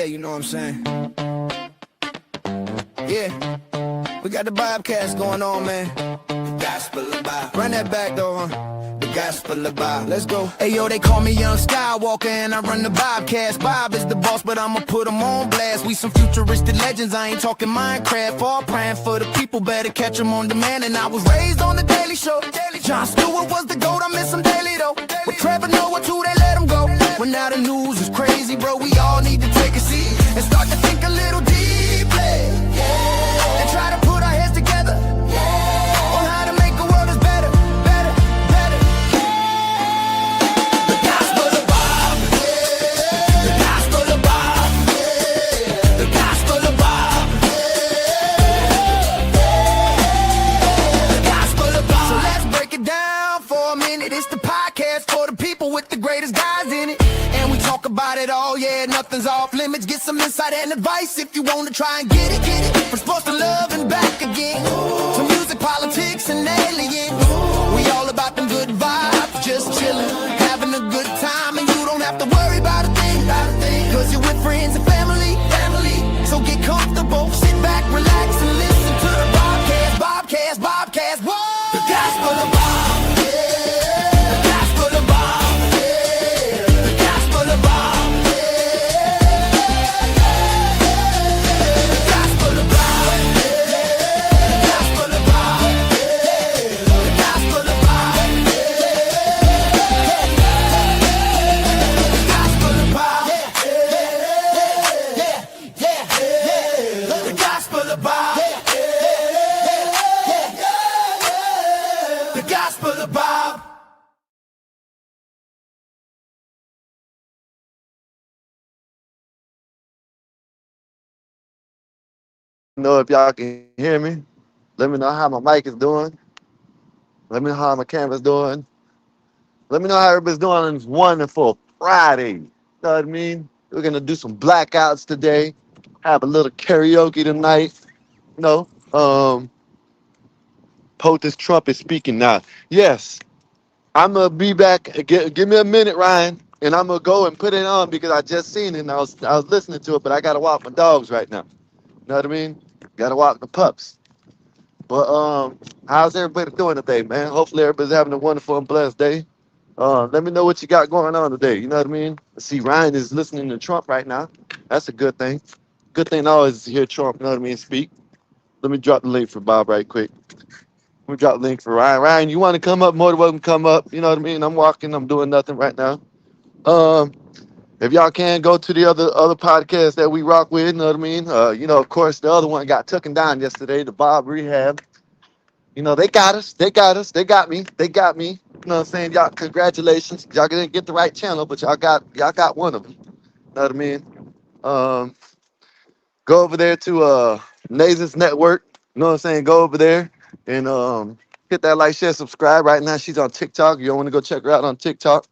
Friday, you know what I'm saying? Yeah, we got the Bobcast going on, man. The gospel of Bob. Run that back, though, huh? The gospel of Bob. Let's go. Hey, yo, they call me Young Skywalker, and I run the Bobcast. Bob is the boss, but I'ma put him on blast. We some futuristic legends, I ain't talking Minecraft. All praying for the people, better catch them on demand. And I was raised on the Daily Show. Jon Stewart was the GOAT, I miss him daily, though. But Trevor Noah, too, they let him go. When now the news is crazy, bro, we all need to take a seat and start to think a little deeply. And try to put our heads together on how to make a world that's better, better, better. The gospel of Bob. The gospel of Bob. The gospel of Bob. The gospel of Bob. So let's break it down for a minute. It's the podcast for the people with the greatest guys in it. And we talk about it all, yeah, nothing's off limits. Get some insight and advice if you want to try and get it, get it. From sports to love and back again, to music, politics, and aliens. We all about them good vibes, just chillin', having a good time. And you don't have to worry about a thing, cause you're with friends and family. So get comfortable, sit back, relax, and listen to the Bobcast, whoa! The gospel of Bob, yeah. The gospel of Bob, yeah. The gospel of Bob, yeah. The gospel of Bob, yeah. The gospel of Bob, yeah. The gospel of Bob, yeah. The gospel of Bob, yeah. The gospel of Bob, yeah. The gospel of Bob. Know if y'all can hear me. Let me know how my mic is doing. Let me know how my camera's doing. Let me know how everybody's doing on this wonderful Friday. You know what I mean? We're gonna do some blackouts today. Have a little karaoke tonight. You know, POTUS Trump is speaking now. Yes, I'm gonna be back. Give me a minute, Ryan, and I'm gonna go and put it on because I just seen it and I was listening to it, but I gotta walk my dogs right now. You know what I mean? Gotta walk the pups. But how's everybody doing today, man? Hopefully everybody's having a wonderful and blessed day. Let me know what you got going on today. You know what I mean? I see Ryan is listening to Trump right now. That's a good thing. Good thing always is to hear Trump, you know what I mean, speak. Let me drop the link for Bob right quick. Let me drop the link for Ryan. Ryan, you want to come up? More than welcome to come up. You know what I mean? I'm walking. I'm doing nothing right now. If y'all can go to the other podcasts that we rock with, you know what I mean? You know, of course, the other one got taken down yesterday, the Bob Rehab. You know, they got us. They got me. You know what I'm saying? Y'all, congratulations. Y'all didn't get the right channel, but y'all got one of them. You know what I mean? Go over there to Naza's Network. You know what I'm saying? Go over there and hit that like, share, subscribe. Right now, she's on TikTok. You want to go check her out on TikTok?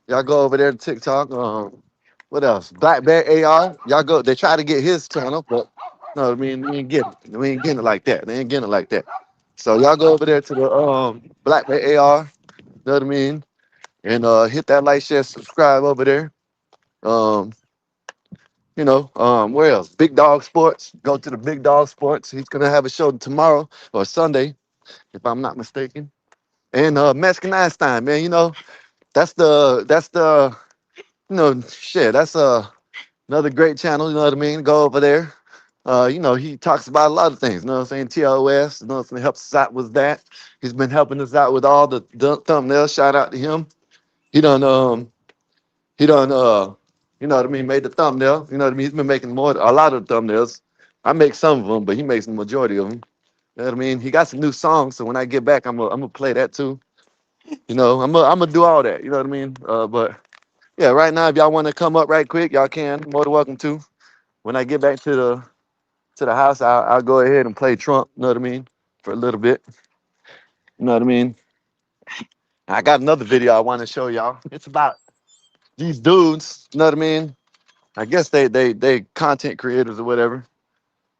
Y'all go over there to TikTok. What else? Black Bear AR. Y'all go. They try to get his channel, but no, I mean we ain't getting it. We ain't getting it like that. They ain't getting it like that. So y'all go over there to the Black Bear AR. You know what I mean? And hit that like, share, subscribe over there. You know, where else? Big Dog Sports. Go to the Big Dog Sports. He's gonna have a show tomorrow or Sunday, if I'm not mistaken. And Mexican Einstein, man. You know, that's the you know, shit, that's another great channel, you know what I mean? Go over there. You know, he talks about a lot of things, you know what I'm saying? TOS, you know what I'm saying? Helps us out with that. He's been helping us out with all the thumbnails. Shout out to him. He done, you know what I mean, made the thumbnail. You know what I mean? He's been making a lot of thumbnails. I make some of them, but he makes the majority of them. You know what I mean? He got some new songs, so when I get back, I'm gonna play that too. You know, I'm gonna do all that, you know what I mean? But yeah, right now, if y'all want to come up right quick, y'all can. More than welcome to. When I get back to the house, I'll go ahead and play Trump. You know what I mean? For a little bit. You know what I mean? I got another video I want to show y'all. It's about these dudes. You know what I mean? I guess they content creators or whatever,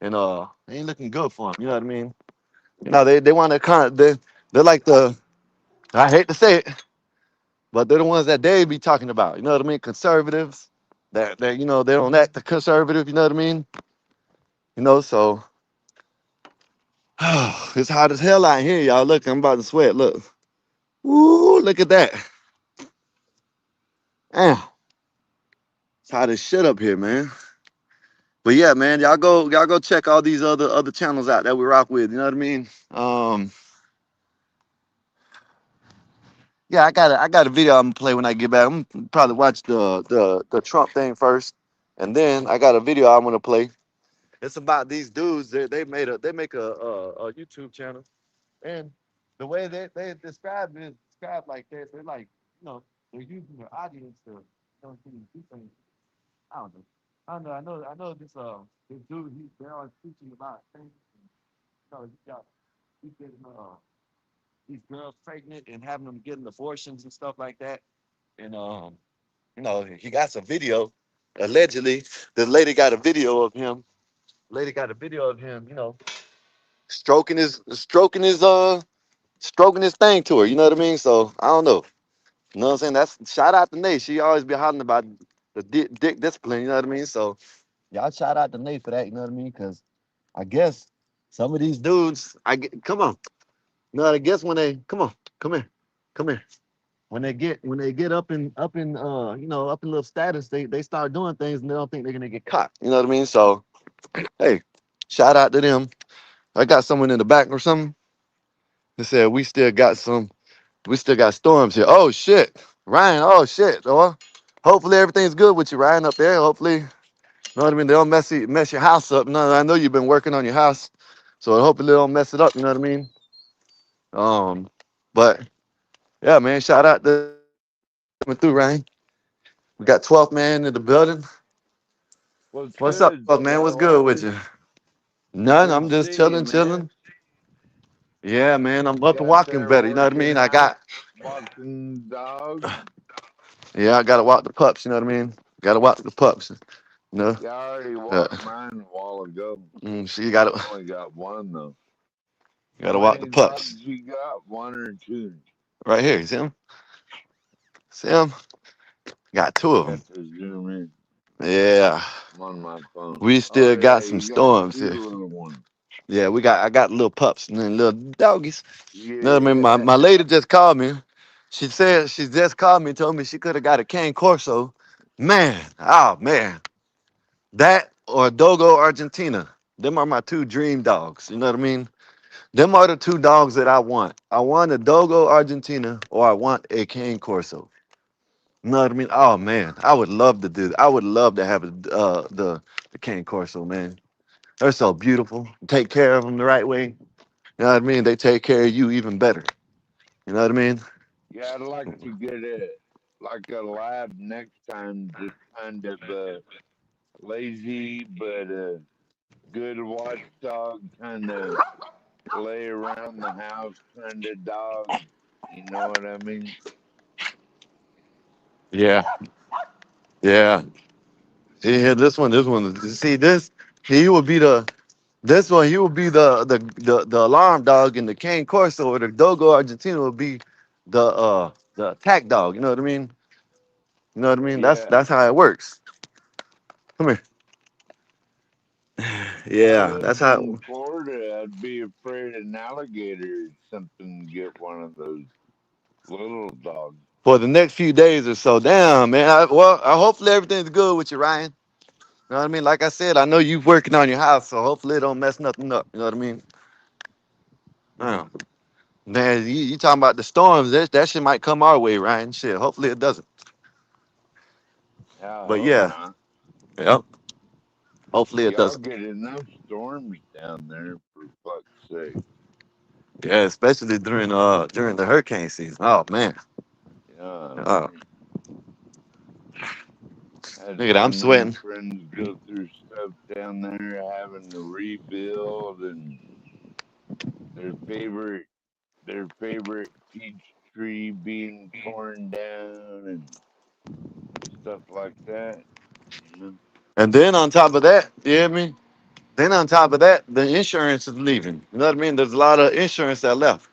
and they ain't looking good for them. You know what I mean? You know they want to they're like I hate to say it, but they're the ones that they be talking about. You know what I mean? Conservatives. that they don't act the conservative. You know what I mean? So it's hot as hell out here, y'all. Look, I'm about to sweat. Look, ooh, look at that. Damn, it's hot as shit up here, man. But yeah, man, y'all go check all these other channels out that we rock with. You know what I mean? Yeah, I got a video I'm gonna play when I get back. I'm gonna probably watch the Trump thing first, and then I got a video I'm gonna play. It's about these dudes. They make a YouTube channel, and the way they describe it is described like that. They're like, they're using their audience to do things. I don't know. I know this dude. They're always teaching about things. He's getting these girls pregnant and having them getting abortions and stuff like that. And he got some video. Allegedly, the lady got a video of him. Lady got a video of him. Stroking his thing to her. You know what I mean? So I don't know. You know what I'm saying? That's shout out to Nate. She always be hollering about the dick discipline. You know what I mean? So y'all shout out to Nate for that. You know what I mean? Because I guess some of these dudes, come on. I guess when they come here, come here. When they get up in little status, they start doing things and they don't think they're gonna get caught. You know what I mean? So hey, shout out to them. I got someone in the back or something. They said we still got storms here. Oh shit, Ryan. Oh shit. Oh, hopefully everything's good with you, Ryan, up there. Hopefully, you know what I mean. They don't mess your house up. No, I know you've been working on your house, so hopefully they don't mess it up. You know what I mean? But yeah, man. Shout out to coming through, Ryan. We got 12th man in the building. What's What's up, good, 12th man? What's good with Scotty? you? None. Good I'm to just see you, chilling, man. chilling. Yeah, man. I'm You up and out walking there better. You know what I mean? working I out, got walking dog. Yeah, I gotta walk the pups. You know what I mean? Gotta walk the pups. You know. Yeah, I already Uh, walked mine a while ago. she gotta I only got one though. How gotta walk the many dogs pups. you got? One or two? Right here. You see him? See him? Got two I of them. got to zoom in. Yeah. I'm on my phone. We Oh still yeah, got some you got storms two here. little ones. Yeah, I got little pups and then little doggies. You know what I mean? My Yeah, lady just called me. She said she just called me and told me she could have got a cane corso. Man, oh man. That or Dogo Argentina. Them are my two dream dogs. You know what I mean? Them are the two dogs that I want. I want a Dogo Argentina or I want a cane corso. You know what I mean? Oh man, I would love to do. I would love to have the cane corso, man. They're so beautiful. Take care of them the right way. You know what I mean? They take care of you even better. You know what I mean? yeah. I'd like to get a lab next time. Just kind of lazy, but good watchdog, kind of lay around the house kind of dog. You know what I mean? Yeah, yeah. See here, this one. See this? He will be the this one. He will be the alarm dog, and the cane corso or the Dogo Argentina will be the attack dog. You know what I mean? You know what I mean? That's Yeah. that's how it works. Come here. If I Yeah, that's lived in how. Florida, I'd be afraid an alligator or something get one of those little dogs. For the next few days or so. Damn, man. Hopefully everything's good with you, Ryan. You know what I mean? Like I said, I know you're working on your house, so hopefully it don't mess nothing up. You know what I mean? Damn. Man, you talking about the storms? That shit might come our way, Ryan. Shit. Hopefully it doesn't. I But hope yeah, not. yep. Hopefully it Y'all doesn't. get enough storms down there for fuck's sake. Yeah, especially during the hurricane season. Oh man. Yeah. Oh, Had look at that. I'm some of my sweating. friends go through stuff down there having to rebuild and their favorite their favorite peach tree being torn down and stuff like that. You know? And then on top of that, you hear me? Then on top of that, the insurance is leaving. You know what I mean? There's a lot of insurance that left.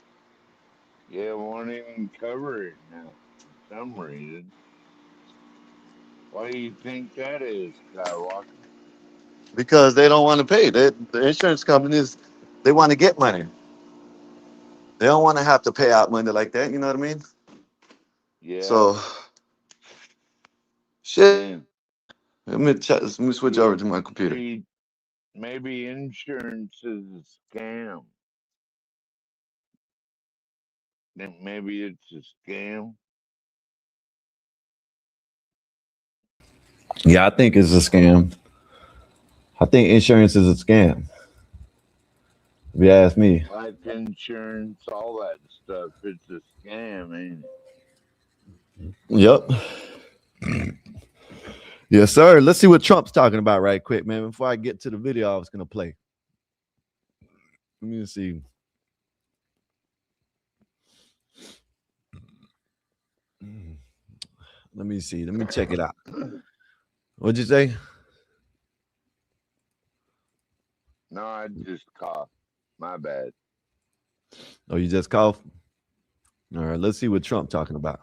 Yeah, won't even cover it now for some reason. Why do you think that is, Skywalker? because they don't want to pay. The insurance companies, they want to get money. They don't want to have to pay out money like that. You know what I mean? Yeah. So shit. Man. Let me switch over See, to my computer. see, maybe insurance is a scam. Then maybe it's a scam. Yeah, I think it's a scam. I think insurance is a scam. If you ask me. Life insurance, all that stuff. It's a scam, ain't it? Yep. Yes, sir. Let's see what Trump's talking about right quick, man. Before I get to the video I was gonna play. Let me see. Let me see. Let me check it out. What'd you say? No, I just coughed. My bad. Oh, you just coughed? All right, let's see what Trump talking about.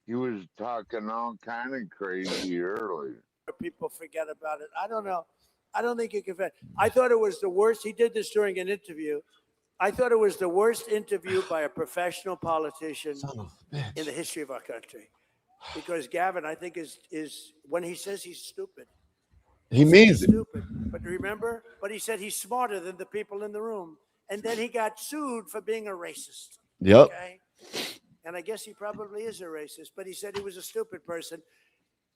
He was talking all kind of crazy earlier. People forget about it. I don't know. I don't think you can. I thought it was the worst. He did this during an interview. I thought it was the worst interview by a professional politician in the history of our country. Because Gavin, I think, is when he says he's stupid. He means it. Stupid. But remember, but he said he's smarter than the people in the room. And then he got sued for being a racist. Yep. Okay. And I guess he probably is a racist, but he said he was a stupid person.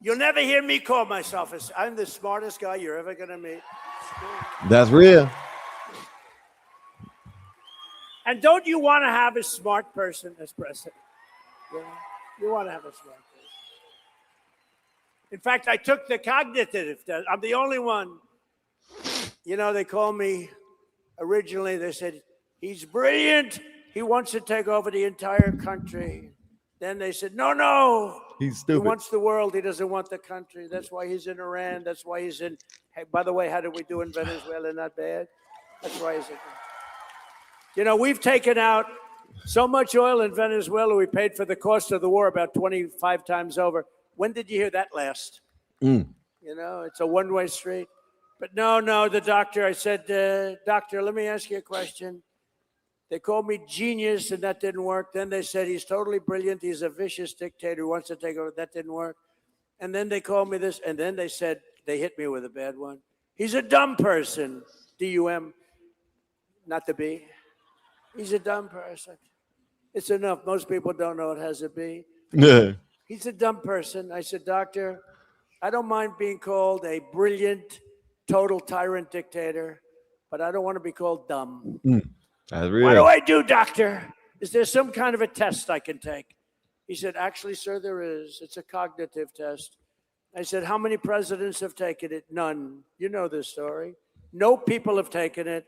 You'll never hear me call myself I'm the smartest guy you're ever going to meet. That's real. And don't you want to have a smart person as president? Yeah. You want to have a smart person. In fact, I took the cognitive test. I'm the only one. You know, they called me originally, they said, he's brilliant. He wants to take over the entire country. Then they said, no. He's He stupid. wants the world. He doesn't want the country. That's why he's in Iran. That's why he's in. Hey, by the way, how did we do in Venezuela? Not bad. That's why he's in. You know, we've taken out so much oil in Venezuela, we paid for the cost of the war about 25 times over. When did you hear that last? You know, it's a one-way street. But no, the doctor, I said, doctor, let me ask you a question. They called me genius, and that didn't work. Then they said he's totally brilliant. He's a vicious dictator who wants to take over. That didn't work. And then they called me this, and then they said, they hit me with a bad one. He's a dumb person, D-U-M, not the B. He's a dumb person. It's enough. Most people don't know it has a B. Yeah. He's a dumb person. I said, doctor, I don't mind being called a brilliant, total tyrant dictator, but I don't want to be called dumb. That's real. What do I do, doctor? Is there some kind of a test I can take? He said, actually, sir, there is. It's a cognitive test. I said, how many presidents have taken it? None. You know this story. No people have taken it.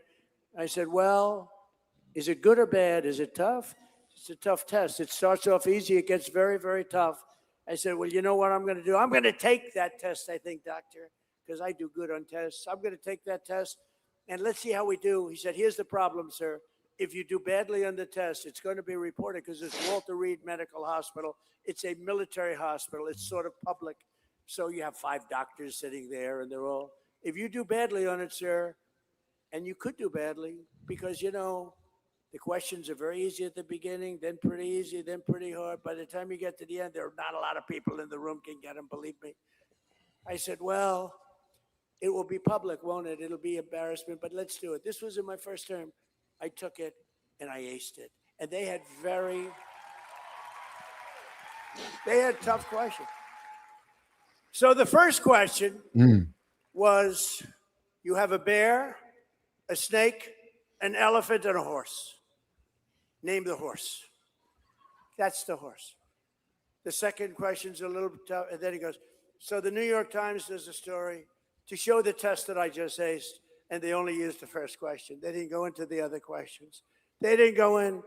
I said, well, is it good or bad? Is it tough? It's a tough test. It starts off easy. It gets very, very tough. I said, well, you know what I'm going to do? I'm going to take that test, I think, doctor, because I do good on tests. I'm going to take that test, and let's see how we do. He said, here's the problem, sir. If you do badly on the test, it's going to be reported because it's Walter Reed Medical Hospital. It's a military hospital. It's sort of public. So you have 5 doctors sitting there, and they're all, if you do badly on it, sir, and you could do badly because, you know, the questions are very easy at the beginning, then pretty easy, then pretty hard. By the time you get to the end, there are not a lot of people in the room can get them, believe me. I said, well, it will be public, won't it? It'll be embarrassment, but let's do it. This was in my first term. I took it, and I aced it. And they had tough questions. So the first question was, you have a bear, a snake, an elephant, and a horse. Name the horse. That's the horse. The second question's a little tough, and then he goes, so the New York Times does a story to show the test that I just aced, and they only used the first question. They didn't go into the other questions. They didn't go in.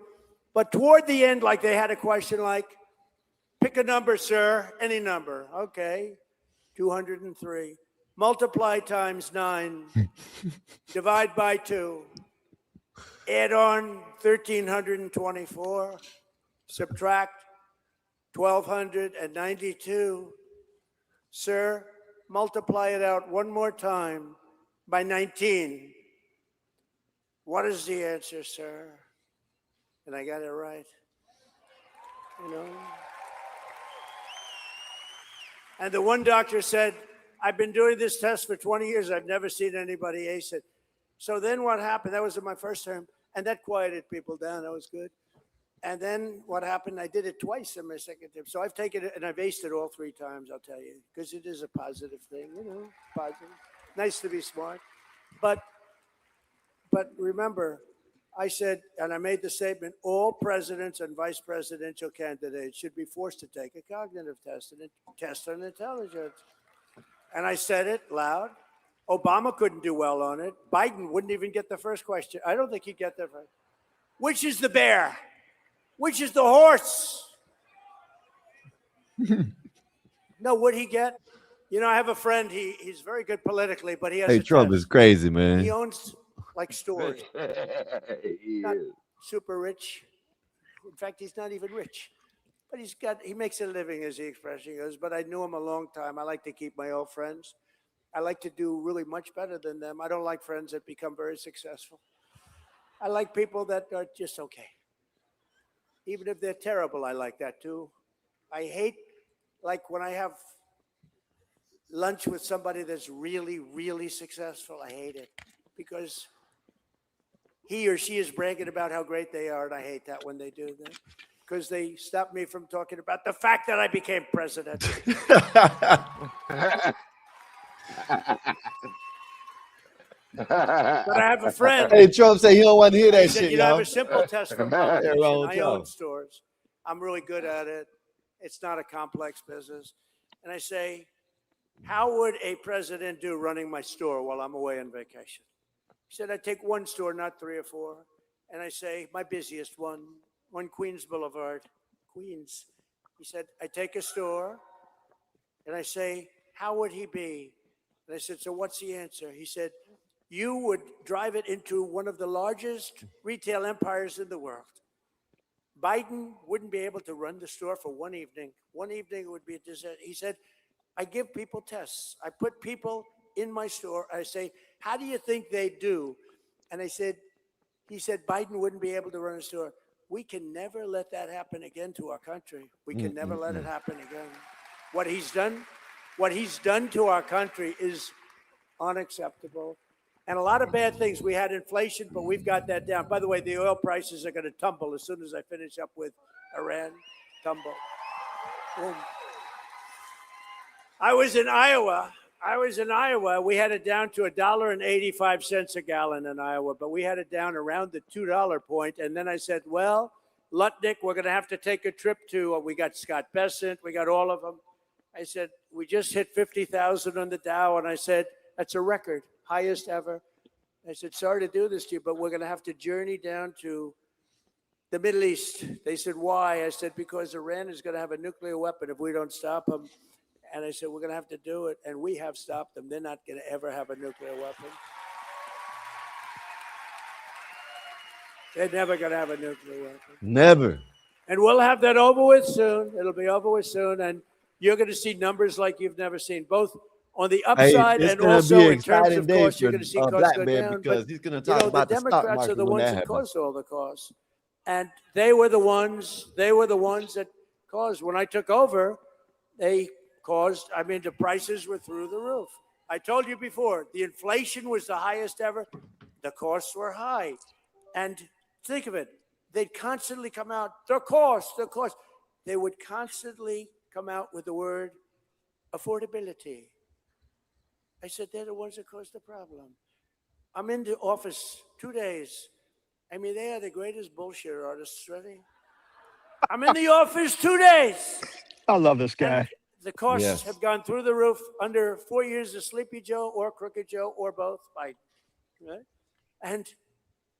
But toward the end, like they had a question like, pick a number, sir, any number. Okay, 203. Multiply times 9, divide by 2. add on 1,324, subtract 1,292. Sir, multiply it out one more time by 19. What is the answer, sir? And I got it right. You know? And the one doctor said, I've been doing this test for 20 years. I've never seen anybody ace it. So then what happened? That was in my first term. And that quieted people down. That was good. And then what happened? I did it twice in my second term. So I've taken it and I've aced it all 3 times, I'll tell you, because it is a positive thing, you know, positive. Nice to be smart. But remember, I said, and I made the statement, all presidents and vice presidential candidates should be forced to take a cognitive test and a test on intelligence. And I said it loud. Obama couldn't do well on it. Biden wouldn't even get the first question. I don't think he'd get the first. Which is the bear? Which is the horse? No, would he get? You know, I have a friend. He's very good politically, but he has a Trump test. is crazy, man. He owns like stores. Not Yeah. super rich. In fact, he's not even rich. But he makes a living, as he expression goes. But I knew him a long time. I like to keep my old friends. I like to do really much better than them. I don't like friends that become very successful. I like people that are just okay. Even if they're terrible, I like that too. I hate, like when I have lunch with somebody that's really, really successful, I hate it because he or she is bragging about how great they are, and I hate that when they do that because they stop me from talking about the fact that I became president. But I have a friend. Hey, Trump said he don't want to hear that Said, shit, you know, I have y'all. a simple test for Yeah, politician. wrong with I y'all. own stores. I'm really good at it. It's not a complex business. And I say, how would a president do running my store while I'm away on vacation? He said, I take one store, not 3 or 4. And I say, my busiest one Queens Boulevard, Queens. He said, I take a store and I say, how would he be? And I said, so what's the answer? He said, you would drive it into one of the largest retail empires in the world. Biden wouldn't be able to run the store for one evening. One evening would be a disaster. He said, I give people tests. I put people in my store. I say, how do you think they do? And he said, Biden wouldn't be able to run a store. We can never let that happen again to our country. We can never let it happen again. What he's done to our country is unacceptable. And a lot of bad things. We had inflation, but we've got that down. By the way, the oil prices are going to tumble as soon as I finish up with Iran. Tumble. Boom. I was in Iowa. We had it down to $1.85 a gallon in Iowa, but we had it down around the $2 point. And then I said, well, Lutnick, we're going to have to take a trip to, we got Scott Bessent, we got all of them. I said, we just hit 50,000 on the Dow. And I said, that's a record, highest ever. I said, sorry to do this to you, but we're going to have to journey down to the Middle East. They said, why? I said, because Iran is going to have a nuclear weapon if we don't stop them. And I said, we're going to have to do it. And we have stopped them. They're not going to ever have a nuclear weapon. They're never going to have a nuclear weapon. Never. And we'll have that over with soon. It'll be over with soon. And you're going to see numbers like you've never seen, both on the upside and also in terms of costs. You're going to see costs go down. Because he's going to talk about the the stock Democrats market are the when ones that that happens. caused all the costs. And they were the ones that caused. When I took over, the prices were through the roof. I told you before, the inflation was the highest ever. The costs were high. And think of it, they'd constantly come out, the cost. They would constantly come out with the word affordability. I said, they're the ones that caused the problem. I'm in the office 2 days. They are the greatest bullshit artists, ready? I'm in the office 2 days. I love this guy. And the costs Yes. have gone through the roof under 4 years of Sleepy Joe or Crooked Joe or both, Biden. Right? And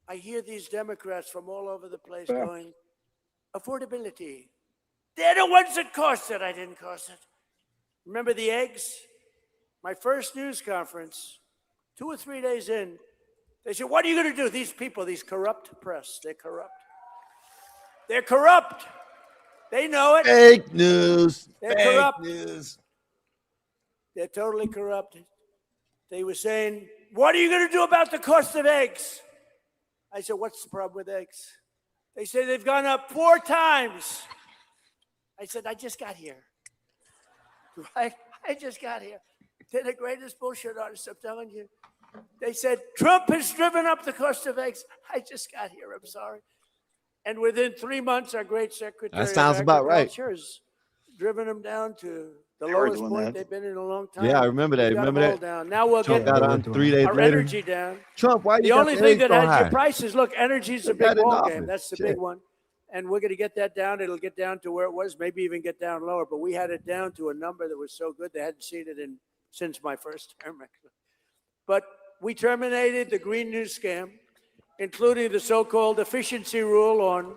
I hear these Democrats from all over the place going, affordability. They're the ones that caused it. I didn't cause it. Remember the eggs? My first news conference, 2 or 3 days in, They said, what are you going to do? These people, these corrupt press, they're corrupt. They're corrupt. They know it. Fake news. They're Fake corrupt. news. They're totally corrupt. They were saying, what are you going to do about the cost of eggs? I said, what's the problem with eggs? They say they've gone up 4 times. I said, I just got here. Right? I just got here. They're the greatest bullshit artists, I'm telling you. They said, Trump has driven up the cost of eggs. I just got here, I'm sorry. And within 3 months, our great Secretary That sounds of about right. Agriculture has driven them down to the lowest point they've been in a long time. Yeah, I remember that. We got Remember them all that? down. Now we'll Trump get got on 3 days our later. energy down. Trump, why you The got only the thing eggs that so has your high? prices, look, energy's a Put that big in ball office. game. That's the Shit. big one. And we're going to get that down. It'll get down to where it was, maybe even get down lower. But we had it down to a number that was so good they hadn't seen it since my first term. But we terminated the Green New Scam, including the so-called efficiency rule on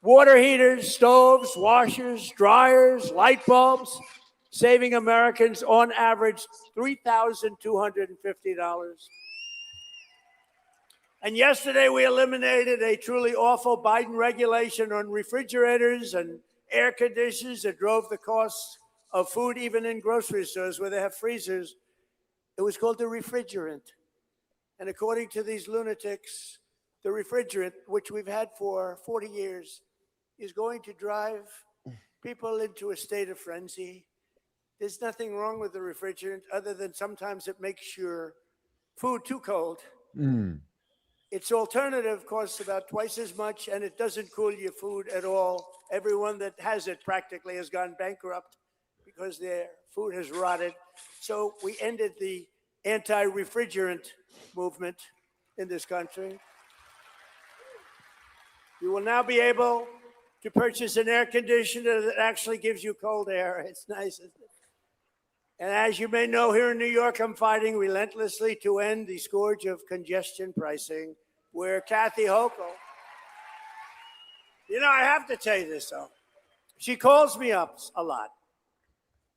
water heaters, stoves, washers, dryers, light bulbs, saving Americans on average $3,250. And yesterday we eliminated a truly awful Biden regulation on refrigerators and air conditioners that drove the cost of food even in grocery stores where they have freezers. It was called the refrigerant. And according to these lunatics, the refrigerant, which we've had for 40 years, is going to drive people into a state of frenzy. There's nothing wrong with the refrigerant other than sometimes it makes your food too cold. Its alternative costs about twice as much, and it doesn't cool your food at all. Everyone that has it practically has gone bankrupt because their food has rotted. So we ended the anti-refrigerant movement in this country. You will now be able to purchase an air conditioner that actually gives you cold air. It's nice, isn't it? And as you may know, here in New York, I'm fighting relentlessly to end the scourge of congestion pricing, where Kathy Hochul, I have to tell you this, though. She calls me up a lot,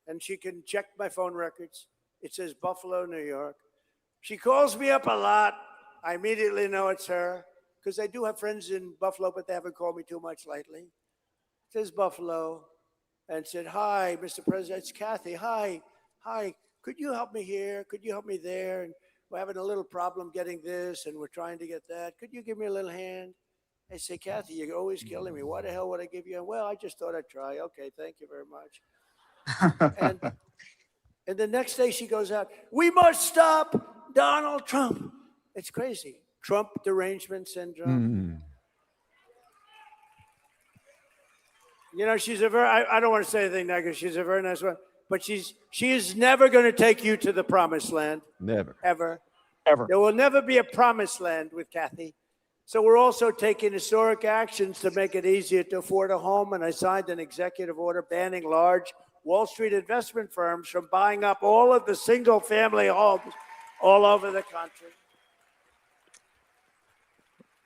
and she can check my phone records. It says Buffalo, New York. She calls me up a lot. I immediately know it's her, because I do have friends in Buffalo, but they haven't called me too much lately. It says Buffalo, and said, hi, Mr. President, it's Kathy. Hi, could you help me here? Could you help me there? And we're having a little problem getting this, and we're trying to get that. Could you give me a little hand? I say, Kathy, you're always killing me. Why the hell would I give you a, well, I just thought I'd try. Okay, thank you very much. And the next day she goes out, we must stop Donald Trump. It's crazy. Trump derangement syndrome. She's a very, I don't want to say anything negative. She's a very nice one. But she is never going to take you to the promised land. Never. Ever. There will never be a promised land with Kathy. So we're also taking historic actions to make it easier to afford a home. And I signed an executive order banning large Wall Street investment firms from buying up all of the single-family homes all over the country.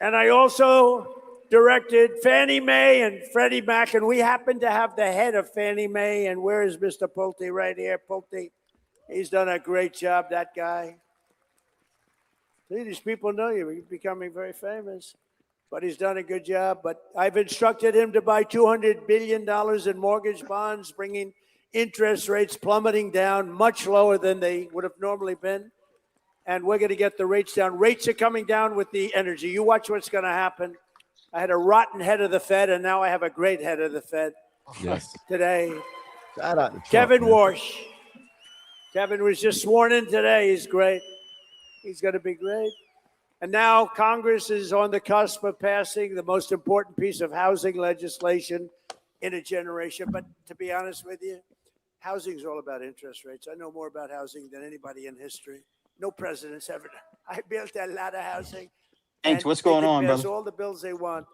And I also directed Fannie Mae and Freddie Mac, and we happen to have the head of Fannie Mae, and where is Mr. Pulte? Right here, Pulte. He's done a great job, that guy. See, these people know you. You're becoming very famous. But he's done a good job. But I've instructed him to buy $200 billion in mortgage bonds, bringing interest rates plummeting down much lower than they would have normally been. And we're going to get the rates down. Rates are coming down with the energy. You watch what's going to happen. I had a rotten head of the Fed, and now I have a great head of the Fed. Yes. Today. Shout out to Trump, Kevin man. Warsh. Kevin was just sworn in today. He's great. He's going to be great. And now Congress is on the cusp of passing the most important piece of housing legislation in a generation. But to be honest with you, housing is all about interest rates. I know more about housing than anybody in history. No president's ever done. I built a lot of housing. Thanks. What's going on, brother? brother? All the bills they want.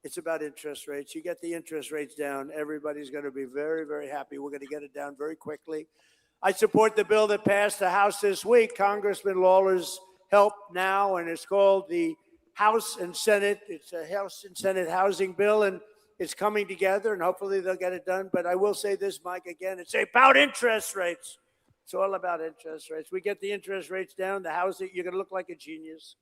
It's about interest rates. You get the interest rates down, everybody's going to be very, very happy. We're going to get it down very quickly. I support the bill that passed the House this week. Congressman Lawler's help now, and it's called the House and Senate. It's a House and Senate housing bill, and it's coming together, and hopefully they'll get it done. But I will say this, Mike, again, it's about interest rates. It's all about interest rates. We get the interest rates down, the housing, you're going to look like a genius.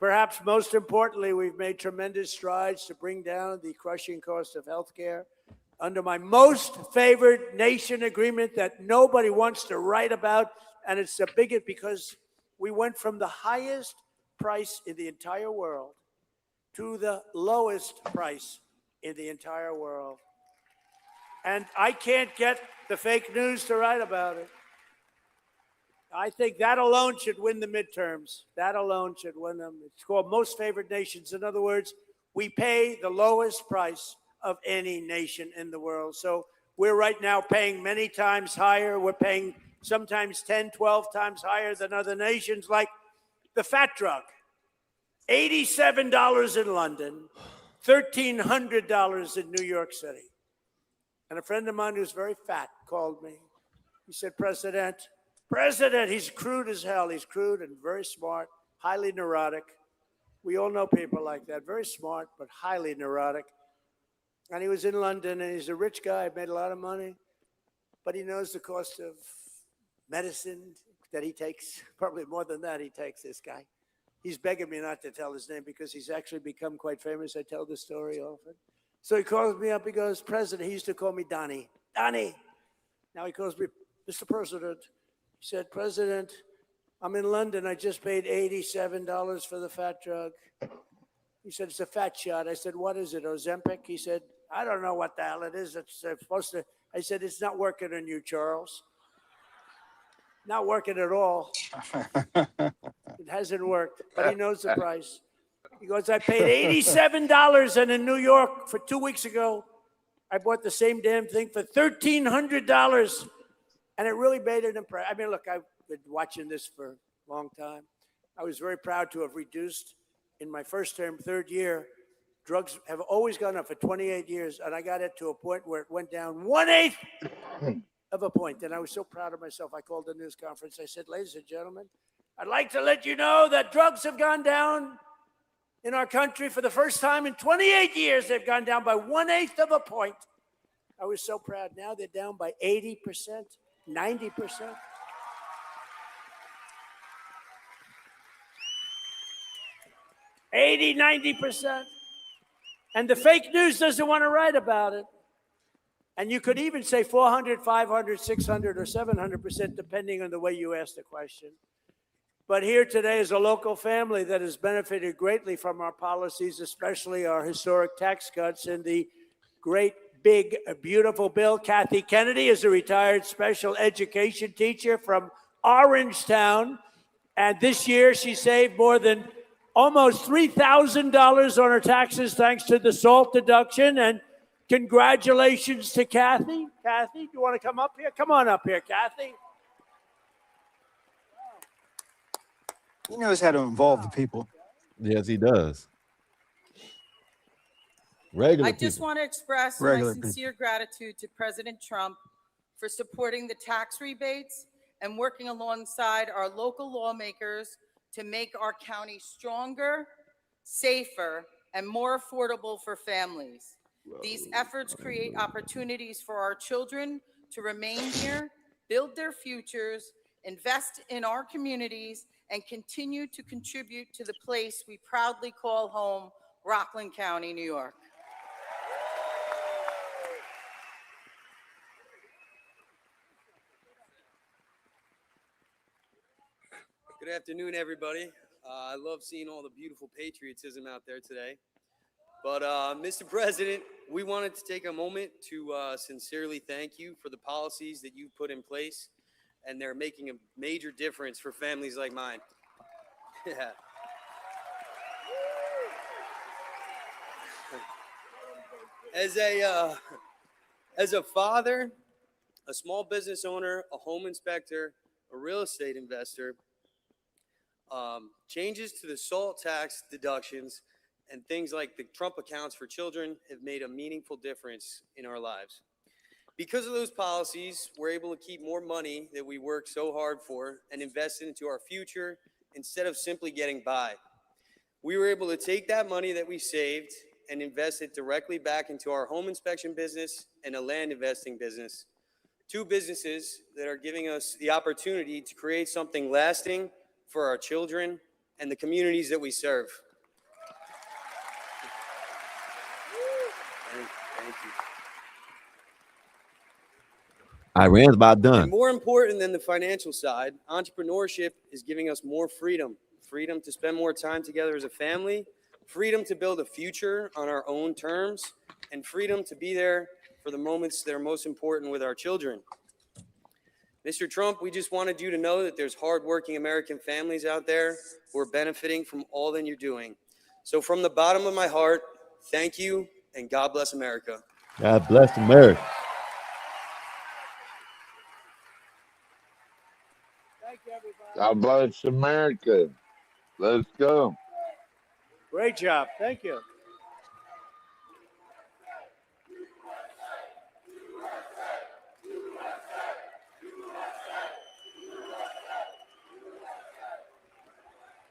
Perhaps most importantly, we've made tremendous strides to bring down the crushing cost of health care. Under my most favored nation agreement that nobody wants to write about, and it's the biggest because we went from the highest price in the entire world to the lowest price in the entire world. And I can't get the fake news to write about it. I think that alone should win the midterms. That alone should win them. It's called most favored nations. In other words, we pay the lowest price of any nation in the world. So we're right now paying many times higher. We're paying sometimes 10, 12 times higher than other nations, like the fat drug. $87 in London, $1,300 in New York City. And a friend of mine who's very fat called me. He said, President, he's crude as hell. He's crude and very smart, highly neurotic. We all know people like that, very smart, but highly neurotic. And he was in London, and he's a rich guy, made a lot of money, but he knows the cost of medicine that he takes, probably more than that he takes, this guy. He's begging me not to tell his name because he's actually become quite famous. I tell this story often. So he calls me up, he goes, President, he used to call me Donnie. Donnie. Now he calls me, Mr. President. He said, President, I'm in London. I just paid $87 for the fat drug. He said, it's a fat shot. I said, what is it, Ozempic? He said, I don't know what the hell it is. It's supposed to. I said, it's not working on you, Charles. Not working at all. It hasn't worked, but he knows the price. He goes, I paid $87, and in New York for 2 weeks ago, I bought the same damn thing for $1,300, and it really made an impression. I mean, look, I've been watching this for a long time. I was very proud to have reduced in my first term, third year. Drugs have always gone up for 28 years, and I got it to a point where it went down 1/8 of a point, and I was so proud of myself. I called a news conference. I said, ladies and gentlemen, I'd like to let you know that drugs have gone down in our country for the first time in 28 years. They've gone down by 1/8 of a point. I was so proud. Now they're down by 80%, 90%. $80, 90%. And the fake news doesn't want to write about it. And you could even say 400, 500, 600, or 700%, depending on the way you ask the question. But here today is a local family that has benefited greatly from our policies, especially our historic tax cuts and the great, big, beautiful bill. Kathy Kennedy is a retired special education teacher from Orangetown. And this year she saved more than almost $3,000 on her taxes thanks to the SALT deduction. And congratulations to Kathy. Kathy, do you want to come up here? Come on up here, Kathy. He knows how to involve the people. Yes, he does. Regular I just people. want to express Regular my sincere gratitude to President Trump for supporting the tax rebates and working alongside our local lawmakers to make our county stronger, safer, and more affordable for families. These efforts create opportunities for our children to remain here, build their futures, invest in our communities, and continue to contribute to the place we proudly call home, Rockland County, New York. Good afternoon, everybody. I love seeing all the beautiful patriotism out there today. But Mr. President, we wanted to take a moment to sincerely thank you for the policies that you've put in place, and they're making a major difference for families like mine. Yeah. As a father, a small business owner, a home inspector, a real estate investor, changes to the SALT tax deductions and things like the Trump accounts for children have made a meaningful difference in our lives. Because of those policies, we're able to keep more money that we work so hard for and invest it into our future instead of simply getting by. We were able to take that money that we saved and invest it directly back into our home inspection business and a land investing business. Two businesses that are giving us the opportunity to create something lasting for our children and the communities that we serve. Thank you. Iran's about done. And more important than the financial side, entrepreneurship is giving us more freedom. Freedom to spend more time together as a family, freedom to build a future on our own terms, and freedom to be there for the moments that are most important with our children. Mr. Trump, we just wanted you to know that there's hardworking American families out there who are benefiting from all that you're doing. So from the bottom of my heart, thank you, and God bless America. God bless America. Thank you, everybody. God bless America. Let's go. Great job. Thank you.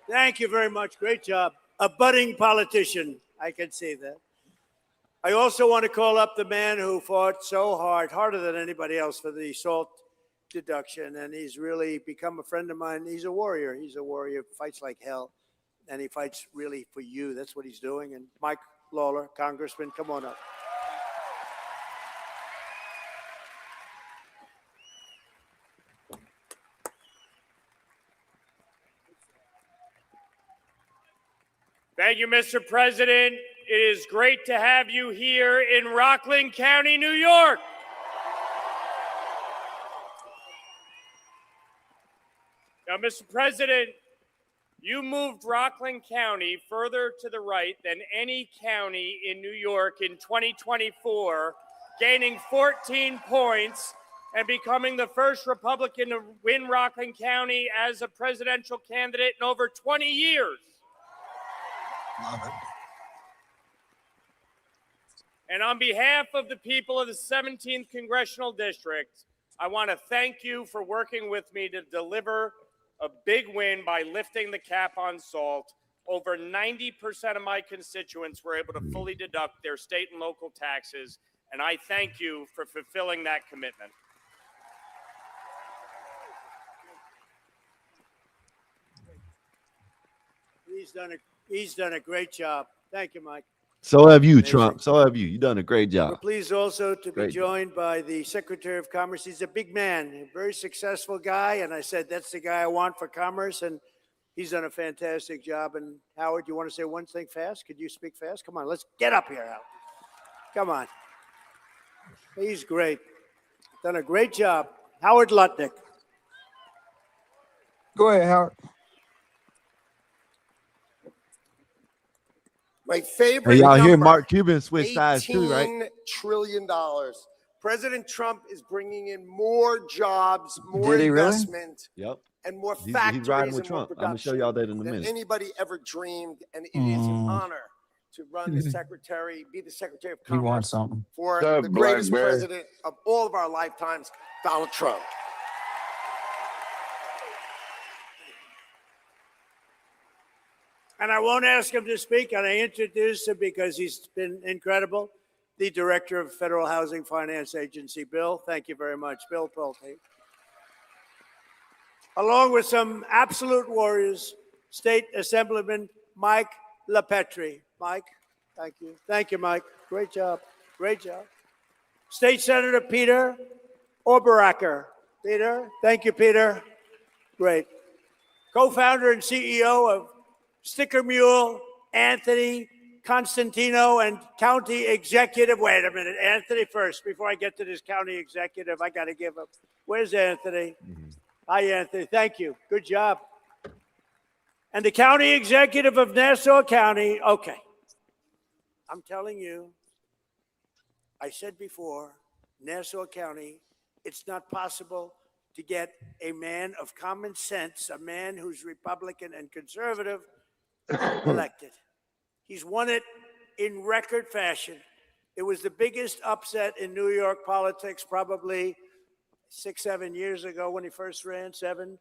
Thank you very much. Great job. A budding politician. I can see that. I also want to call up the man who fought so hard, harder than anybody else, for the SALT deduction. And he's really become a friend of mine. He's a warrior. He's a warrior, fights like hell. And he fights really for you. That's what he's doing. And Mike Lawler, Congressman, come on up. Thank you, Mr. President. It is great to have you here in Rockland County, New York. Now, Mr. President, you moved Rockland County further to the right than any county in New York in 2024, gaining 14 points and becoming the first Republican to win Rockland County as a presidential candidate in over 20 years. Love it. And on behalf of the people of the 17th Congressional District, I want to thank you for working with me to deliver a big win by lifting the cap on salt. Over 90% of my constituents were able to fully deduct their state and local taxes, and I thank you for fulfilling that commitment. He's done a great job. Thank you, Mike. So have you, Amazing. Trump. So have you. You've done a great We're job. pleased also to be Great job. joined by the Secretary of Commerce. He's a big man, a very successful guy. And I said, that's the guy I want for commerce. And he's done a fantastic job. And Howard, you want to say one thing fast? Could you speak fast? Come on, let's get up here, Howard. Come on. He's great. Done a great job. Howard Lutnick. Go ahead, Howard. My favorite Hey, y'all number, hear Mark Cuban switch sides too, right? $18 trillion. President Trump is bringing in more jobs, more Did he really? investment, Yep. and more He's factories riding with and more Trump. I'm gonna show y'all that in a than minute. anybody ever dreamed. And it is an honor to run the secretary, be the Secretary of He wants Commerce something. for What's up, the greatest Blackberry? president of all of our lifetimes, Donald Trump. And I won't ask him to speak, and I introduce him because he's been incredible. The Director of Federal Housing Finance Agency, Bill. Thank you very much, Bill Pulte. Along with some absolute warriors, State Assemblyman Mike LaPetrie. Mike, thank you. Thank you, Mike. Great job. Great job. State Senator Peter Oberacke. Peter, thank you, Peter. Great. Co-founder and CEO of Sticker Mule, Anthony Constantino, and County Executive. Wait a minute, Anthony first. Before I get to this County Executive, I got to give up. Where's Anthony? Hi, Anthony. Thank you. Good job. And the County Executive of Nassau County. Okay. I'm telling you, I said before, Nassau County, it's not possible to get a man of common sense, a man who's Republican and conservative, elected. He's won it in record fashion. It was the biggest upset in New York politics probably 6, 7 years ago when he first ran, 7.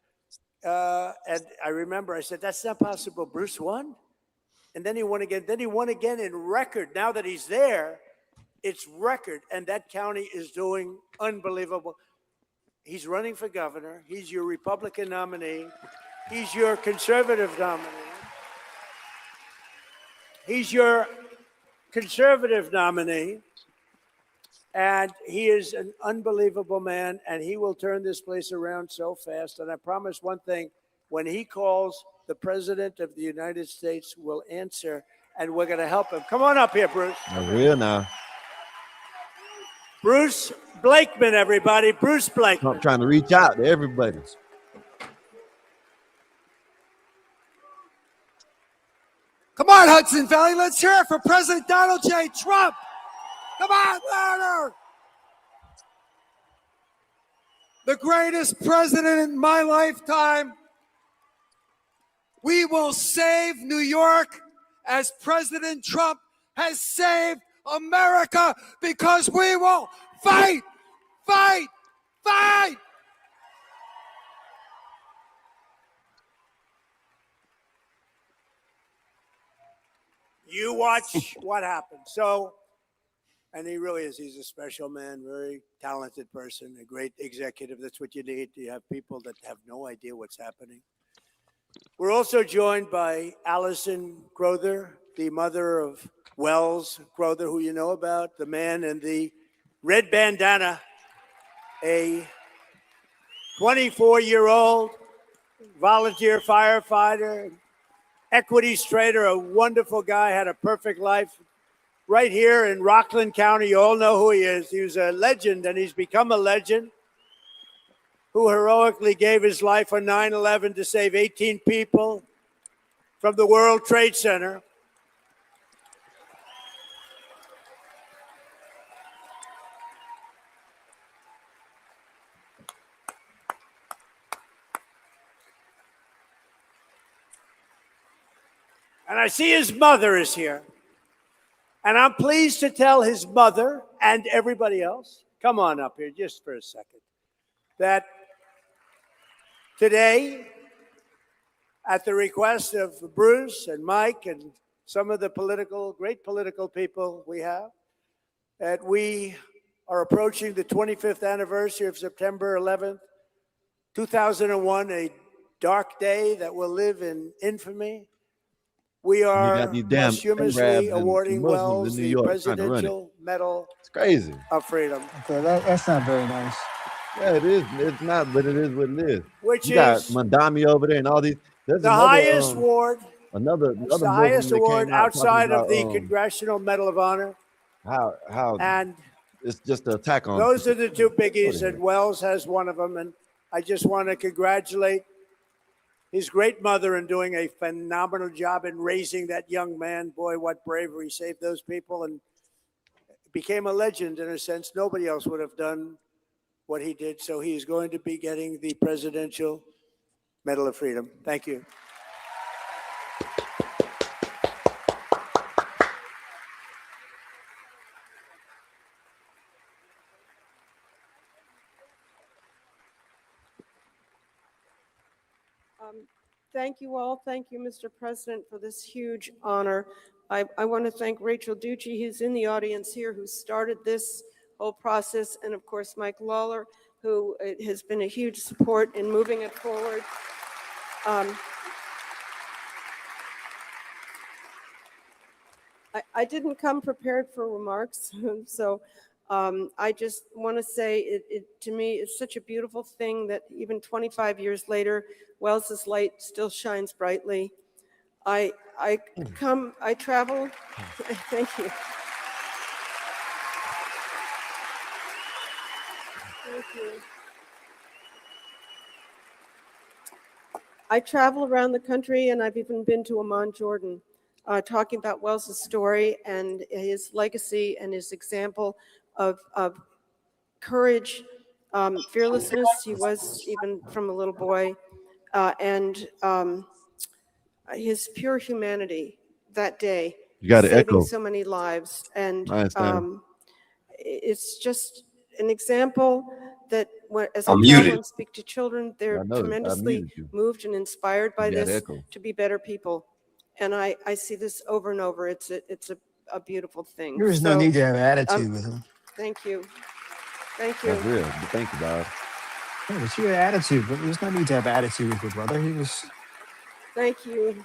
And I remember I said, that's not possible. Bruce won. And then he won again. Then he won again in record. Now that he's there, it's record. And that county is doing unbelievable. He's running for governor. He's your Republican nominee. He's your conservative nominee. He's your conservative nominee, and he is an unbelievable man, and he will turn this place around so fast. And I promise one thing, when he calls, the President of the United States will answer, and we're going to help him. Come on up here, Bruce. That's real now. Bruce Blakeman, everybody. Bruce Blakeman. Trump trying to reach out to everybody. Come on, Hudson Valley. Let's hear it for President Donald J. Trump. Come on, louder. The greatest president in my lifetime. We will save New York as President Trump has saved America, because we will fight, fight, fight. You watch what happens. So, and he really is. He's a special man, very talented person, a great executive. That's what you need. You have people that have no idea what's happening. We're also joined by Allison Crowther, the mother of Wells Crowther, who you know about, the man in the red bandana, a 24-year-old volunteer firefighter, equities trader, a wonderful guy, had a perfect life. Right here in Rockland County, you all know who he is. He was a legend, and he's become a legend, who heroically gave his life on 9/11 to save 18 people from the World Trade Center. And I see his mother is here. And I'm pleased to tell his mother and everybody else, come on up here just for a second, that today, at the request of Bruce and Mike and some of the great political people we have, that we are approaching the 25th anniversary of September 11th, 2001, a dark day that will live in infamy. We are posthumously awarding Wells the Presidential Medal of Freedom. Okay, that's not very nice. Yeah, it is. It's not, but it is what it is. Which you got is Mandami over there and all these. There's the highest award. Another the highest award outside of the Congressional Medal of Honor. How and it's just an attack on. Those are the two biggies, and Wells has one of them. And I just want to congratulate his great mother in doing a phenomenal job in raising that young man. Boy, what bravery. Saved those people and became a legend in a sense. Nobody else would have done what he did. So he's going to be getting the Presidential Medal of Freedom. Thank you. Thank you all. Thank you, Mr. President, for this huge honor. I want to thank Rachel Ducci, who's in the audience here, who started this whole process, and of course, Mike Lawler, who has been a huge support in moving it forward. I didn't come prepared for remarks, so I just want to say to me, it's such a beautiful thing that even 25 years later, Wells's light still shines brightly. I travel, thank you. Thank you. I travel around the country, and I've even been to Amman, Jordan, talking about Wells's story and his legacy and his example of courage, fearlessness. He was even from a little boy, and his pure humanity that day, You got to saving echo. so many lives. And I understand. it's just an example that as I I'm travel muted. and speak to children, they're I know, I tremendously muted you. moved and inspired by You got this echo. to be better people. And I see this over and over. It's a beautiful thing. There is no So, need to have attitude with him. Thank you. Thank you. That's real. But thank you, Bob. Yeah, but you had attitude, but there's no need to have attitude with your brother. He was. Thank you.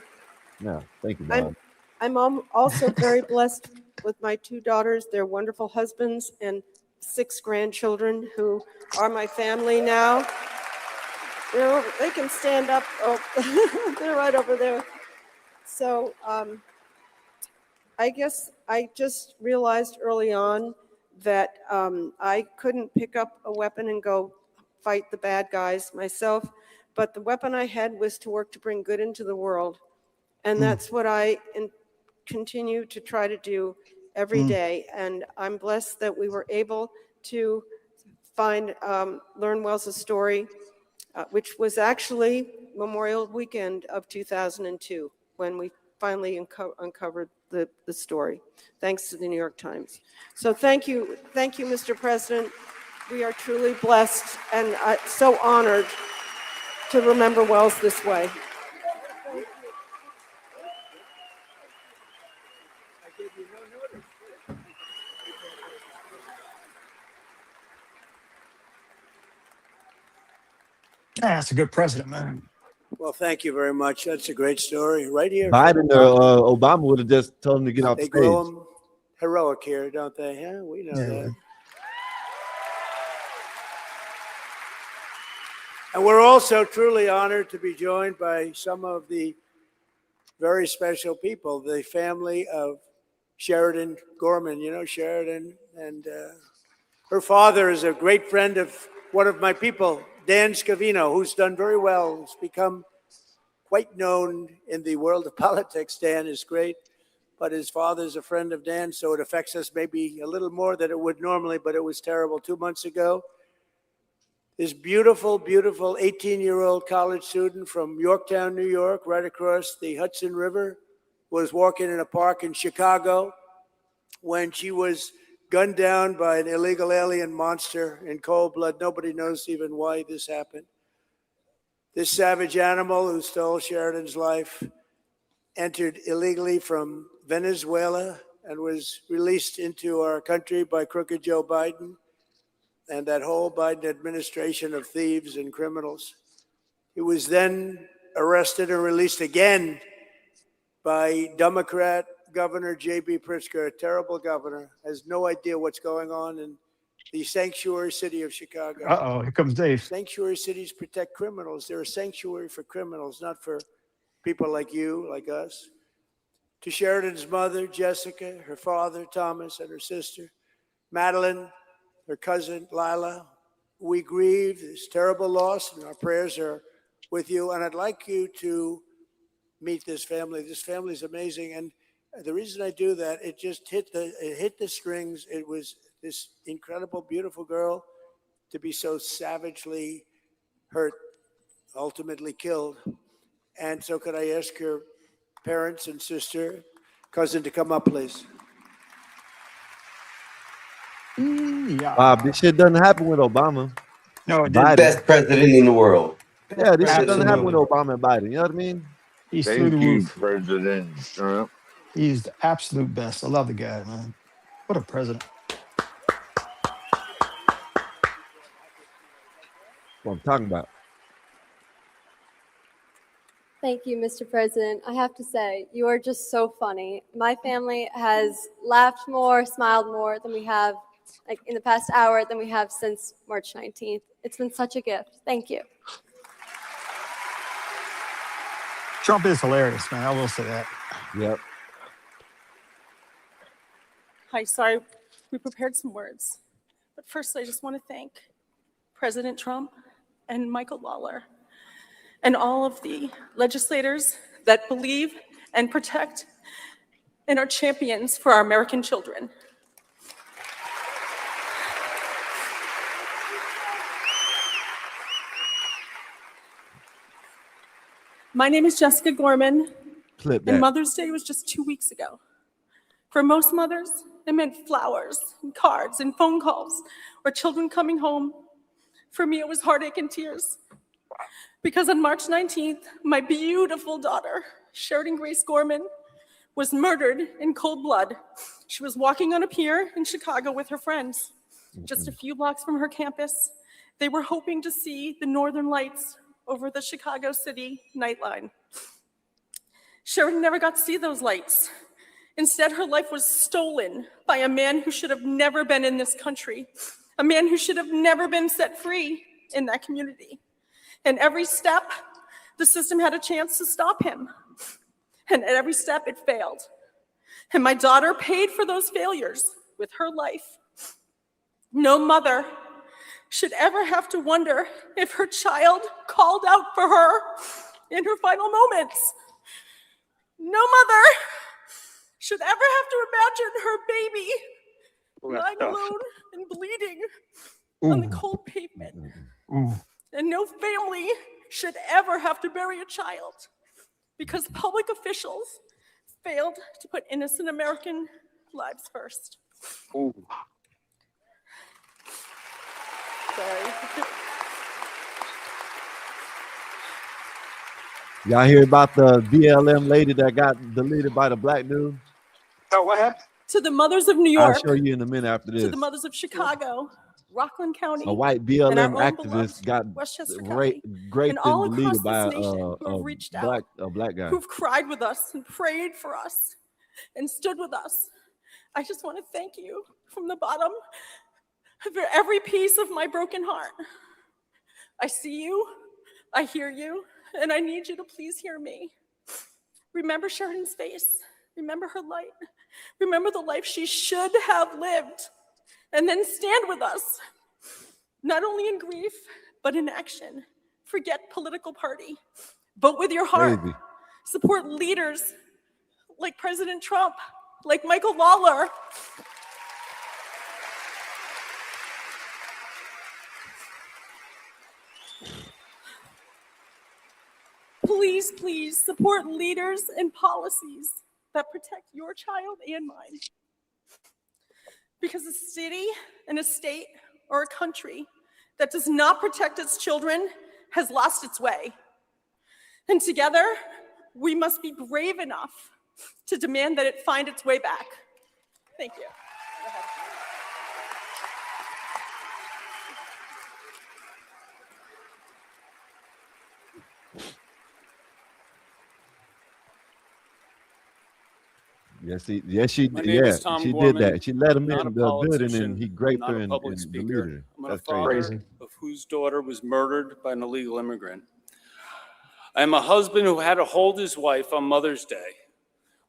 Yeah, thank you, I'm Bob. I'm also very blessed with my 2 daughters, their wonderful husbands, and 6 grandchildren who are my family now. They can stand up. Oh, they're right over there. So I guess I just realized early on that I couldn't pick up a weapon and go fight the bad guys myself, but the weapon I had was to work to bring good into the world. And that's what I continue to try to do every day. And I'm blessed that we were able to learn Wells' story, which was actually Memorial Weekend of 2002 when we finally uncovered the story, thanks to the New York Times. So thank you, Mr. President. We are truly blessed and so honored to remember Wells this way. That's a good president, man. Well, thank you very much. That's a great story right here. Biden or Obama would have just told him to get off the They stage. grow them heroic here, don't they? Yeah, we know that. And we're also truly honored to be joined by some of the very special people, the family of Sheridan Gorman. You know Sheridan, and her father is a great friend of one of my people, Dan Scavino, who's done very well. He's become quite known in the world of politics. Dan is great, but his father's a friend of Dan, so it affects us maybe a little more than it would normally, but it was terrible 2 months ago. This beautiful, beautiful 18-year-old college student from Yorktown, New York, right across the Hudson River, was walking in a park in Chicago when she was gunned down by an illegal alien monster in cold blood. Nobody knows even why this happened. This savage animal who stole Sheridan's life entered illegally from Venezuela and was released into our country by crooked Joe Biden and that whole Biden administration of thieves and criminals. He was then arrested and released again by Democrat Governor J.B. Pritzker, a terrible governor, has no idea what's going on in the sanctuary city of Chicago. Uh-oh, here comes Dave. Sanctuary cities protect criminals. They're a sanctuary for criminals, not for people like you, like us. To Sheridan's mother, Jessica, her father, Thomas, and her sister, Madeline, her cousin, Lila, we grieve this terrible loss, and our prayers are with you. And I'd like you to meet this family. This family is amazing. And the reason I do that, it just hit the strings. It was this incredible, beautiful girl to be so savagely hurt, ultimately killed. And so could I ask your parents and sister, cousin to come up, please? Yeah. Bob, this shit doesn't happen with Obama. No, it Biden. didn't. Best president in the world. Yeah, this shit doesn't happen with Absolutely. Obama and Biden. You know what I mean? He's through the Thank you, roof. President Trump. He's the absolute best. I love the guy, man. What a president. What I'm talking about. Thank you, Mr. President. I have to say, you are just so funny. My family has laughed more, smiled more than we have, like in the past hour, than we have since March 19th. It's been such a gift. Thank you. Trump is hilarious, man. I will say that. Yep. Hi, sorry, we prepared some words. But first, I just want to thank President Trump and Michael Lawler and all of the legislators that believe and protect and are champions for our American children. My name is Jessica Gorman, Clip and that. Mother's Day was just 2 weeks ago. For most mothers, it meant flowers and cards and phone calls or children coming home. For me, it was heartache and tears. Because on March 19th, my beautiful daughter, Sheridan Grace Gorman, was murdered in cold blood. She was walking on a pier in Chicago with her friends, just a few blocks from her campus. They were hoping to see the northern lights over the Chicago city nightline. Sheridan never got to see those lights. Instead, her life was stolen by a man who should have never been in this country, a man who should have never been set free in that community. And every step, the system had a chance to stop him. And at every step, it failed. And my daughter paid for those failures with her life. No mother should ever have to wonder if her child called out for her in her final moments. No mother should ever have to imagine her baby lying alone and bleeding on the cold pavement. And no family should ever have to bury a child because public officials failed to put innocent American lives first. Sorry. Y'all hear about the BLM lady that got deleted by the black dude? So what happened? To the mothers of New I'll York, show you in a minute after to this. the mothers of Chicago, Rockland County, A white and BLM our own activist beloved got Westchester raped, County, raped and all and across deleted by this nation who have reached out, a black guy. who've cried with us and prayed for us and stood with us. I just want to thank you from the bottom of every piece of my broken heart. I see you, I hear you, and I need you to please hear me. Remember Sheridan's face. Remember her light. Remember the life she should have lived. And then stand with us, not only in grief, but in action. Forget political party. Vote with your heart. Crazy. Support leaders like President Trump, like Michael Lawler. Please, please support leaders and policies that protect your child and mine. Because a city and a state or a country that does not protect its children has lost its way. And together, we must be brave enough to demand that it find its way back. Thank you. Go ahead. My name is Tom she Gorman. did that. She let him I'm not in a the building politician. and he I'm raped not her a and public deleted speaker. her. I'm a That's father crazy. of whose daughter was murdered by an illegal immigrant. I am a husband who had to hold his wife on Mother's Day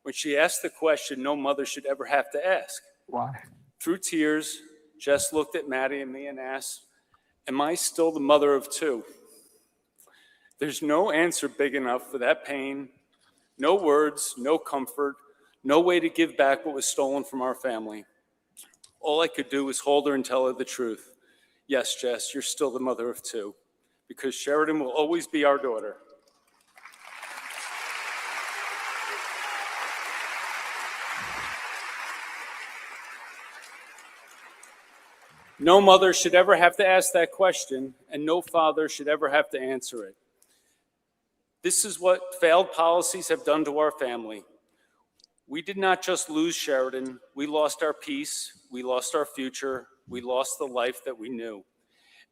when she asked the question no mother should ever have to ask. Why? Through tears, Jess looked at Maddie and me and asked, am I still the mother of two? There's no answer big enough for that pain, no words, no comfort, no way to give back what was stolen from our family. All I could do was hold her and tell her the truth. Yes, Jess, you're still the mother of two, because Sheridan will always be our daughter. No mother should ever have to ask that question, and no father should ever have to answer it. This is what failed policies have done to our family. We did not just lose Sheridan, we lost our peace, we lost our future, we lost the life that we knew.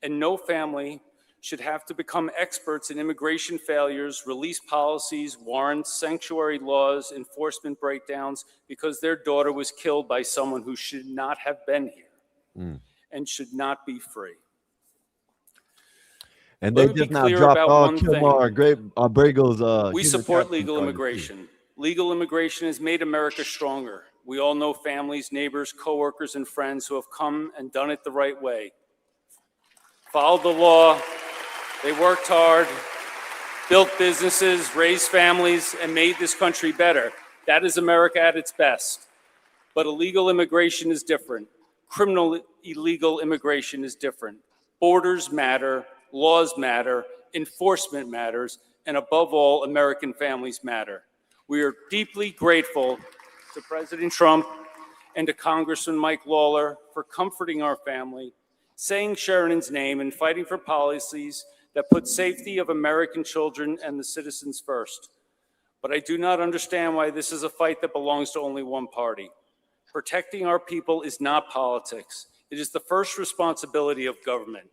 And no family should have to become experts in immigration failures, release policies, warrants, sanctuary laws, enforcement breakdowns, because their daughter was killed by someone who should not have been here and should not be free. And Let they me be just now clear dropped about all one Kilmar Brago's We human support trafficking legal charges, too. immigration. Legal immigration has made America stronger. We all know families, neighbors, coworkers, and friends who have come and done it the right way. Followed the law, they worked hard, built businesses, raised families, and made this country better. That is America at its best. But illegal immigration is different. Criminal illegal immigration is different. Borders matter, laws matter, enforcement matters, and above all, American families matter. We are deeply grateful to President Trump and to Congressman Mike Lawler for comforting our family, saying Sheridan's name, and fighting for policies that put safety of American children and the citizens first. But I do not understand why this is a fight that belongs to only one party. Protecting our people is not politics. It is the first responsibility of government.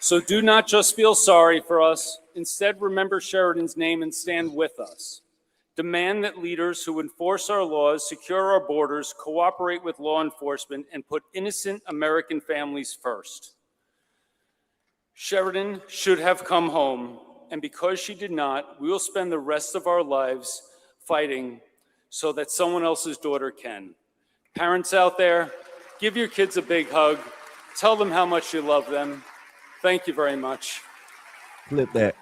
So do not just feel sorry for us. Instead, remember Sheridan's name and stand with us. Demand that leaders who enforce our laws, secure our borders, cooperate with law enforcement, and put innocent American families first. Sheridan should have come home, and because she did not, we will spend the rest of our lives fighting so that someone else's daughter can. Parents out there, give your kids a big hug. Tell them how much you love them. Thank you very much. Flip that.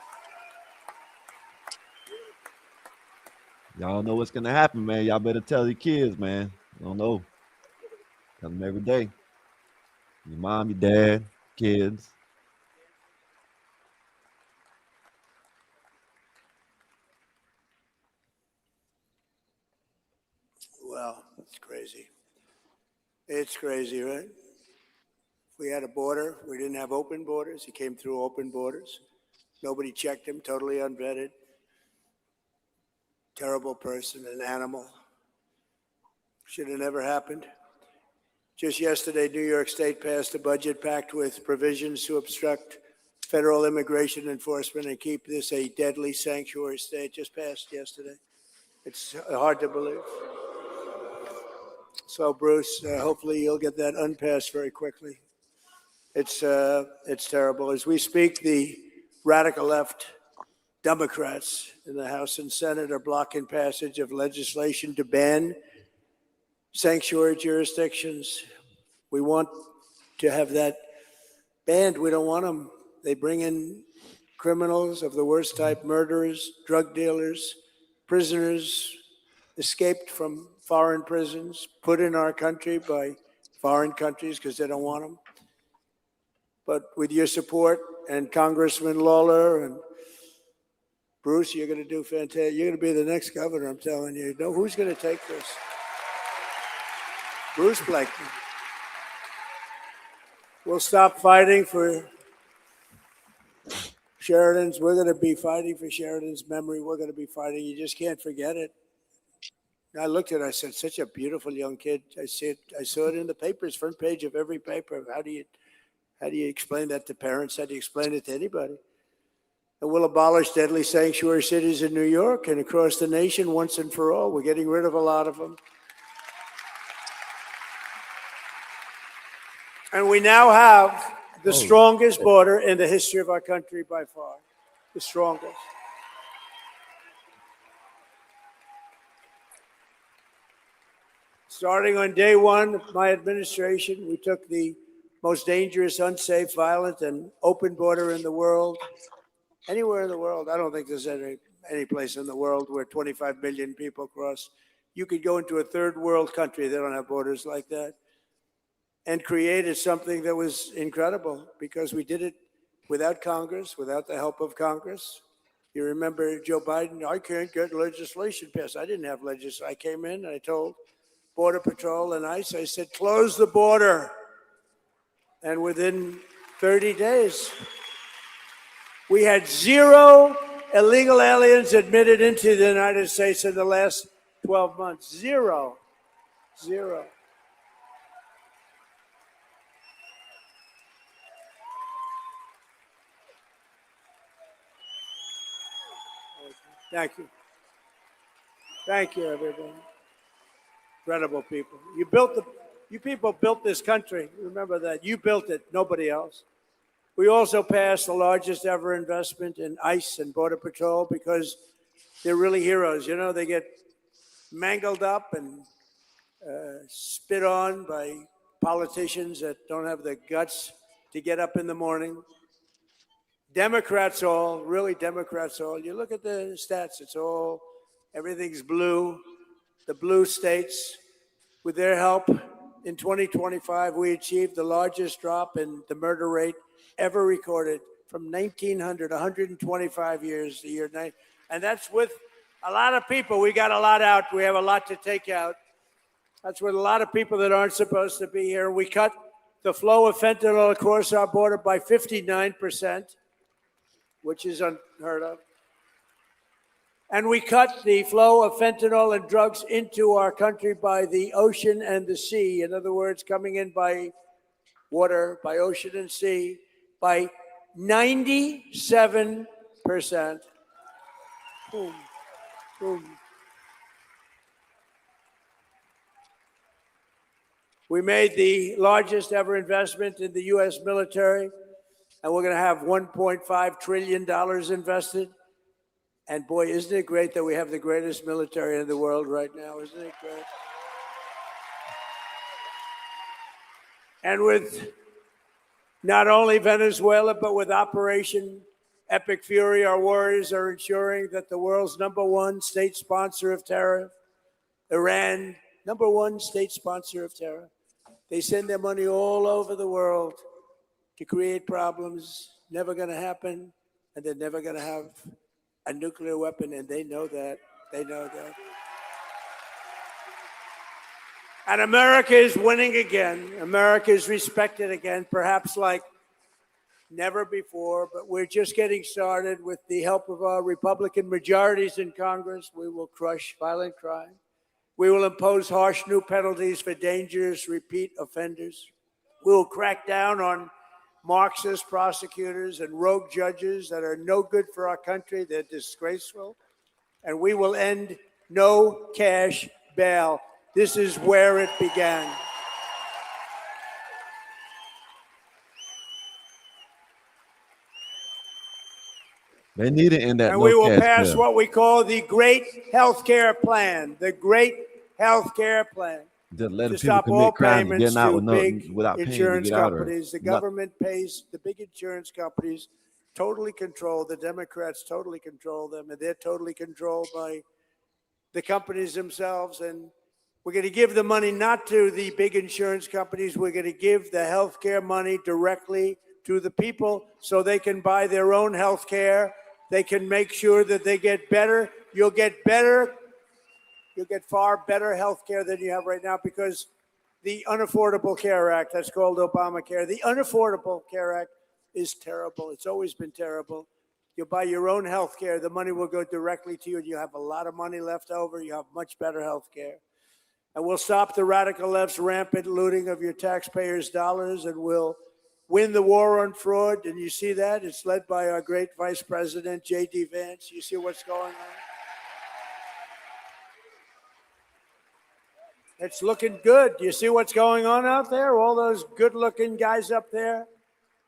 Y'all know what's gonna happen, man. Y'all better tell your kids, man. I don't know. Tell them every day. Your mom, your dad, kids. Well, it's crazy. It's crazy, right? If we had a border, we didn't have open borders. He came through open borders. Nobody checked him, totally unvetted. Terrible person, an animal. Should have never happened. Just yesterday, New York State passed a budget packed with provisions to obstruct federal immigration enforcement and keep this a deadly sanctuary state. Just passed yesterday. It's hard to believe. So, Bruce, hopefully you'll get that unpassed very quickly. It's terrible. As we speak, the radical left Democrats in the House and Senate are blocking passage of legislation to ban sanctuary jurisdictions. We want to have that banned. We don't want them. They bring in criminals of the worst type, murderers, drug dealers, prisoners escaped from foreign prisons, put in our country by foreign countries because they don't want them. But with your support and Congressman Lawler and Bruce, you're going to do fantastic. You're going to be the next governor, I'm telling you. Know who's going to take this? Bruce Blakeman. We'll stop fighting for Sheridan's. We're going to be fighting for Sheridan's memory. We're going to be fighting. You just can't forget it. I looked at it. I said, such a beautiful young kid. I saw it in the papers, front page of every paper. How do you explain that to parents? How do you explain it to anybody? And we'll abolish deadly sanctuary cities in New York and across the nation once and for all. We're getting rid of a lot of them. And we now have the strongest border in the history of our country by far. The strongest. Starting on day one of my administration, we took the most dangerous, unsafe, violent, and open border in the world. Anywhere in the world. I don't think there's any place in the world where 25 million people cross. You could go into a third world country, they don't have borders like that, and created something that was incredible because we did it without Congress, without the help of Congress. You remember Joe Biden, I can't get legislation passed. I didn't have legislation. I came in and I told Border Patrol and ICE, I said, close the border. And within 30 days, we had 0 illegal aliens admitted into the United States in the last 12 months. 0. Thank you. Thank you, everybody. Incredible people. You people built this country. Remember that. You built it, nobody else. We also passed the largest ever investment in ICE and Border Patrol because they're really heroes. You know, they get mangled up and spit on by politicians that don't have the guts to get up in the morning. Democrats all, really Democrats all. You look at the stats, everything's blue. The blue states, with their help, in 2025, we achieved the largest drop in the murder rate ever recorded from 1900, 125 years, the year 9. And that's with a lot of people. We got a lot out. We have a lot to take out. That's with a lot of people that aren't supposed to be here. We cut the flow of fentanyl across our border by 59%, which is unheard of. And we cut the flow of fentanyl and drugs into our country by the ocean and the sea. In other words, coming in by water, by ocean and sea, by 97%. Boom, boom. We made the largest ever investment in the U.S. military, and we're going to have $1.5 trillion invested. And boy, isn't it great that we have the greatest military in the world right now? Isn't it great? And with not only Venezuela, but with Operation Epic Fury, our warriors are ensuring that the world's #1 state sponsor of terror, Iran, #1 state sponsor of terror, they send their money all over the world to create problems, never going to happen, and they're never going to have a nuclear weapon, and they know that. They know that. And America is winning again. America is respected again, perhaps like never before, but we're just getting started. With the help of our Republican majorities in Congress, we will crush violent crime. We will impose harsh new penalties for dangerous repeat offenders. We will crack down on Marxist prosecutors and rogue judges that are no good for our country. They're disgraceful. And we will end no cash bail. This is where it began. They need it in that And no we will cash pass bill. what we call the Great Health Care Plan. The Great Health Care Plan. Just letting To people stop all commit crimes and payments getting out to with big without paying to insurance get out or companies. The not. government pays the big insurance companies, totally controlled. The Democrats totally control them, and they're totally controlled by the companies themselves. And we're going to give the money not to the big insurance companies. We're going to give the health care money directly to the people so they can buy their own health care. They can make sure that they get better. You'll get better. You'll get far better health care than you have right now, because the Unaffordable Care Act, that's called Obamacare, the Unaffordable Care Act is terrible. It's always been terrible. You'll buy your own health care. The money will go directly to you, and you have a lot of money left over. You have much better health care. And we'll stop the radical left's rampant looting of your taxpayers' dollars, and we'll win the war on fraud. And you see that? It's led by our great Vice President, J.D. Vance. You see what's going on? It's looking good. You see what's going on out there? All those good-looking guys up there,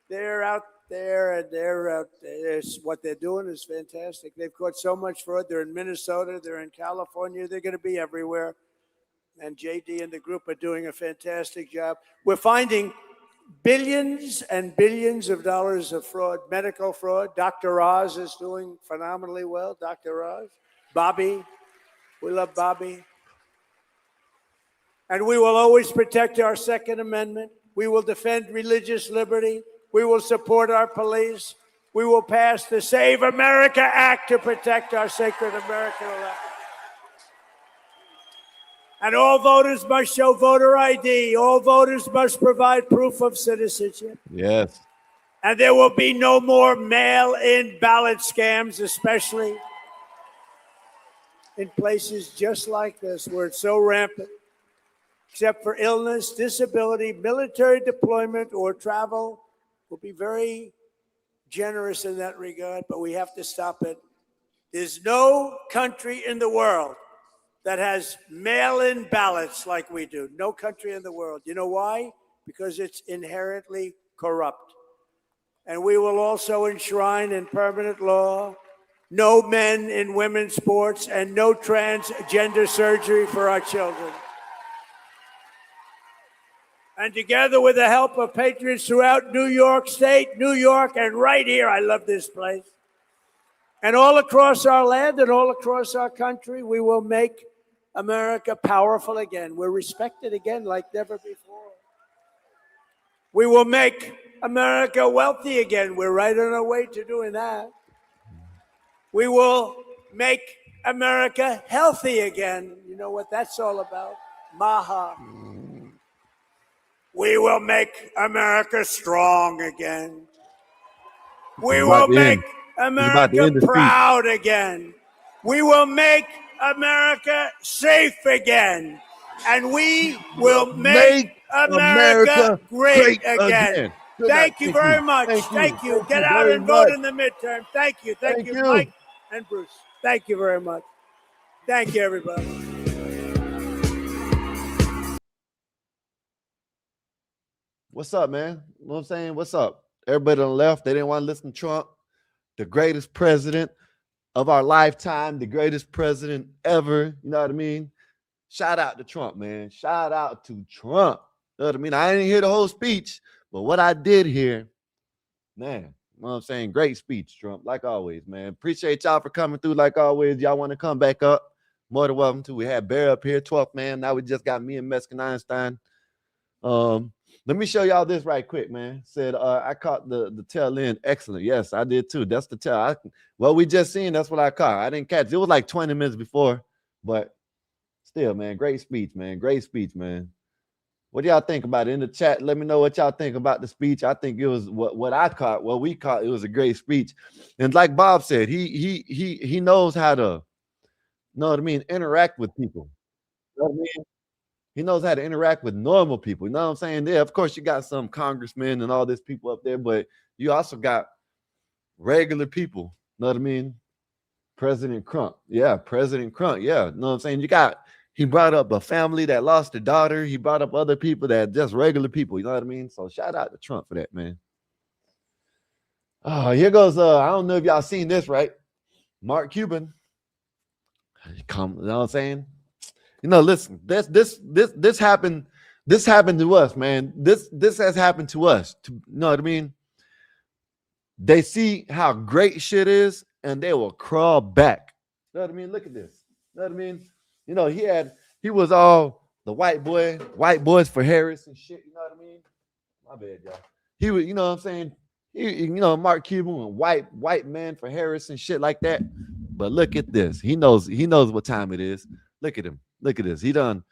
they're out there, and they're out there. What they're doing is fantastic. They've caught so much fraud. They're in Minnesota. They're in California. They're going to be everywhere. And JD and the group are doing a fantastic job. We're finding billions and billions of dollars of fraud, medical fraud. Dr. Oz is doing phenomenally well. Dr. Oz. Bobby. We love Bobby. And we will always protect our Second Amendment. We will defend religious liberty. We will support our police. We will pass the Save America Act to protect our sacred American elections. And all voters must show voter ID. All voters must provide proof of citizenship. Yes. And there will be no more mail-in ballot scams, especially in places just like this where it's so rampant. Except for illness, disability, military deployment, or travel. We'll be very generous in that regard, but we have to stop it. There's no country in the world that has mail-in ballots like we do. No country in the world. You know why? Because it's inherently corrupt. And we will also enshrine in permanent law no men in women's sports and no transgender surgery for our children. And together with the help of patriots throughout New York State, New York, and right here, I love this place, and all across our land and all across our country, we will make America powerful again. We're respected again like never before. We will make America wealthy again. We're right on our way to doing that. We will make America healthy again. You know what that's all about? Maha. We will make America strong again. We will make America proud again. We will make America safe again. And we will make America great again. Good night. Thank you very much. Thank you. Get out very and vote much. in the midterm. Thank you. Thank Thank you, you. Mike and Bruce. Thank you very much. Thank you, everybody. What's up, man? You know what I'm saying? What's up? Everybody on the left, they didn't want to listen to Trump, the greatest president of our lifetime, the greatest president ever. You know what I mean? Shout out to Trump, man. Shout out to Trump. You know what I mean? I didn't hear the whole speech, but what I did hear, man, you know what I'm saying? Great speech, Trump, like always, man. Appreciate y'all for coming through like always. Y'all want to come back up? More than welcome to. We had Bear up here, 12th man. Now we just got me and Mexican Einstein. Let me show y'all this right quick, man. Said I caught the tail end. Excellent. Yes, I did too. That's the tail. Well, we just seen. That's what I caught. I didn't catch it. It was like 20 minutes before, but still, man, great speech, man. Great speech, man. What do y'all think about it in the chat? Let me know what y'all think about the speech. I think it was what I caught. What we caught. It was a great speech, and like Bob said, he knows how to, know what I mean, interact with people. You know what I mean? He knows how to interact with normal people. You know what I'm saying? Yeah, of course, you got some congressmen and all these people up there, but you also got regular people. You know what I mean? President Trump. Yeah, President Trump. Yeah, you know what I'm saying? He brought up a family that lost a daughter. He brought up other people that just regular people. You know what I mean? So shout out to Trump for that, man. Oh, here goes. I don't know if y'all seen this, right? Mark Cuban. You know what I'm saying? You know, listen, this happened. This happened to us, man. This has happened to us. You know what I mean? They see how great shit is, and they will crawl back. You know what I mean? Look at this. You know what I mean? You know, he was all the white boys for Harris and shit. You know what I mean? My bad, y'all. He was, you know what I'm saying? Mark Cuban and white man for Harris and shit like that. But look at this. He knows what time it is. Look at him. Look at this. He done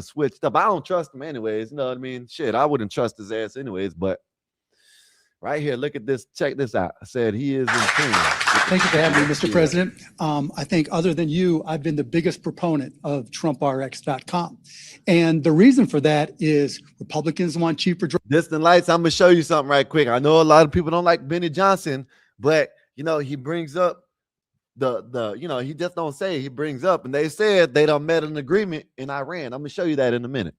switched up. I don't trust him anyways. You know what I mean? Shit, I wouldn't trust his ass anyways. But right here, look at this. Check this out. I said he is in tune. Thank you for having me, Mr. President. I think other than you, I've been the biggest proponent of TrumpRx.com. And the reason for that is Republicans want cheaper drugs. Distant Lights, I'm going to show you something right quick. I know a lot of people don't like Benny Johnson, but, he brings up he just don't say it. He brings up, and they said they done met an agreement in Iran. I'm going to show you that in a minute.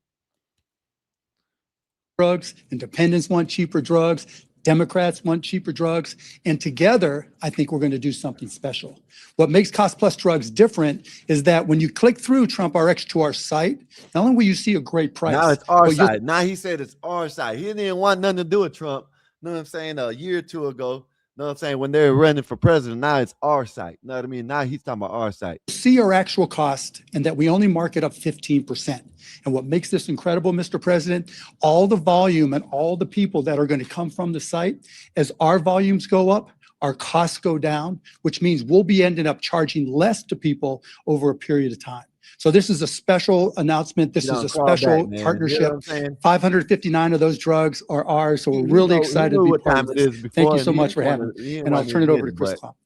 Drugs, independents want cheaper drugs. Democrats want cheaper drugs, and together, I think we're going to do something special. What makes Cost Plus Drugs different is that when you click through Trump RX to our site, not only will you see a great price. Now it's our site. Now he said it's our site. He didn't want nothing to do with Trump. You know what I'm saying? A year or two ago. You know what I'm saying? When they were running for president, now it's our site. You know what I mean? Now he's talking about our site. See our actual cost and that we only mark it up 15%. And what makes this incredible, Mr. President, all the volume and all the people that are going to come from the site, as our volumes go up, our costs go down, which means we'll be ending up charging less to people over a period of time. So this is a special announcement. This is a special partnership. You know 559 of those drugs are ours. So we're really excited to be part of this. Thank you so much for having me. And I'll turn it over to Chris Klopp.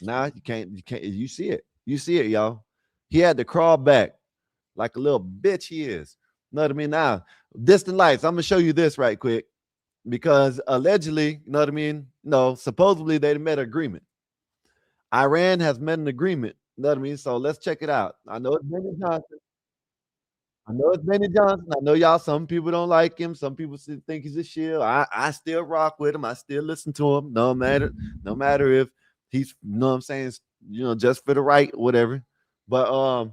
Nah, you can't. You see it. You see it, y'all. He had to crawl back like a little bitch he is. You know what I mean? Now, Distant Lights, I'm going to show you this right quick because allegedly, you know what I mean? No, supposedly they met an agreement. Iran has met an agreement. You know what I mean? So let's check it out. I know it's Benny Johnson. I know y'all, some people don't like him. Some people think he's a shield. I still rock with him. I still listen to him. No matter if he's, you know what I'm saying, just for the right, whatever. But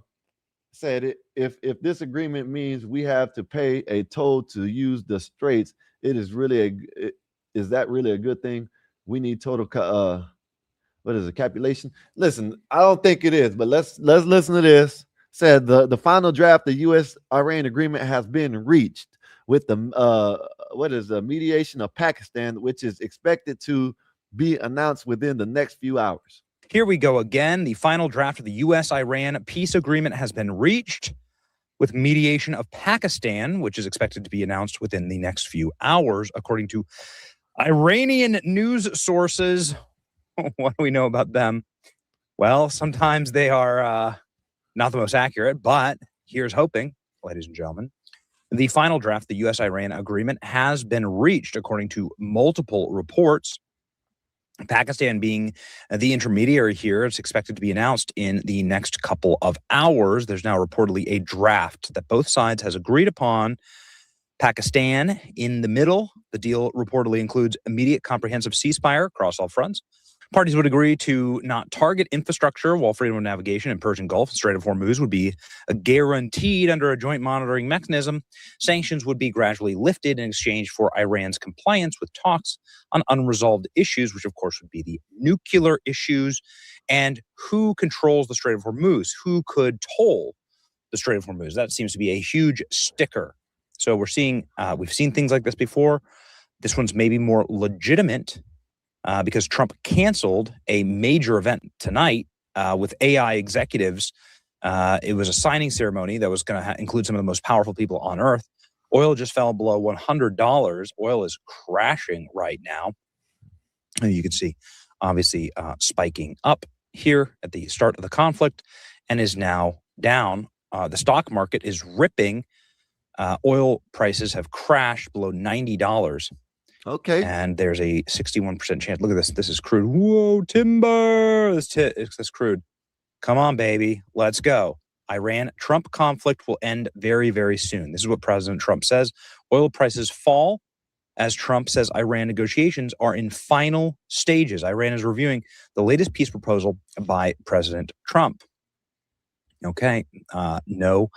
said if this agreement means we have to pay a toll to use the straits, is that really a good thing? We need total what is it, capulation? Listen, I don't think it is, but let's listen to this. Said the final draft of U.S.-Iran agreement has been reached with the mediation of Pakistan, which is expected to be announced within the next few hours. Here we go again. The final draft of the U.S.-Iran peace agreement has been reached with mediation of Pakistan, which is expected to be announced within the next few hours, according to Iranian news sources. What do we know about them? Well, sometimes they are not the most accurate, but here's hoping, ladies and gentlemen. The final draft, the U.S.-Iran agreement, has been reached, according to multiple reports. Pakistan being the intermediary here. It's expected to be announced in the next couple of hours. There's now reportedly a draft that both sides has agreed upon. Pakistan in the middle. The deal reportedly includes immediate comprehensive ceasefire across all fronts. Parties would agree to not target infrastructure while freedom of navigation in Persian Gulf and Strait of Hormuz would be guaranteed under a joint monitoring mechanism. Sanctions would be gradually lifted in exchange for Iran's compliance with talks on unresolved issues, which of course would be the nuclear issues and who controls the Strait of Hormuz, who could toll the Strait of Hormuz. That seems to be a huge sticker. So we've seen things like this before. This one's maybe more legitimate because Trump canceled a major event tonight with AI executives. It was a signing ceremony that was going to include some of the most powerful people on earth. Oil just fell below $100. Oil is crashing right now. And you can see, obviously, spiking up here at the start of the conflict and is now down. The stock market is ripping. Oil prices have crashed below $90. Okay. And there's a 61% chance. Look at this. This is crude. Whoa, timber. This crude. Come on, baby. Let's go. Iran-Trump conflict will end very, very soon. This is what President Trump says. Oil prices fall as Trump says Iran negotiations are in final stages. Iran is reviewing the latest peace proposal by President Trump. Okay, no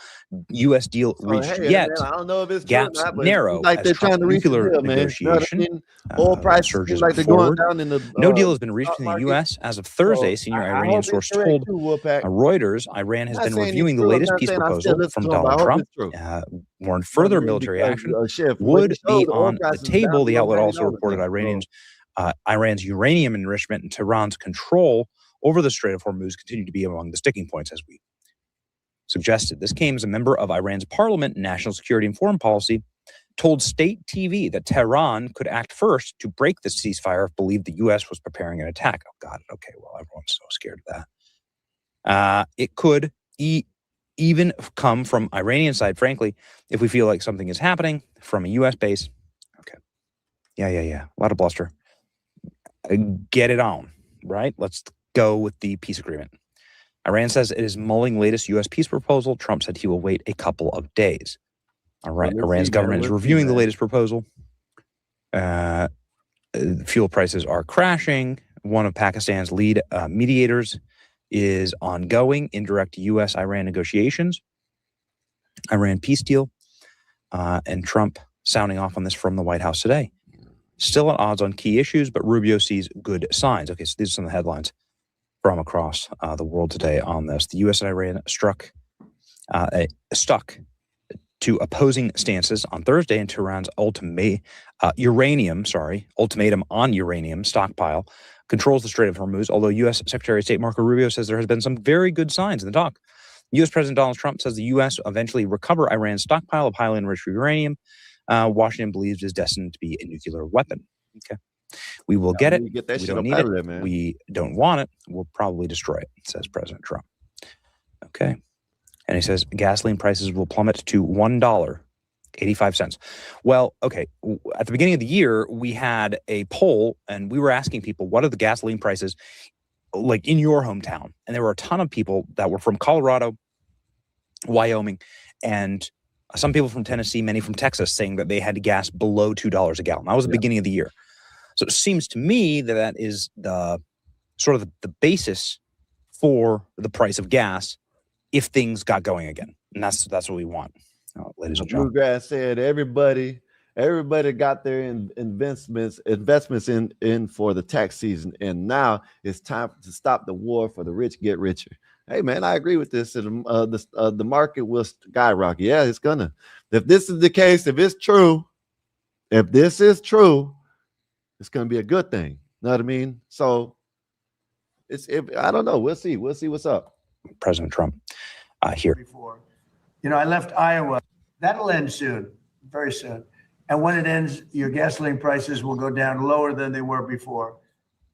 U.S. deal reached yet. Man, I don't know if it's gaps true or not, but narrow like as they're trying Trump to reach a nuclear deal, man. negotiation You know what I mean? Oil prices surges seem like they're going forward. down in the No deal has been reached stock in the market. U.S. as of Thursday. So Senior I Iranian hope source it's correct told too, Wolfpack. Reuters Iran has I'm not been saying it's reviewing the true. I'm latest not peace saying I still proposal listen from to 'em, but I Donald hope Trump. it's true. Warned You know what further I mean? military Because, action Chef, from what would you be showed, the oil on the prices is down table. The below outlet also $90 reported now. Iran's uranium enrichment and Tehran's control over the Strait of Hormuz continue to be among the sticking points, as we suggested. This came as a member of Iran's parliament, national security and foreign policy, told state TV that Tehran could act first to break the ceasefire if believed the U.S. was preparing an attack. Oh, God. Okay, well, everyone's so scared of that. It could even come from Iranian side, frankly, if we feel like something is happening from a U.S. base. Okay. Yeah. A lot of bluster. Get it on, right? Let's go with the peace agreement. Iran says it is mulling latest U.S. peace proposal. Trump said he will wait a couple of days. All right. Iran's government is reviewing the latest proposal. Fuel prices are crashing. One of Pakistan's lead mediators is ongoing indirect U.S.-Iran negotiations. Iran peace deal. And Trump sounding off on this from the White House today. Still at odds on key issues, but Rubio sees good signs. Okay, so these are some of the headlines from across the world today on this. The U.S. and Iran stuck to opposing stances on Thursday in Tehran's ultimatum on uranium stockpile controls the Strait of Hormuz, although U.S. Secretary of State Marco Rubio says there has been some very good signs in the talk. U.S. President Donald Trump says the U.S. will eventually recover Iran's stockpile of highly enriched uranium. Washington believes is destined to be a nuclear weapon. Okay. We will get it. We don't need it. We don't want it. We'll probably destroy it, says President Trump. Okay. And he says gasoline prices will plummet to $1.85. Well, okay. At the beginning of the year, we had a poll and we were asking people, what are the gasoline prices like in your hometown? And there were a ton of people that were from Colorado, Wyoming, and some people from Tennessee, many from Texas, saying that they had gas below $2 a gallon. That was the beginning of the year. So it seems to me that that is the sort of the basis for the price of gas if things got going again. And that's what we want, ladies and gentlemen. Bluegrass said everybody got their investments in for the tax season, and now it's time to stop the war for the rich get richer. Hey man, I agree with this. The market will skyrocket. Yeah, it's gonna. If this is the case, if this is true, it's gonna be a good thing. Know what I mean? So I don't know. We'll see. We'll see what's up. President Trump here. Before. I left Iowa. That'll end soon, very soon. And when it ends, your gasoline prices will go down lower than they were before.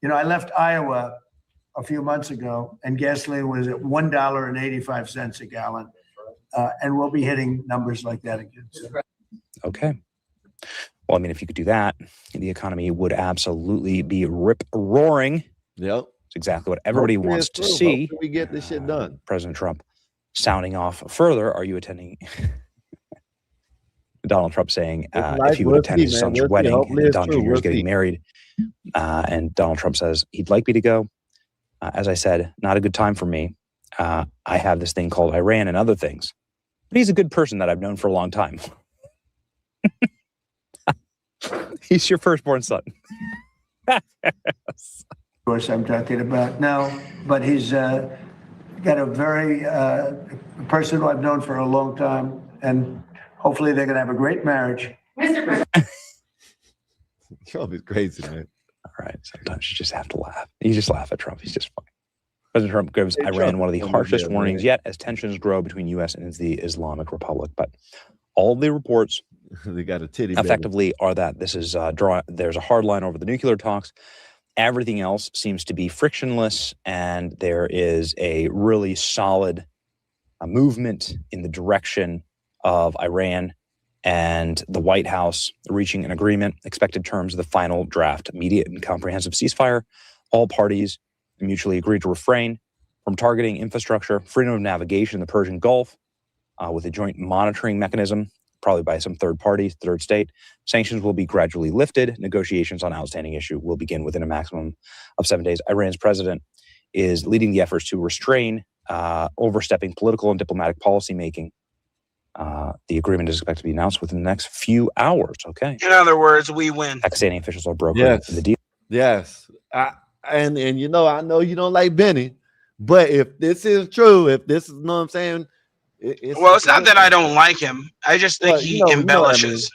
I left Iowa a few months ago, and gasoline was at $1.85 a gallon. and we'll be hitting numbers like that again soon. Okay. Well, I mean, if you could do that, the economy would absolutely be rip-roaring. Yep. It's exactly what everybody Hopefully wants it's to true. see. Hopefully we get this shit done. President Trump sounding off further. Are you attending? Donald Trump saying if he would We'll attend see, his man. son's We'll see. wedding, Hopefully and it's Don true. Jr. We'll is getting see. married. And Donald Trump says he'd like me to go. As I said, not a good time for me. I have this thing called Iran and other things. But he's a good person that I've known for a long time. He's your firstborn son. Of course, I'm talking about now, but he's got a very person who I've known for a long time, and hopefully they're going to have a great marriage. Trump is crazy, man. All right, sometimes you just have to laugh. You just laugh at Trump. He's just funny. President Trump gives Hey, Iran Trump one of the is funny, harshest yeah, warnings man. yet as tensions grow between U.S. and the Islamic Republic. But all the reports They got a titty baby. effectively are that this is there's a hard line over the nuclear talks. Everything else seems to be frictionless, and there is a really solid movement in the direction of Iran and the White House reaching an agreement. Expected terms of the final draft: immediate and comprehensive ceasefire. All parties mutually agreed to refrain from targeting infrastructure, freedom of navigation in the Persian Gulf, with a joint monitoring mechanism, probably by some third party, third state. Sanctions will be gradually lifted. Negotiations on outstanding issue will begin within a maximum of 7 days. Iran's president is leading the efforts to restrain overstepping political and diplomatic policymaking. The agreement is expected to be announced within the next few hours. Okay. In other words, we win. Pakistani officials are brokering the deal. Yes. And you know, I know you don't like Benny, but if this is true, if this is, you know what I'm saying? It's not that I don't like him. I just think he embellishes.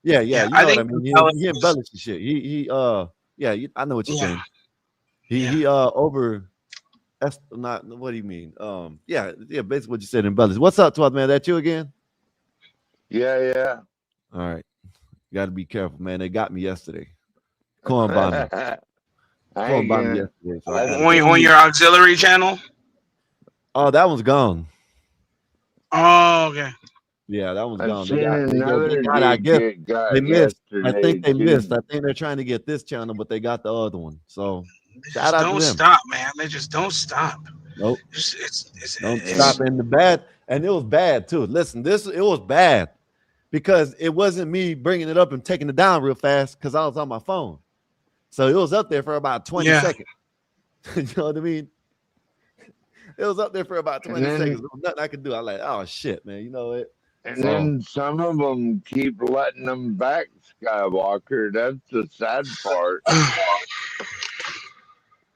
Yeah, Yeah, you I know what I think mean. embellishes. He embellishes shit. I know what you're saying. That's not what do you mean? Basically what you said, embellish. What's up, 12 man? That you again? Yeah. All right. You got to be careful, man. They got me yesterday. Corn bombing. Corn bombing yesterday. So On your auxiliary channel? Oh, that one's gone. Oh, okay. Yeah, that one's I've gone. seen They another got, I dude guess get got they missed. I yesterday, think they too. missed. I think they're trying to get this channel, but they got the other one. So shout out to Don't them. stop, man. They just don't stop. Nope. Don't It's stop. And the bad, and it was bad too. Listen, it was bad because it wasn't me bringing it up and taking it down real fast because I was on my phone. So it was up there for about 20 seconds. You know what I mean? It was up there for about 20 seconds. There was nothing I could do. I like, oh shit, man. You know it. And then some of them keep letting them back, Skywalker. That's the sad part.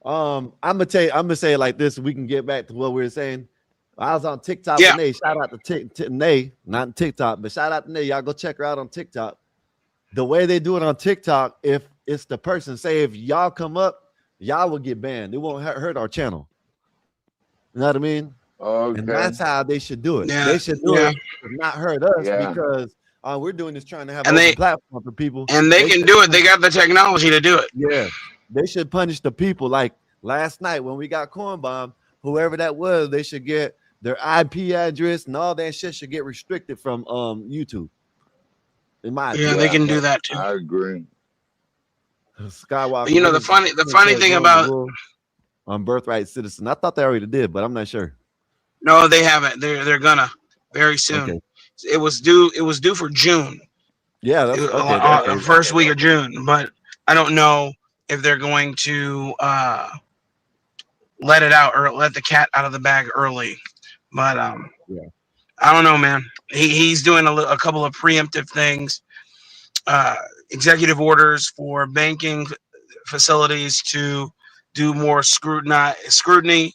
I'm gonna say it like this so we can get back to what we were saying. I was on TikTok with Nay. Shout out to Nay, not TikTok, but shout out to Nay. Y'all go check her out on TikTok. The way they do it on TikTok, if it's the person, say if y'all come up, y'all will get banned. It won't hurt our channel. You know what I mean? Okay. And that's how they should do it. Yeah, They should do yeah. it, not hurt us, Yeah. because we're doing this trying to have And an they- open platform for people. And they can should do it. They got the technology to do it. Yeah, they should punish the people. Like last night when we got corn bomb, whoever that was, they should get their IP address and all that shit should get restricted from YouTube. In my Yeah, they can do that too. I agree. Skywalker. You know, the funny thing about on Birthright Citizen, I thought they already did, but I'm not sure. no, they haven't. They're gonna very soon. Okay. It was due for June. Yeah, that's The first week of June, but I don't know if they're going to let it out or let the cat out of the bag early. But yeah. I don't know, man. He's doing a couple of preemptive things, executive orders for banking facilities to do more scrutiny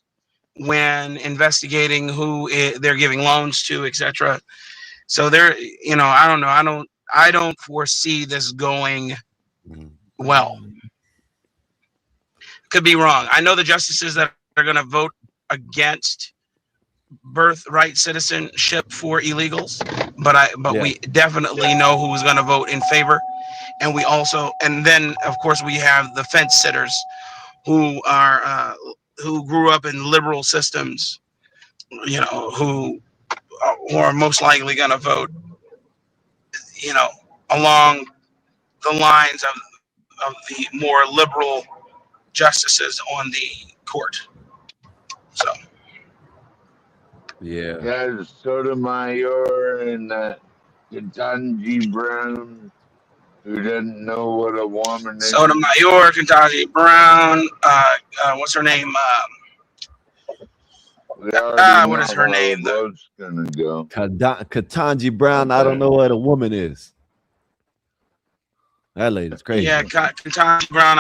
when investigating who they're giving loans to, etc. So they're, I don't know. I don't foresee this going well. Could be wrong. I know the justices that are going to vote against birthright citizenship for illegals, but we definitely know who's going to vote in favor. And then of course we have the fence sitters who grew up in liberal systems, who who are most likely going to vote, along the lines of the more liberal justices on the court. So, Yeah. Yeah, Sotomayor and Ketanji Brown, who doesn't know what a woman is. Sotomayor, Ketanji Brown, what's her name? We already What is know her how the name? vote's gonna go. Katanji Brown, I don't Okay. know what a woman is. That lady's crazy. Yeah, Ketanji Brown.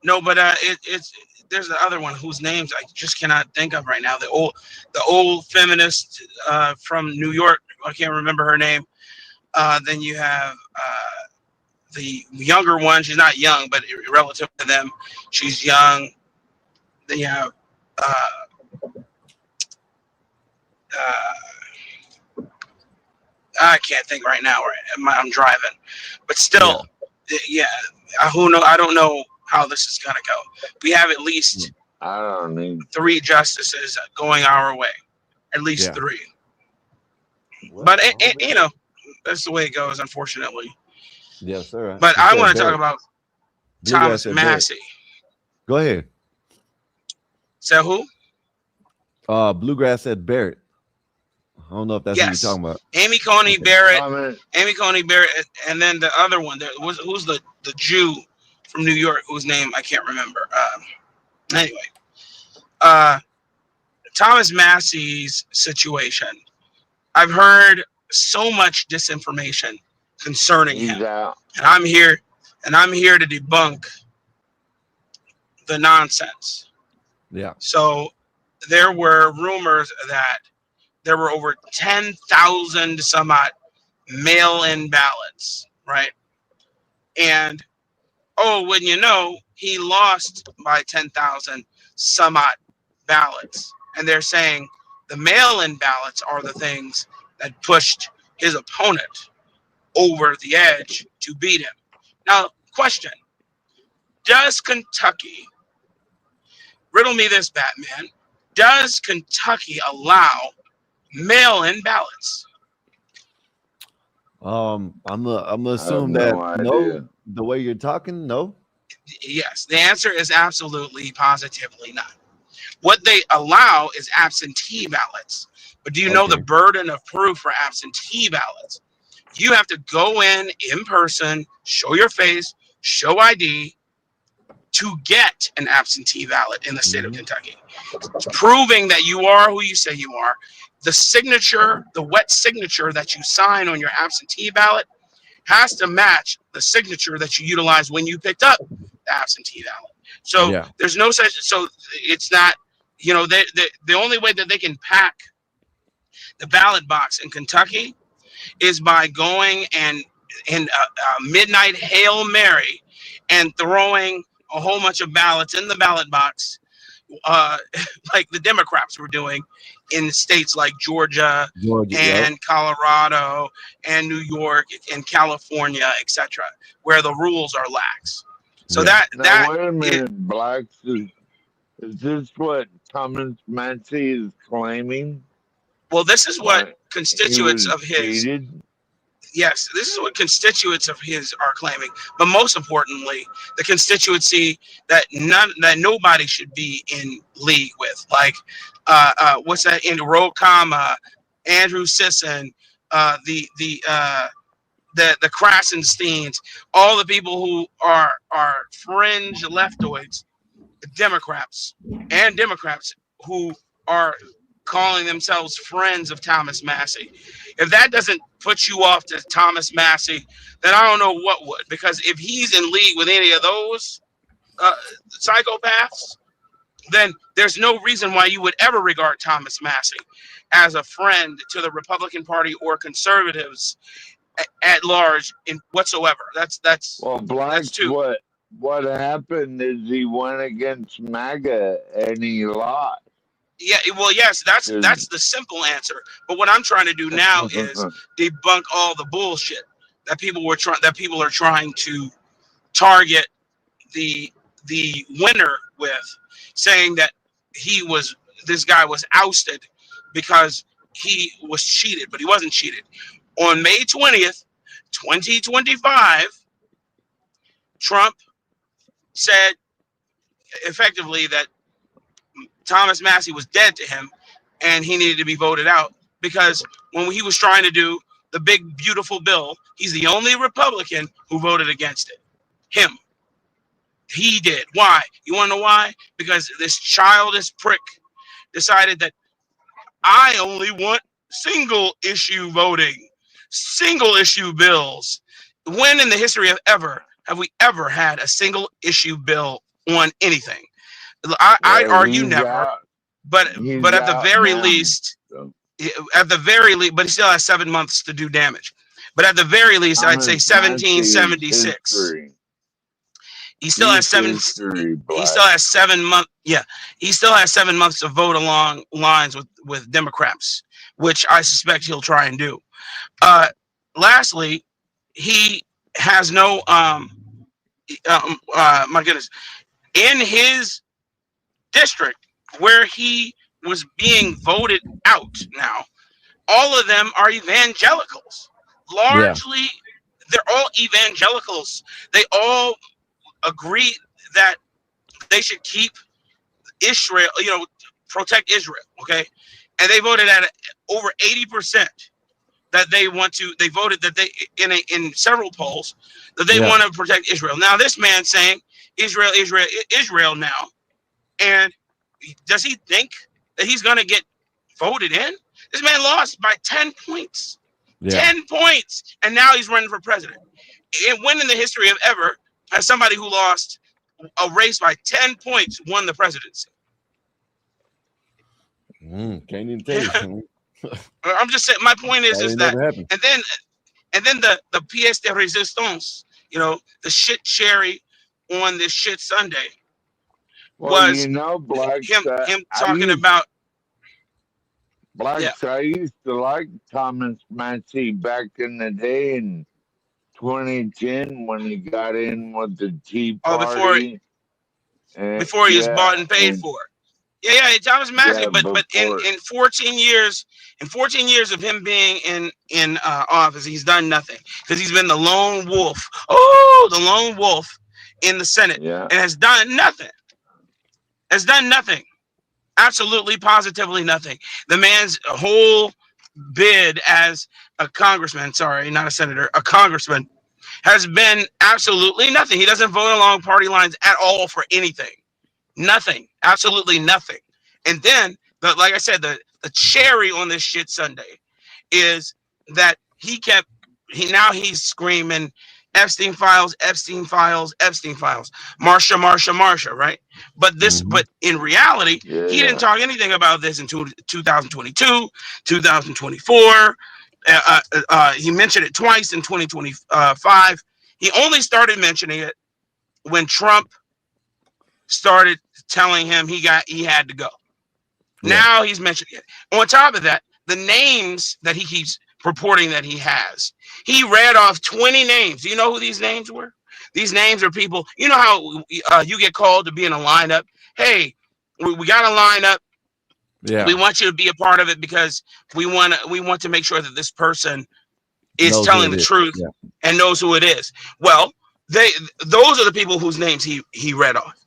No, but it's there's the other one whose names I just cannot think of right now. The old feminist from New York. I can't remember her name. Then you have the younger one. She's not young, but relative to them, she's young. Then you have I can't think right now. I'm driving, but still, yeah. Who know? I don't know how this is gonna go. We have at least I don't need 3 justices going our way, at least 3. But that's the way it goes, unfortunately. Yes, sir. But He I said want to talk Barrett. about Bluegrass Thomas said Barrett. Massey. Go ahead. So who? Bluegrass said Barrett. I don't know if that's what you're talking about. Amy Coney Barrett. Amy Coney Barrett, and then the other one. Who's the Jew from New York whose name I can't remember. Anyway, Thomas Massey's situation. I've heard so much disinformation concerning him, and I'm here to debunk the nonsense. Yeah. So there were rumors that there were over 10,000 some odd mail-in ballots, right? And wouldn't you know, he lost by 10,000 some odd ballots. And they're saying the mail-in ballots are the things that pushed his opponent over the edge to beat him. Now, question, does Kentucky, riddle me this, Batman, does Kentucky allow mail-in ballots? I'm gonna assume that no, the way you're talking, no. Yes, the answer is absolutely, positively not. What they allow is absentee ballots. But do you know the burden of proof for absentee ballots? You have to go in person, show your face, show ID to get an absentee ballot in the state of Kentucky. It's proving that you are who you say you are. The signature, the wet signature that you sign on your absentee ballot has to match the signature that you utilize when you picked up the absentee ballot. So there's no such, so it's not, the only way that they can pack the ballot box in Kentucky is by going and in a midnight Hail Mary and throwing a whole bunch of ballots in the ballot box, like the Democrats were doing in states like Georgia and Colorado and New York and California, etc., where the rules are lax. So now, wait a minute, Blacks. Is this what Thomas Massey is claiming? Well, this is what constituents of his. Cheated? Yes, this is what constituents of his are claiming. But most importantly, the constituency that nobody should be in league with, like what's that? In Ro Kama, Andrew Sisson, the Krasensteins, all the people who are fringe leftoids, Democrats who are calling themselves friends of Thomas Massey. If that doesn't put you off to Thomas Massey, then I don't know what would. Because if he's in league with any of those psychopaths, then there's no reason why you would ever regard Thomas Massey as a friend to the Republican Party or conservatives at large in whatsoever. Well, Blacks, what happened is he went against MAGA and he lost. Yeah, well, yes, that's the simple answer. But what I'm trying to do now is debunk all the bullshit that people are trying to target the winner with, saying that this guy was ousted because he was cheated, but he wasn't cheated. On May 20th, 2025, Trump said effectively that Thomas Massey was dead to him and he needed to be voted out because when he was trying to do the big, beautiful bill, he's the only Republican who voted against it. Him. He did. Why? You want to know why? Because this childish prick decided that I only want single issue voting, single issue bills. When in the history of ever have we ever had a single issue bill on anything? I Well, argue he's never, out. but He's at the out very now. least, So, but he still has 7 months to do damage. But at the very least, I'd say Thomas Massey is 1776. history. He still He's has seven. history, He Black. still has 7 months. Yeah, he still has 7 months to vote along lines with Democrats, which I suspect he'll try and do. Lastly, he has no my goodness, in his district where he was being voted out now, all of them are evangelicals. Largely, they're all evangelicals. They all agree that they should keep Israel, protect Israel, okay? And they voted at over 80% that they want to. They voted that they in several polls that they want to protect Israel. Now this man saying Israel, Israel, Israel now, and does he think that he's going to get voted in? This man lost by 10 points. 10 points, and now he's running for president. And when in the history of ever has somebody who lost a race by 10 points won the presidency? Can't even tell you. I'm just saying. My point is that, never happened. and then the pièce de résistance, the shit cherry on this shit Sunday Well, was Black, him talking about. Blacks, I used to like Thomas Massey back in the day in 2010 when he got in with the Tea Party. Before he was bought and paid for. Yeah, Thomas Massey, but in 14 years, of him being in office, he's done nothing because he's been the lone wolf. Oh, the lone wolf in the Senate, and has done nothing. Has done nothing. Absolutely, positively nothing. The man's whole bid as a congressman, sorry, not a senator, a congressman, has been absolutely nothing. He doesn't vote along party lines at all for anything. Nothing. Absolutely nothing. And then, like I said, the cherry on this shit Sunday is that now he's screaming Epstein files, Epstein files, Epstein files, Marsha, right? But but in reality, he didn't talk anything about this in 2022, 2024. He mentioned it twice in 2025. He only started mentioning it when Trump started telling him he had to go. Now he's mentioning it. On top of that, the names that he keeps purporting that he has. He read off 20 names. Do you know who these names were? These names are people, you know how you get called to be in a lineup? Hey, we got a lineup. Yeah. We want you to be a part of it because we want to make sure that this person is telling the truth and knows who it is. Well, those are the people whose names he read off.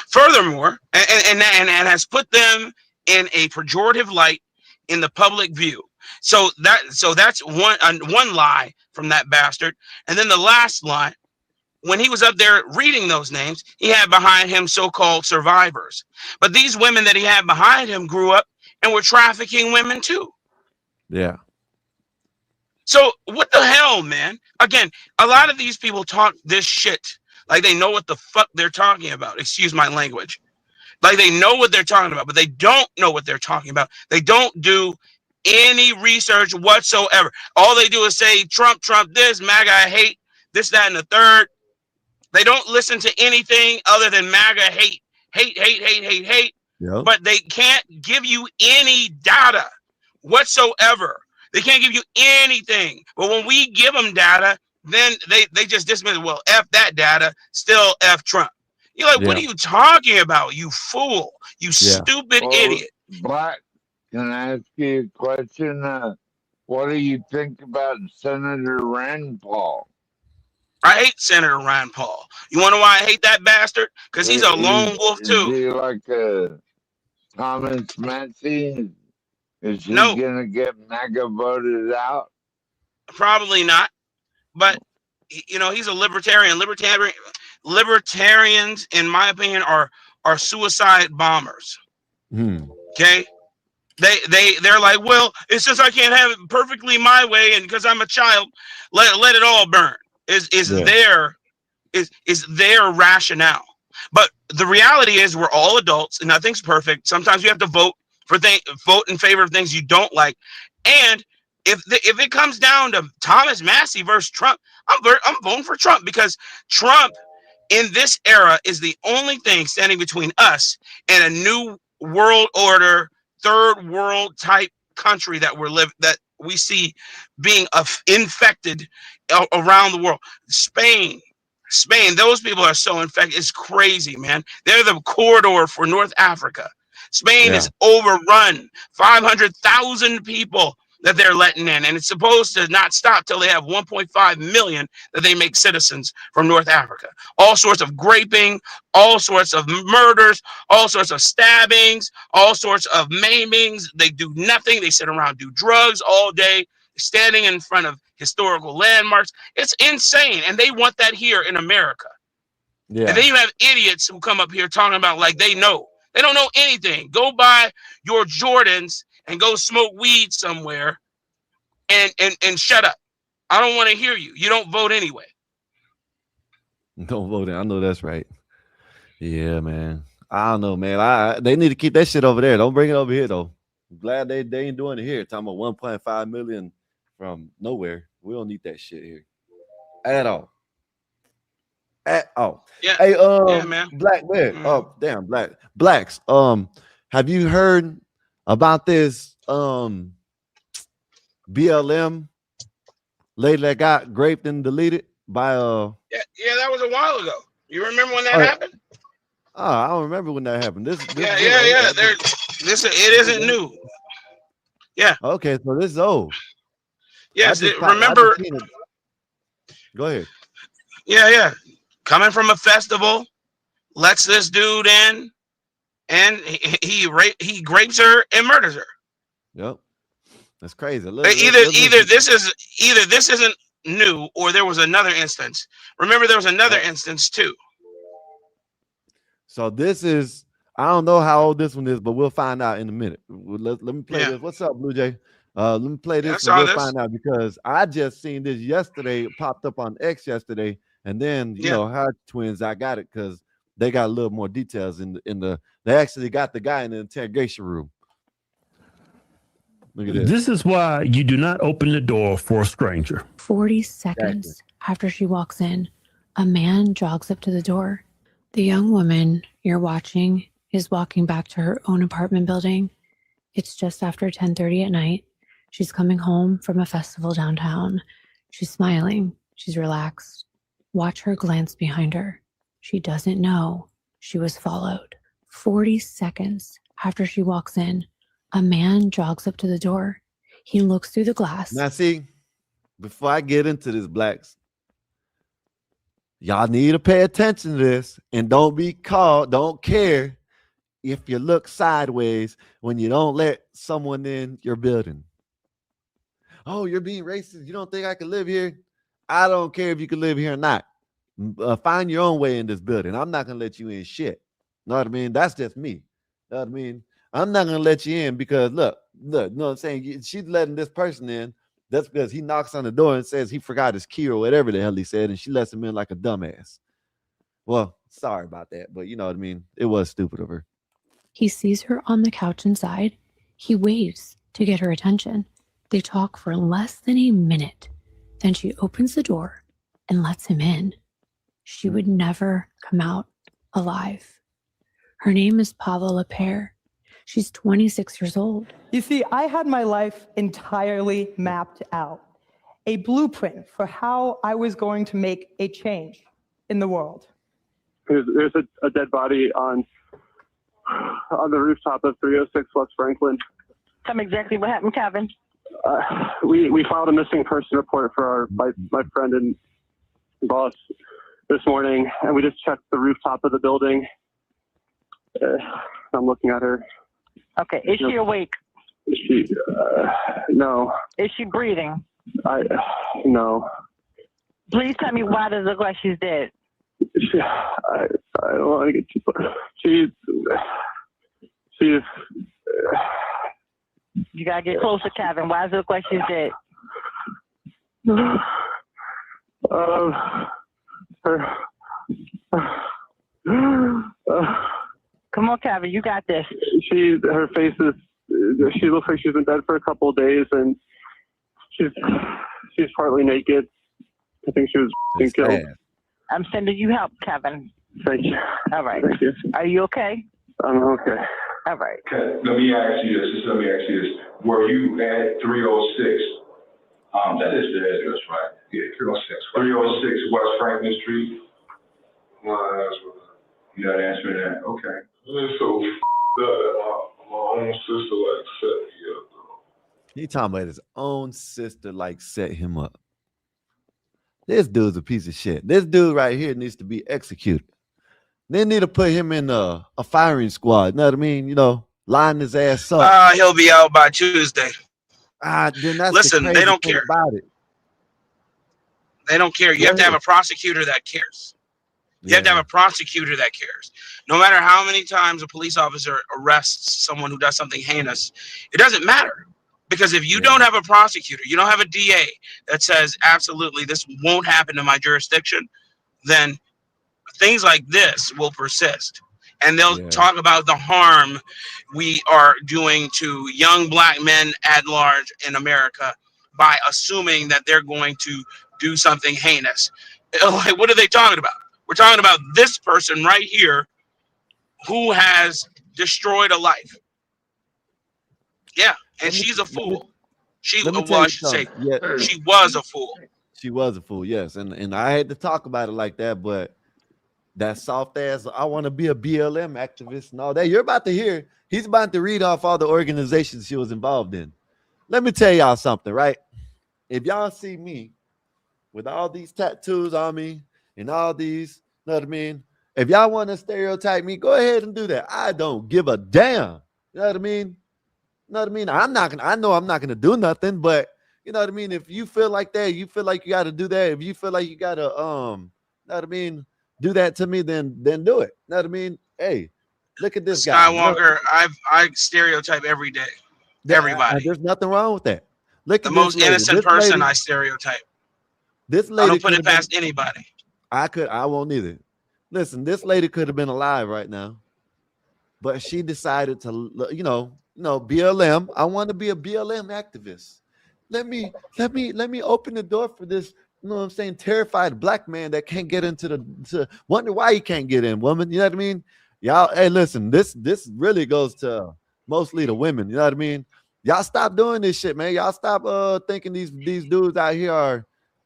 Furthermore, and has put them in a pejorative light in the public view. So that's one lie from that bastard. And then the last lie, when he was up there reading those names, he had behind him so-called survivors. But these women that he had behind him grew up and were trafficking women too. Yeah. So what the hell, man? Again, a lot of these people talk this shit like they know what the fuck they're talking about. Excuse my language. Like they know what they're talking about, but they don't know what they're talking about. They don't do any research whatsoever. All they do is say Trump this, MAGA I hate, this, that, and the third. They don't listen to anything other than MAGA hate. Yep. But they can't give you any data whatsoever. They can't give you anything. But when we give them data, then they just dismiss it. Well, F that data, still F Trump. You're like, what are you talking about, you fool? You stupid idiot. Black, Can I ask you a question? What do you think about Senator Rand Paul? I hate Senator Rand Paul. You want to know why I hate that bastard? Because he's a lone wolf Is too. he like Thomas Massey? Is he No, gonna get MAGA voted out? probably not. But he's a libertarian. Libertarians, in my opinion, are suicide bombers. Okay. They're like, well, it's just I can't have it perfectly my way, and because I'm a child, let it all burn. Is their rationale. But the reality is we're all adults and nothing's perfect. Sometimes you have to vote in favor of things you don't like. And if it comes down to Thomas Massey versus Trump, I'm voting for Trump, because Trump in this era is the only thing standing between us and a new world order, third world type country that we see being infected around the world. Spain, those people are so infected. It's crazy, man. They're the corridor for North Africa. Spain is overrun. 500,000 people that they're letting in, and it's supposed to not stop till they have 1.5 million that they make citizens from North Africa. All sorts of graping, all sorts of murders, all sorts of stabbings, all sorts of maimings. They do nothing. They sit around, do drugs all day, standing in front of historical landmarks. It's insane, and they want that here in America. Yeah. And then you have idiots who come up here talking about like they know. They don't know anything. Go buy your Jordans and go smoke weed somewhere and shut up. I don't want to hear you. You don't vote anyway. Don't vote in. I know that's right. Yeah, man. I don't know, man. They need to keep that shit over there. Don't bring it over here, though. I'm glad they ain't doing it here. Talking about 1.5 million from nowhere. We don't need that shit here at all. At all. Yeah. Hey, yeah, man. Black man. Oh, damn, blacks. Have you heard about this BLM lady that got raped and deleted by Yeah, that was a while ago. You remember when that happened? Oh, I don't remember when that happened. This Yeah. It isn't new. Yeah. Okay, so this is old. Yes, remember. Go ahead. Yeah. Coming from a festival, lets this dude in, and he grapes her and murders her. Yep. That's crazy. Either this isn't new, or there was another instance. Remember, there was another instance too. So this is, I don't know how old this one is, but we'll find out in a minute. Let me play this. What's up, Blue Jay? Let me play this and we'll find out, because I just seen this yesterday. It popped up on X yesterday, and then you know, Hodge twins, I got it because they got a little more details in the they actually got the guy in the interrogation room. Look at this. This is why you do not open the door for a stranger. 40 seconds after she walks in, a man jogs up to the door. The young woman you're watching is walking back to her own apartment building. It's just after 10:30 at night. She's coming home from a festival downtown. She's smiling. She's relaxed. Watch her glance behind her. She doesn't know she was followed. 40 seconds after she walks in, a man jogs up to the door. He looks through the glass. Now, see, before I get into this, blacks, y'all need to pay attention to this and don't care if you look sideways when you don't let someone in your building. Oh, you're being racist. You don't think I can live here? I don't care if you can live here or not. Find your own way in this building. I'm not going to let you in shit. Know what I mean? That's just me. Know what I mean? I'm not going to let you in because look, you know what I'm saying? She's letting this person in. That's because he knocks on the door and says he forgot his key or whatever the hell he said, and she lets him in like a dumbass. Well, sorry about that, but you know what I mean? It was stupid of her. He sees her on the couch inside. He waves to get her attention. They talk for less than a minute. Then she opens the door and lets him in. She would never come out alive. Her name is Paula LePere. She's 26 years old. You see, I had my life entirely mapped out, a blueprint for how I was going to make a change in the world. There's a dead body on the rooftop of 306 West Franklin. Tell me exactly what happened, Kevin. We filed a missing person report for my friend and boss this morning, and we just checked the rooftop of the building. I'm looking at her. Okay, is she awake? No. Is she breathing? No. Please tell me why does it look like she's dead? I don't want to get too far. She's. You gotta get closer, Kevin. Why does it look like she's dead? Come on, Kevin, you got this. Her face is. She looks like she's been dead for a couple of days, and she's partly naked. I think she was killed. I'm sending you help, Kevin. Thank you. All right. Thank you. Are you okay? I'm okay. All right. Okay, let me ask you this. Were you at 306? That is the address, right? Yeah, 306. 306 West Franklin Street. You're not answering that. Okay. So my own sister like set me up. He talking about his own sister like set him up. This dude's a piece of shit. This dude right here needs to be executed. They need to put him in a firing squad. You know what I mean? You know, line his ass up. He'll be out by Tuesday. Then that's Listen, the they don't crazy care thing about it. They don't care. You have to have a prosecutor that cares. You have to have a prosecutor that cares. No matter how many times a police officer arrests someone who does something heinous, it doesn't matter. Because if you don't have a prosecutor, you don't have a DA that says, absolutely, this won't happen in my jurisdiction, then things like this will persist. And they'll talk about the harm we are doing to young black men at large in America by assuming that they're going to do something heinous. Like, what are they talking about? We're talking about this person right here who has destroyed a life. Yeah, and she's a fool. She was a fool. She was a fool, yes. And I had to talk about it like that, but that soft ass, I want to be a BLM activist and all that. You're about to hear, he's about to read off all the organizations she was involved in. Let me tell y'all something, right? If y'all see me with all these tattoos on me and all these, you know what I mean? If y'all want to stereotype me, go ahead and do that. I don't give a damn. You know what I mean? You know what I mean? I know I'm not gonna do nothing, but you know what I mean? If you feel like that, you feel like you gotta do that. If you feel like you gotta you know what I mean, do that to me, then do it. You know what I mean? Hey, look at this guy. Skywalker, I stereotype every day. Everybody. There's nothing wrong with that. Look the at most this lady. innocent person I stereotype. This lady I don't put it past anybody. I won't either. Listen, this lady could have been alive right now, but she decided to, you know, BLM. I want to be a BLM activist. Let me open the door for this. You know what I'm saying? Terrified black man that can't get into wonder why he can't get in, woman. You know what I mean? Y'all, hey, listen, this really goes to mostly the women. You know what I mean? Y'all stop doing this shit, man. Y'all stop thinking these dudes out here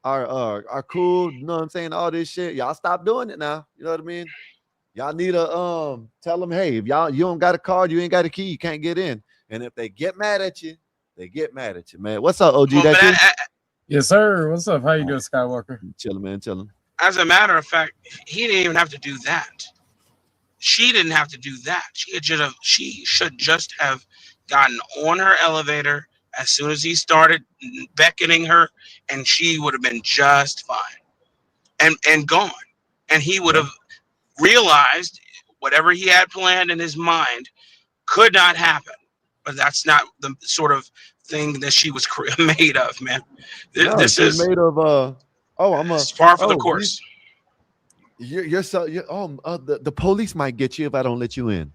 are cool. You know what I'm saying? All this shit. Y'all stop doing it now. You know what I mean? Y'all need to tell them, hey, if you don't got a card, you ain't got a key, you can't get in. And if they get mad at you, they get mad at you, man. What's up, OG? Yes, sir. What's up? How you doing, Skywalker? Chilling, man. Chilling. As a matter of fact, he didn't even have to do that. She didn't have to do that. She should just have gotten on her elevator as soon as he started beckoning her, and she would have been just fine and gone. And he would have realized whatever he had planned in his mind could not happen. But that's not the sort of thing that she was made of, man. This is made of it's far for the course. The police might get you if I don't let you in.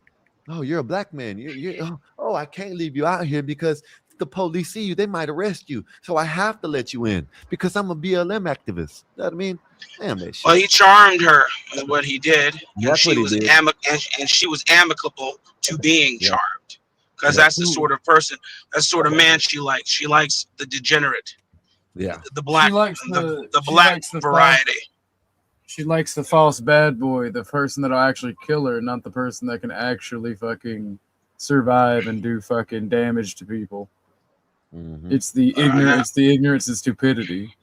Oh, you're a black man. I can't leave you out here because if the police see you, they might arrest you. So I have to let you in because I'm a BLM activist. You know what I mean? Damn that shit. Well, he charmed her with what he did, and That's she what he was did. and she was amicable to being charmed. Because that's the sort of person, that's the sort of man she likes. She likes the degenerate. Yeah. The black, the black variety. She likes the false bad boy, the person that'll actually kill her, not the person that can actually fucking survive and do fucking damage to people. Mhm. It's the ignorance and stupidity.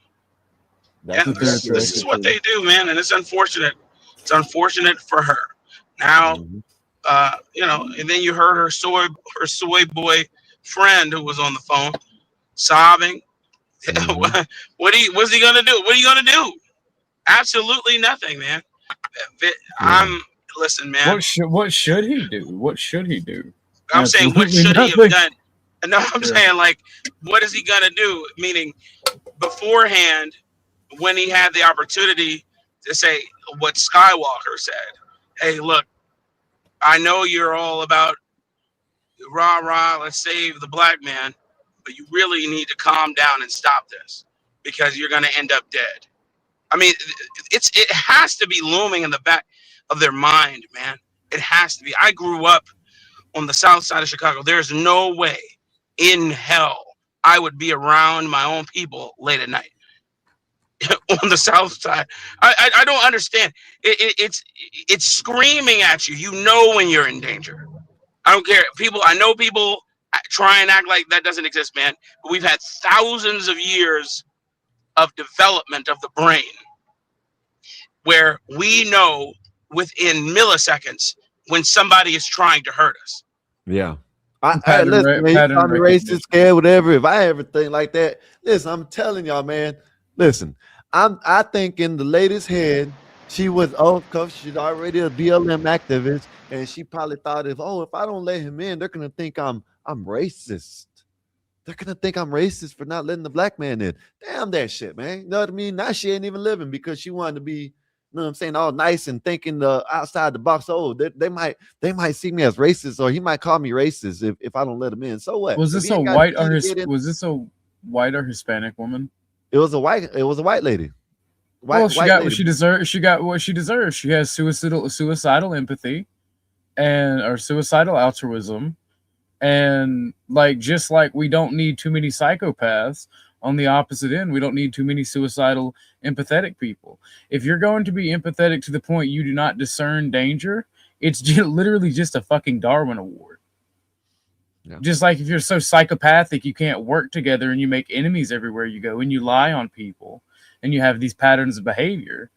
That's that they're This is attracted what to. they do, man, and it's unfortunate. It's unfortunate for her. Now, you know, and then you heard her soy boy friend who was on the phone sobbing. What's he gonna do? What are you gonna do? Absolutely nothing, man. Listen, man. What should he do? What should he do? I'm saying, what Absolutely should he have nothing. done? No, I'm saying, like, what is he gonna do? Meaning, beforehand, when he had the opportunity to say what Skywalker said, "Hey, look, I know you're all about rah rah, let's save the black man, but you really need to calm down and stop this because you're gonna end up dead." I mean, it has to be looming in the back of their mind, man. It has to be. I grew up on the south side of Chicago. There's no way in hell I would be around my own people late at night on the south side. I don't understand. It's screaming at you. You know when you're in danger. I don't care. I know people try and act like that doesn't exist, man. But we've had thousands of years of development of the brain where we know within milliseconds when somebody is trying to hurt us. Yeah. Listen, man, you call me racist, scared, whatever. If I ever think like that, listen, I'm telling y'all, man. Listen, I think in the lady's head, she was because she's already a BLM activist, and she probably thought if I don't let him in, they're gonna think I'm racist. They're gonna think I'm racist for not letting the black man in. Damn that shit, man. You know what I mean? Now she ain't even living because she wanted to be, you know what I'm saying, all nice and thinking the outside the box. Oh, they might see me as racist, or he might call me racist if I don't let him in. So what? Was this a white or Hispanic woman? It was a white lady. She got what she deserved. She got what she deserves. She has suicidal empathy or suicidal altruism. And just like we don't need too many psychopaths, on the opposite end, we don't need too many suicidal, empathetic people. If you're going to be empathetic to the point you do not discern danger, it's literally just a fucking Darwin Award. Yeah. Just like if you're so psychopathic you can't work together and you make enemies everywhere you go and you lie on people and you have these patterns of behavior,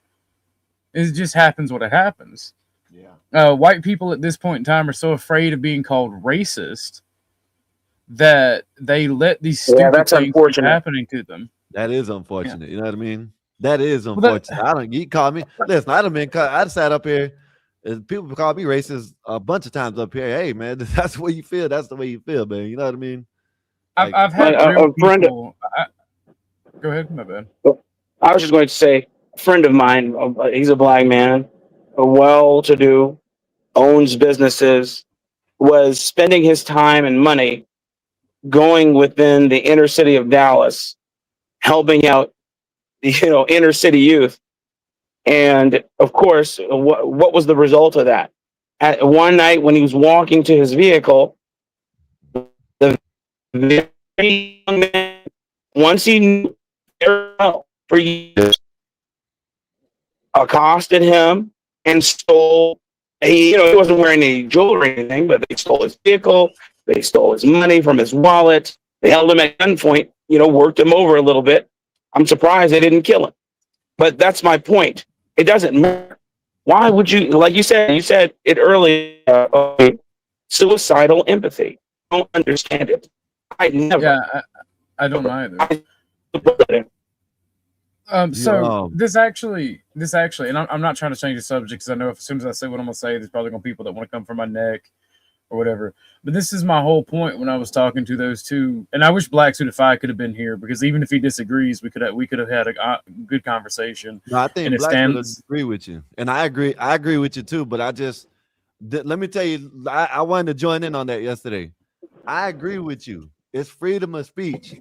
it just happens what it happens. Yeah. White people at this point in time are so afraid of being called racist that they let these stupid things keep happening to them. That is unfortunate. Yeah. You know what I mean? That is unfortunate. You call me. Listen, I sat up here. People call me racist a bunch of times up here. Hey, man, that's the way you feel. That's the way you feel, man. You know what I mean? I've had real people. Go ahead, my bad. I was just going to say, a friend of mine, he's a black man, well-to-do, owns businesses, was spending his time and money going within the inner city of Dallas, helping out, inner city youth. And of course, what was the result of that? At one night when he was walking to his vehicle, the very young man, once he knew for years, accosted him and stole. He wasn't wearing any jewelry or anything, but they stole his vehicle. They stole his money from his wallet. They held him at gunpoint. Worked him over a little bit. I'm surprised they didn't kill him. But that's my point. It doesn't matter. Why would you, like you said it earlier, suicidal empathy. I don't understand it. I never. Yeah, I don't either. This actually, and I'm not trying to change the subject because I know as soon as I say what I'm gonna say, there's probably gonna be people that want to come for my neck or whatever. But this is my whole point when I was talking to those two, and I wish Black Suited Fi could have been here because even if he disagrees, we could have had a good conversation. No, I think Black would agree with you, and I agree with you too. But let me tell you, I wanted to join in on that yesterday. I agree with you. It's freedom of speech,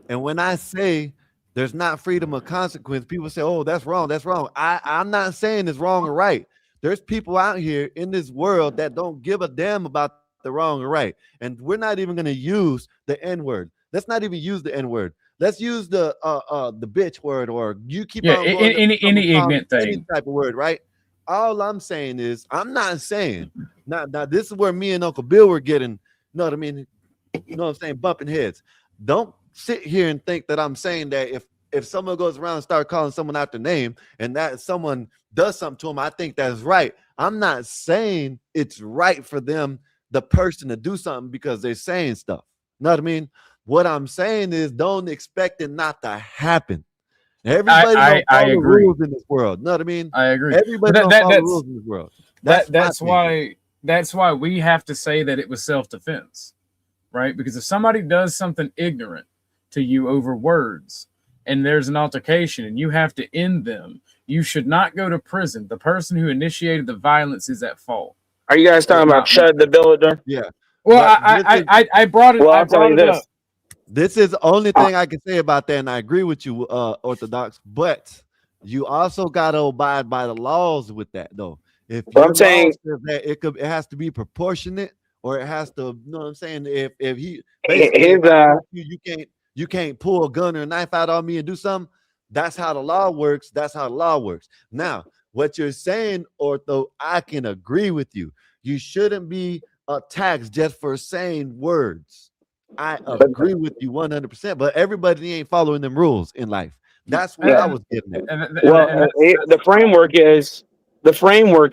and when I say there's not freedom of consequence, people say, "Oh, that's wrong. That's wrong." I'm not saying it's wrong or right. There's people out here in this world that don't give a damn about the wrong or right. And we're not even going to use the N-word. Let's not even use the N-word. Let's use the bitch word, or you keep on going any ignorant thing. Any type of word, right? All I'm saying is, I'm not saying, now this is where me and Uncle Bill were getting know what I mean? You know what I'm saying? Bumping heads. Don't sit here and think that I'm saying that if someone goes around and start calling someone out their name and that someone does something to them, I think that's right. I'm not saying it's right for them, the person, to do something because they're saying stuff. You know what I mean? What I'm saying is don't expect it not to happen. Everybody don't I follow agree. rules in this world. You know what I mean? I agree. Everybody But don't follow rules in this world. That's why we have to say that it was self-defense, right? Because if somebody does something ignorant to you over words and there's an altercation and you have to end them, you should not go to prison. The person who initiated the violence is at fault. Are you guys talking about Chud the Builder? Yeah. Well, I brought it. Well, I I'll tell brought you it this. up. This is the only thing I can say about that, and I agree with you, Orthodox. But you also got to abide by the laws with that, though. If your law says that it has to be proportionate, or it has to, you know what I'm saying? If he basically you can't pull a gun or a knife out on me and do something. That's how the law works. That's how the law works. Now, what you're saying, Ortho, I can agree with you. You shouldn't be attacked just for saying words. I agree with you 100%, but everybody ain't following them rules in life. That's what I was getting at. Well, the framework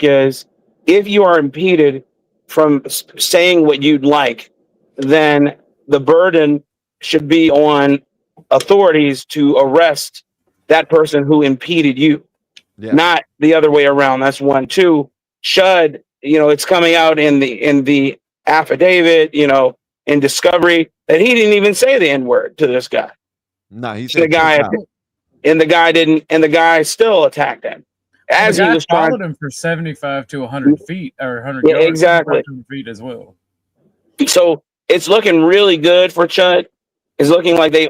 is if you are impeded from saying what you'd like, then the burden should be on authorities to arrest that person who impeded you, not the other way around. That's one. Two, should, it's coming out in the affidavit, in discovery, that he didn't even say the N-word to this guy. No, he said the guy, and the guy didn't, and the guy still attacked him as he was trying. Followed him for 75 to 100 feet or 100 Yeah, yards, exactly. 100 feet as well. So it's looking really good for Chud. It's looking like they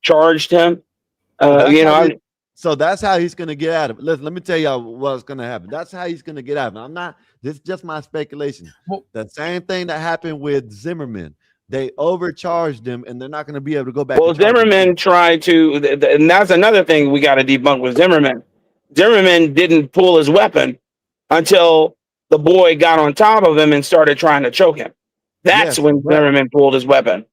charged him. So that's how he's going to get out of it. Listen, let me tell y'all what's going to happen. That's how he's going to get out of it. This is just my speculation. The same thing that happened with Zimmerman. They overcharged him, and they're not going to be able to go back. Well, Zimmerman tried to, and that's another thing we got to debunk with Zimmerman. Zimmerman didn't pull his weapon until the boy got on top of him and started trying to choke him. That's when Zimmerman pulled his weapon.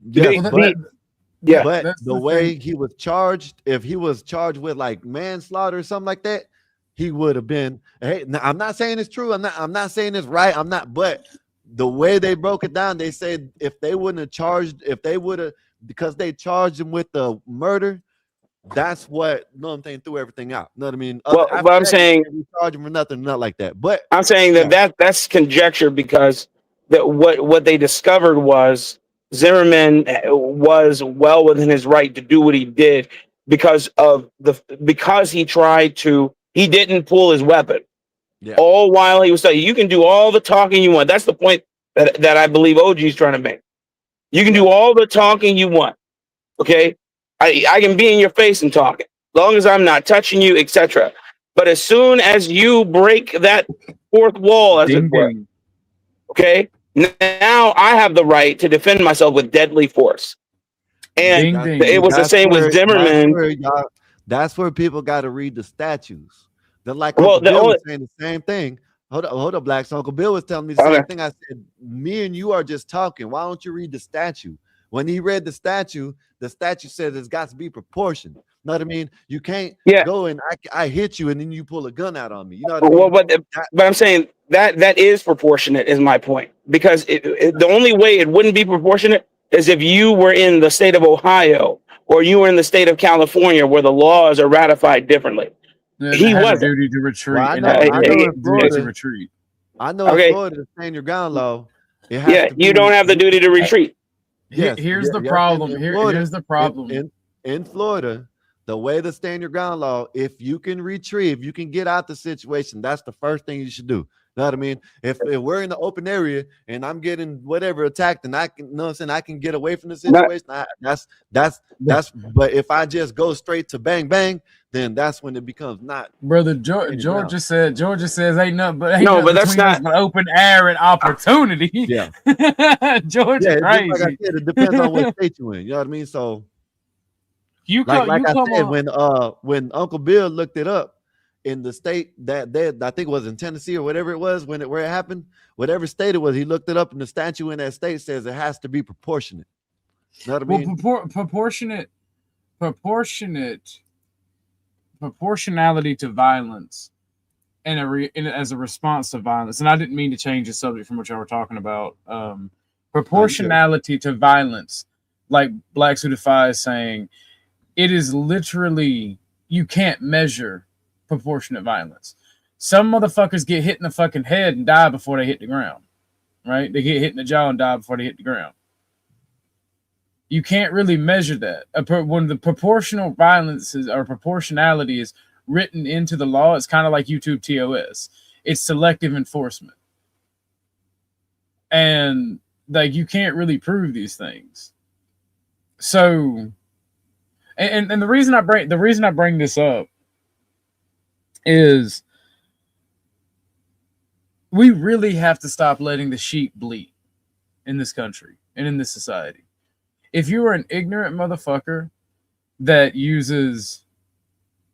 But the way he was charged, if he was charged with like manslaughter or something like that, he would have been. Hey, now, I'm not saying it's true. I'm not saying it's right. But the way they broke it down, they said if they wouldn't have charged, because they charged him with the murder, that's what, threw everything out. You know what I mean? But I'm saying we charge him for nothing, not like that. But I'm saying that's conjecture, because what they discovered was Zimmerman was well within his right to do what he did because he didn't pull his weapon. Yeah. All while he was saying, you can do all the talking you want. That's the point that I believe OG is trying to make. You can do all the talking you want. Okay. I can be in your face and talk, as long as I'm not touching you, etc. But as soon as you break that fourth wall, as it were, okay, now I have the right to defend myself with deadly force. And it was the same with Zimmerman. That's where people got to read the statutes. They're like, Uncle Bill was saying the same thing. Hold up, Black. So Uncle Bill was telling me the same thing. I said, me and you are just talking. Why don't you read the statute? When he read the statute says it's got to be proportioned. You know what I mean? You can't go and I hit you and then you pull a gun out on me. You know what I mean? But I'm saying that is proportionate, is my point. Because the only way it wouldn't be proportionate is if you were in the state of Ohio or you were in the state of California where the laws are ratified differently. He was a duty to retreat. Well, I know in Florida, in Florida, the stand your ground law. You don't have the duty to retreat. Here's the problem. Here's the problem. In Florida, the way the stand your ground law, if you can retrieve, you can get out the situation. That's the first thing you should do. You know what I mean? If we're in the open area and I'm getting whatever attacked, and I can, I can get away from the situation. That's. But if I just go straight to bang bang, then that's when it becomes not. Brother Georgia says ain't nothing but but that's not open air and opportunity. Yeah, Georgia crazy. Like I said, it depends on what state you in. You know what I mean? So when Uncle Bill looked it up, in the state that I think it was in Tennessee or whatever it was where it happened, whatever state it was, he looked it up, and the statute in that state says it has to be proportionate. You know what I mean? Proportionality to violence as a response to violence. And I didn't mean to change the subject from what y'all were talking about. Proportionality to violence, like Black Suitify is saying, it is literally, you can't measure proportionate violence. Some motherfuckers get hit in the fucking head and die before they hit the ground, right? They get hit in the jaw and die before they hit the ground. You can't really measure that. When the proportional violence or proportionality is written into the law, it's kind of like YouTube TOS. It's selective enforcement. And like, you can't really prove these things. So, and the reason I bring this up is we really have to stop letting the sheep bleed in this country and in this society. If you are an ignorant motherfucker that uses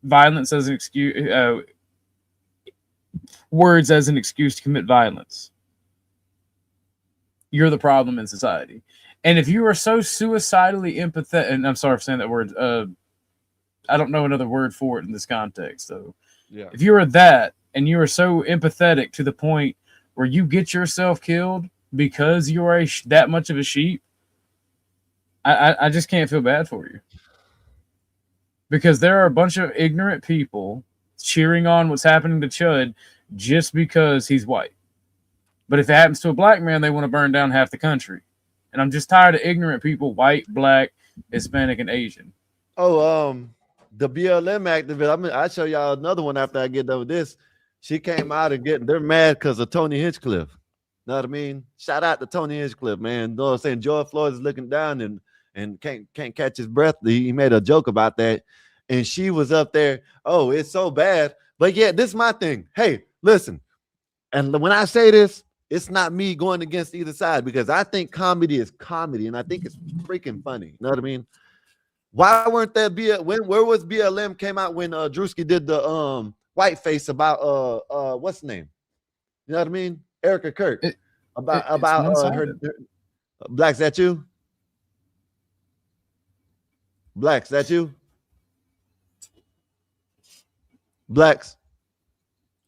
violence as an excuse, words as an excuse to commit violence, you're the problem in society. And if you are so suicidally empathetic, and I'm sorry for saying that word, I don't know another word for it in this context, though. Yeah. If you are that, and you are so empathetic to the point where you get yourself killed because you are that much of a sheep, I just can't feel bad for you. Because there are a bunch of ignorant people cheering on what's happening to Chud just because he's white. But if it happens to a black man, they want to burn down half the country. And I'm just tired of ignorant people, white, black, Hispanic, and Asian. Oh, the BLM activist. I'll show y'all another one after I get done with this. She came out and they're mad because of Tony Hinchcliffe. Know what I mean? Shout out to Tony Hinchcliffe, man. You know what I'm saying? George Floyd is looking down and can't catch his breath. He made a joke about that. And she was up there, oh, it's so bad. But yeah, this is my thing. Hey, listen. And when I say this, it's not me going against either side, because I think comedy is comedy, and I think it's freaking funny. You know what I mean? Why weren't there where was BLM came out when Drewski did the whiteface about what's the name? You know what I mean? Erica Kirk. About her Blacks, that you? Blacks, that you? Blacks.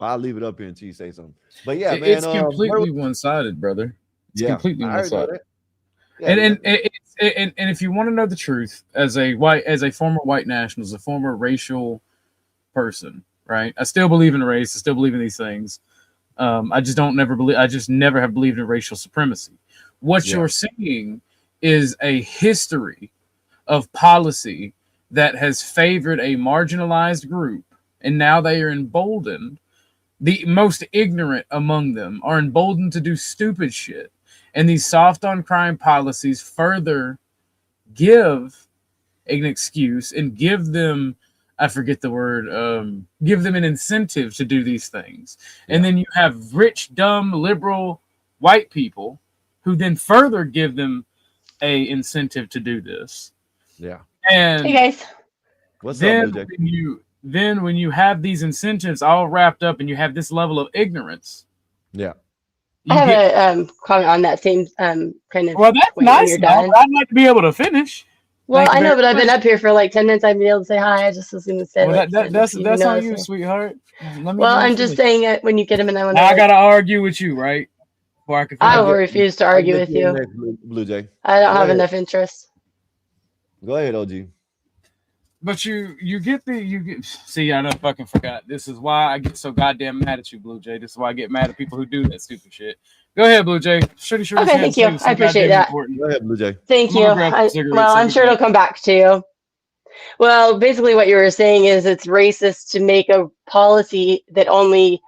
I'll leave it up here until you say something. But yeah, man, it's completely one-sided, brother. It's completely one-sided. Yeah, and if you want to know the truth, as a former white nationalist, a former racial person, right? I still believe in race. I still believe in these things. I just never have believed in racial supremacy. What you're seeing is a history of policy that has favored a marginalized group, and now they are emboldened. The most ignorant among them are emboldened to do stupid shit. And these soft on crime policies further give an excuse and give them, I forget the word, give them an incentive to do these things. And then you have rich, dumb, liberal white people who then further give them a incentive to do this. Yeah. And hey guys, what's up, then when you have these incentives all wrapped up and you have this level of ignorance. Yeah. I have a comment on that same kind of. Well, that's nice. I'd like to be able to finish. Well, I know, but I've been up here for like 10 minutes. I've been able to say hi. I just was going to say. Well, like, that's on you, sweetheart. Well, I'm just saying it when you get them, and I want to. I gotta argue with you, right? I will refuse to argue with you. Blue Jay. I don't have enough interest. Go ahead, OG. But you get see, I done fucking forgot. This is why I get so goddamn mad at you, Blue Jay. This is why I get mad at people who do that stupid shit. Go ahead, Blue Jay. Okay, thank you. I appreciate that. Go ahead, Blue Jay. Thank you. Well, I'm sure it'll come back to you. Well, basically what you were saying is it's racist to make a policy that only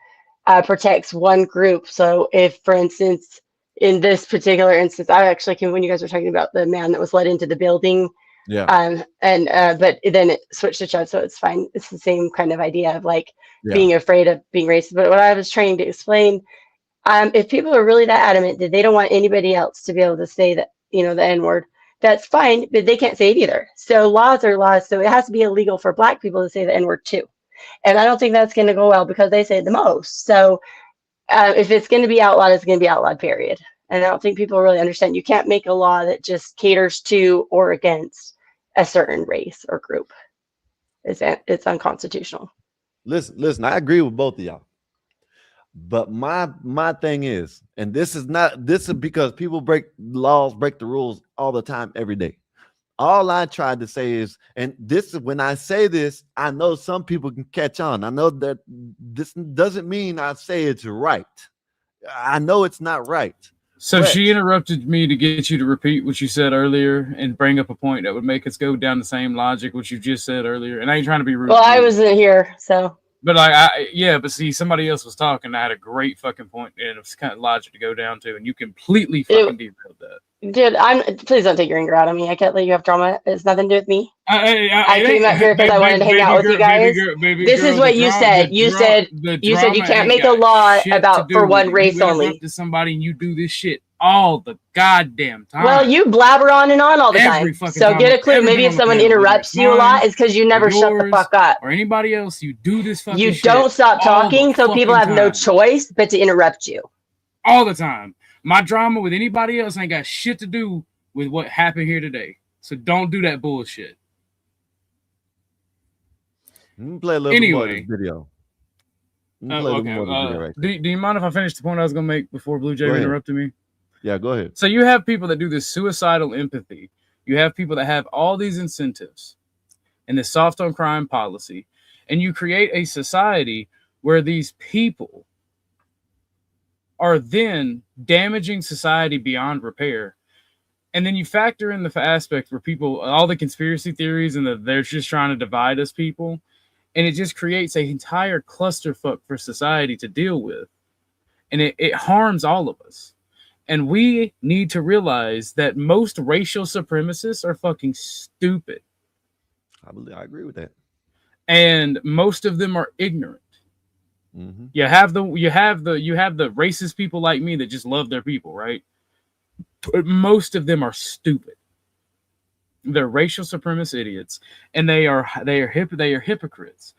protects one group. So if, for instance, in this particular instance, I actually came when you guys were talking about the man that was let into the building. Yeah. But then it switched to Chud, so it's fine. It's the same kind of idea of like being afraid of being racist. But what I was trying to explain, if people are really that adamant that they don't want anybody else to be able to say that, you know, the N-word, that's fine, but they can't say it either. So laws are laws. So it has to be illegal for Black people to say the N-word too. And I don't think that's going to go well because they say the most. So if it's going to be outlawed, it's going to be outlawed, period. And I don't think people really understand. You can't make a law that just caters to or against a certain race or group. It's unconstitutional. Listen, I agree with both of y'all. But my thing is, and this is because people break laws, break the rules all the time, every day. All I tried to say is, and this is when I say this, I know some people can catch on. I know that this doesn't mean I say it's right. I know it's not right. So she interrupted me to get you to repeat what you said earlier and bring up a point that would make us go down the same logic, which you just said earlier. And I ain't trying to be rude. Well, I wasn't here, so. But but see, somebody else was talking. I had a great fucking point, and it was kind of logic to go down to, and you completely fucking derailed that. Dude, please don't take your anger out on me. I can't let you have drama. It's nothing to do with me. I came up here because I wanted to hang out with you guys. This is what you said. You said you can't make a law for one race only. To somebody, and you do this shit all the goddamn time. Well, you blabber on and on all the time. So get a clue. Maybe if someone interrupts you a lot, it's because you never shut the fuck up. Or anybody else, you do this fucking shit. You don't stop talking, so people have no choice but to interrupt you. All the time. My drama with anybody else ain't got shit to do with what happened here today. So don't do that bullshit. Play a little more of this video. Do you mind if I finish the point I was going to make before Blue Jay interrupted me? Yeah, go ahead. So you have people that do this suicidal empathy. You have people that have all these incentives and this soft on crime policy. And you create a society where these people are then damaging society beyond repair. And then you factor in the aspect where people, all the conspiracy theories and they're just trying to divide us people. And it just creates an entire clusterfuck for society to deal with. And it harms all of us. And we need to realize that most racial supremacists are fucking stupid. I agree with that. And most of them are ignorant. Mm-hmm. You have the racist people like me that just love their people, right? But most of them are stupid. They're racial supremacist idiots, and they are hypocrites.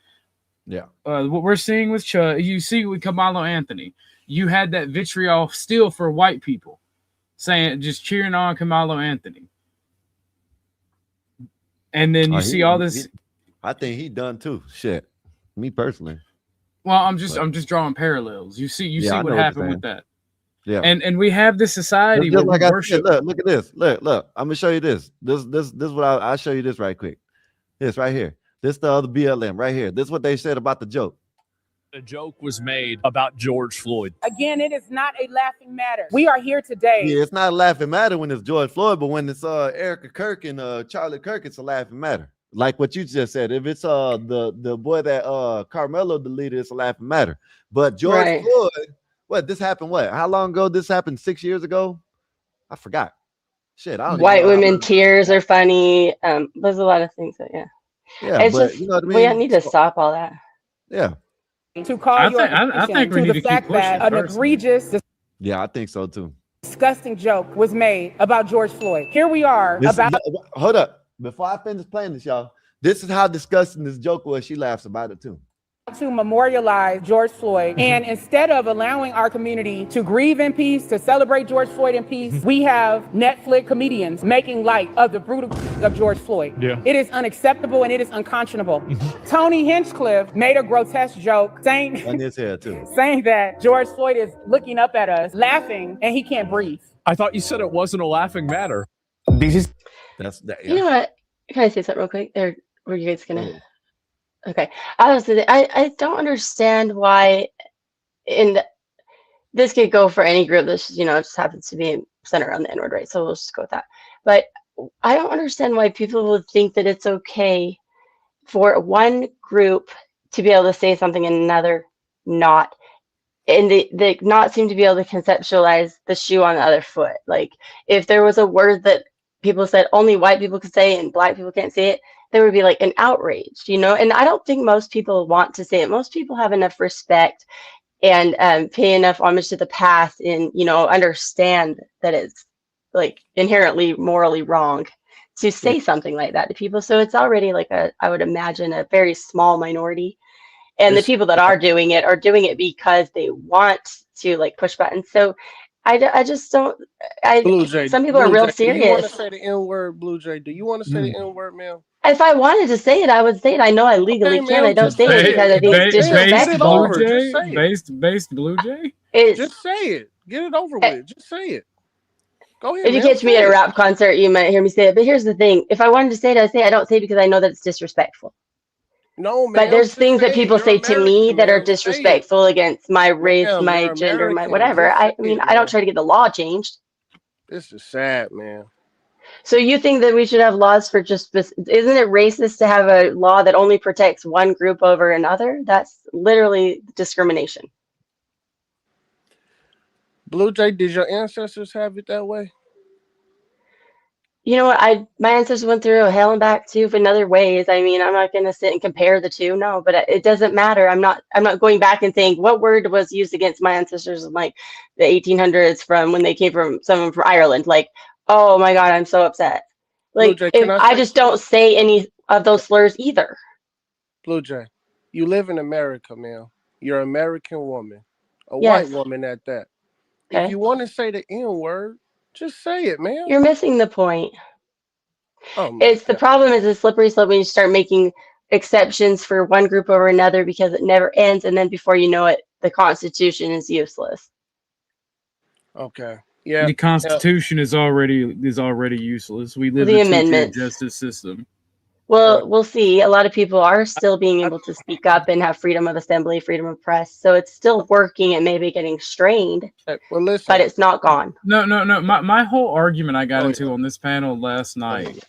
Yeah. What we're seeing with you see with Kamala Anthony, you had that vitriol still for white people, saying just cheering on Kamala Anthony, and then you see all this. I think he done too. Shit, me personally. Well, I'm just drawing parallels. You see what happened with that. Yeah. And we have this society where like we worship. Look at this. Look. I'm gonna show you this. This what I'll show you this right quick. This right here. This the other BLM right here. This is what they said about the joke. A joke was made about George Floyd. Again, it is not a laughing matter. We are here today. Yeah, it's not a laughing matter when it's George Floyd, but when it's Erica Kirk and Charlie Kirk, it's a laughing matter. Like what you just said. If it's the boy that Carmelo deleted, it's a laughing matter. But George Floyd, what this happened? How long ago? This happened 6 years ago. I forgot. Shit, I don't. White women tears are funny. There's a lot of things that it's but just, you know what I mean? we need to stop all that. Yeah. To call your attention to the fact that an egregious, Yeah, I think so too. disgusting joke was made about George Floyd. Here we are Hold up. Before I finish playing this, y'all, this is how disgusting this joke was. She laughs about it too. To memorialize George Floyd. And instead of allowing our community to grieve in peace, to celebrate George Floyd in peace, we have Netflix comedians making light of the brutality of George Floyd. Yeah. It is unacceptable and it is unconscionable. Tony Hinchcliffe made a grotesque joke saying that George Floyd is looking up at us, laughing, and he can't breathe. I thought you said it wasn't a laughing matter. That's that. You know what? Can I say something real quick? Or were you guys gonna? Okay, I don't understand why, this could go for any group. This just happens to be centered around the N-word, right? So we'll just go with that. But I don't understand why people would think that it's okay for one group to be able to say something and another not, and they not seem to be able to conceptualize the shoe on the other foot. Like if there was a word that people said only white people could say and black people can't say it, there would be like an outrage, and I don't think most people want to say it. Most people have enough respect and pay enough homage to the past and, understand that it's like inherently morally wrong to say something like that to people. So it's already like I would imagine a very small minority. And the people that are doing it because they want to like push buttons. So I just don't. Blue Jay, Some people are real do you want to serious. say the N word, Blue Jay? Do you want to say the N word, ma'am? If I wanted to say it, I would say it. I know I legally Okay, can. I ma'am, don't just say it say because I it. think it's Get it disrespectful. over. Just say it. Based Blue Jay. Just say it. Get it over with. Just say it. Go ahead, If you ma'am. catch me at Say a it. rap concert, you might hear me say it. But here's the thing: if I wanted to say it, I say it. I don't say it because I know that it's disrespectful. No, But ma'am. there's Just things say that it. people You're say to me American, that are ma'am. Say it. disrespectful against my race, Ma'am, my you're gender, my American. whatever. Just say I mean, it, I don't ma'am. try to get the law changed. This is sad, man. So you think that we should have laws for just this? Isn't it racist to have a law that only protects one group over another? That's literally discrimination. Blue Jay, did your ancestors have it that way? You know what? My ancestors went through hell and back too in other ways. I mean, I'm not going to sit and compare the two. No, but it doesn't matter. I'm not going back and saying what word was used against my ancestors in like the 1800s from when they came from someone from Ireland. Like, oh my God, I'm so upset. Blue Like, Jay, if I just don't say any of those slurs either. Blue Jay, you live in America, ma'am. You're an American woman, a Yes. white woman at that. Okay. If you want to say the N word, just say it, ma'am. You're missing the point. Oh my It's the God. problem is a slippery slope when you start making exceptions for one group over another because it never ends, and then before you know it, the Constitution is useless. Okay. Yeah. The Constitution is already useless. We live The in a two-tier amendments. justice system. Well, we'll see. A lot of people are still being able to speak up and have freedom of assembly, freedom of press. So it's still working and maybe getting strained, well, listen, but it's not gone. No. My whole argument I got into on this panel last night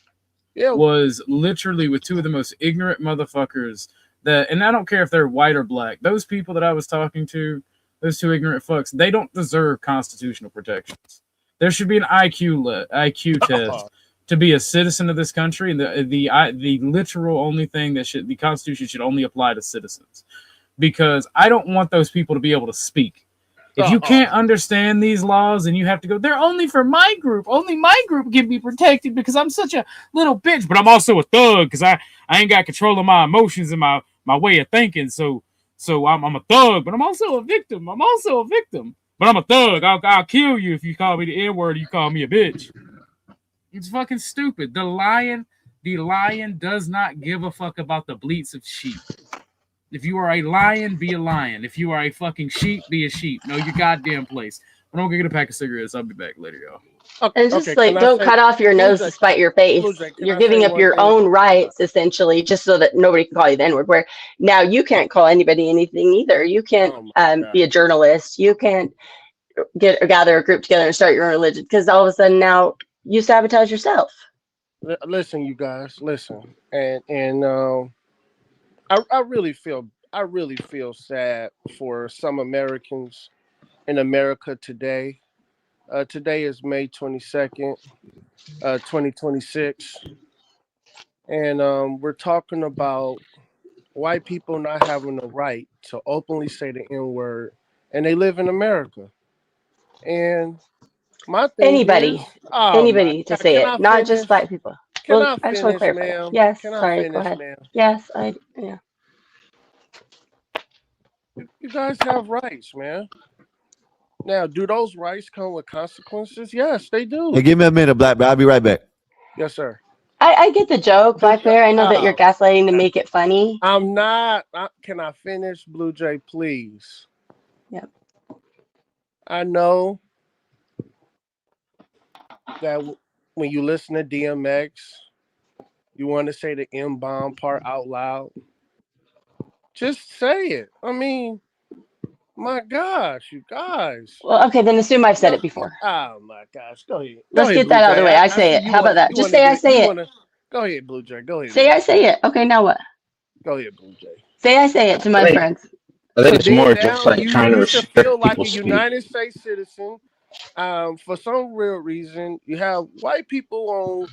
was literally with two of the most ignorant motherfuckers that, and I don't care if they're white or black, those people that I was talking to, those two ignorant fucks, they don't deserve constitutional protections. There should be an IQ test to be a citizen of this country, and the literal only thing that the Constitution should only apply to citizens, because I don't want those people to be able to speak. If you can't understand these laws and you have to go, they're only for my group. Only my group can be protected because I'm such a little bitch. But I'm also a thug because I ain't got control of my emotions and my way of thinking. So I'm a thug, but I'm also a victim. But I'm a thug. I'll kill you if you call me the N-word or you call me a bitch. It's fucking stupid. The lion does not give a fuck about the bleats of sheep. If you are a lion, be a lion. If you are a fucking sheep, be a sheep. Know your goddamn place. I'm gonna get a pack of cigarettes. I'll be back later, y'all. And just don't cut off your nose to spite your face. You're giving up your own rights, essentially, just so that nobody can call you the N-word. Where now you can't call anybody anything either. You can't be a journalist. You can't gather a group together and start your own religion because all of a sudden now you sabotage yourself. Listen, you guys, listen, and I really feel sad for some Americans in America today. Today is May 22nd, 2026, and we're talking about white people not having the right to openly say the N-word, and they live in America. And my thing Anybody to say it, not just white people. Well, I just want to clarify. Ma'am? Yes, Can I sorry, finish, go ahead. ma'am? Yes, You guys have rights, man. Now, do those rights come with consequences? Yes, they do. Hey, give me a minute, Black Bear. I'll be right back. Yes, sir. I get the joke, Black Bear. I know that you're gaslighting to make it funny. I'm not. Can I finish, Blue Jay, please? Yep. I know that when you listen to DMX, you want to say the M-bomb part out loud. Just say it. I mean, my gosh, you guys. Well, okay, then assume I've said it before. Oh my gosh, go ahead. Let's get that out of the way. I say it. How about that? Just say I say it. Go ahead, Blue Jay. Go ahead. Say I say it. Okay, now what? Go ahead, Blue Jay. Say I say it to my friends. I think it's more just like trying to restrict feel like a people's speech. United States citizen. For some real reason, you have white people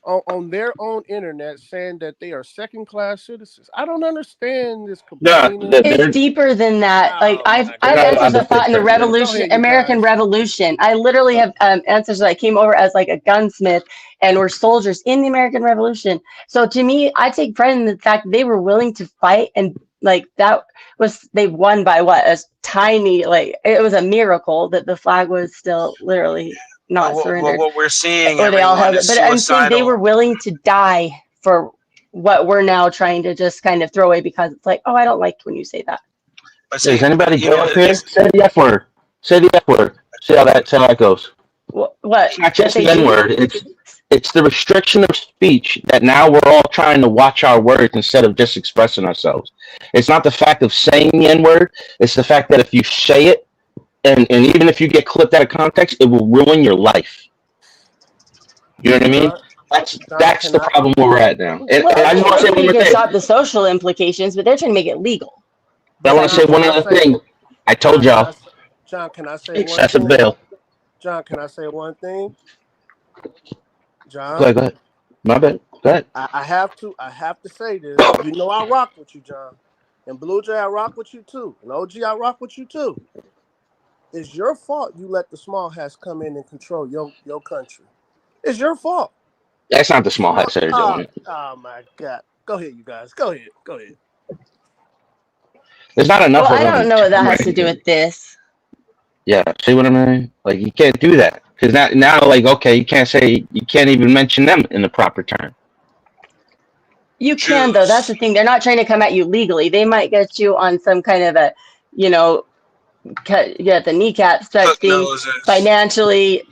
on their own internet saying that they are second-class citizens. I don't understand this complaining. It's deeper than that. Like I've ancestors that fought in the Revolution, American Revolution. I literally have ancestors that came over as like a gunsmith and were soldiers in the American Revolution. So to me, I take pride in the fact that they were willing to fight and like that was, they won by what, a tiny, like it was a miracle that the flag was still literally not surrendered. What we're seeing, Or they all held it. is But I'm saying they suicidal. were willing to die for what we're now trying to just kind of throw away because it's like, oh, I don't like when you say that. But Is see, anybody you gay know, up here? Say the F word. Say the F word. See how that goes. What? It's not just They the N do? word. It's the restriction of speech that now we're all trying to watch our words instead of just expressing ourselves. It's not the fact of saying the N word. It's the fact that if you say it, and even if you get clipped out of context, it will ruin your life. You know what I mean? That's the problem where we're at now. And Well, I just want to say one you more can thing. stop the social implications, but they're trying to make it legal. But I want to say one other thing. I told y'all. John, can I say one Excessive thing? bail. John, can I say one thing? John? Go ahead. My bad. Go ahead. I have to say this. You know I rock with you, John. And Blue Jay, I rock with you too. And OG, I rock with you too. It's your fault you let the small hats come in and control your country. It's your fault. That's not the small hats that are doing it. Oh my God. Go ahead, you guys. Go ahead. There's not enough Well, of I them. don't know what that has to do with this. Yeah, see what I mean? Like, you can't do that. Because now, like, okay, you can't even mention them in the proper term. You can, though. That's the thing. They're not trying to come at you legally. They might get you on some kind of a, get the kneecaps type thing, financially,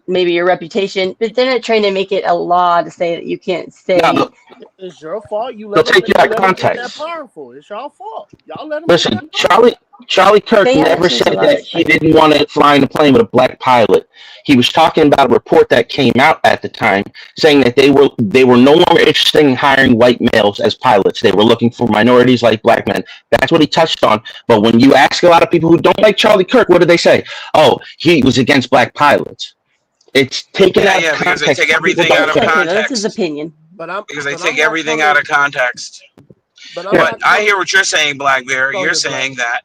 maybe your reputation, but they're not trying to make it a law to say that you can't say. No, it's your fault. You they'll let them, take you out of get that context. powerful. It's your fault. Y'all let them. Listen, Charlie Kirk never said that he didn't want to fly in a plane with a black pilot. He was talking about a report that came out at the time saying that they were no longer interested in hiring white males as pilots. They were looking for minorities like black men. That's what he touched on. But when you ask a lot of people who don't like Charlie Kirk, what do they say? Oh, he was against black pilots. It's taken out of context. Because they take everything out of context. That's his opinion. Because they take everything out of context. But I hear what you're saying, Black Bear. You're saying that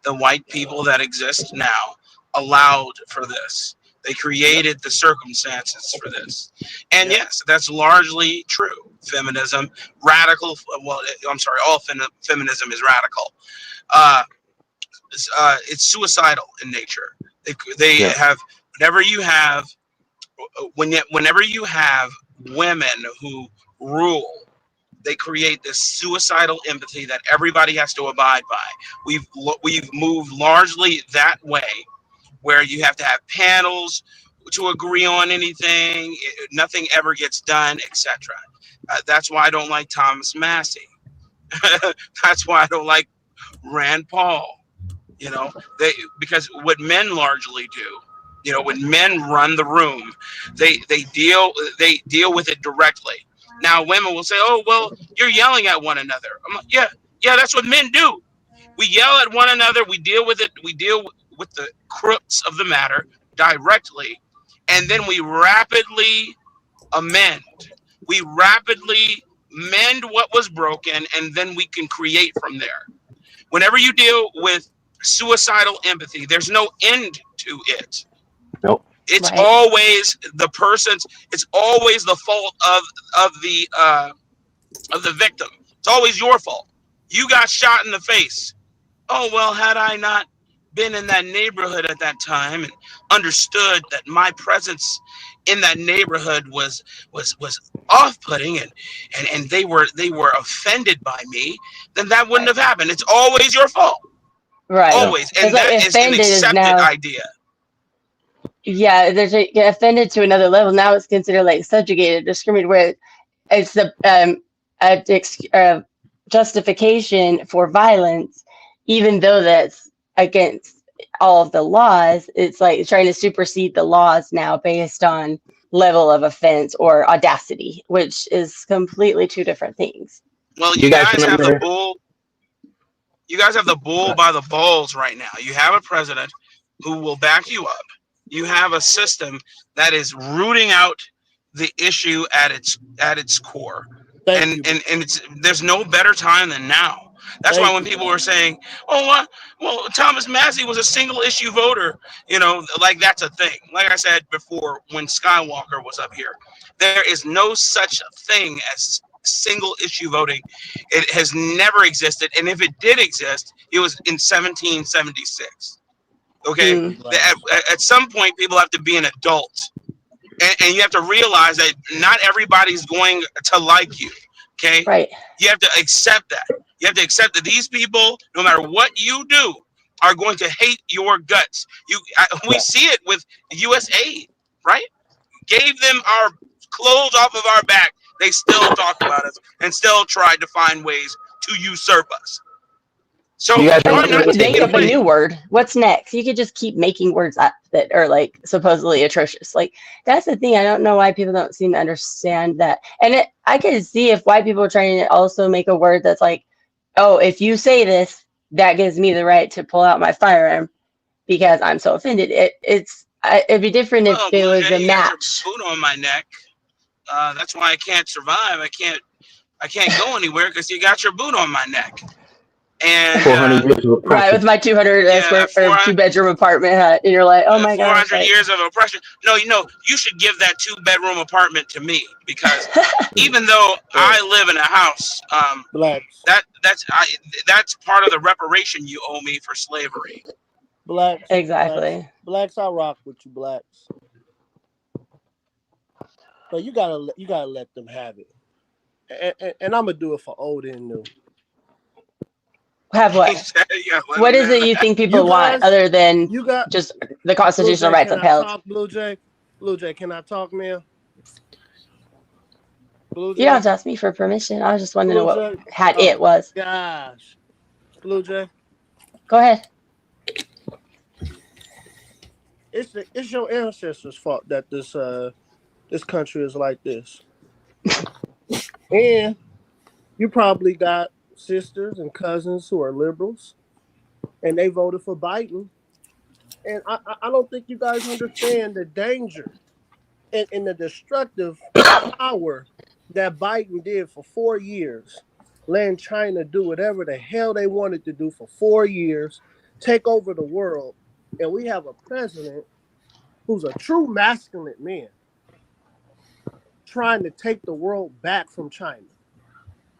the white people that exist now allowed for this. They created the circumstances for this. And yes, that's largely true. Feminism, radical. Well, I'm sorry, all feminism is radical. It's suicidal in nature. They have whenever you have women who rule, they create this suicidal empathy that everybody has to abide by. We've moved largely that way, where you have to have panels to agree on anything. Nothing ever gets done, etc. That's why I don't like Thomas Massey. That's why I don't like Rand Paul. Because what men largely do, when men run the room, they deal with it directly. Now women will say, "Oh, well, you're yelling at one another." I'm like, yeah, that's what men do. We yell at one another. We deal with it. We deal with the crux of the matter directly, and then we rapidly amend. We rapidly mend what was broken, and then we can create from there. Whenever you deal with suicidal empathy, there's no end to it. Nope. It's always the person's. It's always the fault of the victim. It's always your fault. You got shot in the face. Oh well, had I not been in that neighborhood at that time and understood that my presence in that neighborhood was off-putting and they were offended by me, then that wouldn't have happened. It's always your fault. Right. Always. And that is an accepted idea. Yeah, there's offended to another level. Now it's considered like subjugated, discriminated, where it's the justification for violence, even though that's against all of the laws. It's like trying to supersede the laws now based on level of offense or audacity, which is completely two different things. Well, you guys have the bull. You guys have the bull by the balls right now. You have a president who will back you up. You have a system that is rooting out the issue at its core. And there's no better time than now. That's why when people were saying, "Oh, what? Well, Thomas Massey was a single issue voter," like that's a thing. Like I said before, when Skywalker was up here, there is no such thing as single issue voting. It has never existed, and if it did exist, it was in 1776. Okay, at some point, people have to be an adult, and you have to realize that not everybody's going to like you. Okay, right? You have to accept that. You have to accept that these people, no matter what you do, are going to hate your guts. We see it with U.S. aid, right? Gave them our clothes off of our back. They still talk about us and still tried to find ways to usurp us. So You guys I mean, remember you the could make up a T.G.I.F? new word. What's next? You could just keep making words up that are like supposedly atrocious. Like that's the thing. I don't know why people don't seem to understand that. And I could see if white people are trying to also make a word that's like, oh, if you say this, that gives me the right to pull out my firearm because I'm so offended. It'd be different if it was a you got your match. boot on my neck. That's why I can't survive. I can't go anywhere because you got your boot on my neck. And 400 years of oppression. Right, with my 200 square or 2-bedroom apartment, and you're like, oh my gosh, 400 years of oppression. No, you should give that 2-bedroom apartment to me because even though I live in a house, that's part of the reparation you owe me for slavery. Blacks. Exactly. Blacks, I rock with you, blacks. But you gotta let them have it. And I'm gonna do it for old and new. Have what? What is it you think people want other than just the constitutional rights upheld? Blue Jay, can I talk, man? You don't have to ask me for permission. I was just wondering what it was. Gosh, Blue Jay. Go ahead. It's your ancestors' fault that this country is like this. And you probably got sisters and cousins who are liberals, and they voted for Biden. And I don't think you guys understand the danger and the destructive power that Biden did for 4 years, letting China do whatever the hell they wanted to do for 4 years, take over the world. And we have a president who's a true masculine man trying to take the world back from China.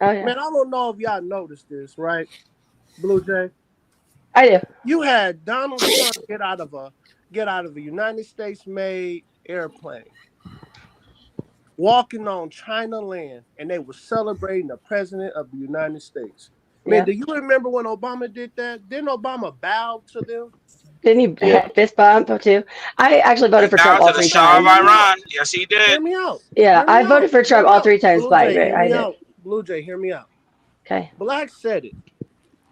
Oh, yeah. Man, I don't know if y'all noticed this, right, Blue Jay? I do. You had Donald Trump get out of a United States-made airplane, walking on China land, and they were celebrating the president of the United States. Man, do you remember when Obama did that? Didn't Obama bow to them? Didn't he fist bump too? I actually voted for Trump all 3 times. Iran. Yes, he did. Hear me out. Yeah, I voted for Trump all 3 times. Blue Jay, hear me out. Blue Jay, hear me out. Okay. Black said it.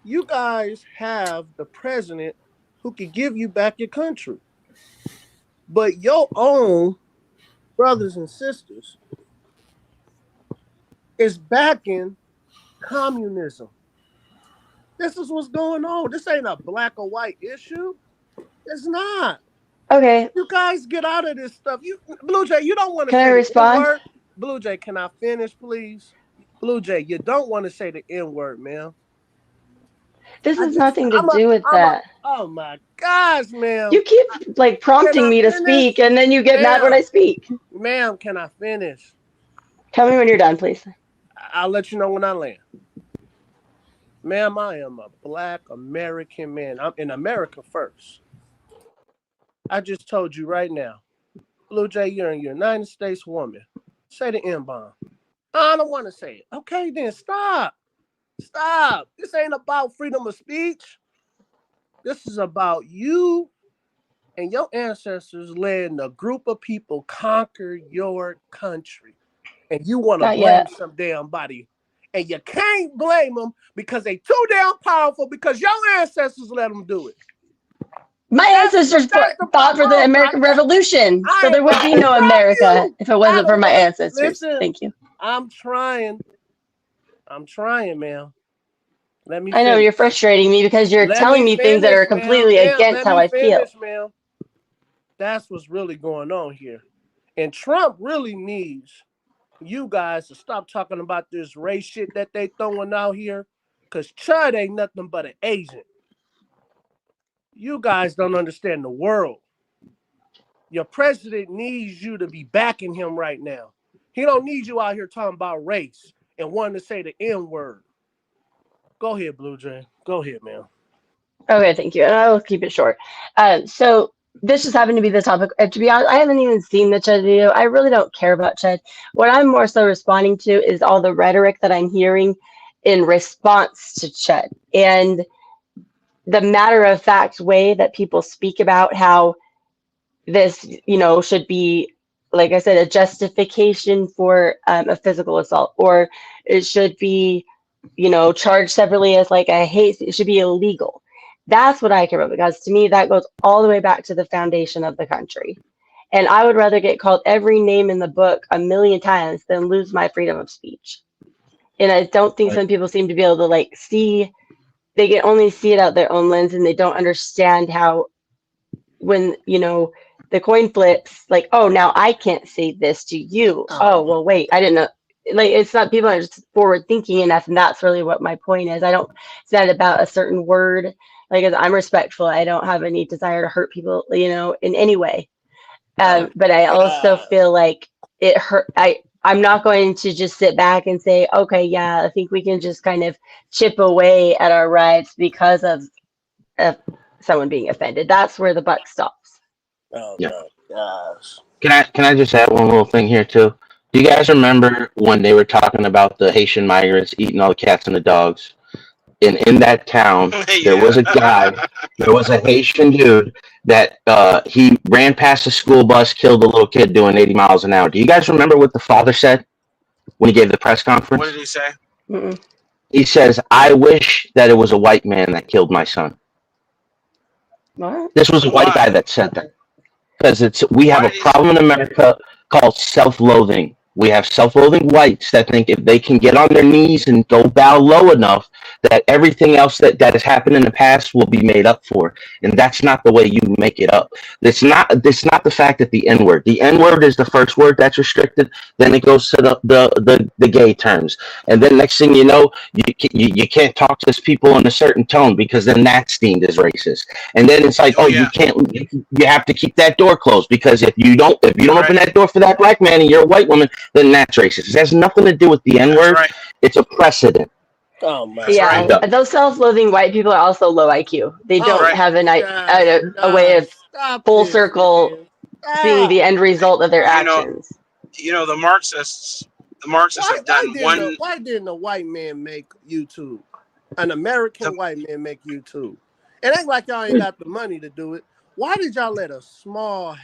You guys have the president who can give you back your country. But your own brothers and sisters is backing communism. This is what's going on. This ain't a black or white issue. It's not. Okay. You guys get out of this stuff. Blue Jay, you don't want to say the N-word. Blue Jay, can I finish, please? Blue Jay, you don't want to say the N-word, man. This has nothing to do with that. Oh my gosh, ma'am. You keep like prompting me to speak, and then you get mad when I speak. Ma'am, can I finish? Tell me when you're done, please. I'll let you know when I land. Ma'am, I am a black American man. I'm in America first. I just told you right now. Blue Jay, you're a United States woman. Say the N-bomb. I don't want to say it. Okay, then stop. Stop. This ain't about freedom of speech. This is about you and your ancestors letting a group of people conquer your country. And you want to blame some damn body. And you can't blame them because they too damn powerful because your ancestors let them do it. My ancestors fought for the American Revolution, so there would be no America if it wasn't for my ancestors. Listen, thank you. I'm trying, ma'am. Let me. I know you're frustrating me because you're telling me things that are completely against how I feel. Ma'am. That's what's really going on here, and Trump really needs you guys to stop talking about this race shit that they throwing out here, because Chud ain't nothing but an agent. You guys don't understand the world. Your president needs you to be backing him right now. He don't need you out here talking about race and wanted to say the N word. Go ahead, Blue Jay. Go ahead, man. Okay, thank you. And I will keep it short. So this just happened to be the topic. To be honest, I haven't even seen the Ched video. I really don't care about Ched. What I'm more so responding to is all the rhetoric that I'm hearing in response to Ched. And the matter of fact way that people speak about how this, should be, like I said, a justification for a physical assault, or it should be, charged separately as like a hate, it should be illegal. That's what I care about, because to me, that goes all the way back to the foundation of the country. And I would rather get called every name in the book a million times than lose my freedom of speech. And I don't think some people seem to be able to see, they can only see it out their own lens, and they don't understand how when, the coin flips, like, oh, now I can't say this to you. Oh, well, wait, I didn't know. It's not, people are just forward thinking enough, and that's really what my point is. It's not about a certain word. I'm respectful. I don't have any desire to hurt people, in any way. But I also feel like it hurt. I'm not going to just sit back and say, okay, yeah, I think we can just kind of chip away at our rights because of someone being offended. That's where the buck stops. Oh Yeah. my gosh. Can I just add one little thing here too? Do you guys remember when they were talking about the Haitian migrants eating all the cats and the dogs? And in that town, there was a guy, there was a Haitian dude that he ran past a school bus, killed a little kid doing 80 miles an hour. Do you guys remember what the father said when he gave the press conference? What did he say? Mm-mm. He says, "I wish that it was a white man that killed my son." What? This was a white guy that said that. Because we have a problem in America called self-loathing. We have self-loathing whites that think if they can get on their knees and go bow low enough, that everything else that has happened in the past will be made up for. And that's not the way you make it up. It's not the fact that the N-word. The N-word is the first word that's restricted. Then it goes to the gay terms. And then next thing you know, you can't talk to people in a certain tone because then that's deemed as racist. And then it's like, you have to keep that door closed, because if you don't open that door for that black man and you're a white woman, then that's racist. It has nothing to do with the N-word. Right. It's a precedent. Oh my! Yeah, God. Those self-loathing white people are also low IQ. They don't have a way of full circle seeing the end result of their actions. The Marxists have done one. Why didn't a white man make YouTube? An American white man make YouTube? It ain't like y'all ain't got the money to do it. Why did y'all let a small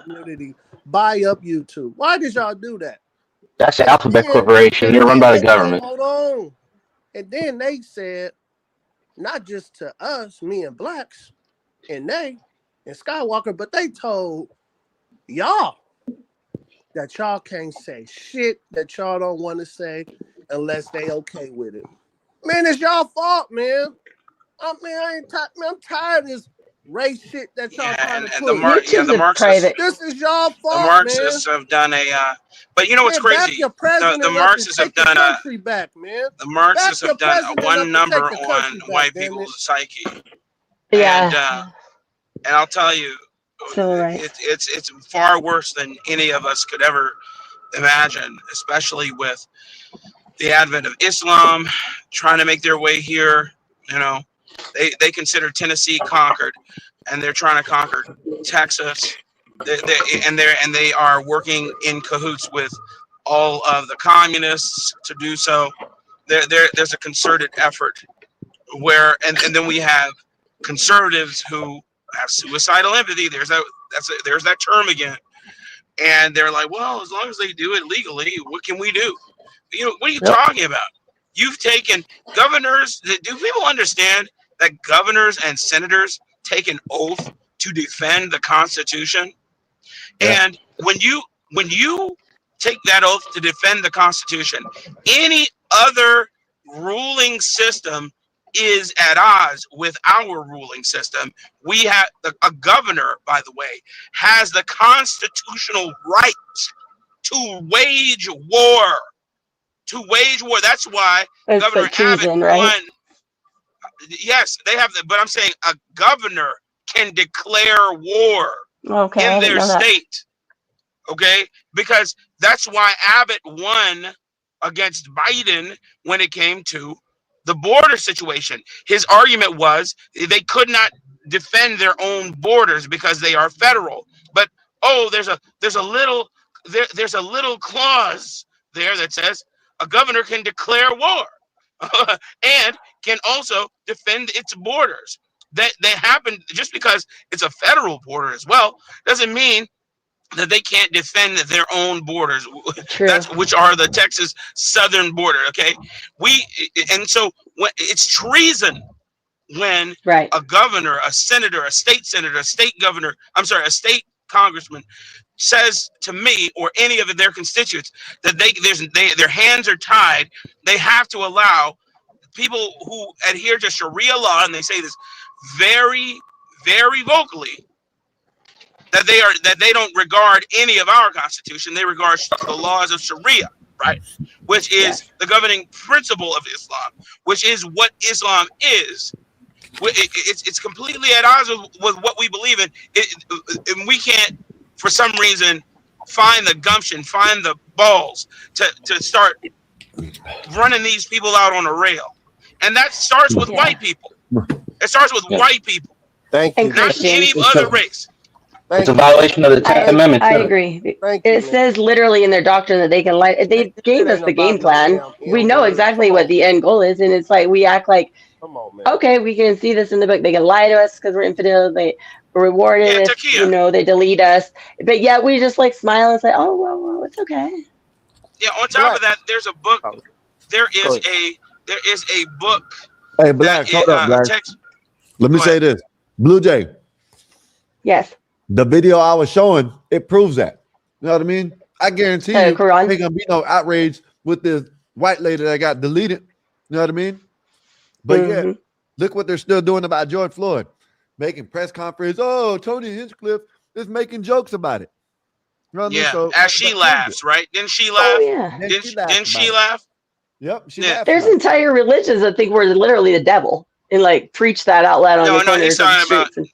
community buy up YouTube? Why did y'all do that? That's the Alphabet Corporation. They're run by the government. Hold on. And then they said, not just to us, me and blacks, and they, and Skywalker, but they told y'all that y'all can't say shit that y'all don't want to say unless they okay with it. Man, it's y'all fault, man. I'm tired of this race shit that y'all trying to push. The Marxists. This is y'all fault, The Marxists have done but you know what's crazy? The Marxists have done country back, man. The Marxists have done one number on white people's psyche. Yeah. And I'll tell you, it's far worse than any of us could ever imagine, especially with the advent of Islam trying to make their way here. They consider Tennessee conquered, and they're trying to conquer Texas. They are working in cahoots with all of the communists to do so. There's a concerted effort where, and then we have conservatives who have suicidal empathy. There's that term again, and they're like, well, as long as they do it legally, what can we do? What are you talking about? You've taken governors. Do people understand that governors and senators take an oath to defend the Constitution? Yeah. And when you take that oath to defend the Constitution, any other ruling system is at odds with our ruling system. We have a governor, by the way, has the constitutional right to wage war. That's why Governor Abbott won. Yes, they have but I'm saying a governor can declare war in their state. Okay, because that's why Abbott won against Biden when it came to the border situation. His argument was they could not defend their own borders because they are federal. But there's a little clause there that says a governor can declare war and can also defend its borders. That they happen just because it's a federal border as well doesn't mean that they can't defend their own borders. That's which are the Texas southern border. Okay, so when it's treason when a governor, a senator, a state governor, a state congressman says to me or any of their constituents that their hands are tied. They have to allow people who adhere to Sharia law, and they say this very, very vocally, that they don't regard any of our constitution. They regard the laws of Sharia, right? Which is the governing principle of Islam, which is what Islam is. It's completely at odds with what we believe in. And we can't, for some reason, find the gumption, find the balls to start running these people out on a rail. And that starts with white people. It starts with white people. Thank you. Not any other race. It's a violation of the 10th Amendment. I agree. It says literally in their doctrine that they can lie. They gave us the game plan. We know exactly what the end goal is, and it's like we act like, okay, we can see this in the book. They can lie to us because we're infidels. They rewarded us, they delete us. But yet we just like smile and say, oh, well, it's okay. Yeah. On top of that, there's a book. There is a book. Hey, Black, hold up, Black. Let me say this. Blue Jay. Yes. The video I was showing, it proves that. You know what I mean? I guarantee you, ain't gonna be no outrage with this white lady that got deleted. You know what I mean? But yeah, look what they're still doing about George Floyd. Making press conference. Oh, Tony Hinchcliffe is making jokes about it. You know what I mean? So, as she laughs, right? Didn't she laugh? Oh, yeah. Didn't she laugh? Yep. There's entire religions that think we're literally the devil and like preach that out loud on the corners of the streets.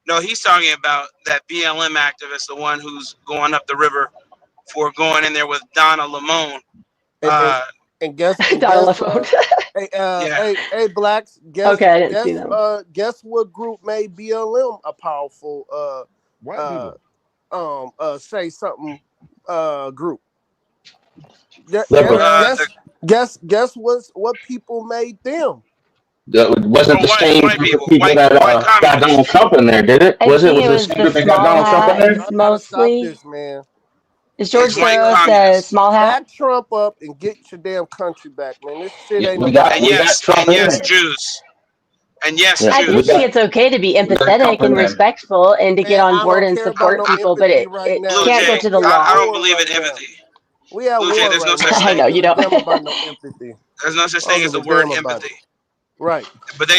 No, he's talking about that BLM activist, the one who's going up the river for going in there with Donna Lamone. And guess Donna Lamone. Hey, Blacks. Guess, okay, I didn't see them. Guess what group made BLM a powerful say something group? Guess what people made them? It wasn't the same group of people that got Donald Trump in there, did it? Was it the same group that got Donald Trump in there? Mostly. This, man. Is George Soros a small hat? Back Trump up and get your damn country back, man. This shit ain't yes, Jews. And yes, I do think it's okay to be empathetic and respectful and to get on board and support people, but it can't go to the law. I don't believe in empathy. We have war there's no such thing. I know you don't. There's no such thing as the word empathy. Right. But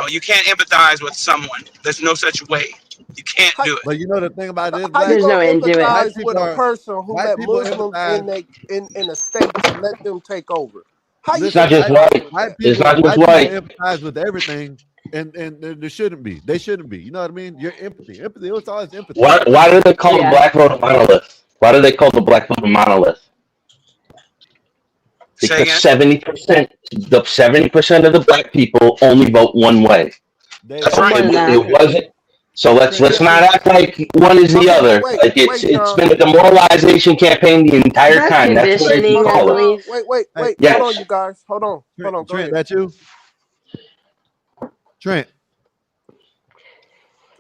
you can't empathize with someone. There's no such way. You can't do it. But you know the thing about it is, there's no end to it. With a person who let Muslims in a state to let them take over. It's not just white. It's not just white. Empathize with everything, and there shouldn't be. They shouldn't be. You know what I mean? Your empathy. It's always empathy. Why do they call the black vote a monolith? Why do they call the black vote a monolith? Because 70% of the black people only vote one way. That's right. It wasn't. So let's not act like one is the other. Like it's been a demoralization campaign the entire time. That's what I call it. Wait. Yes. Hold on, you guys. Hold on. Trent, that you? Trent.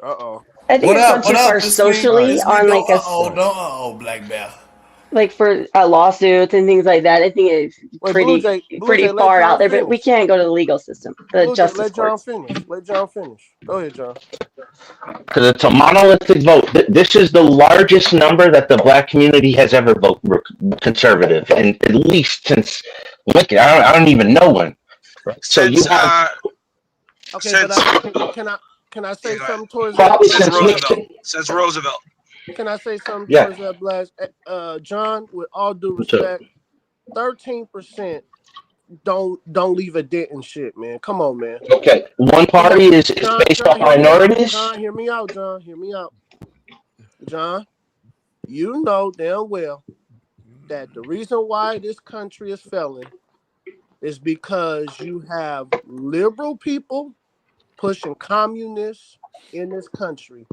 I think it's gone too far socially on like a Black Bear. Like for lawsuits and things like that. I think it's pretty far out there, but we can't go to the legal system. The justice Let John finish. Go ahead, John. Because it's a monolithic vote. This is the largest number that the black community has ever voted conservative, and at least since Lincoln. I don't even know when. So you have. Okay, but can I say something towards probably that? Since Roosevelt. Can I say something towards that, Black? John, with all due respect, 13% don't leave a dent in shit, man. Come on, man. Okay, one party is based off minorities. John, hear me out, John. Hear me out. John, you know damn well that the reason why this country is failing is because you have liberal people pushing communists in this country.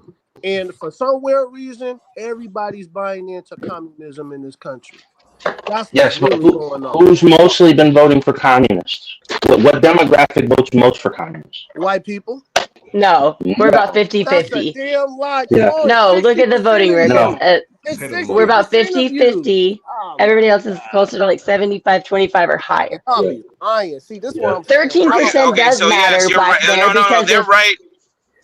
And for some weird reason, everybody's buying into communism in this country. That's what's Yes, but really going on. who's mostly been voting for communists? What demographic votes most for communists? White people. No, we're about That's a 50-50. damn lie. Come Yeah. on, No, look at the 60% voting of record. you. No. It's We're about 60% of you. 50-50. Oh, Everybody else is closer to like 75-25 or higher. y'all be lying. See, this is what I'm saying. 13% Okay, does so yes, matter, you're right. Black Bear, No, because they're if right.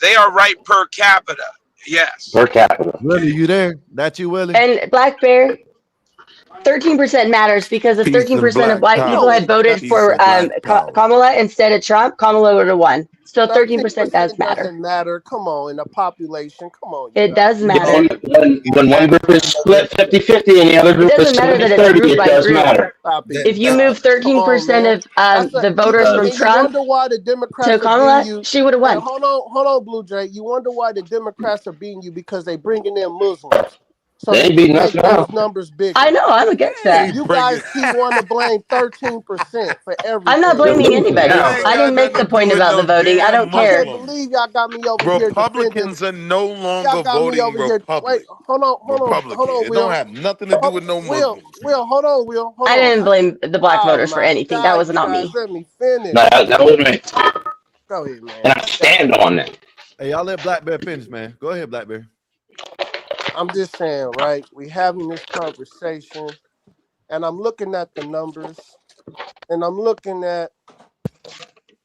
They are right per capita. Yes. Per capita. Willie, you there? That you, Willie? and Black Bear, 13% matters because if Peace and 13% of black white people power. No, had it voted Peace for and black power. Kamala instead of Trump, Kamala would have won. So 13% does 13% matter. doesn't matter. Come on, in the population. Come on, you It guys. does matter. When one group is split 50-50 and the other It group is doesn't matter that it's 70-30, group it by does group. matter. Stop it, If you guys. move Come on, 13% man. of That's the voters from and you Trump wonder why the to Democrats are Kamala, beating you. she would have Wait, won. hold on, Blue Jay. You wonder why the Democrats are beating you because they bringing in Muslims, so They they ain't can beating us make now. those numbers bigger. I know, I'm against that. You guys keep wanting to blame 13% for everything. I'm not They're blaming losing anybody. now. I didn't make the point about the voting. I don't I care. can't believe y'all got me over here defending. Republicans are no Y'all longer got me voting over here. Wait, Republic. hold on, It don't Will. have nothing to do with no Muslims. Will, hold on, Will. Hold I on. didn't blame the black Oh voters for my anything. That God, was you not guys, me. let me finish. No, that was me. Go ahead, man. And I stand on that. Hey, y'all let Black Bear finish, man. Go ahead, Black Bear. I'm just saying, right? We having this conversation, and I'm looking at the numbers, and I'm looking at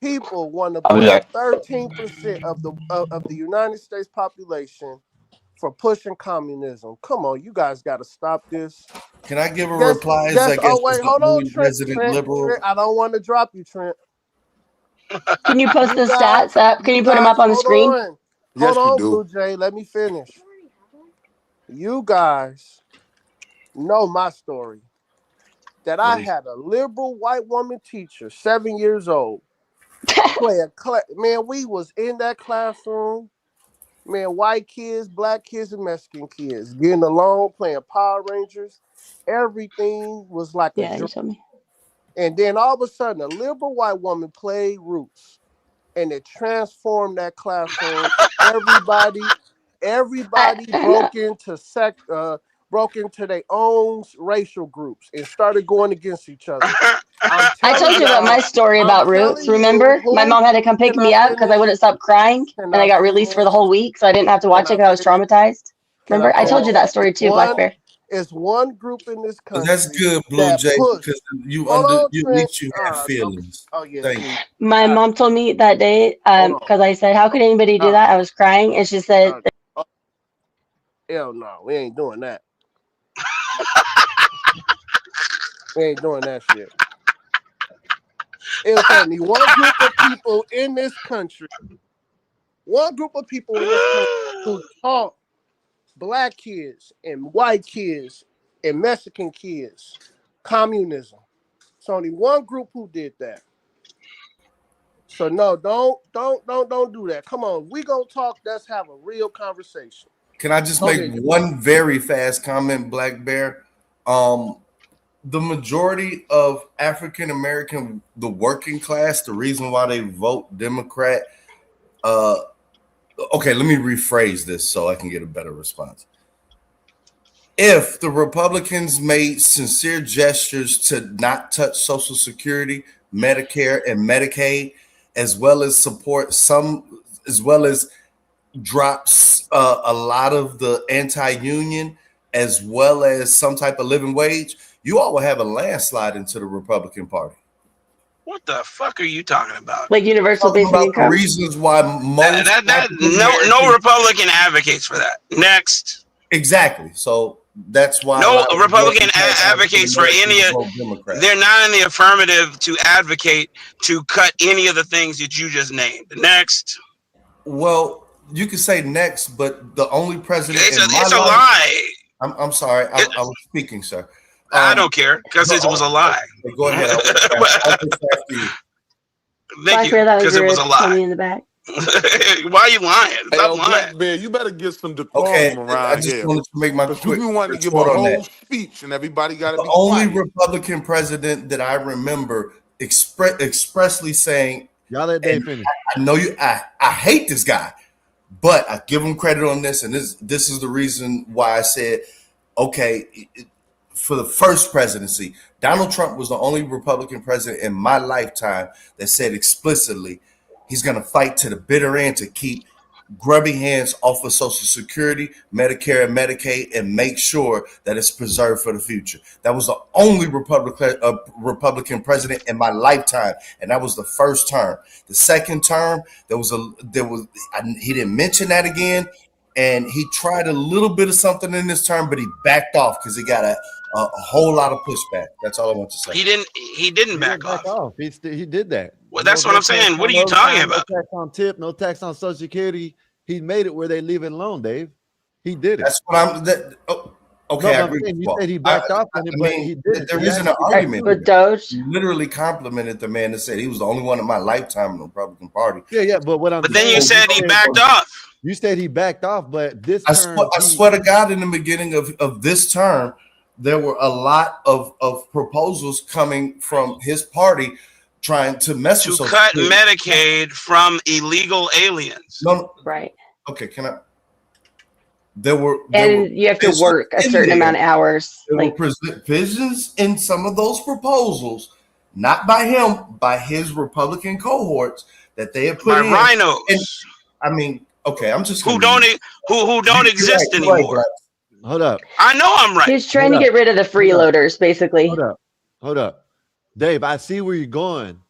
people want to I'll be blame back. 13% of the United States population for pushing communism. Come on, you guys got to stop this. Can I give a reply? Oh wait, hold on, Trent. Resident liberal. Trent, I don't want to drop you, Trent. Can you post You the guys, stats up? Can you put them up on the screen? Hold on, Blue Jay. Let me finish. You guys know my story. That I had a liberal white woman teacher, 7 years old, man, we was in that classroom, man, white kids, black kids, and Mexican kids getting along, playing Power Rangers. Everything was like a dream. And then all of a sudden, a liberal white woman played Roots, and it transformed that classroom. Everybody broke into their own racial groups and started going against each other. I told you about my story about Roots, remember? My mom had to come pick me up because I wouldn't stop crying, and I got released for the whole week, so I didn't have to watch it because I was traumatized. Remember? I told you that story too, Black Bear. It's one group in this country. That's good, Blue Jay, because at least you have feelings. Oh yeah. Thank you. My mom told me that day because I said, "How could anybody do that?" I was crying, and she said, "Hell no, we ain't doing that. We ain't doing that shit." It was only one group of people in this country. One group of people in this country who taught black kids and white kids and Mexican kids communism. It's only one group who did that. So no, don't do that. Come on, we gonna talk. Let's have a real conversation. Can I just make one very fast comment, Black Bear? The majority of African American, the working class, the reason why they vote Democrat. Okay, let me rephrase this so I can get a better response. If the Republicans made sincere gestures to not touch Social Security, Medicare, and Medicaid, as well as support as well as drops a lot of the anti-union, as well as some type of living wage, you all will have a landslide into the Republican Party. What the fuck are you talking about? Like universal basic income? The reasons why most no Republican advocates for that. Next. Exactly. So that's why no Republican advocates for any of. They're not in the affirmative to advocate to cut any of the things that you just named. Next. Well, you can say next, but the only president. It's a lie. I'm sorry. I was speaking, sir. I don't care because it was a lie. Go ahead. Thank you, because it was a lie. In the back. Why are you lying? Hey, Stop lying. Black Bear, you better get some Okay, decorum I around just here. wanted to make my Because you quick be wanting to give a retort on that. whole speech and everybody got to The be only quiet. Republican president that I remember expressly saying, y'all let Dave finish. I know you, I hate this guy, but I give him credit on this, and this is the reason why I said, okay, for the first presidency, Donald Trump was the only Republican president in my lifetime that said explicitly he's going to fight to the bitter end to keep grubby hands off of Social Security, Medicare, and Medicaid, and make sure that it's preserved for the future. That was the only Republican president in my lifetime, and that was the first term. The second term, he didn't mention that again, and he tried a little bit of something in this term, but he backed off because he got a whole lot of pushback. That's all I want to say. He didn't back off. He did that. Well, that's what I'm saying. What are you talking about? No tax on tip, no tax on Social Security. He made it where they leave it alone, Dave. He did it. That's what I'm. Okay, No, I agree. you said he backed off on it, but he did. There isn't an argument. With Doge, you literally complimented the man that said he was the only one in my lifetime in the Republican Party. Yeah, but what I'm. But then you said he backed off. You said he backed off, but this I term, swear to God, in the beginning of this term, there were a lot of proposals coming from his party trying to mess with to cut Medicaid from illegal aliens. No, right. Okay, can I? There were you have to work a certain amount of hours. There were provisions in some of those proposals, not by him, by his Republican cohorts, that they have put in. Rhinos. And, I mean, okay, I'm just who don't exist anymore. Hold up. I know I'm right. He's trying to get rid of the freeloaders, basically. Hold up, Dave. I see where you're going.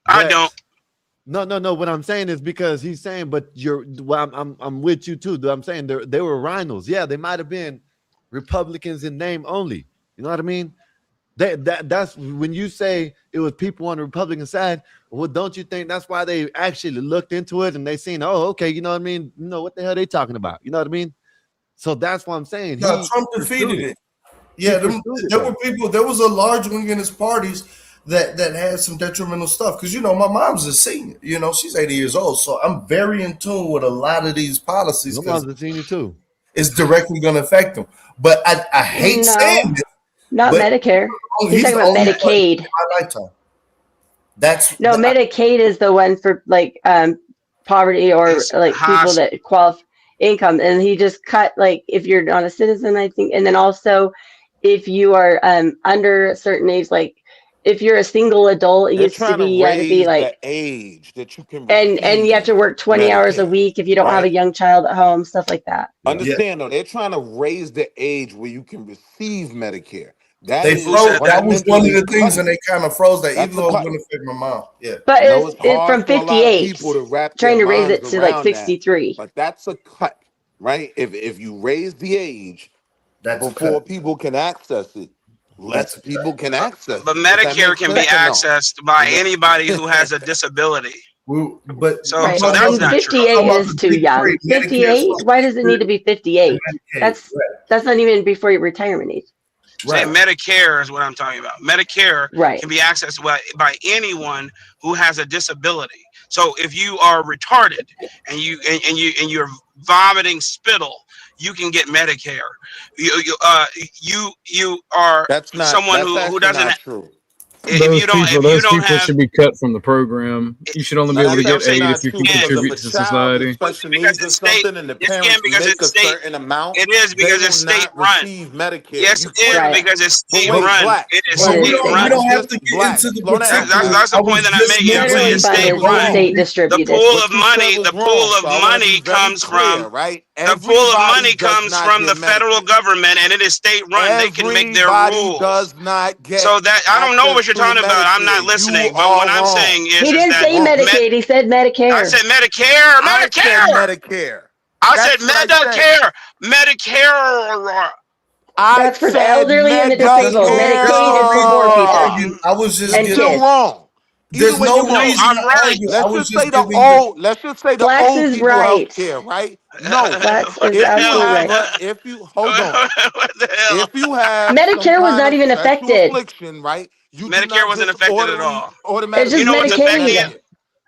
I don't. No. What I'm saying is because he's saying, but I'm with you too. I'm saying they were rhinos. Yeah, they might have been Republicans in name only. You know what I mean? That's when you say it was people on the Republican side. Well, don't you think that's why they actually looked into it and they seen, oh, okay, you know what I mean? You know what the hell they talking about? You know what I mean? So that's what I'm saying. No, Trump defeated it. Yeah, there were people. There was a large wing in his parties that had some detrimental stuff. Because, you know, my mom's a senior. You know, she's 80 years old. So I'm very in tune with a lot of these policies. My mom's a senior too. It's directly going to affect them. But I hate saying this. Not Medicare. He's talking about Medicaid. In my lifetime. Medicaid is the one for like poverty or like people that qualify income. And he just cut like if you're not a citizen, I think. And then also if you are under a certain age, like if you're a single adult, it used to be you had to be like the age that you can and you have to work 20 hours a week if you don't have a young child at home, stuff like that. Understand though, they're trying to raise the age where you can receive Medicare. That was one of the things, and they kind of froze that, even though it wouldn't affect my mom. Yeah, but it's from 58, trying to raise it to like 63. But that's a cut, right? If you raise the age before people can access it, less people can access it. But Medicare can be accessed by anybody who has a disability. But so that's not 58 true. is too young. 58? Why does it need to be 58? That's not even before your retirement age. Right. Medicare is what I'm talking about. Medicare can be accessed by anyone who has a disability. So if you are retarded and you're vomiting spittle, you can get Medicare. You are someone who doesn't. Not true. If those people should be cut from the program. You should only be able to get aid if you can contribute to society. Special needs or something, and the parents make a certain amount. It is because it's state run. Medicare. Yes, it is because it's state run. It is state run. We don't have to get into the particulars. That's the point that I'm making. I'm saying it's state run. The pool of money comes from the pool of money comes from the federal government, and it is state run. They can make their rules. Does not get. So that I don't know what you're talking about. I'm not listening. But what I'm saying is he didn't say Medicaid. He said Medicare. I said Medicare. Medicare. I said Medicare. Medicare. That's for the elderly and the disabled. Medicaid is for poor people. I was just still wrong. There's no reason. I'm right. Let's just say the old people healthcare, right? No, that's absolutely right. If you hold on, if you have Medicare was not even affected. Affliction, right? Medicare wasn't affected at all. It's just Medicaid.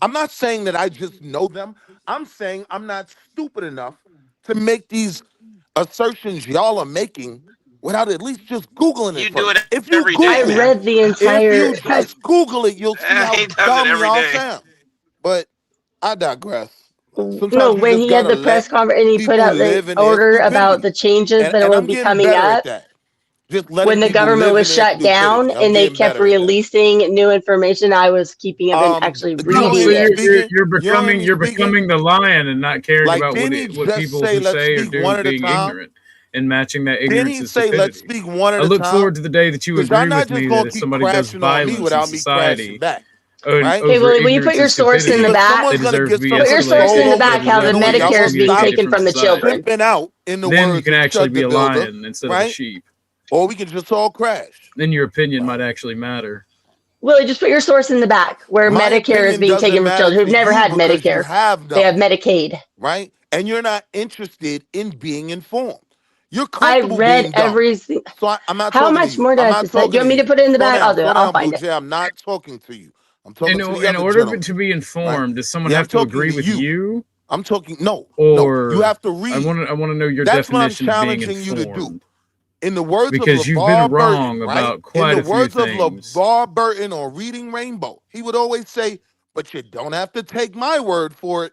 I'm not saying that I just know them. I'm saying I'm not stupid enough to make these assertions y'all are making without at least just Googling it You do it first. If you every day, I Google it, man. read the if entire. you just Google it, you'll see how He does it dumb every y'all day. sound. But I digress. No, Sometimes you when just he had gotta the press let conference and he put people out the live in their order about stupidity. the changes that And will I'm be getting coming better at up, that. Just when letting the people government live was in their shut down stupidity. I'm and they getting kept better at that. releasing new information, I was keeping up and actually Oh, so reading it. you're You don't hear me speaking? becoming the lion and not caring Like, about didn't he what just people say, who let's say or speak do one at a being time? ignorant and matching that Didn't ignorance he to say, let's stupidity. speak one at I a look time? forward to the day that you Because y'all agree not with just me going that to if keep somebody does crashing on me violence in without me crashing society, back. right? Okay, well, when you put your source in the back, Someone's gonna get put something your source thrown in the over back you. how the You know what? Y'all Medicare gonna is being stop taken from the children. pimping out, in the Then you words can of actually Chud be the a Builder, lion instead of a right? sheep. Or we can just all crash. Then your opinion might actually matter. Willie, just put your source in the back where My Medicare is opinion being doesn't taken from matter children who've to never you had because you Medicare. have They have none, Medicaid. right? And you're not interested in being informed. You're I comfortable read being dumb. every. So I'm not How talking to much you. more do I I'm have to not say? Do you talking to want me to you. put it in the Slow back? down, slow I'll down, find Blue it. Jay. I'm not talking to you. I'm talking to the In other order gentleman. to be informed, Right? does someone Yeah, I'm have to talking agree to with you. you? I'm talking no. You Or have to read. I want to know your That's what I'm definition of being challenging you to do. informed. In the words of Because you've been LeVar wrong Burton, right? about In quite the a few words of things. LeVar Burton on Reading Rainbow, he would always say, but you don't have to take my word for it.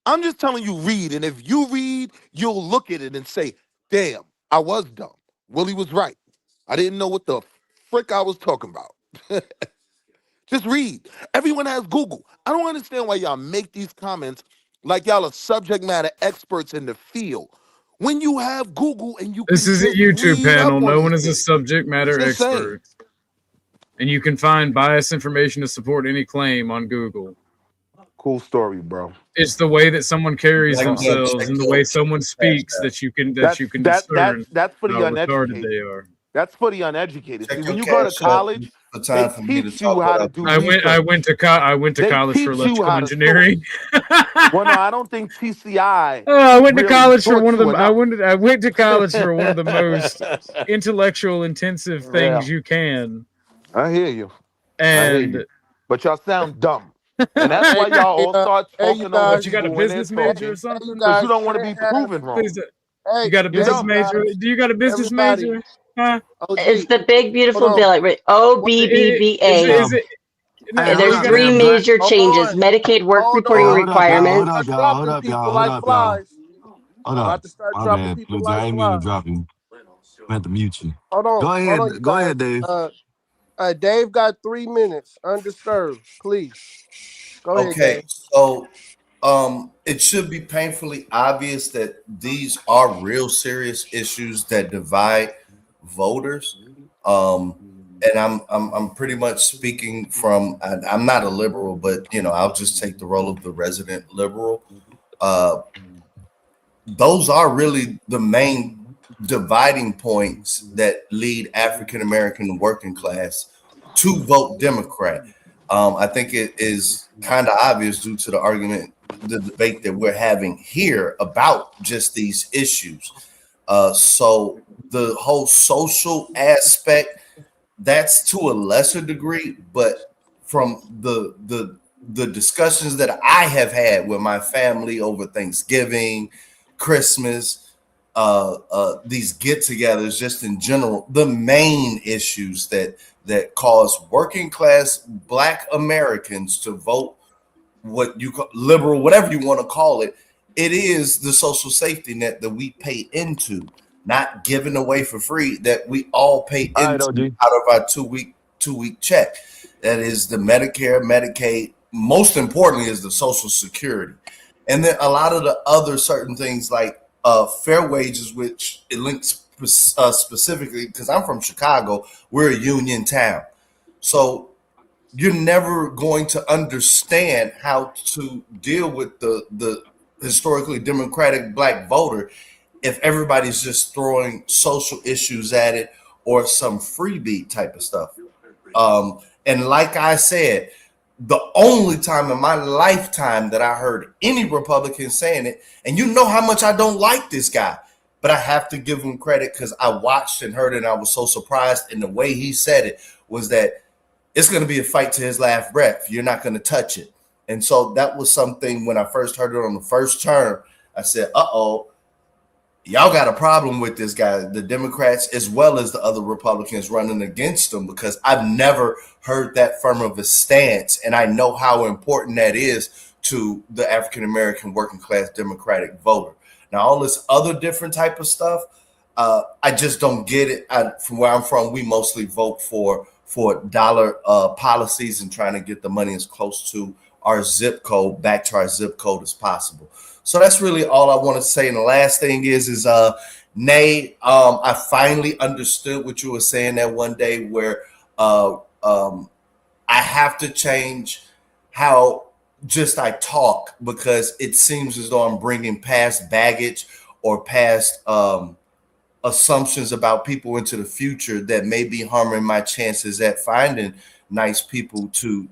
I'm just telling you, read. And if you read, you'll look at it and say, damn, I was dumb. Willie was right. I didn't know what the frick I was talking about. Just read. Everyone has Google. I don't understand why y'all make these comments like y'all are subject matter experts in the field. When you have Google and you This can is a just YouTube read up panel. on No these one is a things. subject matter Just saying. expert. And you can find biased information to support any claim on Google. Cool story, bro. It's the way that someone carries Check themselves and the way someone speaks that you can discern That's for how the retarded uneducated. they are. That's for the uneducated. See, Check when your you go to cash app college, for they time for me to teach you talk how to without do preaching. research. I went to They college for teach you electrical how to engineering. Well, no, I don't think TCI. I went to really college for taught one of you the. enough. I went to college for one of the most intellectual intensive things you can. I hear you. And But y'all sound dumb. And that's why y'all all start Hey, you talking over guys. what, you got a people when they're business major or talking Hey, you something? because you guys don't want to be can't have. proven wrong. Hey, You got a You business don't. you guys, major? Do you got a business everybody. major? Huh? It's OG, the big hold beautiful on. bill. Like Wait, Is OBBBA. it? No, Hey, And hold you there's up got three there, Black. major hold changes: on. Medicaid work Hold reporting Hey, on. hold up, y'all. requirements. Hold Start up, y'all. Hold dropping up, y'all. people Hold like up, y'all. flies. Hold up. About to start My dropping bad, people Blue Jay. like I didn't mean to flies. drop you. I meant to mute you. Hold on. Go Hold on, ahead. you Go guys. ahead, Dave. Dave got 3 minutes. Undisturbed. Please. Go ahead, Okay, Dave. so it should be painfully obvious that these are real serious issues that divide voters. And I'm pretty much speaking from I'm not a liberal, but I'll just take the role of the resident liberal. Those are really the main dividing points that lead African American working class to vote Democrat. I think it is kind of obvious due to the debate that we're having here about just these issues. So the whole social aspect, that's to a lesser degree, but from the discussions that I have had with my family over Thanksgiving, Christmas, these get-togethers, just in general, the main issues that cause working class Black Americans to vote what you call liberal, whatever you want to call it, it is the social safety net that we pay into, not given away for free, that we all pay All right, into OG. out of our two week check. That is the Medicare, Medicaid. Most importantly, is the Social Security, and then a lot of the other certain things like fair wages, which it links specifically because I'm from Chicago. We're a union town, so you're never going to understand how to deal with the historically democratic Black voter if everybody's just throwing social issues at it or some freebie type of stuff. And like I said, the only time in my lifetime that I heard any Republican saying it, and you know how much I don't like this guy, but I have to give him credit because I watched and heard it and I was so surprised. And the way he said it was that it's going to be a fight to his last breath. You're not going to touch it. And so that was something when I first heard it on the first term, I said, uh-oh, y'all got a problem with this guy, the Democrats, as well as the other Republicans running against him, because I've never heard that firm of a stance. And I know how important that is to the African-American working class Democratic voter. Now, all this other different type of stuff, I just don't get it. From where I'm from, we mostly vote for dollar policies and trying to get the money as close to our zip code, back to our zip code as possible. So that's really all I want to say. And the last thing is Nay, I finally understood what you were saying that one day where I I have to change how just I talk, because it seems as though I'm bringing past baggage or past assumptions about people into the future that may be harming my chances at finding nice people to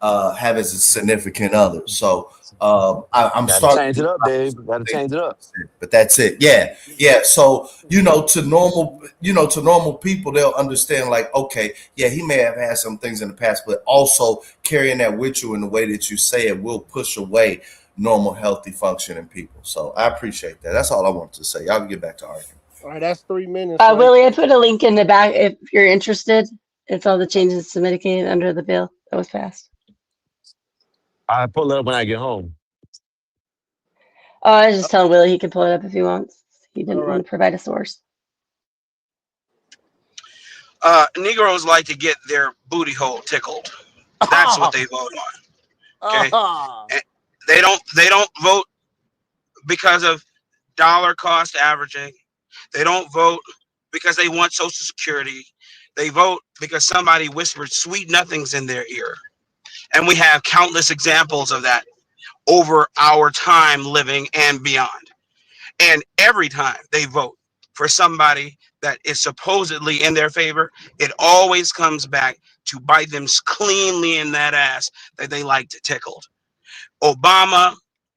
have as a significant other. So I'm Gotta starting change to it up, Dave. Gotta change it up. but that's it. Yeah. So, to normal people, they'll understand, like, okay, yeah, he may have had some things in the past, but also carrying that with you in the way that you say it will push away normal, healthy, functioning people. So I appreciate that. That's all I wanted to say. Y'all can get back to arguing. All right, that's 3 minutes. Willie, I put a link in the back if you're interested. It's all the changes to Medicaid under the bill that was passed. I pull it up when I get home. Oh, I was just telling Willie he can pull it up if he wants. He didn't want to provide a source. Negroes like to get their booty hole tickled. That's what they vote on. Okay, and they don't vote because of dollar cost averaging. They don't vote because they want Social Security. They vote because somebody whispered sweet nothings in their ear, and we have countless examples of that over our time living and beyond. And every time they vote for somebody that is supposedly in their favor, it always comes back to bite them cleanly in that ass that they like to tickle. Obama,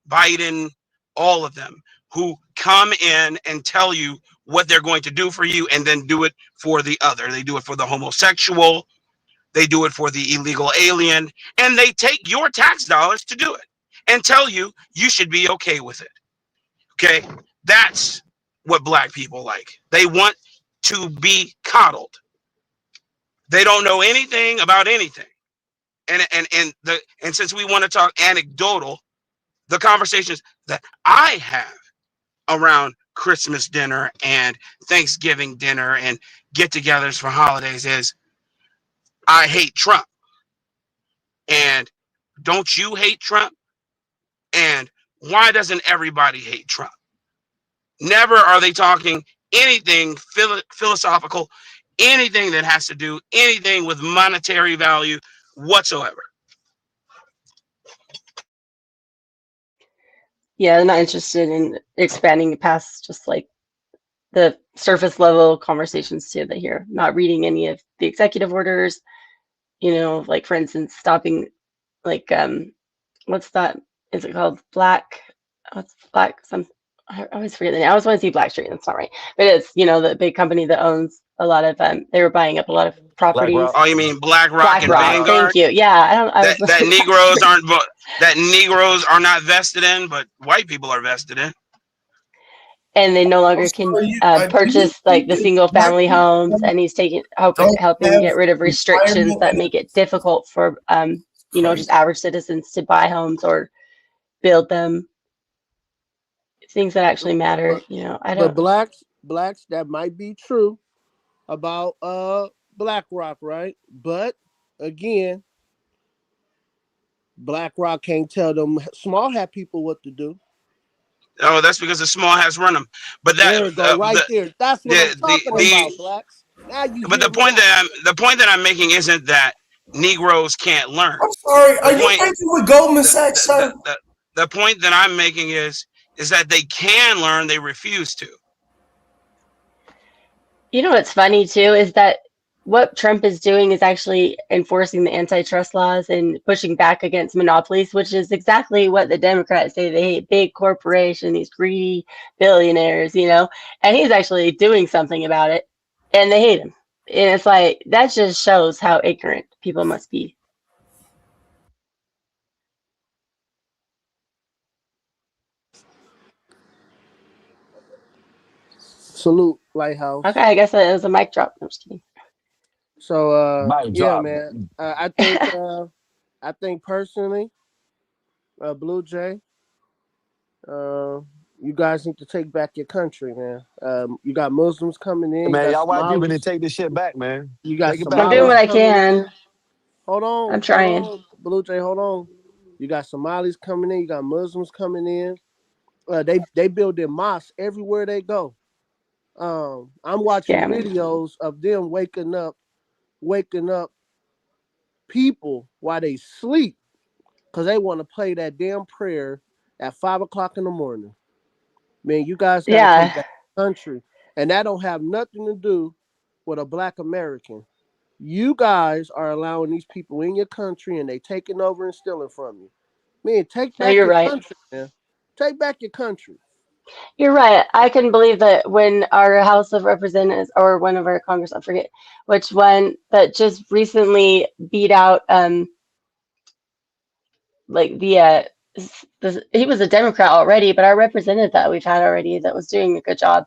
Biden, all of them who come in and tell you what they're going to do for you and then do it for the other. They do it for the homosexual. They do it for the illegal alien. And they take your tax dollars to do it and tell you you should be okay with it. Okay, that's what black people like. They want to be coddled. They don't know anything about anything. And since we want to talk anecdotal, the conversations that I have around Christmas dinner and Thanksgiving dinner and get-togethers for holidays is, I hate Trump. And don't you hate Trump? And why doesn't everybody hate Trump? Never are they talking anything philosophical, anything that has to do anything with monetary value whatsoever. Yeah, I'm not interested in expanding past just like the surface level conversations too that here. Not reading any of the executive orders, like for instance, stopping like what's that? Is it called what's black some I always forget the name. I always want to see Blackstreet, that's not right. But it's the big company that owns a lot of they were buying up a lot of properties. Oh, you mean BlackRock and Vanguard? Thank you. Yeah, that Negroes aren't that Negroes are not vested in, but white people are vested in. And they no longer can purchase like the single family homes, and he's helping get rid of restrictions that make it difficult for just average citizens to buy homes or build them. Things that actually matter, I don't. But blacks, that might be true about BlackRock, right? But again, BlackRock can't tell them small hat people what to do. Oh, that's because the small hats run them. But that there you go, there. That's what I'm talking about, blacks. Now you. But the point that I'm making isn't that Negroes can't learn. I'm sorry. Are you making with Goldman Sachs, sir? The point that I'm making is that they can learn, they refuse to. What's funny too is that what Trump is doing is actually enforcing the antitrust laws and pushing back against monopolies, which is exactly what the Democrats say. They hate big corporations, these greedy billionaires, and he's actually doing something about it, and they hate him. And it's like, that just shows how ignorant people must be. Salute, Lighthouse. Okay, I guess it was a mic drop. I'm just kidding. So yeah, man. I think personally, Blue Jay, you guys need to take back your country, man. You got Muslims coming in. Man, y'all white people need to take this shit back, man. You got I'm doing what I can. Hold on. I'm trying. Blue Jay, hold on. You got Somalis coming in. You got Muslims coming in. They build their mosques everywhere they go. I'm watching videos of them waking up people while they sleep because they want to play that damn prayer at 5 o'clock in the morning. Man, you guys got to Yeah. take back the country. And that don't have nothing to do with a black American. You guys are allowing these people in your country and they taking over and stealing from you. Man, take No, back you're your right. country, man. Take back your country. You're right. I can believe that when our House of Representatives or one of our Congress, I forget which one, that just recently beat out like he was a Democrat already, but our representative that we've had already that was doing a good job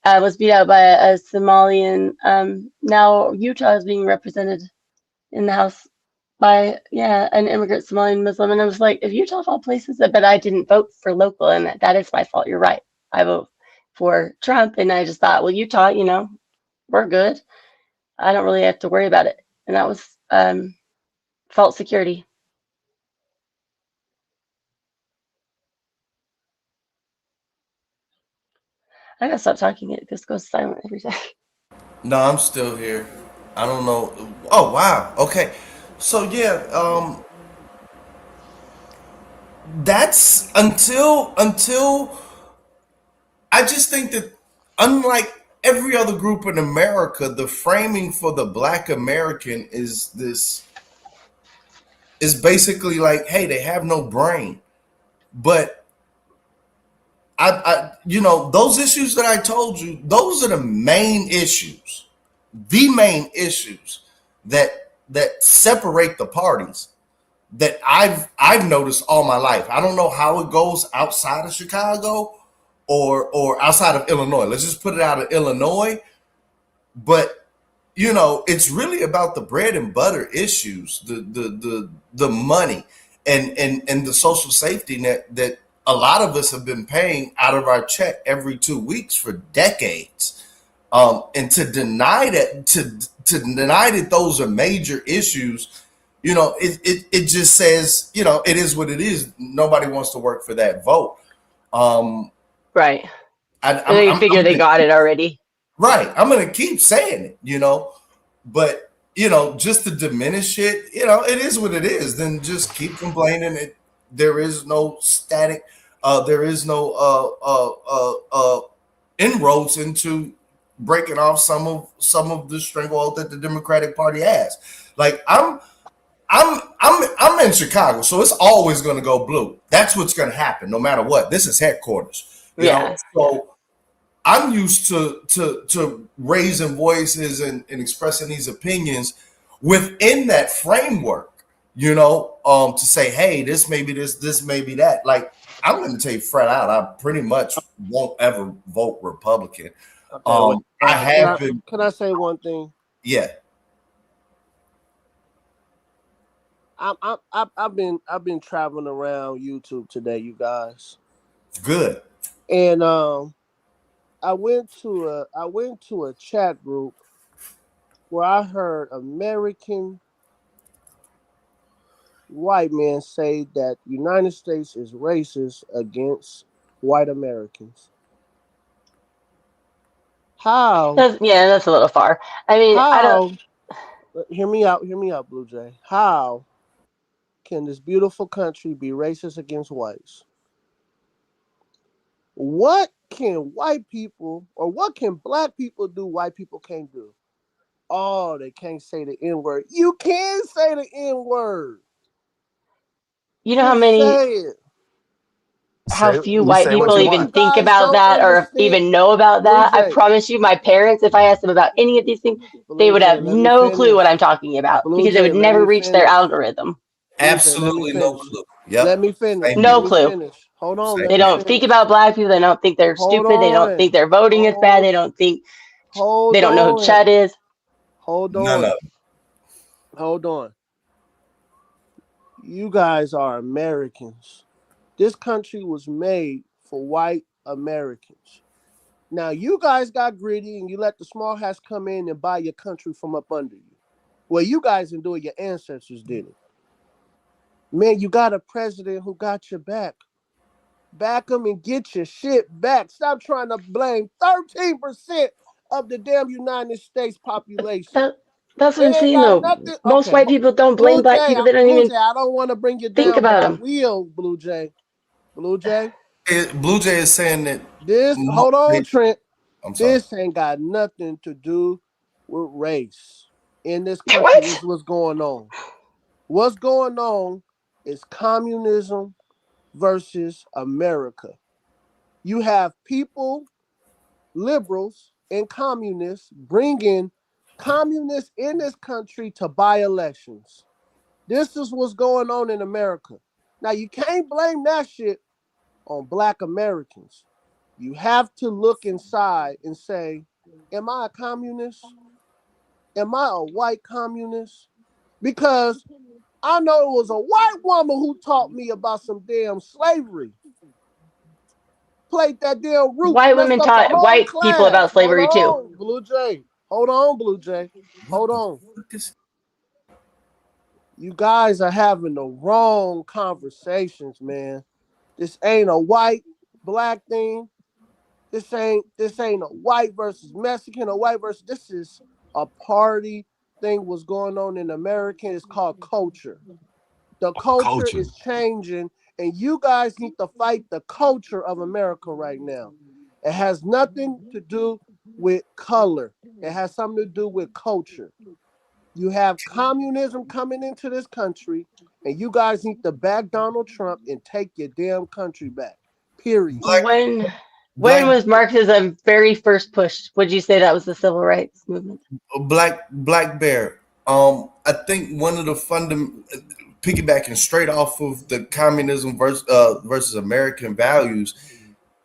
was beat out by a Somalian. Now Utah is being represented in the House by an immigrant Somalian Muslim, and I was like, if Utah of all places, but I didn't vote for local, and that is my fault. You're right. I vote for Trump, and I just thought, well, Utah, we're good. I don't really have to worry about it, and that was false security. I gotta stop talking. It just goes silent every time. No, I'm still here. I don't know. Oh wow. Okay. So yeah, that's until I just think that unlike every other group in America, the framing for the Black American is basically like, hey, they have no brain. But those issues that I told you, those are the main issues, that separate the parties that I've noticed all my life. I don't know how it goes outside of Chicago or outside of Illinois. Let's just put it out of Illinois. But it's really about the bread and butter issues, the money and the social safety net that a lot of us have been paying out of our check every 2 weeks for decades. And to deny that those are major issues, it just says, it is what it is. Nobody wants to work for that vote. Right. I'm figure they got it already. Right. I'm going to keep saying it, but, just to diminish it, it is what it is. Then just keep complaining. There is no static. There is no inroads into breaking off some of the stranglehold that the Democratic Party has. Like I'm in Chicago, so it's always going to go blue. That's what's going to happen, no matter what. This is headquarters, you know. So I'm used to raising voices and expressing these opinions within that framework, to say, hey, this may be this may be that. Like, I'm going to tell you flat out, I pretty much won't ever vote Republican. Okay, I have been. Can I say one thing? Yeah. I've been traveling around YouTube today, you guys. Good. And I went to a chat group where I heard American white men say that the United States is racist against white Americans. How? That's a little far. I mean, I don't. Hear me out, Blue Jay. How can this beautiful country be racist against whites? What can white people or what can black people do white people can't do? Oh, they can't say the N-word. You can say the N-word. You know how many, how few white people even think about that or even know about that? I promise you, my parents, if I asked them about any of these things, they would have no clue what I'm talking about because it would never reach their algorithm. Absolutely no clue. Yep. Let me finish. No clue. Hold on. They don't think about black people. They don't think they're stupid. They don't think their voting is bad. They don't think. They don't know who Chet is. Hold on. None of them. Hold on. You guys are Americans. This country was made for white Americans. Now, you guys got greedy and you let the small hats come in and buy your country from up under you. Well, you guys didn't do it. Your ancestors did it. Man, you got a president who got your back. Back them and get your shit back. Stop trying to blame 13% of the damn United States population. That's what I'm It ain't saying got though. nothing. Most Okay, white people don't Blue blame black Jay, people. They don't Blue even Jay. I don't want to bring you think down, but about I them. will, Blue Jay. Blue Jay. Blue Jay is saying that. Hold on, Trent. I'm sorry. This ain't got nothing to do with race in this country. What? This is what's going on. What's going on is communism versus America. You have people, liberals and communists, bringing communists in this country to buy elections. This is what's going on in America. Now, you can't blame that shit on Black Americans. You have to look inside and say, am I a communist? Am I a white communist? Because I know it was a white woman who taught me about some damn slavery. Played that damn Roots, White messed women up the taught whole white people class. about Hold slavery too. on, Blue Jay. Hold on, Blue Jay. Hold on. You guys are having the wrong conversations, man. This ain't a white black thing. This ain't a white versus Mexican or white versus. This is a party thing. What's going on in America? It's called culture. The culture is changing, and you guys need to fight the culture of America right now. It has nothing to do with color. It has something to do with culture. You have communism coming into this country, and you guys need to back Donald Trump and take your damn country back. Period. When Black was Marxism very first pushed? Would you say that was the civil rights movement? Black Bear. I think one of the piggybacking straight off of the communism versus American values,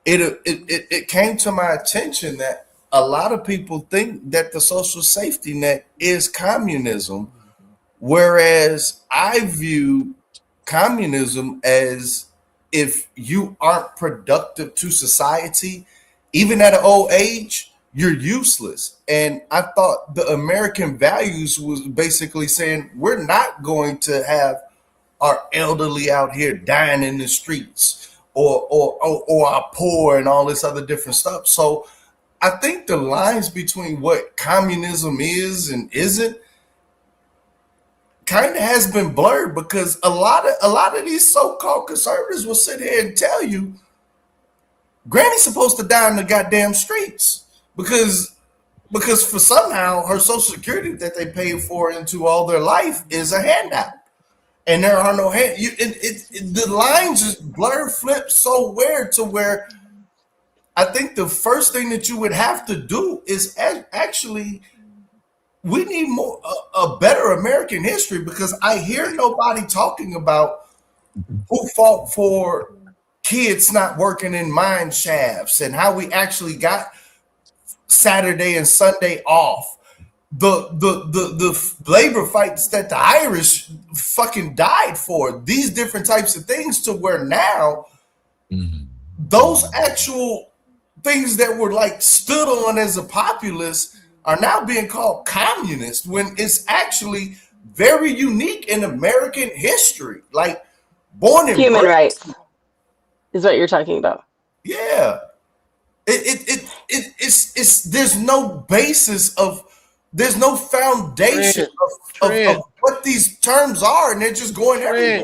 it came to my attention that a lot of people think that the social safety net is communism, whereas I view communism as if you aren't productive to society, even at an old age, you're useless. And I thought the American values was basically saying we're not going to have our elderly out here dying in the streets or our poor and all this other different stuff. So I think the lines between what communism is and isn't kind of has been blurred, because a lot of these so-called conservatives will sit here and tell you Granny's supposed to die in the goddamn streets because for somehow her social security that they paid for into all their life is a handout, and there are no the lines just blur flip so weird to where I think the first thing that you would have to do is actually we need more a better American history, because I hear nobody talking about who fought for kids not working in mine shafts and how we actually got Saturday and Sunday off. The labor fights that the Irish fucking died for. These different types of things, to where now those actual things that were like stood on as a populist are now being called communist, when it's actually very unique in American history. Like born and Human raised. rights is what you're talking about. Yeah. It's there's no basis of, there's no foundation of what these terms are, and they're just going everywhere.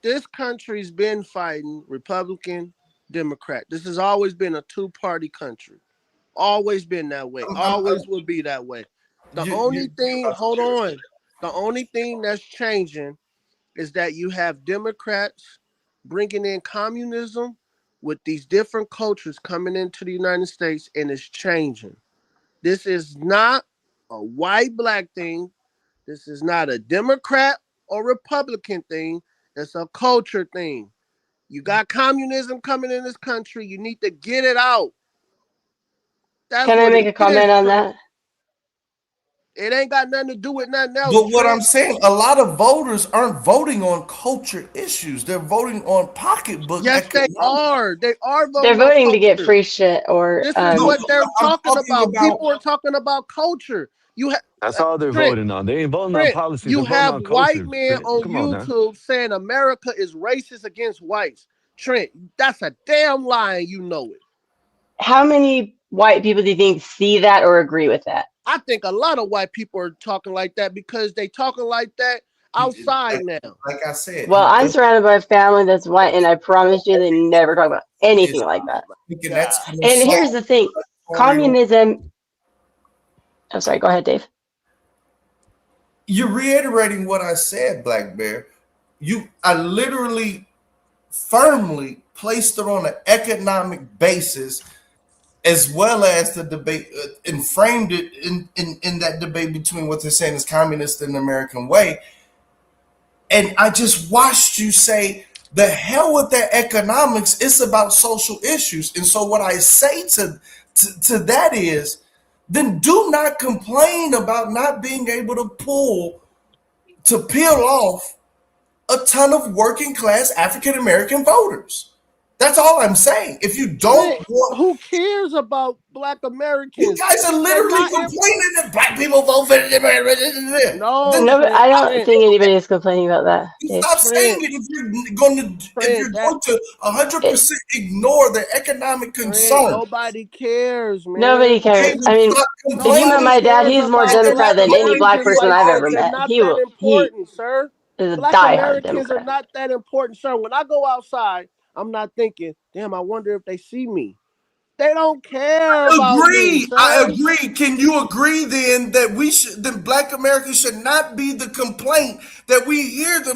This country's been fighting Republican, Democrat. This has always been a two-party country. Always been that way. Always will be that way. The only thing that's changing is that you have Democrats bringing in communism with these different cultures coming into the United States, and it's changing. This is not a white black thing. This is not a Democrat or Republican thing. It's a culture thing. You got communism coming in this country. You need to get it out. That's Can I what make it a is, comment on Trent. that? It ain't got nothing to do with nothing else, But what Trent. I'm saying, a lot of voters aren't voting on culture issues. They're voting on pocketbook. Yes, they are. They are They're voting on voting to get culture. free shit or This is what they're talking about. People are talking about culture. You have That's all they're Trent, voting on. They ain't voting on Trent, policies. you They're voting have on white culture. men on Come on now. YouTube saying America is racist against whites. Trent, that's a damn lie, and you know it. How many white people do you think see that or agree with that? I think a lot of white people are talking like that because they talking like that outside now. Like I said, well, I'm surrounded by a family that's white, and I promise you, they never talk about anything like that. And here's the thing: communism. I'm sorry. Go ahead, Dave. You're reiterating what I said, Black Bear. I literally firmly placed it on an economic basis, as well as the debate, and framed it in that debate between what they're saying is communist and the American way. And I just watched you say, the hell with their economics, it's about social issues. And so what I say to that is, then do not complain about not being able to peel off a ton of working class African American voters. That's all I'm saying. If you don't want, who cares about Black Americans? You guys are literally complaining that Black people vote for the No, I don't think anybody is complaining about that. Dave. Stop saying it if you're going to 100% ignore the economic concern. Nobody cares, man. Nobody cares. I mean, if you met my dad, he's more Democrat than any black person I've ever met. Not He that important, sir. is a Black diehard Americans Democrat. are not that important, sir. When I go outside, I'm not thinking, damn, I wonder if they see me. They don't care about me, sir. I agree. Can you agree then that Black Americans should not be the complaint that we hear the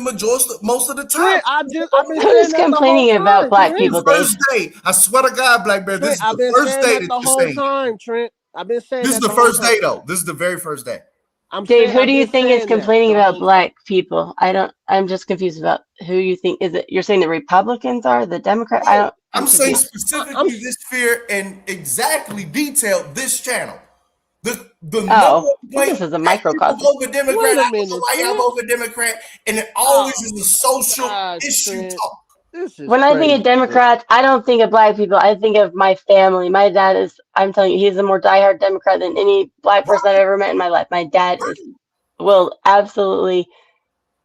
most of the time? I've been Who's complaining about black people, Dave? First day, I swear to God, Black Bear, this is I've the been first saying day that that the you're whole saying. time, Trent. I've been saying This is that the first day, though. This is the very first day. Dave, who do you think is complaining about black people? I'm just confused about who you think is it. You're saying the Republicans are, the Democrats? I'm saying specifically this sphere and exactly detailed this channel. The this is a microcosm. Vote for Democrat. I don't know why y'all vote for Democrat, and it always is a social issue talk. When I think of Democrats, I don't think of black people. I think of my family. My dad is, I'm telling you, he's a more diehard Democrat than any black person I've ever met in my life. My dad will absolutely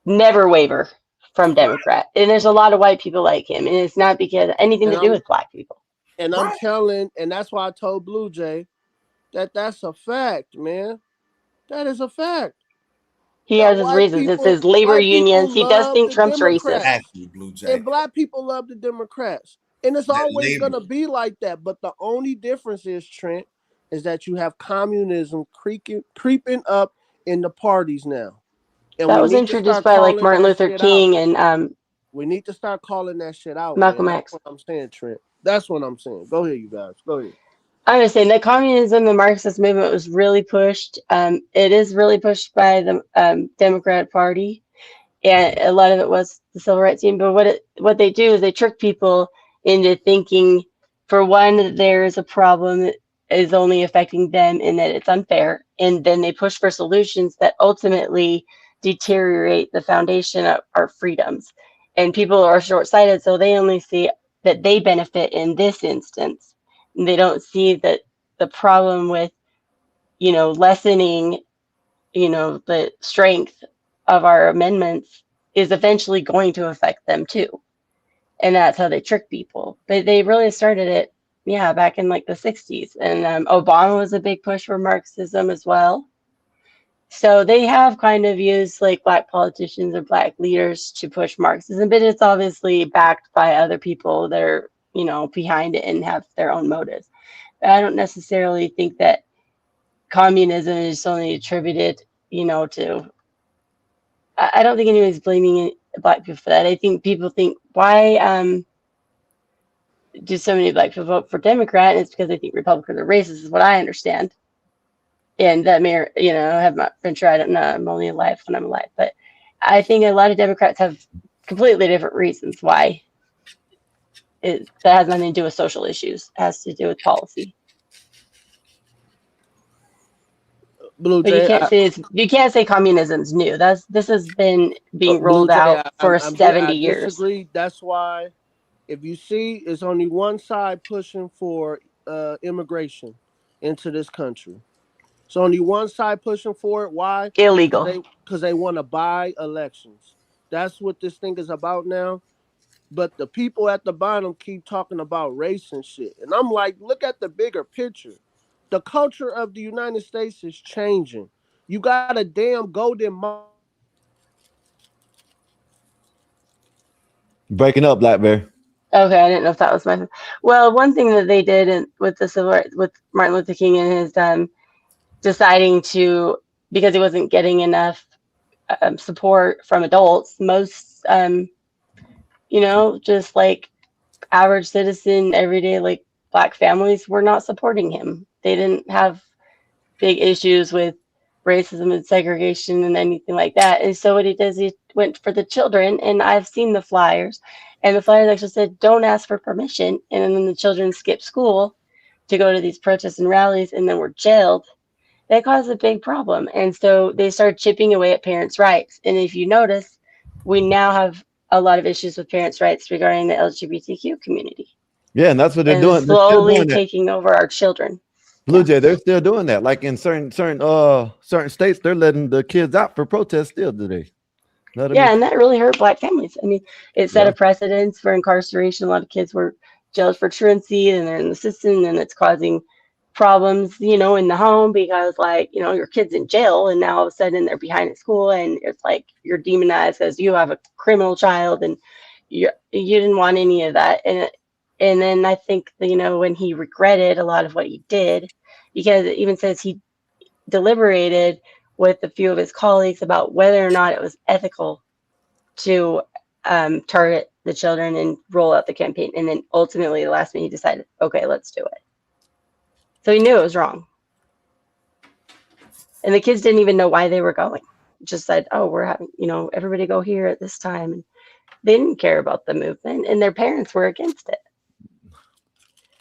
never waver from Democrat. And there's a lot of white people like him. And it's not because anything to do with black people. And I'm telling, and that's why I told Blue Jay that's a fact, man. That is a fact. He has his reasons. It's his labor unions. He does think Trump's racist. Exactly, Blue Jay. And black people love the Democrats. And it's always going to be like that. But the only difference is, Trent, is that you have communism creeping up in the parties now. And that was introduced by like Martin Luther King and we need to start calling that shit out. Malcolm X. That's what I'm saying, Trent. That's what I'm saying. Go ahead, you guys. Go ahead. I was saying that communism, the Marxist movement was really pushed. It is really pushed by the Democrat Party, and a lot of it was the civil rights movement. But what they do is they trick people into thinking, for one, that there is a problem that is only affecting them and that it's unfair, and then they push for solutions that ultimately deteriorate the foundation of our freedoms. And people are short-sighted, so they only see that they benefit in this instance. They don't see that the problem with, lessening, the strength of our amendments is eventually going to affect them too. And that's how they trick people. But they really started it, back in like the 60s. And Obama was a big push for Marxism as well. So they have kind of used like black politicians or black leaders to push Marxism, but it's obviously backed by other people that are, behind it and have their own motives. I don't necessarily think that communism is only attributed, to. I don't think anyone's blaming black people for that. I think people think, why do so many black people vote for Democrat? And it's because they think Republicans are racist, is what I understand. And that may, have not been true. I don't know. I'm only alive when I'm alive. But I think a lot of Democrats have completely different reasons why. That has nothing to do with social issues. It has to do with policy. Blue Jay, you can't say communism's new. This has been being rolled out for 70 years. I disagree. That's why, if you see, it's only one side pushing for immigration into this country. It's only one side pushing for it. Why? Illegal. Because they want to buy elections. That's what this thing is about now. but the people at the bottom keep talking about race and shit. And I'm like, look at the bigger picture. The culture of the United States is changing. You got a damn golden. Breaking up, Blackberry. Okay, I didn't know if that was my. Well, one thing that they did with the civil rights, with Martin Luther King and his deciding to, because he wasn't getting enough support from adults, most just like average citizen, everyday like Black families were not supporting him. They didn't have big issues with racism and segregation and anything like that. And so what he does, he went for the children, and I've seen the flyers, and the flyers actually said, "Don't ask for permission." And then the children skipped school to go to these protests and rallies, and then were jailed. That caused a big problem, and so they started chipping away at parents' rights. And if you notice, we now have a lot of issues with parents' rights regarding the LGBTQ community. Yeah, and that's what they're and doing. They're still slowly doing that. taking over our children. Blue Jay, they're still doing that. Like in certain states, they're letting the kids out for protests still today. Yeah, and that really hurt Black families. I mean, it set Yeah. a precedence for incarceration. A lot of kids were jailed for truancy, and they're in the system, and it's causing problems, in the home, because your kid's in jail, and now all of a sudden they're behind at school, and it's like you're demonized as you have a criminal child, and you didn't want any of that. And then I think when he regretted a lot of what he did, because it even says he deliberated with a few of his colleagues about whether or not it was ethical to target the children and roll out the campaign. And then ultimately, the last minute, he decided, okay, let's do it. So he knew it was wrong. And the kids didn't even know why they were going. Just said, oh, we're having, everybody go here at this time. And they didn't care about the movement, and their parents were against it.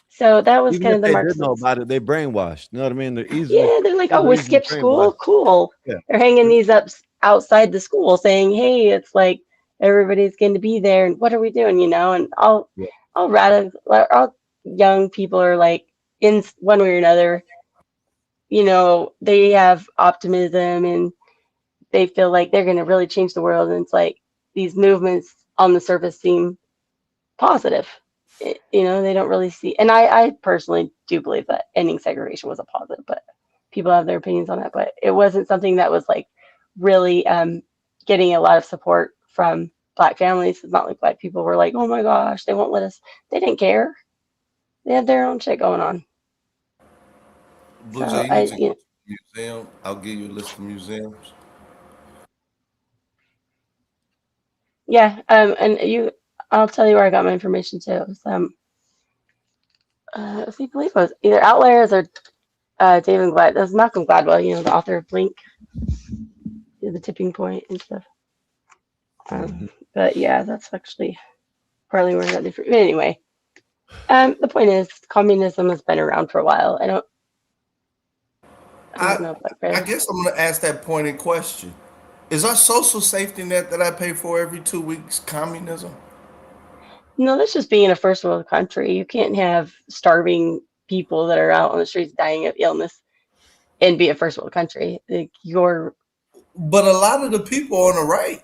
So that was Even kind if of the they Marxist. did know about it, they brainwashed. You know what I mean? They're easily. Yeah, they're like, oh, we skipped school. Cool. Yeah. They're hanging these up outside the school saying, hey, it's like everybody's going to be there. And what are we doing? And all young people are like, in one way or another, they have optimism and they feel like they're going to really change the world. And it's like these movements on the surface seem positive. They don't really see, and I personally do believe that ending segregation was a positive, but people have their opinions on that. But it wasn't something that was like really getting a lot of support from Black families. It's not like Black people were like, oh my gosh, they won't let us. They didn't care. They had their own shit going on. Blue So Jay, you need to go to the museum. I'll give you a list of museums. Yeah, and I'll tell you where I got my information too. It was, I believe it was either Outliers or David Glad. That was Malcolm Gladwell, the author of Blink, The Tipping Point and stuff. But yeah, that's actually partly where I got different. Anyway, the point is, communism has been around for a while. I don't know. I guess I'm going to ask that pointed question. Is our social safety net that I pay for every 2 weeks communism? No, that's just being a first world country. You can't have starving people that are out on the streets dying of illness and be a first world country. But a lot of the people on the right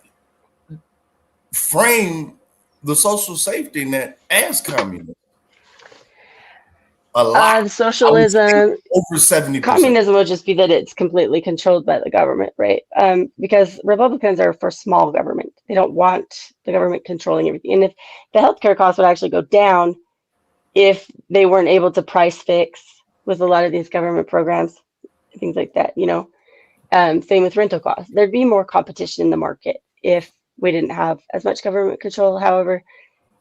frame the social safety net as communism. A lot. Socialism, over 70%. Communism would just be that it's completely controlled by the government, right? Because Republicans are for small government. They don't want the government controlling everything. And if the healthcare costs would actually go down if they weren't able to price fix with a lot of these government programs, things like that, same with rental costs. There'd be more competition in the market if we didn't have as much government control. However,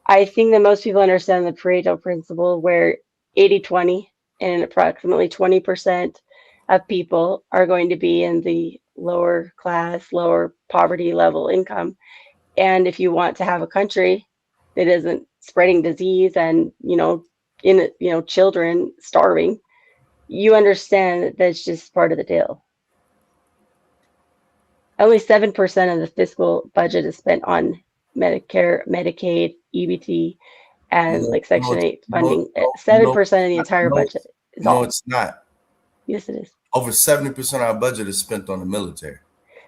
I think that most people understand the Pareto principle, where 80-20 and approximately 20% of people are going to be in the lower class, lower poverty level income. And if you want to have a country that isn't spreading disease and, children starving, you understand that that's just part of the deal. Only 7% of the fiscal budget is spent on Medicare, Medicaid, EBT, and Section 8 funding. 7% of the entire budget is all. No, it's not. Yes, it is. Over 70% of our budget is spent on the military.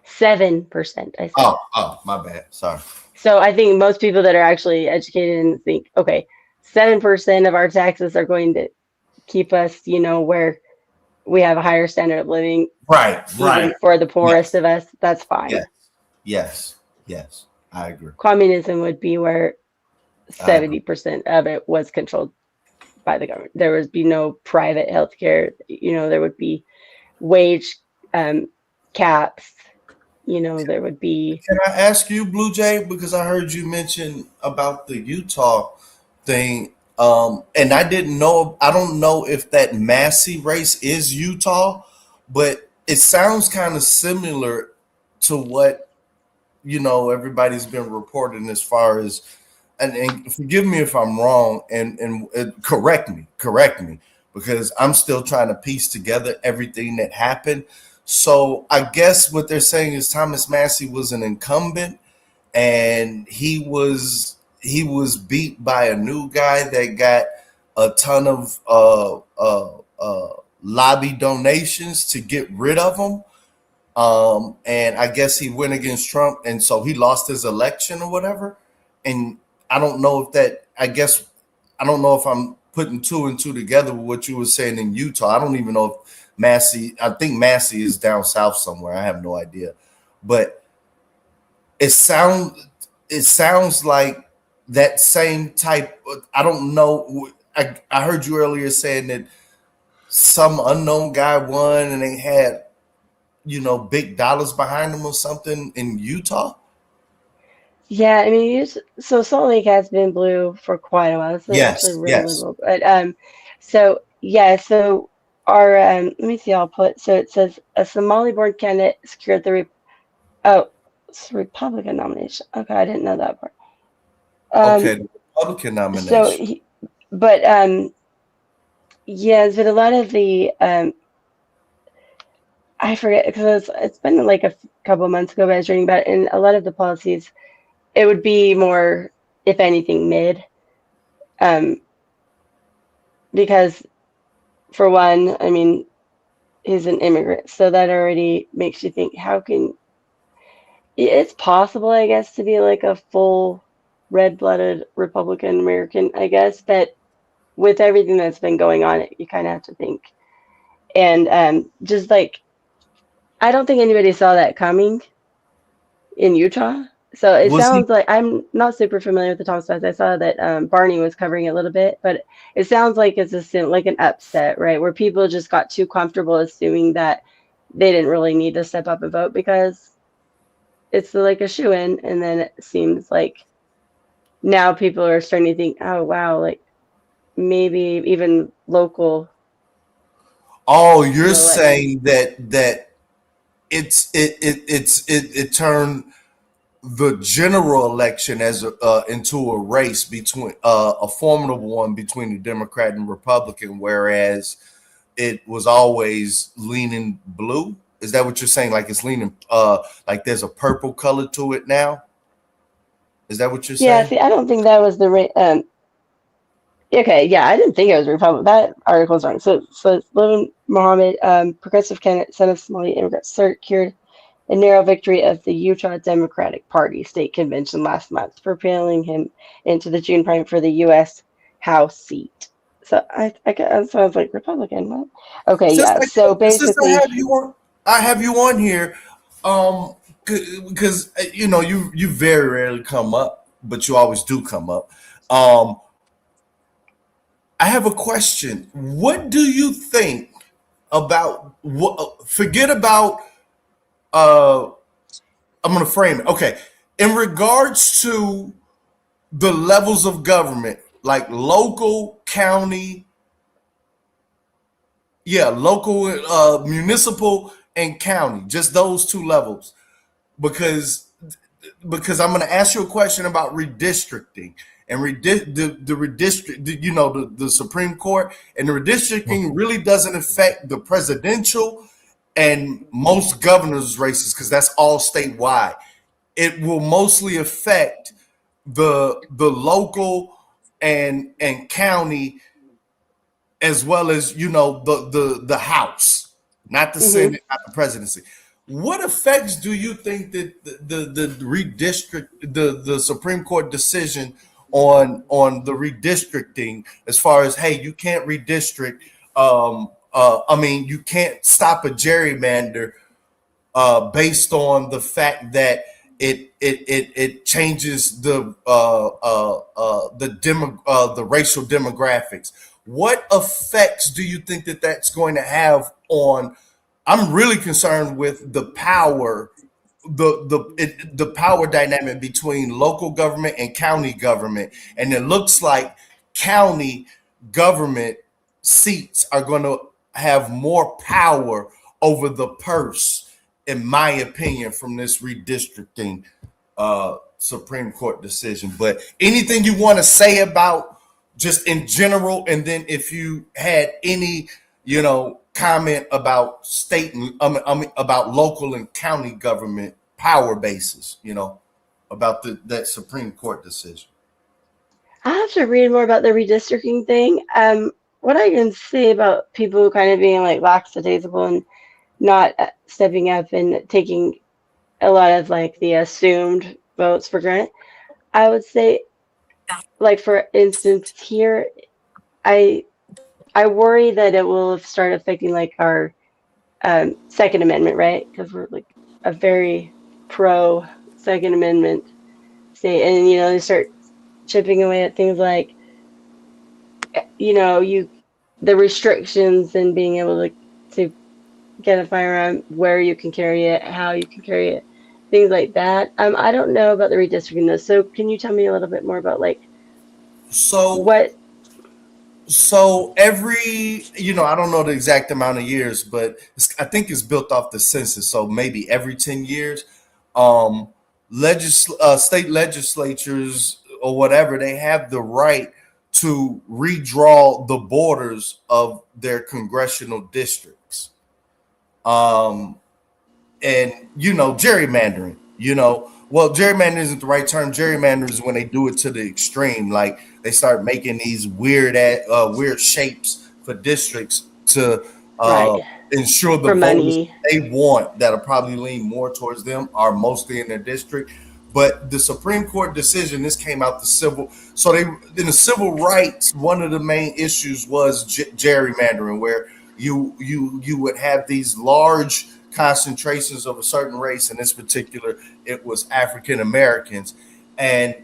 7%, I said. Oh, my bad. Sorry. So I think most people that are actually educated and think, okay, 7% of our taxes are going to keep us, where we have a higher standard of living, Right. even for the poorest Yes. of us. That's fine. Yes. I agree. Communism would be where I agree. 70% of it was controlled by the government. There would be no private healthcare. There would be wage caps. There would be. Can I ask you, Blue Jay, because I heard you mention about the Utah thing, and I didn't know. I don't know if that Massey race is Utah, but it sounds kind of similar to what everybody's been reporting as far as. And forgive me if I'm wrong, and correct me, because I'm still trying to piece together everything that happened. So I guess what they're saying is Thomas Massey was an incumbent, and he was beat by a new guy that got a ton of lobby donations to get rid of him. And I guess he went against Trump, and so he lost his election or whatever. And I don't know if that. I don't know if I'm putting two and two together with what you were saying in Utah. I don't even know if Massey. I think Massey is down south somewhere. I have no idea, but it sounds like that same type. I don't know. I heard you earlier saying that some unknown guy won, and they had big dollars behind them or something in Utah. Yeah, I mean, so Salt Lake has been blue for quite a while. It's actually really Yes. liberal. But so yeah, so our let me see. I'll put so it says a Somali-born candidate secured it's a Republican nomination. Okay, I didn't know that part. Okay, the Republican nomination. Yeah, but a lot of the I forget because it's been like a couple of months ago, but I was reading about it, and a lot of the policies. It would be more, if anything, mid. Because for one, I mean, he's an immigrant, so that already makes you think, it's possible, I guess, to be like a full red-blooded Republican American, I guess, but with everything that's been going on, you kind of have to think. And just like, I don't think anybody saw that coming in Utah. So it sounds like I'm not super familiar with the Thomas Fest. I saw that Barney was covering it a little bit, but it sounds like it's like an upset, right? Where people just got too comfortable assuming that they didn't really need to step up and vote because it's like a shoo-in, and then it seems like now people are starting to think, oh wow, like maybe even local. Oh, you're saying that it turned the general election as into a race between a formidable one between the Democrat and Republican, whereas it was always leaning blue. Is that what you're saying? Like it's leaning like there's a purple color to it now? Is that what you're saying? Yeah, see, I don't think that was the okay, yeah, I didn't think it was Republican. That article's wrong. So Levin Mohammed, progressive candidate, son of Somali immigrant, secured a narrow victory of the Utah Democratic Party state convention last month, propelling him into the June primary for the U.S. House seat. So that sounds like Republican. What? Okay, yeah. So basically, I have you on here, because you very rarely come up, but you always do come up. I have a question. What do you think about what? Forget about. I'm going to frame it. Okay, in regards to the levels of government, like local, county, local, municipal, and county, just those two levels, because I'm going to ask you a question about redistricting and the redistrict, the Supreme Court, and the redistricting really doesn't affect the presidential and most governors' races because that's all statewide. It will mostly affect the local and county, as well as the House, not the Senate, not the presidency. What effects do you think that the Supreme Court decision on the redistricting, as far as, hey, you can't redistrict, I mean, you can't stop a gerrymander based on the fact that it changes the racial demographics. What effects do you think that that's going to have on? I'm really concerned with the power, the power dynamic between local government and county government, and it looks like county government seats are going to have more power over the purse, in my opinion, from this redistricting Supreme Court decision. But anything you want to say about just in general, and then if you had any, comment about state and about local and county government power bases, about that Supreme Court decision. I have to read more about the redistricting thing. What I can say about people kind of being like lackadaisical and not stepping up and taking a lot of like the assumed votes for granted, I would say, like for instance here, I worry that it will start affecting like our Second Amendment, right? Because we're like a very pro Second Amendment state, and they start chipping away at things like the restrictions and being able to get a firearm, where you can carry it, how you can carry it, things like that. I don't know about the redistricting though, so can you tell me a little bit more about what? So every, I don't know the exact amount of years, but I think it's built off the census. So maybe every 10 years, state legislatures or whatever, they have the right to redraw the borders of their congressional districts. And, gerrymandering, well, gerrymandering isn't the right term. Gerrymandering is when they do it to the extreme. Like they start making these weird shapes for districts to ensure the voters they want that'll probably lean more towards them are mostly in their district. But the Supreme Court decision, this came out in the civil rights, one of the main issues was gerrymandering, where you would have these large concentrations of a certain race. In this particular, it was African Americans, and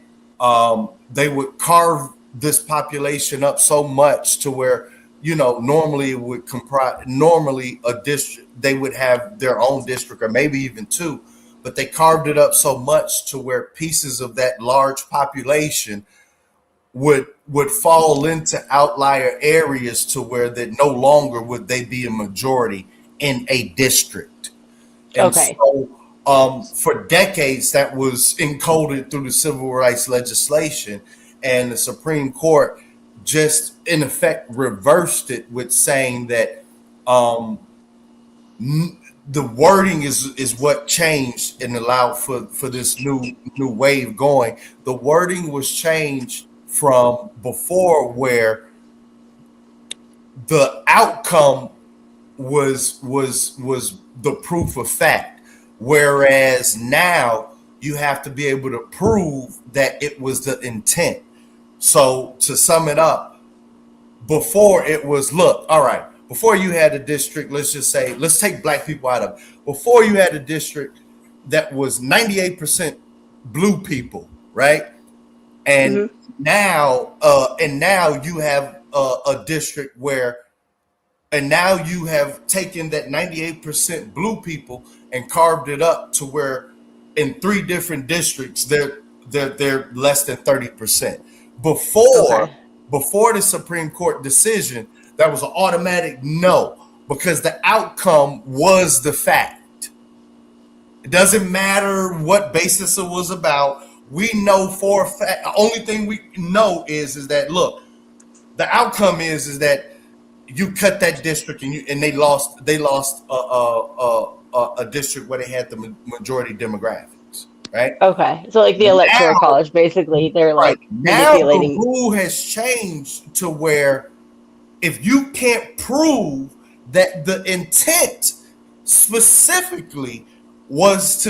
they would carve this population up so much to where normally it would comprise a district. They would have their own district or maybe even two, but they carved it up so much to where pieces of that large population would fall into outlier areas to where that no longer would they be a majority in a district. And so for decades that was encoded through the civil rights legislation, and the Supreme Court just in effect reversed it with saying that the wording is what changed and allowed for this new wave going. The wording was changed from before, where the outcome was the proof of fact, whereas now you have to be able to prove that it was the intent. So to sum it up, before it was, look, all right, before you had a district, let's take black people out of it. Before you had a district that was 98% blue people, right? And now you have a district where, and now you have taken that 98% blue people and carved it up to where in 3 different districts they're less than 30%. Before the Supreme Court decision, that was an automatic no, because the outcome was the fact. It doesn't matter what basis it was about. We know for a fact. The only thing we know is that, look, the outcome is that you cut that district and they lost a district where they had the majority demographics, right? Okay, so like the electoral college, basically, they're like manipulating. Now the rule has changed to where if you can't prove that the intent specifically was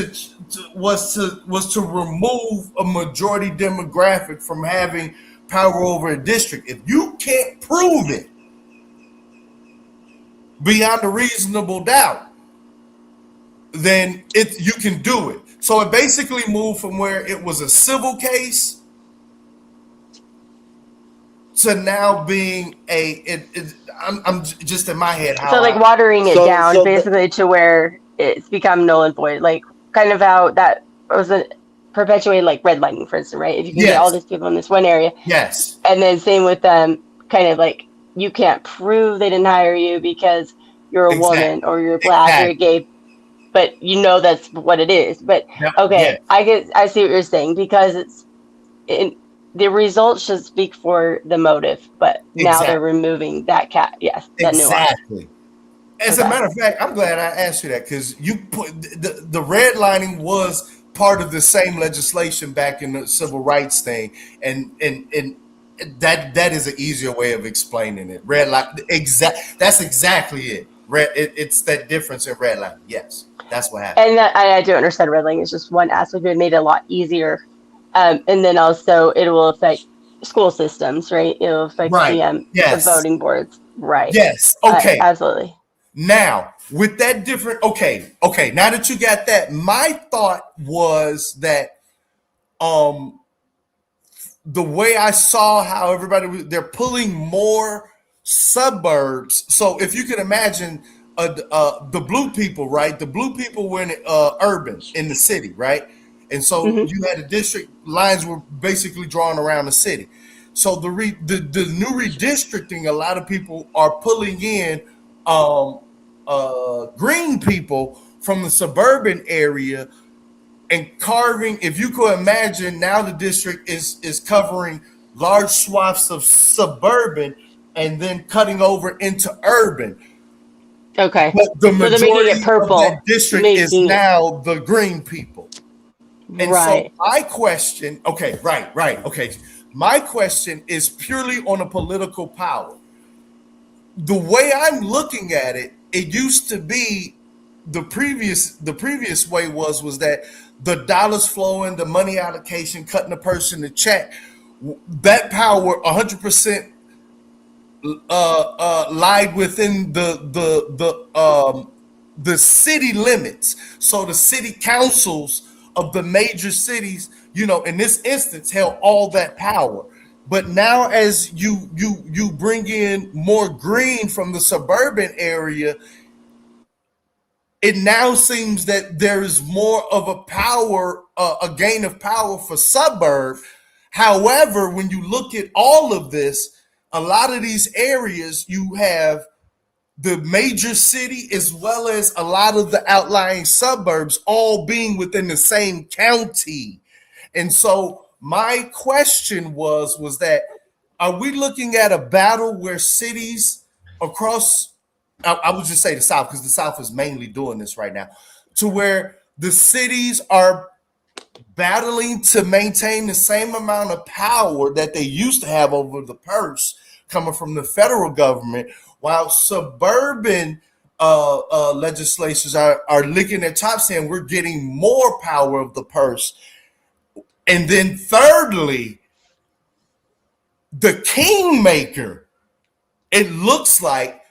to remove a majority demographic from having power over a district. If you can't prove it beyond a reasonable doubt, then you can do it. So it basically moved from where it was a civil case to now being I'm just in my head. So like watering it down basically to where it's become null and void, like kind of how that was perpetuated, like redlining, for instance, right? If you can get all these people in this one area, yes, and then same with them, kind of like you can't prove they didn't hire you because you're a woman or you're black or you're gay, but you know that's what it is. But okay, I see what you're saying, because the results should speak for the motive, but now they're removing that that exactly. nuance. As a matter of fact, I'm glad I asked you that, because you put the redlining was part of the same legislation back in the civil rights thing, and that is an easier way of explaining it. Redline, that's exactly it. It's that difference in redlining. Yes, that's what happened. And I do understand redlining is just one aspect, but it made it a lot easier. And then also it will affect school systems, right? It will affect the voting boards, right? Yes. Okay. Absolutely. Now, with that different, okay. Now that you got that, my thought was that, the way I saw how they're pulling more suburbs. So if you can imagine, the blue people, right? The blue people were in urban in the city, right? And so you had the district lines were basically drawn around the city. So the new redistricting, a lot of people are pulling in green people from the suburban area and carving. If you could imagine, now the district is covering large swaths of suburban and then cutting over into urban. Okay. But the majority it purple, of that district is now the green people. And so my question, okay. My question is purely on a political power. The way I'm looking at it, it used to be the previous way was that the dollars flowing, the money allocation, cutting the person a check, that power 100% lied within the city limits. So the city councils of the major cities, in this instance, held all that power. But now, as you bring in more green from the suburban area, it now seems that there is more of a gain of power for suburb. However, when you look at all of this, a lot of these areas, you have the major city as well as a lot of the outlying suburbs all being within the same county. And so my question was that, are we looking at a battle where cities across, I would just say the South, because the South is mainly doing this right now, to where the cities are battling to maintain the same amount of power that they used to have over the purse coming from the federal government, while suburban legislatures are licking their chops saying we're getting more power of the purse. And then thirdly, the kingmaker, it looks like,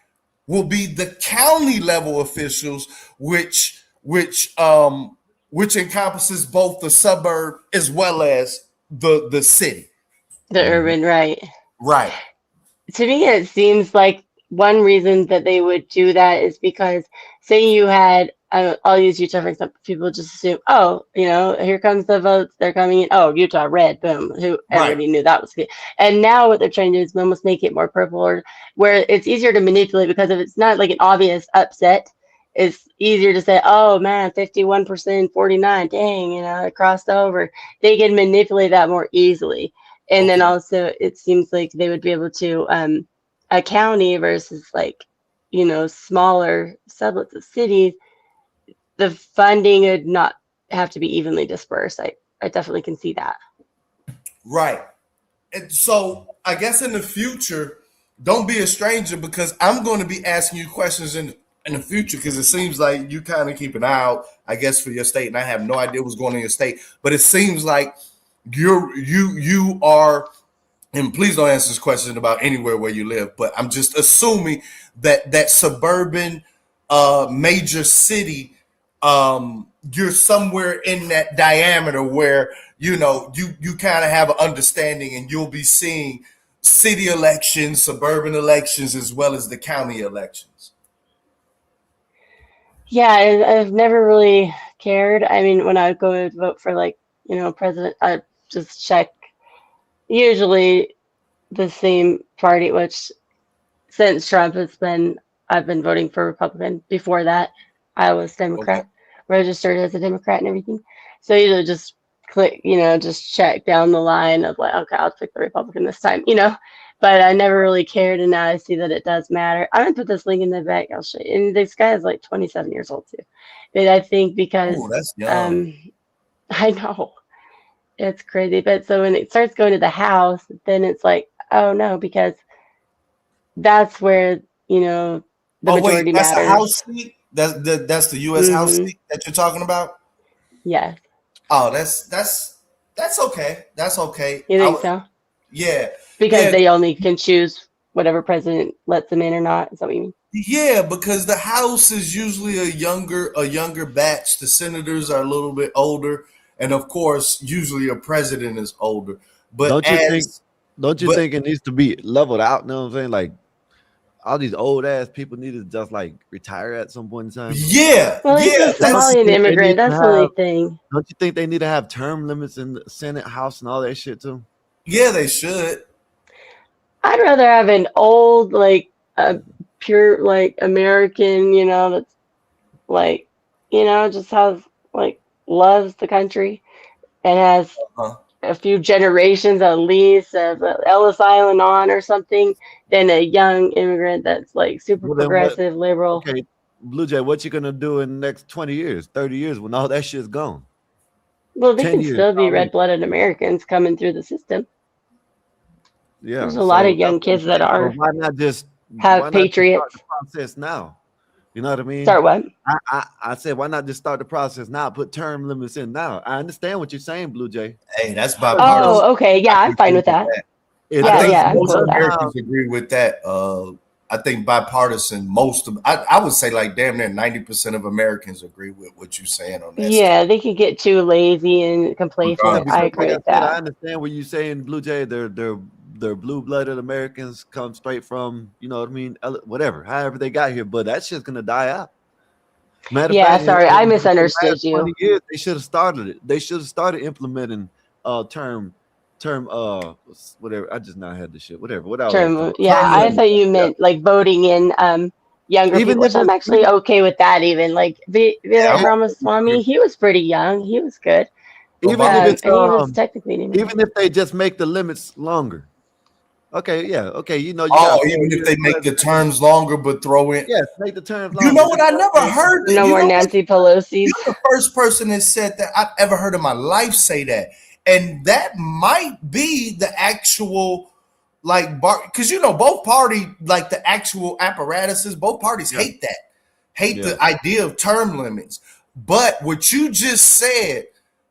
will be the county level officials, which encompasses both the suburb as well as the city. The urban, right. Right. To me, it seems like one reason that they would do that is because, say you had, I'll use Utah for example, people just assume, oh, here comes the votes, they're coming in, oh, Utah, red, boom, everybody knew that was good. And now what they're trying to do is almost make it more purple, or where it's easier to manipulate, because if it's not like an obvious upset, it's easier to say, oh man, 51%, 49, dang, it crossed over. They can manipulate that more easily. And then also it seems like they would be able to, a county versus smaller suburbs of cities, the funding would not have to be evenly dispersed. I definitely can see that. Right. And so I guess in the future, don't be a stranger, because I'm going to be asking you questions in in the future? Because it seems like you kind of keep an eye out, I guess, for your state, and I have no idea what's going on in your state, but it seems like you are, and please don't answer this question about anywhere where you live, but I'm just assuming that suburban major city, you're somewhere in that diameter where you kind of have an understanding, and you'll be seeing city elections, suburban elections, as well as the county elections. Yeah, I've never really cared. I mean, when I would go to vote for president, I just check usually the same party, which since Trump I've been voting for Republican. Before that, I was Democrat, registered as a Democrat and everything. So usually just click, just check down the line of like, okay, I'll pick the Republican this time, But I never really cared, and now I see that it does matter. I'm gonna put this link in the back. I'll show you. And this guy is like 27 years old too. But I think because that's young. I know it's crazy. But so when it starts going to the House, then it's like, oh no, because that's where the majority that's matters. a House seat. That's the U.S. House seat that you're talking about. Yes. Oh, that's okay. That's okay. You think so? Yeah. Because they only can choose whatever president lets them in or not. Is that what you mean? Yeah, because the House is usually a younger batch. The senators are a little bit older, and of course, usually a president is older. But don't you think it needs to be leveled out? You know what I'm saying? Like all these old ass people need to just like retire at some point in time. Yeah. Well, he's a Somalian immigrant. That's the only thing. Don't you think they need to have term limits in the Senate, House, and all that shit too? Yeah, they should. I'd rather have an old, pure, American, that's just has loves the country and has a few generations at least of Ellis Island on or something, than a young immigrant that's super progressive, liberal. Okay, Blue Jay, what you gonna do in the next 20 years, 30 years when all that shit's gone? Well, they can still be red-blooded Americans coming through the system. Yeah, there's a lot of young kids that are. Why not just have patriots? Start the process now. You know what I mean? Start what? I said, why not just start the process now? Put term limits in now. I understand what you're saying, Blue Jay. Hey, that's bipartisan. Oh, okay. Yeah, I'm fine with that. I think most Americans agree with that. I think bipartisan, I would say damn near 90% of Americans agree with what you're saying on that. Yeah, they could get too lazy and complacent. I agree with that. I understand what you're saying, Blue Jay. They're blue-blooded Americans, come straight from, you know what I mean, whatever, however they got here. But that shit's gonna die out. Sorry, I misunderstood you. 20 years, they should have started it. They should have started implementing term whatever. I just now had the shit. Whatever. What else? I thought you meant voting in younger people, which I'm actually okay with that. Even Vivek Ramaswamy, he was pretty young. He was good. Even if it's he was technically even if they just make the limits longer. Okay, yeah, okay. Even if they make the terms longer, but throw in. Yes, make the terms longer. You know what? I never heard. No more Nancy Pelosi. You're the first person that said that I've ever heard in my life say that, and that might be the actual because both party the actual apparatuses. Both parties hate that, the idea of term limits. But what you just said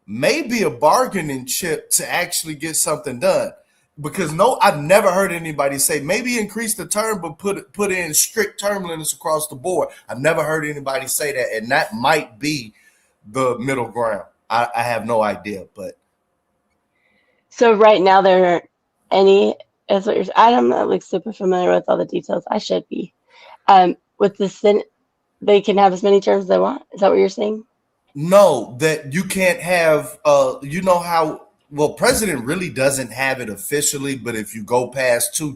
may be a bargaining chip to actually get something done. Because I've never heard anybody say maybe increase the term, but put in strict term limits across the board. I've never heard anybody say that, and that might be the middle ground. I have no idea, but so right now there aren't any. As what you're saying, I'm not super familiar with all the details. I should be. With the Senate, they can have as many terms as they want. Is that what you're saying? No, that you can't have. You know how. Well, president really doesn't have it officially, but if you go past 2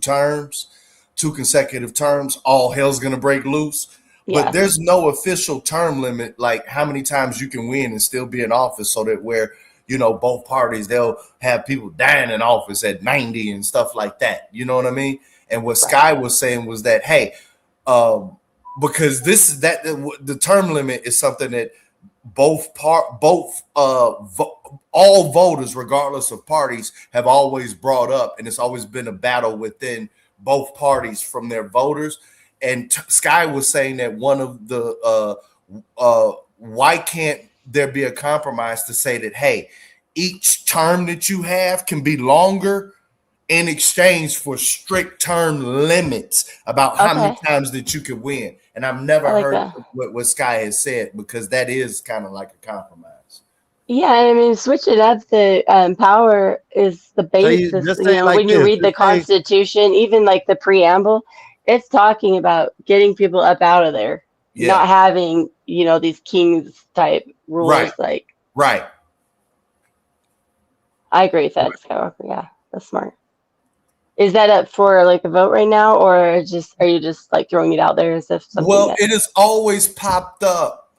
consecutive terms, all hell's gonna break loose. Yeah. But there's no official term limit, like how many times you can win and still be in office, so that where both parties, they'll have people dying in office at 90 and stuff like that. You know what I mean? And what Sky was saying was that, hey, because the term limit is something that all voters, regardless of parties, have always brought up, and it's always been a battle within both parties from their voters. and Sky was saying that one of the why can't there be a compromise to say that, hey, each term that you have can be longer in exchange for strict term limits about how many times that you could win. And I've never heard what Sky has said, because that is kind of like a compromise. Yeah, I mean, switch it up. The power is the basis. just say it like when you this. read the Just say- Constitution, even like the preamble, it's talking about getting people up out of there, not having these kings type rules. Right. I agree with that, Skywalker. Yeah, that's smart. Is that up for like a vote right now, or are you just like throwing it out there as if something? Well, it has always popped up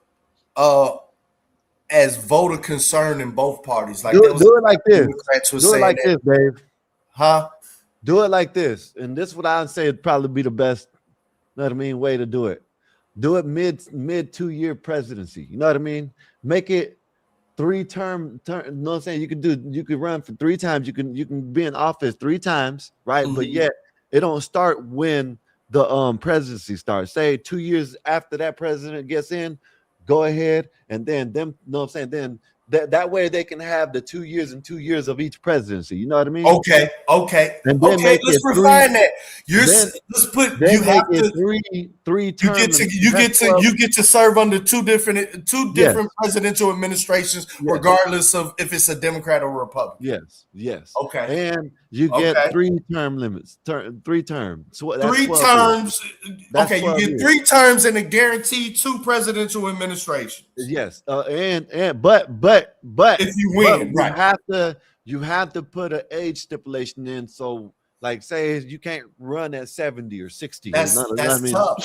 as voter concern in both parties. Like do it like this. Democrats were do it like that, this, Dave. Huh? Do it like this, and this is what I'd say would probably be the best. You know what I mean? Way to do it. Do it mid 2-year presidency. You know what I mean? Make it 3-term. You know what I'm saying? You could run for 3 times. You can be in office 3 times, right? Mm-hmm. But yet it don't start when the presidency starts. Say 2 years after that president gets in, go ahead and then them. You know what I'm saying? Then that way they can have the 2 years and 2 years of each presidency. You know what I mean? Okay. And then let's refine that. Let's put you have to 3 terms. You get to serve under two different presidential administrations, regardless of if it's a Democrat or Republican. Yes. Okay. And you get 3 term limits. 3 terms. So that's 3 terms. Okay, you get 3 terms and a guaranteed 2 presidential administrations. Yes. But if you win, you have to put an age stipulation in. So, like, say you can't run at 70 or 60. That's tough.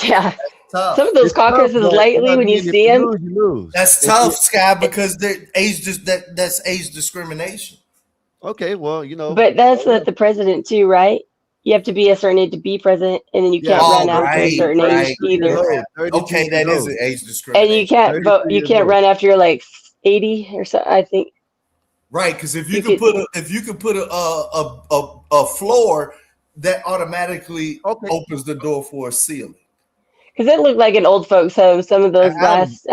Yeah. That's tough. Some of those caucuses lately, when you see them, you lose. That's tough, Sky, because that's age discrimination. Okay, well, But that's the president too, right? You have to be a certain age to be president, and then you can't run after a certain age either. Okay, that is an age discrimination. And you can't vote. You can't run after you're like 80 or so. I think. Right, because if you could put a floor, that automatically opens the door for a ceiling. Because it looked like an old folks' home. Some of those last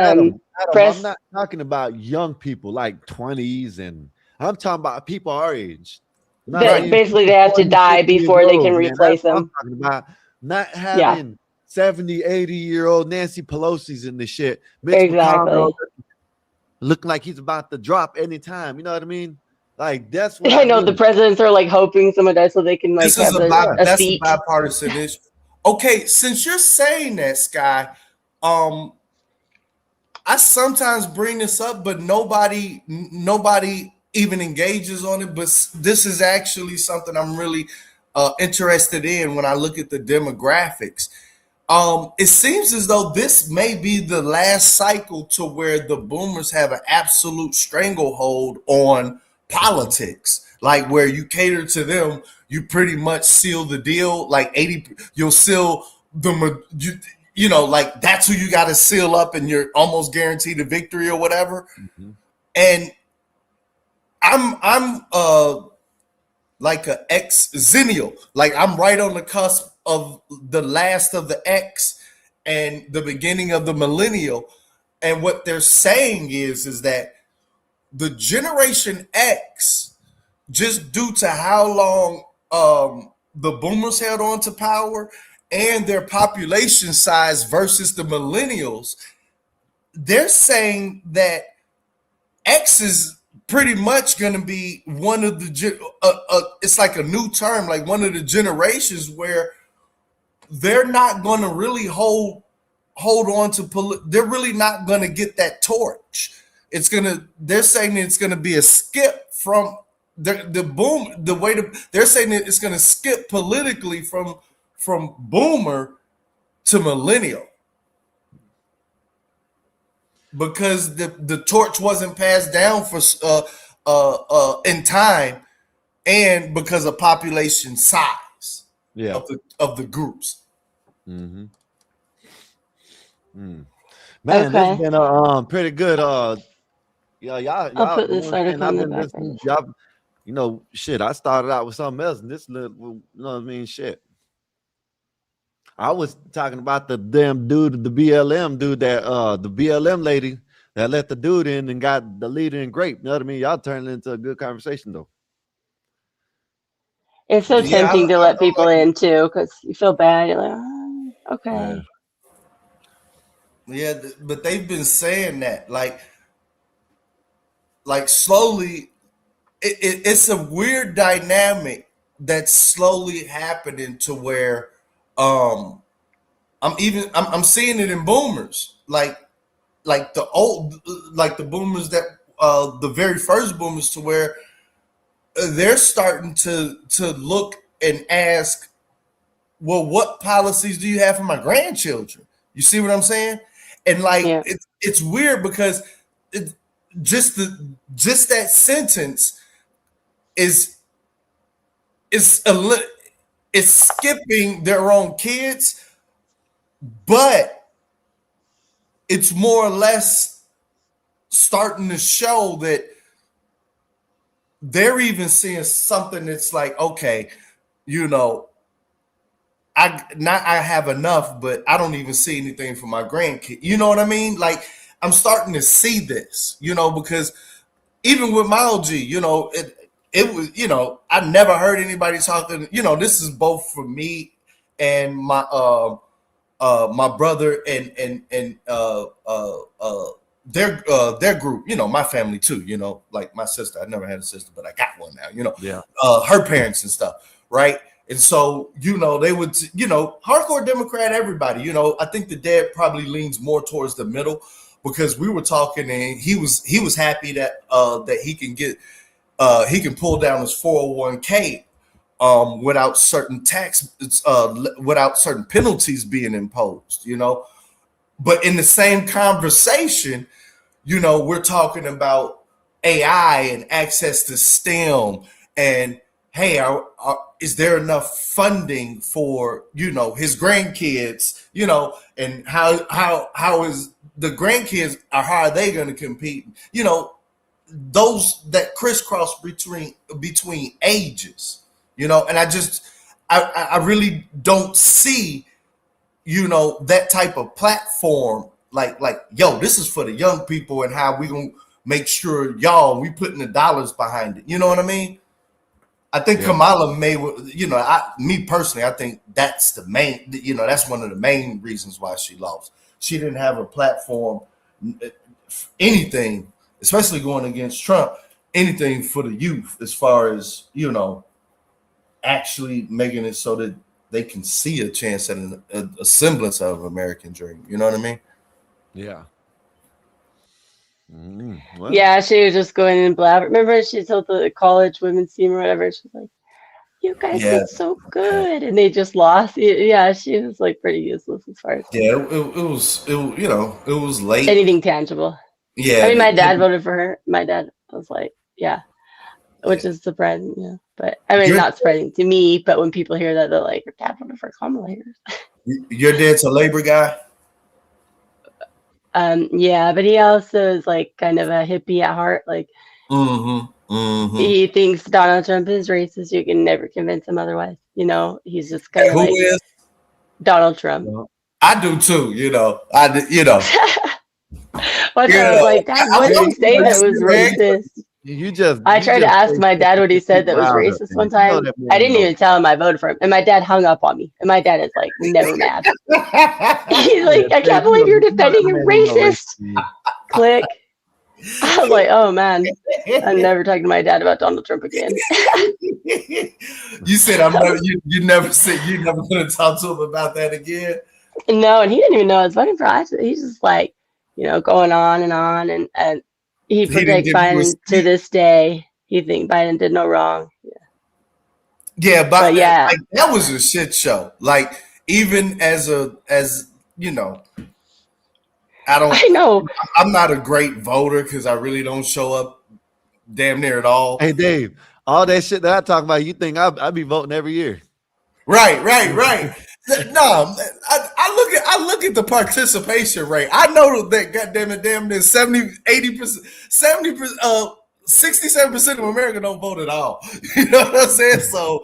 press. I'm not talking about young people like 20s, and I'm talking about people our age. Basically, they have to die before they can replace them. I'm talking about not having 70, 80-year-old Nancy Pelosi's in the shit. Mitch McConnell looking like he's about to drop anytime. You know what I mean? Like, that's what I know. The presidents are like hoping someone dies so they can like have a seat. That's a bipartisan issue. Okay, since you're saying that, Sky, I sometimes bring this up, but nobody even engages on it. But this is actually something I'm really interested in when I look at the demographics. It seems as though this may be the last cycle to where the boomers have an absolute stranglehold on politics, like where you cater to them, you pretty much seal the deal. Like 80, you'll seal like that's who you got to seal up, and you're almost guaranteed a victory or whatever. Mm-hmm. And I'm like a ex-zennial, like I'm right on the cusp of the last of the X and the beginning of the millennial. And what they're saying is that the Generation X, just due to how long the boomers held on to power and their population size versus the millennials, they're saying that X is pretty much going to be one of the it's like a new term, like one of the generations where they're not going to really hold on to they're really not going to get that torch. They're saying it's going to be a skip from the boom, the way they're saying that it's going to skip politically from boomer to millennial, because the torch wasn't passed down for in time, and because of population size of the groups. Mm-hmm. Man, this has been pretty good. Y'all put this article in the background. Y'all, shit, I started out with something else, and this little, shit. I was talking about the damn dude, the BLM dude that the BLM lady that let the dude in and got the leader in grape. You know what I mean? Y'all turned it into a good conversation though. It's so Yeah, tempting to I let know, people like, in too, because you feel bad. You're like, oh, okay. yeah, but they've been saying that like slowly. It's a weird dynamic that's slowly happening to where I'm seeing it in boomers, like the old, like the boomers that the very first boomers, to where they're starting to look and ask, well, what policies do you have for my grandchildren? You see what I'm saying? And like it's weird because it, just that sentence is it's skipping their own kids, but it's more or less starting to show that they're even seeing something that's like, okay, you know, I have enough, but I don't even see anything for my grandkid. You know what I mean? Like I'm starting to see this, you know, because even with my OG, you know, it was, you know, I never heard anybody talking, you know, this is both for me and my brother and their group, you know, my family too, you know, like my sister. I never had a sister, but I got one now, you know. Yeah. Her parents and stuff, right? And so, you know, they would, you know, hardcore Democrat, everybody, you know, I think the dad probably leans more towards the middle, because we were talking and he was happy that that he can pull down his 401k without certain without certain penalties being imposed, you know. But in the same conversation, you know, we're talking about AI and access to STEM, and hey, is there enough funding for, you know, his grandkids, you know, and how is the grandkids, or how are they going to compete, you know, those that crisscross between ages, you know. And I really don't see, you know, that type of platform, like yo, this is for the young people, and how we gonna make sure we putting the dollars behind it, you know what I mean? I think Kamala may, you know, me personally, I think that's the main, you know, that's one of the main reasons why she lost. She didn't have a platform, anything, especially going against Trump, anything for the youth, as far as, you know, actually making it so that they can see a chance at a semblance of American dream. You know what I mean? Yeah. Well. Yeah, she was just going and blabber. Remember, she told the college women's team or whatever, she's like, you guys did so good, and they just lost. Yeah, she was like pretty useless as far as it was you know, it was late. Anything tangible. Yeah. I mean, my dad voted for her. My dad was like, yeah, which is surprising. Yeah, but I mean, not surprising to me, but when people hear that, they're like, your dad voted for Kamala Harris. Your dad's a labor guy? Yeah, but he also is like kind of a hippie at heart. Like, he thinks Donald Trump is racist. You can never convince him otherwise. You know, he's just kind of like is Donald Trump. I do too. You know, you know. One time I was like, Dad, what did you say that was racist? I tried to ask my dad what he said that was racist one time. I didn't even tell him I voted for him, and my dad hung up on me. And my dad is like never mad. He's like, I can't believe you're defending a racist. Click. I was like, oh man, I'm never talking to my dad about Donald Trump again. You said you never said you're never gonna talk to him about that again. No, and he didn't even know I was voting for. He's just like, you know, going on, and he protects Biden to this day. He thinks Biden did no wrong. Yeah, but yeah, like, that was a shit show. Like, even as you know, I know I'm not a great voter because I really don't show up damn near at all. Hey Dave, all that shit that I talk about, you think I be voting every year? Right. No, I look at the participation rate. I know that goddamn it, damn near 70%, 80%, 67% of America don't vote at all. You know what I'm saying? So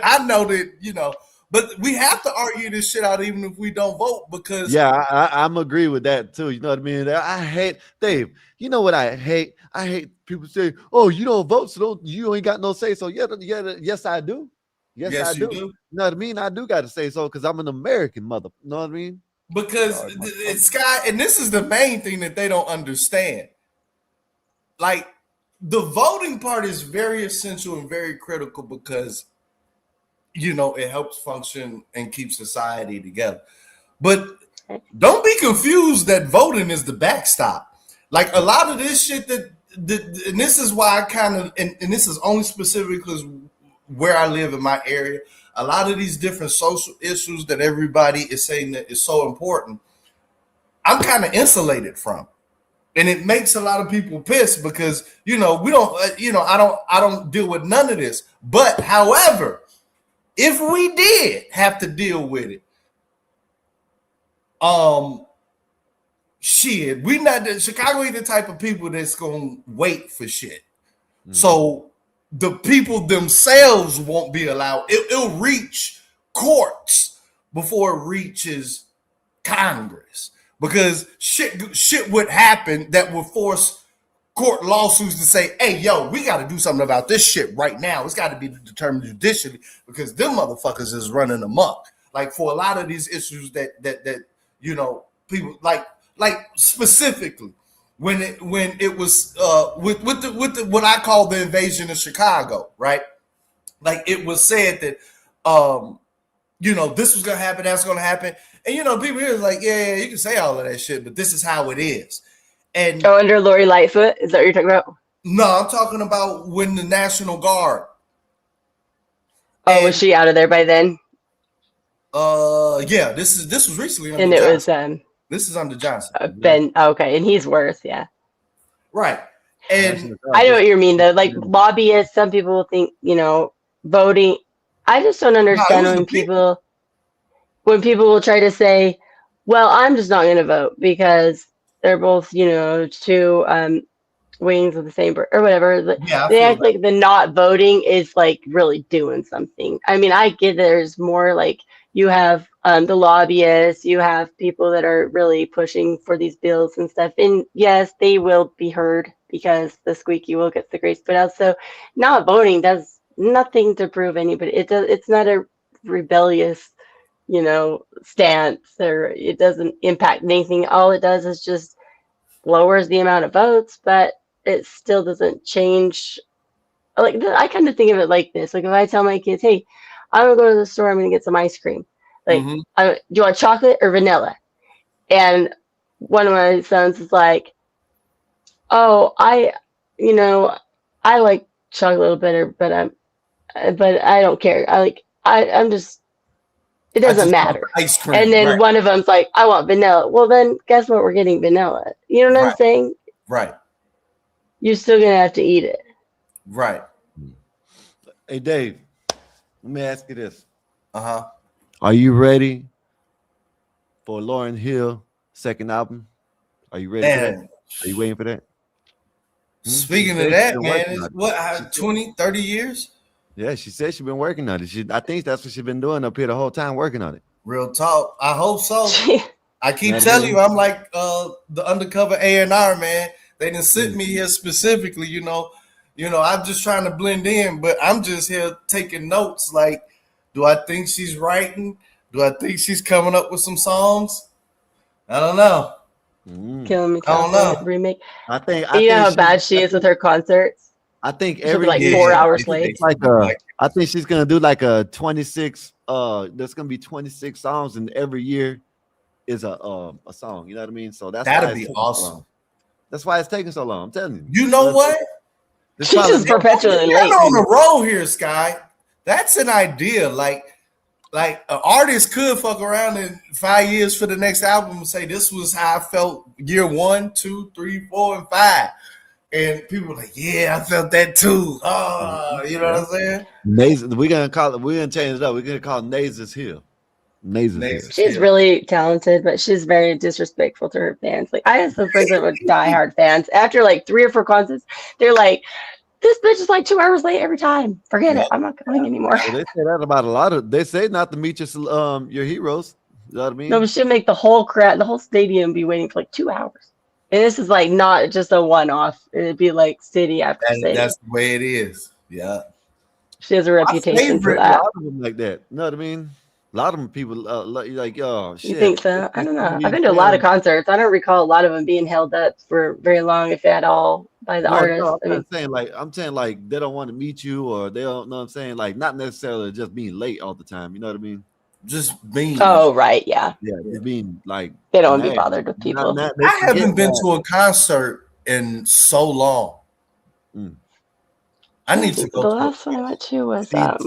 I know that, you know, But we have to argue this shit out even if we don't vote because I'm agree with that too. You know what I mean? I hate Dave. You know what I hate? I hate people say, "Oh, you don't vote, so you ain't got no say." So yes, I do. Yes, I yes, you do. do. You know what I mean? I do got to say so because I'm an American mother. You know what I mean? Because it's Sky, and this is the main thing that they don't understand. Like the voting part is very essential and very critical because it helps function and keep society together. But don't be confused that voting is the backstop. Like a lot of this shit and this is why I kind of and this is only specific because where I live in my area, a lot of these different social issues that everybody is saying that is so important, I'm kind of insulated from. And it makes a lot of people pissed because we don't I don't deal with none of this. But however, if we did have to deal with it, shit, we not Chicago ain't the type of people that's gonna wait for shit. Mm-hmm. So the people themselves won't be allowed. It'll reach courts before it reaches Congress because shit would happen that would force court lawsuits to say, "Hey, yo, we got to do something about this shit right now. It's got to be determined judicially because them motherfuckers is running amok." Like for a lot of these issues that people like specifically when it was with the what I call the invasion of Chicago, right? Like it was said that this was gonna happen, that's gonna happen, and people here is like, yeah, you can say all of that shit, but this is how it is. And under Lori Lightfoot, is that what you're talking about? No, I'm talking about when the National Guard. Was she out of there by then? Yeah, this was recently under and it Johnson. Was this is under Johnson. Ben. Okay, and he's worse, yeah. Right. And I know what you mean though. Like lobbyists, some people think, voting. I just don't understand when people will try to say, well, I'm just not gonna vote because they're both, two wings of the same bird or whatever. Yeah, they act like the not voting is like really doing something. I mean, I get there's more like you have the lobbyists, you have people that are really pushing for these bills and stuff. And yes, they will be heard because the squeaky wheel gets the grease. But also not voting does nothing to prove anybody. It's not a rebellious, stance, or it doesn't impact anything. All it does is just lowers the amount of votes, but it still doesn't change. Like I kind of think of it like this. Like if I tell my kids, hey, I'm gonna go to the store, I'm gonna get some ice cream. Like, do you want chocolate or vanilla? And one of my sons is like, oh, I like chocolate a little better, but I don't care. I'm just, it doesn't matter. Ice cream, and then right. One of them's like, I want vanilla. Well, then guess what? We're getting vanilla. You know what I'm saying? Right. You're still gonna have to eat it. Right. Hey, Dave, let me ask you this. Uh-huh. Are you ready for Lauryn Hill second album? Are you ready for that? Are you waiting for that? Speaking of that, man, it's what, 20, 30 years? Yeah, she said she's been working on it. I think that's what she's been doing up here the whole time, working on it. Real talk. I hope so. I keep telling you, I'm like the undercover A&R, man. They didn't sit me here specifically, I'm just trying to blend in, but I'm just here taking notes. Like, do I think she's writing? Do I think she's coming up with some songs? I don't know. Killing me. I don't know. Remake. I think how bad she is with her concerts. I think she'll be like 4 hours late. I think she's gonna do like a 26. There's gonna be 26 songs, and every year is a song. You know what I mean? So that'd be awesome. That's why it's taking so long. I'm telling you. You know what? She's just perpetually late. You're on the roll here, Sky. That's an idea. Like an artist could fuck around in 5 years for the next album and say, this was how I felt year 1, 2, 3, 4, and 5. And people are like, yeah, I felt that too. Oh, you know what I'm saying? We're gonna change it up. We're gonna call Naza's Hill. She's really talented, but she's very disrespectful to her fans. Like I have some friends that were diehard fans. After like 3 or 4 concerts, they're like, this bitch is like 2 hours late every time. Forget it. I'm not going anymore. Well, they say that about a lot of. They say not to meet your heroes. You know what I mean? No, but she'll make the whole stadium be waiting for like 2 hours. And this is like not just a one-off. It'd be like city after city. That's the way it is. Yeah. She has a reputation for that. A lot of them like that. You know what I mean? A lot of them people like, oh shit. You think so? I don't know. I've been to a lot of concerts. I don't recall a lot of them being held up for very long, if at all, by the artist. No, I'm saying like they don't want to meet you, or they don't know what I'm saying, like not necessarily just being late all the time. You know what I mean? Just being. Oh, right, yeah. Yeah, just being like they don't want to be bothered with people. I haven't been to a concert in so long. I need to go. The last one I went to was that's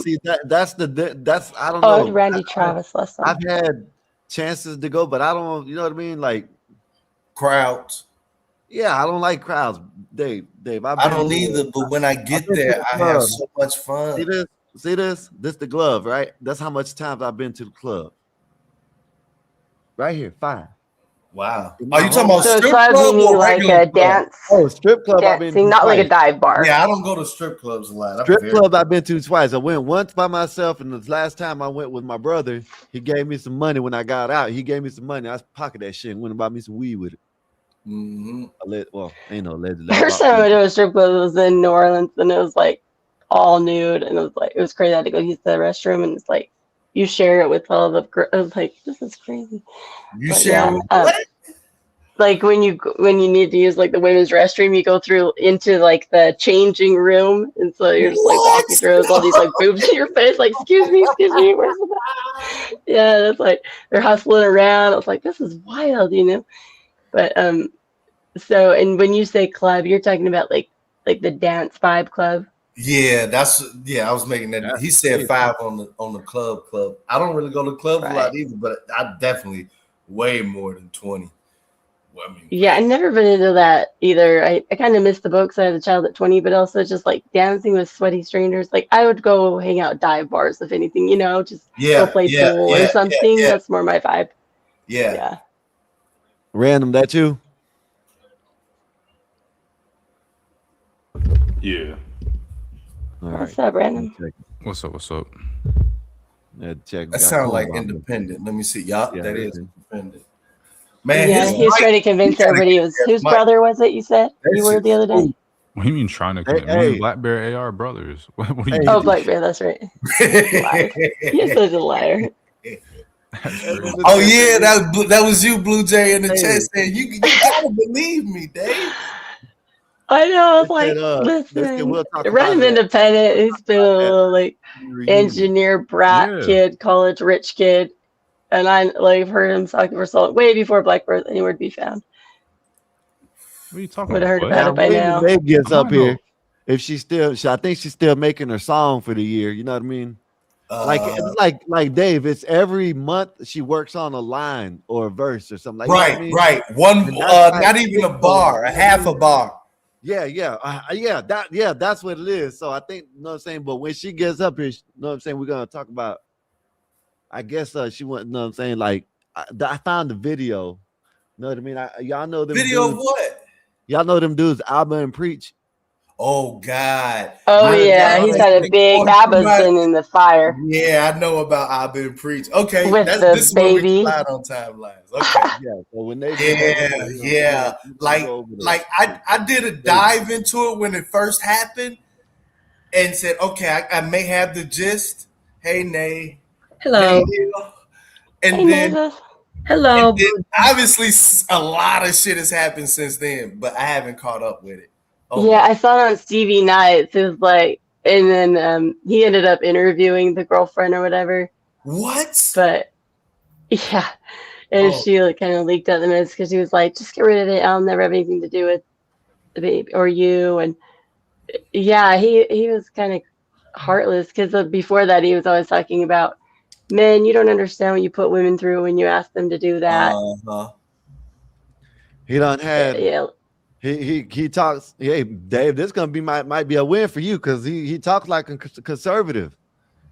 I don't know. Oh, Randy Travis last time. I've had chances to go, but I don't. You know what I mean? Like crowds. Yeah, I don't like crowds, Dave. I don't either. But when I get there, I have so much fun. See this? This the glove, right? That's how much times I've been to the club. Right here, 5. Wow. Are you talking about strip club or like a dance? Oh, strip club. I've been to not like a dive bar. Yeah, I don't go to strip clubs a lot. Strip club I've been to twice. I went once by myself, and the last time I went with my brother, he gave me some money when I got out. He gave me some money. I pocketed that shit and went and bought me some weed with it. Ain't no legend. First time I went to a strip club was in New Orleans, and it was like all nude, and it was crazy. I had to go use the restroom, and it's like you share it with all the girls. I was like, this is crazy. You share what? Like when you need to use like the women's restroom, you go through into like the changing room, and so you're just like walking through with all these like boobs in your face, like excuse me, where's the bathroom? Yeah, that's like they're hustling around. I was like, this is wild, you know. But so and when you say club, you're talking about like the dance vibe club. Yeah, I was making that. He said 5 on the club. I don't really go to clubs a lot either, but I definitely way more than 20. Well, I mean, yeah, I've never been into that either. I kind of missed the boat because I had a child at 20, but also just like dancing with sweaty strangers. Like I would go hang out at dive bars, if anything, you know, just go play pool or something. That's more my vibe. Yeah. Random, that you? Yeah. What's up, Random? What's up? That sounds like independent. Let me see. That is independent. Man, he was trying to convince everybody it was whose brother was it? You said you were the other day. What do you mean trying to convince? Me and Blackberry AR brothers. What are you doing? Blackberry, that's right. You're such a liar. Oh yeah, that was you, Blue Jay, in the chat saying you gotta believe me, Dave. I know. I was like, listen, Random independent. He's been a little like engineer brat kid, college rich kid, and I like heard him talking for so long, way before Blackbird anywhere to be found. What are you talking Would about? have heard about it by now. Dave gets up here. If I think she's still making her song for the year. You know what I mean? Like Dave, it's every month she works on a line or a verse or something like that. Right. One, not even a bar, a half a bar. That's what it is. So I think, you know what I'm saying? But when she gets up here, you know what I'm saying? We're going to talk about, I guess she went, you know what I'm saying? Like, I found the video. You know what I mean? Y'all know them video dudes, of what? Y'all know them dudes, Alba and Preach. Oh God! Oh yeah, he's had a big Abba's been in the fire. Yeah, I know about Abba and Preach. Okay, with this is baby. What we slide on timelines. Okay, yeah. So when they like I did a dive into it when it first happened, and said, okay, I may have the gist. Hey, Nay. Hello. Hello. And then obviously, a lot of shit has happened since then, but I haven't caught up with it. Oh, yeah, I saw it on Stevie Nights. It was like, and then he ended up interviewing the girlfriend or whatever. What? But yeah, and she like kind of leaked out the minutes because he was like, "Just get rid of it. I'll never have anything to do with the baby or you." And yeah, he was kind of heartless because before that he was always talking about men. You don't understand what you put women through when you ask them to do that. He done had. He talks. Hey, Dave, this gonna be might be a win for you because he talks like a conservative.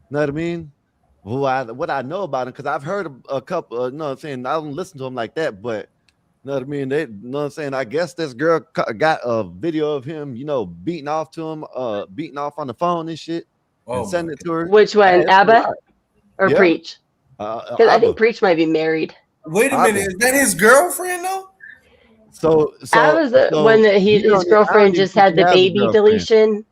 You know what I mean? What I know about him because I've heard a couple. No, I'm saying I don't listen to him like that, but know what I mean? They, you know what I'm saying? I guess this girl got a video of him, beating off to him, beating off on the phone and shit, and sending it to her. Which one, It's a ABBA lot. or Yeah. Preach? Because I think ABBA. Preach might be married. Wait a minute, is that his girlfriend though? So ABBA's the one that his girlfriend just had the baby deletion.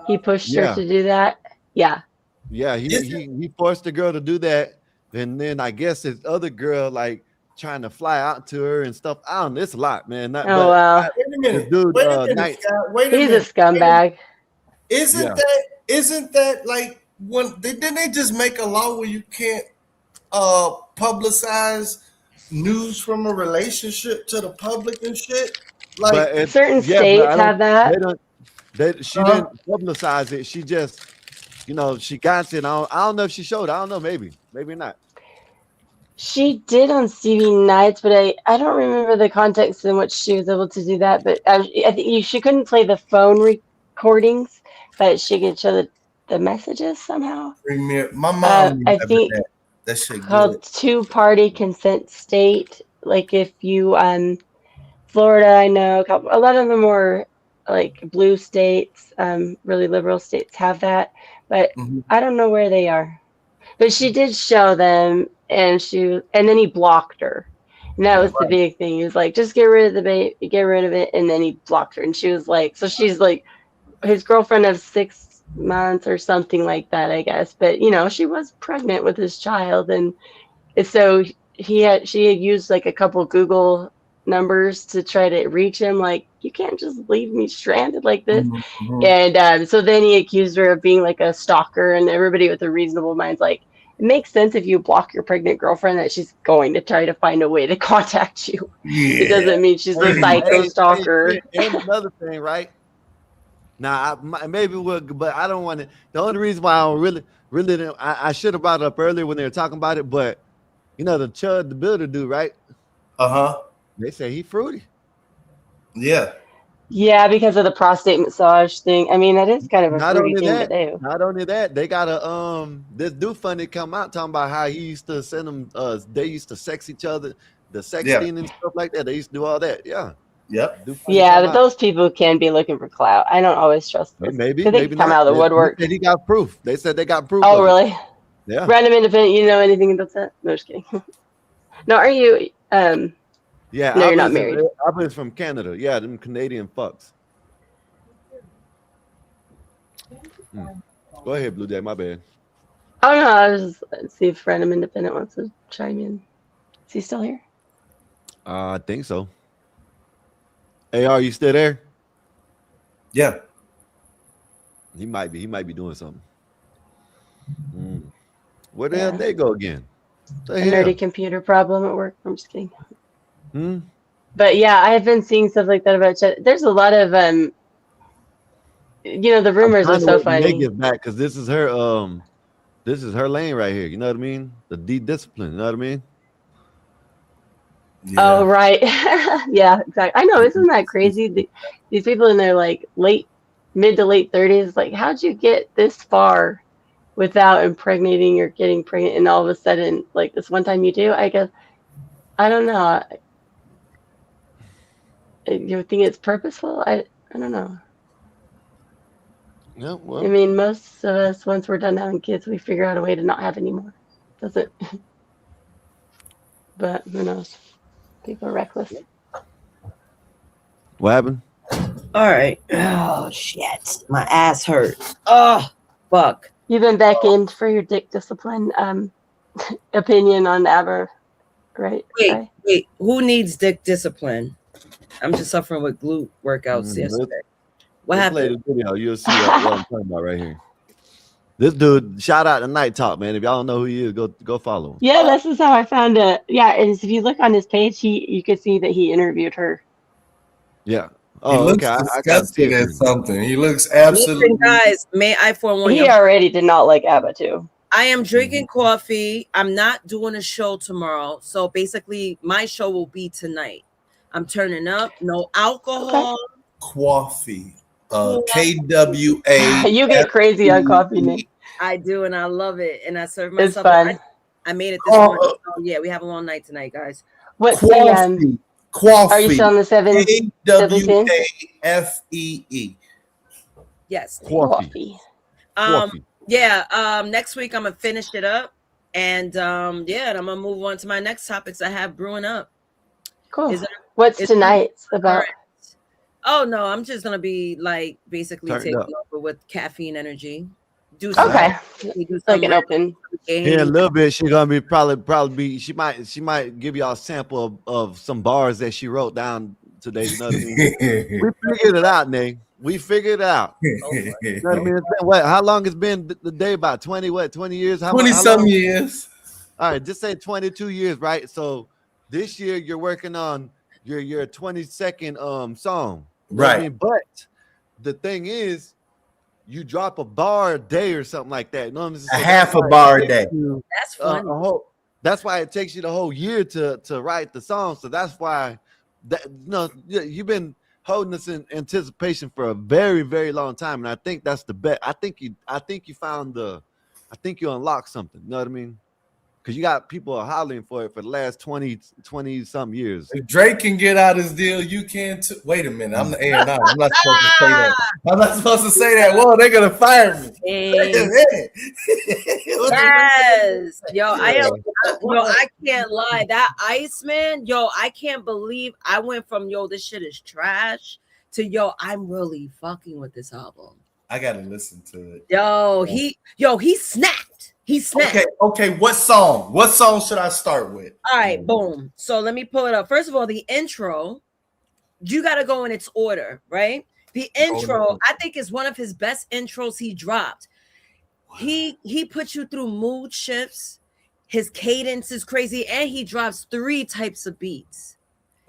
He pushed her to do that. Yeah. Yeah, he forced the girl to do that, and then I guess his other girl like trying to fly out to her and stuff. I don't know, it's a lot, man. Wait a minute. Dude, Wait a minute, Knight, Scott. Wait a He's minute. a scumbag. Isn't that like when didn't they just make a law where you can't publicize news from a relationship to the public and shit? Like certain states have that. She didn't publicize it. She just, she got it. I don't know if she showed. I don't know. Maybe not. She did on Stevie Nights, but I don't remember the context in which she was able to do that. But I think she couldn't play the phone recordings, but she could show the messages somehow. My mom, I think that shit called good. two-party consent state. Like if you Florida, I know a lot of the more like blue states, really liberal states have that, but I don't know where they are. But she did show them, and then he blocked her, and that was the big thing. He was like, "Just get rid of the baby, get rid of it," and then he blocked her, and she was like, "So she's like his girlfriend of 6 months or something like that, I guess." But she was pregnant with his child, and so she had used like a couple Google numbers to try to reach him, like, you can't just leave me stranded like this. And so then he accused her of being like a stalker, and everybody with a reasonable mind's like, it makes sense if you block your pregnant girlfriend that she's going to try to find a way to contact you. It doesn't mean she's a psycho stalker. And another thing, right? Now, maybe we'll, but I don't want to. The only reason why I don't really, I should have brought it up earlier when they were talking about it, but the Chud the Builder dude, right? They say he fruity. Yeah. Yeah, because of the prostate massage thing. I mean, that is kind of a Not fruity only thing that, to do. not only that, they got this dude funny come out talking about how he used to send them. They used to sex each other, the sexting and stuff like that. They used to do all that. Yeah. Yep. Yeah, but those people can be looking for clout. I don't always trust them. Maybe they come not. out of the woodwork. They said he got proof. They said they got proof. Oh, of really? It. Yeah. Random Independent. You know anything about that? No, just kidding. No, are you? Yeah. No, you're not married. Abba's from Canada. Yeah, them Canadian fucks. Go ahead, Blue Jay. My bad. Oh no, I was just see if Random Independent wants to chime in. Is he still here? I think so. AR, you still there? Yeah. He might be doing something. Where the hell did they go again? A nerdy computer problem at work. I'm just kidding. Hmm. But yeah, I have been seeing stuff like that about Chet. There's a lot of the rumors are so funny. They get back because this is her lane right here. You know what I mean? The discipline. You know what I mean? Yeah. Oh right. Yeah, exactly. I know, isn't that crazy? These people in their like mid to late 30s, like, how'd you get this far without impregnating or getting pregnant, and all of a sudden, like, this one time you do? I guess I don't know. You think it's purposeful? I don't know. Yeah, well. I mean, most of us, once we're done having kids, we figure out a way to not have any more. Does it? But who knows? People are reckless. What happened? All right. Oh shit, my ass hurts. Oh fuck. You've been back in for your dick discipline opinion on ABBA, right? Wait. Who needs dick discipline? I'm just suffering with glute workouts yesterday. What happened? Play the video. You'll see what I'm talking about right here. This dude, shout out to Night Talk, man. If y'all don't know who he is, go follow him. Yeah, this is how I found it. Yeah, and if you look on his page, you could see that he interviewed her. Yeah. Oh, he looks disgusted at something. He looks absolutely. Listen, guys, may I forewarn you? He already did not like ABBA too. I am drinking coffee. I'm not doing a show tomorrow, so basically, my show will be tonight. I'm turning up. No alcohol. Coffee. KWA. You get crazy on coffee, Nick. I do, and I love it. And I serve It's myself. fun. I made it this morning. So yeah, we have a long night tonight, guys. What's coffee? Coffee. Are you still on the seven sins? Kwafee. Yes. Coffee. Yeah. Next week I'm gonna finish it up, and yeah, and I'm gonna move on to my next topics I have brewing up. Cool. What's tonight's about? Oh no, I'm just gonna be like basically Turned taking up. over with caffeine energy. Do some Okay. do Like some an open. Here in a little bit, she's gonna be probably be. She might give y'all a sample of some bars that she wrote down today. You know what I mean? We figured it out, Nate. We figured it out. You know what I mean? It's been, what? How long it's been the day? About 20 years? How 20-some long? years. All right, just say 22 years, right? So this year you're working on your 22nd song. You know what I Right. mean? But the thing is, you drop a bar a day or something like that. You know what I'm saying? A half a bar a day. That's funny. That's why it takes you the whole year to write the song. So that's why you've been holding us in anticipation for a very, very long time. And I think that's the bet. I think you unlocked something. You know what I mean? Because you got people hollering for it for the last 20 some years. If Drake can get out his deal, you can too. Wait a minute. I'm the A&R. I'm not supposed to say that. I'm not supposed to say that. Whoa, they're going to fire me. Wait a minute. Yes. I can't lie. That Iceman, I can't believe I went from this shit is trash to I'm really fucking with this album. I gotta listen to it. He snapped. He snapped. Okay. What song? What song should I start with? All right, boom. So let me pull it up. First of all, the intro, you got to go in its order, right? The intro, I think, is one of his best intros he dropped. He puts you through mood shifts. His cadence is crazy, and he drops 3 types of beats.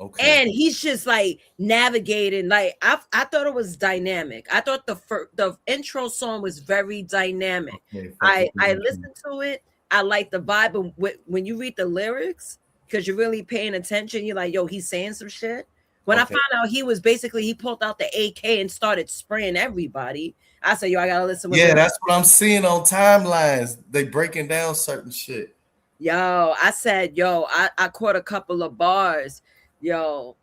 Okay. And he's just like navigating. Like I thought it was dynamic. I thought the intro song was very dynamic. Okay, I listened to it. I like the vibe. But when you read the lyrics, because you're really paying attention, you're like, yo, he's saying some shit. When I found out he pulled out the AK and started spraying everybody, I said, yo, I gotta listen. Yeah, that's what I'm seeing on timelines. They breaking down certain shit. Yo, I said, I caught a couple of bars. Yo,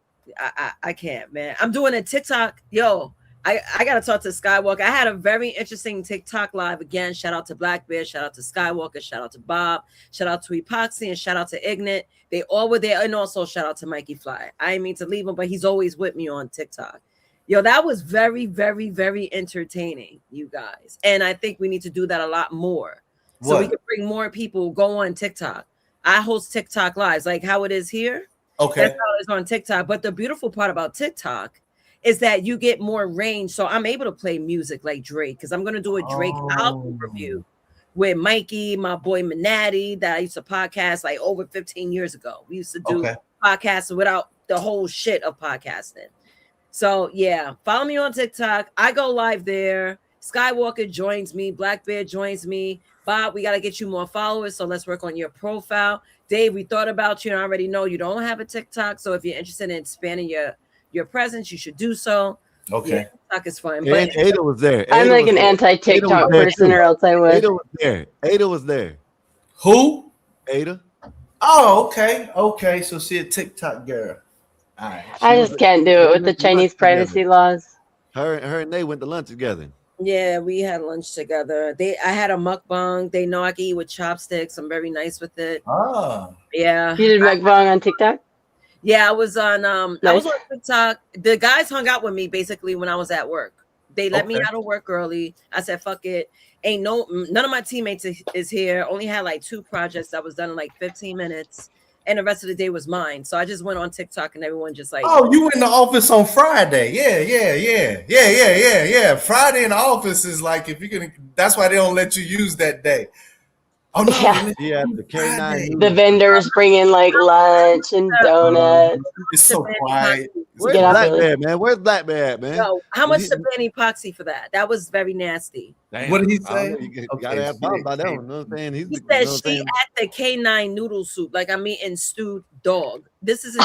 I can't, man. I'm doing a TikTok. Yo, I gotta talk to Skywalker. I had a very interesting TikTok live again. Shout out to Black Bear, shout out to Skywalker, shout out to Bob, shout out to Epoxy, and shout out to Ignat. They all were there, and also shout out to Mikey Fly. I didn't mean to leave him, but he's always with me on TikTok. Yo, that was very, very, very entertaining, you guys. And I think we need to do that a lot more. So we can bring more people, go on TikTok. I host TikTok lives, like how it is here. Okay. That's how it's on TikTok. But the beautiful part about TikTok is that you get more range. So I'm able to play music like Drake, because I'm going to do a Drake album review with Mikey, my boy Manatee, that I used to podcast like over 15 years ago. We used to do podcasts without the whole shit of podcasting. So yeah, follow me on TikTok. I go live there. Skywalker joins me. Black Bear joins me. Bob, we got to get you more followers, so let's work on your profile. Dave, we thought about you and I already know you don't have a TikTok, so if you're interested in expanding your presence, you should do so. Okay. Yeah, TikTok is fun. And Ada was there. I'm like an anti-TikTok person, or else I would. Ada was there. Ada was there. Who? Ada. Oh, okay. So she a TikTok girl. All right. I just can't do it with the Chinese privacy laws. Her and they went to lunch together. Yeah, we had lunch together. I had a mukbang. They know I can eat with chopsticks. I'm very nice with it. Oh. Yeah. You did mukbang on TikTok? Yeah, I was on I was on TikTok. The guys hung out with me basically when I was at work. They let me out of work early. I said, fuck it. None of my teammates is here. Only had like 2 projects that was done in like 15 minutes. And the rest of the day was mine. So I just went on TikTok and everyone just like, oh, you in the office on Friday. Yeah. Friday in the office is like, if you're going to, that's why they don't let you use that day. Oh, no. Yeah, the K9. The vendors bring in like lunch and donuts. It's so quiet. Where's Black Bear, man? Where's Black Bear, man? Yo, how much to ban epoxy for that? That was very nasty. Damn. What did he say? You gotta have Bob by that one. You know what I'm saying? He said she at the K9 noodle soup, like I'm eating stewed dog. This is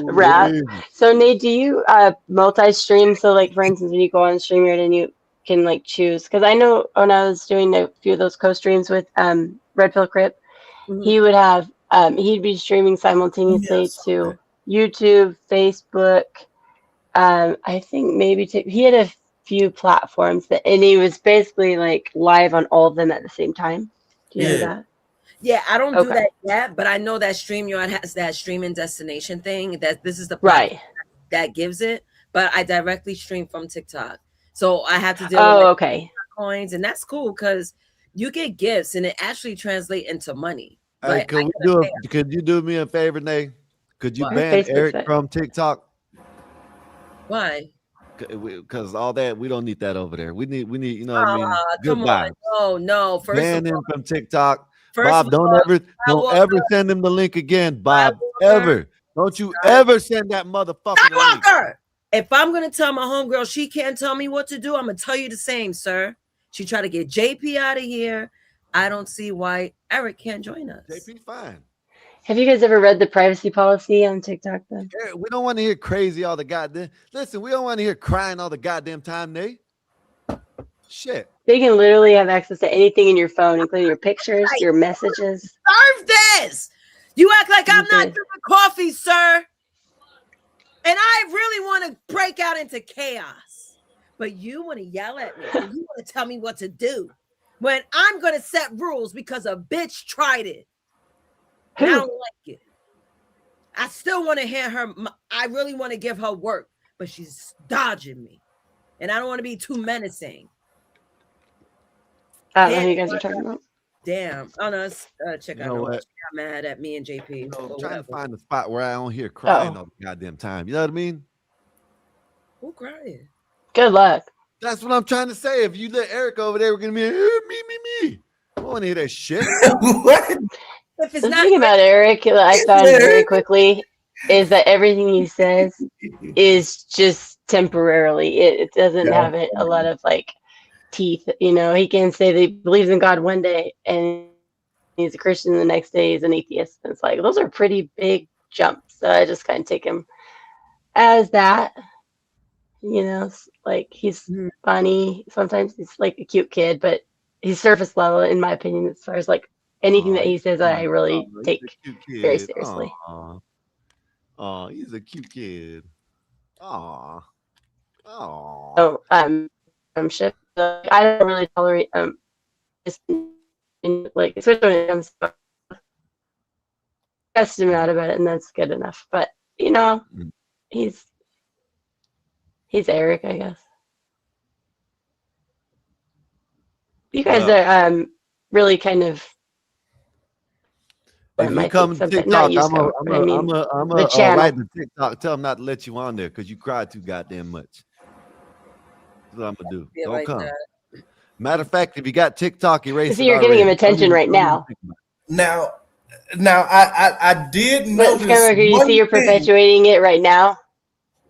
Rap. So Nate, do you multi-stream? So like, for instance, when you go on StreamYard and you can like choose, because I know when I was doing a few of those co-streams with Red Pill Crip, he would have He'd be streaming simultaneously Yes. to YouTube, Facebook. I think maybe he had a few platforms and he was basically like live on all of them at the same time. Do you know that? Yeah, I don't do Okay. that yet, but I know that StreamYard has that streaming destination thing. That this is the Right. platform that gives it, but I directly stream from TikTok, so I have to deal with okay. coins, and that's cool because you get gifts and it actually translates into money. Hey, Like, could you do me a favor, Nate? Could you What? ban Facebook Eric site. from TikTok? Why? Because all that, we don't need that over there. We need, you know what I mean? Come Goodbye. on. No. First Ban of all, him from TikTok. first Bob, of don't all, ever send him the link again, Bob. Skywalker. Ever. Don't you ever send that motherfucker the link. Skywalker! If I'm gonna tell my homegirl she can't tell me what to do, I'm gonna tell you the same, sir. She tried to get JP out of here. I don't see why Eric can't join us. JP, fine. Have you guys ever read the privacy policy on TikTok then? We don't want to hear crazy all the goddamn. Listen, we don't want to hear crying all the goddamn time, Nate. Shit. They can literally have access to anything in your phone, including your pictures, your messages. Serve this! You act like I'm not drinking coffee, sir. And I really want to break out into chaos. But you want to yell at me and you want to tell me what to do when I'm going to set rules because a bitch tried it. And I don't like it. I still want to hear her. I really want to give her work, but she's dodging me. And I don't want to be too menacing. I don't know who you guys are talking about. Damn. Oh, no, check You out. know what? She got mad at me and JP. I'm trying to find a spot where I don't hear crying all the goddamn time. You know what I mean? Who crying? Good luck. That's what I'm trying to say. If you let Eric over there, we're gonna be me. I don't want to hear that shit. What? If it's The not thing about Eric that I found very quickly is that everything he says is just temporarily. It doesn't have a lot of like teeth. You know, he can say that he believes in God one day and he's a Christian the next day he's an atheist. And it's like those are pretty big jumps. So I just kind of take him as that. You know, like he's funny. Sometimes he's like a cute kid, but he's surface level in my opinion as far as like anything that he says I really take very seriously. Oh, he's a cute kid. Oh. So I'm sure I don't really tolerate like especially when it comes to cuss him out about it, and that's good enough. But you know, he's Eric, I guess. You guys are really kind of. If you come to TikTok, I'm gonna write the TikTok. Tell them not to let you on there because you cry too goddamn much. That's what I'm gonna do. Don't like come. that. Matter of fact, if you got TikTok, erase it. See, you're giving him attention right now. Now, I did notice. Skywalker, you see, you're perpetuating it right now.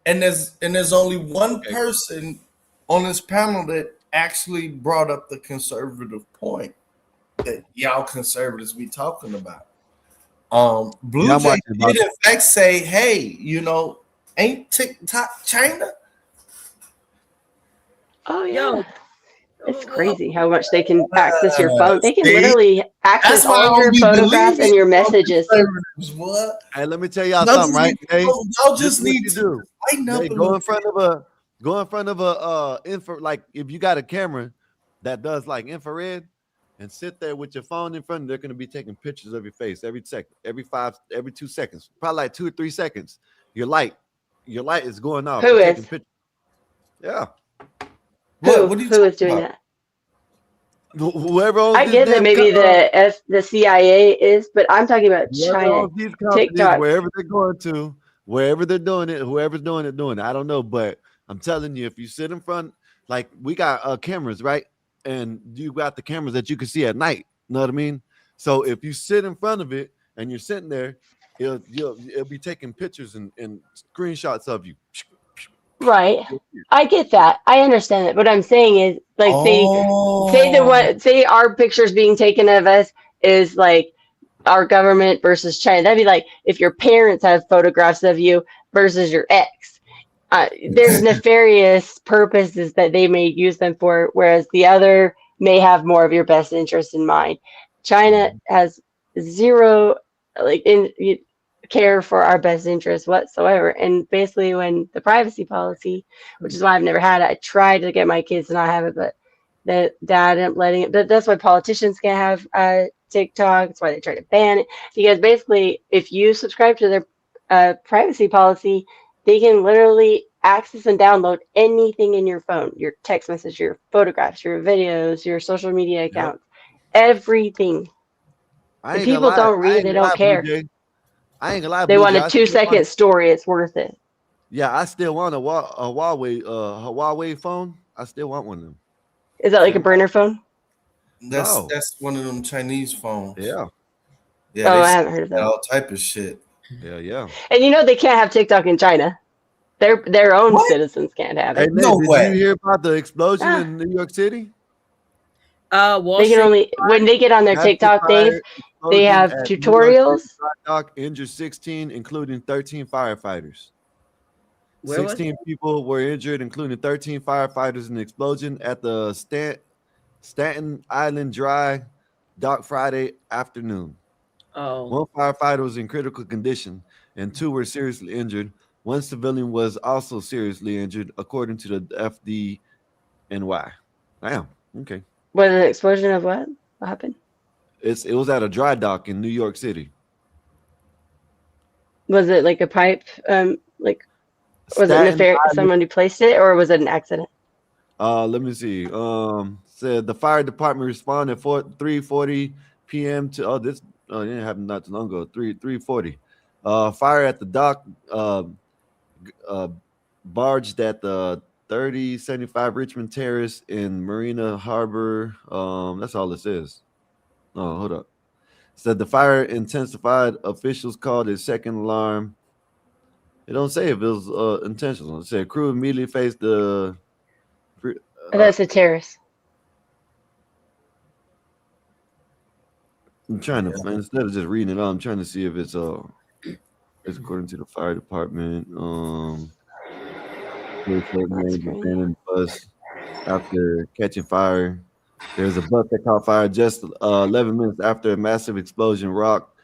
And there's only one person on this panel that actually brought up the conservative point that y'all conservatives be talking about. Blue Jay did in fact say, "Hey, you know, ain't TikTok China?" Oh yeah. It's crazy how much they can access your phone. They can literally access all of your photographs and your messages. Hey, let me tell y'all something, right? Hey, y'all just need to lighten up. Go in front of a like if you got a camera that does like infrared and sit there with your phone in front, they're gonna be taking pictures of your face every second, every 2 seconds, probably like 2 or 3 seconds. Your light is going off. Who is? Yeah. Who is doing that? Whoever I get that maybe the CIA is, but I'm talking about China. TikTok. Wherever they're going to, wherever they're doing it, whoever's doing it. I don't know, but I'm telling you, if you sit in front, like we got cameras, right? And you got the cameras that you can see at night. You know what I mean? So if you sit in front of it and you're sitting there, it'll be taking pictures and screenshots of you. Right. I get that. I understand that. What I'm saying is like say our pictures being taken of us is like our government versus China. That'd be like if your parents have photographs of you versus your ex. There's nefarious purposes that they may use them for, whereas the other may have more of your best interest in mind. China has zero like care for our best interest whatsoever. And basically, when the privacy policy, which is why I've never had it, I tried to get my kids to not have it, but the dad ended up letting it. That's why politicians can't have TikTok. That's why they try to ban it, because basically, if you subscribe to their privacy policy, they can literally access and download anything in your phone, your text message, your photographs, your videos, your social media accounts, everything. If people don't read, they don't care. I ain't gonna lie, They Blue want Jay. a 2-second story. It's worth it. Yeah, I still want a Huawei phone. I still want one of them. Is that like a burner phone? That's one of them Chinese phones. Yeah. Yeah. Oh, I haven't heard of that. All type of shit. Yeah. And you know they can't have TikTok in China. Their own citizens can't have it. Hey, Nick, did you hear about the explosion in New York City? They can only when they get on their TikTok things, they have tutorials. Dock injured 16, including 13 firefighters. Where was 16 people were injured, including 13 firefighters in the explosion at the Staten Island Dry Dock Friday afternoon. Oh. One firefighter was in critical condition, and 2 were seriously injured. One civilian was also seriously injured, according to the FDNY. Damn. Okay. Was it an explosion of what? What happened? It was at a dry dock in New York City. Was it like a pipe? Was it nefarious? Someone who placed it, or was it an accident? Let me see. Said the fire department responded at 3:40 p.m. to it didn't happen not too long ago. 3:40. Fire at the dock barged at the 3075 Richmond Terrace in Marina Harbor. That's all it says. Oh, hold up. Said the fire intensified. Officials called a second alarm. It don't say if it was intentional. It said crew immediately faced the. That's a terrace. I'm trying to find, instead of just reading it out, I'm trying to see if it's according to the fire department. Abandoned bus after catching fire. There's a bus that caught fire just 11 minutes after a massive explosion rocked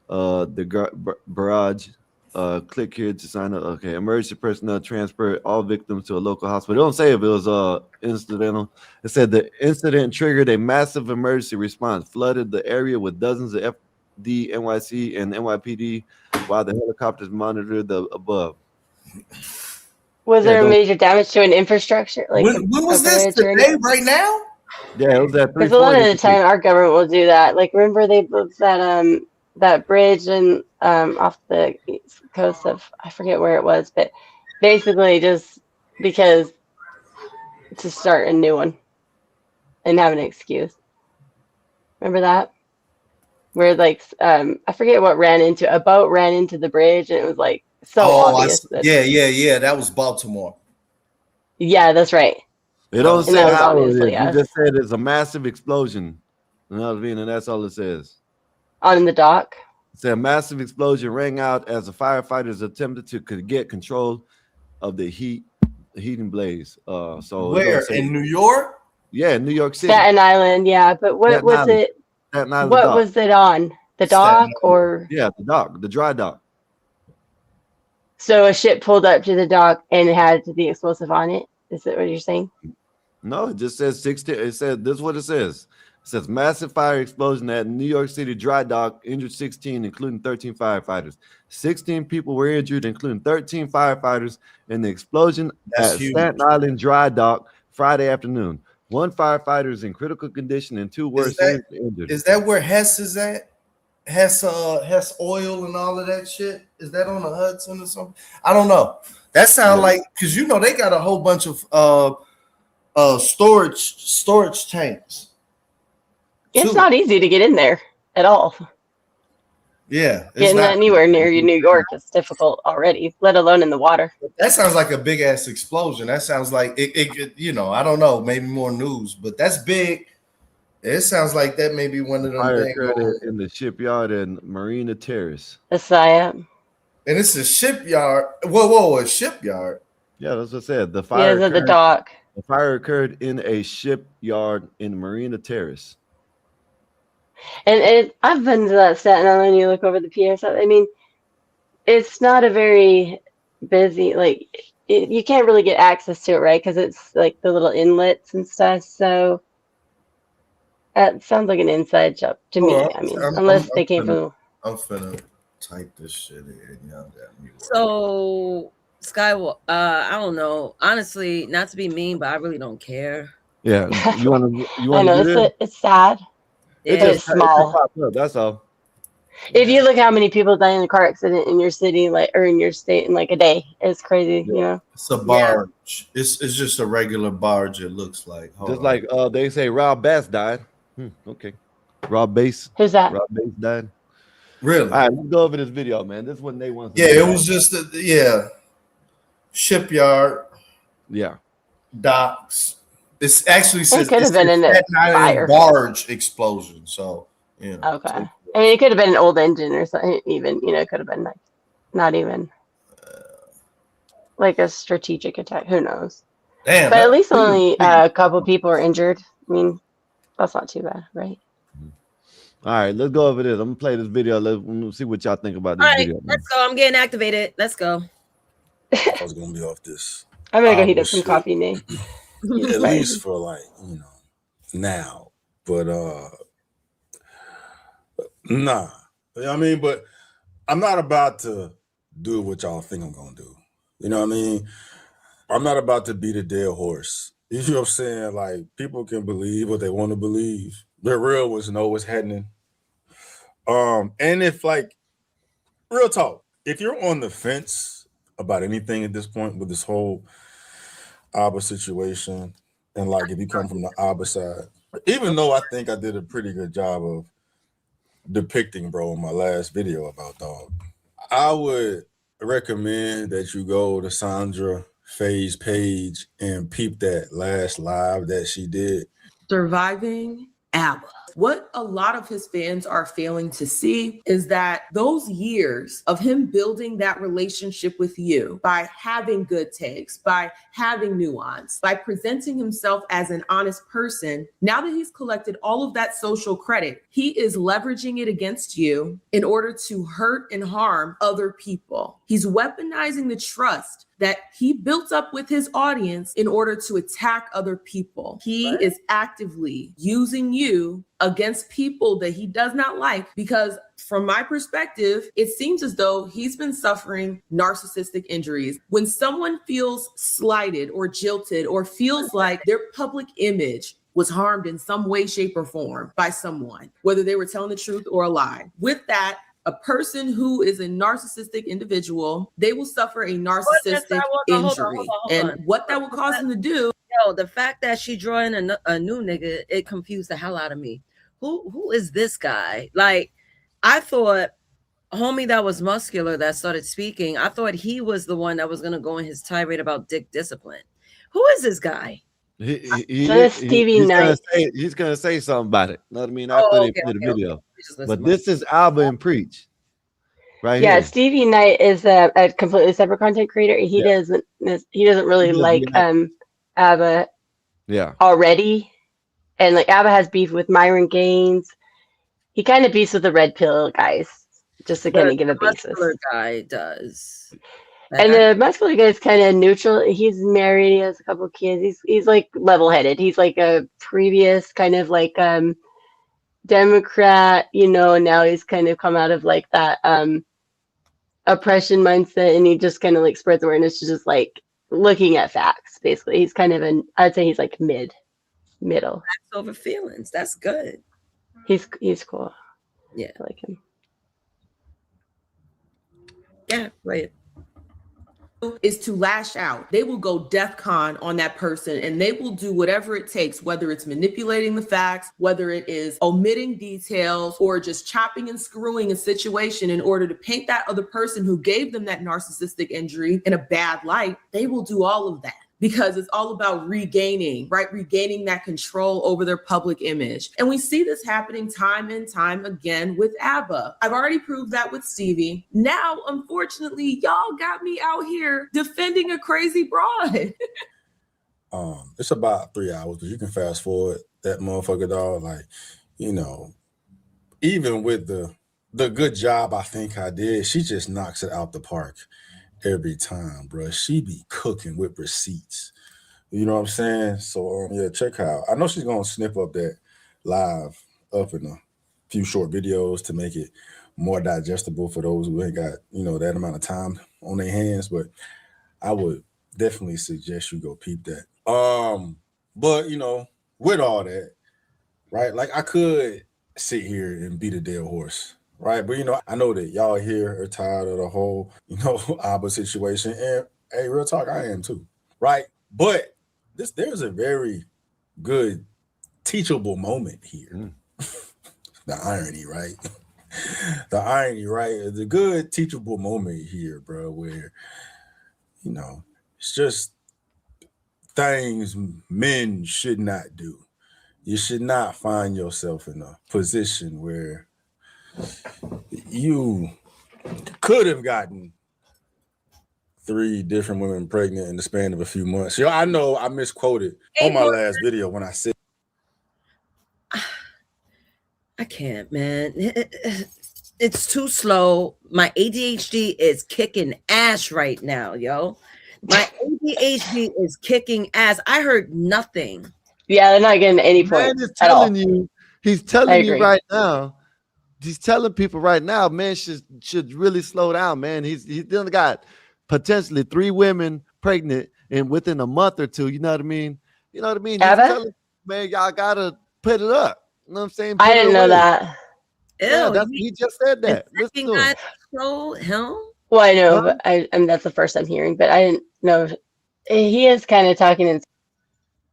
the barrage. Click here to sign up. Okay, emergency personnel transferred all victims to a local hospital. It don't say if it was incidental. It said the incident triggered a massive emergency response, flooded the area with dozens of FD, NYC, and NYPD, while the helicopters monitored the above. Was there major damage to an infrastructure? Like when was this? Today, right now? Yeah, it was at 3:40. Because a lot of the time, our government will do that. Like, remember they built that bridge and off the east coast of, I forget where it was, but basically just because to start a new one and have an excuse. Remember that? Where like I forget what a boat ran into the bridge, and it was like so obvious. Yeah. That was Baltimore. Yeah, that's right. It don't say how it is. You just said it's a massive explosion. You know what I mean? And that's all it says. On the dock. It said a massive explosion rang out as the firefighters attempted to get control of the heating blaze. So where in New York? Yeah, New York City. Staten Island, yeah. But what Staten was Island. it? Staten Island what dock. was it on? The dock or? Yeah, the dock, the dry dock. So a ship pulled up to the dock and it had the explosive on it. Is that what you're saying? No, it just says 16. It said this is what it says. It says massive fire explosion at New York City dry dock, injured 16, including 13 firefighters. 16 people were injured, including 13 firefighters, in the explosion at Staten Island dry dock Friday afternoon. One firefighter is in critical condition and 2 were seriously injured. Is that where Hess is at? Hess oil and all of that shit? Is that on the Hudson or something? I don't know. That sounds like, because you know they got a whole bunch of storage tanks. It's not easy to get in there at all. Yeah, getting anywhere near New York is difficult already, let alone in the water. That sounds like a big ass explosion. That sounds like it. You know, I don't know, maybe more news, but that's big. It sounds like that may be one of them. Fire occurred in the shipyard in Marina Terrace. And it's a shipyard. Whoa, a shipyard. Yeah, that's what I said. The fire at the dock. The fire occurred in a shipyard in Marina Terrace. And I've been to that Staten Island. You look over the pier. So I mean, it's not a very busy. Like you can't really get access to it, right? Because it's like the little inlets and stuff. So that sounds like an inside job to me. I mean, unless they came from. I'm finna type this shit in. Y'all got me. So Skywalker, I don't know. Honestly, not to be mean, but I really don't care. Yeah, you want to I know do this? it's sad, It but just it's small. popped up. That's all. If you look how many people die in a car accident in your city, like or in your state, in like a day, it's crazy. You know. It's a barge. It's just a regular barge. It looks like. Just like they say, Rob Bass died. Okay, Rob Bass. Who's that? Rob Bass died. Really? All right, let's go over this video, man. This one they want. Yeah, it was just shipyard. Yeah. Docks. This actually says it could have been in a fire. barge explosion. So Okay. I mean, it could have been an old engine or something. Even it could have been like not even like a strategic attack. Who knows? Damn. But at least only a couple people are injured. I mean, that's not too bad, right? All right, let's go over this. I'm gonna play this video. Let's see what y'all think about this video. Let's go. I'm getting activated. Let's go. I was gonna be off this. I'm gonna go heat up some coffee, Nate. At least for like now, but nah. I mean, but I'm not about to do what y'all think I'm gonna do. You know what I mean? I'm not about to beat a dead horse. You know what I'm saying? Like people can believe what they want to believe. The real ones know what's happening. And if like real talk, if you're on the fence about anything at this point with this whole ABBA situation, and like if you come from the ABBA side, even though I think I did a pretty good job of depicting, bro, in my last video about dog, I would recommend that you go to Sandra Faye's page and peep that last live that she did. Surviving ABBA. What a lot of his fans are failing to see is that those years of him building that relationship with you by having good takes, by having nuance, by presenting himself as an honest person, now that he's collected all of that social credit, he is leveraging it against you in order to hurt and harm other people. He's weaponizing the trust that he built up with his audience in order to attack other people. He is actively using you against people that he does not like because from my perspective, it seems as though he's been suffering narcissistic injuries. When someone feels slighted or jilted or feels like their public image was harmed in some way, shape, or form by someone, whether they were telling the truth or a lie. With that, a person who is a narcissistic individual, they will suffer a narcissistic injury. And what that will cause them to do. The fact that she drawing a new nigga, it confused the hell out of me. Who is this guy? Like, I thought homie that was muscular that started speaking, I thought he was the one that was going to go in his tirade about dick discipline. Who is this guy? Stevie Knight. He's gonna say something about it. You know what I mean? After they play the video. But this is Alba and Preach. Right here. Stevie Knight is a completely separate content creator. He doesn't really like ABBA already. And like ABBA has beef with Myron Gaines. He kind of beefs with the Red Pill guys, just to kind of give a basis. The muscular guy does. And the muscular guy is kind of neutral. He's married. He has a couple of kids. He's like level-headed. He's like a previous kind of like Democrat, and now he's kind of come out of like that oppression mindset, and he just kind of like spreads awareness to just like looking at facts. Basically, he's kind of I'd say he's like middle. Facts over feelings. That's good. He's cool. Yeah, I like him. Yeah, right. Is to lash out. They will go DEFCON on that person and they will do whatever it takes, whether it's manipulating the facts, whether it is omitting details or just chopping and screwing a situation in order to paint that other person who gave them that narcissistic injury in a bad light. They will do all of that because it's all about regaining that control over their public image. And we see this happening time and time again with ABBA. I've already proved that with Stevie. Now, unfortunately, y'all got me out here defending a crazy broad. It's about 3 hours, but you can fast forward that motherfucker, dog. Like, even with the good job I think I did, she just knocks it out the park every time, bro. She be cooking with receipts. You know what I'm saying? So yeah, check her out. I know she's gonna snip up that live up in a few short videos to make it more digestible for those who ain't got, that amount of time on their hands. But I would definitely suggest you go peep that. But with all that, right? Like I could sit here and beat a dead horse, right? But I know that y'all here are tired of the whole, ABBA situation. And hey, real talk, I am too, right? But there's a very good teachable moment here. The irony, right? The irony, right? It's a good teachable moment here, bro, where it's just things men should not do. You should not find yourself in a position where you could have gotten 3 different women pregnant in the span of a few months. I know I misquoted on my last video when I said, I can't, man. It's too slow. My ADHD is kicking ass right now, yo. My ADHD is kicking ass. I heard nothing. Yeah, they're not getting any points at all. He's telling you right now. He's telling people right now, man, should really slow down, man. He's done got potentially 3 women pregnant and within a month or 2. You know what I mean? He's telling, man, y'all gotta put it up. You know what I'm saying? I didn't know that. Yeah, he just said that. Listen to him. Well, I know, but and that's the first I'm hearing, but I didn't know. He is kind of talking and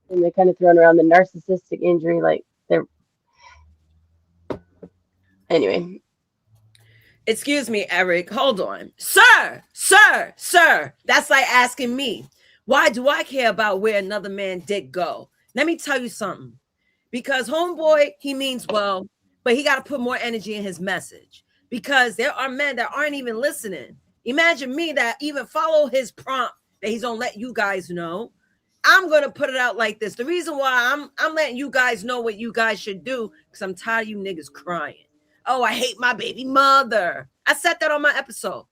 they're kind of throwing around the narcissistic injury, like they're. Anyway. Excuse me, Eric. Hold on. Sir. That's like asking me, why do I care about where another man did go? Let me tell you something. Because homeboy, he means well, but he got to put more energy in his message. Because there are men that aren't even listening. Imagine me that even follow his prompt that he's going to let you guys know. I'm going to put it out like this. The reason why I'm letting you guys know what you guys should do, because I'm tired of you niggas crying. Oh, I hate my baby mother. I said that on my episode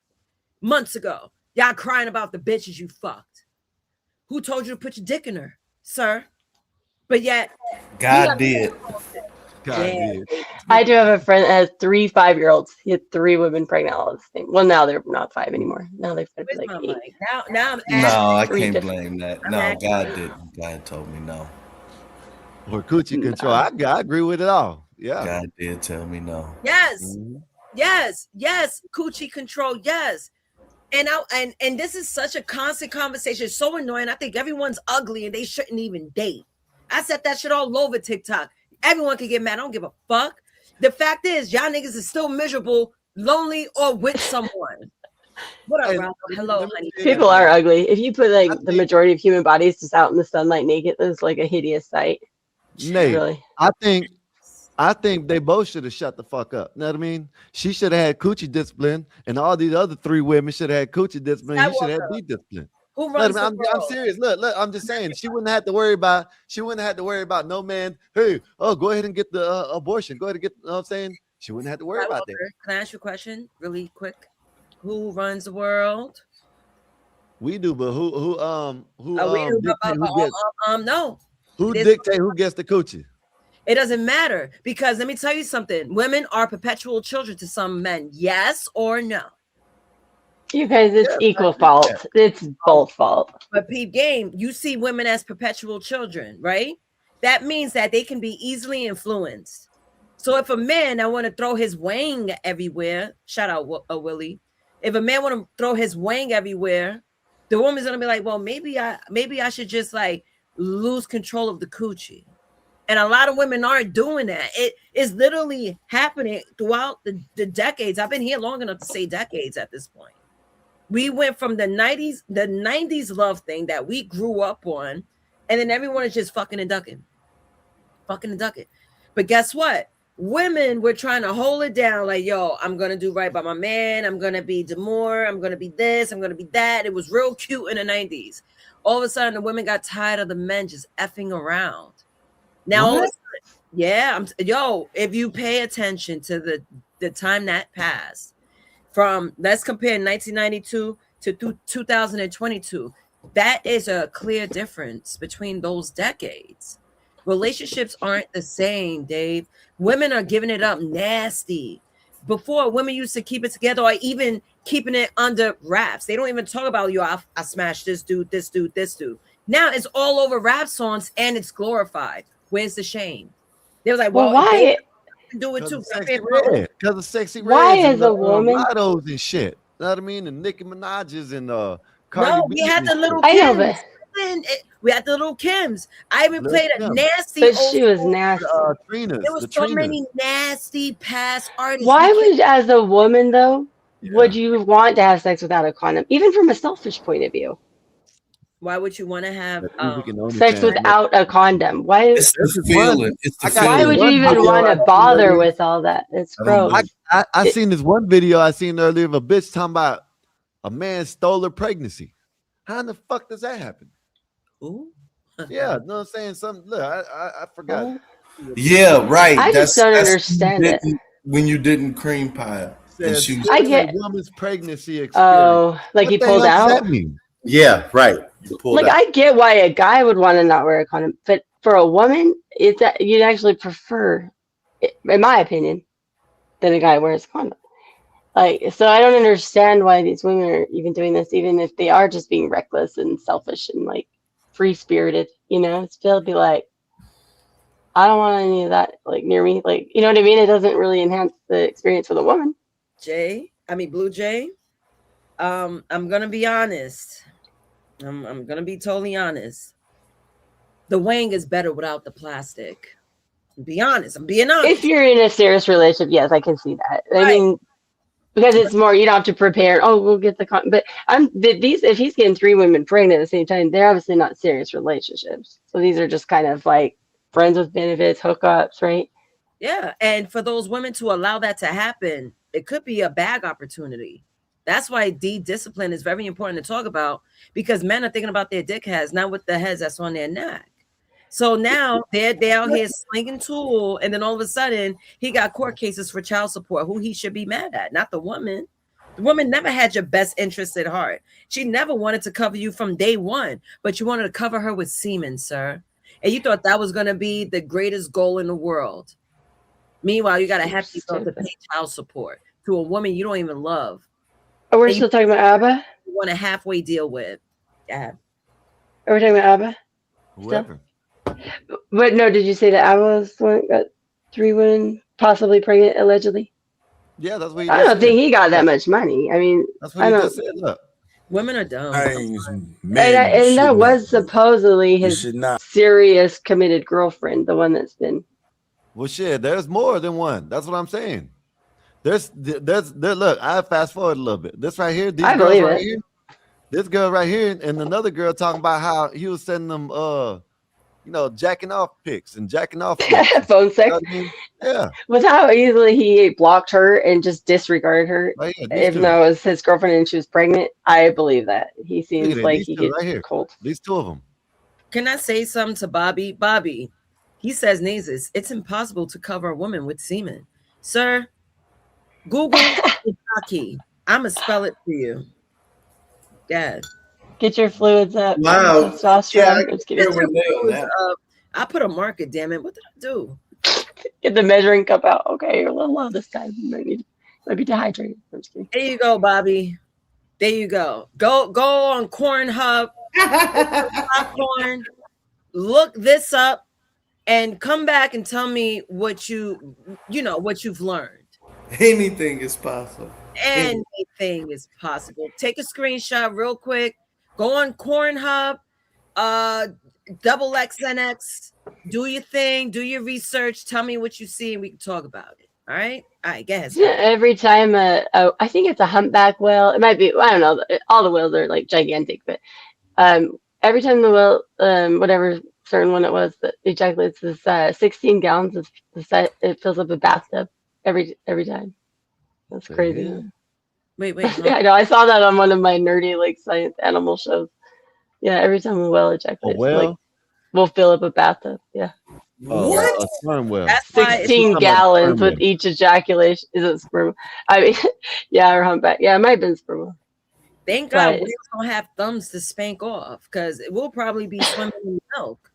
months ago. Y'all crying about the bitches you fucked. Who told you to put your dick in her, sir? But yet, God did. I do have a friend that has 3 5-year-olds. He had 3 women pregnant all at the same. Well, now they're not 5 anymore. Now they've got to be like 8. Now I'm No, I can't blame that. No, God didn't. God told me no. Or coochie control. I agree with it all. Yeah. God did tell me no. Yes. Yes. Coochie control. Yes. And this is such a constant conversation. It's so annoying. I think everyone's ugly and they shouldn't even date. I said that shit all over TikTok. Everyone can get mad. I don't give a fuck. The fact is, y'all niggas is still miserable, lonely, or with someone. What up, Ralph? Hello, honey. People are ugly. If you put like the majority of human bodies just out in the sunlight naked, it's like a hideous sight. Nate, really. I think they both should have shut the fuck up. You know what I mean? She should have had coochie discipline, and all these other 3 women should have had coochie discipline. He should have had D discipline. Who runs I'm serious. Look, I'm just saying she wouldn't have to worry about no man. Hey, go ahead and get the abortion. Go ahead and get, you know what I'm saying? She wouldn't have to worry about that. Can I ask you a question really quick? Who runs the world? We do, but who no. Who dictate who gets the coochie? It doesn't matter, because let me tell you something. Women are perpetual children to some men. Yes or no? You guys, it's equal fault. It's both fault. But peep game, you see women as perpetual children, right? That means that they can be easily influenced. So if a man that want to throw his wang everywhere, shout out Willie. If a man want to throw his wang everywhere, the woman's gonna be like, well, maybe I should just like lose control of the coochie. And a lot of women aren't doing that. It is literally happening throughout the decades. I've been here long enough to say decades at this point. We went from the 90s love thing that we grew up on, and then everyone is just fucking and ducking. But guess what? Women were trying to hold it down like, yo, I'm going to do right by my man. I'm going to be demure. I'm going to be this. I'm going to be that. It was real cute in the 90s. All of a sudden, the women got tired of the men just effing around. Now, all of a sudden, Yeah, if you pay attention to the time that passed from, let's compare 1992 to 2022, that is a clear difference between those decades. Relationships aren't the same, Dave. Women are giving it up nasty. Before, women used to keep it together or even keeping it under wraps. They don't even talk about, I smashed this dude, this dude, this dude. Now it's all over rap songs and it's glorified. Where's the shame? They was like, Well, well, they why? can do it too. Because of Sexy Why Reds and as the a woman? Lottos and shit. You know what I mean? And Nicki Minaj's and Cardi No, B. we had the little I know, Kims. We had the little Kims. I even Lil played a Kim. nasty but old she was school. nasty. There was so many nasty past artists. Why would, as a woman though, would you want to have sex without a condom, even from a selfish point of view? Why would you want to have Sex without a condom? Why? It's the feeling. It's the feeling. Why would you even want to bother with all that? It's gross. I seen this one video I seen earlier of a bitch talking about a man stole her pregnancy. How in the fuck does that happen? Ooh. Yeah, you know what I'm saying? Something. Look, I forgot. Yeah, right. I just don't understand it. When you didn't cream pie. And she was, I get woman's pregnancy experience. Oh, like What he the pulled hell does out? that mean? Yeah, right. Like I get why a guy would want to not wear a condom, but for a woman, it's that you'd actually prefer, in my opinion, that a guy wears a condom. Like, so I don't understand why these women are even doing this, even if they are just being reckless and selfish and like free spirited. You know, still be like, I don't want any of that like near me. Like, you know what I mean? It doesn't really enhance the experience for the woman. Blue Jay. I'm gonna be honest. I'm gonna be totally honest. The wang is better without the plastic. Be honest. I'm being honest. If you're in a serious relationship, yes, I can see that. I mean, because it's more, you don't have to prepare. Oh, we'll get the but if he's getting 3 women pregnant at the same time, they're obviously not serious relationships. So these are just kind of like friends with benefits, hookups, right? Yeah, and for those women to allow that to happen, it could be a bag opportunity. That's why discipline is very important to talk about, because men are thinking about their dick heads, not with the heads that's on their neck. So now they're out here slinging tool, and then all of a sudden he got court cases for child support. Who he should be mad at, not the woman. The woman never had your best interest at heart. She never wanted to cover you from day one, but you wanted to cover her with semen, sir. And you thought that was going to be the greatest goal in the world. Meanwhile, you got to have yourself to pay child support to a woman you don't even love. Oh, we're still talking about ABBA? You want a halfway deal with. Yeah. Are we talking about ABBA? Whoever. But no, did you say that ABBA was the one that got 3 women possibly pregnant, allegedly? Yeah, that's what he I don't think he got that much money. I mean, that's what he just said. Look. Women are dumb. And that was supposedly his serious committed girlfriend, the one that's been. Well, shit, there's more than one. That's what I'm saying. There's look, I fast forward a little bit. This right here, these I girls believe right it. here, this girl right here, and another girl talking about how he was sending them jacking off pics and jacking off phone sex. You know what I mean? Yeah. With how easily he blocked her and just disregarded her, right here, even though it was his girlfriend and she was pregnant, I believe that. He seems like he gets right here. cold. These 2 of them. Can I say something to Bobby? Bobby, he says, Nazis, it's impossible to cover a woman with semen. Sir, Google Kentucky. I'm going to spell it for you. Yeah. Get your fluids up. Wow. Testosterone. I put a marker, damn it. What did I do? Get the measuring cup out. Okay, you're a little low this time. You might be dehydrated. I'm just kidding. There you go, Bobby. There you go. Go on Cornhub. Popcorn. Look this up and come back and tell me what you've learned. Anything is possible. Anything is possible. Take a screenshot real quick. Go on Cornhub, XXX. Do your thing. Do your research. Tell me what you see, and we can talk about it. All right. Guess. Every time, I think it's a humpback whale. It might be. I don't know. All the whales are like gigantic, but every time the whale, whatever certain one it was that ejaculates, this 16 gallons of the set. It fills up a bathtub every time. That's crazy. Yeah. Wait. Yeah, I know. I saw that on one of my nerdy like science animal shows. Yeah, every time a whale ejaculates, like we'll fill up a bathtub. Yeah. What? A sperm whale. That's why it's 16 talking about a gallons sperm with whale. each ejaculation. Is it sperm? I mean, yeah, or humpback. Yeah, it might have been sperm whale. Thank God But whales don't have thumbs to spank off, because it will probably be swimming in milk.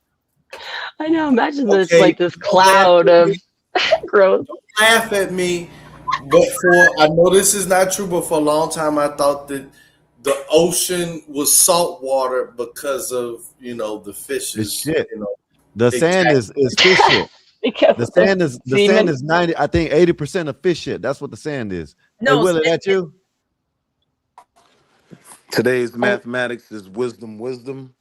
I know. Imagine this, Okay, like this don't laugh cloud at of me. growth. Don't laugh at me. But I know this is not true, but for a long time I thought that the ocean was salt water because of the It's fishes. shit. You know, The sand exactly. is fish shit. Because The of sand is semen. 90. I think 80% of fish shit. That's what the sand is. Hey, No, Willie, that you? Today's mathematics is wisdom.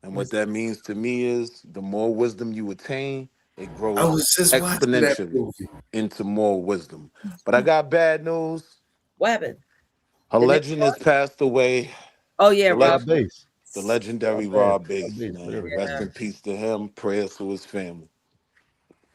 And what that means to me is the more wisdom you attain, it I grows was just watching that exponentially movie. into more wisdom. But I got bad news. What happened? A The new legend has passed away. Oh yeah, The, Rob. Bass. the legendary Rob Rob Bass, Bass, man. really. Rest in peace to him. Prayers to his family.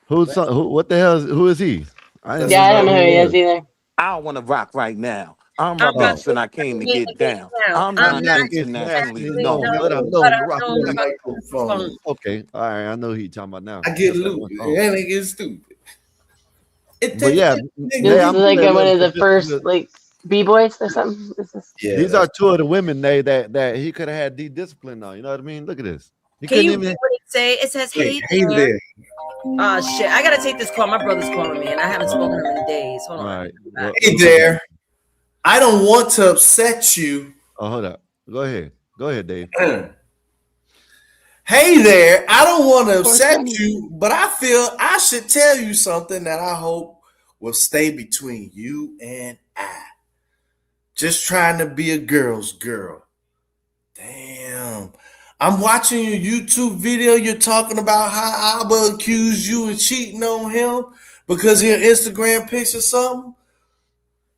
What the hell? Who is he? I didn't That's Yeah, even I know don't know who who he he is was. either. I don't want to rock right now. I'm I'm Rob not Bass and I came to to get down. I'm I'm not not internationally internationally known. known, but I'm but known I to rock know the the microphone. microphone. Okay, all right. I know who you talking about now. I get That's that loose. one song. And it gets stupid. But yeah, This Nay, is I'm like familiar one with of him the 'cause first like b-boys or something. This is these are two of the women, Nay, that he could have had discipline on. You know what I mean? Look at this. He Can couldn't you even. read what it say? It says, "Hey Hey there." there. Oh shit! I gotta take this call. My brother's calling me, and I haven't spoken to him in days. Hold All on. right. Hey there. I don't want to upset you. Oh, hold up. Go ahead. Go ahead, Dave. Hey there. I don't want to upset you, but I feel I should tell you something that I hope will stay between you and I. Just trying to be a girl's girl. Damn. I'm watching your YouTube video. You're talking about how Abba accused you of cheating on him because of your Instagram pics or something.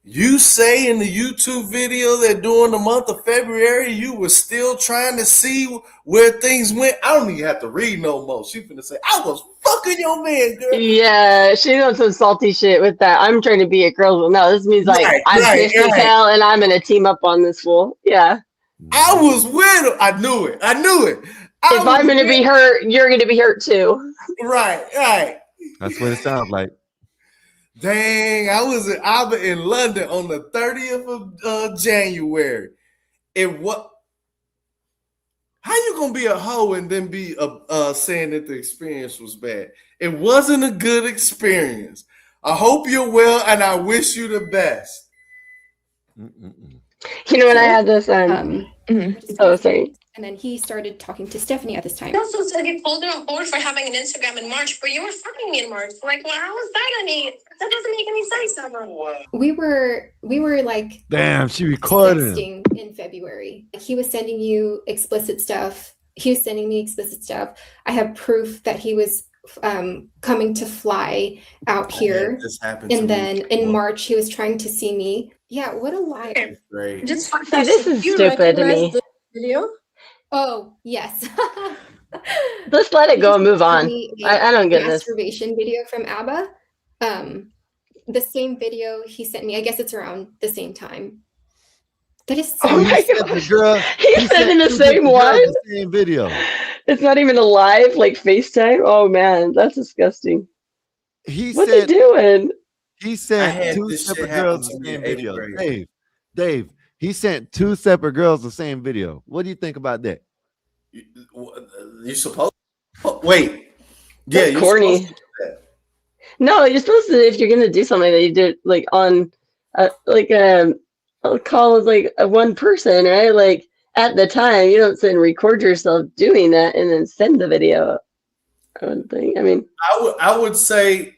You say in the YouTube video that during the month of February, you were still trying to see where things went. I don't even have to read no more. She finna say, I was fucking your man, girl. yeah, she's on some salty shit with that. I'm trying to be a girl. No, this means like I'm pissed as hell and I'm gonna team up on this fool. Yeah. I was with him. I knew it. If I'm gonna be hurt, you're gonna be hurt too. Right. That's what it sounds like. Dang, I was at Abba in London on the 30th of January. How you gonna be a hoe and then be saying that the experience was bad? It wasn't a good experience. I hope you're well, and I wish you the best. You know when I had this oh sorry. And then he started talking to Stephanie at this time. He also said he pulled him on board for having an Instagram in March, but you were fucking me in March. Like, well, how was that any? That doesn't make any sense, ever. We were like Damn, she recorded him. texting in February. He was sending you explicit stuff. He was sending me explicit stuff. I have proof that he was coming to fly out here. And then in March, he was trying to see me. Yeah, what a liar. Great. Just See, this is stupid to me. Video? Oh, yes. Let's let it go and move on. I don't get this. Masturbation video from ABBA. The same video he sent me. I guess it's around the same time. That is so Oh my god! He's sending the same one. The same video. It's not even a live like FaceTime. Oh man, that's disgusting. What's he doing? He sent two separate girls the same video. Dave. He sent two separate girls the same video. What do you think about that? You supposed? Wait. Yeah, that's corny. No, you're supposed to. If you're gonna do something that you did like on, I'll call as like a one person, right? Like at the time, you don't sit and record yourself doing that and then send the video. I wouldn't think. I mean, I would say,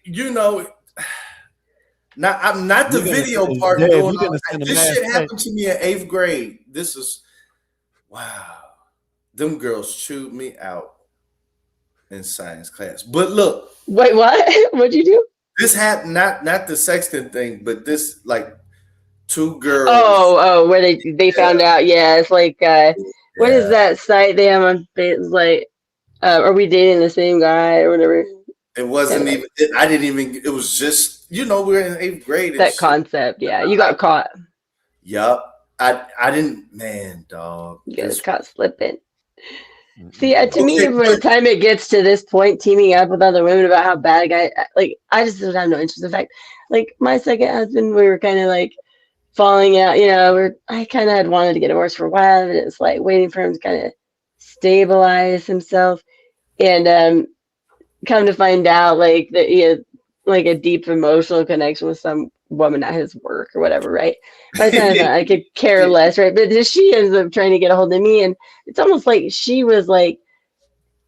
I'm not the video part Dave, going on. this shit happened to me in 8th grade. This is wow. Them girls chewed me out in science class. But look. Wait, what? What'd you do? This happened not the sexting thing, but this like two girls. Oh, where they found out. Yeah, it's like what is that site they have on? It's like, are we dating the same guy or whatever? It wasn't even. I didn't even. It was just we're in 8th grade. That concept, yeah. You got caught. Yup. I didn't. Man, dog. You got caught slipping. See, to me, by the time it gets to this point, teaming up with other women about how bad a guy, like, I just don't have no interest. In fact, like, my second husband, we were kind of like falling out, I kind of had wanted to get divorced for a while, and it's like waiting for him to kind of stabilize himself. And come to find out, like, that he had like a deep emotional connection with some woman at his work or whatever, right? By the time I could care less, right? But then she ends up trying to get a hold of me, and it's almost like she was like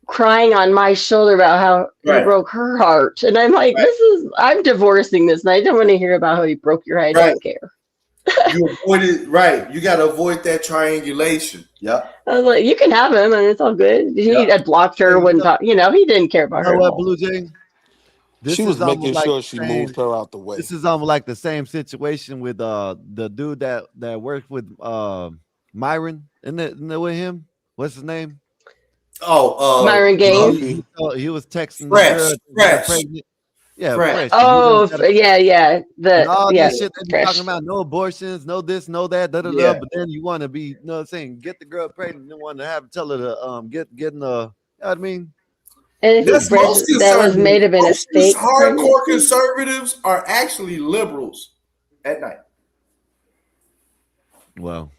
crying on my shoulder about how he broke her heart. And I'm like, I'm divorcing this, and I don't want to hear about how he broke your heart. I don't care. You avoid it, right? You got to avoid that triangulation. Yep. I was like, you can have him, and it's all good. He had blocked her, wouldn't talk. He didn't care about her at all. Blue Jay? She was making sure she moved her out the way. This is almost like the same situation with the dude that worked with Myron. Isn't it with him? What's his name? Myron Gaines. He was texting the girl pregnant. Yeah, Fresh. Oh, yeah. All that shit they be talking about, no abortions, no this, no that, da da da. But then you want to be, get the girl pregnant, and want to tell her to get in the, you know what I mean? And if that was made have been a fake. Hardcore conservatives are actually liberals at night. Well.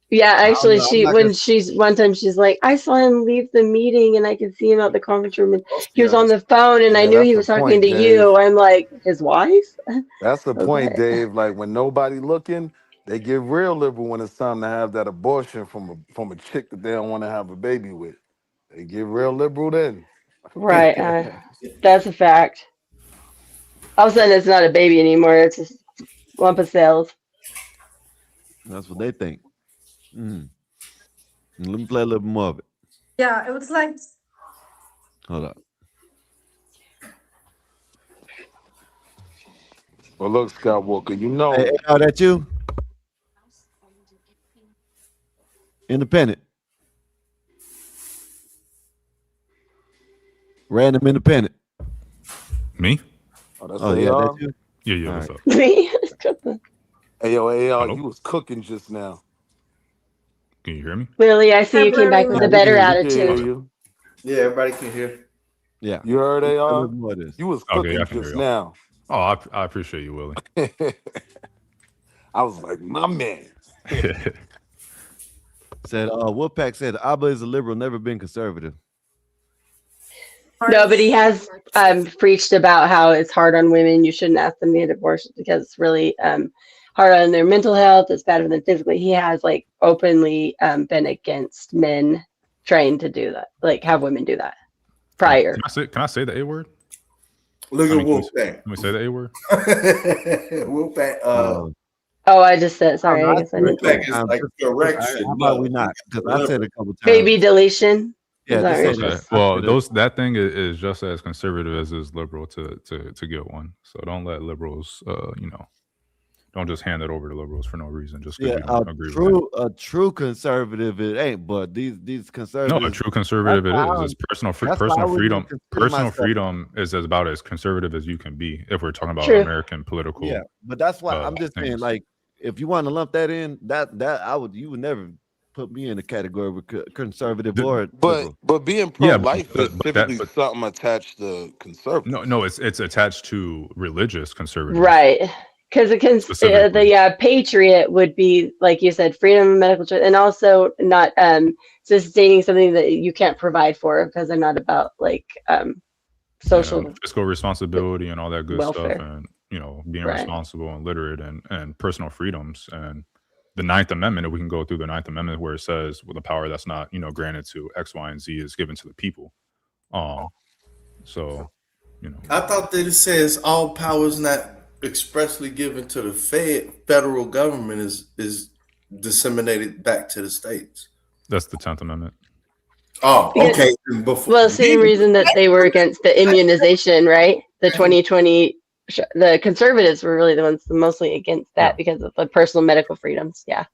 Yeah, actually, one time she's like, I saw him leave the meeting and I could see him out the conference room and he was on the phone and I knew he was talking to you. I'm like, his wife? That's the point, Dave. Like when nobody looking, they get real liberal when it's time to have that abortion from a chick that they don't want to have a baby with. They get real liberal then. Right. That's a fact. All of a sudden, it's not a baby anymore. It's a lump of cells. That's what they think. Let me play a little more of it. Yeah, it was like. Hold up. Well, look, Skywalker, Hey, that you? Independent. Random independent. Me? Oh, yeah, that's you? Yeah, what's up? Me? Hey, yo, you was cooking just now. Can you hear me? Willie, I see you came back with a better attitude. Yeah, everybody can hear. Yeah. You heard AR? You was cooking just now. Oh, I appreciate you, Willie. I was like, my man. Said, Wolfpack said, Abba is a liberal, never been conservative. No, but he has preached about how it's hard on women. You shouldn't ask them to get abortions because it's really hard on their mental health. It's bad for them physically. He has like openly been against men trying to do that, like have women do that prior. Can I say the A word? Look at Wolfpack. Let me say the A word. Wolfpack. I just said sorry. I guess I didn't. Wolfpack is like correction. How about we not? Because I said a couple times. Baby deletion. Yeah, okay. Well, that thing is just as conservative as is liberal to get one. So don't let liberals, don't just hand it over to liberals for no reason. Just because you don't agree with it. A true conservative it ain't, but these conservatives. No, a true conservative it is. It's personal freedom. Personal freedom is about as conservative as you can be if we're talking about American political. Yeah, but that's why I'm just saying, like, if you want to lump that in, you would never put me in the category of conservative but being pro-life is typically something attached to conservative. No, it's attached to religious conservative. Right. Because the patriot would be, like you said, freedom of medical choice, and also not sustaining something that you can't provide for because they're not about like social fiscal responsibility and all that good welfare stuff, and being responsible and literate and personal freedoms. And the Ninth Amendment, if we can go through the Ninth Amendment where it says, well, the power that's not granted to X, Y, and Z is given to the people. So I thought that it says all power is not expressly given to the federal government is disseminated back to the states. That's the 10th Amendment. Oh, okay. Well, same reason that they were against the immunization, right? The 2020, the conservatives were really the ones mostly against that because of the personal medical freedoms. Yeah.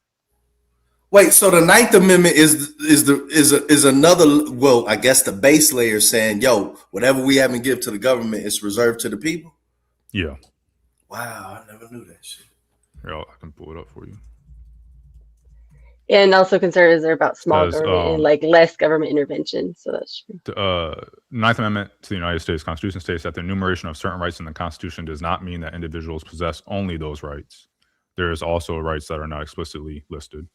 Wait, so the Ninth Amendment is another. Well, I guess the base layer saying, "Yo, whatever we haven't give to the government is reserved to the people." Yeah. Wow, I never knew that shit. Here, I can pull it up for you. And also conservatives are about small Says, government and like less government intervention. So that's true. The Ninth Amendment to the United States Constitution states that the enumeration of certain rights in the Constitution does not mean that individuals possess only those rights. There is also rights that are not explicitly listed.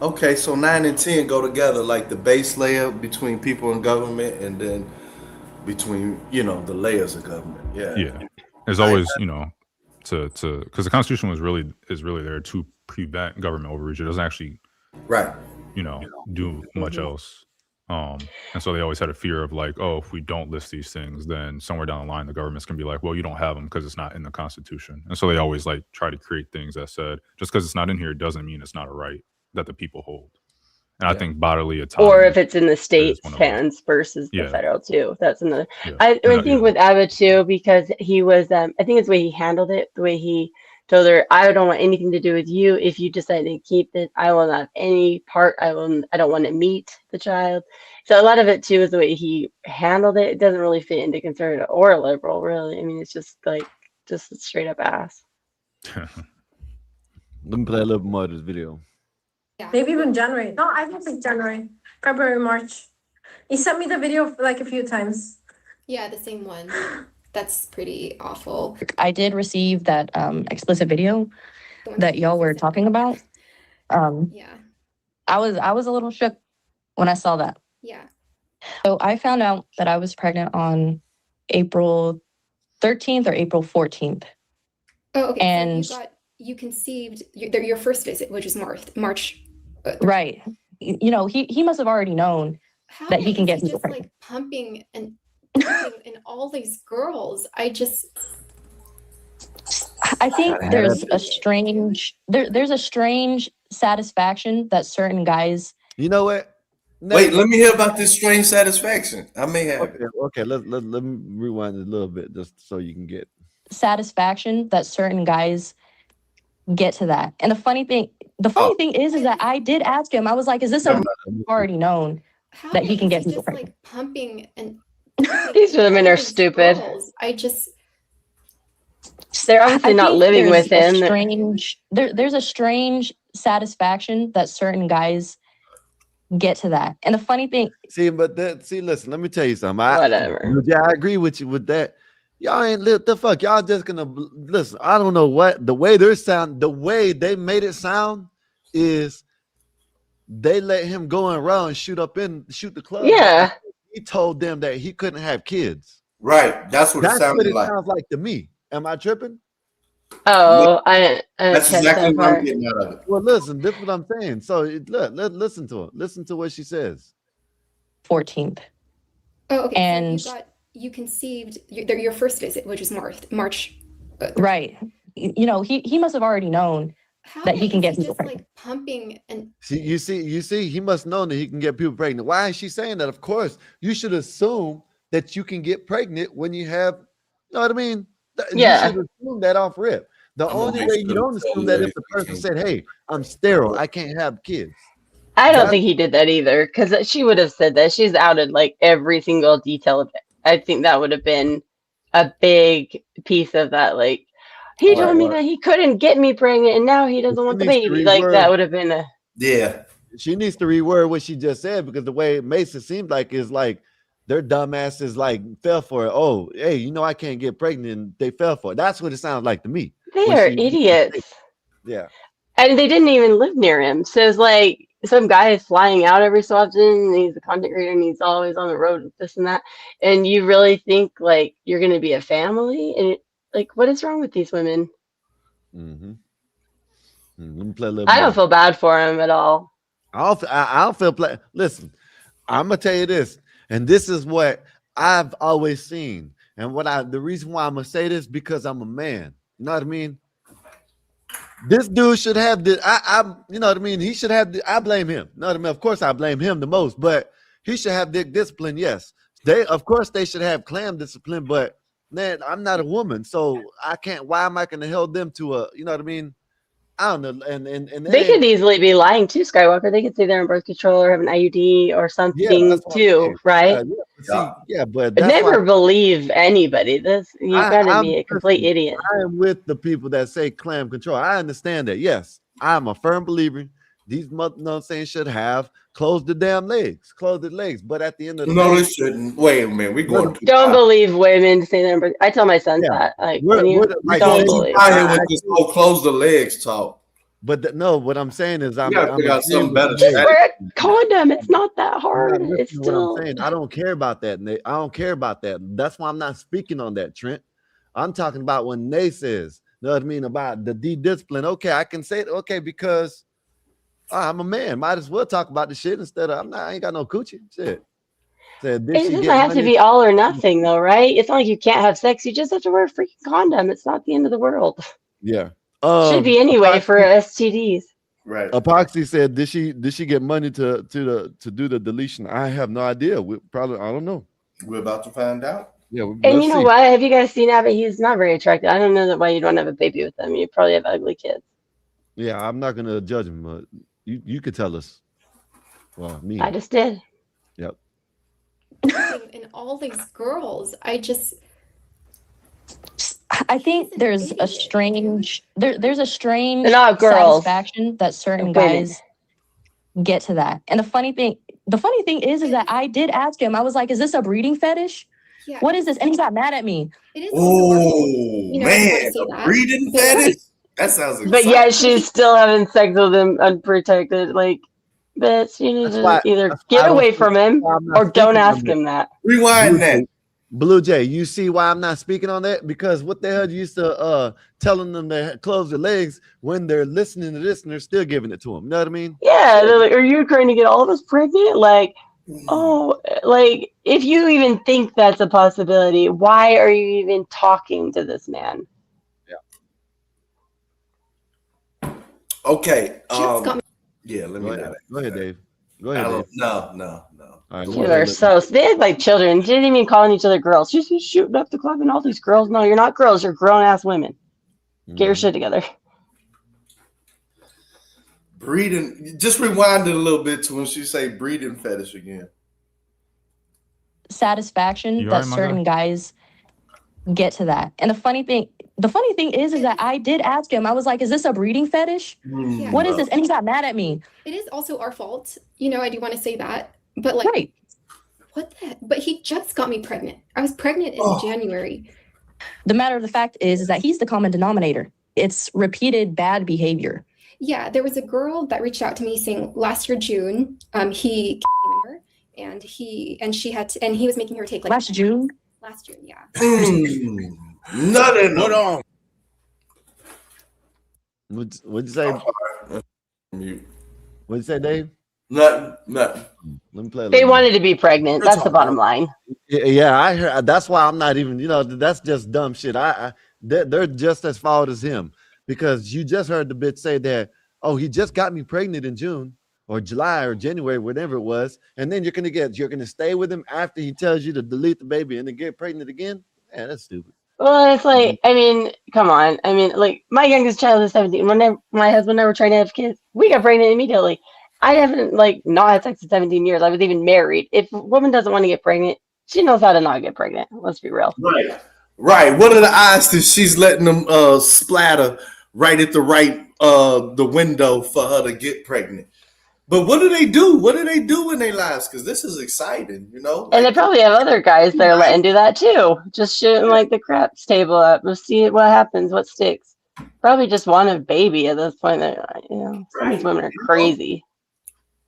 Okay, so 9 and 10 go together, like the base layer between people and government, and then between the layers of government. Yeah. There's always to because the Constitution is really there to prevent government overreach. It doesn't actually do much else. And so they always had a fear of like, oh, if we don't list these things, then somewhere down the line the government's gonna be like, well, you don't have them because it's not in the Constitution. And so they always like try to create things that said just because it's not in here doesn't mean it's not a right that the people hold. And I think bodily autonomy, or if it's in the state's hands versus the federal too. That's another. I think with Abba too, because he was, I think it's the way he handled it, the way he told her, I don't want anything to do with you. If you decide to keep it, I will not have any part. I don't want to meet the child. So a lot of it too is the way he handled it. It doesn't really fit into conservative or a liberal, really. I mean, it's just like just a straight up ass. Let me play a little more of this video. Yeah. Maybe even January. No, I don't think January. February, March. He sent me the video like a few times. Yeah, the same one. That's pretty awful. I did receive that explicit video that y'all were talking about. Yeah. I was a little shook when I saw that. Yeah. So I found out that I was pregnant on April 13th or April 14th. Oh, okay. And so you conceived your first visit, which is March. Right. He must have already known that he can get people pregnant. Like pumping and all these girls. I think there's a strange satisfaction that certain guys. You know what? Wait, let me hear about this strange satisfaction. I may have. Okay. Let me rewind it a little bit just so you can get satisfaction that certain guys get to that. And the funny thing is that I did ask him. I was like, "Is this a already known that he can get people pregnant?" Like pumping and these women are stupid. Girls. They're obviously not living with him. There's a strange satisfaction that certain guys get to that. And the funny thing, listen, let me tell you something. Whatever. I agree with you with that. Y'all ain't the fuck. Y'all just gonna listen. I don't know what the way they made it sound is they let him go around shoot the club. Yeah. He told them that he couldn't have kids. Right. That's what it sounded like. Sounds like to me. Am I tripping? Oh, I that's exactly what I'm getting out of it. Well, listen, this is what I'm saying. So listen to it. Listen to what she says. 14th. Oh, okay. And so you conceived your first visit, which is March. Right. He must have already known that he can get people pregnant. Like pumping and you see, he must know that he can get people pregnant. Why is she saying that? Of course, you should assume that you can get pregnant when you have, you know what I mean? Yeah. You should assume that off rip. The only way you don't assume that if the person said, "Hey, I'm sterile, I can't have kids." I don't think he did that either, because she would have said that. She's outed like every single detail of it. I think that would have been a big piece of that. Like, he told me that he couldn't get me pregnant, and now he doesn't want the baby. Like, that would have been a. Yeah. She needs to reword what she just said, because the way it makes it seem like is like their dumbasses like fell for it. Oh, hey, I can't get pregnant. And they fell for it. That's what it sounds like to me. They are idiots. Yeah. And they didn't even live near him. So it's like some guy is flying out every so often. And he's a content creator and he's always on the road with this and that. And you really think like you're going to be a family? And like, what is wrong with these women? Mm-hmm. Let me play a little I don't feel bad for him at all. I don't feel bad. Listen, I'm going to tell you this. And this is what I've always seen. And the reason why I'm going to say this, because I'm a man. You know what I mean? This dude should have the, you know what I mean? He should have I blame him. You know what I mean? Of course, I blame him the most, but he should have dick discipline. Yes. Of course, they should have clam discipline, but man, I'm not a woman. So I can't, why am I going to hold them to a, you know what I mean? I don't know. And they could easily be lying too, Skywalker. They could say they're on birth control or have an IUD or something too, right? See, yeah, but But that's why never believe anybody. You gotta be a complete idiot. I am with the people that say clam control. I understand that. Yes, I'm a firm believer. These should have closed the damn legs, closed the legs. But at the end of the day, they shouldn't. Wait a minute, we're going too Don't far. believe women say that. I tell my sons that. Like, when you don't believe. With this whole close the legs talk. But no, what I'm saying is I'm figure out something better. Just wear a condom. It's not that hard. It's still. What I'm saying. I don't care about that. I don't care about that. That's why I'm not speaking on that, Trent. I'm talking about when Nate says, you know what I mean, about the discipline. Okay, I can say it. Okay, because I'm a man. Might as well talk about the shit instead of I ain't got no coochie. Shit. It doesn't have to be all or nothing, though, right? It's not like you can't have sex. You just have to wear a freaking condom. It's not the end of the world. Yeah. Should be anyway for STDs. Right. Epoxy said, did she get money to do the deletion? I have no idea. I don't know. We're about to find out. Yeah. And you know what? Have you guys seen Abbott? He's not very attractive. I don't know why you don't have a baby with him. You probably have ugly kids. Yeah, I'm not gonna judge him, but you could tell us. Well, me. I just did. Yep. And all these girls, I think there's a strange there's a strange They're not girls. satisfaction that certain They're women. guys get to that. And the funny thing is that I did ask him. I was like, "Is this a breeding fetish? Yeah. What is this?" And he got mad at me. It is. Oh man, a breeding fetish. That sounds exciting. But yeah, she's still having sex with him unprotected. Like, bitch, you need to either get away from him or don't ask him that. Rewind that. Blue Jay, you see why I'm not speaking on that? Because what the hell you used to telling them to close their legs when they're listening to this and they're still giving it to them. You know what I mean? Yeah, they're like, are you trying to get all of us pregnant? Like, oh, like if you even think that's a possibility, why are you even talking to this man? Yeah. Okay. Yeah, let me go ahead, Dave. Go ahead, Dave. No. All right, You are so they act like children. They didn't even calling each other girls. She's shooting up the club and all these girls. No, you're not girls. You're grown ass women. Get your shit together. Breeding. Just rewind it a little bit to when she say breeding fetish again. Satisfaction that certain guys get to that. And the funny thing is that I did ask him. I was like, "Is this a breeding fetish? Yeah. What is this?" And he got mad at me. It is also our fault. I do want to say that. But like, what the heck? But he just got me pregnant. I was pregnant in January. The matter of the fact is that he's the common denominator. It's repeated bad behavior. Yeah, there was a girl that reached out to me saying last year June, he her and he was making her take like last June, yeah. Nothing. Hold on. What'd you say? What'd you say, Dave? Nothing. Let me play. They wanted to be pregnant. That's the bottom line. Yeah, I heard. That's why I'm not even. That's just dumb shit. They're just as fault as him because you just heard the bitch say that. Oh, he just got me pregnant in June or July or January, whatever it was, and then you're gonna stay with him after he tells you to delete the baby and then get pregnant again. Man, that's stupid. Well, it's like, I mean, come on. I mean, like my youngest child is 17. When my husband and I were trying to have kids, we got pregnant immediately. I haven't not had sex in 17 years. I was even married. If a woman doesn't want to get pregnant, she knows how to not get pregnant. Let's be real. Right. What are the odds that she's letting them splatter right at the window for her to get pregnant? But what do they do? What do they do in their lives? Because this is exciting, And they probably have other guys they're letting do that too. Just shooting like the craps table up. We'll see what happens, what sticks. Probably just want a baby at this point. Some of these women are crazy.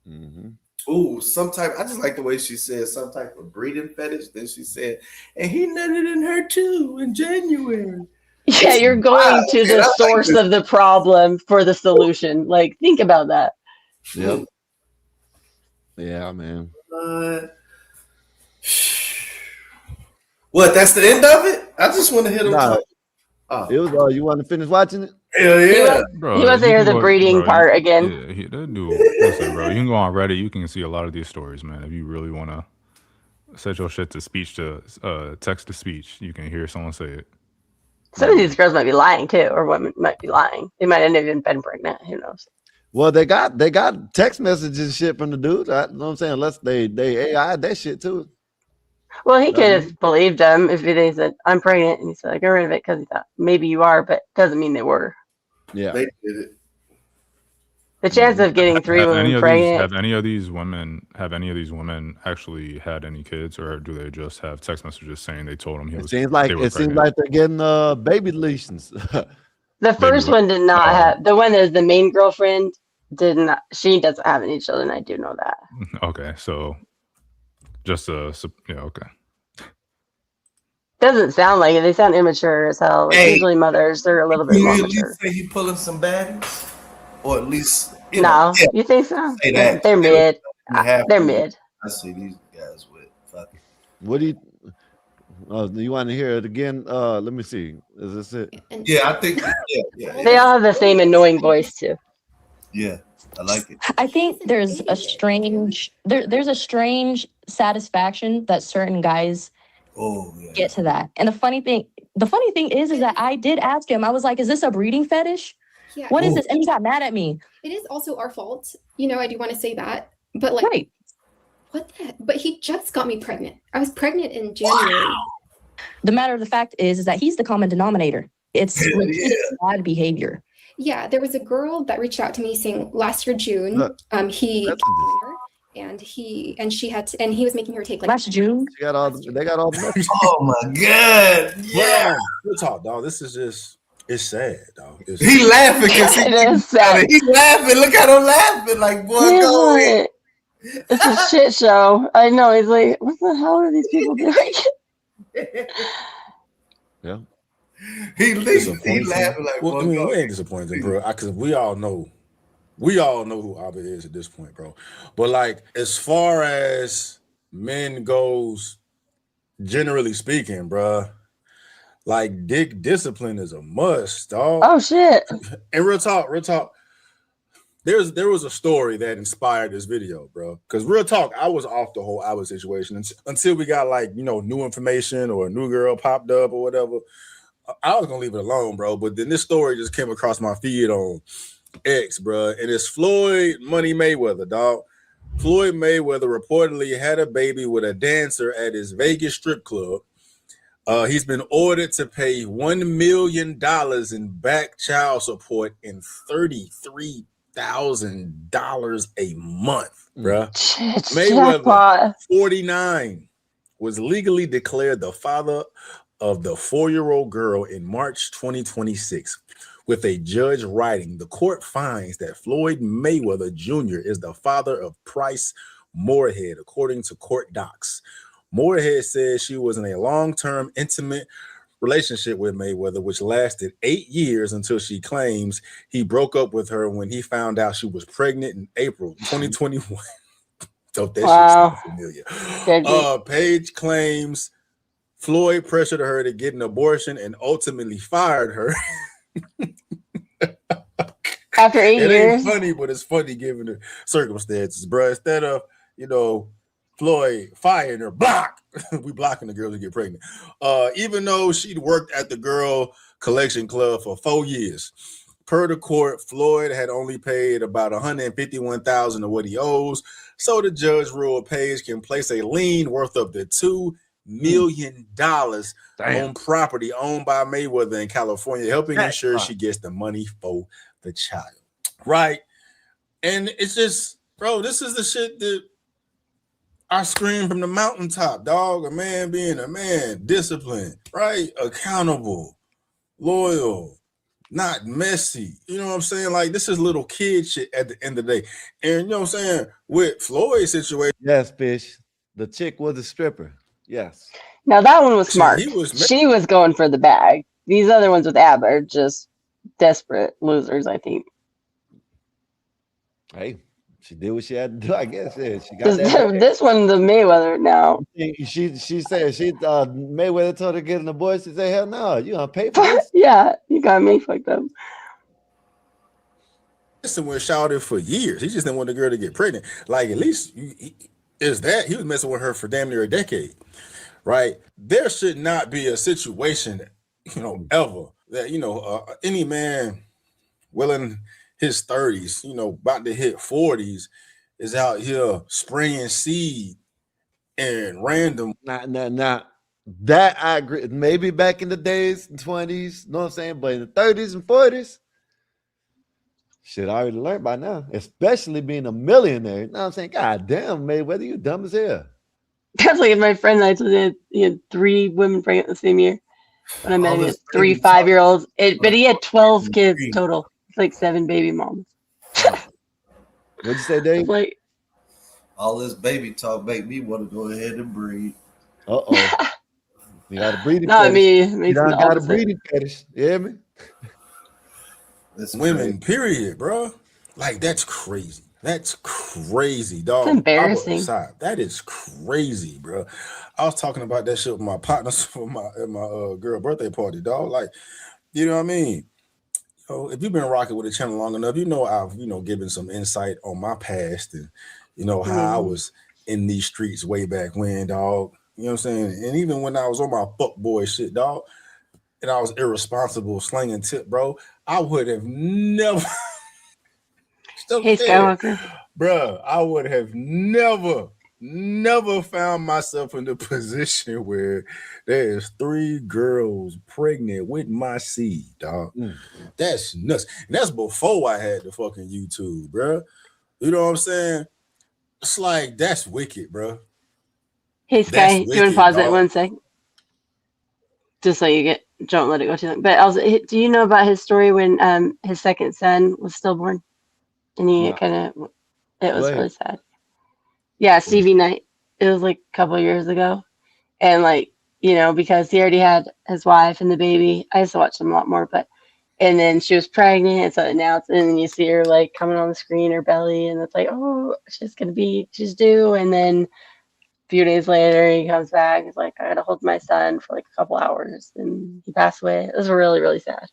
Mm-hmm. Ooh, I just like the way she said some type of breeding fetish. Then she said, and he nutted in her too in January. Yeah, you're going to the source of the problem for the solution. Like, think about that. Yep. Yeah, man. What? That's the end of it? I just want to hit him. It was. You want to finish watching it? Hell yeah. He wants to hear the breeding part again. Yeah, that dude. Listen, bro, you can go on Reddit. You can see a lot of these stories, man. If you really want to set your shit to speech to text to speech, you can hear someone say it. Some of these girls might be lying too, or women might be lying. They might have even been pregnant. Who knows? Well, they got text messages and shit from the dude. You know what I'm saying? Unless they AI that shit too. Well, he could have believed them if they said, I'm pregnant. And he said, get rid of it because he thought maybe you are, but doesn't mean they were. Yeah. They did it. The chance of getting 3 women pregnant. Have any of these women actually had any kids, or do they just have text messages saying they told him Seems like they're getting baby lesions. The first one did not have, the one that is the main girlfriend did not, she doesn't have any children. I do know that. Okay, so just okay. Doesn't sound like it. They sound immature as hell. Like usually mothers, they're a little bit more mature. Say he pulling some baddies, or at least No, you think so? Say that. They're mid. They're mid. I see these guys with. What do you? You want to hear it again? Let me see. Is this it? Yeah, I think. Yeah. They all have the same annoying voice too. Yeah, I like it. I think there's a strange satisfaction that certain guys get to that. And the funny thing is that I did ask him. I was like, "Is this a breeding fetish? Yeah. What is this?" And he got mad at me. It is also our fault. I do want to say that. But like, what the heck? But he just got me pregnant. I was pregnant in January. Wow. The matter of the fact is that he's the common denominator. It's bad behavior. Yeah, there was a girl that reached out to me saying last year June, he and he was making her take like last June. They got all the Oh my god! Yeah, real talk, dog. This is just it's sad, dog. He laughing because he laughing. Look at him laughing, like boy, go ahead. It's a shit show. I know. He's like, what the hell are these people doing? Yeah. He laughing like, well, we ain't disappointed, bro. Because we all know who Abba is at this point, bro. But like, as far as men goes, generally speaking, bro, like dick discipline is a must, dog. Oh shit. And real talk. There was a story that inspired this video, bro. Because real talk, I was off the whole Abba situation until we got like new information or a new girl popped up or whatever. I was gonna leave it alone, bro. But then this story just came across my feed on X, bro, and it's Floyd Money Mayweather, dog. Floyd Mayweather reportedly had a baby with a dancer at his Vegas strip club. He's been ordered to pay $1 million in back child support and $33,000 a month, bro. Mayweather, 49, was legally declared the father of the 4-year-old girl in March 2026, with a judge writing, the court finds that Floyd Mayweather Jr. is the father of Price Moorhead, according to court docs. Moorhead says she was in a long-term intimate relationship with Mayweather, which lasted 8 years until she claims he broke up with her when he found out she was pregnant in April 2021. So that shit sounds familiar. Page claims Floyd pressured her to get an abortion and ultimately fired her. After 8 years? It ain't funny, but it's funny given the circumstances, bro. Instead of, Floyd firing her, we blocking the girl to get pregnant. Even though she'd worked at the Girl Collection Club for 4 years. Per the court, Floyd had only paid about $151,000 of what he owes. So the judge ruled Page can place a lien worth up to $2 million on property owned by Mayweather in California, helping ensure she gets the money for the child. Right. And it's just, bro, this is the shit that I scream from the mountaintop, dog. A man being a man, disciplined, right? Accountable, loyal, not messy. You know what I'm saying? Like, this is little kid shit at the end of the day. And you know what I'm saying? With Floyd's situation. Yes, Fish. The chick was a stripper. Yes. Now that one was smart. She was going for the bag. These other ones with Abba are just desperate losers, I think. Hey, she did what she had to do, I guess. Yeah, she got that. This one's a Mayweather now. She said Mayweather told her to get an abortion. She said, hell no, you gonna pay for this? Yeah, you got me fucked up. Listen, was shouted for years. He just didn't want the girl to get pregnant. Like, at least he was messing with her for damn near a decade, right? There should not be a situation, ever that any man well in his 30s, about to hit 40s, is out here spraying seed and random. Nah. That I agree. Maybe back in the days, 20s, you know what I'm saying? But in the 30s and 40s, shit, I already learned by now, especially being a millionaire. You know what I'm saying? God damn, Mayweather, you dumb as hell. That's like my friend I told he had 3 women pregnant the same year. When I met him, he had 3 5-year-olds. But he had 12 kids total. It's like 7 baby moms. What'd you say, Dave? Like, all this baby talk make me want to go ahead and breed. Uh-oh. You got a breeding not fetish. me. It You makes done the got a opposite. breeding fetish. You hear me? That's women, period, bro. Like, that's crazy. That's crazy, dog. It's embarrassing. That is crazy, bro. I was talking about that shit with my partners for my girl birthday party, dog. Like, you know what I mean? If you've been rocking with the channel long enough, I've given some insight on my past and how I was in these streets way back when, dog. You know what I'm saying? And even when I was on my fuck boy shit, dog, and I was irresponsible slinging tip, bro, I would have never Hey, Skywalker. Bruh, I would have never found myself in the position where there's 3 girls pregnant with my seed, dog. That's nuts. And that's before I had the fucking YouTube, bruh. You know what I'm saying? It's like, that's wicked, bruh. Hey, Sky, do you want to pause it 1 sec? Just so you don't let it go too long. But also, do you know about his story when his second son was stillborn? And he it was really sad. Yeah, Stevie Knight. It was like a couple of years ago. And because he already had his wife and the baby, I used to watch him a lot more, and then she was pregnant, and so now and then you see her like coming on the screen, her belly, and it's like, oh, she's due, and then a few days later he comes back, he's like, I gotta hold my son for like a couple hours, and he passed away. It was really, really sad.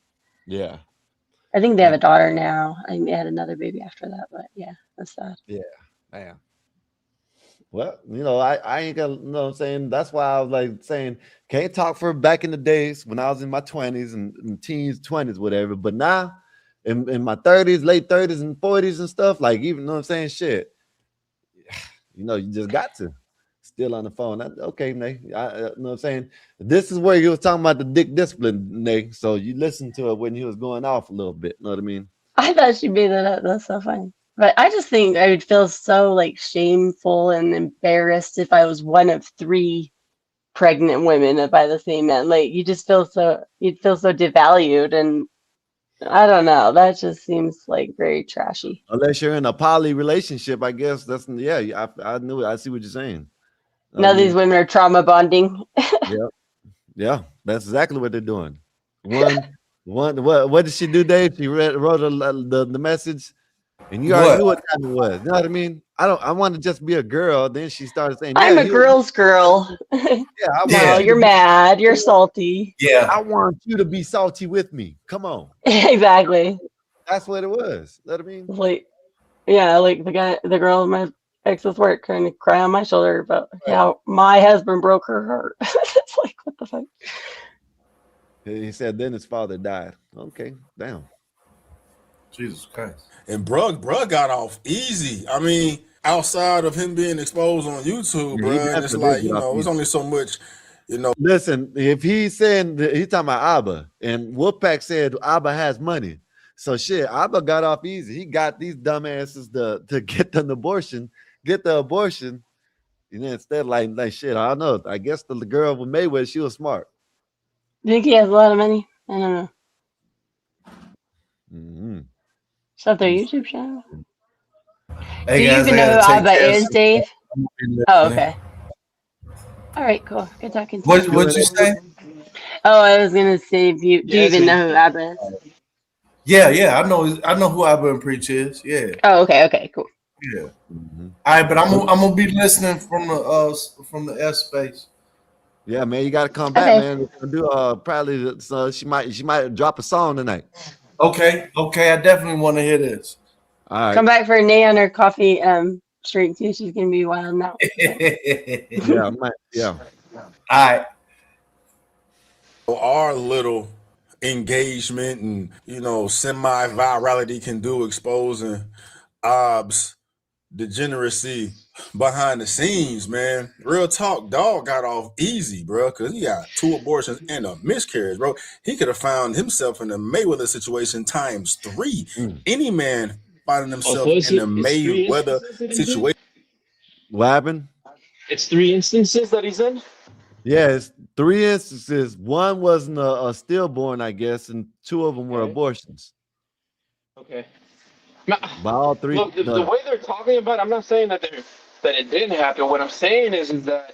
Yeah. I think they have a daughter now. I think they had another baby after that, but yeah, that's sad. Yeah, damn. Well, I ain't gonna, you know what I'm saying? That's why I was like saying, can't talk for back in the days when I was in my 20s and teens, 20s, whatever. But now, in my 30s, late 30s and 40s and stuff, like, even, you know what I'm saying? Shit, you just got to. Still on the phone. Okay, Nate. You know what I'm saying? This is where he was talking about the dick discipline, Nate. So you listened to it when he was going off a little bit. You know what I mean? I thought she made that up. That's so funny. But I just think I would feel so like shameful and embarrassed if I was one of 3 pregnant women by the same man. Like you'd feel so devalued, and I don't know. That just seems like very trashy. Unless you're in a poly relationship, I guess that's I knew it. I see what you're saying. Now these women are trauma bonding. Yeah, that's exactly what they're doing. What did she do, Dave? She wrote the message, and you already knew what time it was. You know what I mean? I want to just be a girl. Then she started saying, I'm a girl's girl. Yeah, you're mad. You're salty. Yeah. I want you to be salty with me. Come on. Exactly. That's what it was. You know what I mean? Like the girl in my ex's work kind of cry on my shoulder about how my husband broke her heart. It's like, what the fuck? He said then his father died. Okay, damn. Jesus Christ. And bruh got off easy. I mean, outside of him being exposed on YouTube, bruh, and it's like, it's only so much, Listen, if he's saying he's talking about Abba, and Wolfpack said Abba has money. So shit, Abba got off easy. He got these dumbasses to get the abortion, and then instead like shit, I don't know. I guess the girl with Mayweather, she was smart. Think he has a lot of money? I don't know. Is that their YouTube channel? Hey, do you even know who Abba is, Dave? Oh, okay. All right, cool. Good talking to you. What'd you say? Oh, I was gonna say, do you even know who Abba is? Yeah. I know who Abba and Preach is. Yeah. Oh, okay, cool. Yeah. All right, but I'm gonna be listening from the S space. Yeah, man, you gotta come back, man. We're gonna do probably so she might drop a song tonight. Okay, I definitely want to hear this. All right. Come back for Nay on her coffee streak too. She's gonna be wild now. Yeah. All right. our little engagement and semi-virality can do exposing Ob's degeneracy behind the scenes, man, real talk, dog got off easy, bro, because he got 2 abortions and a miscarriage, bro. He could have found himself in the Mayweather situation times 3. Any man finding himself in the Mayweather situation. What happened? It's 3 instances that he's in. Yeah, it's 3 instances. One wasn't a stillborn, I guess, and 2 of them were abortions. Okay. By all 3. Look, the way they're talking about it, I'm not saying that it didn't happen. What I'm saying is that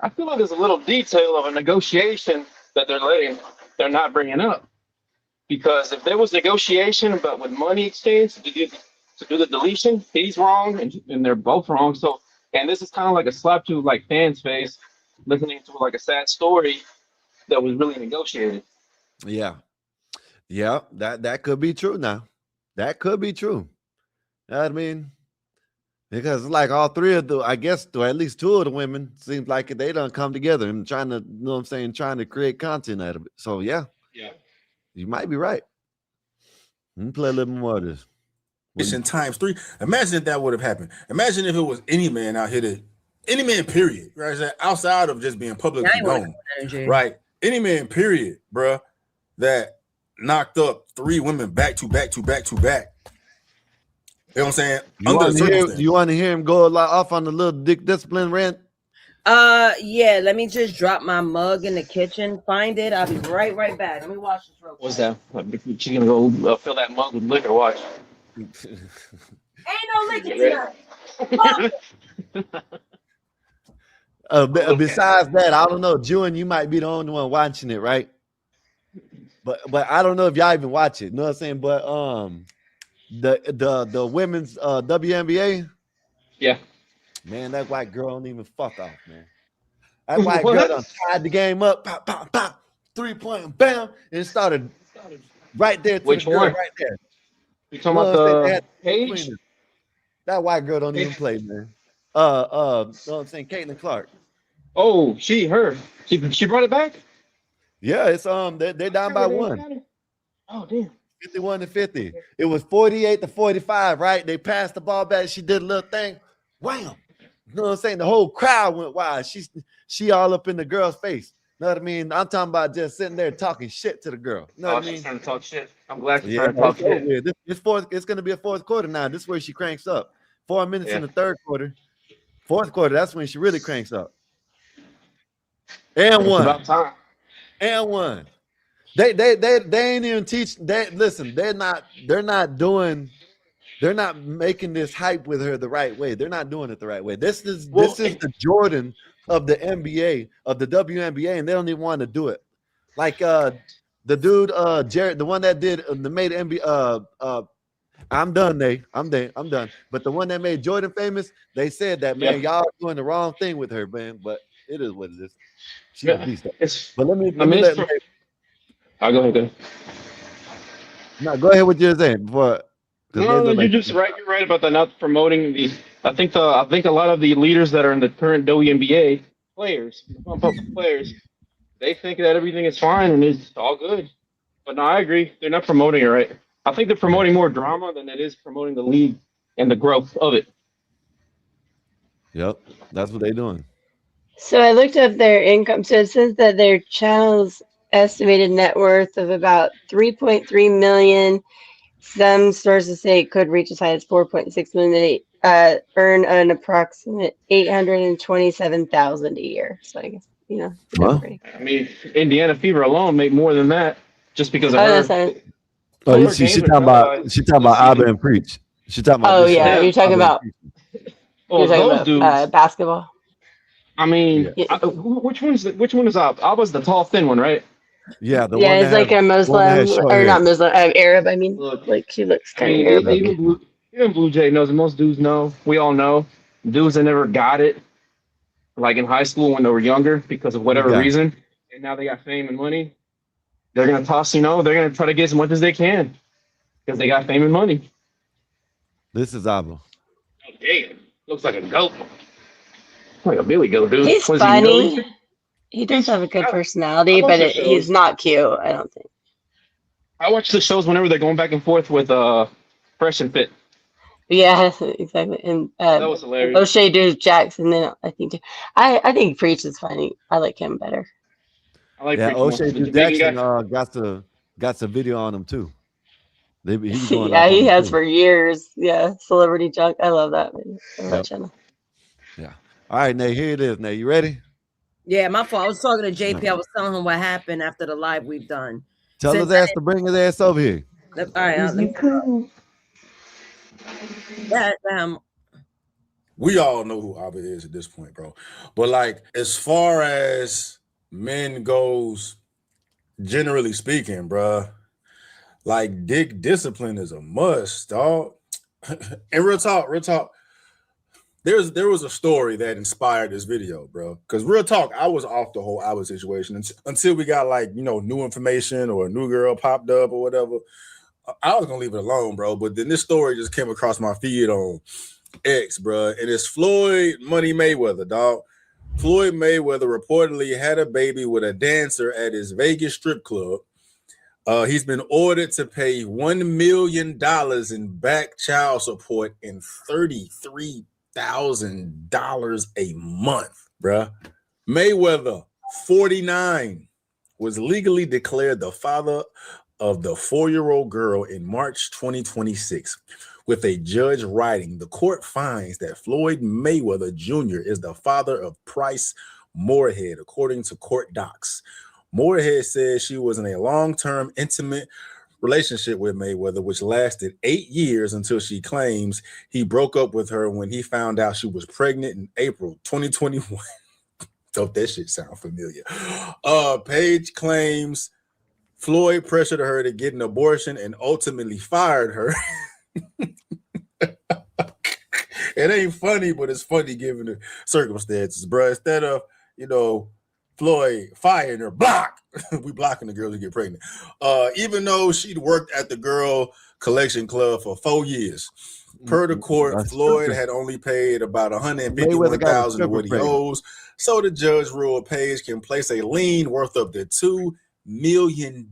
I feel like there's a little detail of a negotiation that they're not bringing up. Because if there was negotiation but with money exchange to do the deletion, he's wrong and they're both wrong. So, and this is kind of like a slap to like fans' face, listening to like a sad story that was really negotiated. Yeah, that could be true. Now, that could be true. You know what I mean, because like all 3 of the, I guess, or at least 2 of the women seems like they done come together and trying to, you know what I'm saying, trying to create content out of it. So yeah, you might be right. Let me play a little more of this. Times 3. Imagine if that would have happened. Imagine if it was any man out here any man, period, right? Outside of just being publicly known, right? Any man, period, bro, that knocked up 3 women back to back to back to back. You know what I'm saying? You want to hear him go off on the little dick discipline rant? Yeah, let me just drop my mug in the kitchen, find it. I'll be right back. Let me wash this real quick. What's that? She's gonna go fill that mug with liquor. Watch. Ain't no liquor tonight. Besides that, I don't know. June, you might be the only one watching it, right? But I don't know if y'all even watch it. You know what I'm saying? But the women's WNBA. Yeah. Man, that white girl don't even fuck off, man. That white girl done tied the game up. Pop, pop, pop. 3-point, bam, and it started right there. Which one? Right there. You talking about the Paige? That white girl don't even play, man. You know what I'm saying? Caitlin Clark. Oh, she brought it back? Yeah, it's they're down by 1. Oh, damn. 51-50. It was 48-45, right? They passed the ball back. She did a little thing. Wham. You know what I'm saying? The whole crowd went wild. She all up in the girl's face. You know what I mean? I'm talking about just sitting there talking shit to the girl. You know what I mean? She's trying to talk shit. I'm glad she's trying to talk shit. It's going to be a 4th quarter now. This is where she cranks up. 4 minutes in the 3rd quarter. 4th quarter, that's when she really cranks up. And 1. About time. And 1. They ain't even teach. Listen, they're not making this hype with her the right way. They're not doing it the right way. This is the Jordan of the NBA, of the WNBA, and they don't even want to do it. Like the dude, Jared, the one that made NBA. I'm done. I'm done. But the one that made Jordan famous, they said that, man, y'all are doing the wrong thing with her, man. But it is what it is. She's a beast. But let me I'll go ahead. No, go ahead with your saying before. No, you're just right. You're right about that. Not promoting these. I think a lot of the leaders that are in the current WNBA players, they think that everything is fine and it's all good. But no, I agree. They're not promoting it right. I think they're promoting more drama than it is promoting the league and the growth of it. Yep, that's what they're doing. So I looked up their income. So it says that their channel's estimated net worth of about 3.3 million. Some sources say it could reach as high as 4.6 million. They earn an approximate 827,000 a year. So I guess I mean, Indiana Fever alone make more than that just because of her. She talking about Abba and Preach. She talking about. You're talking about. You're talking about basketball. I mean, which one is Abba? Abba's the tall, thin one, right? Yeah, he's like a Muslim or not Muslim, Arab. I mean, like he looks kind of Arab. Even Blue Jay knows, and most dudes know. We all know dudes that never got it, like in high school when they were younger, because of whatever reason, and now they got fame and money. They're gonna toss, they're gonna try to get as much as they can because they got fame and money. This is Abba. Oh, damn, looks like a goat, like a Billy goat, dude. He's funny. He does have a good personality, but he's not cute, I don't think. I watch the shows whenever they're going back and forth with Fresh and Fit. Yeah, exactly. And That was hilarious. O'Shea does Jackson. Then I think Preach is funny. I like him better. I like Yeah, Preach more. O'Shea The Du Jamaican Jackson guy. got some video on him too. He be going Yeah, off on he him has too. for years. Yeah, Celebrity Junk. I love that video. I love that Yep. channel. Yeah. All right, Nate. Here it is. Nate, you ready? Yeah, my fault. I was talking to JP. No. I was telling him what happened after the live we've done. Tell Since his ass to bring his ass over here. all right, let me We all know who Abba is at this point, bro. But like, as far as men goes, generally speaking, bro, like dick discipline is a must, dog. And real talk. There was a story that inspired this video, bro. Because real talk, I was off the whole Abba situation until we got like, you know, new information or a new girl popped up or whatever. I was gonna leave it alone, bro. But then this story just came across my feed on X, bro, and it's Floyd Money Mayweather, dog. Floyd Mayweather reportedly had a baby with a dancer at his Vegas strip club. He's been ordered to pay $1 million in back child support and $33,000 a month, bruh. Mayweather, 49, was legally declared the father of the 4-year-old girl in March 2026, with a judge writing, the court finds that Floyd Mayweather Jr. is the father of Price Moorhead, according to court docs. Moorhead says she was in a long-term intimate relationship with Mayweather, which lasted 8 years until she claims he broke up with her when he found out she was pregnant in April 2021. Don't that shit sound familiar? Paige claims Floyd pressured her to get an abortion and ultimately fired her. It ain't funny, but it's funny given the circumstances, bro. Instead of, you know, Floyd firing her, we blocking the girl to get pregnant. Even though she'd worked at the girl collection club for 4 years. Per the court, Floyd had only paid about $151,000 of what he owes. So the judge ruled Paige can place a lien worth up to $2 million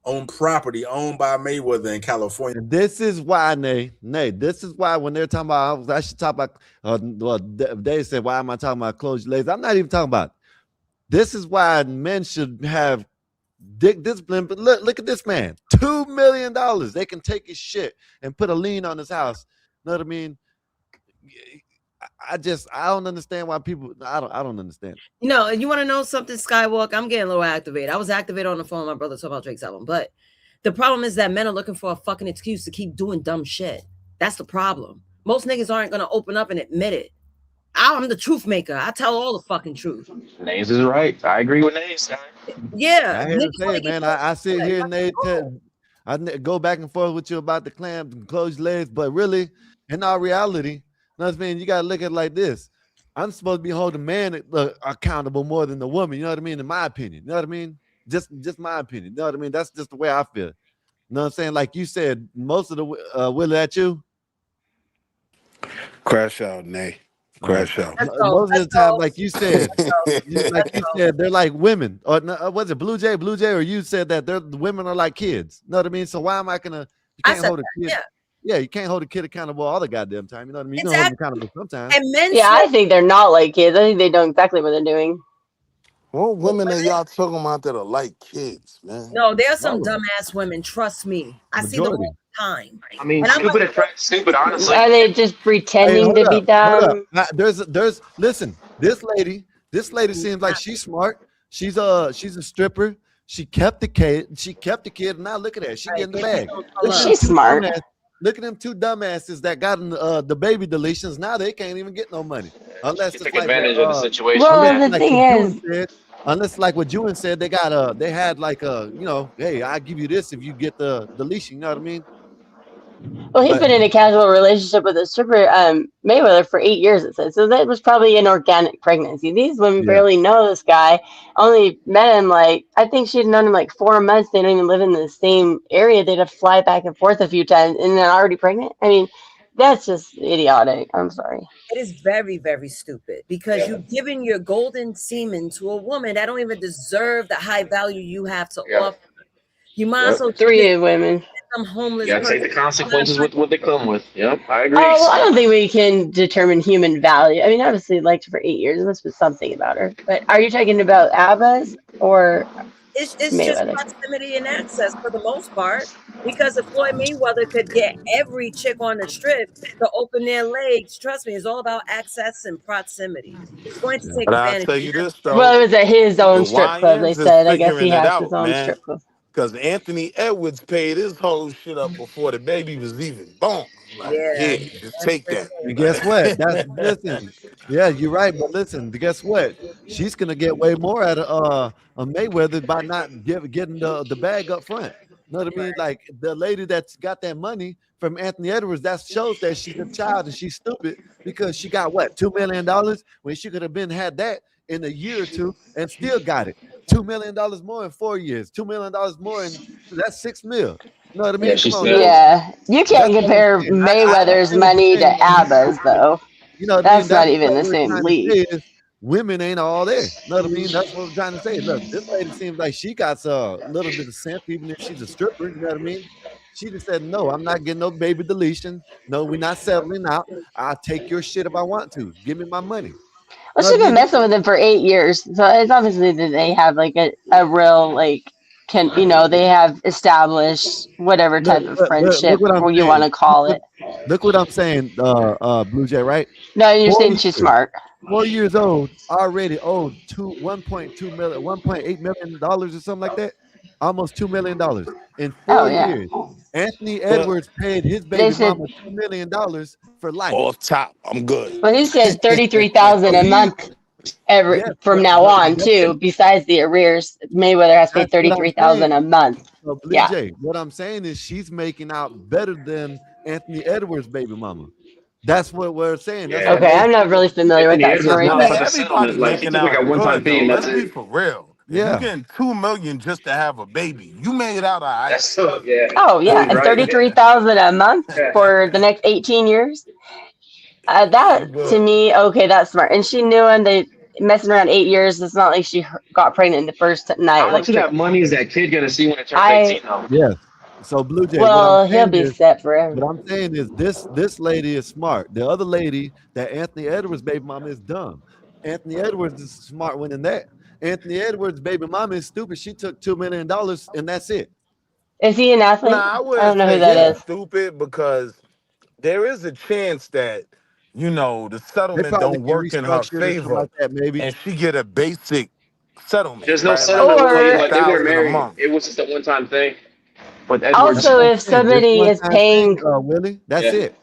on property owned by Mayweather in California. And this is why, Nate, this is why when they're talking about, I should talk about, they said, why am I talking about closed legs? I'm not even talking about it. This is why men should have dick discipline. But look at this man, $2 million. They can take his shit and put a lien on his house. You know what I mean? I don't understand why people. I don't understand. You know, and you want to know something, Skywalk? I'm getting a little activated. I was activated on the phone with my brother talking about Drake's album, but the problem is that men are looking for a fucking excuse to keep doing dumb shit. That's the problem. Most niggas aren't gonna open up and admit it. I'm the truth maker. I tell all the fucking truth. Nays is right. I agree with Nays. Yeah, I hear to say it, man. I sit here and I go back and forth with you about the clamp and closed legs, but really, in our reality, you know what I mean? You gotta look at it like this. I'm supposed to be holding man accountable more than the woman. You know what I mean? In my opinion, you know what I mean? Just my opinion. You know what I mean? That's just the way I feel. You know what I'm saying? Like you said, most of the Willie, at you. Crash out, Nay. Crash out. Most of the time, like you said, they're like women. Or was it Blue Jay? Blue Jay, or you said that the women are like kids. You know what I mean? So why am I gonna? You can't hold a kid. Yeah, you can't hold a kid accountable all the goddamn time. You know what I mean? You don't hold them accountable sometimes. And men, I think they're not like kids. I think they know exactly what they're doing. What women are y'all talking about that are like kids, man? No, there are some dumbass women. Trust me, I see them all the time. I mean, stupid. Honestly, Are they just pretending to be dumb? There's listen. This lady seems like she's smart. She's a stripper. She kept the kid. And now look at that. She getting the bag. She's smart. Look at them two dumbasses that got the baby deletions. Now they can't even get no money unless it's take like advantage of the situation. Well, the thing is, unless like what Jewin said, they had like hey, I'll give you this if you get the deletion. You know what I mean? Well, he's been in a casual relationship with a stripper, Mayweather, for 8 years, it says. So that was probably an organic pregnancy. These women barely know this guy. Only met him I think she'd known him 4 months. They don't even live in the same area. They'd have to fly back and forth a few times and then already pregnant. I mean, that's just idiotic. I'm sorry. It is very, very stupid because you've given your golden semen to a woman that don't even deserve the high value you have to offer. You might as well 3 women. some homeless You gotta person. take the consequences with what they come with. Yep, I agree. Oh, well, I don't think we can determine human value. I mean, obviously, liked her for 8 years. There must be something about her. But are you talking about Abbas or It's just Mayweather? proximity and access for the most part. Because if Floyd Mayweather could get every chick on the strip to open their legs, trust me, it's all about access and proximity. He's going to take But I'll advantage tell of you this everything. Well, though, it was at his the own strip club, they YNs is said. I guess he figuring it has his out, own man. strip club. Because Anthony Edwards paid his whole shit up before the baby was even born. Like, Yeah, yeah, just that's take for that. sure. And guess what? That's listen. Yeah, you're right. But listen, guess what? She's gonna get way more out of Mayweather by not getting the bag up front. You know what I mean? Like the lady that's got that money from Anthony Edwards, that shows that she's a child and she's stupid because she got what, $2 million when she could have been had that in a year or two and still got it. $2 million more in 4 years, $2 million more, and that's 6 mil. You know what I Yeah, mean? Come she's on, still. Yeah, you can't that's what I'm compare saying. I Mayweather's understand what money you're saying. to Abba's, though. You know what I mean? That's not That's even what the we're same trying to league. say is women ain't all there. You know what I mean? That's what we're trying to say. Look, this lady seems like she got a little bit of sense, even if she's a stripper. You know what I mean? She just said, no, I'm not getting no baby deletion. No, we're not settling out. I'll take your shit if I want to. Give me my money. You Well, know what she's I been mean? messing with him for 8 years, so it's obviously that they have like a real they have established whatever Look, type of look, look, look friendship, what I'm or you want saying. to call Look, it. look what I'm saying, Blue Jay, right? No, you're 4 saying she's years. smart. 4 years old, already owed 1.2 million, $1.8 million or something like that. Almost $2 million in Oh 4 yeah, years. Anthony But Edwards paid his they baby said. mama $2 million for life. off top, I'm good. Well, he said 33,000 So a he, month every yes, from now on that's too. it. Besides the arrears, Mayweather has paid That's what I'm 33,000 saying. a month. So Blue Yeah. Jay, what I'm saying is she's making out better than Anthony Edwards' baby mama. That's what we're saying. That's Yeah, what Okay, most I'm not people. really familiar with Anthony that Edwards' story, I mom mean, but for the settlement, everybody's like she making took like out a one-time good fee, though. and that's Let's be it. for real. If you Yeah. getting 2 million just to have a baby, you made it out all right. That's tough. Yeah, oh yeah, and right. 33,000 a month Yeah. for the next 18 years. I'm That to good. me, okay, that's smart. And she knew him. They messing around 8 years. It's not like she got pregnant the first night. How Like much of that money is that kid gonna see when it turns 18 I, though? Yes. So Blue Jay, what I'm well, he'll saying be is set forever. what I'm saying is this lady is smart. The other lady that Anthony Edwards' baby mama is dumb. Anthony Edwards is smart winning that. Anthony Edwards' baby mama is stupid. She took $2 million and that's it. Is he an athlete? Nah, I I don't wouldn't know who say that she's Yeah. is. stupid because there is a chance that the They settlement probably don't get work in her restructured or something favor, like that, maybe. and she get a basic settlement, There's no right? Like settlement, Willie. Or Like they were 2,000 a married. month. It was just a one-time thing with That's Edwards. also, what I'm if saying. Just somebody one is time thing, paying, Willie. That's Yeah, it.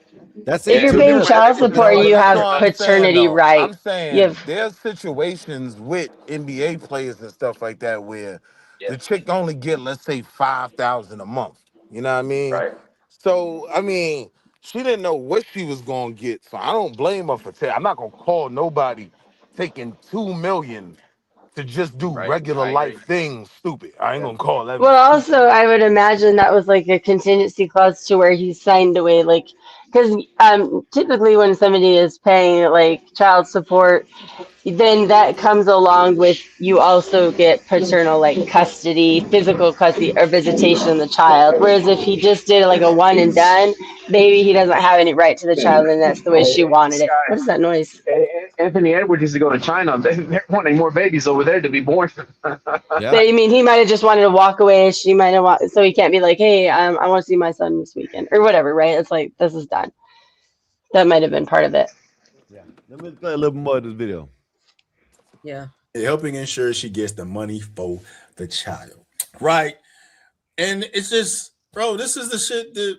That's if it. you're yeah. $2 paying million. Remember, child Edwards And was support, all But you that that's have shit. what I'm saying paternity though. I'm right. You saying have there's situations with NBA players and stuff like that where yeah, the chick only get, let's say, 5,000 a month. You know what I mean? right. So I mean, she didn't know what she was gonna get. So I don't blame her for I'm not gonna call nobody taking 2 million to just do Right. regular I agree. life things stupid. I ain't Yeah. gonna call them Well, stupid. also, I would imagine that was like a contingency clause to where he signed away, like, because typically when somebody is paying like child support, then that comes along with you also get paternal like custody, physical custody, or visitation of the child. Whereas if he just did like a one and done, maybe he doesn't have any right to the child, and that's the way she wanted it. What is that noise? Anthony Edwards used to go to China. They're wanting more babies over there to be born. Yeah. But I mean, he might have just wanted to walk away. She might have so he can't be like, "Hey, I want to see my son this weekend" or whatever, right? It's like this is done. That might have been part of it. Yeah. Let me play a little more of this video. Yeah. Helping ensure she gets the money for the child. Right. And it's just, bro, this is the shit that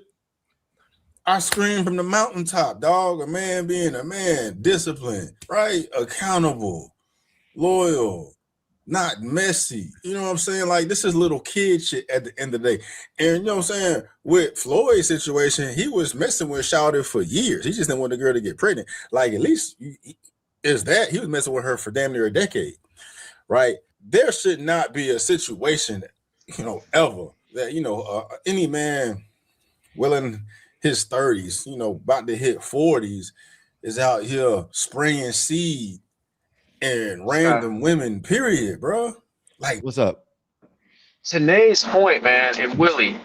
I scream from the mountaintop, dog. A man being a man, disciplined, right? Accountable, loyal, not messy. You know what I'm saying? Like, this is little kid shit at the end of the day. And you know what I'm saying? With Floyd's situation, he was messing with Shawty for years. He just didn't want the girl to get pregnant. Like, at least is that he was messing with her for damn near a decade, right? There should not be a situation, ever that, any man well in his 30s, about to hit 40s, is out here spraying seed and random women, period, bro. Like, what's up? To Nate's point, man, and Willie,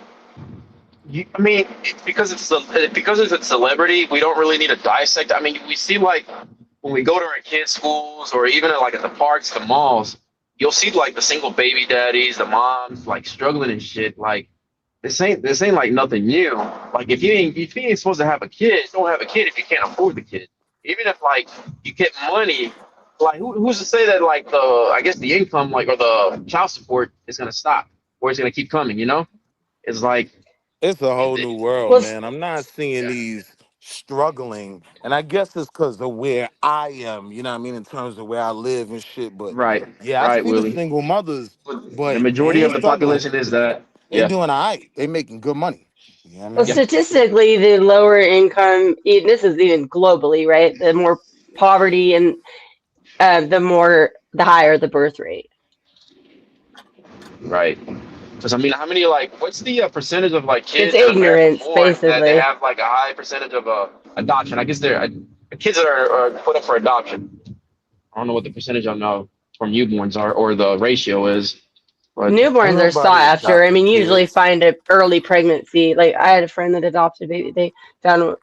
I mean, because it's a celebrity, we don't really need to dissect. I mean, we see like when we go to our kids' schools or even at the parks, the malls, you'll see like the single baby daddies, the moms like struggling and shit. Like this ain't like nothing new. Like if you ain't supposed to have a kid, don't have a kid if you can't afford the kid. Even if like you get money, like who's to say that like the income like or the child support is gonna stop or it's gonna keep coming? It's like It's a whole new world, Well, man. I'm not seeing these struggling, and I guess it's because of where I am. You know what I mean, in terms of where I live and shit. But yeah, I right, see the Willie. single mothers, The but they majority ain't of the struggling. population is that. They Yeah. doing all right. They making good money. You know what I well, mean? statistically, the lower income, this is even globally, right? The more poverty and the higher the birth rate. Right. Because I mean, how many what's the percentage of like It's kids in America ignorance, born that they basically. have like a high percentage of adoption? I guess they're kids that are put up for adoption. I don't know what the percentage on from newborns are or the ratio is, but Ain't Newborns are sought nobody after. I adopting mean, usually kids. find an early pregnancy. Like I had a friend that adopted a baby. They found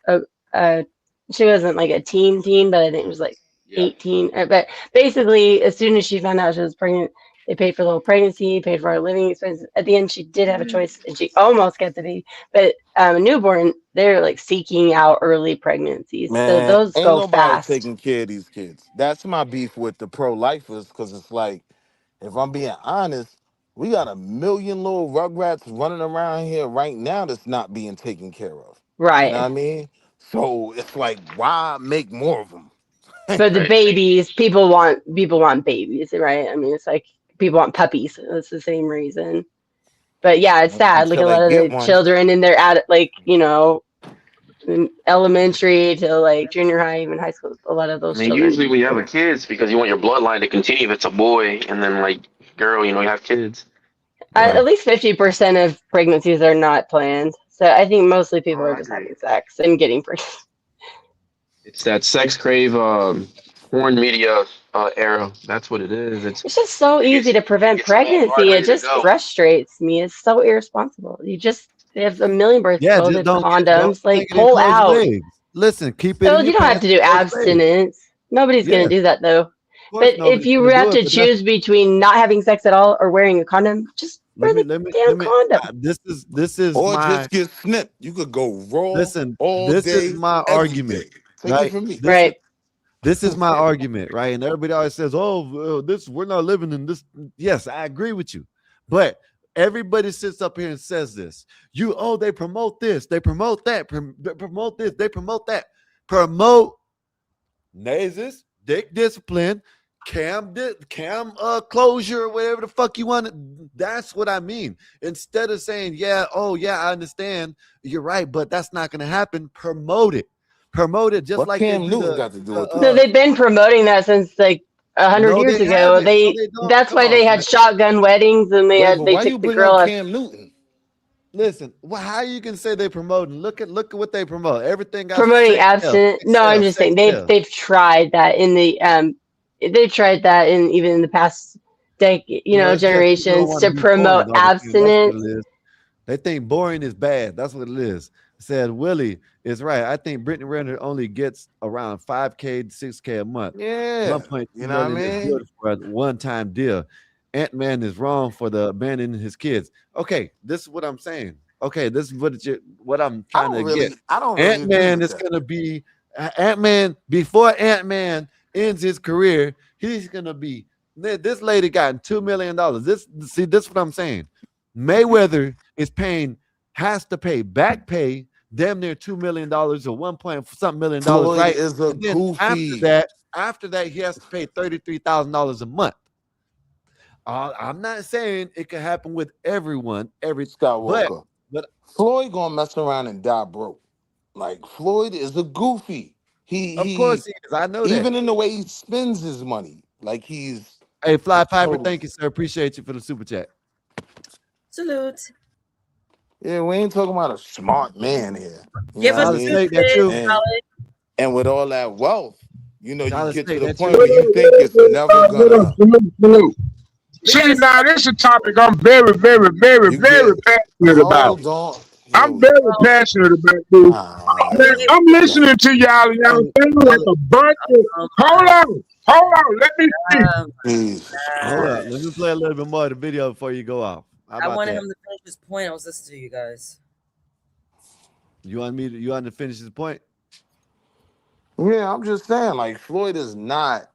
a she wasn't like a teen, but I think it was like yeah. 18. But basically, as soon as she found out she was pregnant, they paid for the whole pregnancy, paid for her living expenses. At the end, she did have a choice, and she almost got the baby. But a newborn, they're like seeking out early pregnancies, so Man, those ain't go nobody fast. taking care of these kids. That's my beef with the pro-lifers, because it's like, if I'm being honest, we got a million little rugrats running around here right now that's not being taken care of. You know what Right. I mean? So it's like, why make more of them? But the babies, people want babies, right? I mean, it's like people want puppies. That's the same reason. But yeah, it's sad. Like Until a they lot of get the one. children in their at like in elementary to like junior high, even high school. A lot of I those mean, children. usually we have a kids because you want your bloodline to continue if it's a boy, and then like girl, you have kids. But At least 50% of pregnancies are not planned. So I think mostly oh, people are I just agree. having sex and getting pregnant. It's that sex crave porn media era. That's what it is. It's just so easy to It prevent gets them all hard pregnancy. It ready to just go. frustrates me. It's so irresponsible. They have a million birth Yeah, controls, just they have don't condoms, take like it in pull closed out. legs. Listen, keep it So in you your don't have pants to in do closed legs. abstinence. Nobody's Yeah, going to of do that though. course But if nobody's you gonna have do it, to but that's choose between not having sex at all or wearing a condom, just let wear me the let me damn let me condom. this is Or my just get snipped. You could go raw listen, all this is day, my every argument, day. Take it right? from me. This is my argument, right? And everybody always says, "Oh, this we're not living in this." Yes, I agree with you, but everybody sits up here and says this. They promote this, they promote that, they promote this, they promote that, promote Nazis, dick discipline, cam closure, whatever the fuck you want. That's what I mean. Instead of saying, "Yeah, oh yeah, I understand, you're right, but that's not going to happen," promote it. Promote it just What like they Cam do Newton the got to do with So this? they've been promoting that since like 100 no, years they ago. haven't. No, They they don't. That's Come why on, they had man. shotgun weddings and Wait, but they why took you the bring up girl. Cam Newton? Listen, how you can say they promoting? Look at what they promote. Everything got Promoting sex sales, abstinence. sex No, I'm sales, just sex saying sales. they've tried that in the they've tried that in even in the past Well, it's just people don't generations want to to be boring promote all the time. That's what abstinence. it is. They think boring is bad. That's what it is. Said Willie is right. I think Brittany Renner only gets around 5K to 6K a month. Yeah. 1.2 You know what I million is mean? good for a one-time deal. Ant-Man is wrong for the abandoning his kids. Okay, this is what I'm saying. Okay, this is what I'm trying to get. I don't really agree Ant-Man with is that. gonna be Ant-Man before Ant-Man ends his career. He's gonna be this lady got $2 million. This is what I'm saying. Mayweather has to pay back pay damn near $2 million or 1 point something million dollars, Floyd right? is a And then goofy. after that, he has to pay $33,000 a month. I'm not saying it can happen with everyone, Skywalker. but Floyd gonna mess around and die broke. Like Floyd is a goofy. of course He he is. I know that. even in the way he spends his money, like he's Hey, Fly Piper, totally. thank you, sir. Appreciate you for the super chat. Salute. Yeah, we ain't talking about a smart man here. You Give know what us I Charlotte mean? Snake, that you? And with all that wealth, you Charlotte get to Snake, the that point you? where you think it's never gonna. See, now this is a topic I'm very, very, very, You very get. passionate about. Hold on. Here I'm we very go. passionate about this. Man, I'm Yeah. listening to y'all, and y'all sound like a bunch of. Hold on. Let me speak. Jesus Hold up. Christ. Let me play a little bit more of the video before you go off. How I about wanted that? him to finish his point. I was listening to you guys. You want to finish his point? Yeah, I'm just saying, like, Floyd is not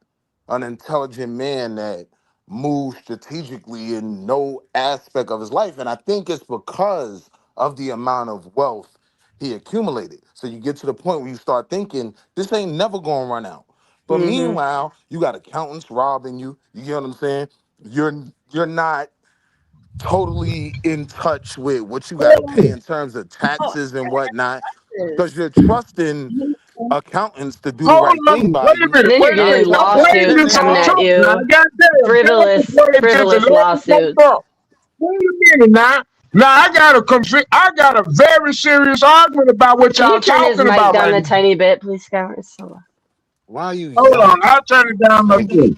an intelligent man that moves strategically in no aspect of his life. And I think it's because of the amount of wealth he accumulated. So you get to the point where you start thinking, this ain't never gonna run out. But Mm-hmm. meanwhile, you got accountants robbing you. You get what I'm saying? You're not totally in touch with what you gotta pay in terms of Oh, taxes and whatnot. is. Because you're trusting accountants to do the Hold right thing on. by Wait a you, And minute. then you're Wait a not minute. getting Y'all sitting playing sitting lawsuits this in coming on at Trump office. now. you. Goddamn. Frivolous, Pay attention. frivolous Let me fuck lawsuits. up. Wait a minute now. Now I got a very serious argument about what Can you y'all turn his talking mic about down right a now. tiny bit, please, Scott? It's so loud. Why are you Hold on. yelling, I'll turn it down Snake? myself.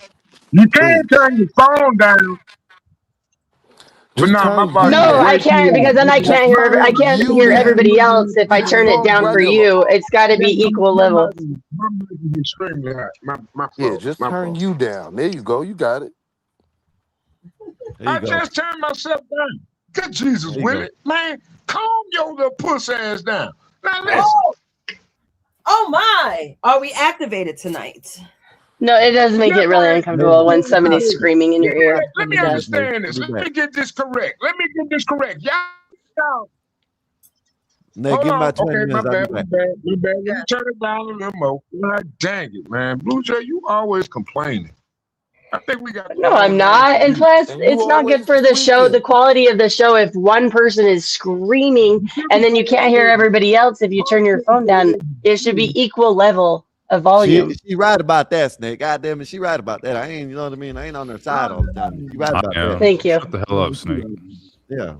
You can't Please. turn your phone down. But Just nah, my turn you volume is No, I way down. too can't because then I Just can't hear. I turn can't you hear down. everybody else if I You turn it talk down for regular. you. It's got to be equal level. my mic is extremely hot. My Yeah, fault. just My turn fault. you down. There you go. You got it. There you I go. just turned myself down. Good Jesus, There you go. Willie. Man, calm your little puss ass down. Now listen. Oh, oh my! Are we activated tonight? No, it does make Yeah, it really man. uncomfortable when somebody's Let screaming in your ear. let me It does. understand this. Let me get this correct. Y'all. Nate, Hold give me on. about 20 Okay, my minutes. I'll be bad, my back. bad, my bad. Let me turn it down a little more. God dang it, man. Blue Jay, you always complaining. I think we got the No, I'm wrong man for not. And you. plus, And you it's not good always for the show, the tweaking. quality of the show, if one person is screaming and then you can't hear everybody else if you turn your phone down. It should be equal level of volume. She right about that, Snake. God damn it, she right about that. I ain't, you know what I mean? I ain't on her side all the time. She right I about that. am. Thank you. Shut the hell up, Snake. Yeah.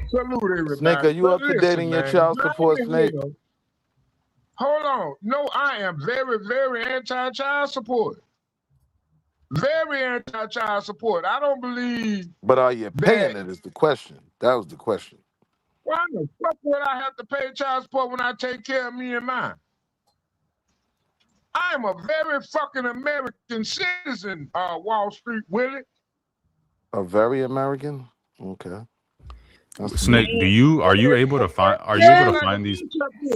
Salute Snake, everybody. are you But up to date listen, in your man. child support, Snake? Hold on. No, I am very, very anti-child support. Very anti-child support. I don't believe But are you that. paying it is the question. That was the question. Why the fuck would I have to pay child support when I take care of me and mine? I am a very fucking American citizen, Wall Street Willie. A very American? Okay. That's Snake, new. are you able to find these?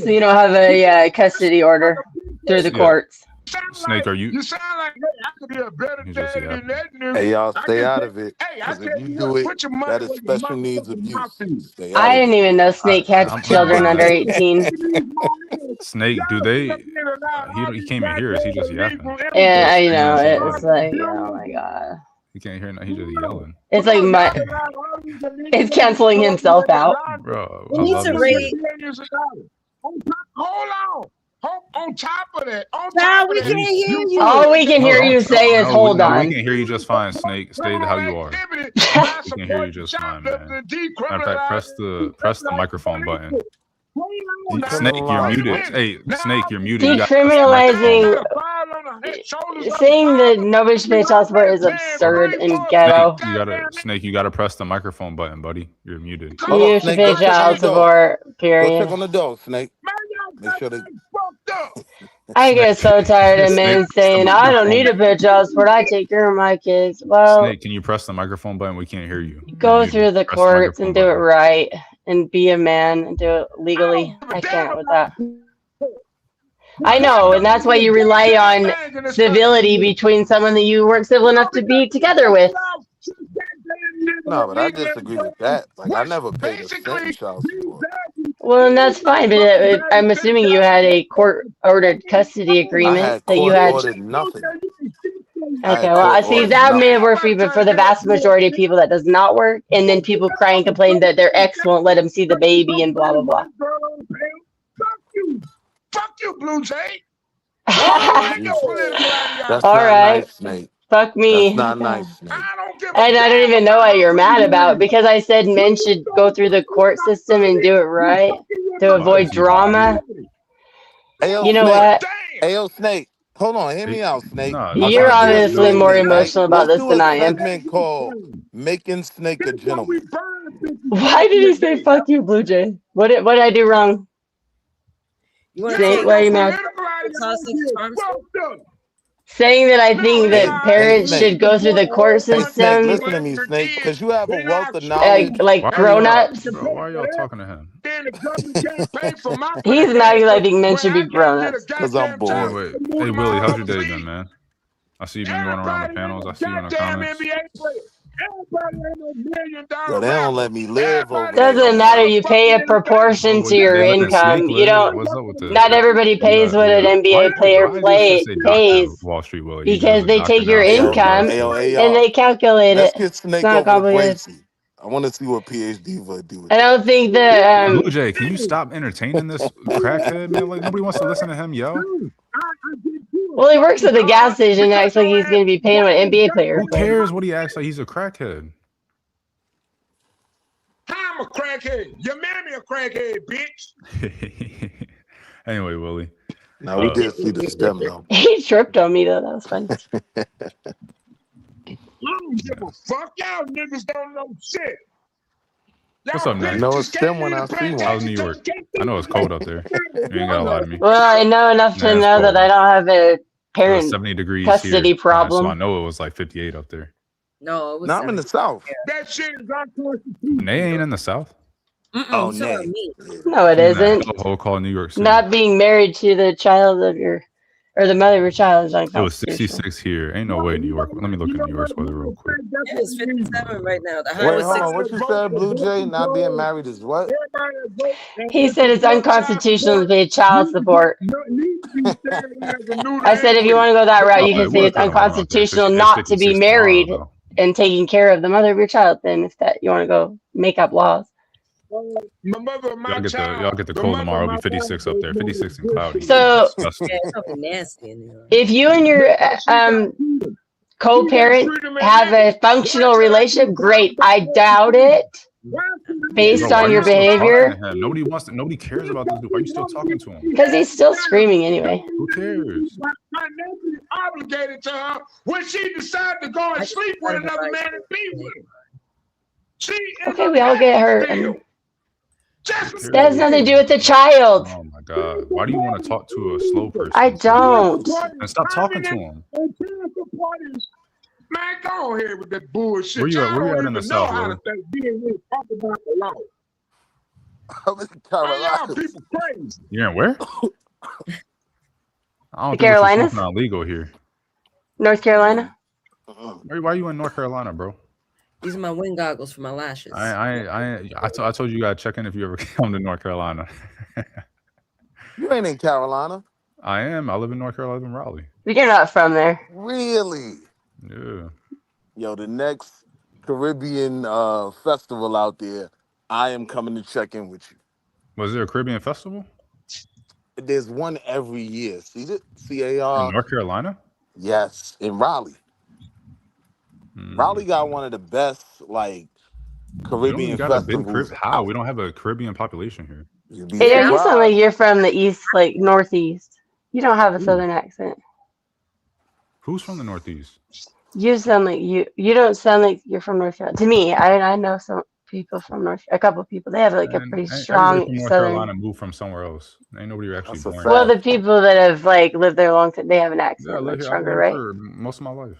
So you don't have a custody order through the Yeah. courts. Snake, are you? You sound like, hey, I could be a better He's just daddy than yapping. that nigga. Hey, y'all I stay can out tell, of it. hey, I Because if tell you you do what, it, put your money that is where your special needs motherfucking mouth abuse. is. Stay out I of didn't it. even know Snake had I'm children under gonna 18. Snake, do they? He can't even hear us. He just yapping. Yeah, I He know. just It's yelling. like, oh my God. He can't hear nothing. He's just yelling. It's like it's canceling himself out. Bro, We I need love to this rate. nigga. Hold on. On top of that, Child, we He's can't hear All you. we can hear you say is hold no, we on. can hear you just fine, Snake. Stay how you are. We can hear you just fine, man. Matter of fact, press the microphone button. Snake, you're Decriminalize muted. what? Hey, Snake, you're muted. You gotta press the microphone. Decriminalizing saying that nobody should pay child support is absurd and ghetto. Snake, you gotta press the microphone button, buddy. You're muted. Hold on, You should Snake. pay Go check on the child dogs. support, Go check period. on the dogs, Snake. Make sure they. I get so tired of Snake, men saying, the I don't need microphone. to pay child support. I take care of my kids. Well, Snake, can you press the microphone button? We can't hear you. You're go muted. through the Press the courts and microphone do it button. right and be a man and do it legally. I can't with that. I know, and that's why you rely on civility between someone that you weren't civil enough to be together with. No, but I disagree with that. Like, I never paid a cent in child support. Well, and that's fine, but I'm assuming you had a court-ordered custody I agreement had that you court had. ordered nothing. I Okay, had well, court I see ordered that may nothing. work for you, but for the vast majority of people, that does not work. And then people cry and complain that their ex won't let them see the baby and blah blah blah. Fuck you, Blue Jay. Oh, Take your Jesus. political ideology. That's All not right, nice, Snake. fuck That's me. not nice, Snake. And I don't even know what you're mad about because I said men should go through the court system and do it right to Why avoid is he just muted? drama. Ayo, You know Snake. what? Ayo, Snake. Hold on, hear me out, Snake. No, I that's You're gotta not do a obviously more segment, right? emotional about Let's this do than a I am. segment called Making Snake a Gentleman. Why did he say "fuck you, Blue Jay"? What did I do wrong? You want to Snake, take why are you mad? Saying that I think Hey, that hey, parents Snake. should go through the court Hey, Snake, system, listen to me, Snake, because you have a wealth of knowledge. like grown-ups. Bro, why are y'all talking to him? He's not because I think men should be grown-ups. Because I'm bored. Wait. Hey, Willie, how's your day been, man? I see you been going around the panels. I see you in the comments. Yo, they don't let me live over there, Doesn't matter. yo. You pay a proportion to your They letting Snake income. You live? don't. What's up with this? Not everybody pays what an NBA player Why do you just say Dr. pays Wall Street Willie? You just because a they doctor take now, your so Wall income Street. Hey, and y'all. they calculate Let's it. get It's Snake not over to complicated. Gracie. I want to see what PhD would do with I that. don't think that. Blue Jay, can you stop entertaining this crackhead, man? Like, nobody wants to listen to him, yo. Well, he works at the gas station and acts like he's going to be paying what an NBA player. Who cares what he acts like? He's a crackhead. I'm a crackhead. Your mammy a crackhead, bitch. Anyway, Willie. Now we did see the stem though. He tripped on me though. That was funny. I don't give a fuck. Y'all niggas don't know shit. What's up, man? No, it's stem when I see one. How's New York? I know it's cold out there. You ain't gotta lie to me. Well, I know enough to Nah, it's know cold. that I don't have a It was parent 70 degrees custody here. problem. So I know it was like 58 up there. No, it was. No, I'm in the South. That shit is unconstitutional. And they ain't in the South. Oh, no. No, it isn't. Whole call New York City. Not being married to the child of your, or the mother of your child is It was unconstitutional. 66 here. Ain't no way New York. Let me look at New York's weather real quick. It is 57 right now. The high Wait, was hold 60. on. What you said, Blue Jay? Not being married is what? He said it's unconstitutional to pay child support. I said if you want to go that route, you can say it's unconstitutional not to be married and taking care of the mother of your child. Then if that you want to go make up laws. Y'all get the cold tomorrow. It'll be 56 up there. 56 and cloudy. So nasty in here. if you and your co-parent have a functional relationship, great. I doubt it. Based Bro, why on are your you still behavior, talking to him? Nobody cares about this dude. Why are you still talking to him? because he's still screaming anyway. Who cares? My nephew is obligated to her when she decided to go and sleep with another man and be with him. She Okay, we all get hurt. That has nothing to do with the child. Oh my God! Why do you want to talk to a slow person? I don't. And stop talking to him. Man, go ahead with that bullshit. Where you at? Y'all Where you don't at in the even South, know how Willie? to think. Being really talk about the law. I'm in Carolina. Y'all people crazy. You're in where? I don't think Carolinas? it's not legal here. North Carolina? Why are you in North Carolina, bro? These are my wind goggles for my lashes. I told you gotta check in if you ever come to North Carolina. You ain't in Carolina. I am. I live in North Carolina, in Raleigh. You're not from there. Really? Yeah. Yo, the next Caribbean festival out there, I am coming to check in with you. Was there a Caribbean festival? There's one every year. See it? In CAR. North Carolina? Yes, in Raleigh. Raleigh got one of the best like Caribbean festivals. How? We don't have a Caribbean population here. Hey, you sound like you're from the east, like northeast. You don't have a southern accent. Who's from the Northeast? You sound like you don't sound like you're from North Carolina. To me, I know some people from a couple of people. They have like a pretty strong Everybody from North southern. Carolina moved from somewhere else. Ain't nobody actually born. Well, the people that have like lived there a long time, they have an Yeah, I accent, lived like here. I lived stronger, here right? for most of my life.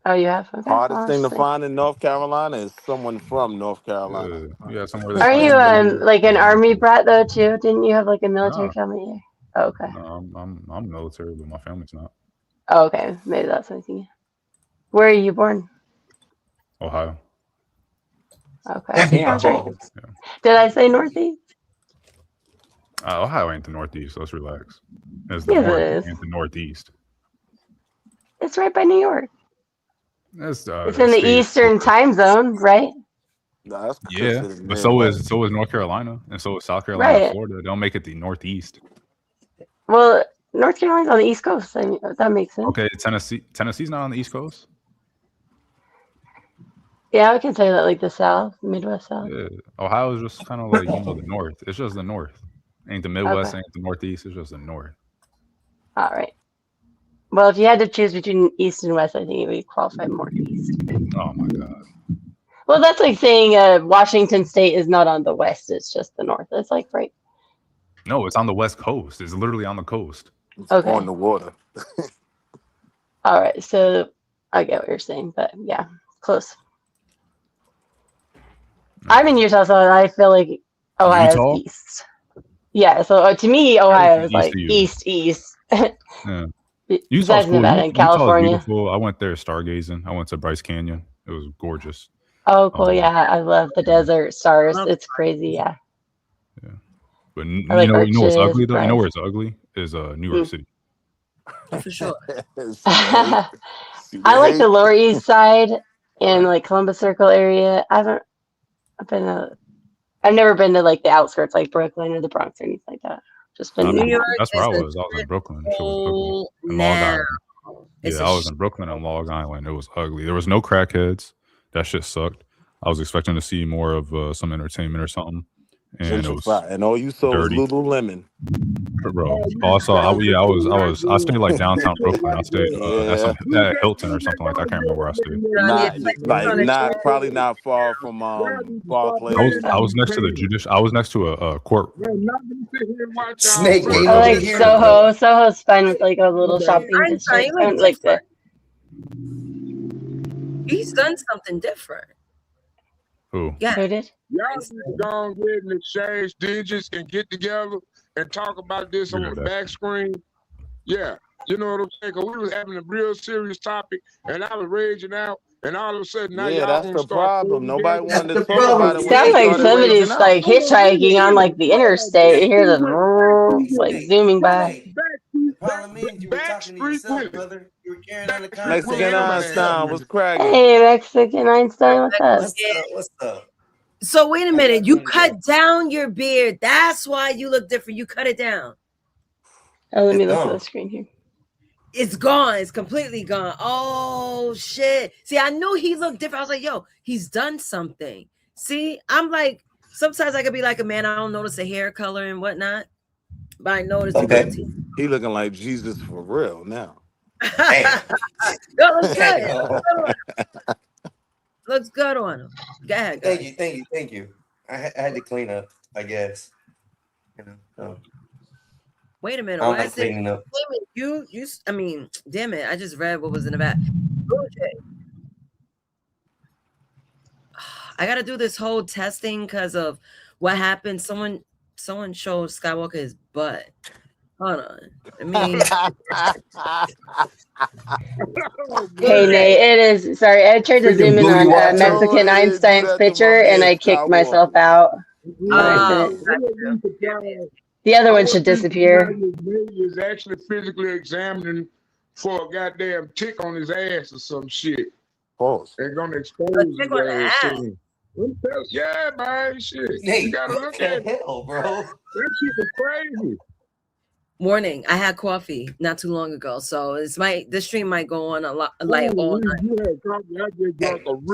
Oh, you have? Okay. Hardest thing to find in North Carolina is someone from North Carolina. Yeah, somewhere. Are you like an army brat though too? Didn't you have like a military No. family here? Oh, okay. No, I'm military, but my family's not. Oh, okay. Maybe that's something. Where are you born? Ohio. Okay. Yeah, great. Did I say northeast? Ohio ain't the Northeast. Let's relax. It's the Yes, it North, is. ain't the Northeast. It's right by New York. It's It's in the state. Eastern time zone, right? No, that's Yeah, considered but so Midwest. is North Carolina, and so is South Carolina, and Right. Florida. They don't make it the Northeast. Well, North Carolina's on the East Coast. I mean, that makes sense. Okay, Tennessee's not on the East Coast. Yeah, I can say that like the South, Midwest South. Yeah, Ohio is just kind of like the North. It's just the North. Ain't the Midwest, Okay. ain't the Northeast. It's just the North. All right. Well, if you had to choose between East and West, I think it would qualify more East. Oh my God. Well, that's like saying Washington State is not on the west; it's just the north. It's like right. No, it's on the west coast. It's literally on the coast. It's Okay. on the water. All right, so I get what you're saying, but yeah, close. I'm in Utah, so I feel like Ohio's Utah? east. Yeah, so to me, Ohio is East like of you. east. Yeah. Besides Utah's cool. Nevada and Utah is California. beautiful. I went there stargazing. I went to Bryce Canyon. It was gorgeous. Oh, cool. Yeah, I love the desert stars. It's crazy. Yeah. Yeah. But I like you know what's Arches, ugly though? You know Bryce. where it's ugly? Is New York City. For sure. I like the Lower East Side and like Columbus Circle area. I've never been to like the outskirts, like Brooklyn or the Bronx or anything like that. Just been New York That's where I is a was. I was in Brooklyn. Shit was ugly. whole In Long now. Island. It's Yeah, I was in Brooklyn and Long Island. It was ugly. There was no crackheads. That shit sucked. I was expecting to see more of some entertainment or something, and it was Gentrified, and all you saw was dirty. Lululemon. Bro, also, I stayed like downtown Brooklyn. I stayed at Hilton or something like that. I can't remember where I stayed. Probably not far from Barclays. I was next to the judicial. I was next to a court. Snake. I like Soho. Soho's fun with like a little shopping district. Like the. He's done something different. Who? Yeah. Who did? Y'all need to go ahead and exchange digits and get together and talk about this on the back screen. Yeah. You know what I'm saying? Because we was having a real serious topic and I was raging out, and all of a sudden now y'all that's want the to start. problem. Nobody wanted to talk about it. Sounds like somebody's like hitchhiking on like the interstate. You hear the like zooming by. Problem is, you were talking to yourself, brother. You were carrying on the conversation. Mexican Einstein was cracking. Hey, Mexican Einstein, what's up? What's up? So wait a minute. You cut down your beard. That's why you look different. You cut it down. Oh, let me look at the screen here. It's gone. It's completely gone. Oh shit. See, I knew he looked different. I was like, yo, he's done something. See, I'm like, sometimes I could be like a man, I don't notice the hair color and whatnot. But I noticed the goatee. He looking like Jesus for real now. Yo, looks good. Looks good on him. Go ahead, guys. Thank you. I had to clean up, I guess. Wait a minute. I don't Why like is it? cleaning up. You. I mean, damn it! I just read what was in the back. OJ. I got to do this whole testing because of what happened. Someone showed Skywalker his butt. Hold on. I mean, hey Nate, it is. Sorry, I tried to zoom in on Mexican Einstein's picture and I kicked myself out on accident. The other one should disappear. He's actually physically examining for a goddamn tick on his ass or some shit. Pause. They're gonna expose his ass to him. Yeah, man, shit. Nate, you gotta look at it, bro. That shit is crazy. Morning. I had coffee not too long ago, so this stream might go on a lot, like all night.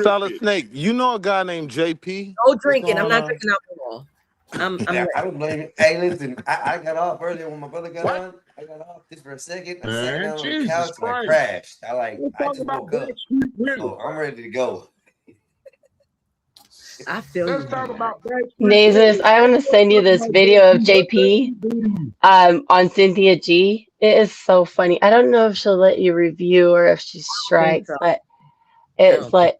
Solid Snake. You know a guy named JP? No drinking. I'm not drinking alcohol. I'm I don't blame you. Hey, listen, I got off earlier when my brother got on. I got off just for a second. I sat down on the couch and I crashed. I just woke up. So I'm ready to go. I feel Let's talk about Nasus, I want to send you this video of JP on Cynthia G. It is so funny. I don't know if she'll let you review or if she strikes, but it's like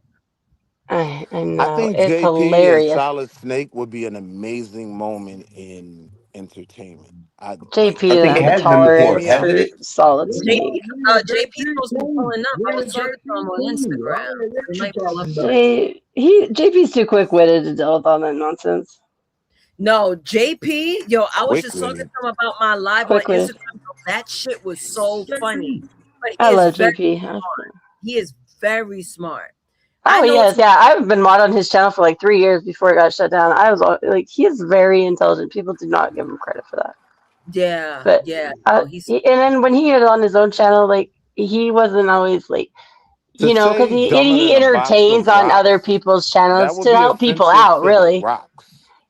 I know I think it's JP hilarious. and Solid Snake would be an amazing moment in entertainment. JP doesn't have the tolerance for Solid Snake. JP supposed to be pulling up. I was talking to him on Instagram. He might pull up. JP's too quick-witted to deal with all that nonsense. No, JP, yo, I was just talking to him about my live on Quick-witted. Instagram. That shit was so funny. But I love JP. He is very smart. Oh yes, yeah. I've been mod on his channel for like 3 years before it got shut down. I was like, he is very intelligent. People do not give him credit for that. Yeah, But yeah. and then when he had it on his own channel, like he wasn't always like, you know, because he entertains on other people's channels to help people out. Really,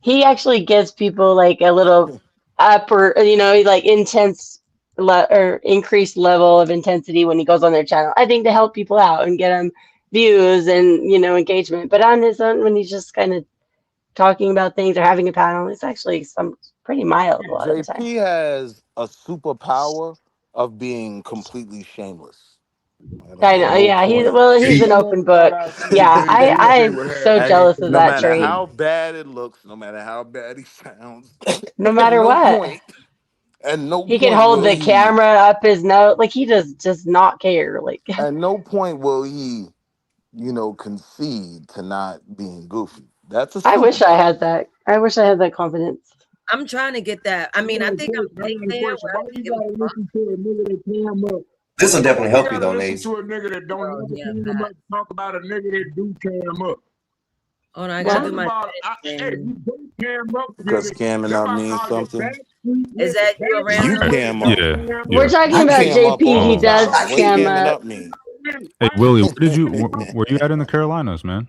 he actually gives people like a little upper, you know, like intense or increased level of intensity when he goes on their channel. I think to help people out and get them views and engagement. But on his own, when he's just kind of talking about things or having a panel, it's actually pretty mild a lot of the time. JP has a superpower of being completely shameless. I know, yeah. He's an open book. Yeah, I'm so jealous of no that matter trait. how bad it looks, no matter how bad he sounds, No matter what, he can hold the camera up his nose, like he does not care. Like at no point will he, concede to not being goofy. That's a I wish I superpower. had that. I wish I had that confidence. I'm trying to get that. I mean, I think I'm getting there. Where I don't give a fuck. This will definitely help you though, Listen Nace. to a nigga that don't never cam up talk about a nigga that do cam up. Oh no, I gotta do my. Hey, you don't cam up because camming up means something. Is that you around? You cam up. Yeah. We're talking about JP. He does cam up. Hey Willie, where you at in the Carolinas, man?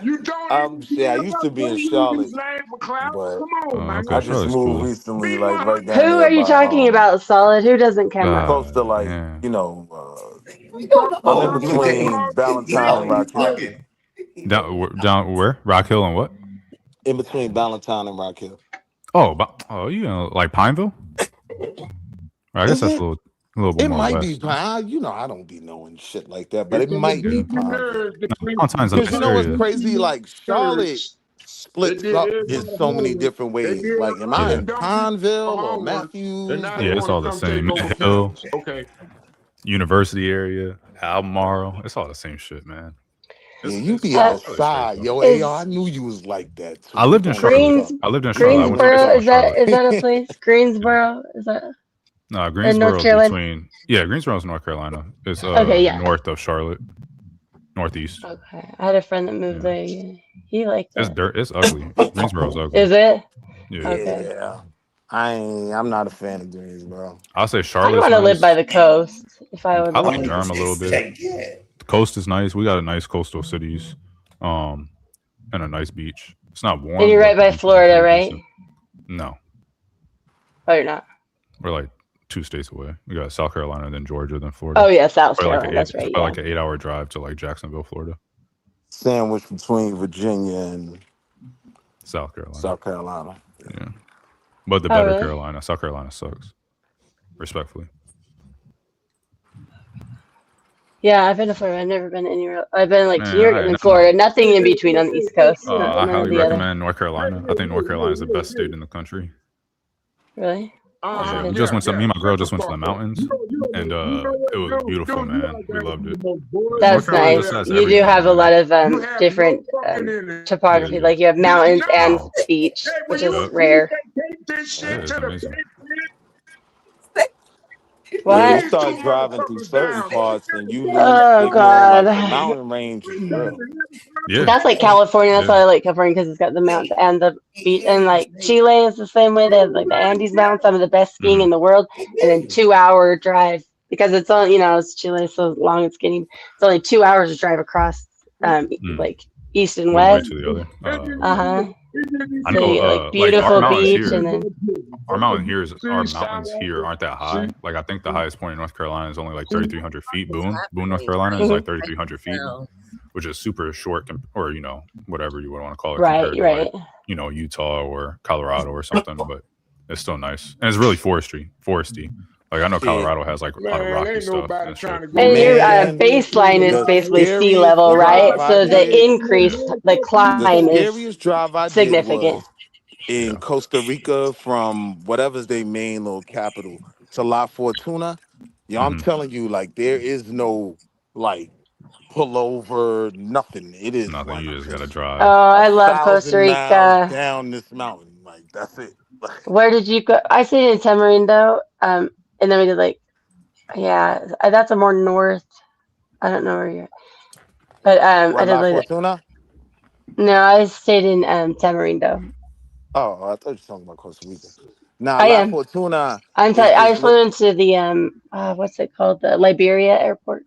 You don't. I used to be in Charlotte, but I just moved recently, like right down Who there. are you talking about, Solid? Who doesn't cam up? Close to like, I'm in between Valentine and Rock Hill. Down where? Rock Hill and what? In between Valentine and Rock Hill. Oh, like Pineville? I guess that's a little bit it more might west. be Pine. I don't be knowing shit like that, but it might be Pineville. Valentine's a nice Because what's area. crazy? Like Charlotte splits up in so many different ways. Like, am I in Pineville or Matthews? Yeah, it's all the same. Hill, University area, Albemarle. It's all the same shit, man. Yeah, you be outside, yo. AR, I knew you was like that too. I lived in Charlotte. Greensboro, is that a place? Greensboro, is that? No, Greensboro is between. Yeah, Greensboro is North Carolina. It's north of Charlotte, northeast. Okay, I had a friend that moved there. He liked it. It's dirt. It's ugly. Greensboro's ugly. Is it? Yeah. Okay. Yeah. I'm not a fan of Greensboro. I'll say I Charlotte's want to nice. live by the coast. If I would. I like Durham a little bit. The coast is nice. We got a nice coastal cities, and a nice beach. It's not warm. And you're right by Florida, right? No. Oh, you're not. We're like 2 states away. We got South Carolina, then Georgia, then Florida. Oh yeah, South Carolina. That's right. Like an 8-hour drive to like Jacksonville, Florida. Sandwiched between Virginia and South Carolina. Yeah. But the better Carolina. South Carolina sucks. Respectfully. Yeah, I've been to Florida. I've never been anywhere. I've been like to New York and then Florida. Nothing in between on the East Coast. I highly recommend North Carolina. I think North Carolina is the best state in the country. Really? Yeah, me and my girl just went to the mountains, and it was beautiful, man. We loved it. That's nice. You do have a lot of different topography. Like you have mountains and beach, which is rare. Yeah, it's amazing. When you start driving through certain parts and you lose God. like the mountain range is real. Yeah. That's like California. That's why I like California because it's got the mountains and the beach. And like Chile is the same way. They have like the Andes Mountains, some of the best skiing in the world, and then 2-hour drive because it's only it's Chile so long it's getting. It's only 2 hours to drive across like east and west. To the other. I know, like beautiful beach, and then our mountains here aren't that high. Like I think the highest point in North Carolina is only like 3,300 feet. Boone, North Carolina is like 3,300 feet, which is super short, or whatever you would want to call it. Right. To, like, Utah or Colorado or something, but it's still nice and it's really foresty. Like I know Colorado has like a lot of rocky stuff. And your baseline is basically sea level, right? So the increase, the climb is significant. In Costa Rica, from whatever's their main little capital to La Fortuna, I'm telling you, like there is no like pullover, nothing. It is nothing. Like, you just gotta drive. Oh, I love Costa Rica. Down this mountain, like that's it. Where did you go? I stayed in Tamarindo, and then we did that's a more north. I don't know where you're, but I did La Fortuna. No, I stayed in Tamarindo. Oh, I thought you were talking about Costa Rica. Nah, I La am. Fortuna. I flew into the what's it called? The Liberia airport.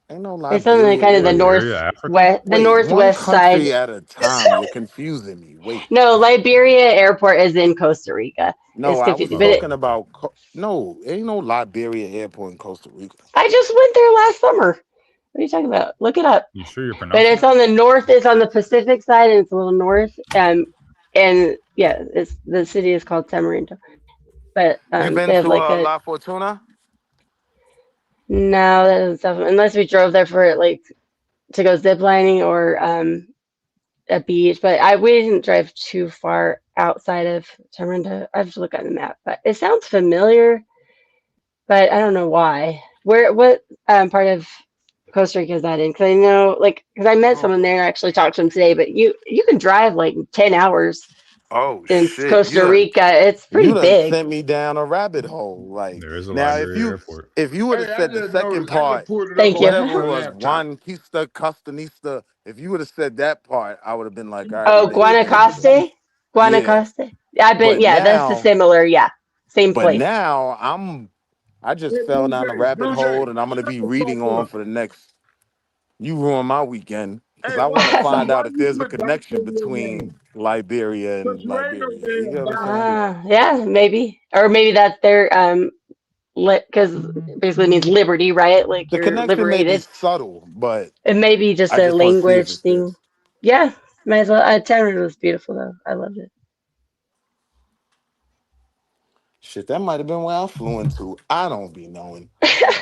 Ain't no Liberia. It's on kind of the northwest side. At a time. You're confusing me. Wait. No, Liberia airport is in Costa Rica. No, I was talking about. No, ain't no Liberia airport in Costa Rica. I just went there last summer. What are you talking about? Look it up. You sure you're But pronouncing it's on the north. It's on the Pacific side, and it's a little north. And yeah, it's the city is called Tamarindo. But You been they have to like a La Fortuna? no, that doesn't sound unless we drove there for like to go ziplining or a beach. But we didn't drive too far outside of Tamarindo. I have to look on the map, but it sounds familiar. But I don't know why. What part of Costa Rica is that in? Because I know, like, because I met someone there and actually talked to him today. But you can drive like 10 hours Oh in shit! Costa Rica. It's You pretty done big. sent me down a rabbit hole. Like there is a now, Liberia airport. if you would have Hey, I said the just second noticed. I just part, pulled it up Thank on you. whatever my it was, laptop. Juanquista, Costanista. If you would have said that part, I would have been like, all right, it Oh, makes sense. Guanacaste? Yeah, Guanacaste? I've been, but yeah, that's the now, similar, yeah. Same but place. now I just fell down a rabbit Blue Jay, hole, and I'm gonna shut be the reading fuck on up. for the next. You ruined my weekend because Hey, I want to find why out if you there's a put doctor connection in your between name? Liberia Because and you ain't no Liberia. You damn get what I'm saying? doctor. Yeah, maybe. Or maybe that's their, because basically means liberty, right? Like The you're connection may be liberated. subtle, but It may be just I a just want to see if language it's there. thing. Yeah, might as well. Tamarind was beautiful, though. I loved it. Shit, that might have been where I flew into. I don't be knowing.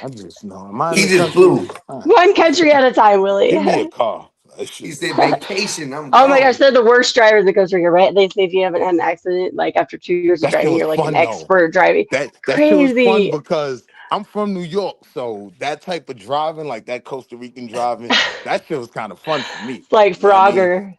I just know. Am I in He the just country? flew. One country at a time, Willie. Give me a car. That He shit. said vacation. I'm Oh my gosh, gone. they're the worst drivers in Costa Rica, right? They say if you haven't had an accident, like after 2 years of That shit driving, was you're like an fun though. expert driving. That shit was fun Crazy. because I'm from New York, so that type of driving, like that Costa Rican driving, that shit was kind of fun for me. It's like You know what I mean? Frogger.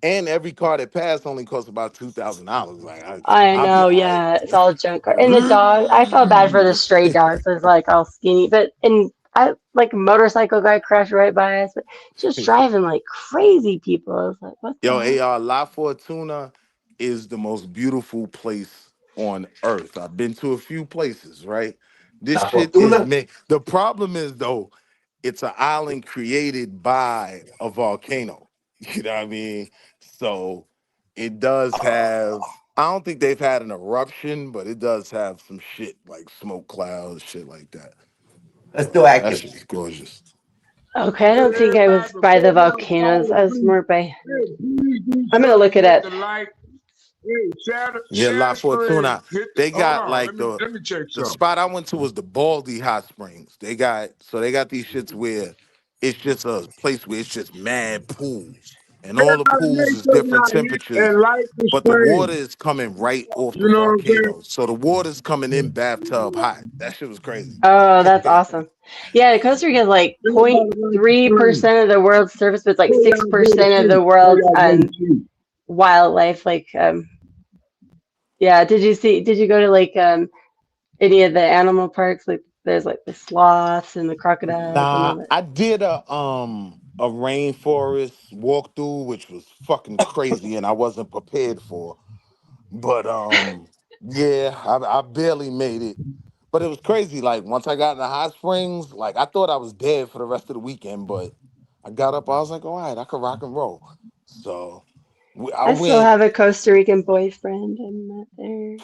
And every car that passed only cost about $2,000. Like I I'll be know, all right. yeah, it's all junk car. And the dog, I felt bad for the stray dogs. It was like all skinny, but and I like a motorcycle guy crashed right by us, but just driving like crazy people. I was like, what the Yo, heck? AR, La Fortuna is the most beautiful place on earth. I've been to a few places, right? This La shit is Fortuna. made. The problem is though, it's an island created by a volcano. You know what I mean? So it does have. I don't think they've had an eruption, but it does have some shit like smoke clouds, shit like that. That's still That active. shit's gorgeous. Okay, I don't think I Everybody was by the before y'all volcanoes. fall I was asleep, more by. hey, please do I'm gonna look something. it Hit up. the like. Hey, Yeah, share La the screen. Fortuna. Hit the, They hold got on. like Let me check the something. spot I went to was the Baldy Hot Springs. They got these shits where it's just a place where it's just mad pools. And all the Everybody pools make is sure different y'all hit temperatures, and like the but the water screen. is coming right off the You know what I'm saying? volcano. So the water's coming in bathtub hot. That shit was crazy. Oh, that's awesome. Yeah, Costa Rica is like Everybody like the screen. 0.3% of the world's surface, but it's like Before y'all go to 6% of sleep. the Before world's y'all go to sleep. wildlife. Like, yeah. Did you go to like any of the animal parks? Like, there's like the sloths and the crocodiles and all Nah, that. I did a rainforest walkthrough, which was fucking crazy, and I wasn't prepared for. But yeah, I barely made it. But it was crazy. Like once I got in the hot springs, like I thought I was dead for the rest of the weekend. But I got up, I was like, all right, I could rock and roll. So I I still went. have a Costa Rican boyfriend. I'm not there.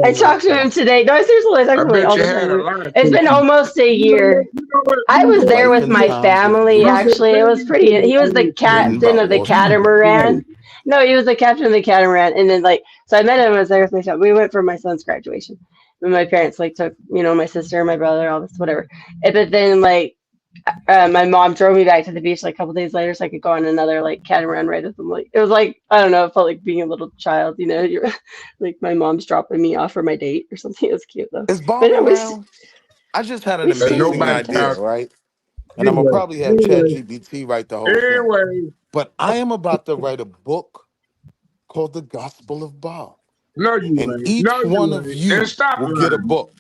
I Oh, talked to him today. No, seriously, I talk I to him like bet all you the had a time. lot of It's been cookies. almost a year. I was there Life with in my times of family, Lucy, actually. It was pretty. He was the written captain by of the Walter Scott. catamaran. No, he was the captain of the catamaran. And then, like, so I met him. I was there with my son. We went for my son's graduation. And my parents, like, took, my sister and my brother, all this, whatever. But then, like, my mom drove me back to the beach like a couple days later so I could go on another, like, catamaran ride with them. Like, it was like, I don't know, it felt like being a little child, You're like, my mom's dropping me off for my date or something. It was cute, though. Is But Bob no, around? I just had an we stayed the amazing same Nobody idea, out. time. right? And I'm gonna Anyway, probably have anyway, ChatGPT write the whole thing. anyway. But I am about to write a book called The Gospel of Bob. No, you And ain't. No, each one you of ain't. And you stop will get a lying. book.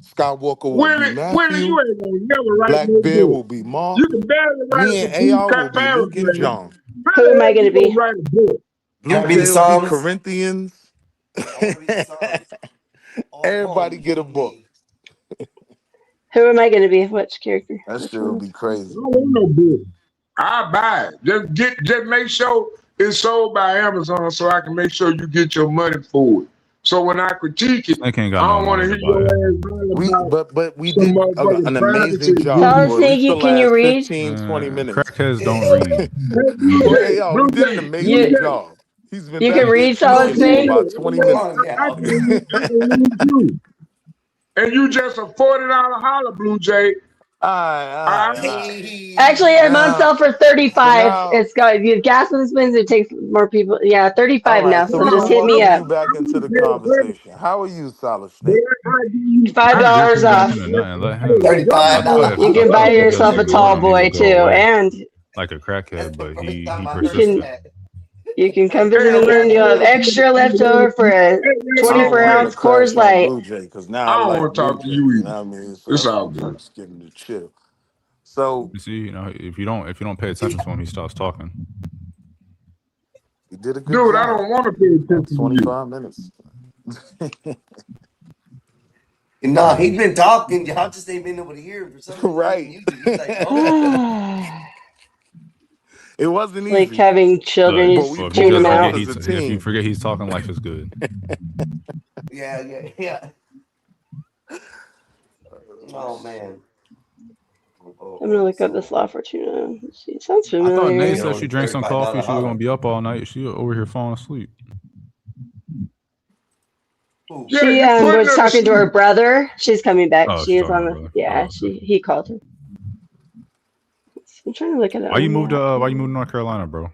Skywalker will be Willie, Matthew, you ain't gonna never write Black no Bear book. will be You Mark, can barely write me a and complete AR will be Luke and paragraph. John. How Who the am I hell going to you gonna be? write a book? Blue Read the Jay will be Psalms. Corinthians. Everybody get a book. Who am I going to be? Which character? That Which shit one will is be it? crazy. I don't want no book. I'll buy it. Just make sure it's sold by Amazon so I can make sure you get your money for it. So when I critique it, Snake ain't I got no don't want to money hear to buy your it. ass But we some did motherfucking an privacy amazing job Tell for at least Sneaky, the can you last read? 15, 20 minutes. Crackheads don't read. Hey, yo, we did an amazing You job. He's been you back can there read Solid speaking for Snake? about 20 minutes. I can read you. And you just a $40 holler, Blue Jay. Actually, I'm on Now, sale for so 35. now, It's got you gas and spins. It takes more people. Yeah, all 35 right. now. So So we're just gonna hit me welcome up. you back into the conversation. How are you, Solid Snake? I ain't grouped $5 him back off. into nothing. Let him. $35. You can buy If he yourself doesn't a go, tall then he boy will go too, away and like a crackhead. But he you can persistent. come visit me, and you'll have extra left over for a I don't want him to 24-ounce Coors crash on Light. Blue Jay because now I I don't like want to Blue talk to Jay. you You either. know what I mean? So It's that's all why good. I'm just getting to chill. So You see, if you don't pay attention to him, he starts talking. you did a good Dude, I job. don't want to pay attention About to you. 25 minutes. Nah, he's been talking. Y'all just ain't been able to hear him for some reason. Right. He's like, oh. It wasn't It's like easy. having children. You But just we Well, if you tune pulled them just it forget off out. as a if you team. forget he's talking, life is good. Yeah. Oh, man. I'm gonna look up this La Fortuna. Let's see, it sounds I thought familiar. Nay said she drank some coffee. She was gonna be up all night. She over here falling asleep. Yeah, She you putting was her to talking to her sleep. brother. She's coming back. Oh, She she's is talking on to her the brother. he called her. I'm trying to look at it Why you on moved that. to North Carolina, bro?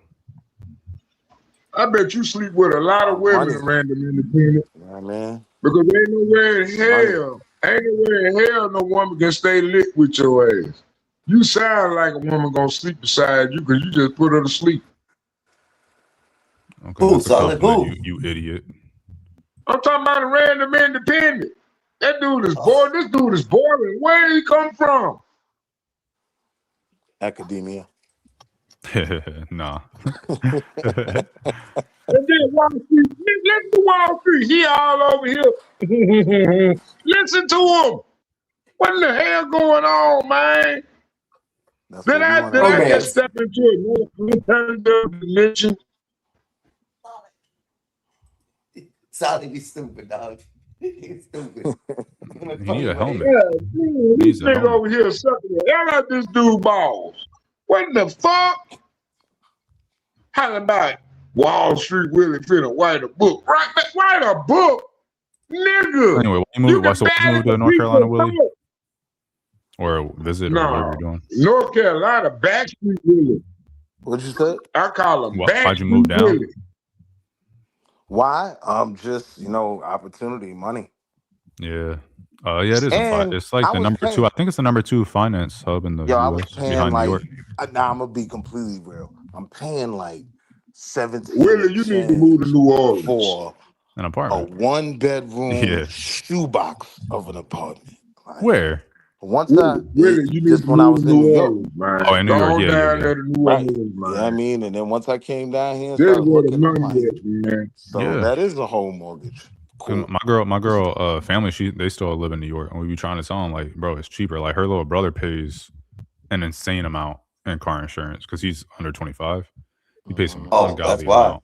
I bet you sleep with a lot of women Money. random independent. Yeah, man. Because ain't nowhere in Money. hell no woman can stay lit with your ass. You sound like a woman gonna sleep beside you because you just put her to sleep. Okay, that's a couple then, you idiot. I'm talking about a random independent. That dude is bored. This dude is boring. Where did he come from? Academia. Nah. And then Wall Street. Listen to Wall Street. He all over here. Listen to him. What in the hell going on, man? Did I just step into another alternative dimension? Solid, you stupid, dog. He's stupid. You need a helmet. Yeah, this nigga over here sucking the hell out this dude balls. What the fuck? How about Wall Street Willie finna write a book? Write a book? Nigga. Anyway, why'd you move to North Carolina, Willie? Or visit, or whatever you're doing? North Carolina, Backstreet Willie. What'd you say? I call him Why'd you move Backstreet down? Willie. Why? Just opportunity, money. Yeah. Yeah, it is And it's like the number two. I think it's the number 2 finance hub in the I was US paying behind New York. now I'm gonna be completely real. I'm paying like 17 Willie, you need to move to New Orleans for an a apartment. 1-bedroom shoebox of an apartment. Where? Once Willie, you need just to when I move was to in New New York. Orleans, man. Oh, in New York, Go yeah. down there to New Right. Orleans, man. Yeah, I mean, and then once I came down here and This is started where the working, I'm money like, is, man. so Yeah. that is a whole mortgage. Cool. My girl family, they still live in New York, and we be trying to tell them, like, bro, it's cheaper. Like, her little brother pays an insane amount in car insurance because he's under 25. He pays some ungodly amount,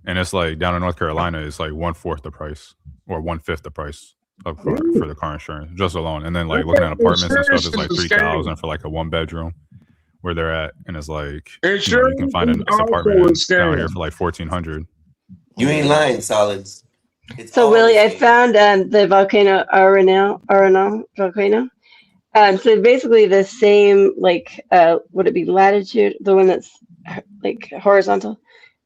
and it's like down in North Carolina, it's like 1/4 the price or 1/5 the price of for the car insurance just alone. And then like looking at apartments and stuff, it's like $3,000 for like a 1-bedroom where they're at, and it's like you can find a nice apartment down here for like $1,400. You ain't lying, Solids. So Willie, I found the volcano Arenal volcano. So basically the same, like, would it be latitude, the one that's like horizontal,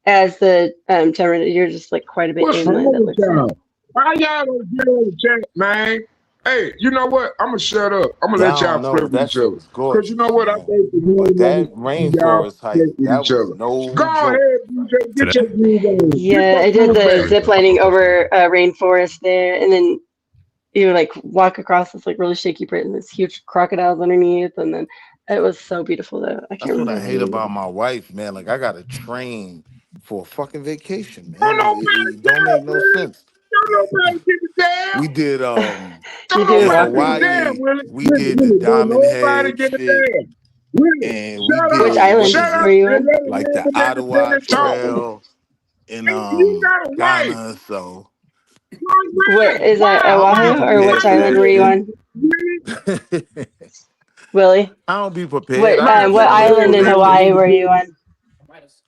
as the Tamarind? You're just like quite a bit What's wrong inland. It with looks like. y'all? Why y'all don't get on the chat, man? Hey, you know what? I'm gonna shut up. I'm gonna let y'all play with that each shit other. was gorgeous. Cause you know what? I think the But that y'all rainforest play hike, with that each was other. no Go joke. ahead, DJ. Get your groove on. Yeah, I did the zip lining over rainforest there, and then you like walk across this like really shaky bridge and this huge crocodiles underneath, and then it was so beautiful though. I can't That's what remember I the hate name. about my wife, man. Like I gotta train for a fucking vacation, man. Don't It don't make no sense. Don't nobody give a damn. We did Don't You do in walk nobody give a damn, Hawaii, Willie. we did the Willie, don't Diamond nobody Head give a shit, damn. Willie, and we shut did up. Which island Shut were up you and on? let a like the random Ottawa independent talk. Trail in You got a wife. Ghana. So Where is that? Oahu or which island were you on? Willie? I don't be prepared. What island in Hawaii were you on?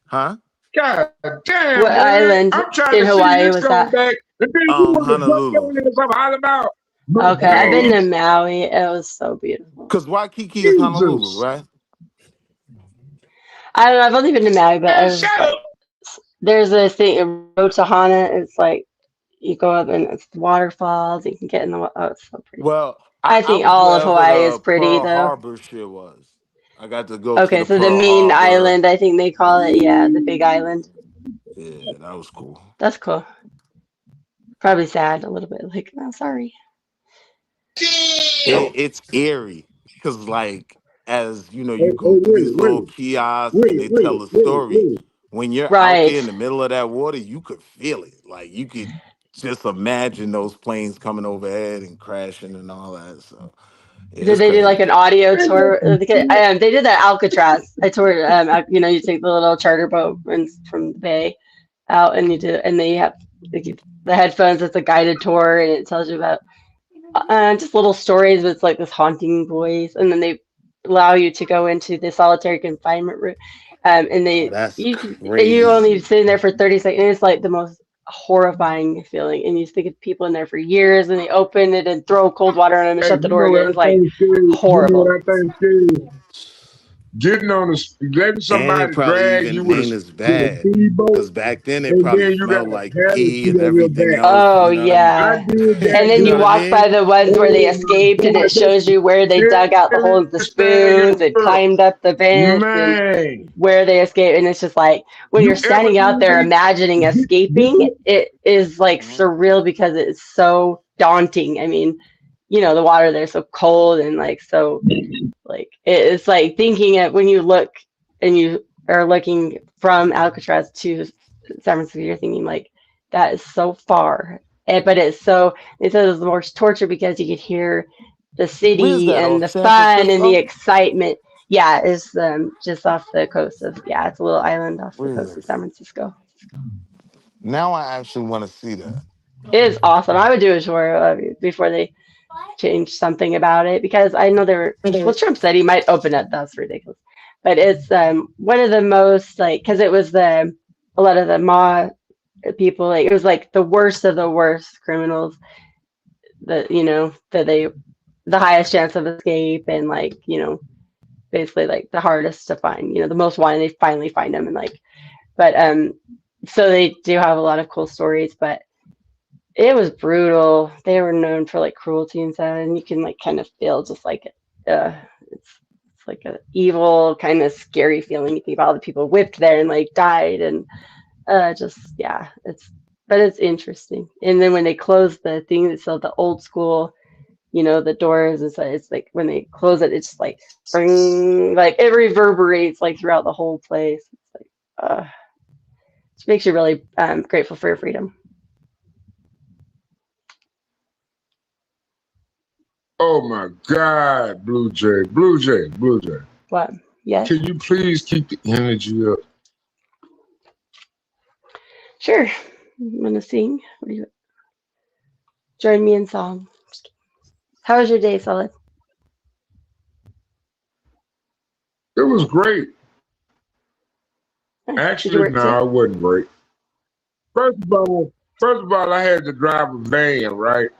Huh? God damn, What man. island I'm trying in to see Hawaii this was come that? back. And then you want to jump Honolulu. on this I'm hollering about. Okay, I've been to Maui. It was so beautiful. Because Waikiki is Honolulu, right? I don't know. I've only been to Maui, but I was like, there's a thing, Road to Hana. It's like you go up and it's waterfalls. You can get in the water. Oh, it's so pretty. Well, I I think was all of wherever Hawaii is the pretty, Pearl though. Harbor shit was. I got to go to Okay, the so the Pearl main Harbor. island, I think they call it, yeah, the big island. Yeah, that was cool. That's cool. Probably sad a little bit. Like, I'm sorry. It's eerie because, like, as you know, you go through these little kiosks and they tell a story. When you're out there in the middle of that water, you could feel it. Like, you could just imagine those planes coming overhead and crashing and all that. So, yeah, Did it's they do crazy. like an audio tour? They did that Alcatraz. I toured. You know, you take the little charter boat from the bay out, and you do, and then you have the headphones. It's a guided tour, and it tells you about just little stories with like this haunting voice, and then they allow you to go into the solitary confinement room, and you only sitting there for 30 seconds. And it's like the most horrifying feeling, and you think of people in there for years, and they open it and throw cold water on them and shut the door again. It's like horrible. You know that thing getting on the letting And it somebody probably drag you even with ain't a as bad speedboat, because back then it and probably then you got smelled a like paddle pee seat and on your everything back. else. Oh, You know what I yeah. I did that. And then You you know what I walk by mean? the ones where they Oh escaped, my and it God, shows you where they dug out the hole with the spoons and climbed up the vents and man, where they escaped. And it's just like when you're you ever standing out there imagining escaping, it is like surreal because it's so daunting. I mean, you know, the water there's so cold and like so like it's like thinking of when you look and you are looking from Alcatraz to San Francisco, you're thinking like that is so far. But it's so it was the most torture because you could hear the Where's city that? and Off the San fun and the Francisco? excitement. Yeah, it's just off the coast of it's a little island off the Where coast is of it? San Francisco. Now I actually want to see that. It is awesome. I would do a tour before they change something about it because I know Trump said he might open it. That's ridiculous. But it's one of the most like because it was a lot of the Ma people like it was like the worst of the worst criminals that the highest chance of escape and like basically like the hardest to find the most wanted. They finally find them and like but so they do have a lot of cool stories but it was brutal. They were known for like cruelty and stuff, and you can like kind of feel just like it's like an evil kind of scary feeling. You think about all the people whipped there and like died, and it's interesting. And then when they close the thing, it's still the old school, the doors, and so it's like when they close it, it's just like spring, like it reverberates like throughout the whole place. It's like it makes you really grateful for your freedom. Oh my God, Blue Jay. What? Yes. Can you please keep the energy up? Sure. I'm gonna sing. What do you join me in song? How was your day, Solid? It was great. Nice. Actually, no, it wasn't great. First of all, I had to drive a van, right?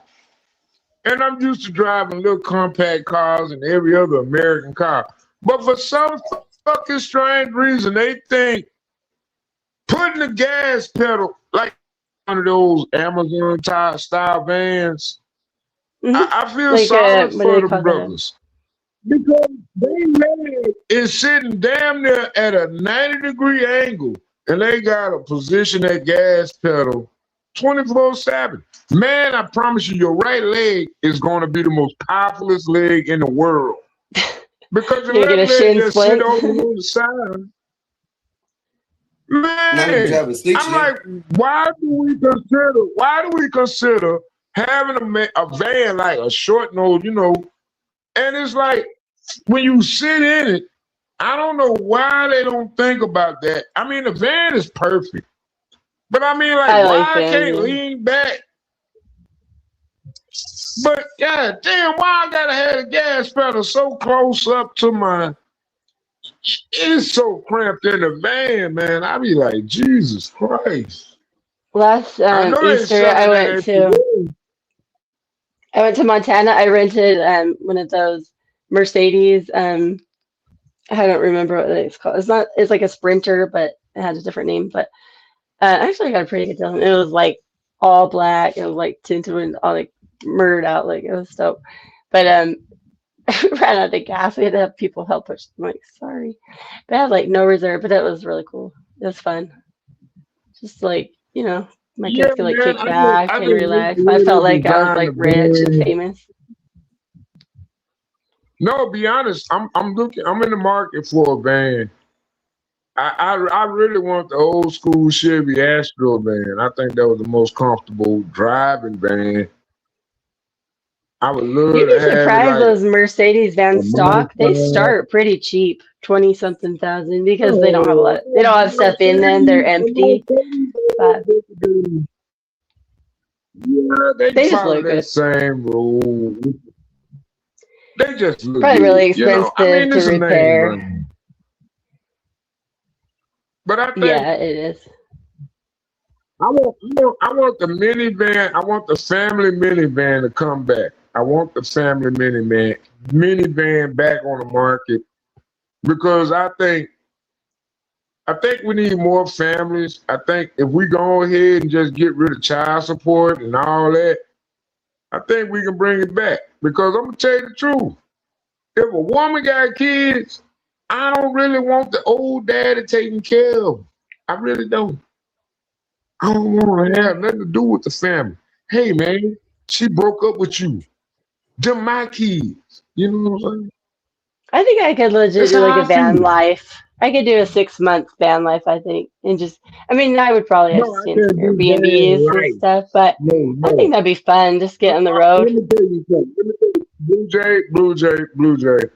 And I'm used to driving little compact cars and every other American car. But for some fucking strange reason, they think putting the gas pedal, like one of those Amazon style vans, I feel like sorry for the brothers. Because they leg is sitting damn near at a 90-degree angle, and they got to position that gas pedal 24/7. Man, I promise you, your right leg is going to be the most powerfulest leg in the world. Because your left leg just sit over on the side. Man, I'm like, why do we consider having a van like a short nose, and it's like when you sit in it, I don't know why they don't think about that. I mean, the van is perfect. But I mean, like why I can't lean back But yeah, damn, why I gotta have the gas pedal so close up to my? It's so cramped in the van, man. I be like, Jesus Christ. Last I know they Easter, selling that. I went to Montana. I rented one of those Mercedes. I don't remember what it's called. It's like a Sprinter, but it had a different name. But actually, I got a pretty good deal. It was like all black. It was like tinted and all like mirrored out. Like it was dope. But ran out of gas. We had to have people help us. I'm like, sorry. But I had like no reserve, but that was really cool. It was fun. Just like, my kids could like kick back and relax. I felt like I was like rich and famous. No, be honest. I'm in the market for a van. I really want the old school Chevy Astro van. I think that was the most comfortable driving van. I would love You'd to be have surprised it those Mercedes vans stock. They start pretty cheap, 20-something thousand, because they don't have a lot. They don't have stuff in them. They're empty. But yeah, they just follow look that good. same rule. They just look probably good. really expensive to it's a name repair. brand. But I think Yeah, it is. I want the minivan. I want the family minivan to come back. I want the family minivan back on the market because I think we need more families. I think if we go ahead and just get rid of child support and all that, I think we can bring it back. Because I'm gonna tell you the truth. If a woman got kids, I don't really want the old daddy taking care of them. I really don't. I don't want to have nothing to do with the family. Hey, man, she broke up with you. Them my kids. You know what I'm saying? I think I could legit That's do like how a I van feel. life. I could do a 6-month van life, I think, and I would probably have No, to I stay in some can't do van Airbnbs and life. stuff, but I think that'd be fun. Just get on the road. Let me tell you something.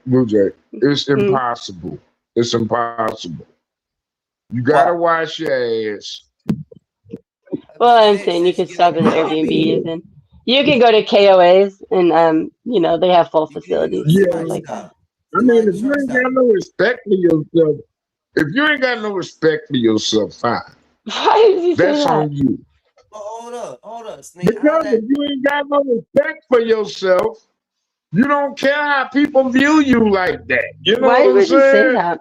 Blue Jay. It's impossible. It's impossible. You gotta wash your ass. Well, I'm saying you could stop in the Airbnbs and you can go to KOAs and they have full facilities and stuff like that. I mean, if you ain't got no respect for yourself, fine. Why did you say That's that? on you. Hold up, Snake. Because if you ain't got no respect for yourself, you don't care how people view you like that. You know Why what I'm would you say saying? that?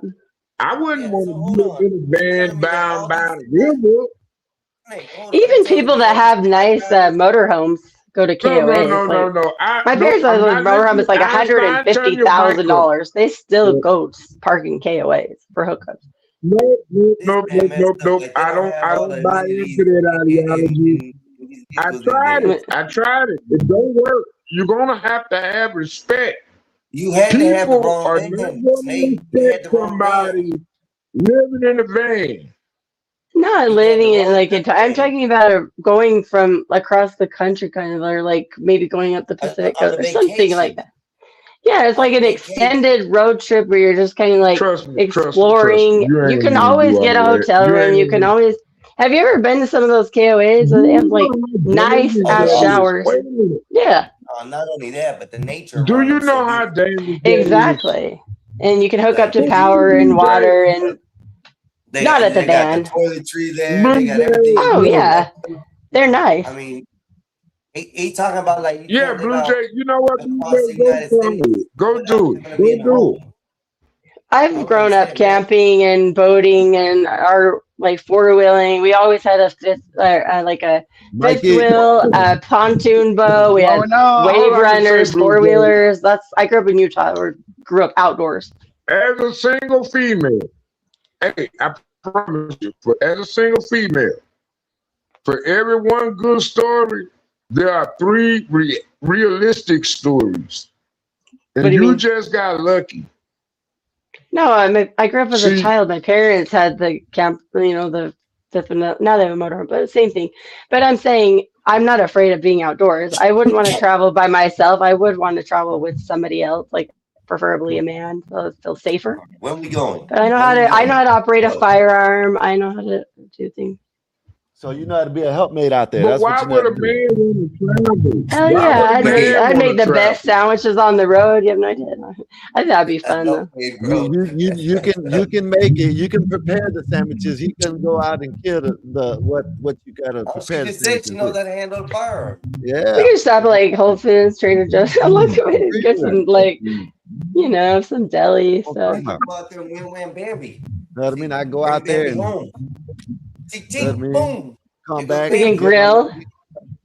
I wouldn't want to be in a van bound by the river. Even people that have nice motorhomes go to KOAs. No. My parents' motorhome is like $150,000. They still go parking KOAs for hookups. Nope. I don't buy into that ideology. I tried it. It don't work. You're gonna have to have respect. You had to have the wrong are van. not gonna respect somebody living in a van. Not living in I'm talking about going from across the country, kind of, or like maybe going up the Pacific Coast or something like that. Yeah, it's like an extended road trip where you're just kind of like exploring. You can always get a hotel room. You can always. Have you ever been to some of those KOAs where they have like nice ass showers? Yeah. Not only that, but the nature. Do you know how dangerous exactly? And you can hook up to power and water and. Not at the van. Got the toiletry there. They got everything. Oh yeah, they're nice. I mean, he talking about like Blue Jay. You know what? Go do it. I've grown up camping and boating and our like 4-wheeling. We always had a fifth wheel, a pontoon boat. We had wave runners, 4-wheelers. I grew up in Utah. Or grew up outdoors. As a single female. Hey, I promise you, as a single female, for every one good story, there are 3 realistic stories. And you just got lucky. No, I grew up as a child. My parents had the camp, the fifth one. Now they have a motorhome, but same thing. But I'm saying I'm not afraid of being outdoors. I wouldn't want to travel by myself. I would want to travel with somebody else, like preferably a man, so it's still safer. Where are we going? But I know how to operate a firearm. I know how to do things. So you know how to be a helpmate out there. But That's what why you know would how a to do. man want to travel? Hell Why yeah, would a man I'd want make to the best travel? sandwiches on the road. You have no idea. I think that'd be fun though. You can make it. You can prepare the sandwiches. He can go out and kill the what you gotta prepare. She just said she knows how to handle the firearm. Yeah. We could stop at like Whole Foods, Trader Joe's. I'm like, get some like, you know, some deli stuff. Go out there and win Bambi. You know what I mean? I go out there and home. You know what I mean? Boom. Come back. We can grill.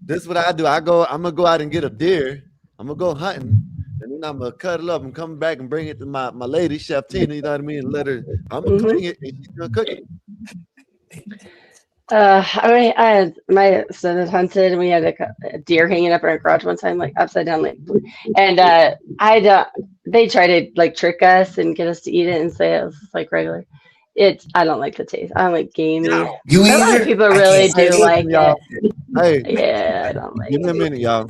This is what I do. I'm gonna go out and get a deer. I'm gonna go hunting, and then I'm gonna cut it up and come back and bring it to my lady chef Tina. You know what I mean? And let her. I'm gonna clean it and she's gonna cook it. I had my son had hunted and we had a deer hanging up in our garage one time, like upside down, like, and they try to like trick us and get us to eat it and say it was like regular. I don't like the taste. I don't like gamey. No. You a lot of people really do like it. Hey, yeah, I don't like give me a it. minute, y'all.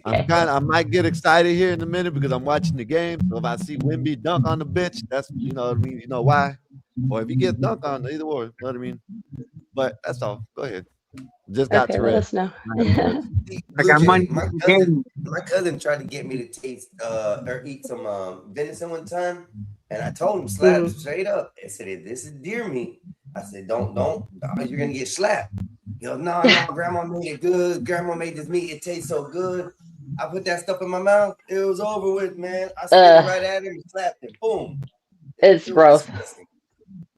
I might get excited here in a minute because I'm watching the game. So if I see Wimby dunk on the bitch, that's you know what I mean. You know why? Or if he gets dunked on, either or. You know what I mean? But that's all. Go ahead. Just got to let us know. My cousin tried to get me to taste or eat some venison one time, and I told him straight up. I said, "This is deer meat." I said, "Don't, you're gonna get slapped." He goes, "No, Grandma made it good. Grandma made this meat. It tastes so good." I put that stuff in my mouth. It was over with, man. I spit right at him and slapped him. Boom. It's gross.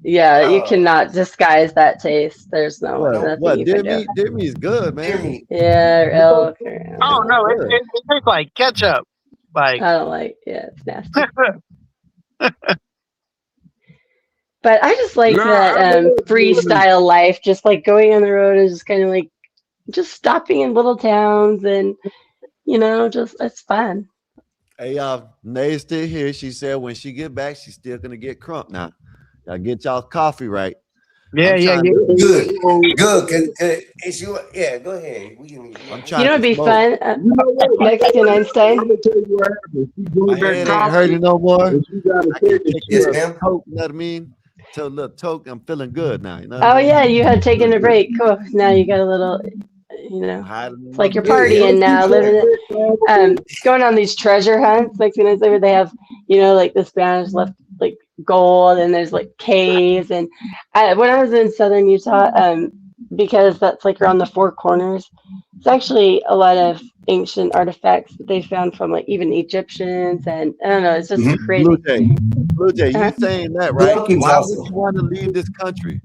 Yeah, you cannot disguise that taste. There's nothing you can do. Deer meat is good, man. Yeah, elk. Oh no, it tastes like ketchup. Like I don't like. Yeah, it's nasty. But I just like that freestyle life, just like going on the road and just kind of like just stopping in little towns and you know, just it's fun. Hey, Nay's still here. She said when she get back, she's still gonna get crunk now. Y'all get y'all coffee right. Yeah. Good. Go ahead. I'm trying. You know, it'd be fun. Mexican Einstein. I'm gonna tell you what happened. My head ain't hurting no more. Yes, ma'am. You know what I mean? Tell a little toke. I'm feeling good now. You know. Oh yeah, you had taken a break. Cool. Now you got a little. You know, it's like you're partying now, living it. Going on these treasure hunts, Mexican Einstein, where they have, you know, like the Spanish left like gold, and there's like caves. And when I was in southern Utah, because that's like around the Four Corners, it's actually a lot of ancient artifacts that they found from like even Egyptians, and I don't know, it's just crazy. Blue Jay, you saying that right? Why would you want to leave this country?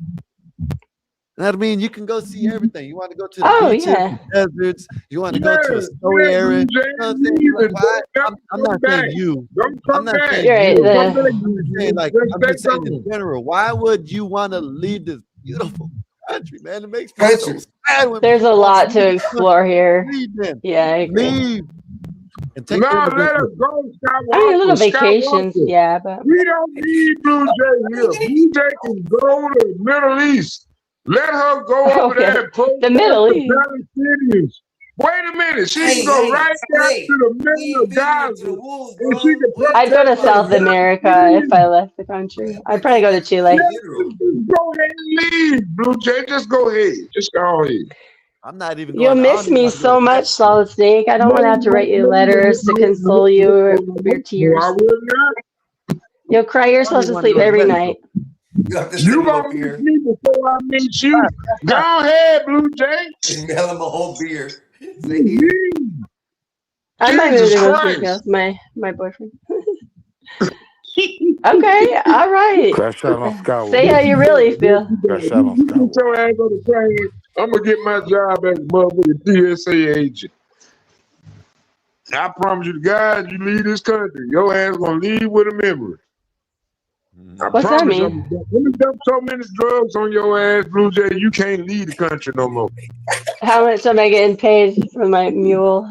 You know what I mean? You can go see everything. You want to go to the beaches, the deserts. You want to go to a snowy area. You know what I'm saying? I'm not saying you. I'm not saying you. I'm saying like I'm just saying in general. Why would you want to leave this beautiful country, man? It makes me so sad. There's a lot to explore here. Yeah, I agree. Leave. And take let us go, Skywalker. I mean, a little vacations, yeah, but we don't need Blue Jay here. Blue Jay can go to the Middle East. Let her go over there and protest the Middle East. Palestinians. Wait a minute. She can go right down to the middle of Gaza. I'd go to South America if I left the country. I'd probably go to Chile. Just go ahead and leave, Blue Jay. Just go ahead. Just go ahead. I'm not even You'll miss me so much, Solid Snake. I don't want to have to write you letters to console you or your tears. You'll cry yourself to sleep every night. You gonna meet me before I meet you. Go ahead, Blue Jay. Smell him a whole beer. I might move to Costa Rica, my boyfriend. Okay, all right. Crash out on Skywalker. Say how you really feel. Crash out on Skywalker. Your ass on the plane. I'm gonna get my job as a motherfucking TSA agent. I promise you, guys, you leave this country, your ass gonna leave with a memory. What's that mean? Let me dump so many drugs on your ass, Blue Jay, you can't leave the country no more. How much am I getting paid for my mule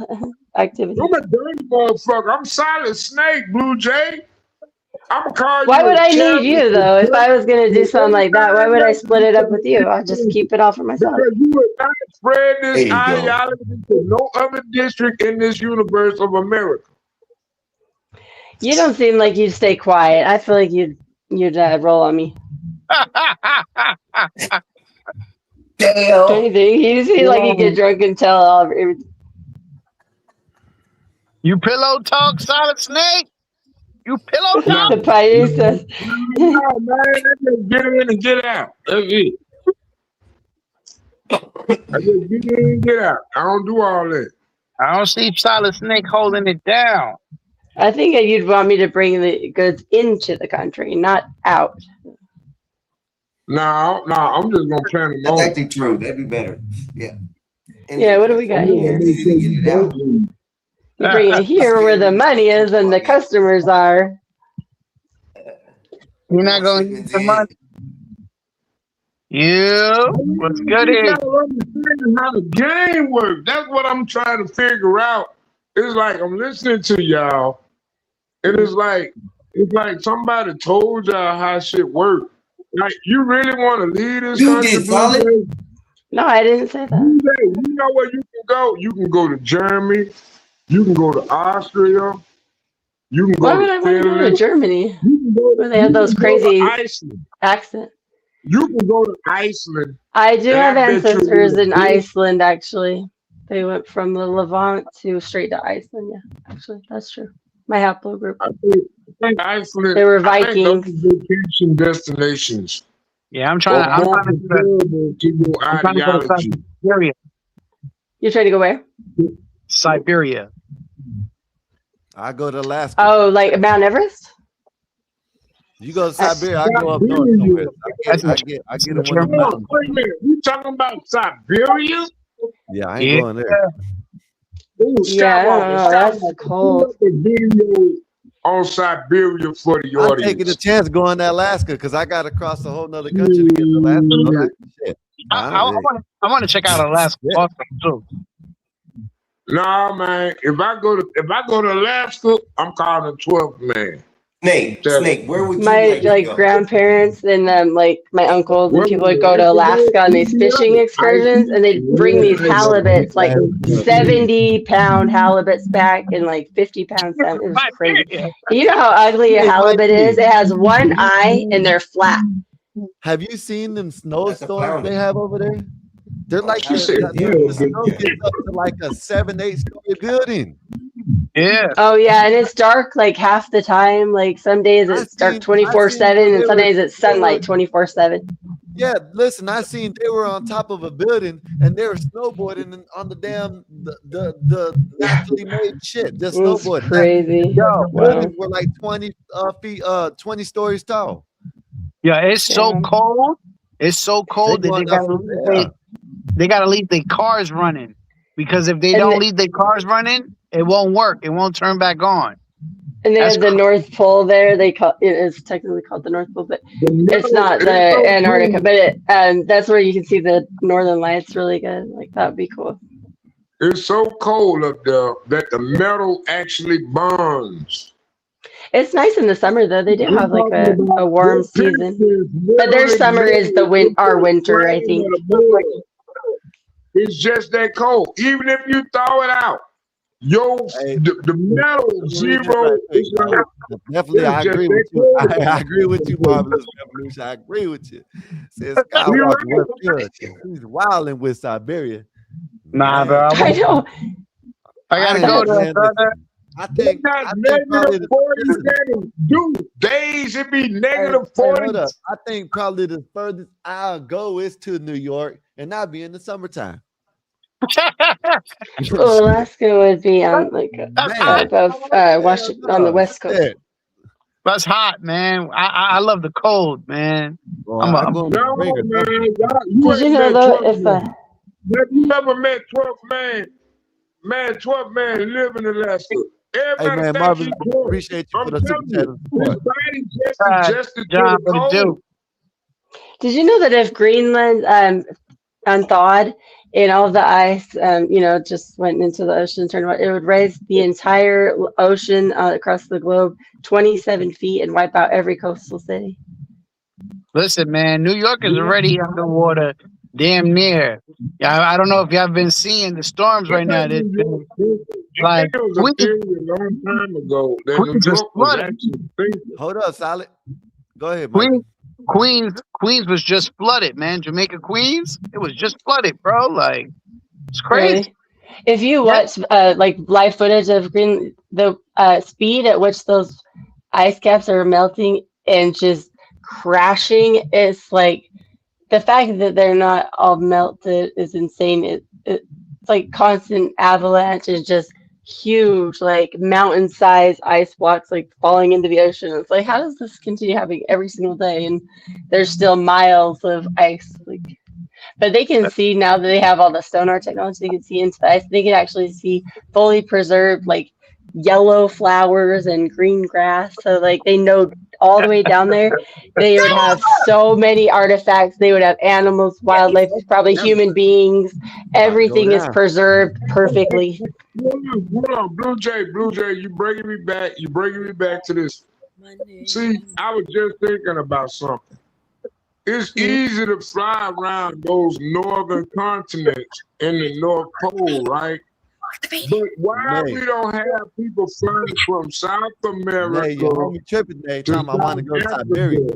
activity? I'm a dirty motherfucker. I'm Solid Snake, Blue Jay. I'm gonna call you. Why would I need you though? If I was gonna do something like that, why would I split it up with you? I'll just keep it all for myself. Because you would not spread this ideology to no other district in this universe of America. You don't seem like you'd stay quiet. I feel like you'd roll on me. Anything. He seems like he get drunk and tell all of everything. You pillow talk, Solid Snake? You pillow No, talk? The paisas. no, man, I just get in and get out. That's it. I just get in and get out. I don't do all that. I don't see Solid Snake holding it down. I think you'd want me to bring the goods into the country, not out. No, I'm just gonna plan them That's on. actually true. That'd be better. Yeah. Yeah, what do we got here? You You bring it here where the money is and the customers are. You're not going to use the money. What's good You is? gotta understand how the game works. That's what I'm trying to figure out. It's like I'm listening to y'all, and it's like somebody told y'all how shit works. Like, you really want to leave this country? Solid? No, I didn't say that. You know where you can go? You can go to Germany. You can go to Austria. You can Why go would to I want to go to Finland. Germany? You can go Where they have those crazy Iceland. accent. You can go to Iceland. I do and have I bet you ancestors in will. Iceland, actually. They went from the Levant to straight to Iceland. Yeah, actually, that's true. My haplogroup. I think Iceland. They were I think those Vikings. are vacation destinations. Yeah, I'm trying to more comparable to your ideology. Siberia. You're trying to go where? Siberia. I go to Alaska. Oh, like Mount Everest? You go to Siberia, I go up north somewhere. I get in one of the mountains. Wait a minute, you talking about Siberia? Yeah, I ain't going there. Ooh, Yeah, I don't know. That's cold. Put up a video on Siberia for the I'm audience. taking a chance going to Alaska because I got to cross a whole nother country to get to Alaska. So that's shit. I want to check out Alaska also too. Nah, man. If I go to Alaska, I'm calling 12th man. Snake, where would you My like to go? grandparents and like my uncles and people would go to Alaska on these fishing excursions, and they'd bring these halibuts, like 70-pound halibuts back and like 50-pound salmon. It was crazy. You know how ugly a halibut is? It has one eye and they're flat. Have you seen them snowstorms they have over there? They're like the snow gets up to like a 7-8 story building. Yeah. Oh yeah, and it's dark like half the time. Like some days it's dark 24/7, and some days it's sunlight 24/7. Yeah, listen, I seen they were on top of a building and they were snowboarding on the damn the naturally made shit. Just snowboarding. Crazy. The buildings were like 20 feet, 20 stories tall. Yeah, it's so cold. It's so cold that they gotta leave their cars running, because if they don't leave their cars running, it won't work. It won't turn back on. And they have the North Pole there. They call it is technically called the North Pole, but it's not the Antarctica. But that's where you can see the Northern Lights really good. Like that'd be cool. It's so cold up there that the metal actually burns. It's nice in the summer though. They do have like a warm season, but their summer is our winter, I think. It's just that cold. Even if you thaw it out, the metal zero. Definitely, I agree with you. I agree with you, Marvelous Revolution. I agree with you. Says Skywalker was good. He's wilding with Siberia. Nah, bro. I know. I gotta go there, brother. I think negative 47. Dude, days it be negative 40. I think probably the furthest I'll go is to New York, and that'll be in the summertime. Alaska would be on like above Washington on the west coast. That's hot, man. I love the cold, man. Did you know though if have you ever met 12th man? Man, 12th man live in Alaska. Hey man, Marvin, appreciate you for the super chat. Did you know that if Greenland unthawed and all the ice just went into the ocean, it would raise the entire ocean across the globe 27 feet and wipe out every coastal city? Listen, man, New York is already underwater, damn near. Yeah, I don't know if y'all been seeing the storms right now. It's been, like, it was a theory a long time ago that New York was actually Hold up, Solid. Go ahead, Mike. Queens was just flooded, man. Jamaica Queens, it was just flooded, bro. Like it's crazy. Really? If you watch like live footage of the speed at which those ice caps are melting and just crashing, it's like the fact that they're not all melted is insane. It's like constant avalanche and just huge, like mountain-sized ice blocks like falling into the ocean. It's like, how does this continue happening every single day? And there's still miles of ice, like. But they can see now that they have all the sonar technology, they can see into the ice. They can actually see fully preserved, like yellow flowers and green grass. So, like, they know all the way down there, they would have so many artifacts. They would have animals, wildlife, probably human beings. Everything is preserved perfectly. Hold on, Blue Jay, you bringing me back. You bringing me back to this. See, I was just thinking about something. It's easy to fly around those northern continents in the North Pole, right? But why we don't have people flying from South America? Hey, your homie tripping day. Time I want to go to Siberia.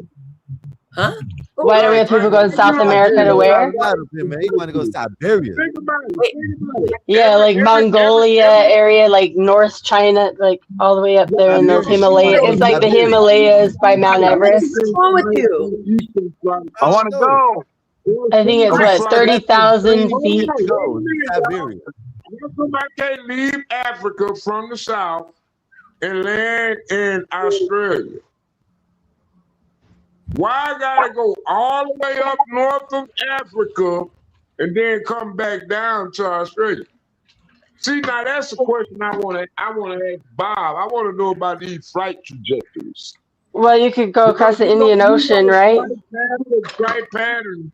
Huh? Why do we have people going to South America to where? Man, he want to go to Siberia. Think about it. Yeah, like Mongolia area, like North China, like all the way up there in those Himalayas. It's like the Himalayas by Mount Everest. What's wrong with you? I want to go. I think it's what, 30,000 feet. Siberia. How come I can't leave Africa from the south and land in Australia? Why I gotta go all the way up north of Africa and then come back down to Australia? See, now that's the question I want to ask Bob. I want to know about these flight trajectories. Well, you could go across the Indian Ocean, right? Flight patterns.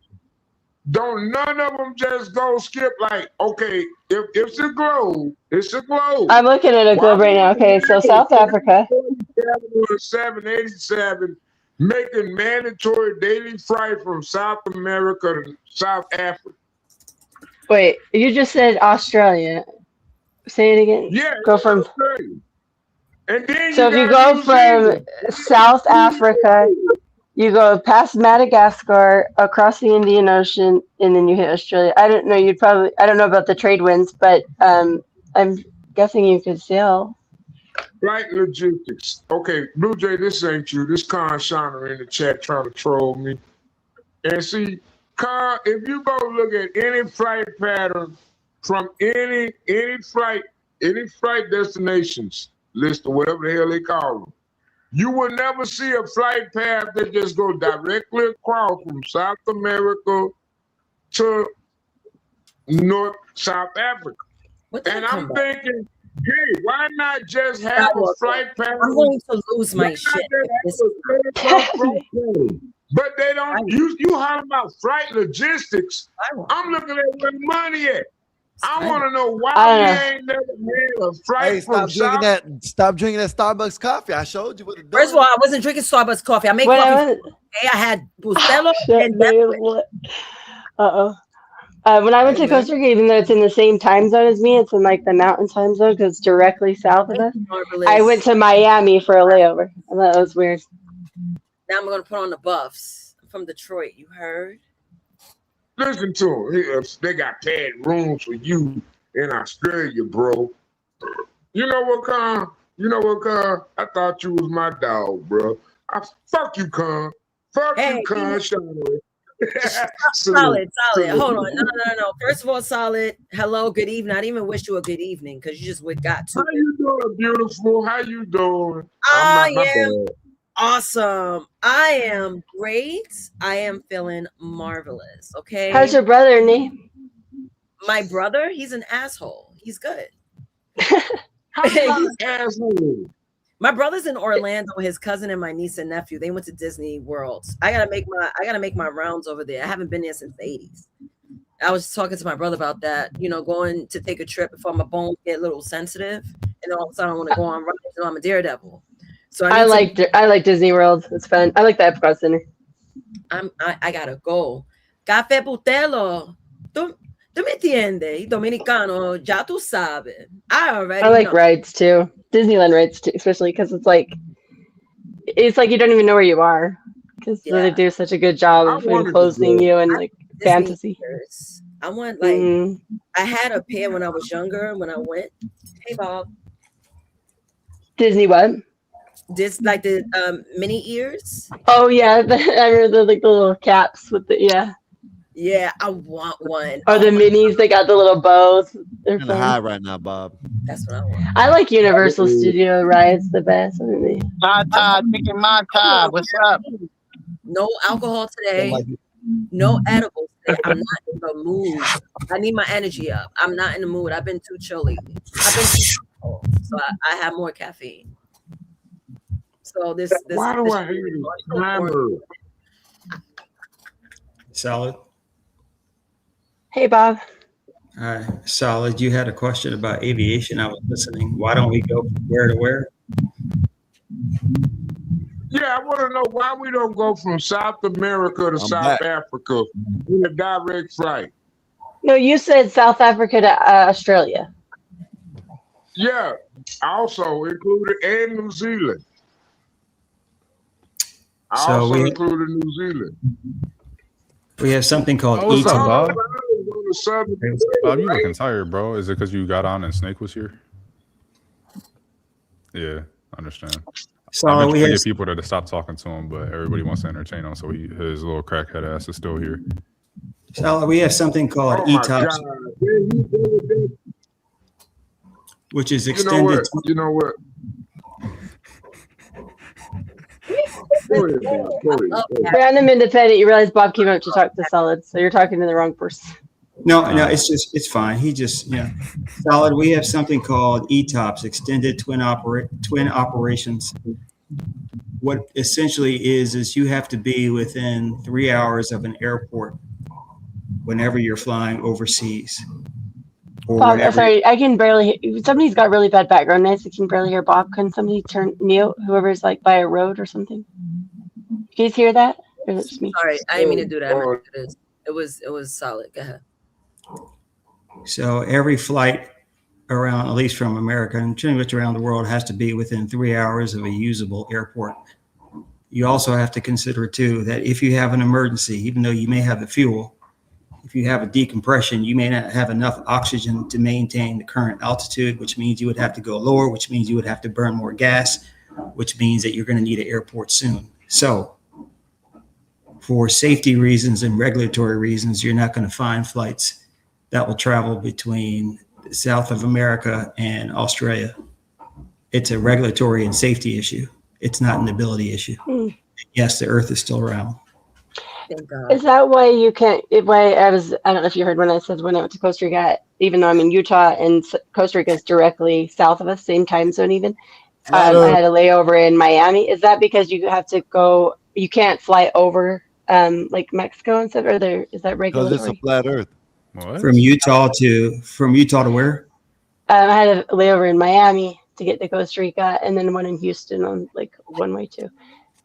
Don't none of them just go skip like, okay, if it's a globe, it's a globe. I'm looking at a globe right now. Okay, so South Africa. 787 making mandatory daily flight from South America to South Africa. Wait, you just said Australia. Say it again. Yeah, go from. Australia. And then So if you go from South Africa, you go past Madagascar, across the Indian Ocean, and then you hit Australia. I don't know. I don't know about the trade winds, but I'm guessing you could sail. Flight logistics. Okay, Blue Jay, this ain't you. This Con Shiner in the chat trying to troll me. And see, Con, if you go look at any flight pattern from any flight destinations list or whatever the hell they call them, you will never see a flight path that just go directly across from South America to South Africa. And I'm thinking, hey, why not just have a flight path? I'm going to lose my shit. But they don't. You holler about flight logistics. I'm looking at where the money at. I want to know why we ain't never made a flight. Hey, stop drinking that Starbucks coffee. I showed you what to do. First of all, I wasn't drinking Starbucks coffee. I made coffee. I had Bustelo and when I went to Costa Rica, even though it's in the same time zone as me, it's in like the mountain time zone because it's directly south of us. I went to Miami for a layover. I thought that was weird. Now I'm going to put on the buffs. I'm from Detroit. You heard? Listen to them. They got paid rooms for you in Australia, bro. You know what, Con? I thought you was my dog, bro. Fuck you, Con. Fuck you, Con. Solid. Hold on. No. First of all, Solid. Hello, good evening. I didn't even wish you a good evening because you just got to. How you doing, beautiful? How you doing? I am awesome. I am great. I am feeling marvelous. Okay. How's your brother, Nee? My brother? He's an asshole. He's good. How's an asshole? My brother's in Orlando. His cousin and my niece and nephew. They went to Disney World. I gotta make my rounds over there. I haven't been there since the 80s. I was talking to my brother about that. You know, going to take a trip before my bones get a little sensitive, and all of a sudden I want to go on rides. You know, I'm a daredevil. So I like Disney World. It's fun. I like the Epcot Center. I gotta go. Café Butelo. Tú me entiendes? Dominicano, ya tú sabes. I like know. Rides too. Disneyland rides too, especially because it's like you don't even know where you are. Because they do such a good job of enclosing you in like fantasy. I want like I had a pair when I was younger. When I went, hey Bob. Disney what? This like the mini ears. Oh yeah, I remember the little caps with the Yeah, I want one. Or the minis, they got the little bows. They're kind of high right now, Bob. That's what I want. I like Universal Studio rides the best. Todd, thinking my Todd, what's up? No alcohol today. No edibles today. I'm not in the mood. I need my energy up. I'm not in the mood. I've been too chill lately. I've been too chill, so I have more caffeine. So this why do I hear this clamor? Solid. Hey, Bob. Solid. You had a question about aviation. I was listening. Why don't we go from where to where? Yeah, I want to know why we don't go from South America to South Africa in a direct flight. No, you said South Africa to Australia. Yeah, also included and New Zealand. So we included New Zealand. We have something called what's up, Bob? Bob, you looking tired, bro. Is it because you got on and Snake was here? Yeah, I understand. So I'm we trying to have get people to stop talking to him, but everybody wants to entertain him, so his little crackhead ass is still here. So we have something called ETOPS, which is extended. You know what? Random independent. You realize Bob came out to talk to Solid, so you're talking to the wrong person. No, it's fine. He just, Solid. We have something called ETOPS, extended twin operations. What essentially is you have to be within 3 hours of an airport whenever you're flying overseas. Bob, sorry, I can barely hear. Somebody's got really bad background noise. I can barely hear Bob. Can somebody turn mute? Whoever's like by a road or something. You guys hear that? Or is it just me? Sorry, I didn't mean to do that. It was solid. Go ahead. So every flight around, at least from America and pretty much around the world, has to be within 3 hours of a usable airport. You also have to consider too that if you have an emergency, even though you may have the fuel, if you have a decompression, you may not have enough oxygen to maintain the current altitude, which means you would have to go lower, which means you would have to burn more gas, which means that you're going to need an airport soon. So for safety reasons and regulatory reasons, you're not going to find flights that will travel between South of America and Australia. It's a regulatory and safety issue. It's not an ability issue. Yes, the Earth is still round. Is that why you can't? I don't know if you heard when I said when I went to Costa Rica, even though I'm in Utah and Costa Rica is directly south of us, same time zone even. I had a layover in Miami. Is that because you have to go? You can't fly over like Mexico and stuff, or is that regulatory? Because it's a flat Earth. What? From Utah to where? I had a layover in Miami to get to Costa Rica, and then one in Houston on like one way too.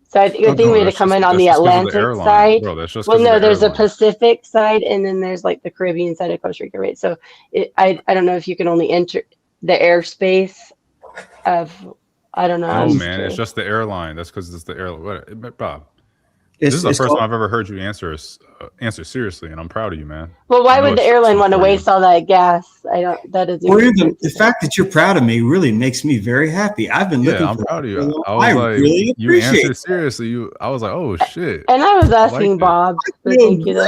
So I think we had to come in on the Atlantic side. Well, no, there's a Pacific side, and then there's like the Caribbean side of Costa Rica, right? So I don't know if you can only enter the airspace of, I don't know. No, man, it's just the airline. That's because it's the airline. What, Bob? This is the first time I've ever heard you answer seriously, and I'm proud of you, man. Well, why would the airline want to waste all that gas? That is. The fact that you're proud of me really makes me very happy. I've been looking. I'm proud of you. I was like, really you answered seriously. I was like, oh shit. And I was asking Bob. Thank you.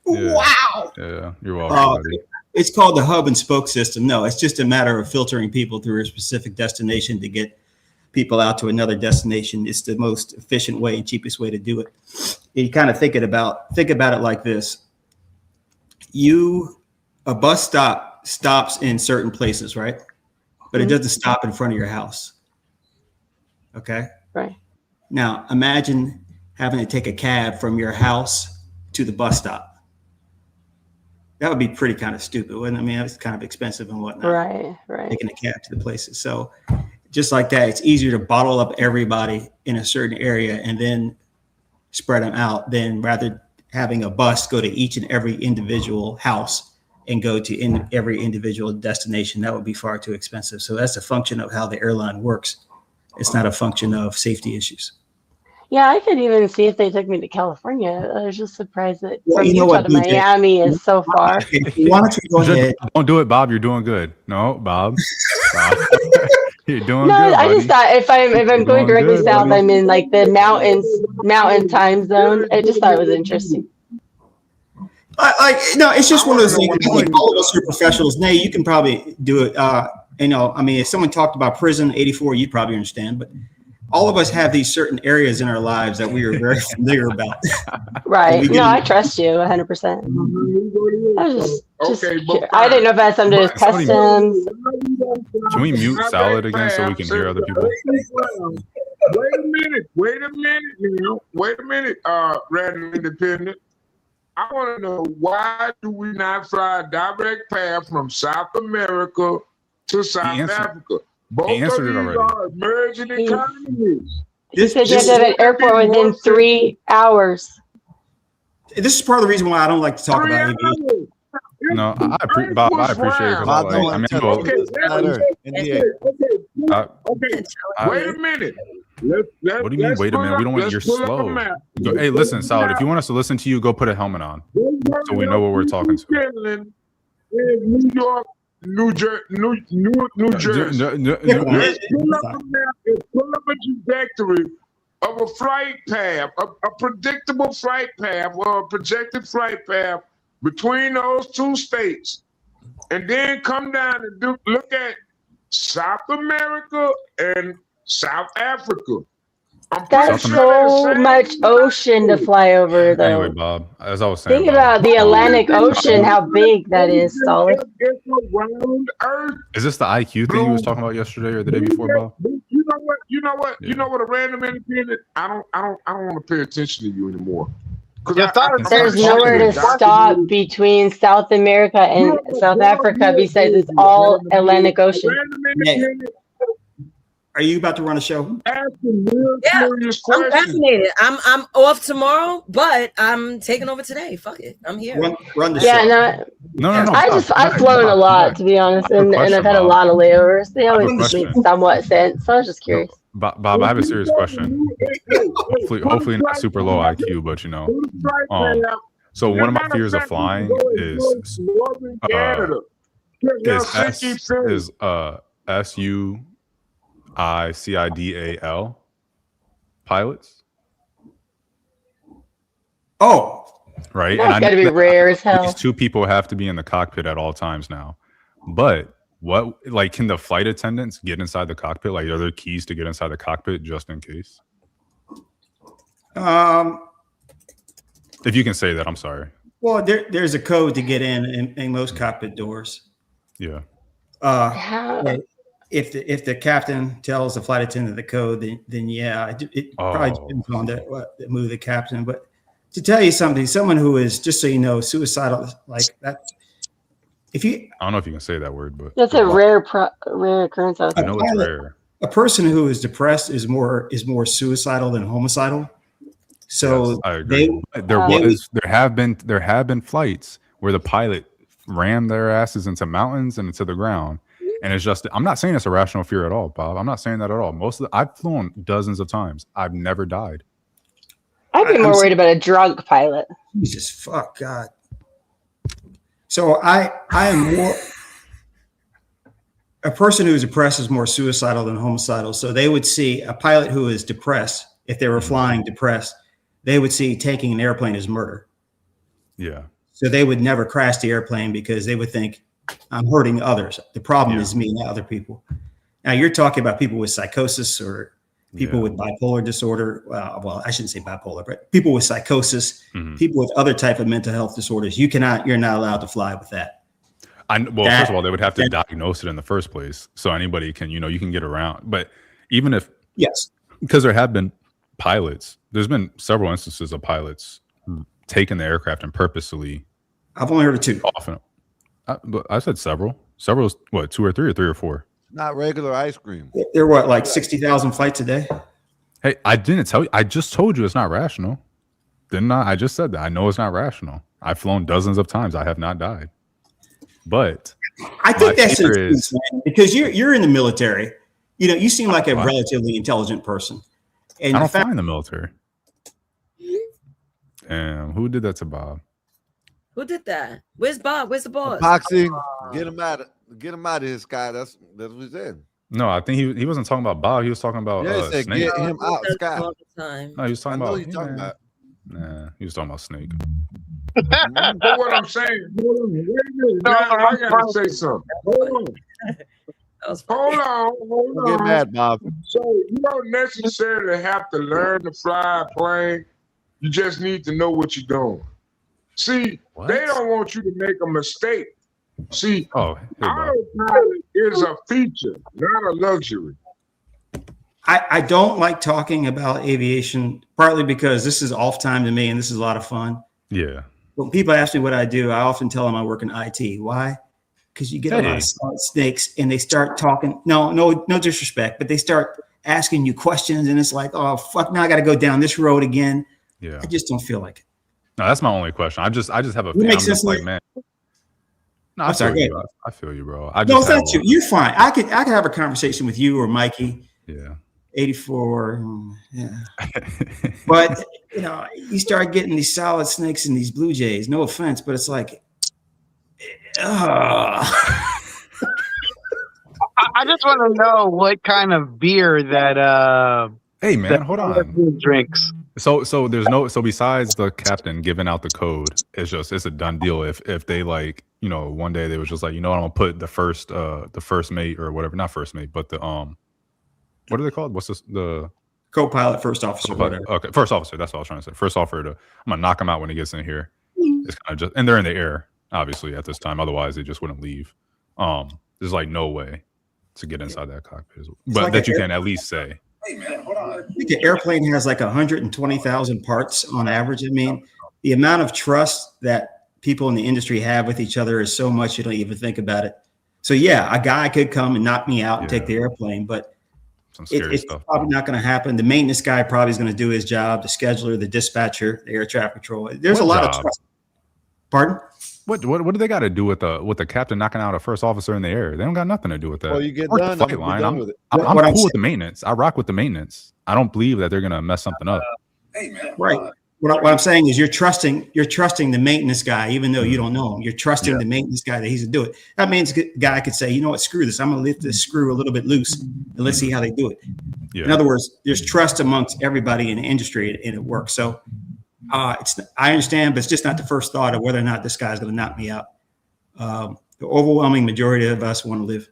Wow. Yeah, you're welcome. It's called the hub and spoke system. No, it's just a matter of filtering people through a specific destination to get people out to another destination. It's the most efficient way and cheapest way to do it. You kind of think about it like this. A bus stops in certain places, right? But it doesn't stop in front of your house. Okay. Right. Now imagine having to take a cab from your house to the bus stop. That would be pretty kind of stupid, wouldn't it? I mean, it's kind of expensive and whatnot. Right. Taking a cab to the places. So just like that, it's easier to bottle up everybody in a certain area and then spread them out than rather having a bus go to each and every individual house and go to every individual destination. That would be far too expensive. So that's a function of how the airline works. It's not a function of safety issues. Yeah, I could even see if they took me to California. I was just surprised that Well, from you know Utah what, to DJ? Miami is so far. Why don't you go ahead? Don't do it, Bob. You're doing good. No, Bob. Bob. You're doing No, good, I buddy. just thought if I'm going Doing directly good, south, buddy. I'm in like the mountain time zone. I just thought it was interesting. No, it's just one of those things. Like all of us are professionals. Nay, you can probably do it. I mean, if someone talked about prison '84, you'd probably understand. But all of us have these certain areas in our lives that we are very familiar about. Right. No, I trust you 100%. I was just I didn't know if that's something to do with customs. Can we mute Salad again so we can hear other people? Wait a minute, Random Independent. I want to know, why do we not fly a direct path from South America to South Africa? Both of these are emerging economies. He said you have to have an airport within 3 hours. This is part of the reason why I don't like to talk about aviation. No, Bob, I appreciate it. Bob, Like, I mean, well, wait a minute. What do you mean, wait a minute? We don't want you're slow. Hey, listen, Salad, if you want us to listen to you, go put a helmet on so we know what we're talking to. New York, New Jersey. Let's pull up a trajectory of a flight path, a predictable flight path or a projected flight path between those two states, and then come down and look at South America and South Africa. That's so much ocean to fly over, though. Anyway, Bob, as I was saying, think about the Atlantic Ocean, how big that is, Solid. Is this the IQ thing you was talking about yesterday or the day before, Bob? You know what? A random independent. I don't want to pay attention to you anymore. There's nowhere to stop between South America and South Africa besides it's all Atlantic Ocean. Are you about to run a show? Yeah, I'm fascinated. I'm off tomorrow, but I'm taking over today. Fuck it, I'm here. Run the show. No. I've flown a lot, to be honest, and I've had a lot of layovers. They always make somewhat sense. So I was just curious. Bob, I have a serious question. Hopefully not super low IQ, but you know. So one of my fears of flying is SUICIDAL pilots. Oh, right. That's gotta be rare as hell. These two people have to be in the cockpit at all times now. But can the flight attendants get inside the cockpit? Like, are there keys to get inside the cockpit just in case? If you can say that, I'm sorry. Well, there's a code to get in most cockpit doors. Yeah. If the captain tells the flight attendant the code, then yeah, it probably depends on the move of the captain. But to tell you something, someone who is, just so you know, suicidal like that. I don't know if you can say that word, but that's a rare occurrence. I know it's rare. A person who is depressed is more suicidal than homicidal. So yes, I agree. There have been flights where the pilot rammed their asses into mountains and into the ground. And it's just, I'm not saying it's a rational fear at all, Bob. I'm not saying that at all. I've flown dozens of times. I've never died. I'd be more worried about a drunk pilot. Jesus, fuck God. So I am more, a person who is depressed is more suicidal than homicidal. So they would see a pilot who is depressed, if they were flying depressed, they would see taking an airplane as murder. Yeah. So they would never crash the airplane because they would think, I'm hurting others. The problem is me, not other people. Now you're talking about people with psychosis or people with bipolar disorder. Well, I shouldn't say bipolar, but people with psychosis, people with other type of mental health disorders. You're not allowed to fly with that. First of all, they would have to diagnose it in the first place. So anybody can, you can get around. But even if, because there have been pilots, there's been several instances of pilots taking the aircraft and purposely. I've only heard of two. Often. I said several. Several is what, 2 or 3 or 3 or 4? Not regular ice cream. There were like 60,000 flights a day. Hey, I didn't tell you. I just told you it's not rational. Didn't I? I just said that. I know it's not rational. I've flown dozens of times. I have not died. But I think that's because you're in the military. You seem like a relatively intelligent person. And I don't fly in the military. Damn, who did that to Bob? Who did that? Where's Bob? Where's the boss? Boxing, get him out of here, Sky. That's what he said. No, I think he wasn't talking about Bob. He was talking about Yeah, he said Snake. get him out, Sky. All the time. No, he was talking about. You're talking about. Nah, he was talking about Snake. But what I'm saying, wait a minute, I gotta say something. Hold on. Get mad, Bob. So you don't necessarily have to learn to fly a plane. You just need to know what you're doing. See, they don't want you to make a mistake. See, autopilot is a feature, not a luxury. I don't like talking about aviation, partly because this is off time to me and this is a lot of fun. Yeah. When people ask me what I do, I often tell them I work in IT. Why? Because you get a lot of solid snakes and they start talking. No disrespect, but they start asking you questions and it's like, oh fuck, now I got to go down this road again. Yeah. I just don't feel like it. No, that's my only question. I just have a. I'm just like, man. No, I feel you. I feel you, bro. No, it's not you. You're fine. I could have a conversation with you or Mikey. Yeah. 84. Yeah. But you start getting these solid snakes and these Blue Jays. No offense, but it's like, I just want to know what kind of beer that hey man, hold on. Drinks. So besides the captain giving out the code, it's a done deal. If they like, one day they was just like, I'm gonna put the first mate or whatever, not first mate, but the what are they called? What's this? The co-pilot, first officer. Co-pilot. Okay, first officer. That's what I was trying to say. First officer. I'm gonna knock him out when he gets in here. It's kind of just, and they're in the air, obviously, at this time. Otherwise, they just wouldn't leave. There's like no way to get inside that cockpit, but like that you can at least say. Hey man, hold on. I think an airplane has like 120,000 parts on average. I mean, the amount of trust that people in the industry have with each other is so much you don't even think about it. So yeah, a guy could come and knock me out and take the airplane, but it's probably not going to happen. The maintenance guy probably is going to do his job. The scheduler, the dispatcher, the air traffic control. There's a lot of trust. Pardon? What do they got to do with the captain knocking out a first officer in the air? They don't got nothing to do with that. Well, you get done. Flight line. I'm cool with the maintenance. I rock with the maintenance. I don't believe that they're gonna mess something up. Hey man, right. What I'm saying is you're trusting the maintenance guy, even though you don't know him. You're trusting the maintenance guy that he's to do it. That means the guy could say, you know what, screw this. I'm gonna lift this screw a little bit loose and let's see how they do it. Yeah. In other words, there's trust amongst everybody in the industry and it works. So I understand, but it's just not the first thought of whether or not this guy's going to knock me out. The overwhelming majority of us want to live.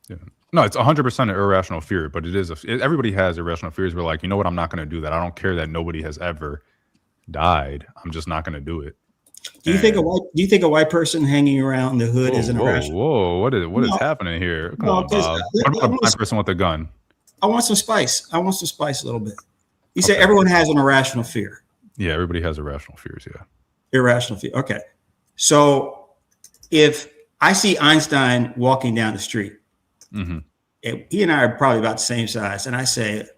Yeah. No, it's 100% an irrational fear, but it is. Everybody has irrational fears. We're like, you know what? I'm not going to do that. I don't care that nobody has ever died. I'm just not going to do it. Do you think a white person hanging around the hood is an irrational? Whoa! What is happening here? Come on, Bob. What about a black person with a gun? I want some spice. A little bit. You say everyone has an irrational fear. Yeah, everybody has irrational fears. Yeah. Irrational fear. Okay. So if I see Einstein walking down the street, he and I are probably about the same size, and I say,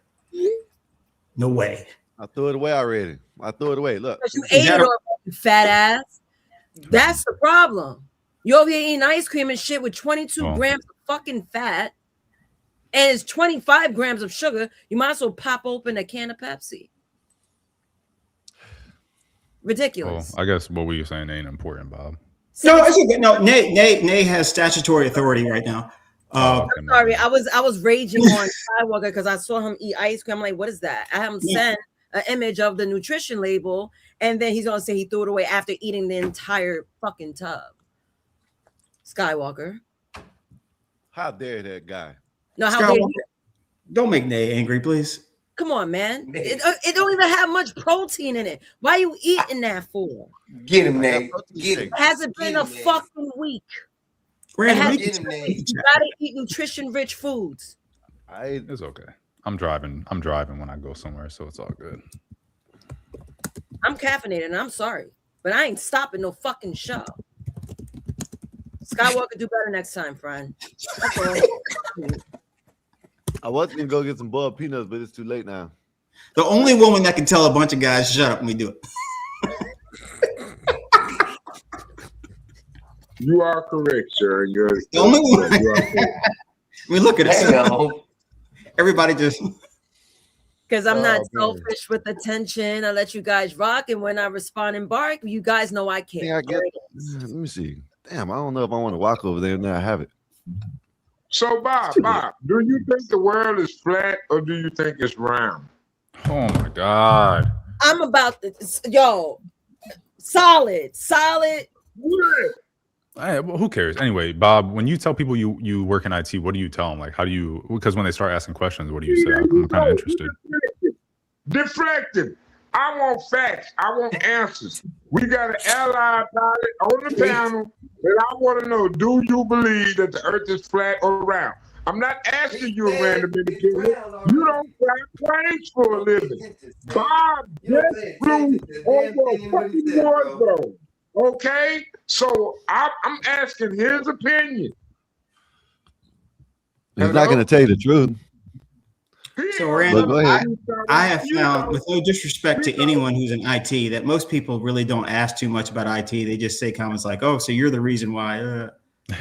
no way. I threw it away already. Look. You ate it all, you fat ass. That's the problem. You over here eating ice cream and shit with 22 grams of fucking fat, and it's 25 grams of sugar. You might as well pop open a can of Pepsi. Ridiculous. Well, I guess what we were saying ain't important, Bob. No, it's okay. No, Nay has statutory authority right now. I'm sorry. I was raging on Skywalker because I saw him eat ice cream. I'm like, what is that? I have him send an image of the nutrition label, and then he's gonna say he threw it away after eating the entire fucking tub. Skywalker. How dare that guy? No, how dare he? Don't make Nay angry, please. Come on, man. It don't even have much protein in it. Why are you eating that for? Get him, Nate. Get him. Hasn't been a fucking week. You gotta eat nutrition-rich foods. It's okay. I'm driving when I go somewhere, so it's all good. I'm caffeinated, and I'm sorry, but I ain't stopping no fucking show. Skywalker, do better next time, friend. That's all. I was gonna go get some boiled peanuts, but it's too late now. The only woman that can tell a bunch of guys shut up when we do it. You are correct, sir. You're the only one. We look at it. Everybody just. Because I'm not selfish with attention. I let you guys rock, and when I respond and bark, you guys know I care. Let me see. Damn, I don't know if I want to walk over there. Now I have it. So, Bob, do you think the world is flat or do you think it's round? Oh my God. I'm about to, solid. Well, who cares? Anyway, Bob, when you tell people you work in IT, what do you tell them? Like, how do you, because when they start asking questions, what do you say? I'm kind of interested. Deflected. I want facts. I want answers. We got an ally about it on the panel, and I want to know, do you believe that the earth is flat or round? I'm not asking you a random individual. You don't fly planes for a living. Bob just flew over a fucking war zone. Okay? So I'm asking his opinion. He's not going to tell you the truth. So, Randall, I have found, with no disrespect to anyone who's in IT, that most people really don't ask too much about IT. They just say comments like, "Oh, so you're the reason why."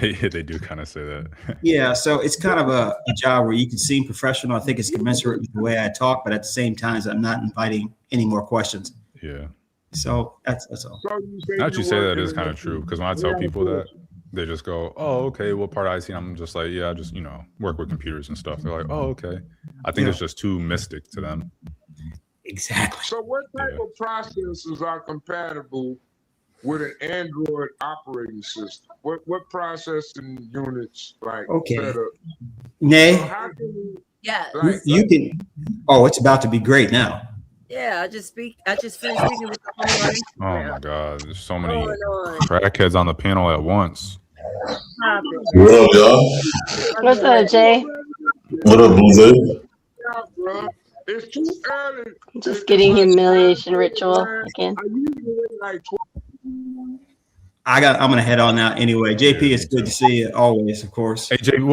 Yeah, they do kind of say that. Yeah, so it's kind of a job where you can seem professional. I think it's commensurate with the way I talk, but at the same time, I'm not inviting any more questions. Yeah. So that's all. Now that you say that is kind of true, because when I tell people that, they just go, "Oh, okay, what part of IT?" I'm just like, "Yeah, I just work with computers and stuff." They're like, "Oh, okay." I think it's just too mystic to them. Exactly. So what type of processors are compatible with an Android operating system? What processing units set up? Nay, Yeah. you can. Oh, it's about to be great now. Yeah, I just finished speaking with someone. Oh my God, there's so many crackheads on the panel at once. What up, y'all? What's up, Jay? What up, Blue? It's too early. Just getting humiliation ritual again. I'm gonna head on now anyway. JP, it's good to see you always, of course. Hey, JP,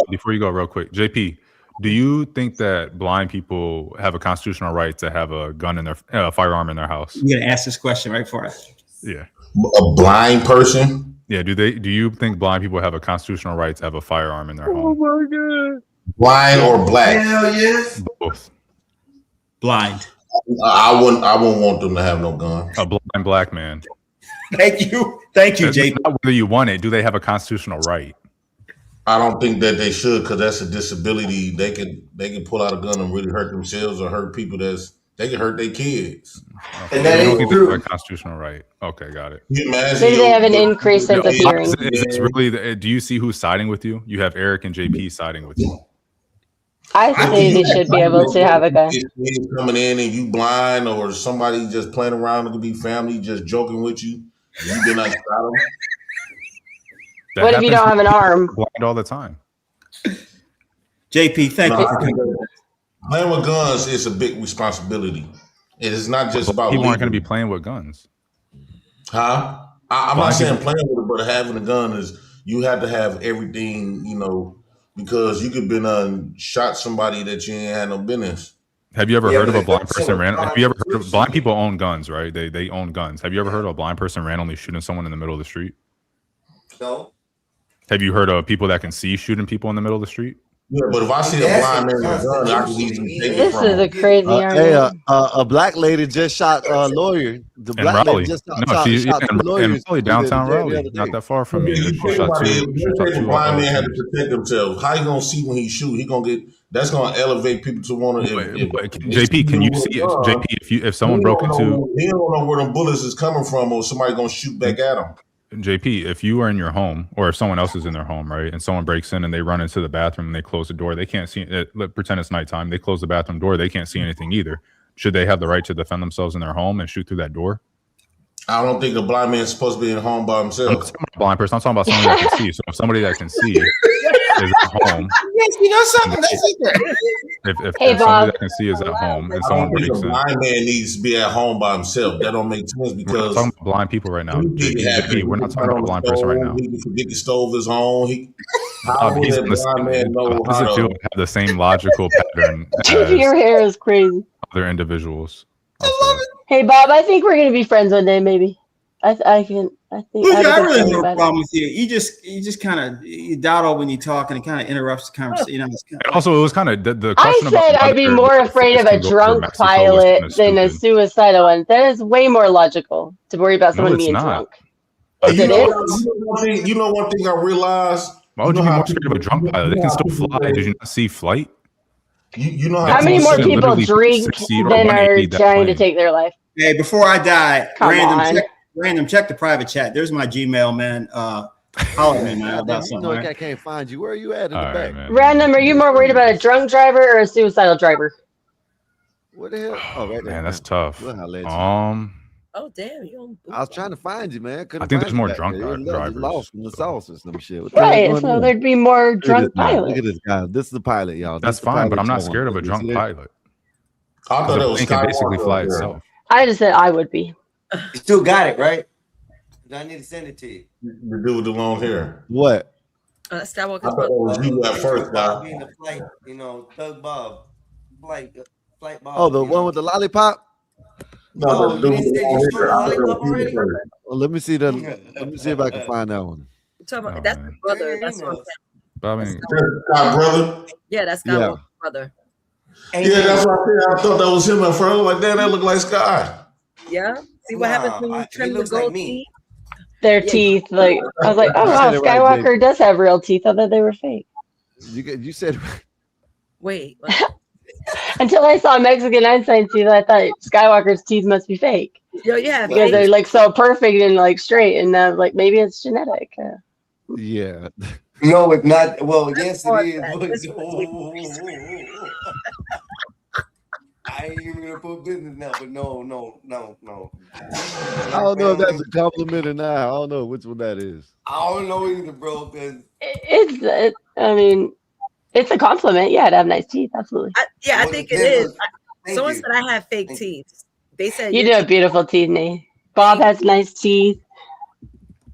before you go, real quick, JP, do you think that blind people have a constitutional right to have a gun in their firearm in their house? You're gonna ask this question right for us. Yeah. A blind person? Yeah. Do you think blind people have a constitutional right to have a firearm in their home? Oh my God. Blind or black? Hell yes. Both. Blind. I wouldn't want them to have no gun. A blind black man. Thank you, JP. Not whether you want it, do they have a constitutional right? I don't think that they should, because that's a disability. They can pull out a gun and really hurt themselves or hurt people. They can hurt their kids. Okay. And that ain't true. They have a constitutional right. Okay, got it. Maybe they have an increased sense of hearing. It's really. Do you see who's siding with you? You have Eric and JP siding with you. I say they should be able to have a gun. If coming in and you blind, or somebody just playing around, it could be family just joking with you. You been outside them. What if you don't have an arm? Blind all the time. JP, thank you for coming. Playing with guns is a big responsibility. It is not just about people aren't going to be playing with guns. Huh? I'm not saying playing with it, but having a gun is, you have to have everything, because you could been shot somebody that you ain't had no business. Have you ever heard of a blind person Have you ever heard of blind people own guns, right? They own guns. Have you ever heard of a blind person randomly shooting someone in the middle of the street? No. Have you heard of people that can see shooting people in the middle of the street? Yeah, but if I see a blind man with a gun, I can easily take it from him. This is a crazy Hey, a black lady just shot a lawyer. The in black Raleigh. lady just No, she's in lawyers Raleigh, downtown Raleigh, not that far from me. She shot two. The blind man had to protect himself. How you gonna see when he shoot? He gonna get. That's gonna elevate people to want to. JP, can you see it? JP, if someone broke into, he don't know where the bullets is coming from, or somebody gonna shoot back at him. JP, if you are in your home, or if someone else is in their home, right, and someone breaks in and they run into the bathroom and they close the door, they can't see it. Pretend it's nighttime. They close the bathroom door. They can't see anything either. Should they have the right to defend themselves in their home and shoot through that door? I don't think a blind man is supposed to be at home by himself. I'm not talking about a blind person. I'm talking about somebody that can see. So if somebody that can see is at home, yes, you know something. if somebody that can see is at home and someone breaks in, a blind man needs to be at home by himself. That don't make sense, because we're not talking about blind people right now. JP, we're not talking about a blind person right now. He can forget the stove is on. How does it feel to have the same logical pattern as your hair is crazy. Other individuals? Hey, Bob, I think we're going to be friends one day, maybe. I think I think I I really have think no about problem with you. You just kind of dawdle when you talk, and it kind of interrupts the conversation. You know, it's kind And also, it was kind of the I question about said I'd be whether more the afraid flights of a can go over drunk Mexico was kind pilot of than a stupid. suicidal one. That is way more logical to worry about No, someone it's being not. drunk. And Yes, it is. you know one thing I realized. Why would you be more scared of a drunk pilot? They can still fly. Did you not see flight? You know How many more people drink 60 or than are 180 that trying to plane. take their life? Hey, before I die, Come on. random check the private chat. There's my Gmail, man. Holler at me, man, about You something. know, Right? I can't find you. Where are you at in the back? Random, are you more worried about a drunk driver or a suicidal driver? What the hell? Oh, right there. Man, that's tough. Oh damn, you I was trying to find you, man. Couldn't I think find there's you more back drunk there. You're drivers. lost in the sauce or some shit. What the hell Right, going so on? there'd be more Look drunk at this guy. Look pilots. at this guy. This is the pilot, y'all. That's this fine, but I'm not y'all scared of a want. drunk pilot. I thought The it was plane can basically Skywalker fly up there. itself. I just said I would be. You still got it, right? I need to send it to you. The dude with the long hair. What? Skywalker's I thought that was you at first, Bob guy. being the flight, Thug Bob, flight Bob. Oh, the one with the lollipop? No, the dude with the long hair. I thought that was you at first. Well, let me see if I can find that one. That's the brother. That's what I'm saying. My brother. Yeah, that's Skywalker's brother. Yeah, that's what I said. I thought that was him at first. I was like, damn, that looked like Sky. Yeah. See what happens when you trim the gold teeth? Their teeth, like I was like, oh wow, Skywalker does have real teeth. I thought they were fake. You said. Wait. Until I saw Mexican Einstein teeth, I thought Skywalker's teeth must be fake. Yo, yeah, because they're like so perfect and like straight, and like maybe it's genetic. Yeah. No, it's not. Well, yes, it is. I ain't even gonna put business now, but no. I don't know if that's a compliment or not. I don't know which one that is. I don't know either, bro. Because I mean, it's a compliment. Yeah, to have nice teeth, absolutely. I think it is. Someone said I have fake teeth. They said you do have beautiful teeth, Nate. Bob has nice teeth.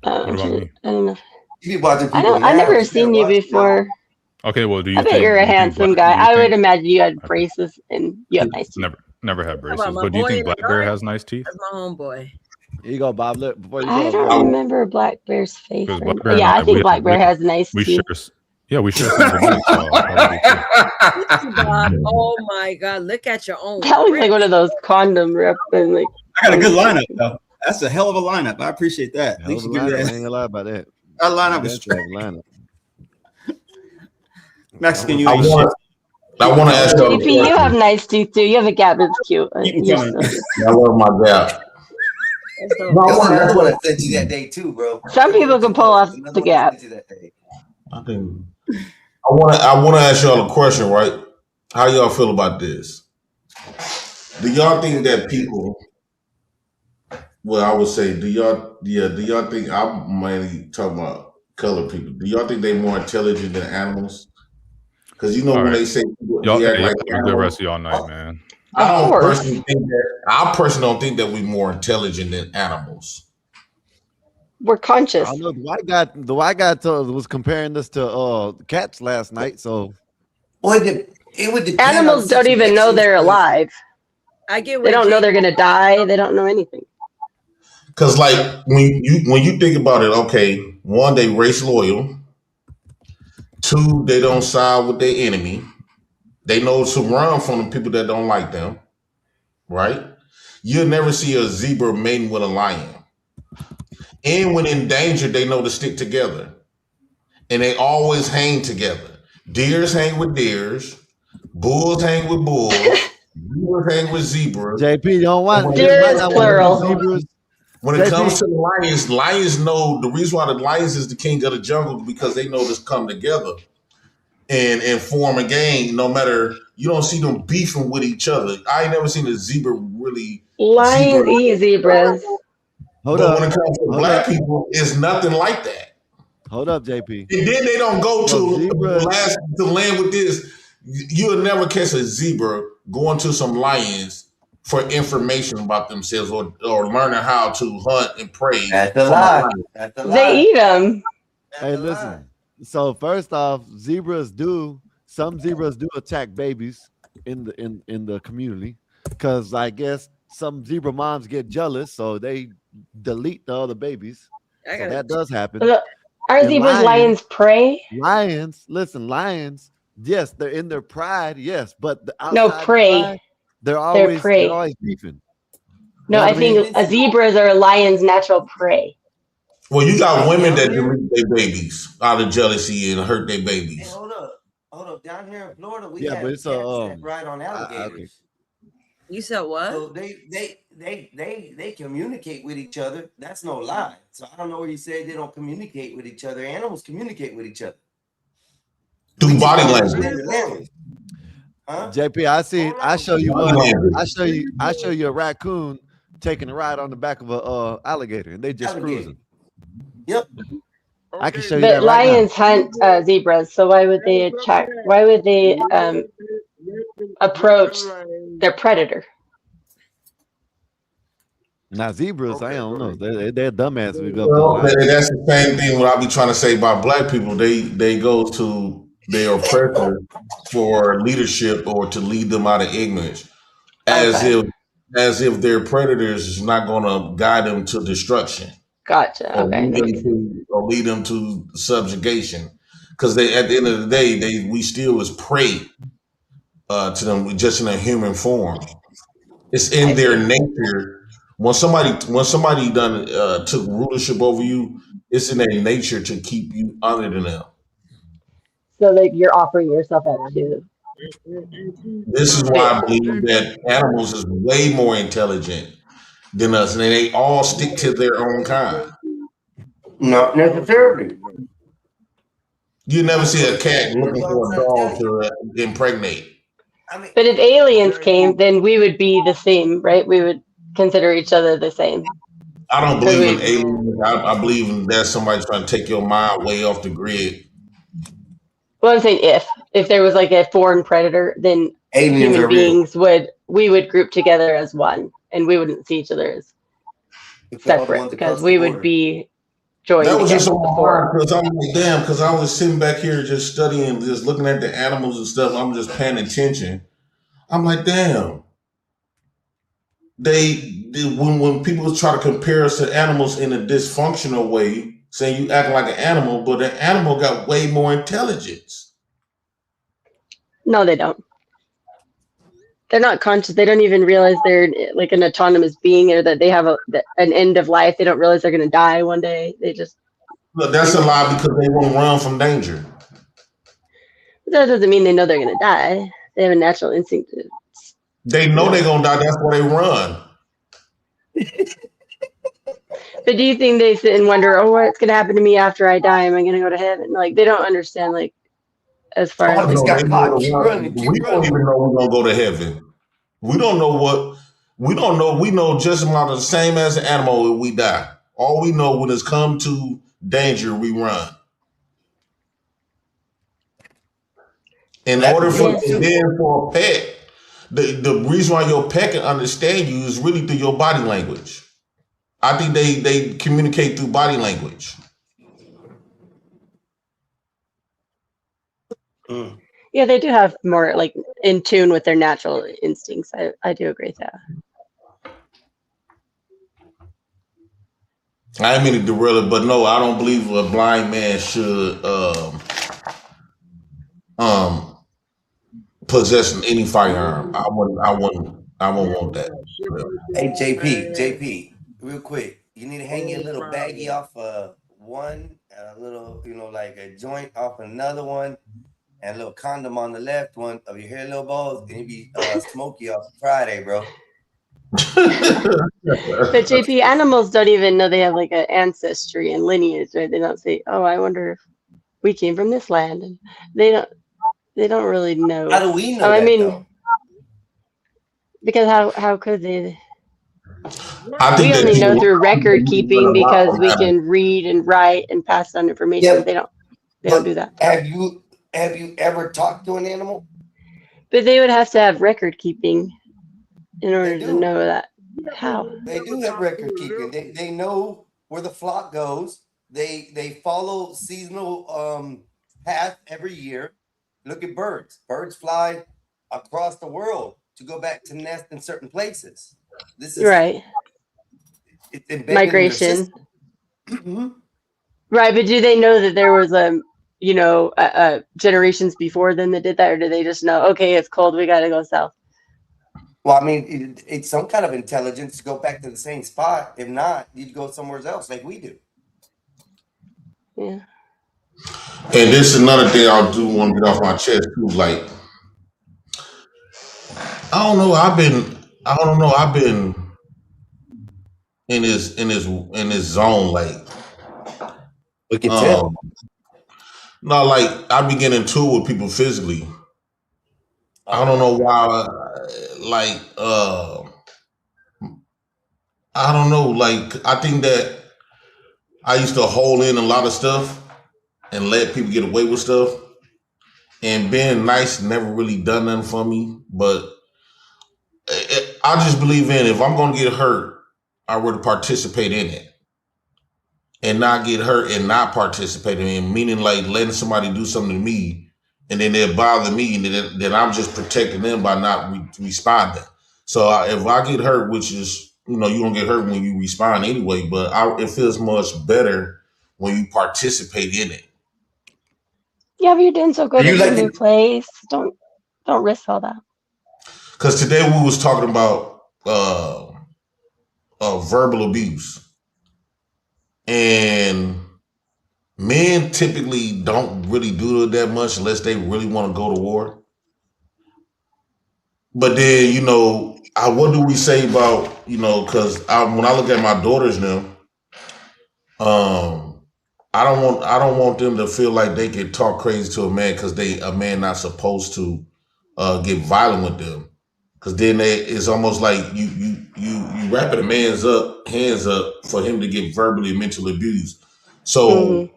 What about me? I don't know. You be watching people. I've never seen you before. Okay, well, do you? I bet you're a handsome guy. I would imagine you had braces and you have nice teeth. Never had braces. But do you think Black Bear has nice teeth? That's my homeboy. Here you go, Bob. Look, before you go. I don't remember Black Bear's face. Black Bear I think Black Bear has nice teeth. We share some Oh my God! Look at your own. That looks like one of those condom reps. Like I got a good lineup though. That's a hell of a lineup. I appreciate that. I ain't gonna lie about that. Our lineup is straight. Mexican, you I want to ask you. JP, you have nice teeth too. You have a gap that's cute. I love my gap. That's what I said to you that day too, bro. Some people can pull off the gap. I want to ask y'all a question, right? How y'all feel about this? Do y'all think that people? Well, I would say, do y'all think, I'm mainly talking about colored people. Do y'all think they're more intelligent than animals? Because when they say y'all act like have a good rest of y'all night, man. I personally don't think that we're more intelligent than animals. We're conscious. I know the white guy was comparing this to cats last night. So, it would depend. Animals don't even know they're alive. I get. They don't know they're gonna die. They don't know anything. Because like when you think about it, okay, one, they race loyal. Two, they don't side with their enemy. They know to run from the people that don't like them, right? You'll never see a zebra mating with a lion. And when in danger, they know to stick together. And they always hang together. Deers hang with deers. Bulls hang with bulls. Zebras hang with zebras. JP, you don't want deers plural. When it comes to the lions know the reason why the lions is the king of the jungle because they know to come together and form a gang. No matter, you don't see them beefing with each other. I ain't never seen a zebra really. Lions eat zebras. When it comes to black people, it's nothing like that. Hold up, JP. And then they don't go to land with this. You'll never catch a zebra going to some lions for information about themselves or learning how to hunt and prey. That's a lie. They eat them. Hey, listen. So first off, some zebras do attack babies in the community because I guess some zebra moms get jealous, so they delete the other babies. So that does happen. Are zebras lions prey? Lions, listen, lions. Yes, they're in their pride. Yes, but outside No, prey. Pride, they're always beefing. No, I think zebras are a lion's natural prey. Well, you got women that delete their babies out of jealousy and hurt their babies. Hey, hold up. Down here in Florida, we Yeah, have but it's cats that ride on alligators. okay. You said what? So they communicate with each other. That's no lie. So I don't know where you say they don't communicate with each other. Animals communicate with each other through body language. Huh? JP, I show you one. I show you a raccoon taking a ride on the back of a alligator, and they just cruising. Yep. I can show you But that right lions hunt zebras, so why would they attack? Why would they approach their predator? Now zebras, I don't know. They're dumbass. We go. Well, that's the same thing. What I be trying to say about black people. They go to their oppressor for leadership or to lead them out of ignorance, as if their predators is not going to guide them to destruction. Gotcha. Or lead them to subjugation, because they at the end of the day we still is prey to them, just in a human form. It's in their nature. When somebody done took rulership over you, it's in their nature to keep you under them. So like you're offering yourself up to. This is why I believe that animals is way more intelligent than us, and they all stick to their own kind. Not necessarily. You never see a cat looking for a dog to impregnate. But if aliens came, then we would be the same, right? We would consider each other the same. I don't believe in aliens. I believe in that somebody trying to take your mind way off the grid. Well, I'm saying if there was like a foreign predator, then human beings would group together as one, and we wouldn't see each other as separate because we would be joined. That was just so hard because I'm like, damn, because I was sitting back here just studying, just looking at the animals and stuff. I'm just paying attention. I'm like, damn. When people try to compare us to animals in a dysfunctional way, saying you act like an animal, but an animal got way more intelligence. No, they don't. They're not conscious. They don't even realize they're like an autonomous being, or that they have an end of life. They don't realize they're going to die one day. They just. Look, that's a lie because they won't run from danger. That doesn't mean they know they're going to die. They have a natural instinct to. They know they're going to die. That's why they run. But do you think they sit and wonder, oh, what's going to happen to me after I die? Am I going to go to heaven? Like, they don't understand, like, as far as... We don't even know we're going to go to heaven. We don't know what... We don't know. We know just about the same as an animal if we die. All we know when it's come to danger, we run. In order for a pet, the reason why your pet can understand you is really through your body language. I think they communicate through body language. Yeah, they do have more like in tune with their natural instincts. I do agree with that. I didn't mean to derail it, but no, I don't believe a blind man should possess any firearm. I wouldn't want that. Hey JP, real quick, you need to hang your little baggie off one, a little, like a joint off another one, and a little condom on the left one of your hair, little balls, and you be smoky off Friday, bro. But JP, animals don't even know they have like an ancestry and lineage, right? They don't say, "Oh, I wonder if we came from this land." And they don't really know. How do we know? I mean, though? Because how could they? We only know through record keeping because we can read and write and pass on information. Yeah, they don't do that. Have you ever talked to an animal? But they would have to have record keeping in order to know that. How? They do have record keeping. They know where the flock goes. They follow seasonal path every year. Look at birds. Birds fly across the world to go back to nest in certain places. This is right. Migration. Right, but do they know that there was generations before them that did that, or do they just know, okay, it's cold, we got to go south? Well, I mean, it's some kind of intelligence to go back to the same spot. If not, you'd go somewhere else like we do. Yeah. And this is another thing I do want to get off my chest too. Like, I don't know. I've been in this zone. Like, we can tell. No, like I be getting into it with people physically. I don't know why. Like, I don't know. Like, I think that I used to hold in a lot of stuff and let people get away with stuff. And being nice never really done nothing for me. But I just believe in, if I'm going to get hurt, I would participate in it. And not get hurt and not participate in it. Meaning like letting somebody do something to me and then they bother me, and then I'm just protecting them by not responding. So if I get hurt, which is, you're going to get hurt when you respond anyway, but it feels much better when you participate in it. Yeah, but you're doing so good in a new place. Don't risk all that. Because today we was talking about verbal abuse. And men typically don't really do it that much unless they really want to go to war. But then, what do we say about, because when I look at my daughters now, I don't want them to feel like they can talk crazy to a man because a man not supposed to get violent with them. Because then it's almost like you wrapping a man's hands up for him to get verbally and mentally abused. So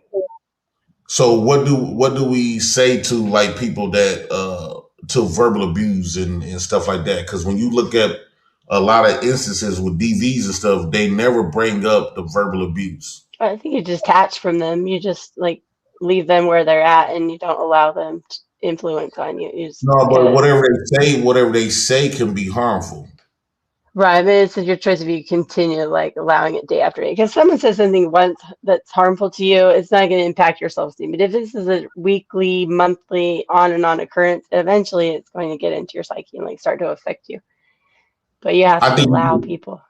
So what do we say to like people that to verbal abuse and stuff like that? Because when you look at a lot of instances with DVs and stuff, they never bring up the verbal abuse. I think you detach from them. You just like leave them where they're at, and you don't allow them to influence on you. No, but whatever they say can be harmful. Right, but it's your choice if you continue like allowing it day after day. Because someone says something once that's harmful to you, it's not going to impact your self-esteem. But if this is a weekly, monthly, on and on occurrence, eventually it's going to get into your psyche and like start to affect you. But you have to allow people.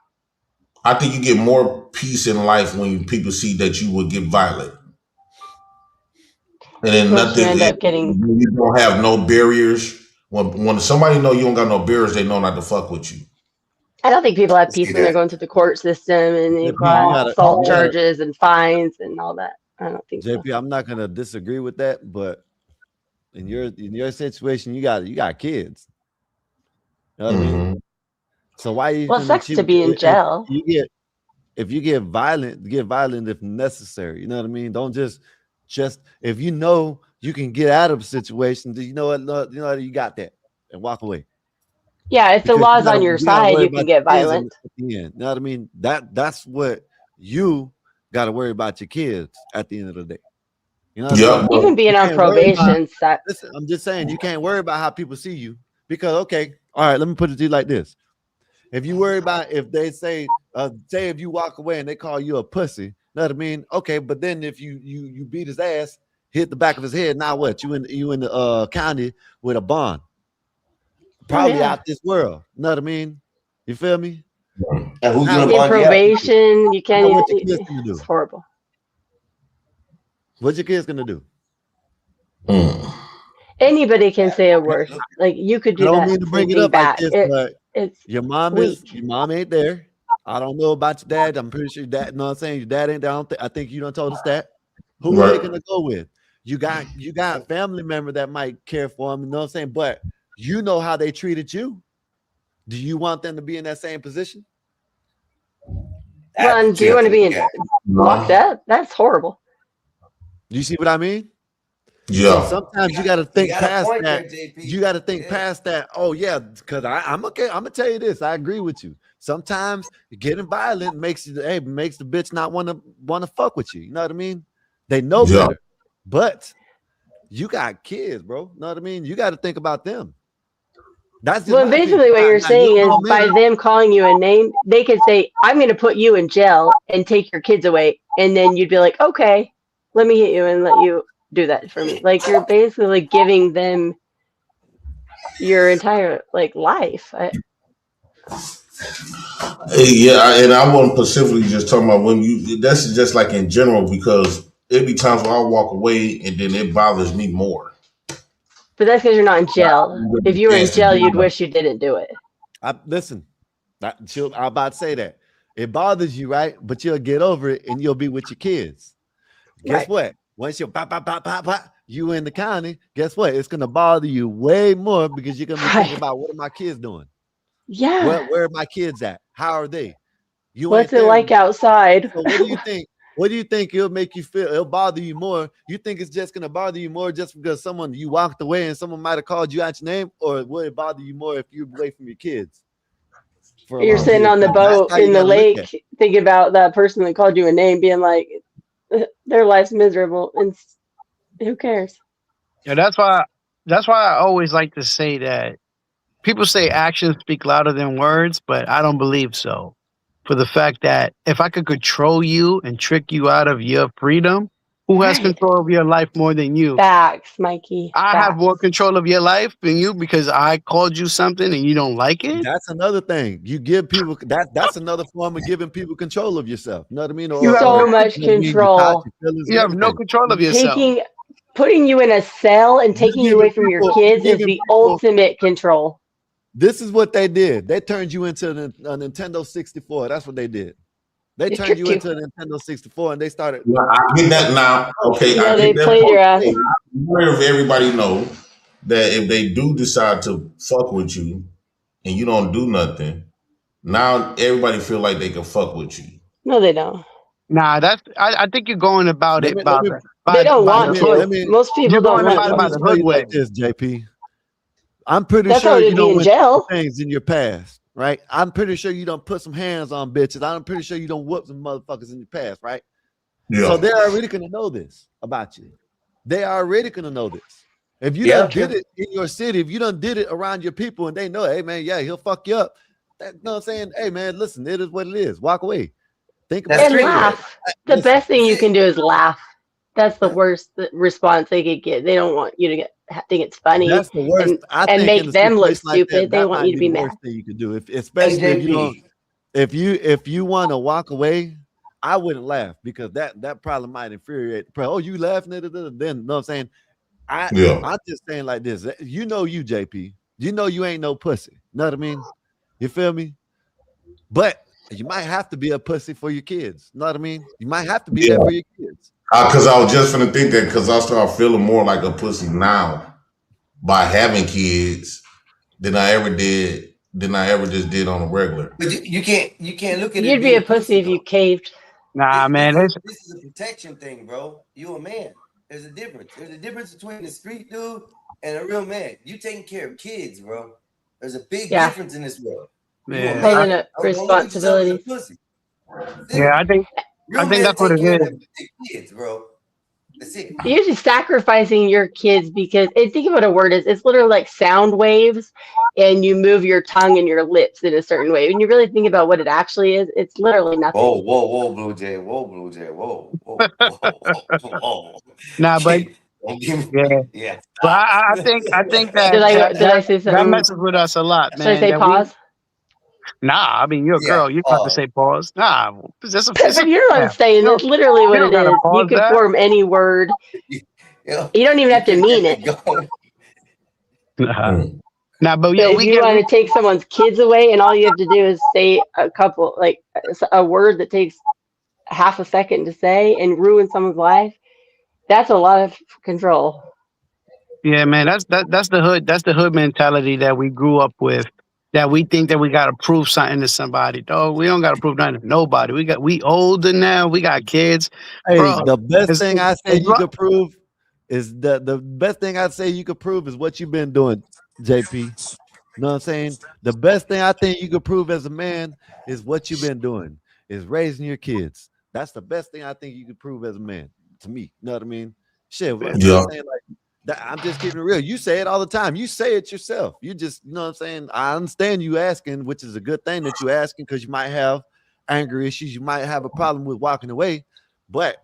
I think you get more peace in life when people see that you would get violent. And then you don't have no barriers. When somebody know you don't got no barriers, they know not to fuck with you. I don't think people have peace when they're going to the court system and they've got assault charges and fines and all that. I don't think JP, I'm not gonna disagree with that, but in your situation, you got kids. You know what I mean? So why you? Well, it sucks to be in jail. If you get violent if necessary. You know what I mean? Don't just if you know you can get out of a situation, you know what? You got that and walk away. Yeah, if the law's on your side, you can get violent. You know what I mean? That's what you got to worry about your kids at the end of the day. You know, yeah. Even being on probation sucks. Listen, I'm just saying you can't worry about how people see you because all right, let me put it to you like this: if you worry about if they say if you walk away and they call you a pussy, you know what I mean? Okay, but then if you beat his ass, hit the back of his head, now what? You in the county with a bond. Probably out this world. You know what I mean? You feel me? And who's in probation, you can't even. It's horrible. What's your kids gonna do? Anybody can say a word. Like you could do that. I don't mean to bring it up back. Like this, but your mom ain't there. I don't know about your dad. I'm pretty sure your dad. You know what I'm saying? Your dad ain't there. I think you done told us that. Who are they gonna go with? You got family member that might care for them. You know what I'm saying? But you know how they treated you. Do you want them to be in that same position? Well, do you want to be locked up? That's horrible. You see what I mean? Yeah. So sometimes you got to think past that. You got to think past that. Oh yeah, because I'm okay. I'm gonna tell you this. I agree with you. Sometimes getting violent makes the bitch not want to fuck with you. You know what I mean? They know better. But you got kids, bro. You know what I mean? You got to think about them. Well, basically what you're saying is, basically what you're saying is by them calling you a name, they could say, I'm going to put you in jail and take your kids away. And then you'd be like, okay, let me hit you and let you do that for me. Like, you're basically like giving them your entire like life. Yeah, and I wasn't specifically just talking about when you. That's just like in general because it be times where I walk away and then it bothers me more. But that's because you're not in jail. If you were in jail, you'd wish you didn't do it. Listen, I'm about to say that. It bothers you, right? But you'll get over it and you'll be with your kids. Guess what? Once you're you in the county, guess what? It's gonna bother you way more because you're gonna be thinking about what are my kids doing? Yeah. Where are my kids at? How are they? What's it like outside? So what do you think? What do you think it'll make you feel? It'll bother you more. You think it's just gonna bother you more just because you walked away and someone might have called you out your name, or would it bother you more if you're away from your kids? You're sitting on the boat in the lake, thinking about that person that called you a name, being like, their life's miserable, and who cares? Yeah, that's why I always like to say that people say actions speak louder than words, but I don't believe so. For the fact that if I could control you and trick you out of your freedom, who has control of your life more than you? Facts, Mikey. I have more control of your life than you because I called you something and you don't like it. That's another thing. You give people that's another form of giving people control of yourself. You know what I mean? So much control. You have no control of yourself. Putting you in a cell and taking you away from your kids is the ultimate control. This is what they did. They turned you into a Nintendo 64. That's what they did. They turned you into a Nintendo 64 and they started. I get that now. Okay, yeah, they played your ass. Where if everybody know that if they do decide to fuck with you and you don't do nothing, now everybody feel like they can fuck with you. No, they don't. Nah, I think you're going about it. They don't want to. Most people don't want to. By the hood way. Like this, JP. I'm pretty That's sure how you it'd be don't in went jail. through things in your past, right? I'm pretty sure you don't put some hands on bitches. I'm pretty sure you don't whoop some motherfuckers in your past, right? Yeah. So they're already gonna know this about you. They are already gonna know this. If you done did it in your city, if you done did it around your people and they know, hey man, yeah, he'll fuck you up. You know what I'm saying? Hey man, listen, it is what it is. Walk away. Think about it. And laugh. The best thing you can do is laugh. That's the worst response they could get. They don't want you to think it's funny. That's the worst. And make them look stupid. They want you to be mad. Worst thing you can do, especially if you don't. If you want to walk away, I wouldn't laugh because that probably might infuriate. Oh, you laughing at it? Then you know what I'm saying? I'm just saying like this. You know you, JP. You know you ain't no pussy. Know what I mean? You feel me? But you might have to be a pussy for your kids. Know what I mean? You might have to be there for your kids. Because I was just gonna think that because I start feeling more like a pussy now by having kids than I ever just did on a regular. But you can't look at it. You'd be a pussy if you caved. Nah, man. This is a protection thing, bro. You a man. There's a difference. There's a difference between the street dude and a real man. You taking care of kids, bro. There's a big difference in this world. Yeah. Responsibility. Yeah, I think that's what it is. Kids, bro. That's it. You're usually sacrificing your kids because think of what a word is. It's literally like sound waves, and you move your tongue and your lips in a certain way. When you really think about what it actually is, it's literally nothing. Whoa, Blue Jay. Whoa. Nah, but yeah. But I think that did I say something? That messes with us a lot, man. Should I say pause? Nah, I mean you're a girl. You have to say pause. Nah, you know what I'm saying. That's literally what it is. You could form any word. You don't even have to mean it. Nah, but if you want to take someone's kids away, and all you have to do is say a word that takes half a second to say and ruin someone's life, that's a lot of control. Yeah, man, that's the hood. That's the hood mentality that we grew up with. That we think that we gotta prove something to somebody. Dog, we don't gotta prove nothing to nobody. We older now. We got kids. Hey, bro, the best thing I say you could prove is the best thing I say you could prove is what you've been doing, JP. You know what I'm saying? The best thing I think you could prove as a man is what you've been doing, is raising your kids. That's the best thing I think you could prove as a man to me. You know what I mean? Shit, you know what I'm saying? Like I'm just keeping it real. You say it all the time. You say it yourself. You just, you know what I'm saying? I understand you asking, which is a good thing that you asking because you might have anger issues. You might have a problem with walking away, but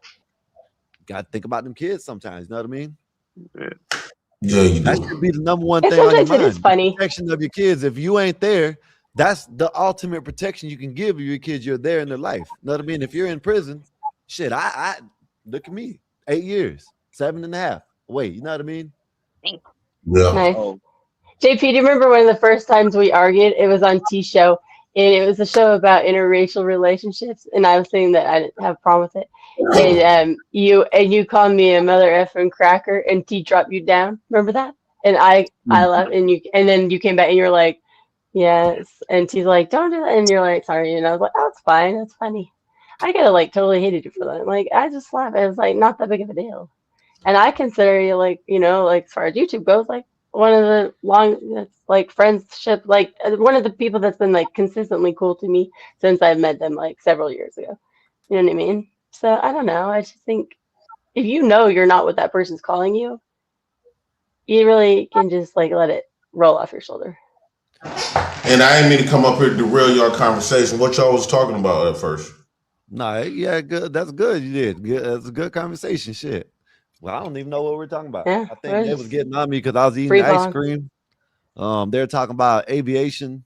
you got to think about them kids sometimes. You know what I mean? Yeah, you That do. should be the number one And thing on your sometimes it is mind. funny. The protection of your kids. If you ain't there, that's the ultimate protection you can give your kids. You're there in their life. You know what I mean? If you're in prison, shit, I look at me. 8 years, 7.5. Wait, you know what I mean? Yeah. Nice. JP, do you remember one of the first times we argued? It was on T Show, and it was a show about interracial relationships, and I was saying that I didn't have a problem with it. And you called me a mother effing cracker, and T dropped you down. Remember that? And I left, and then you came back, and you're like, yes, and T's like, don't do that, and you're like, sorry, and I was like, oh, it's fine, it's funny. I could have like totally hated you for that. Like I just laughed. It was like not that big of a deal. And I consider you like, like as far as YouTube goes, like one of the like friendship, like one of the people that's been like consistently cool to me since I met them like several years ago. You know what I mean? So I don't know. I just think if you know you're not what that person's calling you, you really can just like let it roll off your shoulder. And I ain't mean to come up here to derail your conversation. What y'all was talking about at first? Nah, yeah, good. That's good. You did. Good. That's a good conversation. Shit. Well, I don't even know what we're talking about. Yeah, I think they was getting on me because I was eating free ice balling. cream. They're talking about aviation.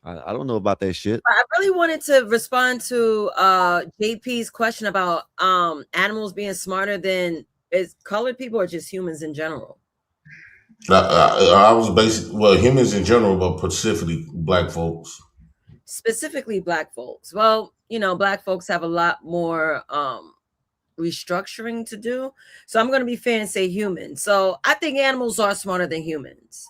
I don't know about that shit. I really wanted to respond to JP's question about animals being smarter than is colored people or just humans in general. I was basically humans in general, but specifically black folks. Specifically black folks. Well, black folks have a lot more restructuring to do. So I'm going to be fair and say human. So I think animals are smarter than humans.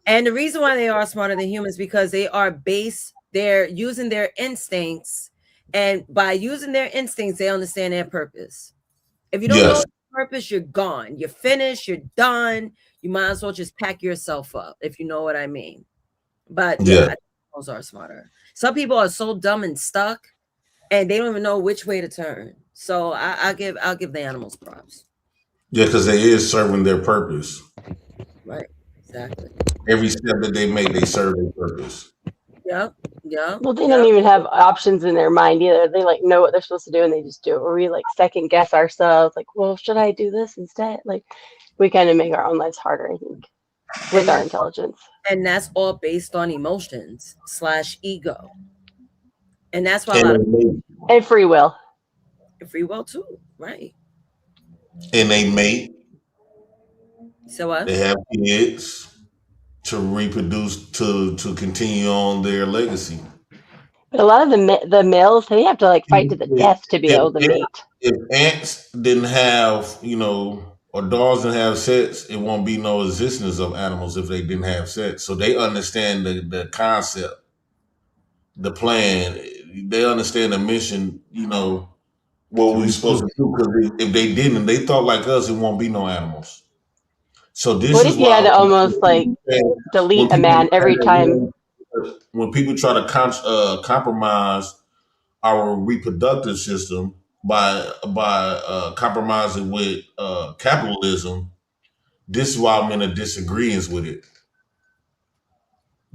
And the reason why they are smarter than humans because they're using their instincts. And by using their instincts, they understand their purpose. If you don't know your purpose, you're gone. You're finished. You're done. You might as well just pack yourself up, if you know what I mean. But yeah, I think animals are smarter. Some people are so dumb and stuck, and they don't even know which way to turn. So I'll give the animals props. Yeah, because they is serving their purpose. Right. Exactly. Every step that they make, they serve their purpose. Yeah. Well, they don't even have options in their mind either. They like know what they're supposed to do and they just do it. Or we like second guess ourselves, like, well, should I do this instead? Like, we kind of make our own lives harder, I think, with our intelligence. And that's all based on emotions / ego. And that's why a lot of and free will. Free will too, right? And they mate. So what? They have kids to reproduce to continue on their legacy. But a lot of the males, they have to like fight to the death to be able to mate. If ants didn't have, or dogs didn't have sex, it won't be no existence of animals if they didn't have sex. So they understand the concept, the plan. They understand the mission, what we're supposed to do. Because if they didn't, they thought like us, it won't be no animals. So this what is if you why had to almost like delete a man every time? When people try to compromise our reproductive system by compromising with capitalism, this is why I'm in a disagreement with it.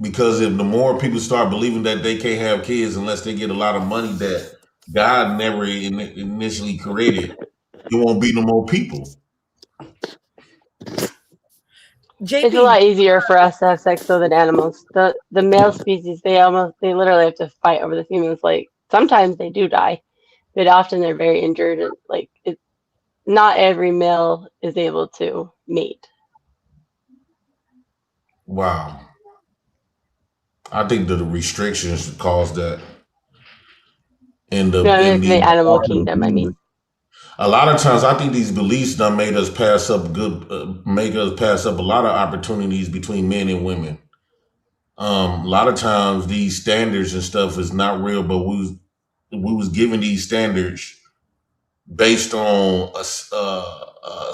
Because if the more people start believing that they can't have kids unless they get a lot of money that God never initially created, there won't be no more people. It's a lot easier for us to have sex though than animals. The male species, they literally have to fight over the females. Like sometimes they do die, but often they're very injured. And like not every male is able to mate. Wow. I think that the restrictions cause that. In the animal kingdom, I mean. A lot of times, I think these beliefs done made us pass up a lot of opportunities between men and women. A lot of times, these standards and stuff is not real, but we was given these standards based on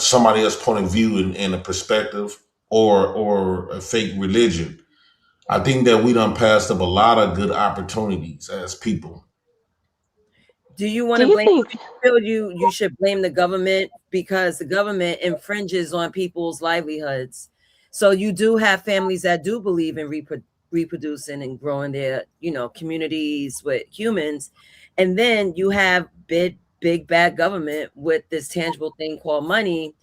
somebody else's point of view and a perspective or a fake religion. I think that we done passed up a lot of good opportunities as people. Do you want to blame? Feel you should blame the government because the government infringes on people's livelihoods. So you do have families that do believe in reproducing and growing their, communities with humans, and then you have big bad government with this tangible thing called money,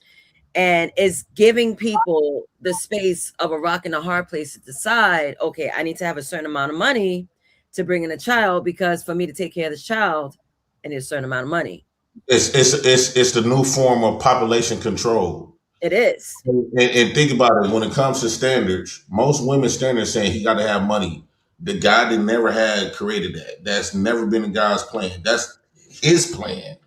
and is giving people the space of a rock and a hard place to decide, okay, I need to have a certain amount of money to bring in a child, because for me to take care of this child, I need a certain amount of money. It's the new form of population control. It is. And think about it, when it comes to standards, most women's standards saying he got to have money. The guy that never had created that. That's never been the guy's plan. That's his plan.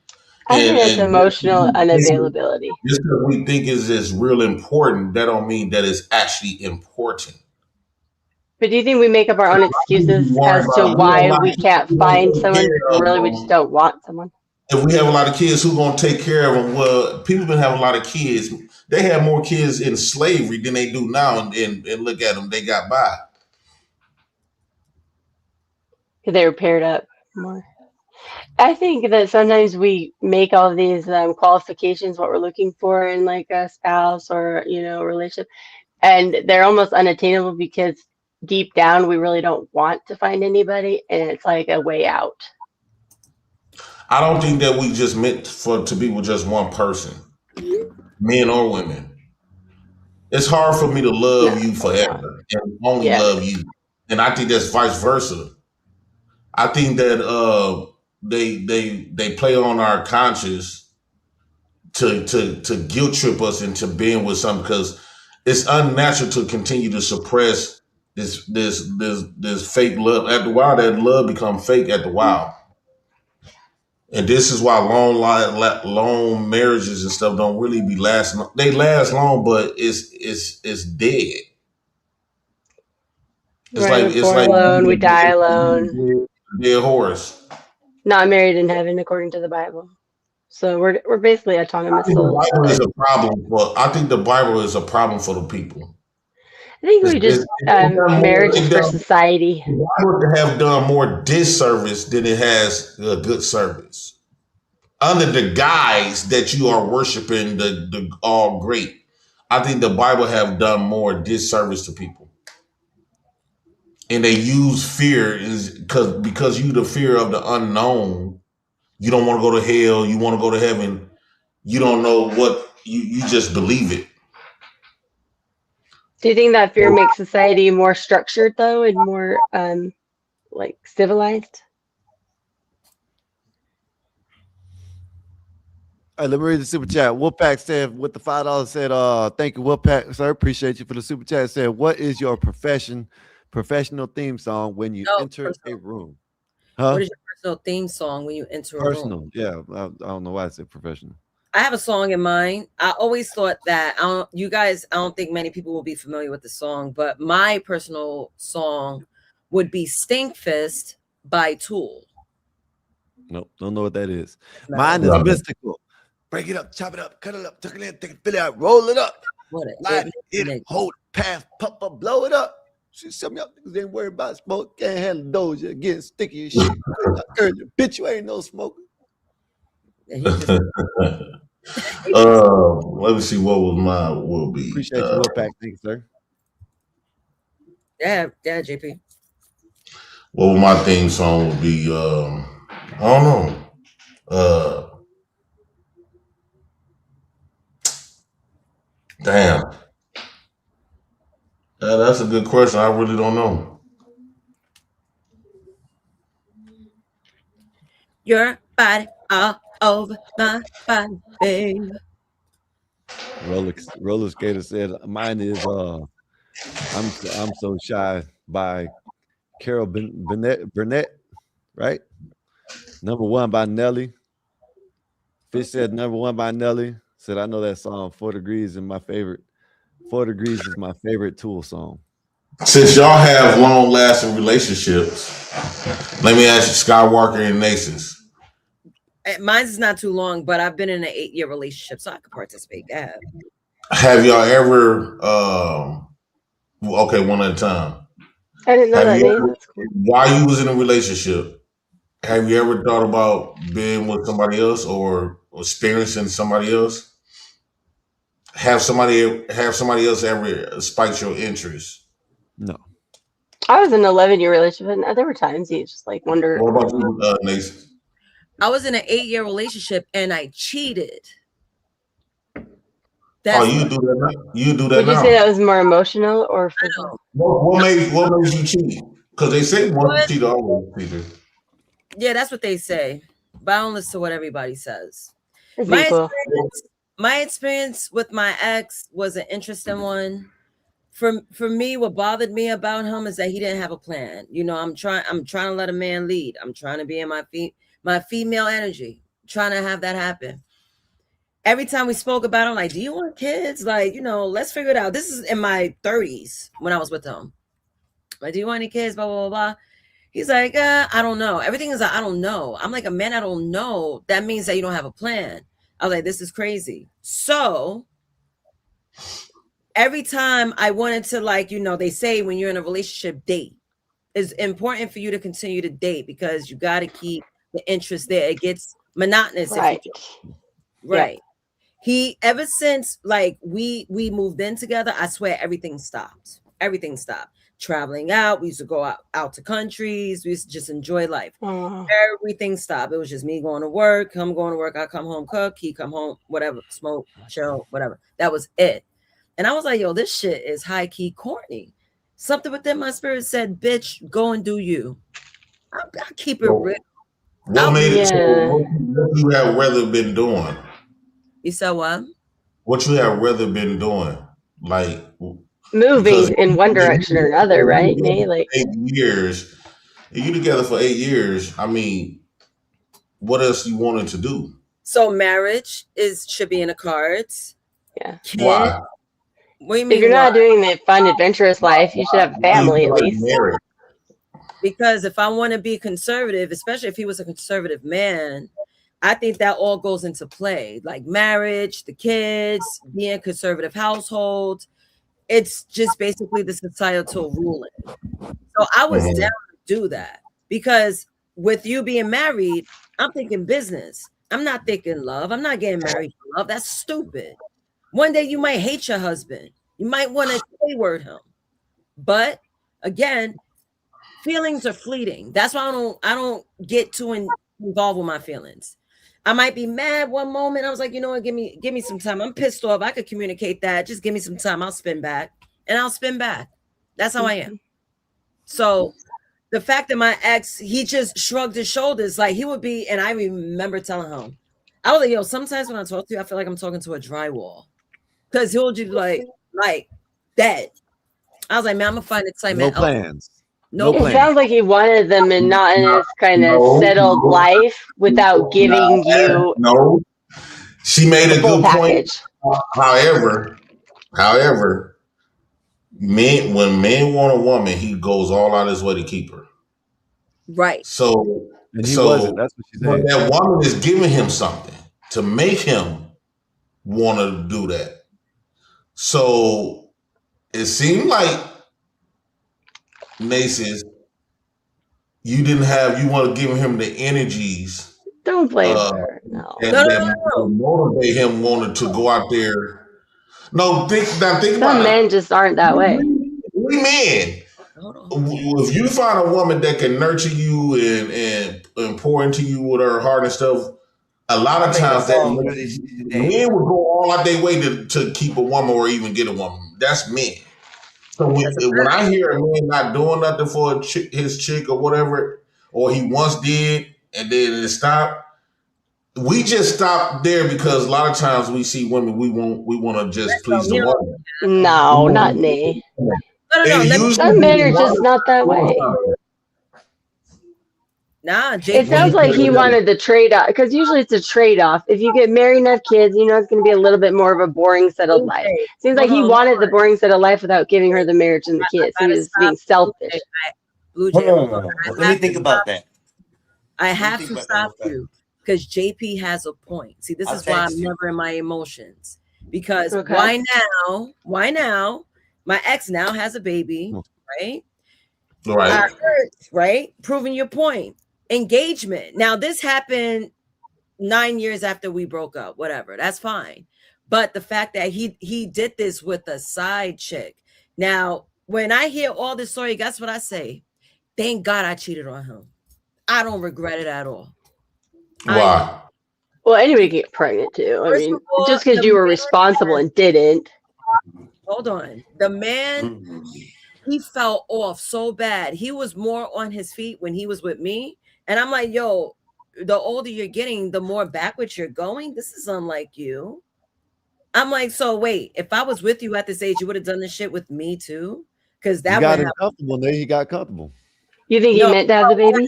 I think it's emotional unavailability. Just because we think is real important, that don't mean that it's actually important. But do you think we make up our own excuses as to why we can't find someone? Really, we just don't want someone. If we have a lot of kids, who's going to take care of them? Well, people been having a lot of kids. They had more kids in slavery than they do now, and look at them, they got by. Because they were paired up more. I think that sometimes we make all of these qualifications, what we're looking for in like a spouse or, a relationship, and they're almost unattainable because deep down we really don't want to find anybody, and it's like a way out. I don't think that we just meant to be with just one person, men or women. It's hard for me to love you forever and only love you, and I think that's vice versa. I think that they play on our conscience to guilt trip us into being with something, because it's unnatural to continue to suppress this fake love. After a while, that love becomes fake after a while. And this is why long marriages and stuff don't really be lasting. They last long, but it's dead. It's like alone, we die alone. Dead horse. Not married in heaven, according to the Bible. So we're basically autonomous souls. The Bible is a problem. Well, I think the Bible is a problem for the people. I think we just marriage is for society. The Bible have done more disservice than it has a good service. Under the guise that you are worshiping the all great, I think the Bible have done more disservice to people. And they use fear because you the fear of the unknown. You don't want to go to hell. You want to go to heaven. You don't know what you just believe it. Do you think that fear makes society more structured though, and more like civilized? All right, let me read the super chat. Wolfpack said with the $5 said, thank you, Wolfpack, sir. Appreciate you for the super chat. Said, what is your professional theme song when you enter a room? Huh? What is your personal theme song when you enter a room? Personal, yeah. I don't know why I said professional. I have a song in mind. I always thought that I don't think many people will be familiar with the song, but my personal song would be Stink Fist by Tool. Nope, don't know what that is. Mine is mystical. Break it up, chop it up, cut it up, tuck it in, take it, fill it out, roll it up. Light it, hold it, pass, pump up, blow it up. See, some of y'all niggas ain't worried about smoke. Can't handle doja, getting sticky as shit. Bitch, you ain't no smoker. Let me see what was mine will be. Appreciate you, Wolfpack. Thank you, sir. Yeah, JP. What would my theme song would be? I don't know. Damn. That's a good question. I really don't know. Your body all over my body, babe. Roller Skater said mine is I'm So Shy by Carol Burnett, right? Number 1 by Nelly. Fish said number 1 by Nelly. Said I know that song. 4 Degrees is my favorite. 4 Degrees is my favorite Tool song. Since y'all have long-lasting relationships, let me ask you, Skywalker and Naces. Mine's is not too long, but I've been in an 8-year relationship, so I can participate. Have y'all ever? Okay, one at a time. I didn't know that name. While you was in a relationship, Have you ever thought about being with somebody else or experiencing somebody else? Have somebody else ever spiked your interest? No. I was in an 11-year relationship, and there were times you just like wonder. What about you, Nathan? I was in an 8-year relationship and I cheated. You do that now? You do that Would you now? say that was more emotional or physical? What made you cheat? Because they say one cheater always cheated. Yeah, that's what they say. But I don't listen to what everybody says. It's My equal. experience with my ex was an interesting one. For me, what bothered me about him is that he didn't have a plan. You know, I'm trying to let a man lead. I'm trying to be in my female energy, trying to have that happen. Every time we spoke about him, like, do you want kids? Like, you know, let's figure it out. This is in my 30s when I was with him. Like, do you want any kids? Blah, blah, blah, blah. He's like, I don't know. Everything is like, I don't know. I'm like, a man, I don't know. That means that you don't have a plan. I was like, this is crazy. So every time I wanted to, like, you know, they say when you're in a relationship, date. It's important for you to continue to date because you got to keep the interest there. It gets monotonous. Right. Right. He, ever since like we moved in together, I swear everything stopped. Everything stopped. Traveling out, we used to go out to countries. We used to just enjoy life. Everything stopped. It was just me going to work, him going to work. I come home, cook, he come home, whatever, smoke, chill, whatever. That was it. And I was like, yo, this shit is high key corny. Something within my spirit said, bitch, go and do you. I'll keep it real. What made it so? What you have rather been doing? You said what? What you have rather been doing? Like moving in one direction or another, right? Like 8 years. You together for 8 years. I mean, what else you wanted to do? So marriage should be in the cards. Yeah. Kid. Why? What do you mean? If you're not doing the fun, adventurous life, you should have a family at least. Because if I want to be conservative, especially if he was a conservative man, I think that all goes into play. Like marriage, the kids, being a conservative household. It's just basically the societal ruling. So I was down to do that because with you being married, I'm thinking business. I'm not thinking love. I'm not getting married for love. That's stupid. One day you might hate your husband. You might want to K-word him. But again, feelings are fleeting. That's why I don't get too involved with my feelings. I might be mad one moment. I was like, you know what? Give me some time. I'm pissed off. I could communicate that. Just give me some time. I'll spin back. And I'll spin back. That's how I am. So the fact that my ex, he just shrugged his shoulders like he would be, and I remember telling him, I was like, yo, sometimes when I talk to you, I feel like I'm talking to a drywall. Because he'll just like dead. I was like, man, I'm gonna find excitement. No plans. It sounds like he wanted the monotonous kind of settled life without giving you. No, she made a good package. point. However, when men want a woman, he goes all out his way to keep her. Right. So wasn't. That's what she said. That woman is giving him something to make him want to do that. So it seemed like Macy's, you want to give him the energies. Don't blame her. No. That motivate him wanting to go out there. No, think about it. Some men just aren't that way. We men. If you find a woman that can nurture you and pour into you with her heart and stuff, a lot of times men will go all out their way to keep a woman or even get a woman. That's men. So when I hear a man not doing nothing for his chick or whatever, or he once did and then it stopped, we just stop there because a lot of times we see women we want to just please the woman. No, not me. No. Some men are just not that way. Nah, it sounds like he wanted the trade-off because usually it's a trade-off. If you get married and have kids, you know it's going to be a little bit more of a boring, settled life. Seems like he wanted the boring, settled life without giving her the marriage and the kids. He was being selfish. Blue Jay, let me think about that. I have to stop you because JP has a point. See, this is why I'm never in my emotions. Because why now? Why now? My ex now has a baby, right? Right. Right? Proving your point. engagement. Now, this happened 9 years after we broke up, whatever, that's fine. But the fact that he did this with a side chick. Now, when I hear all this story, guess what I say? Thank God I cheated on him. I don't regret it at all. Why? Well, anybody can get pregnant too. I mean, all, just because you were responsible and didn't. Hold on. The man, he fell off so bad. He was more on his feet when he was with me. And I'm like, yo, the older you're getting, the more backwards you're going. This is unlike you. I'm like, so wait, if I was with you at this age, you would have done this shit with me too? Because that got would him comfortable, and then he got comfortable. You think he meant to have the baby?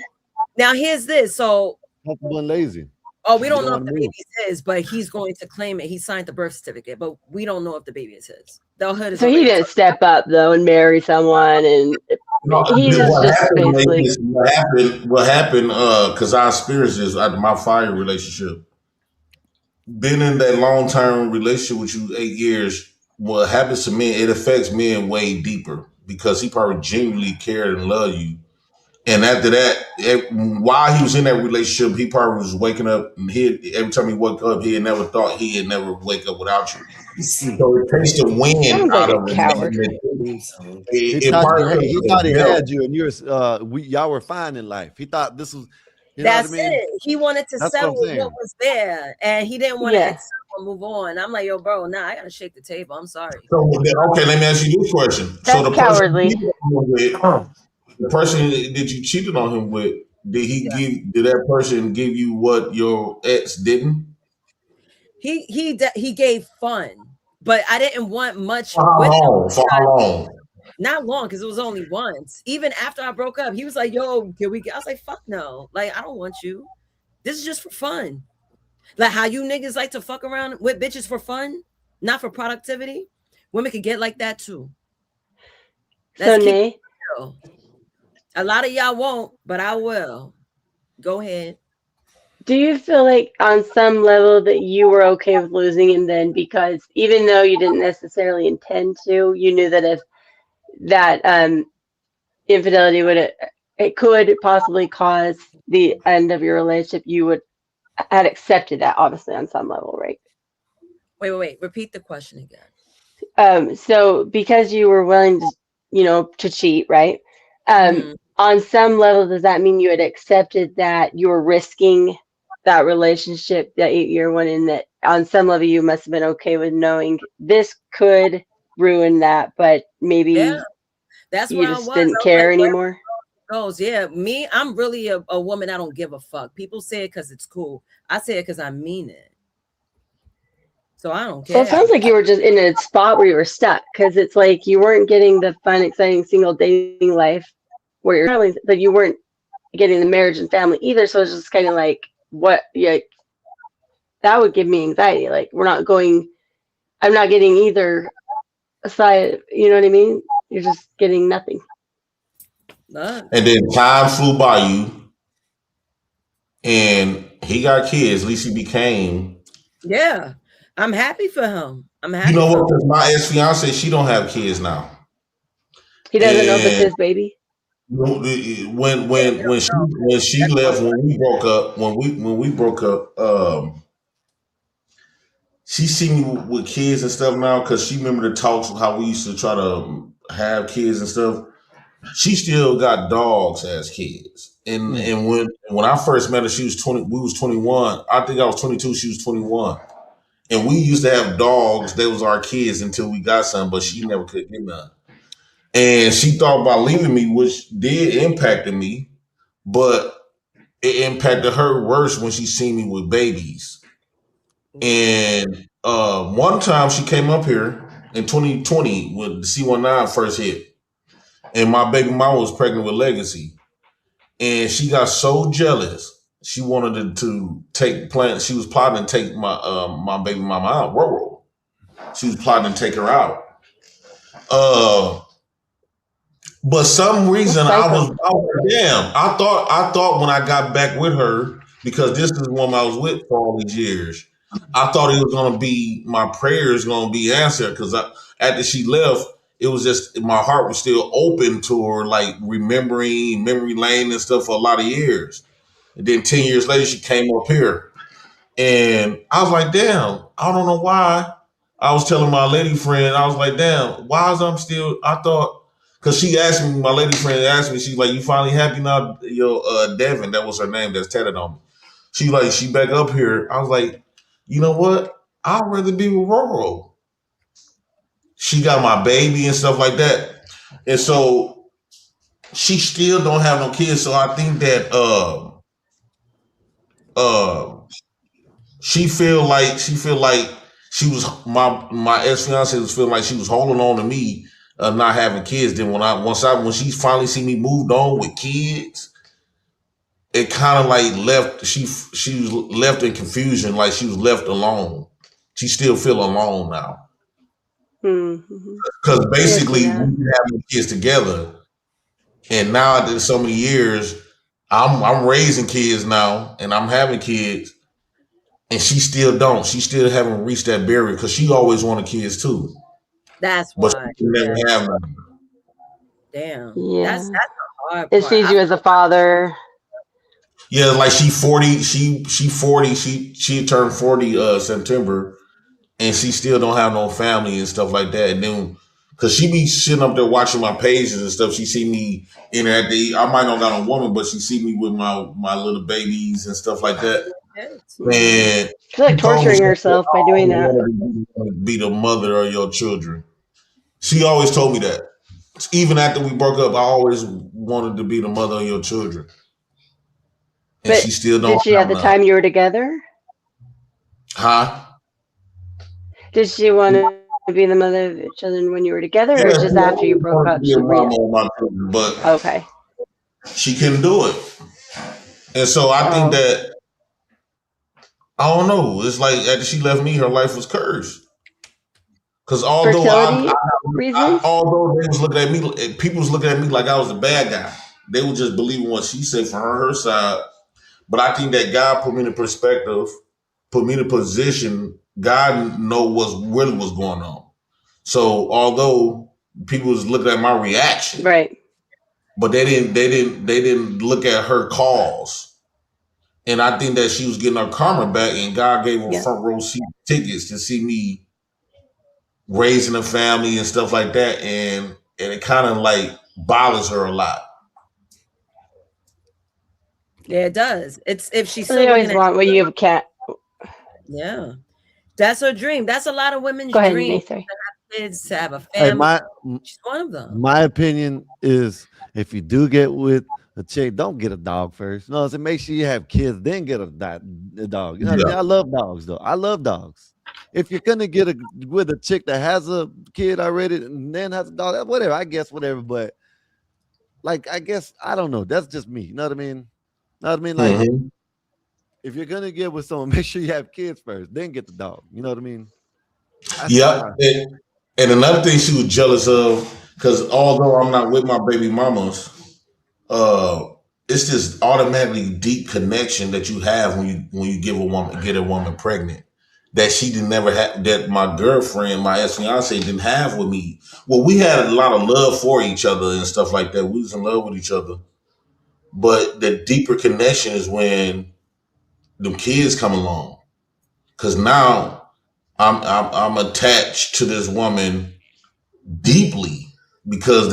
Now here's this. So comfortable and lazy. Oh, we don't know if the baby's his, but he's going to claim it. He signed the birth certificate, but we don't know if the baby is his. So he didn't step up though and marry someone, and he was just basically. What happened? Because I experienced this after my fire relationship. Been in that long-term relationship with you 8 years. What happens to men? It affects men way deeper because he probably genuinely cared and loved you. And after that, while he was in that relationship, he probably was waking up, and every time he woke up, he had never thought he had never wake up without you. So it takes the wind out of it. He thought he had you, and y'all were fine in life. He thought this was, that's what I mean? it. He wanted to settle with what was there, and he didn't want to accept or move on. I'm like, yo, bro, I gotta shake the table. I'm sorry. So okay, let me ask you this question. That's so cowardly. The person that you cheated on him with, did that person give you what your ex didn't? He gave fun, but I didn't want much. For how long? Not long, because it was only once. Even after I broke up, he was like, yo, can we get? I was like, fuck no. Like, I don't want you. This is just for fun. Like how you niggas like to fuck around with bitches for fun, not for productivity. Women can get like that too. Let's keep a lot of y'all won't, but I will. Go ahead. Do you feel like on some level that you were okay with losing him then, because even though you didn't necessarily intend to, you knew that if that infidelity it could possibly cause the end of your relationship, you had accepted that obviously on some level, right? Wait. Repeat the question again. So because you were willing to cheat, right? On some level, does that mean you had accepted that you were risking that relationship, that 8-year one, and that on some level you must have been okay with knowing this could ruin that, but maybe that's you just didn't care anymore? Me, I'm really a woman. I don't give a fuck. People say it because it's cool. I say it because I mean it. So I don't care. So it sounds like you were just in a spot where you were stuck, because it's like you weren't getting the fun, exciting single dating life where you're traveling, but you weren't getting the marriage and family either. So it's just kind of like, that would give me anxiety. Like I'm not getting either side, you know what I mean? You're just getting nothing. And then time flew by you, and he got kids. At least he became. Yeah, I'm happy for him. I'm happy. You know what? Because my ex-fiance, she don't have kids now. He doesn't know if it's his baby. When she left, when we broke up, she seen me with kids and stuff now, because she remember the talks of how we used to try to have kids and stuff. She still got dogs as kids. And when I first met her, she was 20, we was 21. I think I was 22, she was 21. And we used to have dogs, they was our kids until we got some, but she never could get none. And she thought about leaving me, which did impact me, but it impacted her worse when she seen me with babies. And one time she came up here in 2020 when the C19 first hit. And my baby mama was pregnant with Legacy. And she got so jealous, she wanted to take plans. She was plotting to take my baby mama out. Rural. She was plotting to take her out. But some reason I was damn. I thought when I got back with her, because this is the woman I was with for all these years, I thought it was gonna be, my prayers gonna be answered, because after she left, it was just, my heart was still open to her, like remembering memory lane and stuff for a lot of years. And then 10 years later, she came up here. And I was like, damn, I don't know why. I was telling my lady friend, I was like, damn, why is I'm still, I thought, because she asked me, my lady friend asked me, she's like, you finally happy now, Devin, that was her name that's tatted on me. She like, she back up here. I was like, you know what? I'd rather be with Roro. She got my baby and stuff like that. And so she still don't have no kids. So I think that she feel like she was my ex-fiance was feeling like she was holding on to me not having kids. Then when she finally see me moved on with kids, it kind of like left she was left in confusion, like she was left alone. She still feel alone now. Because basically we been having kids together, and now after so many years, I'm raising kids now, and I'm having kids, and she still don't. She still haven't reached that barrier because she always wanted kids too. That's But why. she never have none. Damn. Yeah. That's the hard It part. sees you as a father. Yeah, like she 40. She 40. She turned 40 September, and she still don't have no family and stuff like that. And then, cause she be sitting up there watching my pages and stuff. She see me in there at I might not got a woman, but she see me with my little babies and stuff like that. And she's like torturing herself by doing that. Be the mother of your children. She always told me that. Even after we broke up, I always wanted to be the mother of your children. And but she still don't. Did she at the time you were together? Huh? Did she want to be the mother of your children when you were together, or just after you broke up? But okay, she couldn't do it, and so I think that I don't know. It's like after she left me, her life was cursed. Because although although they was looking at me, people was looking at me like I was a bad guy. They were just believing what she said from her side. But I think that God put me in a perspective, put me in a position. God know what's really was going on. So although people was looking at my reaction, right, but they didn't look at her cause. And I think that she was getting her karma back, and God gave her front row seat tickets to see me raising a family and stuff like that, and it kind of like bothers her a lot. Yeah, it does. It's if she's still always want what you have a cat. Yeah, that's her dream. That's a lot of women's Go ahead, dream Nathan. to have kids, to have a Hey, family. She's one of them. My opinion is, if you do get with a chick, don't get a dog first. No, so make sure you have kids, then get a dog. You know what I mean? I love dogs, though. I love dogs. If you're gonna get with a chick that has a kid already and then has a dog, whatever. I guess whatever. But like, I guess I don't know. That's just me. You know what I mean? Know what I mean? Like, if you're gonna get with someone, make sure you have kids first, then get the dog. You know what I mean? Yeah. And another thing she was jealous of, because although I'm not with my baby mamas, it's this automatically deep connection that you have when you get a woman pregnant, that she didn't never have, that my girlfriend, my ex-fiance didn't have with me. Well, we had a lot of love for each other and stuff like that. We was in love with each other. But the deeper connection is when the kids come along. Cause now I'm attached to this woman deeply, because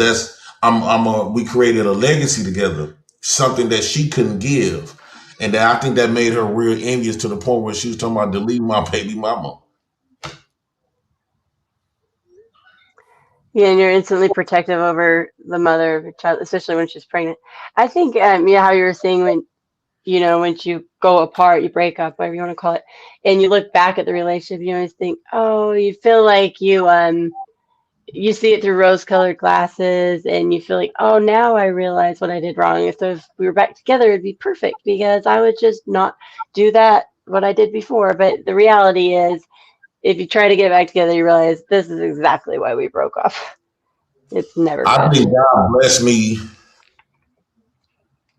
we created a legacy together, something that she couldn't give. And that I think that made her real envious, to the point where she was talking about deleting my baby mama. Yeah, and you're instantly protective over the mother of your child, especially when she's pregnant. I think, how you were saying when you go apart, you break up, whatever you want to call it, and you look back at the relationship, you always think, oh, you feel like you see it through rose-colored glasses, and you feel like, oh, now I realize what I did wrong. If we were back together, it'd be perfect, because I would just not do what I did before. But the reality is, if you try to get back together, you realize this is exactly why we broke up. It's never I good. think God blessed me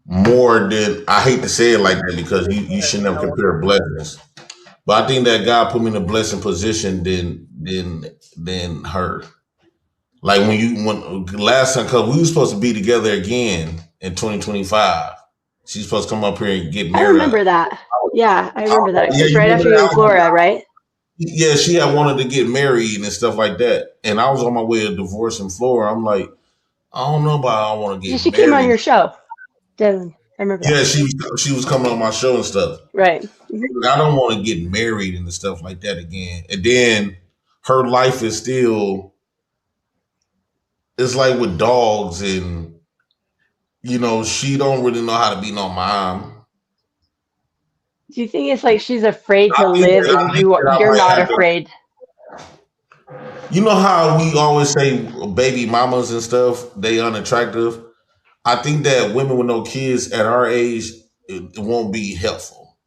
more than, I hate to say it like that, because you should never compare blessings. But I think that God put me in a blessing position than her. Like when last time, because we were supposed to be together again in 2025. She's supposed to come up here and get I married. remember that. Yeah, I remember that. Yeah, It's right after you in Florida, right? Yeah, she had wanted to get married and stuff like that. And I was on my way to divorce in Florida. I'm like, I don't know about I want to get She married. came on your show, Dylan. I remember that. Yeah, she was coming on my show and stuff. Right. I don't want to get married and stuff like that again. And then her life is still, it's like with dogs, and she don't really know how to be no mom. Do you think it's like she's afraid to live and you're not afraid? You know how we always say baby mamas and stuff, they unattractive? I think that women with no kids at our age, it won't be helpful.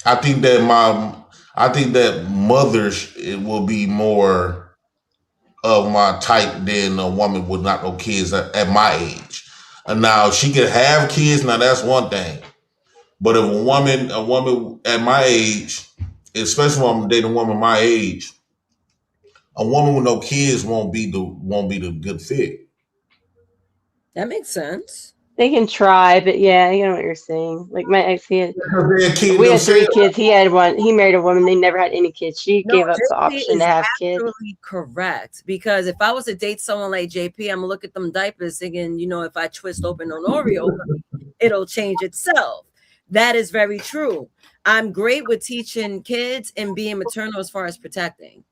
I think that mothers, it will be more of my type than a woman with not no kids at my age. And now she could have kids, now that's one thing. But if a woman at my age, especially when I'm dating a woman my age, a woman with no kids won't be the good fit. That makes sense. They can try, but yeah, you know what you're saying. Like my ex, we had 3 kids. He had one. He married a woman. They never had any kids. She gave up the option to have kids. Absolutely correct. Because if I was to date someone like JP, I'm gonna look at them diapers thinking, if I twist open an Oreo, it'll change itself. That is very true. I'm great with teaching kids and being maternal as far as protecting.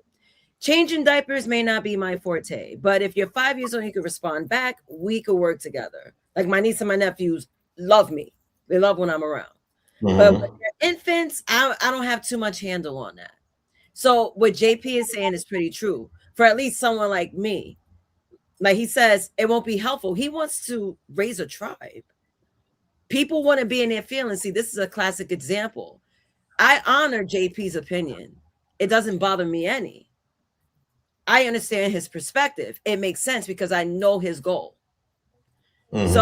Changing diapers may not be my forte, but if you're 5 years old, you could respond back. We could work together. Like my niece and my nephews love me. They love when I'm around. Mm-hmm. But with your infants, I don't have too much handle on that. So what JP is saying is pretty true for at least someone like me. Like he says, it won't be helpful. He wants to raise a tribe. People want to be in their feelings. See, this is a classic example. I honor JP's opinion. It doesn't bother me any. I understand his perspective. It makes sense because I know his goal. Mm-hmm.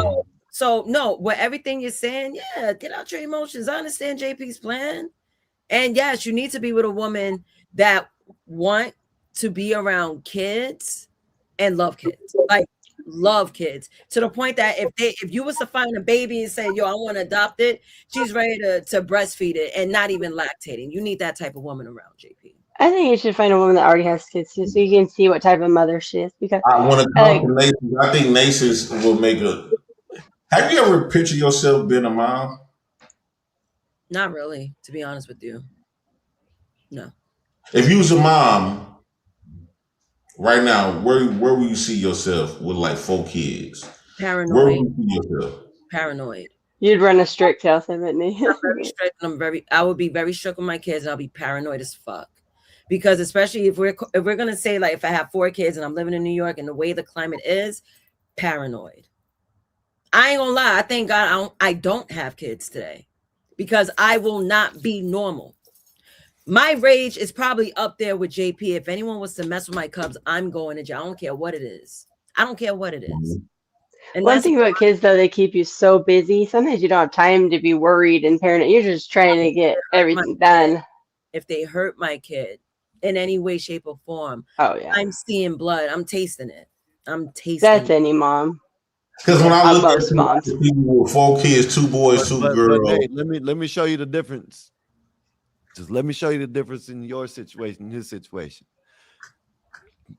So no, with everything you're saying, yeah, get out your emotions. I understand JP's plan. And yes, you need to be with a woman that want to be around kids and love kids. Like love kids to the point that if you was to find a baby and say, yo, I want to adopt it, she's ready to breastfeed it and not even lactating. You need that type of woman around, JP. I think you should find a woman that already has kids too, so you can see what type of mother she is. Because I want to talk to Nathan. I think Nathan will make a. Have you ever pictured yourself being a mom? Not really, to be honest with you. No. If you was a mom right now, where will you see yourself with like 4 kids? Paranoid. Where would you see yourself? Paranoid. You'd run a strict house, wouldn't you? I'm very strict, and I would be very strict with my kids, and I'll be paranoid as fuck. Because especially if we're gonna say, like, if I have 4 kids and I'm living in New York and the way the climate is, paranoid. I ain't gonna lie, I thank God I don't have kids today, because I will not be normal. My rage is probably up there with JP. If anyone was to mess with my cubs, I'm going to jail. I don't care what it is. I don't care what it is. And one thing about kids, though, they keep you so busy. Sometimes you don't have time to be worried and paranoid. You're just trying to get everything done. If they hurt my kid in any way, shape, or form, oh yeah, I'm seeing blood. I'm tasting it. That's any mom. Because when I look at people with 4 kids, 2 boys, 2 girls. But hey, let me show you the difference. Just let me show you the difference in your situation, his situation.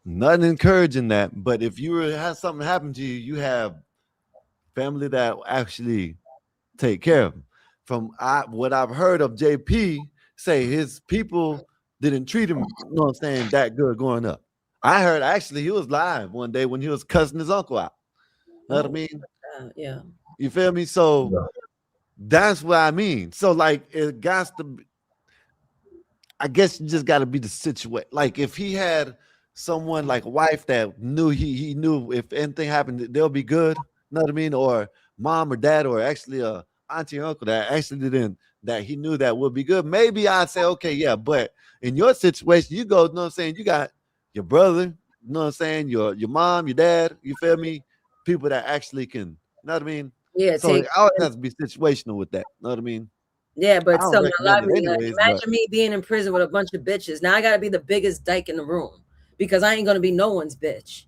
Nothing encouraging that, but if you have something happen to you, you have family that actually take care of him. From what I've heard of JP say, his people didn't treat him, you know what I'm saying, that good growing up. I heard actually he was live one day when he was cussing his uncle out. Know what I mean? Yeah. You feel me? So that's what I mean. So like it got to be, I guess you just got to be the situation. Like if he had someone like a wife that knew he knew if anything happened, they'll be good. Know what I mean? Or mom or dad or actually a auntie or uncle that actually didn't, that he knew that would be good. Maybe I'd say, okay, yeah. But in your situation, you go, you know what I'm saying? You got your brother, you know what I'm saying? Your mom, your dad, you feel me? People that actually can, you know what I mean? Yeah. So it always has to be situational with that. You know what I mean? Yeah, but still, anyways, imagine me being in prison with a bunch of bitches. Now I got to be the biggest dyke in the room because I ain't going to be no one's bitch.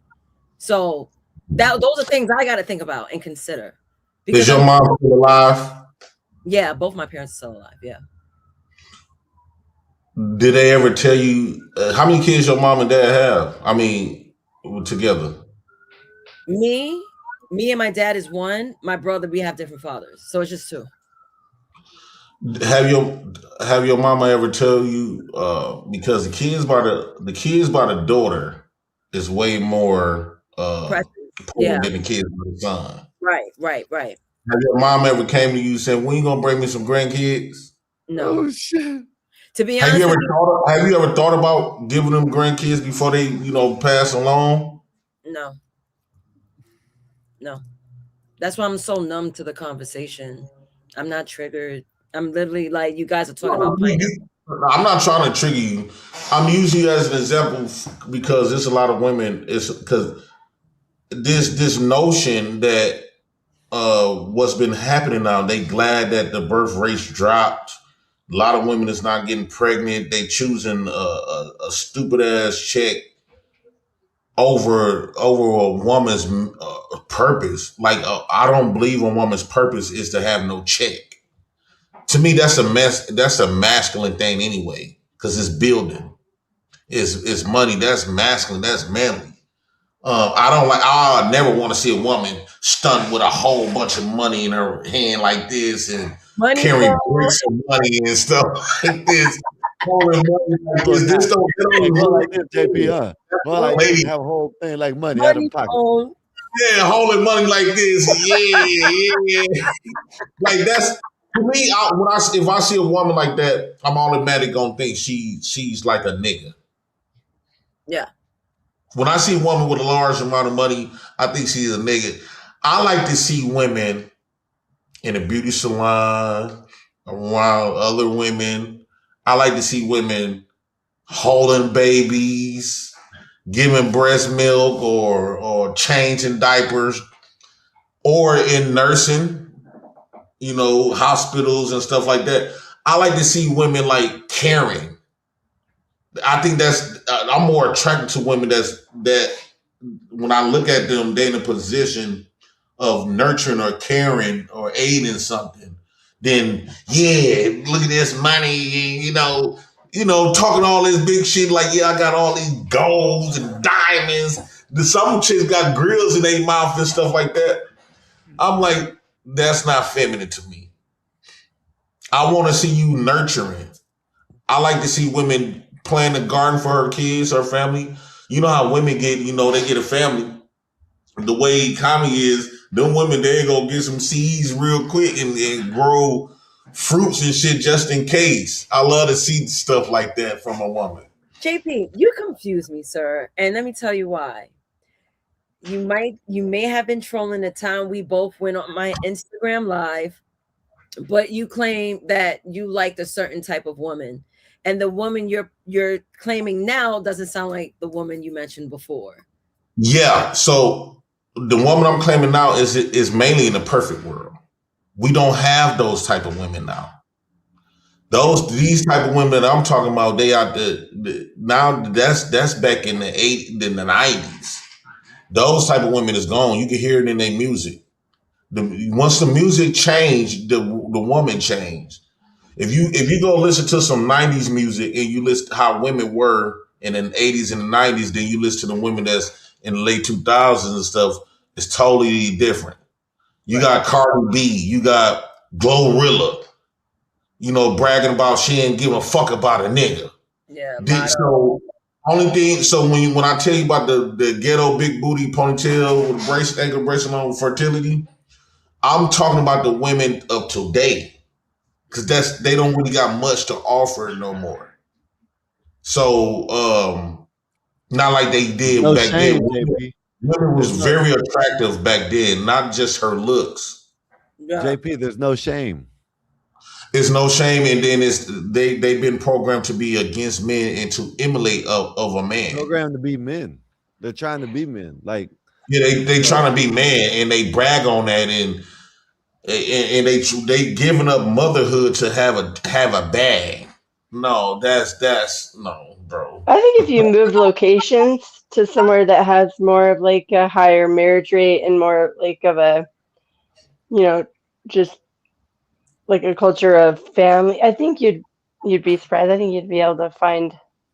So those are things I got to think about and consider. Because Is your mom still alive? Yeah, both my parents are still alive. Yeah. Did they ever tell you how many kids your mom and dad have? I mean, together. Me and my dad is one. My brother, we have different fathers, so it's just two. Have your mama ever tell you because the kids by the daughter is way more important than the kids by the son. Right. Have your mom ever came to you and said, "When you gonna bring me some grandkids?" No. Oh shit. To be Have honest, you ever thought about giving them grandkids before they pass along? No. That's why I'm so numb to the conversation. I'm not triggered. I'm literally like, you guys are talking about pineapple. I'm not trying to trigger you. I'm using you as an example because there's a lot of women. It's because this notion that what's been happening now. They glad that the birth rates dropped. A lot of women is not getting pregnant. They choosing a stupid ass check over a woman's purpose. Like I don't believe a woman's purpose is to have no check. To me, that's a mess. That's a masculine thing anyway, because it's building, it's money. That's masculine. That's manly. I don't like. I never want to see a woman stunned with a whole bunch of money in her hand like this and carrying bricks of money and stuff like this. Holding money like this. This don't go like this, JP. Go like this. Have a whole thing like money out of pocket. Yeah, holding money like this. Yeah. Like that's. To me, if I see a woman like that, I'm automatically gonna think she's like a nigga. Yeah. When I see a woman with a large amount of money, I think she's a nigga. I like to see women in a beauty salon around other women. I like to see women holding babies, giving breast milk or changing diapers, or in nursing. Hospitals and stuff like that. I like to see women like caring. I think I'm more attracted to women that when I look at them, they're in a position of nurturing or caring or aiding something. Then look at this money, talking all this big shit like, I got all these golds and diamonds. Some chicks got grills in their mouth and stuff like that. I'm like, that's not feminine to me. I want to see you nurturing. I like to see women plant a garden for her kids, her family. You know how women get, they get a family. The way economy is, them women, they gonna get some seeds real quick and grow fruits and shit just in case. I love to see stuff like that from a woman. JP, you confuse me, sir. And let me tell you why. You may have been trolling the time we both went on my Instagram live, but you claim that you liked a certain type of woman. And the woman you're claiming now doesn't sound like the woman you mentioned before. Yeah. So the woman I'm claiming now is mainly in the perfect world. We don't have those type of women now. These type of women that I'm talking about, they are now that's back in the 80s, in the 90s. Those type of women is gone. You can hear it in their music. Once the music changed, the woman changed. If you go listen to some 90s music and you listen to how women were in the 80s and the 90s, then you listen to the women that's in the late 2000s and stuff, it's totally different. You got Cardi B, you got Glorilla, bragging about she ain't giving a fuck about a nigga. Yeah. So when I tell you about the ghetto big booty ponytail with ankle bracelet on fertility, I'm talking about the women of today, because they don't really got much to offer no more. So not like they did back then. Women was very attractive back then, not just her looks. JP, there's no shame. There's no shame, and then they've been programmed to be against men and to emulate of a man. Programmed to be men. They're trying to be men. Like they trying to be man, and they brag on that, and they giving up motherhood to have a bag. No, that's no, bro. I think if you move locations to somewhere that has more of like a higher marriage rate and more like of a just like a culture of family, I think you'd be surprised. I think you'd be able to find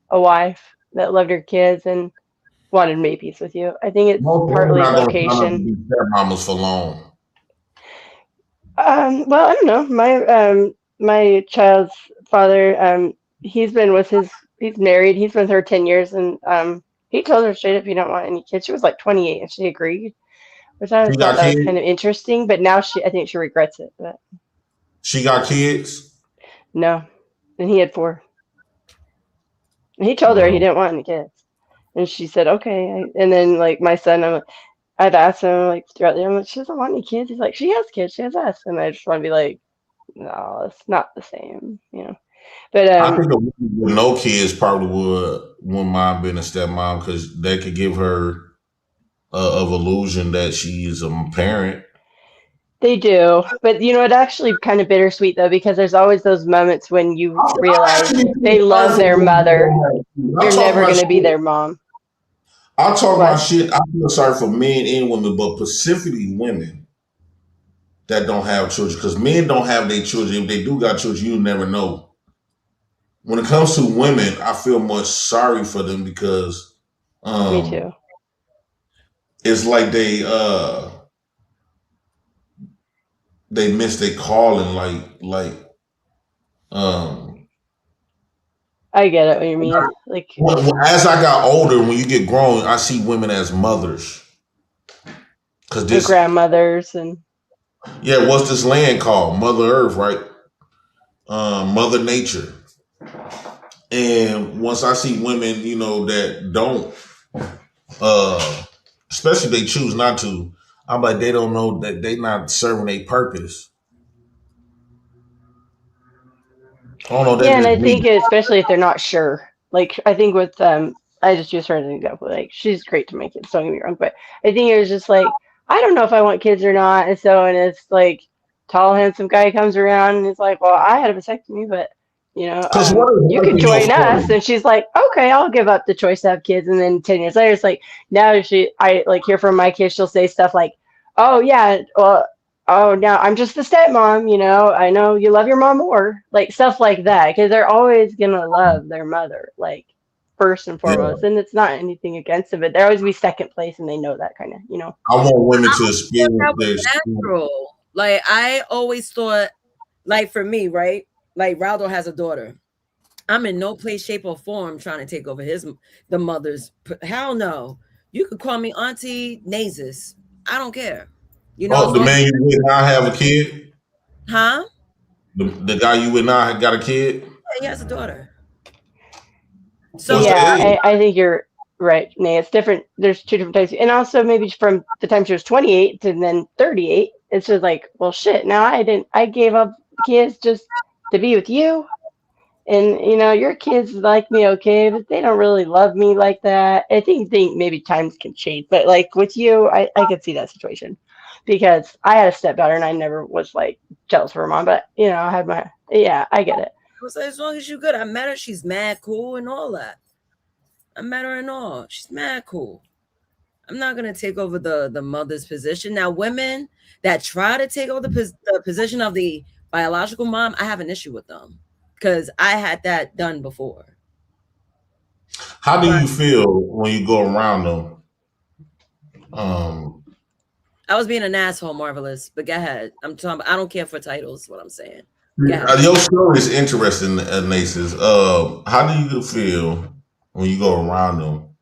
a wife that loved her kids and wanted to make peace with you. I think it's Most women partly not gonna sign up to location. be stepmamas for long. Well, I don't know. My child's father, he's been with he's married. He's with her 10 years, and he told her straight up, "You don't want any kids." She was like 28, and she agreed, which I She thought got that was kids. kind of interesting. But now I think she regrets it. But She got kids. no, and he had 4. And he told her he didn't want any kids, and she said, "Okay." And then like my son, I've asked him like throughout the year, I'm like, "She doesn't want any kids." He's like, "She has kids. She has us." And I just want to be like, "No, it's not the same." But I think a woman with no kids probably wouldn't mind being a stepmom because they could give her of illusion that she's a parent. they do. But it actually kind of bittersweet though, because there's always those moments when you I realize actually they feel sorry love for their women that mother. don't have kids. You're never going to be their mom. I'll talk my What? shit. I feel sorry for men and women, but specifically women that don't have children because men don't have their children. If they do got children, you never know. When it comes to women, I feel much sorry for them because Me too. it's like they miss their calling, like I get it what you mean. Like as I got older, when you get grown, I see women as mothers. Cause the grandmothers and what's this land called? Mother Earth, right? Mother Nature. And once I see women, that don't, especially if they choose not to, I'm like, they don't know that they not serving a purpose. I don't know. That's yeah, and just I me. think especially if they're not sure. Like I think with I just use her as an example. Like she's great to make kids, don't get me wrong, but I think it was just like I don't know if I want kids or not. And it's like tall, handsome guy comes around and he's like, "Well, I had a vasectomy, but Because what is you life could in your join us." 40s? And she's like, "Okay, I'll give up the choice to have kids." And then 10 years later, it's like now I like hear from my kids. She'll say stuff like, "Oh yeah, well, oh, now I'm just the stepmom, I know you love your mom more," like stuff like that, because they're always gonna love their mother, like first and Yeah. foremost. And it's not anything against it, but they always be second place, and they know that kind of. I want women to That experience was this. natural. Like I always thought, like for me, right? Like Raldo has a daughter. I'm in no place, shape, or form trying to take over the mother's. Hell no. You could call me Auntie Nazis. I don't care. Oh, As the long as man you would not have a kid? huh? The guy you would not have got a kid? Yeah, he has a daughter. What's the Yeah, age? I think you're right, Nay. It's different. There's 2 different types, and also maybe from the time she was 28 to then 38, it's just like, well, shit. Now I gave up kids just to be with you, and your kids like me, okay, but they don't really love me like that. I think maybe times can change, but like with you, I could see that situation because I had a stepdaughter and I never was like jealous of her mom, but I had I get it. I was like, as long as you're good. I met her. She's mad cool and all that. I met her and all. She's mad cool. I'm not gonna take over the mother's position. Now, women that try to take over the position of the biological mom, I have an issue with them because I had that done before. How do you feel when you go around them? I was being an asshole, Marvelous, but go ahead. I don't care for titles. What I'm saying. Your story is interesting, Naces. How do you feel when you go around them?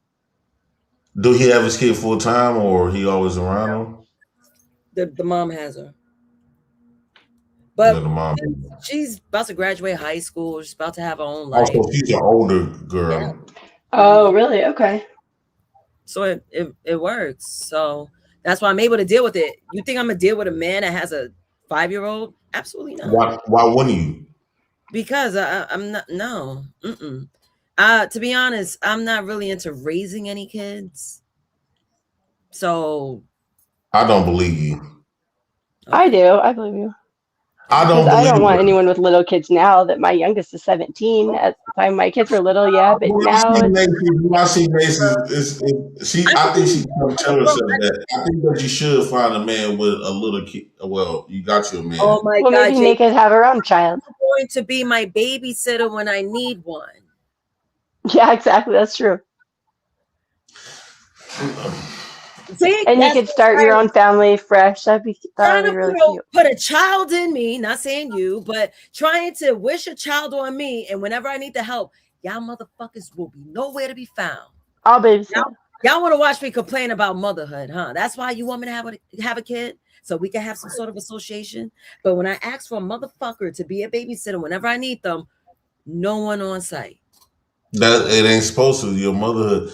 Do he have his kid full time, or he always around them? The mom has her, but the mom. she's about to graduate high school. She's about to have her own life. Also, she's an older girl. Yeah. Oh, really? Okay. So it works. So that's why I'm able to deal with it. You think I'm gonna deal with a man that has a 5-year-old? Absolutely not. Why wouldn't you? Because I'm not. No. To be honest, I'm not really into raising any kids. So I don't believe you. Okay. I do. I believe you. Because I don't want anyone with little kids now. That my youngest is 17. At the time my kids were little, yeah, but now I see Mace I think she can tell herself that. I think that you should find a man with a little kid. Well, you got your man. Oh my well, God, maybe Nick could have her own child. Going to be my babysitter when I need one. Yeah, exactly. That's true. See, and you could start your own family fresh. That would be really cute. Put a child in me, not saying you, but trying to wish a child on me, and whenever I need the help, y'all motherfuckers will be nowhere to be found. I'll babysit. Y'all want to watch me complain about motherhood, huh? That's why you want me to have a kid, so we can have some sort of association. But when I ask for a motherfucker to be a babysitter whenever I need them, no one on site. That it ain't supposed to. Your motherhood.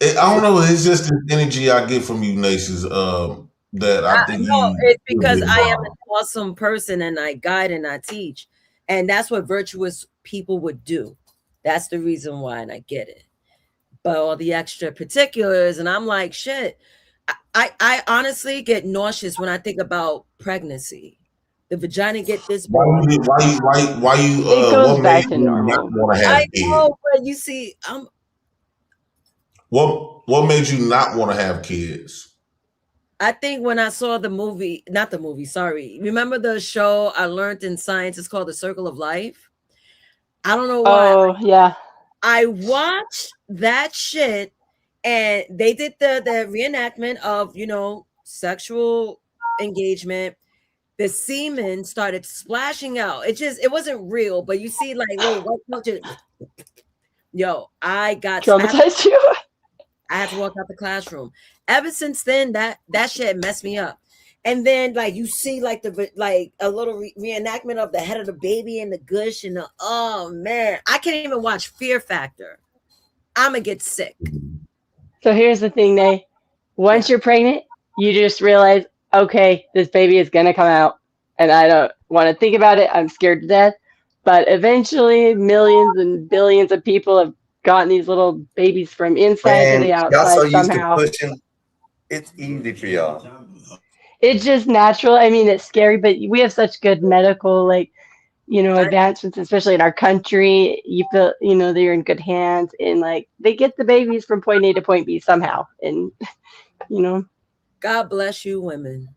I don't know. It's just the energy I get from you, Naces. That I think it's because I am an awesome person and I guide and I teach, and that's what virtuous people would do. That's the reason why, and I get it. But all the extra particulars, and I'm like, shit. I honestly get nauseous when I think about pregnancy. The vagina get this big. Why you? It goes back to normal. I know, but you see, What made you not want to have kids? I think when I saw the movie, not the movie, sorry. Remember the show I learned in science? It's called The Circle of Life. I don't know why. Oh, yeah. I watched that shit and they did the reenactment of, sexual engagement. The semen started splashing out. It wasn't real, but you see like little white culture. Yo, I got traumatized you. I had to walk out the classroom. Ever since then, that shit messed me up. And then like you see like a little reenactment of the head of the baby and the gush and oh man, I can't even watch Fear Factor. I'ma get sick. So here's the thing, Nay. Once you're pregnant, you just realize, okay, this baby is gonna come out, and I don't want to think about it. I'm scared to death. But eventually, millions and billions of people have gotten these little babies from inside to the outside y'all so somehow. Used to pushing. It's easy for y'all. It's just natural. I mean, it's scary, but we have such good medical, advancements, especially in our country. You feel, that you're in good hands, and they get the babies from point A to point B somehow, and God bless you, women,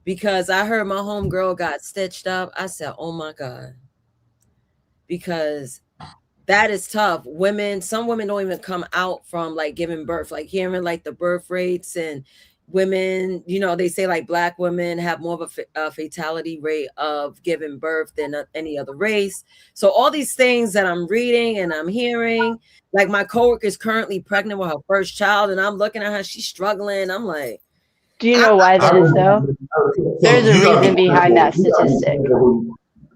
because I heard my homegirl got stitched up. I said, "Oh my God," because that is tough. Some women don't even come out from giving birth, hearing the birth rates and women, they say Black women have more of a fatality rate of giving birth than any other race. So all these things that I'm reading and I'm hearing, my coworker is currently pregnant with her first child, and I'm looking at her, she's struggling. I'm like, do you know why that is though? There's a reason behind that statistic.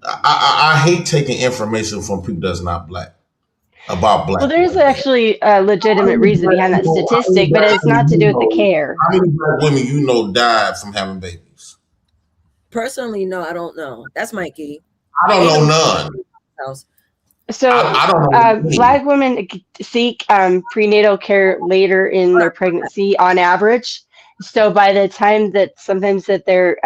I hate taking information from people that's not Black. About Black. Well, there's actually a legitimate reason behind that statistic, but it's not to do with the care. How many Black women died from having babies? Personally, no, I don't know. That's Mikey. I don't know none. So I don't know Black women seek prenatal care later in their pregnancy on average. So by the time that sometimes that they're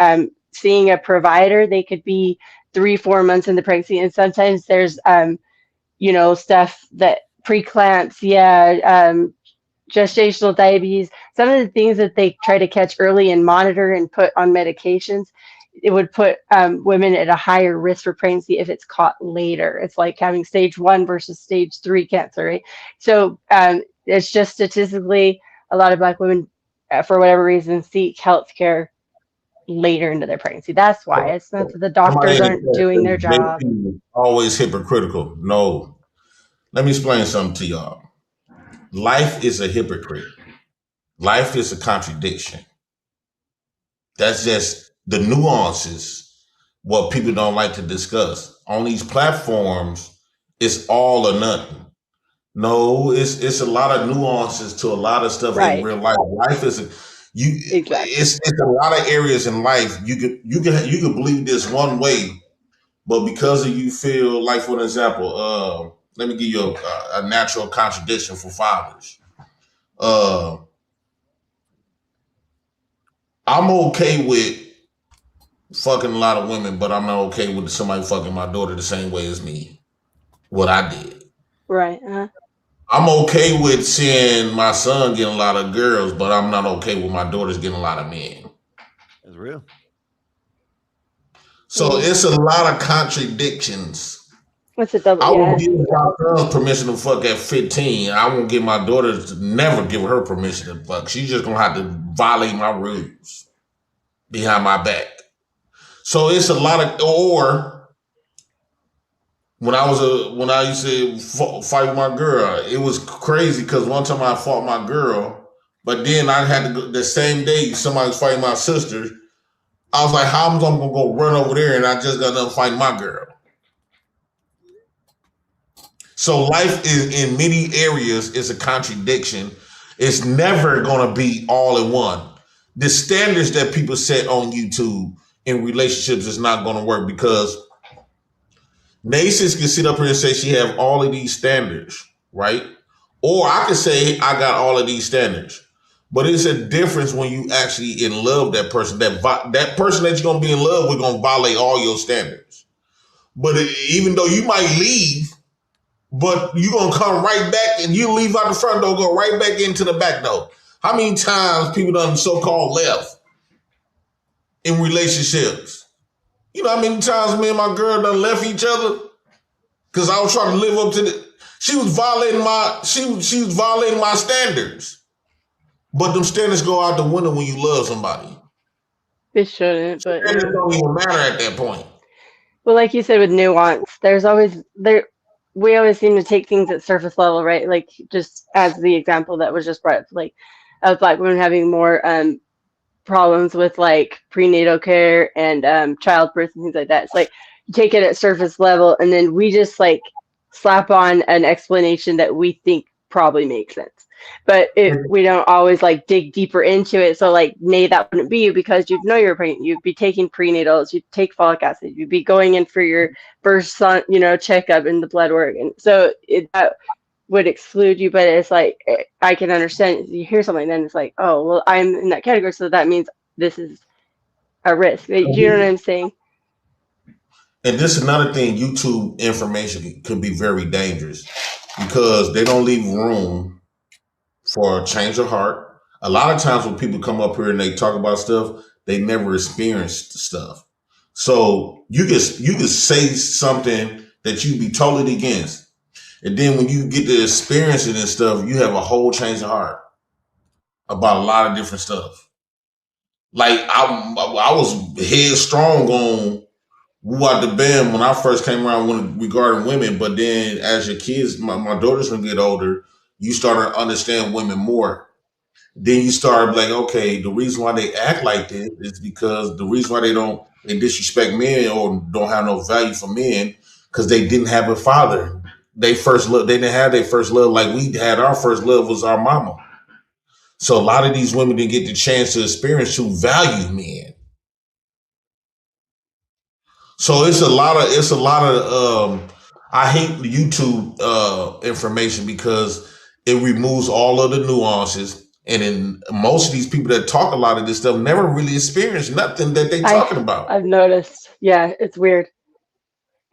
seeing a provider, they could be 3-4 months in the pregnancy, and sometimes there's stuff that preeclampsia, gestational diabetes, some of the things that they try to catch early and monitor and put on medications, it would put women at a higher risk for pregnancy if it's caught later. It's like having stage 1 versus stage 3 cancer, right? So it's just statistically a lot of Black women, for whatever reason, seek healthcare later into their pregnancy. That's why. It's not that the doctors aren't doing their job. Always hypocritical. No. Let me explain something to y'all. Life is a hypocrite. Life is a contradiction. That's just the nuances, what people don't like to discuss. On these platforms, it's all or nothing. No, it's a lot of nuances to a lot of stuff in real life. Life is it's a lot of areas in life you could believe this one way, but because of you feel like, for example, let me give you a natural contradiction for fathers. I'm okay with fucking a lot of women, but I'm not okay with somebody fucking my daughter the same way as me. What I did. Right. I'm okay with seeing my son getting a lot of girls, but I'm not okay with my daughters getting a lot of men. That's real. So it's a lot of contradictions. What's a double? I Yeah. won't give my son permission to fuck at 15. I won't give my daughter to never give her permission to fuck. She's just gonna have to violate my rules behind my back. So it's a lot of, or when I used to fight with my girl, it was crazy because one time I fought my girl, but then I had to go the same day somebody was fighting my sister. I was like, how am I gonna go run over there and I just got done fighting my girl? So life is in many areas is a contradiction. It's never gonna be all in one. The standards that people set on YouTube in relationships is not gonna work because nations can sit up here and say she have all of these standards, right? Or I can say I got all of these standards. But it's a difference when you actually in love that person. That person that you're gonna be in love with gonna violate all your standards. But even though you might leave, but you're gonna come right back and you leave out the front door, go right back into the back door. How many times people done so-called left in relationships? You know how many times me and my girl done left each other? Because I was trying to live up to she was violating my standards. But them standards go out the window when you love somebody. It shouldn't, but standards don't even matter at that point. Well, like you said, with nuance, there's always there. We always seem to take things at surface level, right? Like just as the example that was just brought up, like of Black women having more problems with like prenatal care and childbirth and things like that. It's like you take it at surface level, and then we just like slap on an explanation that we think probably makes sense. But we don't always like dig deeper into it. So like, nay, that wouldn't be you because you'd know you're pregnant. You'd be taking prenatals. You'd take folic acid. You'd be going in for your first son, checkup and the blood work. And so that would exclude you. But it's like, I can understand. You hear something, then it's like, oh, well, I'm in that category. So that means this is a risk. Do you know what I'm saying? And this is another thing, YouTube information could be very dangerous because they don't leave room for a change of heart. A lot of times when people come up here and they talk about stuff, they never experienced stuff. So you can say something that you be totally against. And then when you get to experience it and stuff, you have a whole change of heart about a lot of different stuff. Like I was headstrong on what the band when I first came around regarding women, but then as your kids, my daughters gonna get older, you start to understand women more. Then you start like, okay, the reason why they act like this is because the reason why they disrespect men or don't have no value for men because they didn't have a father. They didn't have their first love like we had. Our first love was our mama. So a lot of these women didn't get the chance to experience who value men. So it's a lot of I hate the YouTube information because it removes all of the nuances. And then most of these people that talk a lot of this stuff never really experience nothing that they talking about. I've noticed. Yeah, it's weird.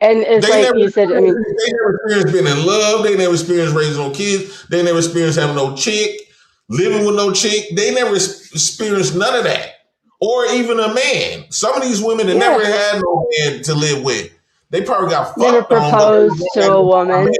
And it's like you said, I mean, they never experienced being in love. They never experienced raising no kids. They never experienced having no chick, living with no chick. They never experienced none of that. Or even a man. Some of these women that never had no man to live with. They probably got fucked never proposed to a woman.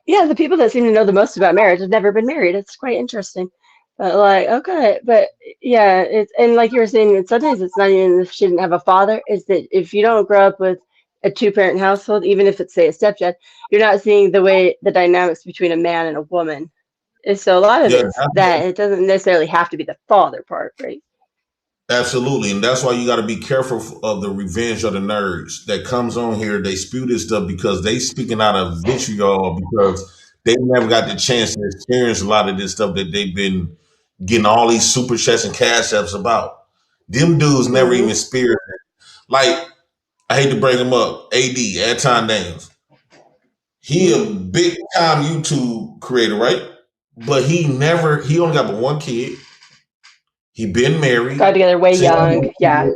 Yeah, the people that seem to know the most about marriage have never been married. It's quite interesting. But like, okay, but yeah, it's and like you were saying, sometimes it's not even if she didn't have a father. Is that if you don't grow up with a two-parent household, even if it's say a stepdad, you're not seeing the dynamics between a man and a woman. And so a lot of it's that it doesn't necessarily have to be the father part, right? Absolutely. And that's why you got to be careful of the revenge of the nerds that comes on here. They spew this stuff because they speaking out of vitriol because they never got the chance to experience a lot of this stuff that they've been getting all these super chats and cash apps about. Them dudes never even experienced it. Like, I hate to bring him up, Anton Daniels. He a big time YouTube creator, right? But he only got but one kid. He been married. Got together way young. Yeah.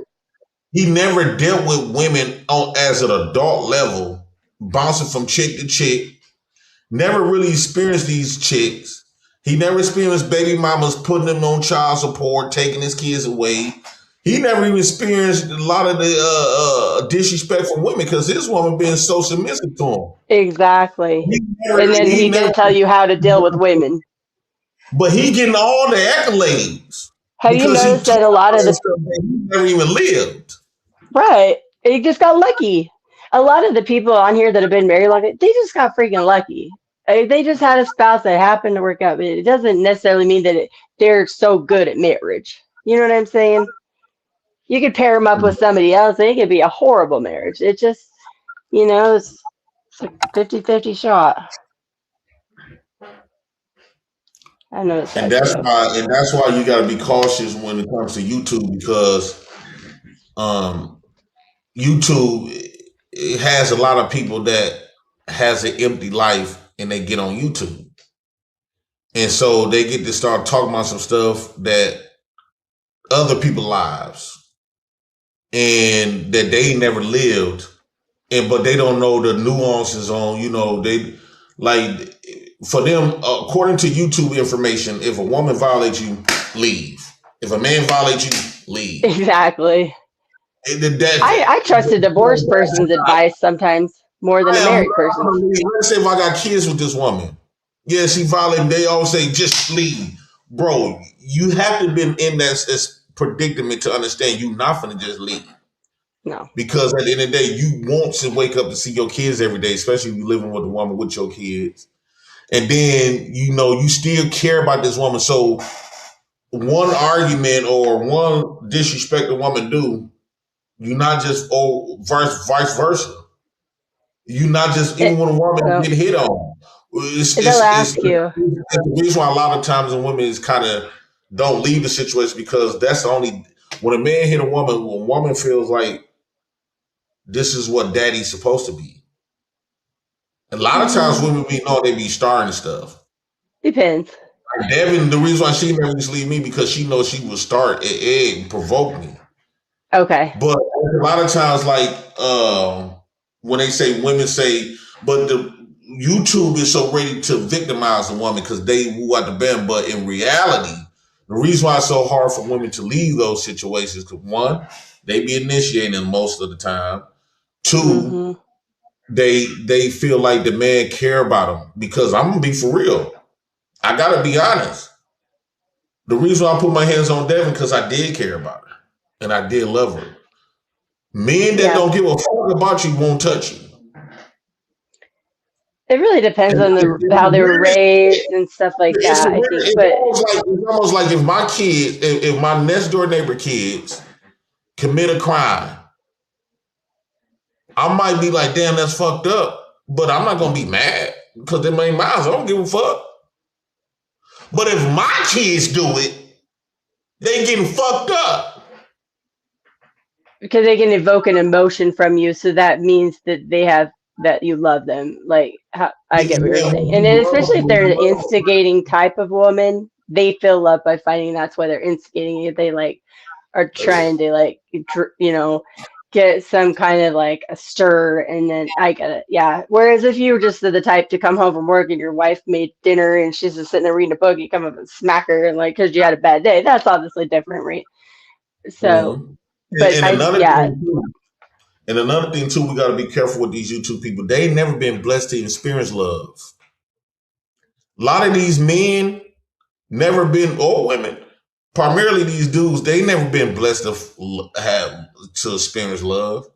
He never dealt with women as an adult level, bouncing from chick to chick. Never really experienced these chicks. He never experienced baby mamas putting him on child support, taking his kids away. He never even experienced a lot of the disrespect from women because his woman being so submissive to him. Exactly. And then he didn't tell you how to deal with women. But he getting all the accolades. Have you noticed that a lot of the stuff that he never even lived? Right. He just got lucky. A lot of the people on here that have been married long, they just got freaking lucky. They just had a spouse that happened to work out. But it doesn't necessarily mean that they're so good at marriage. You know what I'm saying? You could pair them up with somebody else, and it could be a horrible marriage. It just, it's a 50-50 shot. I know it's and that's why you got to be cautious when it comes to YouTube because YouTube it has a lot of people that has an empty life and they get on YouTube. And so they get to start talking about some stuff that other people's lives and that they never lived. But they don't know the nuances on, they like for them, according to YouTube information, if a woman violates you, leave. If a man violates you, leave. Exactly. I trust a divorced person's advice sometimes more than a married person. Let's say if I got kids with this woman. Yeah, she violated. They always say, just leave. Bro, you have to have been in that predicament to understand you're not going to just leave. No. Because at the end of the day, you want to wake up to see your kids every day, especially if you're living with a woman with your kids. And then, you still care about this woman. So one argument or one disrespect a woman do, you're not just vice versa. You're not just even when a woman get hit on. They'll ask you. It's the reason why a lot of times when women is kind of don't leave the situation because that's the only when a man hit a woman feels like this is what daddy's supposed to be. A lot of times women they be starring and stuff. Depends. Like Devin, the reason why she never used to leave me because she knows she would start and provoke me. Okay. But a lot of times, like when they say women say, but the YouTube is so ready to victimize a woman because they woo out the band. But in reality, the reason why it's so hard for women to leave those situations because one, they be initiating most of the time. Two, they feel like the man care about them because I'm gonna be for real. I gotta be honest. The reason why I put my hands on Devin because I did care about her and I did love her. Men that don't give a fuck about you won't touch you. It really depends on how they were raised and stuff like that. I think, it's almost like if my kids, if my next door neighbor kids commit a crime, I might be like, "Damn, that's fucked up," but I'm not gonna be mad because them ain't mine. I don't give a fuck. But if my kids do it, they getting fucked up. Because they can evoke an emotion from you, so that means that you love them. Like, I get what you're saying, and especially if they're an instigating type of woman, they feel love by fighting. That's why they're instigating it. They are trying to get some kind of like a stir, and then I get it. Yeah. Whereas if you were just the type to come home from work and your wife made dinner and she's just sitting there reading a book, you come up and smack her and because you had a bad day. That's obviously different, right? So. But another thing too, we got to be careful with these YouTube people. They ain't never been blessed to experience love. A lot of these men never been, or women, primarily these dudes, they never been blessed to experience love.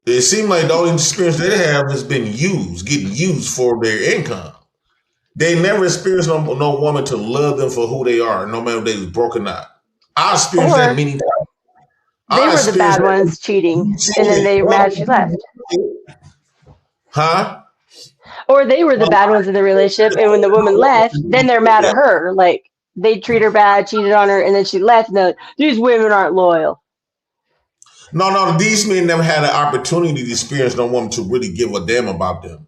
It seems like the only experience they have has been getting used for their income. They never experienced no woman to love them for who they are, no matter if they was broken or not. I experienced that many times. They were the bad ones cheating, and then they were mad she left. Huh? Or they were the bad ones in the relationship, and when the woman left, then they're mad at her. Like, they treat her bad, cheated on her, and then she left, and they're like, these women aren't loyal. No, these men never had an opportunity to experience no woman to really give a damn about them.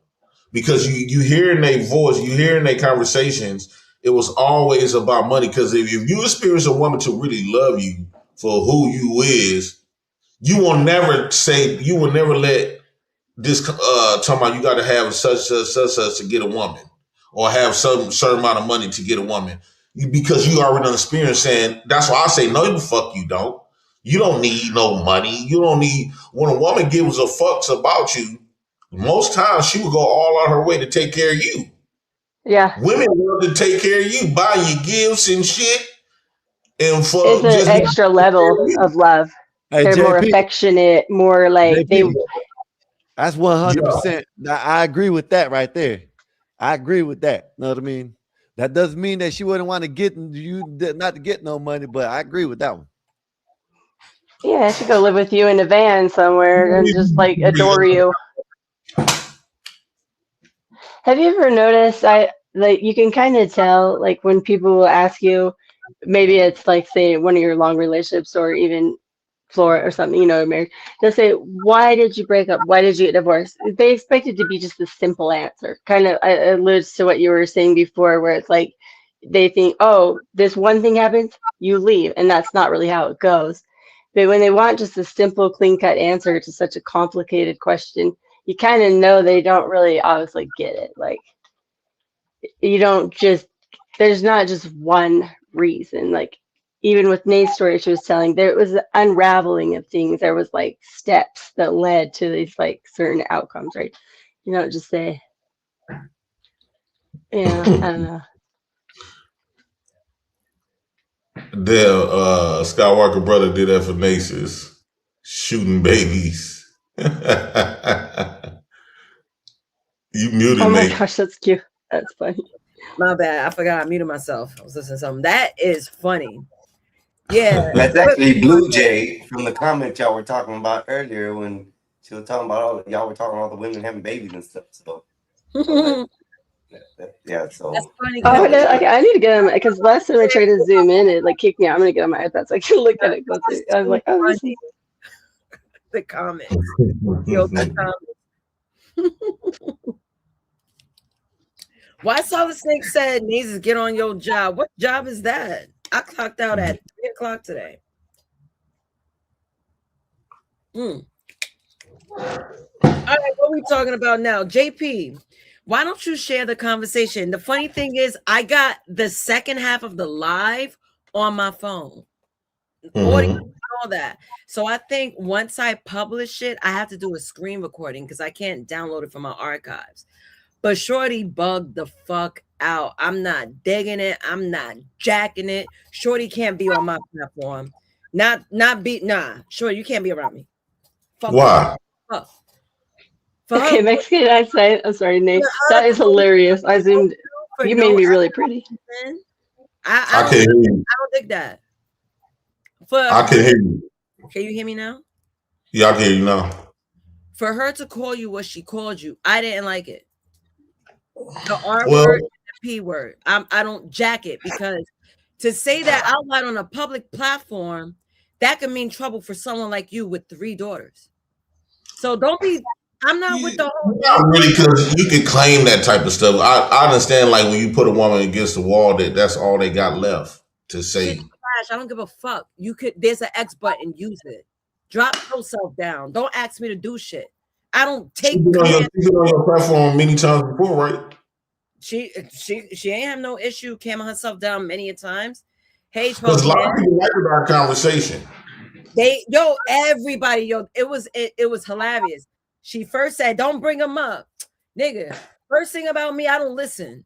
Because you hear in their voice, you hear in their conversations, it was always about money. Because if you experience a woman to really love you for who you is, you will never let this talking about you got to have such to get a woman, or have some certain amount of money to get a woman, because you already experienced saying. That's why I say no. The fuck you don't. You don't need no money. You don't need. When a woman gives a fucks about you, most times she will go all out her way to take care of you. Yeah, women love to take care of you, buy you gifts and shit, and for it's an just extra level of love. Hey, They're more JP, affectionate, more like they. that's 100%. I agree with that right there. I agree with that. Know what I mean? That doesn't mean that she wouldn't want to get you not to get no money, but I agree with that one. Yeah, I should go live with you in a van somewhere and just like adore you. Have you ever noticed you can kind of tell like when people will ask you, maybe it's like say one of your long relationships or even Flora or something, married, they'll say, why did you break up? Why did you get divorced? They expect it to be just a simple answer. Kind of alludes to what you were saying before, where it's like they think, oh, this one thing happens, you leave, and that's not really how it goes. But when they want just a simple, clean-cut answer to such a complicated question, you kind of know they don't really obviously get it. Like, you don't just, there's not just one reason. Like, even with Nate's story she was telling, there was an unraveling of things. There was like steps that led to these like certain outcomes, right? You don't just say, I don't know. The Skywalker brother did that for Nasus, shooting babies. You muted Oh my Nate. gosh, that's cute. That's funny. My bad. I forgot I muted myself. I was listening to something. That is funny. Yeah. That's actually Blue Jay from the comment y'all were talking about earlier when she was talking about y'all were talking about the women having babies and stuff. So, yeah, so that's funny. Oh, no, okay, I need to get on because last time I tried to zoom in, it like kicked me out. I'm gonna get on my iPad so I can look at it closer. I was like, oh, this is the comments. Yo, the comments. Why Solid Snake said needs to get on your job? What job is that? I clocked out at 3 o'clock today. All right, what are we talking about now? JP, why don't you share the conversation? The funny thing is, I got the second half of the live on my phone. Audio and all that. So I think once I publish it, I have to do a screen recording because I can't download it from my archives. But Shorty bugged the fuck out. I'm not digging it. I'm not jacking it. Shorty can't be on my platform. Shorty, you can't be around me. Fuck. Why? Fuck. okay. Mexican accent. I'm sorry, Nate. That is hilarious. I zoomed. You made me really pretty. I can't hear you. I don't dig that. I can hear you. Can you hear me now? Yeah, I can hear you now. For her to call you what she called you, I didn't like it. The R word and the P word. I don't jack it because to say that out loud on a public platform, that could mean trouble for someone like you with 3 daughters. So don't be. I'm not with the whole. Not really, because you can claim that type of stuff. I understand, like when you put a woman against the wall, that's all they got left to say. I don't give a fuck. You could. There's an X button. Use it. Drop yourself down. Don't ask me to do shit. I don't take. She's been on your platform many times before, right? She ain't have no issue calming herself down many a times. Hey, because a lot of people like our conversation. Everybody, it was hilarious. She first said, "Don't bring him up, nigga." First thing about me, I don't listen.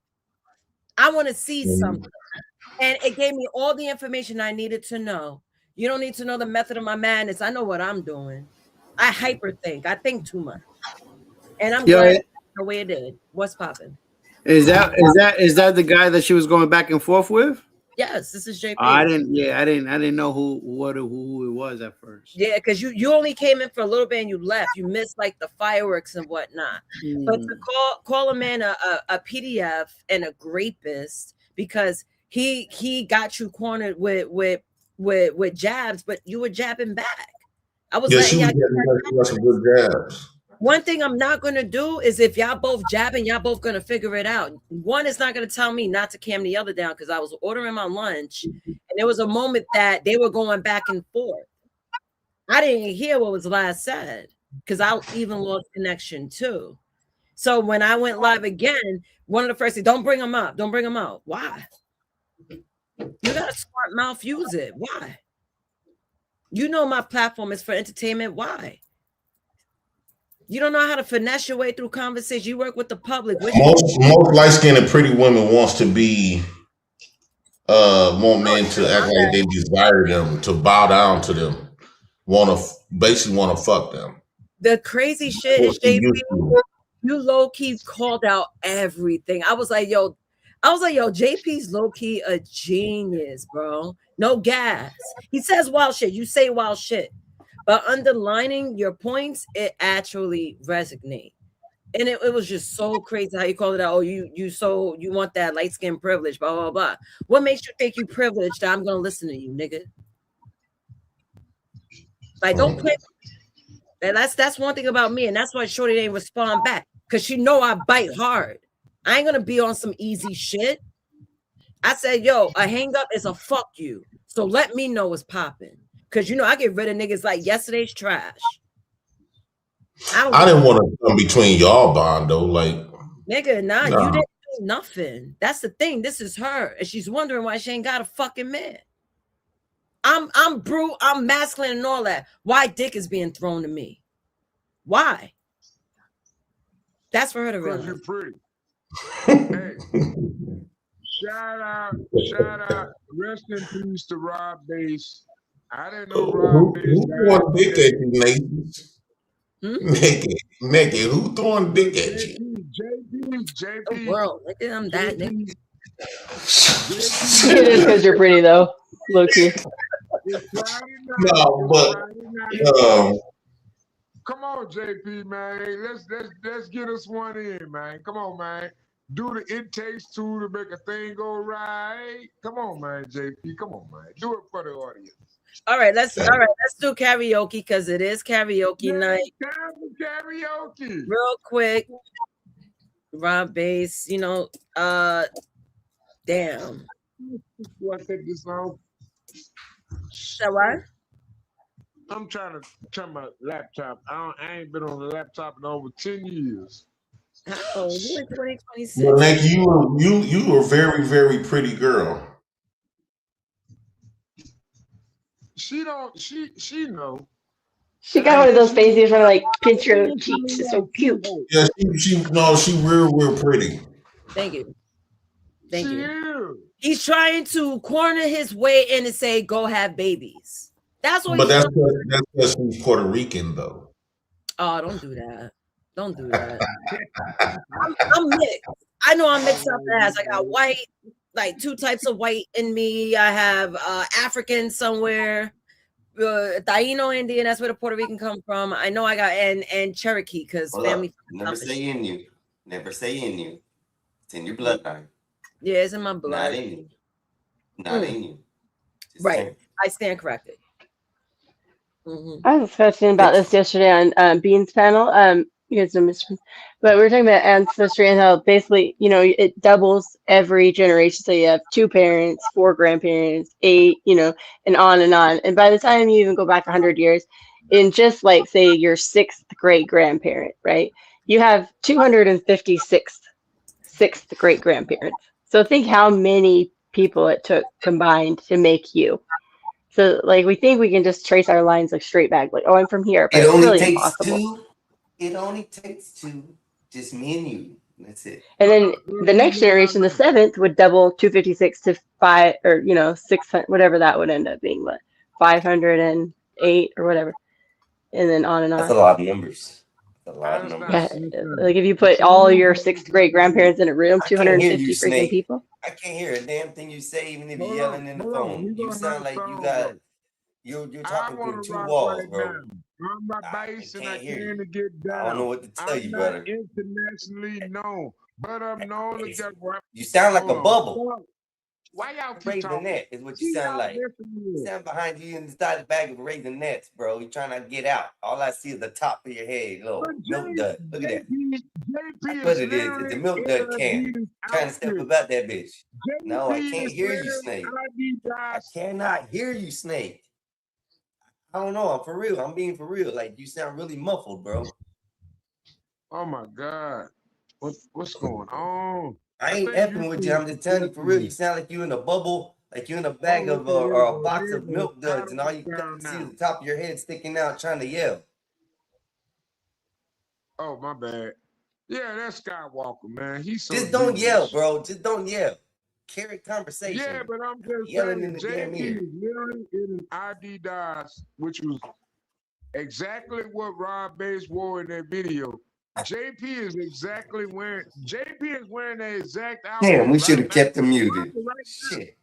I want to see something, and it gave me all the information I needed to know. You don't need to know the method of my madness. I know what I'm doing. I hyperthink. I think too much, and I'm glad the way it did. What's popping? Is that the guy that she was going back and forth with? Yes, this is JP. I didn't know who it was at first. Yeah, because you only came in for a little bit and you left. You missed like the fireworks and whatnot. But to call a man a PDF and a grapist because he got you cornered with jabs, but you were jabbing back. I was she was getting some good jabs. One thing I'm not gonna do is if y'all both jabbing, y'all both gonna figure it out. One is not gonna tell me not to cam the other down because I was ordering my lunch and there was a moment that they were going back and forth. I didn't hear what was last said because I even lost connection too. So when I went live again, one of the first things, don't bring them up. Don't bring them out. Why? You got a smart mouth, use it. Why? You know my platform is for entertainment. Why? You don't know how to finesse your way through conversation. You work with the public. Most light-skinned and pretty women wants to be want men to act like they desire them, to bow down to them, basically want to fuck them. The crazy shit is, JP, you low-key called out everything. I was like, yo, JP's low-key a genius, bro. No gas. He says wild shit. You say wild shit. But underlining your points, it actually resonates. And it was just so crazy how you called it out. Oh, you want that light skin privilege, blah, blah, blah. What makes you think you privileged that I'm gonna listen to you, nigga? Like, don't play. And that's one thing about me, and that's why Shorty didn't respond back. Cause she know I bite hard. I ain't gonna be on some easy shit. I said, yo, a hang up is a fuck you. So let me know what's popping. Cause I get rid of niggas like yesterday's trash. I didn't want to come between y'all bond though. Like, nigga, you didn't do nothing. That's the thing. This is her. And she's wondering why she ain't got a fucking man. I'm brute, I'm masculine and all that. Why dick is being thrown to me? Why? That's for her to realize. Because you're pretty. Hey, shout out, rest in peace to Rob Bass. I didn't know Rob Bass. Who throwing dick at you, Nathan? Naked. Who throwing dick at you? JP. The world. Look at him, that nigga. It is because you're pretty, though. Look here. No, but come on, JP, man. Let's get us one in, man. Come on, man. Do the it takes two to make a thing go right. Come on, man, JP. Come on, man. Do it for the audience. All right, let's do karaoke because it is karaoke night. Time for karaoke. Real quick, Rob Bass, damn. Do I take this off? So what? I'm trying to turn my laptop. I ain't been on the laptop in over 10 years. Oh, you in 2026? Well, Nick, you were a very, very pretty girl. She know. She got one of those faces where like pinch your cheeks. It's so cute. Yeah, she real pretty. Thank you. Thank you. He's trying to corner his way in and say, "Go have babies." That's what. But that's because she's Puerto Rican, though. Oh, don't do that. Don't do that. I'm mixed. I know I'm mixed up ass. I got white, like 2 types of white in me. I have African somewhere, Taino Indian. That's where the Puerto Rican come from. I know I got and Cherokee because family. Never say in you. Never say in you. It's in your bloodline. Yeah, it's in my blood. Not in you. Not in you. Just right. I stand corrected. Mm-hmm. I was discussing about this yesterday on Bean's panel. You guys know Mr. But we were talking about ancestry and how basically, it doubles every generation. So you have 2 parents, 4 grandparents, 8, and on and on. And by the time you even go back 100 years, in just like say your 6th great grandparent, right? You have 256 6th great grandparents. So think how many people it took combined to make you. So like we think we can just trace our lines like straight back, like, oh, I'm from here, but it it's only really takes impossible. 2. It only takes 2. Just me and you. That's it. And then the next generation, the 7th, would double 256 to 5 or 600, whatever that would end up being, but 508 or whatever, and then on and on. That's a lot of numbers. That's a lot of numbers. Yeah, like if you put all your 6th great grandparents in a room, 250 freaking people. I can't hear a damn thing you say, even if you're yelling in the phone. You sound like you're talking through 2 walls, bro. I'm my bass and I can't get down. I don't know what to tell you, brother. Internationally known, but I'm known as you sound like a bubble. Why y'all keep talking? Raisinette is what you sound like. You sound behind you inside the bag of Raisinets, bro. You're trying to get out. All I see is the top of your head. Little milk dud. Look at that. That's what it is. It's a milk dud can. Trying to step about that bitch. No, I can't hear you, Snake. I cannot hear you, Snake. I don't know. I'm for real. I'm being for real. Like, you sound really muffled, bro. Oh my God. What's going on? I ain't effing with you. I'm just telling you for real. You sound like you in a bubble, like you in a bag of or a box of milk duds, and all you see is the top of your head sticking out, trying to yell. Oh, my bad. Yeah, that's Skywalker, man. He's so just don't devious. yell, bro. Just don't yell. Carry conversation. Yeah, but I'm just yelling saying, in the damn JP ear. is literally in an Adidas, which was exactly what Rob Bass wore in that video. JP is exactly wearing. JP is wearing the exact outfit. Damn, we should have kept him muted. Shit.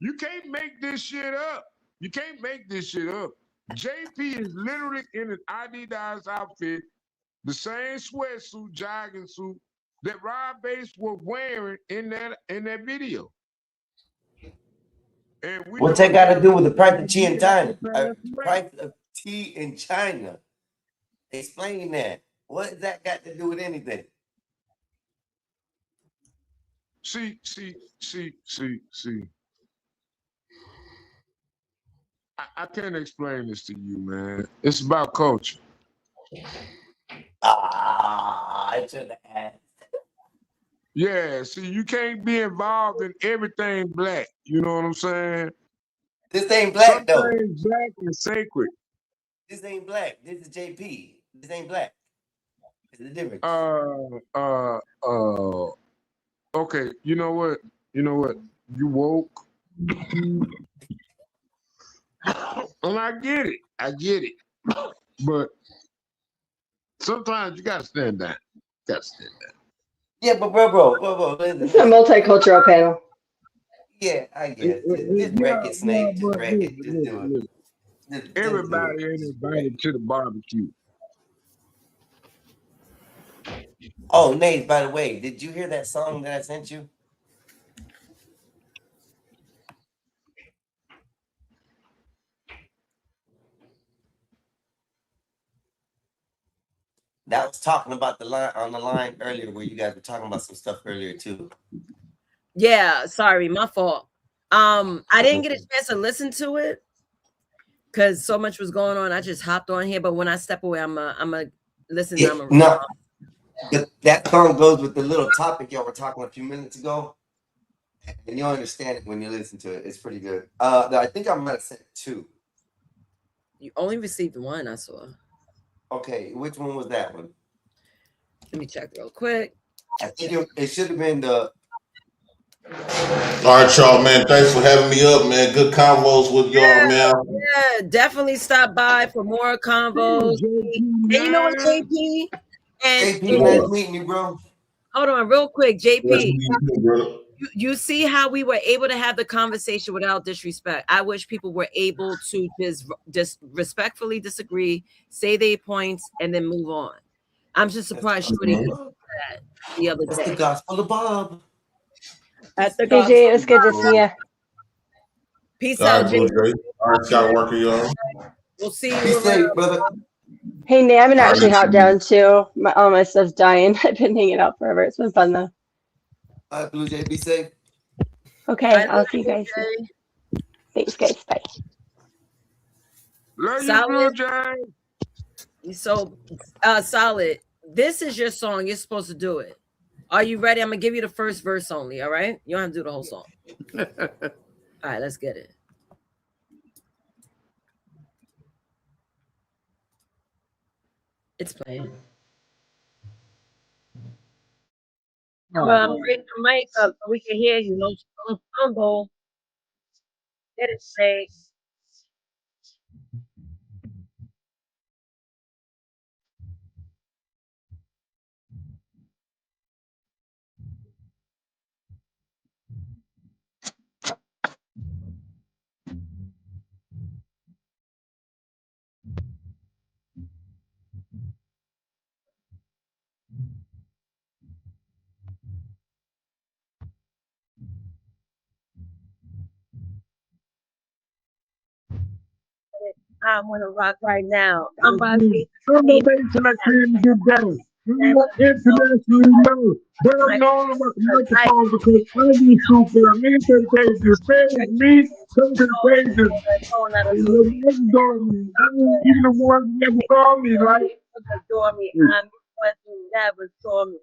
You can't make this shit up. You can't make this shit up. JP is literally in an Adidas outfit, the same sweatsuit, jogging suit that Rob Bass was wearing in that video. And we What's that got to do with the price of tea in China? Price of tea in China. Explain that. What does that got to do with anything? See. I can't explain this to you, man. It's about culture. I should have asked. Yeah, see, you can't be involved in everything black. You know what I'm saying? This ain't black, though. Something black is sacred. This ain't black. This is JP. This ain't black. There's a difference. Okay, you know what? You woke. And I get it. But sometimes you gotta stand down. Yeah, but bro. It's a multicultural panel. Yeah, I guess. Just wreck it, Snake. Just wreck it. Just do it. Everybody ain't invited to the barbecue. Oh, Nate, by the way, did you hear that song that I sent you? That was talking about the line earlier where you guys were talking about some stuff earlier too. Yeah, sorry, my fault. I didn't get a chance to listen to it because so much was going on. I just hopped on here, but when I step away, I'm a listen. Yeah, no, that song goes with the little topic y'all were talking a few minutes ago, and you'll understand it when you listen to it. It's pretty good. I think I might have sent 2. You only received 1, I saw. Okay, which one was that one? Let me check real quick. I think it should have been the. All right, y'all, man. Thanks for having me up, man. Good convos with y'all, man. Yeah, definitely stop by for more convos. And you know what, JP? And JP, nice meeting you, bro. Hold on, real quick, JP. You see how we were able to have the conversation without disrespect. I wish people were able to just respectfully disagree, say their points, and then move on. I'm just surprised you didn't do that the other day. That's the gospel of Bob. At the PJ, it was good to see you. Peace All out, right, Blue Jay. All right, Skywalker, y'all. We'll see you Be safe, brother. Hey, Nate, I'm gonna actually hop down too. All my stuff's dying. I've been hanging out forever. It's been fun though. All right, Blue Jay, be safe. Okay, I'll see you guys. Thanks, guys. Bye. Love you, Blue Jay. So, Solid. This is your song. You're supposed to do it. Are you ready? I'm gonna give you the first verse only. All right. You don't have to do the whole song. All right. Let's get it. It's playing. Well, break the mic up so we can hear you. No fumble. Let it say. I'm gonna rock right now. I'm about The information I came to get better. Internationally known. But I'm known about the microphone because I need to for a minute pages. Fans, me, something pages. Even the ones who never saw me, like. Adore me. I'm what you never saw me.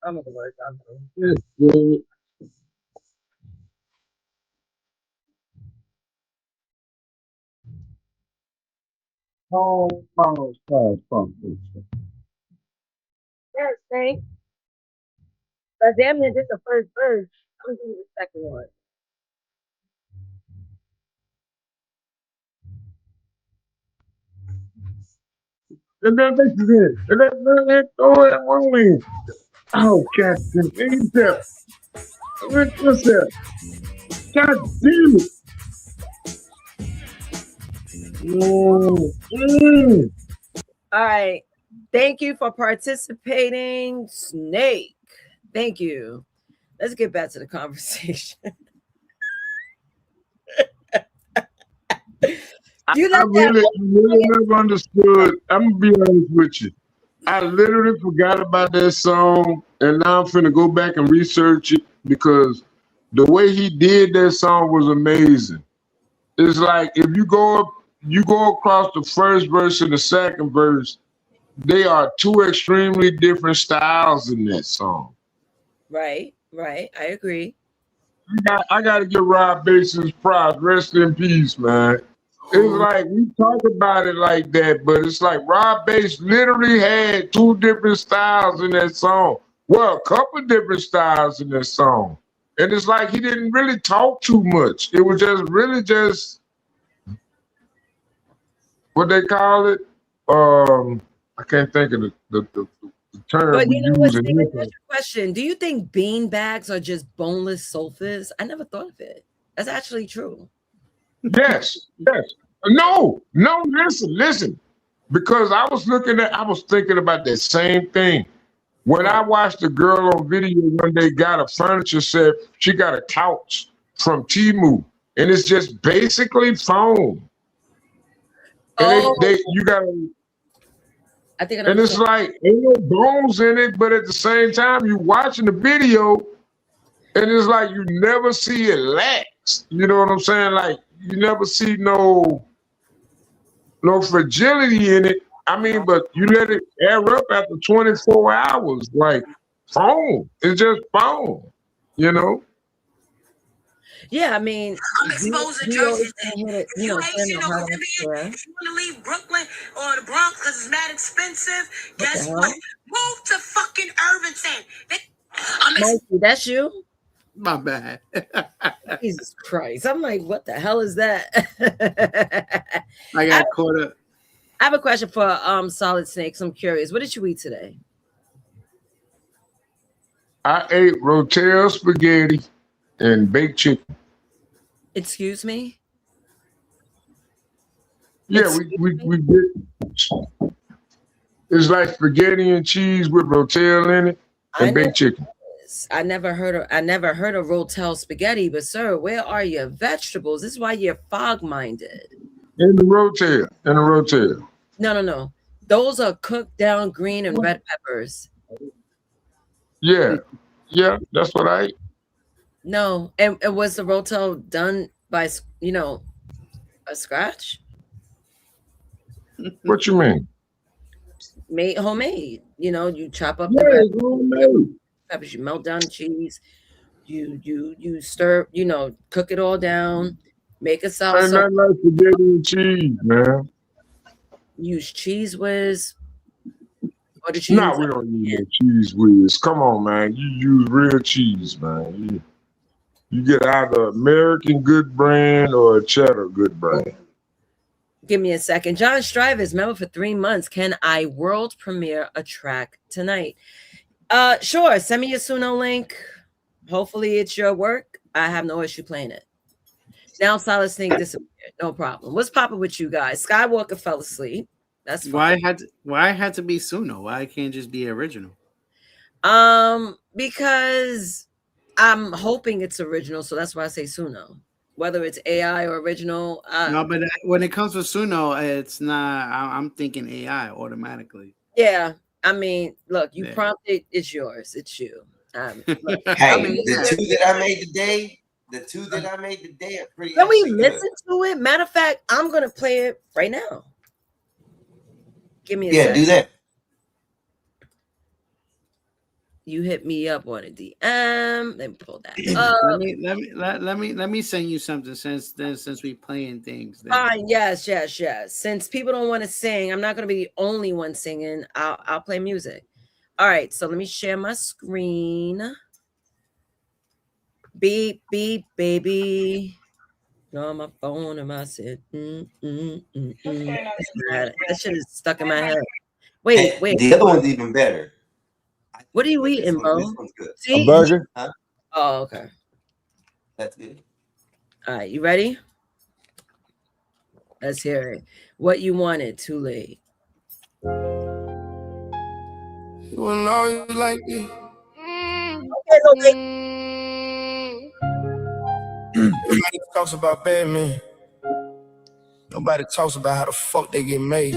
I'm gonna work on Yes, good. Oh, Yes, thanks. But damn near this the first verse. I'm gonna do the second one. And then this is it. And then throw it rolling. Oh, Captain Egypt. What's that? God damn it. All right. Thank you for participating, Snake. Thank you. Let's get back to the conversation. I really never understood. I'm gonna be honest with you. I literally forgot about that song, and now I'm finna go back and research it because the way he did that song was amazing. It's like if you go across the first verse and the second verse, they are two extremely different styles in that song. Right. I agree. I got to give Rob Bason's props. Rest in peace, man. It's like we talk about it like that, but it's like Rob Bass literally had two different styles in that song. Well, a couple different styles in that song. And it's like he didn't really talk too much. It was just what they call it. I can't think of the term But we you know what, use in Stephen, this. here's your question. Do you think bean bags are just boneless sofas? I never thought of it. That's actually true. Yes. No, listen. Because I was thinking about that same thing. When I watched a girl on video one day got a furniture set, she got a couch from Temu, and it's just basically foam. And you gotta, I think and it's like ain't no bones in it, but at the same time, you watching the video, and it's like you never see it lax. You know what I'm saying? Like you never see no fragility in it. I mean, but you let it air up after 24 hours, like foam. It's just foam, you know? Yeah, I mean, I'm exposing Jersey thing. If you hate, stand you on know, her if own you want to leave Brooklyn or the Bronx because it's mad expensive, guess the what? hell? Move to fucking Irvington. Mikey, that's you? My bad. Jesus Christ. I'm like, what the hell is that? I got caught up. I have a question for Solid Snakes. I'm curious. What did you eat today? I ate rotel spaghetti and baked chicken. Excuse me? Yeah, we did. It's like spaghetti and cheese with rotel in it and baked chicken. I never heard of rotel spaghetti, but sir, where are your vegetables? This is why you're fog-minded. In the rotel. No. Those are cooked down green and red peppers. Yeah, that's what I ate. No, and was the rotel done by a scratch? What you mean? Made homemade. You chop up the peppers, you melt down the cheese, you stir, cook it all down, make a salsa. Ain't nothing like spaghetti and cheese, man. Use Cheese Whiz. Or did you No, we don't use no cheese whiz. Come on, man. You use real cheese, man. You get either American good brand or a cheddar good brand. Give me a second. John Strive is member for 3 months. Can I world premiere a track tonight? Sure. Send me your Suno link. Hopefully it's your work. I have no issue playing it. Now Solid Snake disappeared. No problem. What's popping with you guys? Skywalker fell asleep. That's fine. Why it had to be Suno? Why it can't just be original? Because I'm hoping it's original, so that's why I say Suno. whether it's AI or original. No, but when it comes to Suno, it's not. I'm thinking AI automatically. Yeah, I mean, look, you prompted, it's yours, it's you. Look, Hey, I mean, the two that I made today are pretty. Can we listen to it? Matter of fact, I'm gonna play it right now. Give me a second. Do that. You hit me up on a DM. Let me pull that up. Let me send you something since we playing things. Fine. Yes. Since people don't want to sing, I'm not gonna be the only one singing. I'll play music. All right. So let me share my screen. Beep beep baby. On my phone, and I said, that shit is stuck in my head. Wait. The other one's even better. What are you eating, bro? This one's good. See? A burger. Huh? Oh, okay. That's good. All right, you ready? Let's hear it. What you wanted, too late. You wouldn't always like it. Nobody talks about bad men. Nobody talks about how the fuck they get made.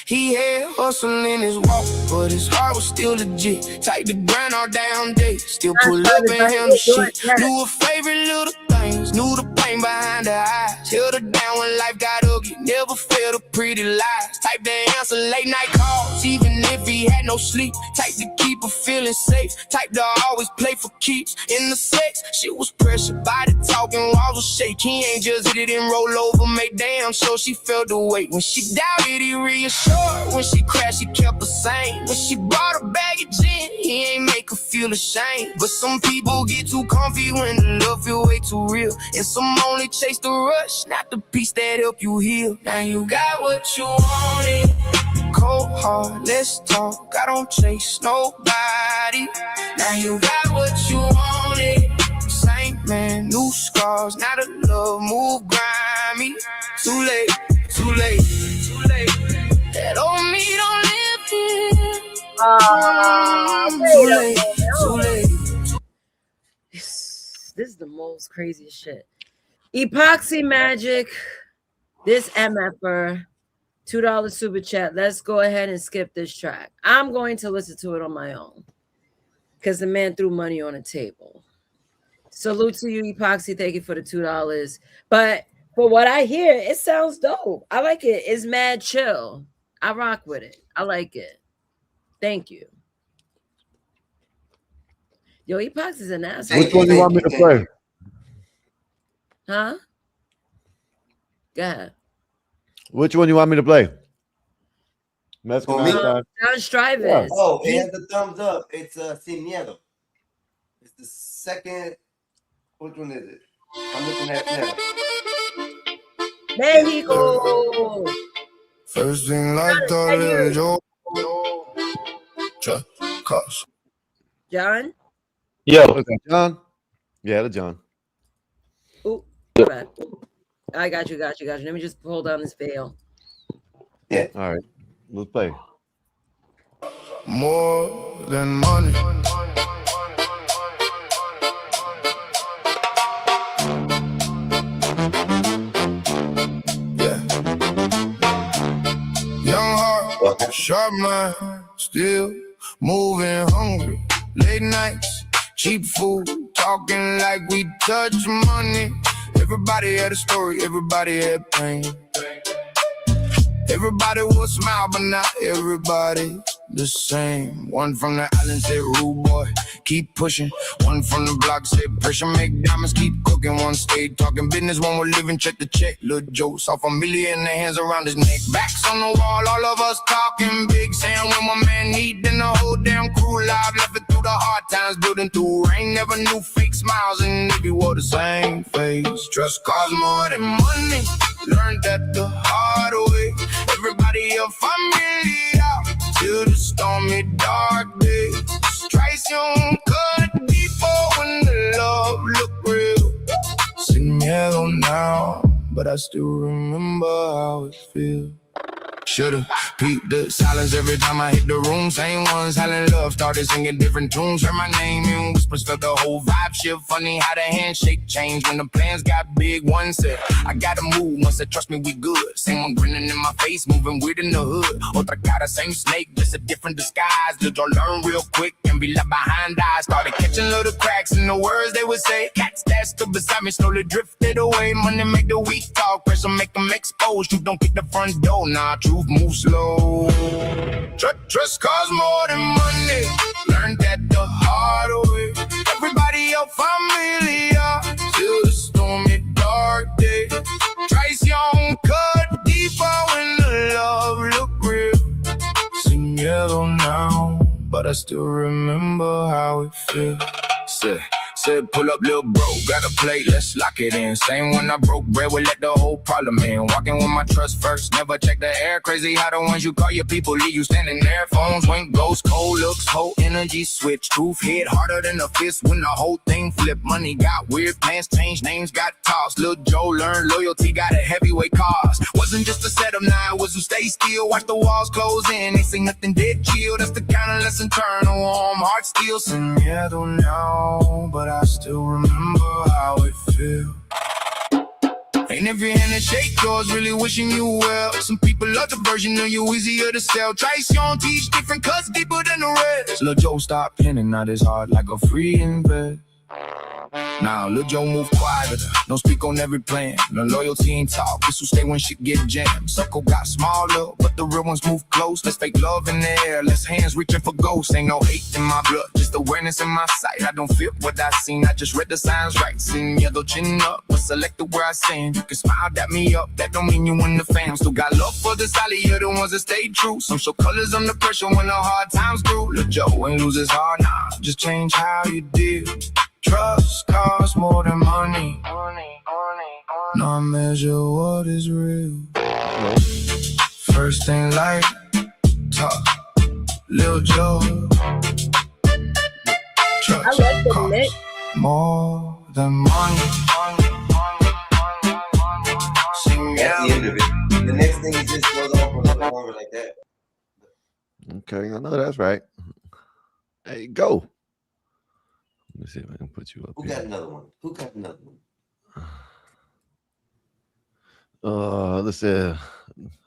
He had hustle in his walk, but his heart was still legit. Type the grind all down day, still pull up and handle shit. Knew her favorite little things, knew the pain behind her eyes. Held her down when life got ugly, never felt a pretty lies. Type to answer late night calls, even if he had no sleep. Type to keep her feeling safe, type to always play for keeps. In the sex, shit was pressure, body talking, walls was shaking. He ain't just hit it and roll over, make damn sure she felt the weight. When she doubted, he reassured. When she crashed, he kept her sane. When she brought a bag of gin, he ain't make her feel ashamed. But some people get too comfy when the love feel way too real. And some only chase the rush, not the peace that help you heal. Now you got what you wanted. Cold hard, let's talk. I don't chase nobody. Now you got what you wanted. Same man, new scars. Now the love move grimy. Too late, too late, too late. That old me don't live here. Too late. This is the most craziest shit. Epoxy Magic, this MFer, $2 super chat. Let's go ahead and skip this track. I'm going to listen to it on my own because the man threw money on the table. Salute to you, Epoxy. Thank you for the $2. But for what I hear, it sounds dope. I like it. It's mad chill. I rock with it. I like it. Thank you. Yo, Epox is an asshole. Which one do you want me to play? Huh? Go ahead. Which one do you want me to play? John Strivis. Yeah. Oh, it has a thumbs up. It's Sin Miedo. It's the second. Which one is it? I'm looking at it now. Mexico. First thing like the little Joe. John? Yo. Okay, John? Yeah, the John. Ooh, bad. I got you. Let me just pull down this veil. Yeah. All right. Let's play. More than money. Yeah. Young heart, sharp mind, still moving hungry. Late nights, cheap food, talking like we touch money. Everybody had a story, everybody had pain. Everybody would smile, but not everybody the same. One from the island said, rude boy, keep pushing. One from the block said, pressure make diamonds, keep cooking. One stayed talking business, one was living check to check. Little jokes off $1 million, their hands around his neck. Backs on the wall, all of us talking big. Saying when my man need, then the whole damn crew live. Left it through the hard times, building through rain. Never knew fake smiles, and if you wore the same face. Trust costs more than money, learned that the hard way. Everybody a familiar till the stormy dark days. Strikes you cut deeper when the love look real. Sin miedo now, but I still remember how it feels. Should've peeped the silence every time I hit the room. Same ones howling love, started singing different tunes. Heard my name in whispers, felt the whole vibe shift. Funny how the handshake changed when the plans got big. One said, I gotta move. One said, trust me, we good. Same one grinning in my face, moving weird in the hood. Otra cara, same snake, just a different disguise. Did y'all learn real quick and be left behind eyes? Started catching little cracks in the words they would say. Cats that stood beside me slowly drifted away. Money make the weak talk, pressure make them exposed. You don't kick the front door, nah, truth move slow. Trust costs more than money. Learned that the hard way. Everybody else familiar till the stormy dark day. Traición cut deeper when the love look real. Sing yellow now, but I still remember how it feels. Said pull up, little bro, got a plate, let's lock it in. Same when I broke bread, we let the whole problem in. Walking with my trust first, never check the air. Crazy how the ones you call your people leave you standing there. Phones went ghost, cold looks, whole energy switch. Truth hit harder than a fist when the whole thing flipped. Money got weird, plans changed, names got tossed. Lil' Joe learned loyalty, got a heavyweight cost. Wasn't just a setup, now it was to stay still. Watch the walls close in, they say nothing dead chill. That's the kind of lesson turn a warm heart still. Sin miedo now, but I still remember how it feels. Ain't every hand that shake yours, really wishing you well. Some people love the version of you, easier to sell. Traición teach different cuts deeper than the rest. Lil' Joe stop pinning out his heart like a free invest. Now Lil' Joe move quieter, don't speak on every plan. No loyalty ain't talk, this will stay when shit get jammed. Circle got smaller, but the real ones move close. Let's fake love in the air, less hands reaching for ghosts. Ain't no hate in my blood, just awareness in my sight. I don't feel what I seen, I just read the signs right. Sin miedo, chin up, but selected where I stand. You can smile, dap me up, that don't mean you in the fam. Still got love for the solid, you're the ones that stay true. Some show colors under pressure when the hard times grew. Lil' Joe ain't lose his heart, nah, just change how you deal. Trust costs more than money. Now measure what is real. First thing like talk, Lil' Joe. Trust costs more than money. That's the end of it. The next thing is just goes on for a little longer like that. Okay, I know that's right. Hey, go. Let me see if I can put you up. Who got another one? Who got another one? Let's see.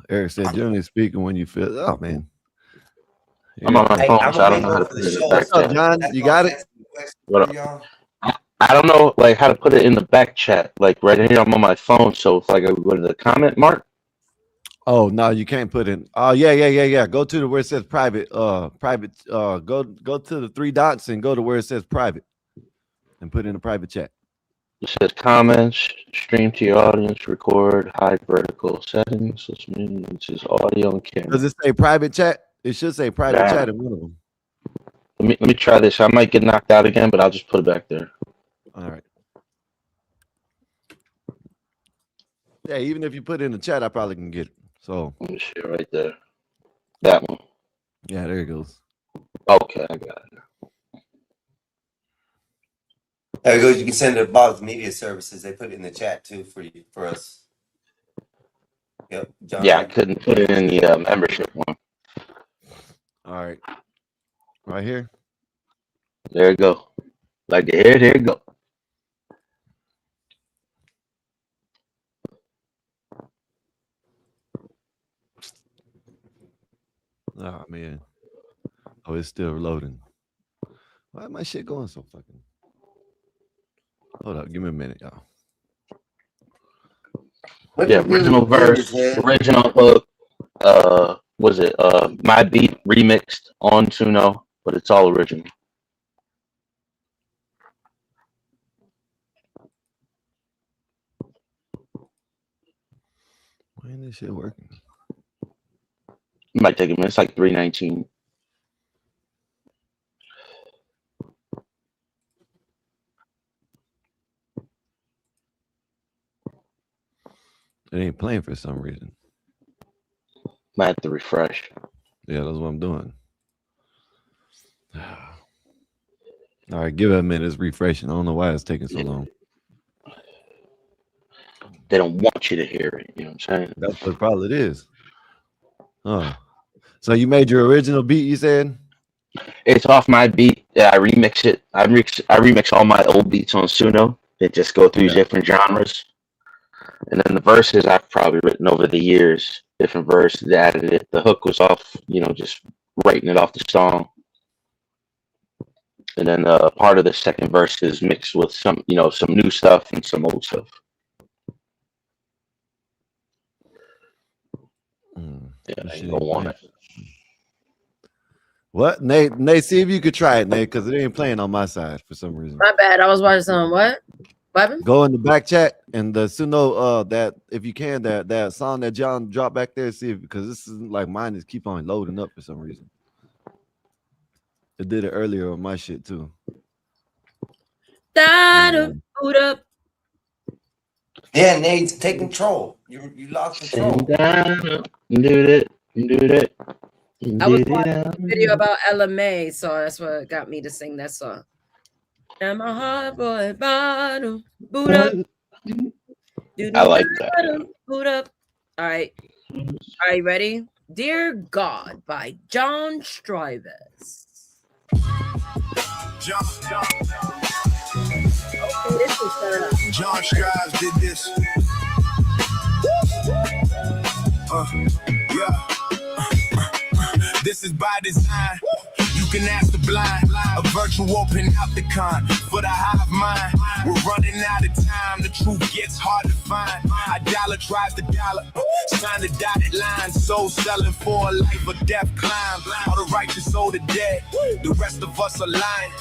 Eric said, generally speaking, when you feel, oh man. I'm on my phone, so I don't know how to put it in the back chat. John, you got it? What up? I don't know like how to put it in the back chat. Like right here, I'm on my phone, so if I go to the comment mark. Oh no, you can't put in. Oh yeah. Go to where it says private. Go to the three dots and go to where it says private, and put in a private chat. It says comments, stream to your audience, record, hide vertical settings. This means it's audio and camera. Does it say private chat? It should say private chat in one of them. Let me try this. I might get knocked out again, but I'll just put it back there. All right. Yeah, even if you put it in the chat, I probably can get it. So let me see right there. That one. Yeah, there it goes. Okay, I got it. There it goes. You can send it to Bob's Media Services. They put it in the chat too for us. Yep. John. Yeah, I couldn't put it in the membership one. All right. Right here. There you go. Like here you go. Oh man. Oh, it's still loading. Why is my shit going so fucking? Hold up, give me a minute, y'all. Yeah, original verse, original hook. Was it my beat remixed on Suno, but it's all original. Why ain't this shit working? It might take a minute. It's like 3:19. It ain't playing for some reason. Might have to refresh. Yeah, that's what I'm doing. All right, give it a minute. It's refreshing. I don't know why it's taking so long. they don't want you to hear it. You know what I'm saying? That's what probably it is. Oh, so you made your original beat? You said it's off my beat. Yeah, I remix it. I remix all my old beats on Suno. It just go through different genres. And then the verses I've probably written over the years, different verses, added it. The hook was off, just writing it off the song. And then part of the second verse is mixed with some new stuff and some old stuff. Yeah, I ain't gonna want it. What, Nate? See if you could try it, Nate, because it ain't playing on my side for some reason. My bad. I was watching something. What? Go in the back chat and the Suno that if you can that song that John dropped back there, see if, because this is like mine is keep on loading up for some reason. It did it earlier on my shit too. Boot up. Yeah, Nate, take control. You lost control. Do it. I was watching a video about LMA, so that's what got me to sing that song. And my heart boy bottom boot up. I like that. Boot up. All right. Are you ready? Dear God by John Strivers. John Strives did this. This is by design. You can ask the blind. A virtual panopticon for the hive mind. We're running out of time. The truth gets hard to find. Idolatrize the dollar. Sign the dotted line. Soul selling for a life or death climb. All the righteous owe the dead. The rest of us are lying.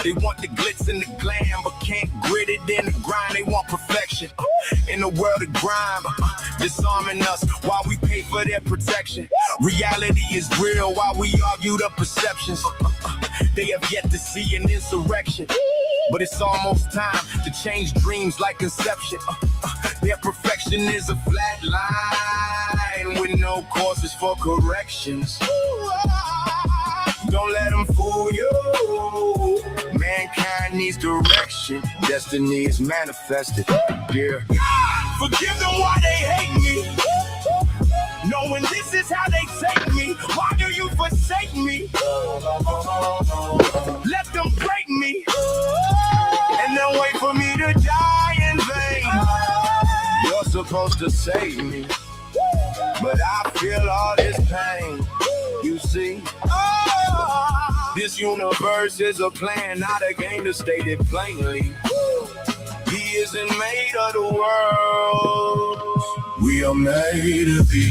They want the glitz and the glam, but can't grit it in the grind. They want perfection in the world of grime, disarming us while we pay for their protection. Reality is real while we argue the perceptions. They have yet to see an insurrection, but it's almost time to change dreams like conception. Their perfection is a flat line with no courses for corrections. Don't let them fool you. Mankind needs direction. Destiny is manifested. Yeah. Forgive them why they hate me. Knowing this is how they take me. Why do you forsake me? Let them break me. And then wait for me to die in vain. You're supposed to save me. But I feel all this pain. You see? This universe is a plan, not a game, to state it plainly. He isn't made of the world. We are made of the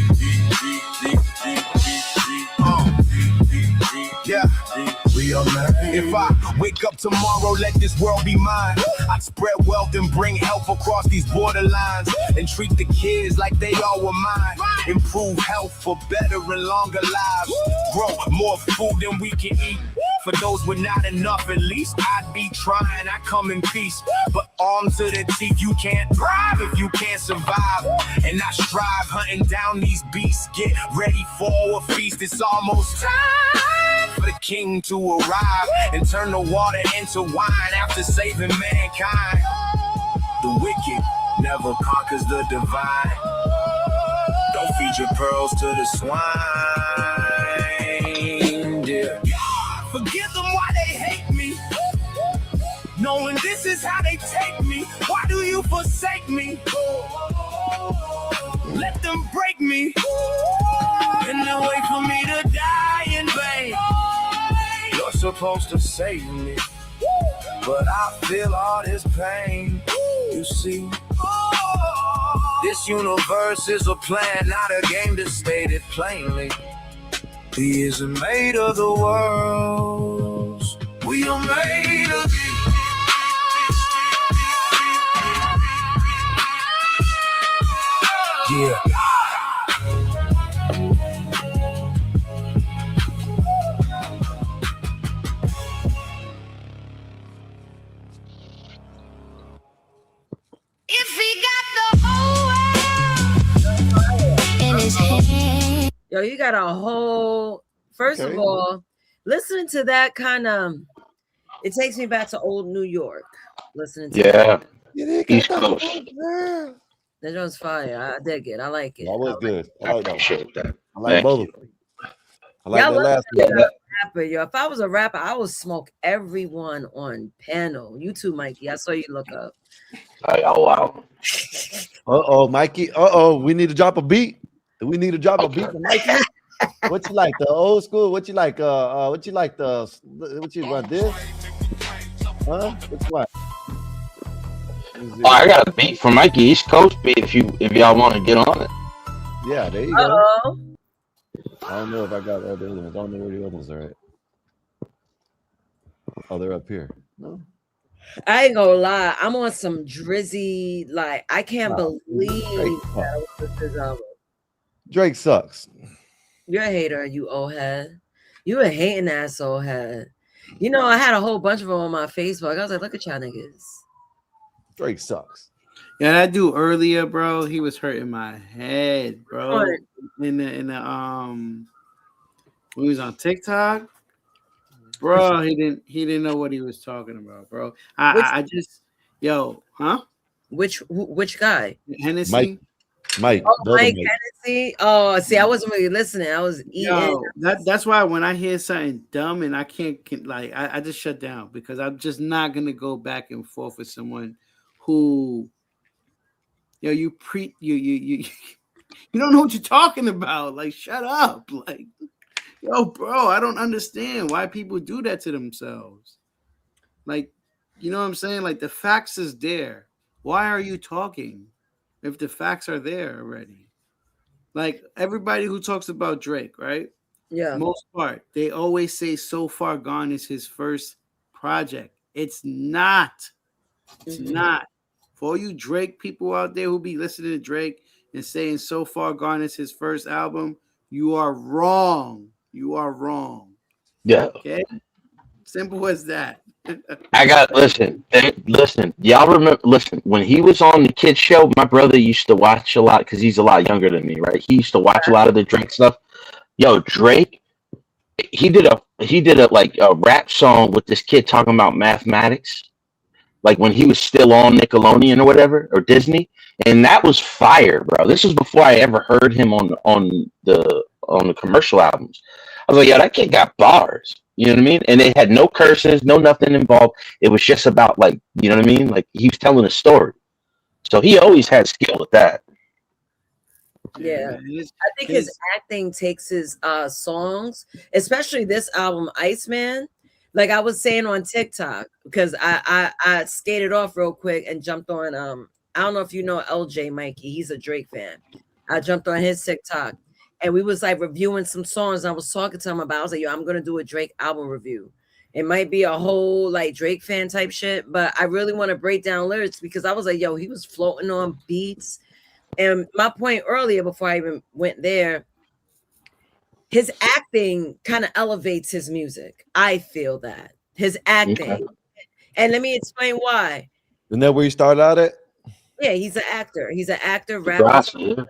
yeah. We are made. If I wake up tomorrow, let this world be mine. I'd spread wealth and bring health across these borderlines and treat the kids like they all were mine. Improve health for better and longer lives. Grow more food than we can eat. For those with not enough, at least I'd be trying. I come in peace, but armed to the teeth. You can't thrive if you can't survive. And I strive hunting down these beasts. Get ready for a feast. It's almost time for the king to arrive and turn the water into wine after saving mankind. The wicked never conquers the divine. Don't feed your pearls to the swine, dear. Forgive them why they hate me. Knowing this is how they take me. Why do you forsake me? Let them break me. And then wait for me to die in vain. You're supposed to save me. But I feel all this pain. You see? This universe is a plan, not a game, to state it plainly. He isn't made of the worlds. We are made of it. Yeah. If he got the whole world in his hand. Yo, you got a whole. First of all, listening to that kind of, it takes me back to old New York. Listening to that. Yeah, East Coast. That was fire. I dig it. I like it. That was good. I like that. Appreciate that. I like both of them. I like Y'all that last love one. rapper, yo. If I was a rapper, I would smoke everyone on panel. You too, Mikey. I saw you look up. Oh wow. Mikey. We need to drop a beat. Do we need to drop a beat for Mikey? What you like, the old school? What you like? What you like? What you want this? Huh? What you want? Oh, I got a beat for Mikey, East Coast beat. If y'all want to get on it. Yeah, there you go. I don't know if I got all the other ones. I don't know where the others are at. Oh, they're up here. No. I ain't gonna lie. I'm on some drizzy. Like I can't believe that was this album. Drake sucks. You're a hater, you old head. You a hating ass old head. You know, I had a whole bunch of them on my Facebook. I was like, look at y'all niggas. Drake sucks. Yeah, that dude earlier, bro, he was hurting my head, bro. In the when he was on TikTok, bro, he didn't know what he was talking about, bro. I just Which guy? Hennessy. Mike. Oh, Mike Hennessy. Oh, see, I wasn't really listening. I was eating. Yo, that's why when I hear something dumb and I can't like, I just shut down because I'm just not gonna go back and forth with someone who, you don't know what you're talking about. Like, shut up. Like, yo, bro, I don't understand why people do that to themselves. Like, you know what I'm saying? Like, the facts is there. Why are you talking if the facts are there already? Like, everybody who talks about Drake, right? Yeah. Most part, they always say So Far Gone is his first project. It's not. It's not. For all you Drake people out there who be listening to Drake and saying So Far Gone is his first album, you are wrong. You are wrong. Yeah. Okay? Simple as that. I got listen. Y'all remember? Listen, when he was on the kids show, my brother used to watch a lot because he's a lot younger than me, right? He used to watch a lot of the Drake stuff. Yo, Drake, he did a like a rap song with this kid talking about mathematics, like when he was still on Nickelodeon or whatever or Disney, and that was fire, bro. This was before I ever heard him on the commercial albums. I was like, yo, that kid got bars. You know what I mean? And they had no curses, no nothing involved. It was just about like, you know what I mean? Like he was telling a story. So he always had skill with that. Yeah. I think his acting takes his songs, especially this album, Iceman. Like I was saying on TikTok, because I skated off real quick and jumped on I don't know if you know LJ Mikey, he's a Drake fan. I jumped on his TikTok. And we was like reviewing some songs. I was talking to him about, I was like, yo, I'm going to do a Drake album review. It might be a whole like Drake fan type shit, but I really want to break down lyrics because I was like, yo, he was floating on beats. And my point earlier, before I even went there, his acting kind of elevates his music. I feel that. His acting. Okay. And let me explain why. Isn't that where you started out at? Yeah, he's an actor. He's an actor, rapper.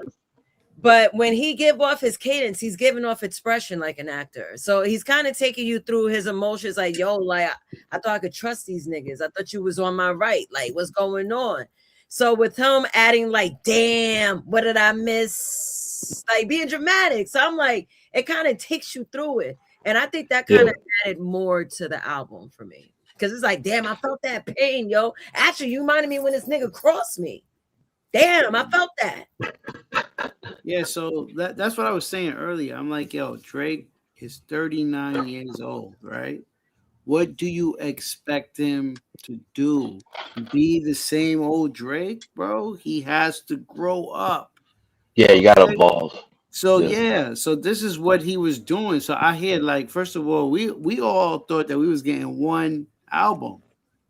But when he give off his cadence, he's giving off expression like an actor. So he's kind of taking you through his emotions like, yo, like, I thought I could trust these niggas. I thought you was on my right. Like, what's going on? So with him adding like, damn, what did I miss? Like being dramatic. So I'm like, it kind of takes you through it. And I think that kind of added more to the album for me. Because it's like, damn, I felt that pain, yo. Actually, you reminded me when this nigga crossed me. Damn, I felt that. Yeah, so that's what I was saying earlier. I'm like, yo, Drake is 39 years old, right? What do you expect him to do? Be the same old Drake, bro? He has to grow up. Yeah, you gotta evolve. So so this is what he was doing. So I hear, like, first of all, we all thought that we was getting one album.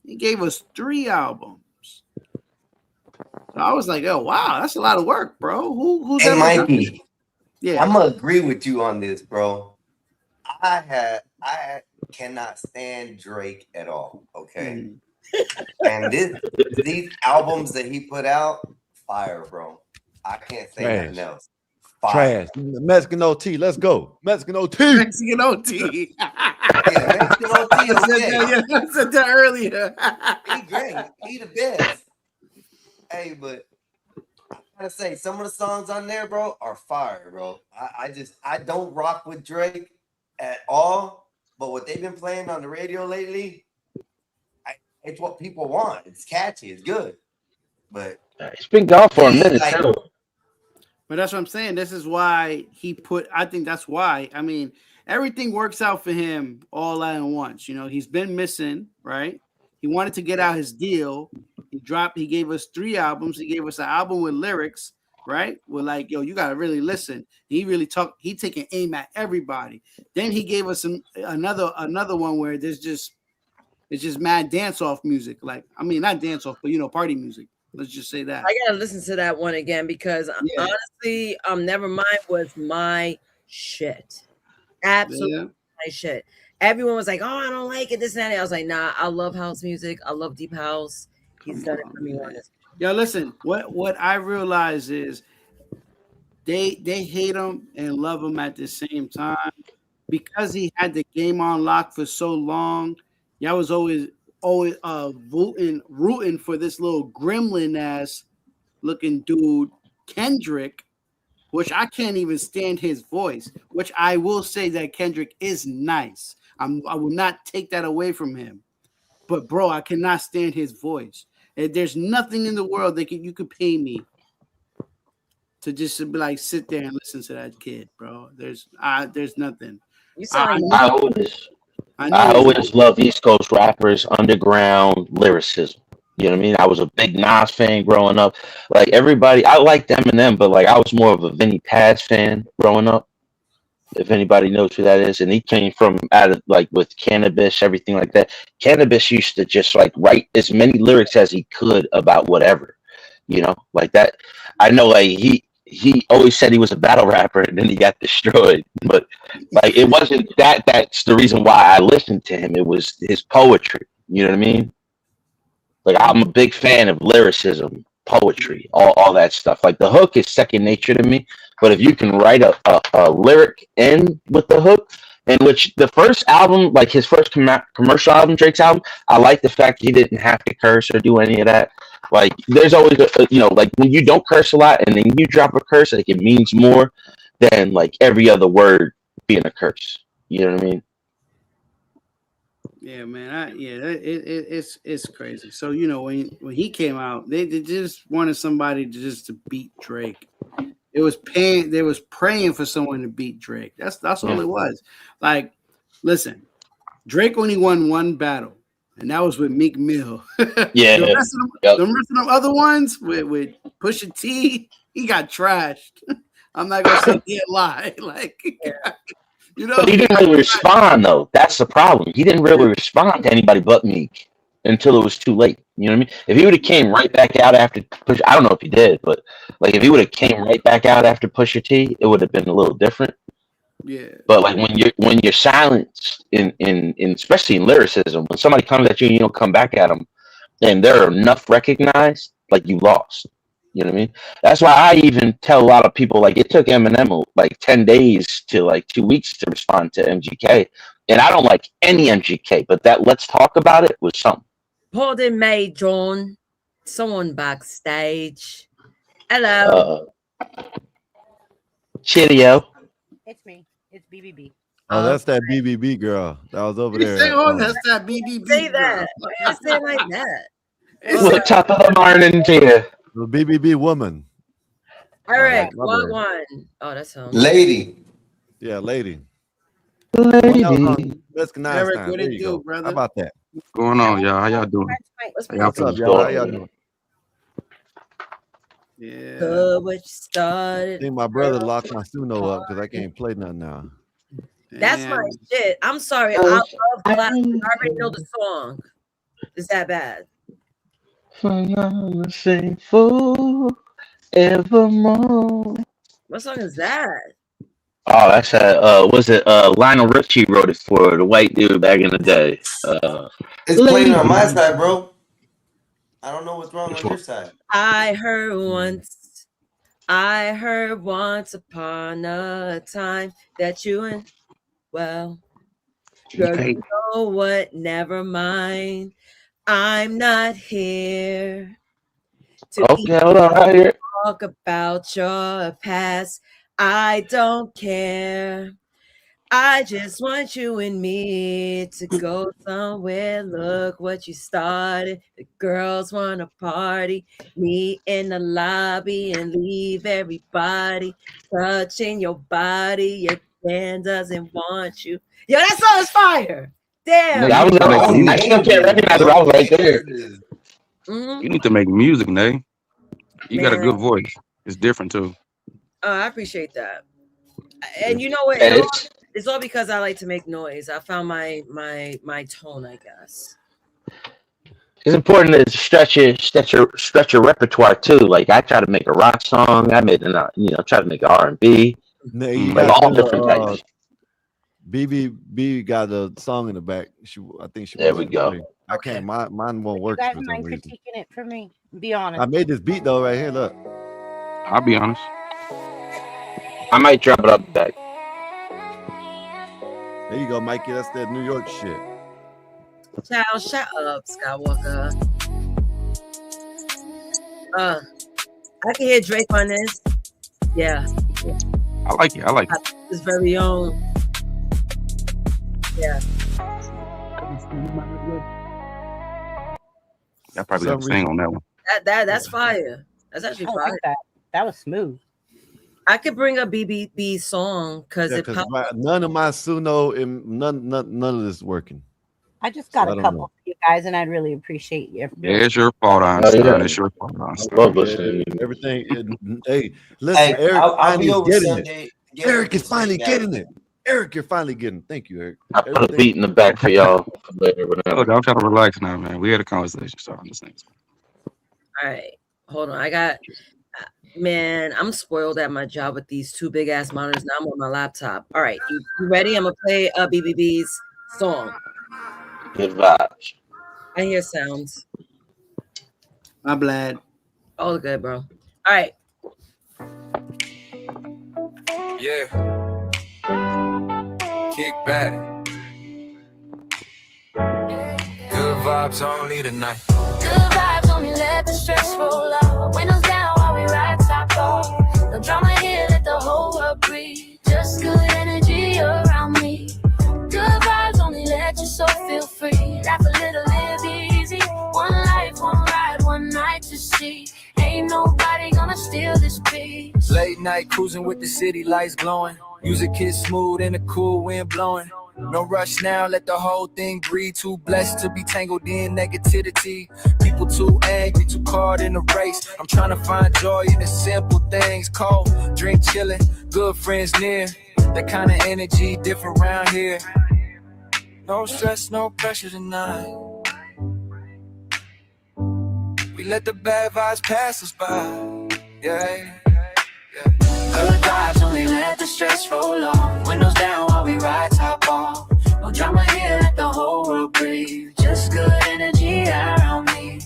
He gave us 3 albums. So I was like, oh wow, that's a lot of work, bro. Who's hey, Mikey? Yeah, I'm gonna agree with you on this, bro. I cannot stand Drake at all. Okay, and these albums that he put out, fire, bro. I can't say nothing else. Fire. Trash. Mexican OT. Let's go. Mexican OT. Mexican OT. Yeah, Mexican OT. I said that earlier. He great. He the best. Hey, but gotta say, some of the songs on there, bro, are fire, bro. I don't rock with Drake at all, but what they've been playing on the radio lately, it's what people want. It's catchy, it's good. But it's been gone for a minute too. But that's what I'm saying. This is why I think that's why. I mean, everything works out for him all at once. You know, he's been missing, right? He wanted to get out his deal. He gave us 3 albums. He gave us an album with lyrics, right? We're like, yo, you gotta really listen. He taking aim at everybody. Then he gave us another one where it's just mad dance off music. Like, I mean, not dance off, but party music. Let's just say that. I gotta listen to that one again because honestly, Nevermind was my shit. Absolutely my shit. Everyone was like, "Oh, I don't like it." This and that. I was like, "Nah, I love house music. I love deep house. He's done it for me." Yo, listen. What I realize is they hate him and love him at the same time because he had the game on lock for so long. Y'all was always rooting for this little gremlin ass looking dude, Kendrick, which I can't even stand his voice, which I will say that Kendrick is nice. I will not take that away from him. But bro, I cannot stand his voice. There's nothing in the world that you could pay me to just be like sit there and listen to that kid, bro. There's nothing. I always love East Coast rappers, underground lyricism. You know what I mean? I was a big Nas fan growing up. Like everybody, I liked Eminem, but like I was more of a Vinny Paz fan growing up. If anybody knows who that is, and he came from out of like with Cannabis, everything like that. Cannabis used to just like write as many lyrics as he could about whatever, like that. I know, like he always said he was a battle rapper, and then he got destroyed. But like it wasn't that. That's the reason why I listened to him. It was his poetry. You know what I mean? Like I'm a big fan of lyricism, poetry, all that stuff. Like the hook is second nature to me. But if you can write a lyric in with the hook, in which the first album, like his first commercial album, Drake's album, I like the fact he didn't have to curse or do any of that. Like there's always like when you don't curse a lot and then you drop a curse, like it means more than like every other word being a curse. You know what I mean? Yeah, man. It's crazy. So when he came out, they just wanted somebody to beat Drake. They was praying for someone to beat Drake. That's all it was. Like, listen, Drake only won one battle, and that was with Meek Mill. Yeah. The rest of them other ones with Pusha T, he got trashed. I'm not gonna sit here and lie. Like, But he didn't really respond though. That's the problem. He didn't really respond to anybody but Meek until it was too late. You know what I mean? If he would have came right back out after Pusha, I don't know if he did, but like if he would have came right back out after Pusha T, it would have been a little different. Yeah. But like when you're silenced in especially in lyricism, when somebody comes at you and you don't come back at them, and they're enough recognized, like you lost. You know what I mean? That's why I even tell a lot of people, like it took Eminem like 10 days to like 2 weeks to respond to MGK. And I don't like any MGK, but that Let's Talk About It was something. Pardon me, John. Someone backstage. Hello. Cheerio. It's me. It's BBB. Oh, that's that BBB girl that was over there. That's that BBB. Say that. Why you say it like that? Well, top of the morning to you. The BBB woman. Eric, one. Oh, that's him. Lady. Yeah, lady. Lady. Eric, what it do, brother? How about that? What's going on, y'all? How y'all doing? What's up, y'all? How y'all doing? Yeah. What you started. I think my brother locked my Suno up because I can't play nothing now. That's my shit. I'm sorry. I love clap. I already know the song. Is that bad? Sing forevermore. What song is that? Oh, that's was it Lionel Richie wrote it for the white dude back in the day. It's playing on my side, bro. I don't know what's wrong on your side. I heard once upon a time that you and girl, you know what? Never mind. I'm not here. Okay, hold on right here. talk about your past. I don't care. I just want you and me to go somewhere. Look what you started. The girls want to party. Meet in the lobby and leave everybody touching your body. Your man doesn't want you. Yo, that song is fire. Damn. I still can't recognize it. I was like, there. You need to make music, Nay. You got a good voice. It's different too. Oh, I appreciate that. And you know what? It's all because I like to make noise. I found my tone, I guess. It's important to stretch your repertoire too. Like I try to make a rock song. I made try to make R&B. Like all different types. BB got a song in the back. I think she. There we go. Play. I can't. Mine won't work. You guys mind critiquing it for me? Be honest. I made this beat though right here. Look. I'll be honest. I might drop it up back. There you go, Mikey. That's that New York shit. Child, shut up, Skywalker. I can hear Drake on this. Yeah. I like it. I like it. His very own. Yeah. I probably got to sing on that one. That's fire. That's actually fire. Like that. That was smooth. I could bring a BBB song because none of my Suno and none of this is working. I just got a couple of you guys, and I'd really appreciate you. Yeah, it's your fault, Einstein. It's your fault, Einstein. Everything. Hey, listen, Eric finally is getting it. Eric is finally getting it. Eric, you're finally getting it. Thank you, Eric. I put a beat in the back for y'all. Look, I'm trying to relax now, man. We had a conversation, so I'm just saying. All right, hold on. I'm spoiled at my job with these two big ass monitors. Now I'm on my laptop. All right, you ready? I'm gonna play BBB's song. Good vibes. I hear sounds. I'm glad. All good, bro. All right. Yeah. Kick back. Good vibes only tonight. Good vibes only, let the stress roll out. Windows down while we ride top off. No drama here, let the whole world breathe. Just good energy around me. Good vibes only, let your soul feel free. Laugh a little, live easy. One life, one ride, one night to see. Ain't nobody gonna steal this peace. Late night cruising with the city lights glowing. Music hits smooth and the cool wind blowing. No rush now, let the whole thing breathe. Too blessed to be tangled in negativity. People too angry, too caught in the race. I'm trying to find joy in the simple things. Cold, drink chilling, good friends near. That kind of energy different around here. No stress, no pressure tonight. We let the bad vibes pass us by. Yeah. Good vibes only, let the stress roll on. Windows down while we ride top off. No drama here, let the whole world breathe. Just good energy around me.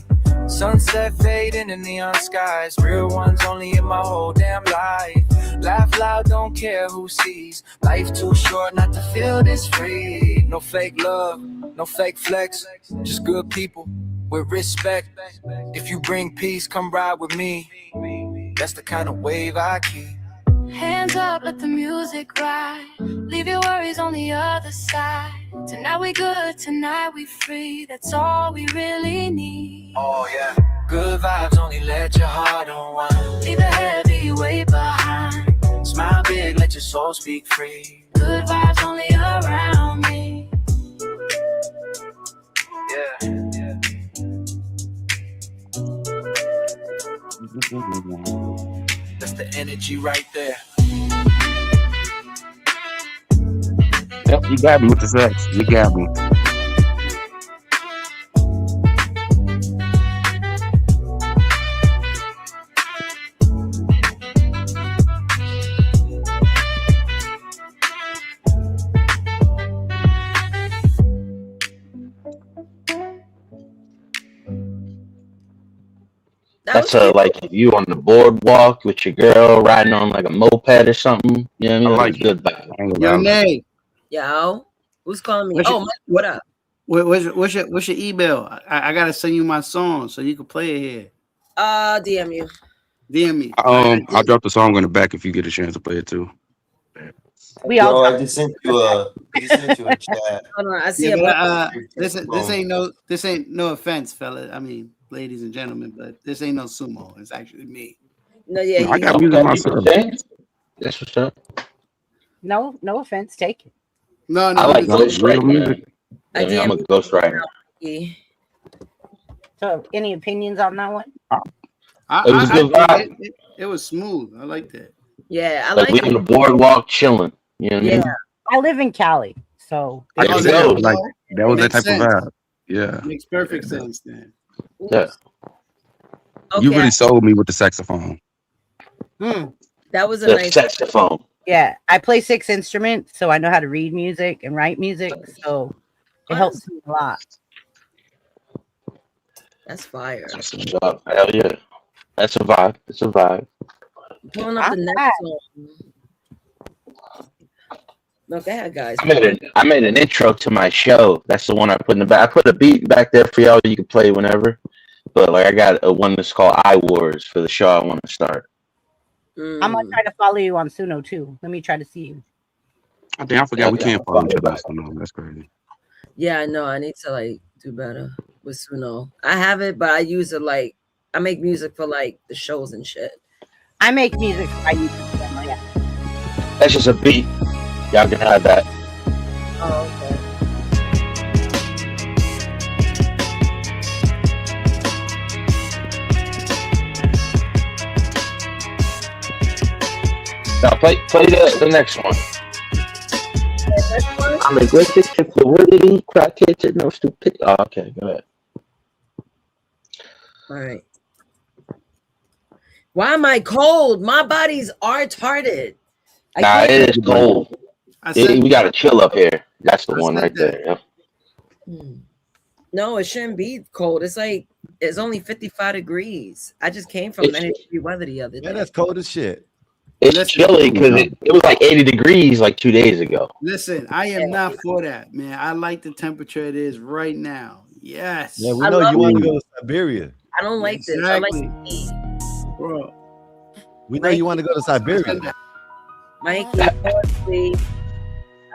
Sunset fade in the neon skies. Real ones only in my whole damn life. Laugh loud, don't care who sees. Life too short not to feel this free. No fake love, no fake flex. Just good people with respect. If you bring peace, come ride with me. That's the kind of wave I keep. Hands up, let the music ride. Leave your worries on the other side. Tonight we good, tonight we free. That's all we really need. Oh yeah. Good vibes only, let your heart unwind. Leave the heavy weight behind. Smile big, let your soul speak free. Good vibes only around me. Yeah. That's the energy right there. Yep, you got me with the sex. You got me. That's like if you on the boardwalk with your girl riding on like a moped or something. You know what I mean? I like good vibe. Yo, Nay. Yo, who's calling me? Mike, what up? What's your email? I gotta send you my song so you can play it here. DM you. DM me. I'll drop the song in the back if you get a chance to play it too. We all I just sent you a chat. Hold on, I see yeah, this ain't no offense, fella. I mean, ladies and gentlemen, but this ain't no sumo. It's actually me. No, yeah, I got music myself. That's what's up. No offense taken. No, I like ghostwriting. I'm a ghostwriter. So, any opinions on that one? It was a good vibe. It was smooth. I liked it. Yeah, I like we on the boardwalk chilling. You know what I mean? I live in Cali, so That was that type of vibe. Yeah, makes perfect sense then. Yeah. You really sold me with the saxophone. That was a The nice saxophone. Yeah, I play 6 instruments, so I know how to read music and write music, so it helps me a lot. That's fire. That's what's up. Hell yeah. That's a vibe. It's a vibe. Pulling up the next song. No, go ahead, guys. I made an intro to my show. That's the one I put in the back. I put a beat back there for y'all. You can play whenever. But like I got a one that's called I Wars for the show I want to start. I'm gonna try to follow you on Suno too. Let me try to see you. I think I forgot we can't follow each other. That's crazy. Yeah, I know. I need to like do better with Suno. I have it, but I use it like I make music for like the shows and shit. I make music. I use it. Yeah. That's just a beat. Y'all can have that. Oh, okay. Now play the next one. I'm aggressive to fluidity, crackheads and no stupid. Oh, okay, go ahead. All right. Why am I cold? My body's retarded. Nah, it is cold. We gotta chill up here. That's the one right there. Yeah. No, it shouldn't be cold. It's like it's only 55 degrees. I just came from 90-degree weather the other day. Man, that's cold as shit. It's chilly because it was like 80 degrees like 2 days ago. Listen, I am not for that, man. I like the temperature it is right now. Yes. Yeah, we know you want to go to Siberia. I don't like this. I like the heat. Bro. We know you want to go to Siberia. Mikey, please.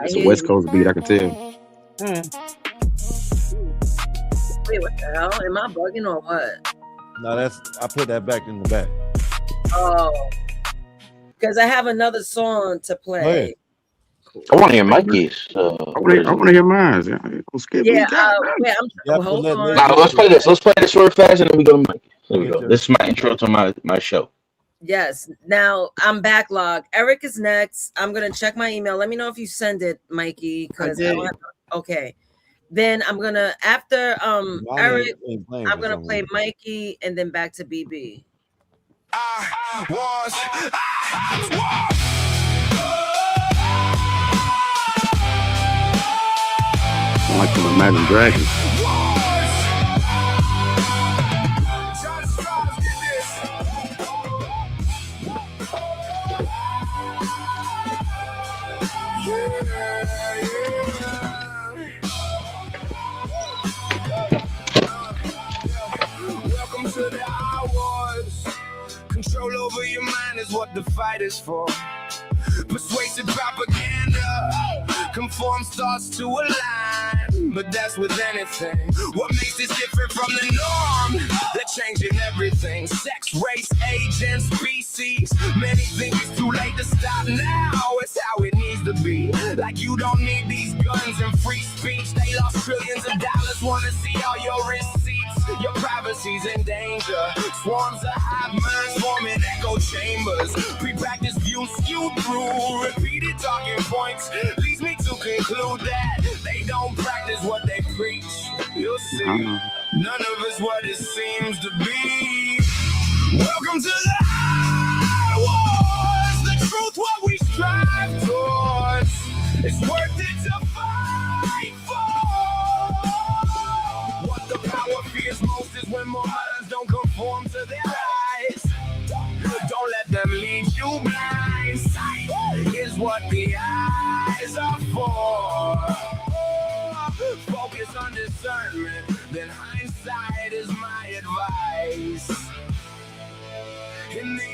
That's a West Coast beat, I can tell. Wait, what the hell? Am I bugging or what? No, I put that back in the back. Oh. Because I have another song to play. I want to hear Mikey's. I want to hear mine. Yeah, wait, hold on. Nah, let's play this. Let's play this real fast and then we go to Mikey. There we go. This is my intro to my show. Yes. Now I'm backlogged. Eric is next. I'm gonna check my email. Let me know if you send it, Mikey. Because okay. Then I'm gonna after Eric, I'm gonna play Mikey and then back to BB. I was. I like some Imagine Dragons. Welcome to the hours. Control over your mind is what the fight is for. Persuasive propaganda conforms thoughts to a line, but that's with anything. What makes this different from the norm? They're changing everything. Sex, race, age, and species. Many think it's too late to stop now. It's how it needs to be. Like you don't need these guns and free speech. They lost trillions of dollars, wanna see all your receipts. Your privacy's in danger. Swarms of hive minds forming echo chambers. Pre-practice views skewed through repeated talking points. Leads me to conclude that they don't practice what they preach. You'll see, none of it's what it seems to be. Welcome to the high wars. The truth, what we strive towards. It's worth it to fight for. What the power fears most is when more minds don't conform to their eyes. Don't let them lead you blind. Sight is what the eyes are for. Focus on discernment, then hindsight is my advice. In the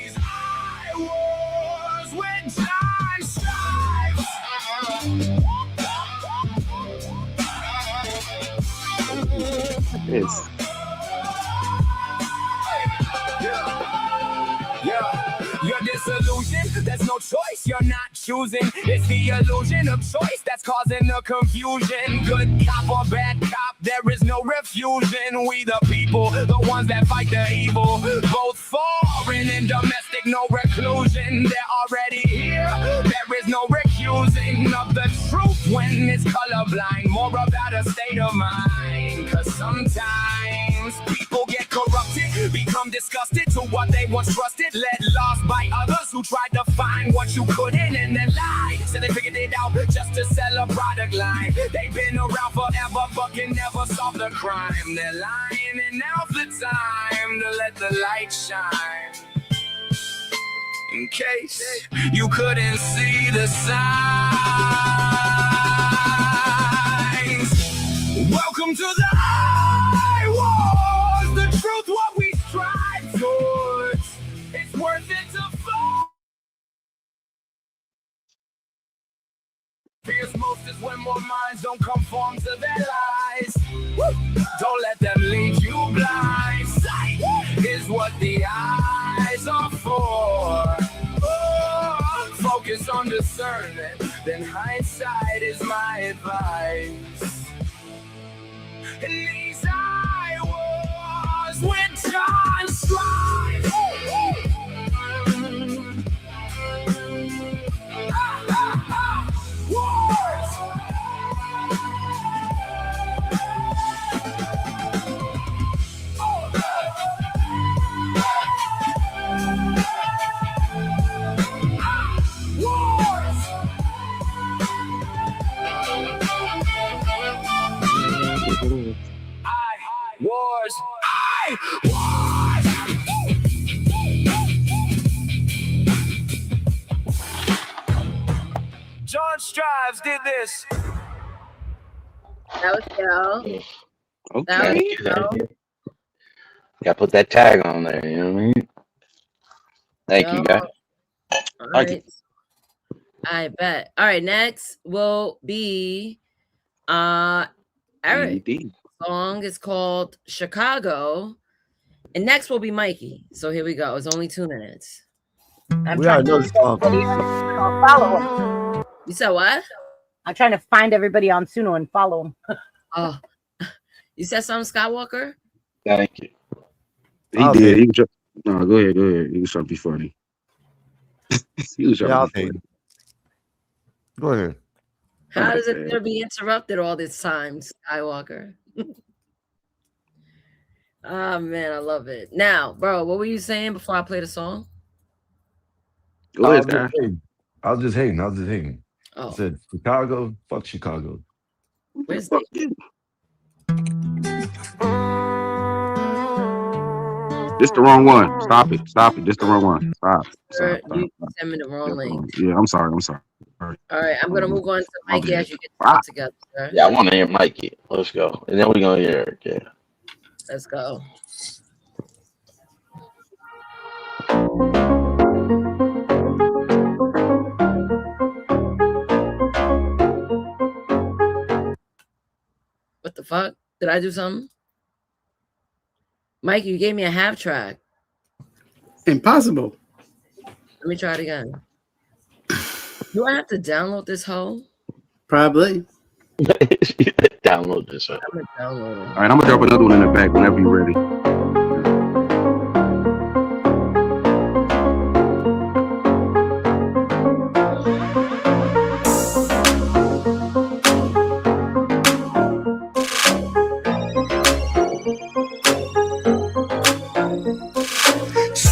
Yes. Your disillusion, there's no choice, you're not choosing. It's the illusion of choice that's causing the confusion. Good cop or bad cop, there is no refusion. We the people, the ones that fight the evil. Both foreign and domestic, no reclusion. They're already here, there is no recusing of the truth when it's colorblind. More about a state of mind, cause sometimes people get corrupted, become disgusted to what they once trusted, led lost by others who tried to find what you couldn't and then lied. So they figured it out just to sell a product line. They've been around forever but can never solve the crime. They're lying and now's the time to let the light shine. In case you couldn't see the signs. Welcome to the high wars. The truth, what we strive towards. It's worth it to fall. Fears most is when more minds don't conform to their lies. Don't let them lead you blind. Sight is what the eyes are for. Oh, focus on discernment, then hindsight is my advice. In these high wars, when time strives. Wars. John Strives did this. That was Joe. Okay. That was Joe. Gotta put that tag on there, you know what I mean? Thank you, guys. All Thank right. I bet. All right, next will be Eric. Song is called Chicago. And next will be Mikey. So here we go. It's only 2 minutes. We already know this song. Follow him. You said what? I'm trying to find everybody on Suno and follow him. Oh, you said something, Skywalker? Thank you. He did. He was just, no, go ahead. He was trying to be funny. He was trying to be funny. Go ahead. How does it feel to be interrupted all this time, Skywalker? Oh, man, I love it. Now, bro, what were you saying before I play the song? Go ahead, guy. I was just hating. Oh. I said, Chicago, fuck Chicago. Where's the This the wrong one. Stop it. This the wrong one. Stop. You sent me the wrong link. Yeah, I'm sorry. All right, I'm gonna move on to Mikey as you get it all together, sir. Yeah, I want to hear Mikey. Let's go. And then we're going to hear Eric. Yeah. Let's go. What the fuck? Did I do something? Mike, you gave me a half track. Impossible. Let me try it again. Do I have to download this hoe? Probably. Download this hoe. I'm gonna download it. All right, I'm gonna drop another one in the back whenever you're ready.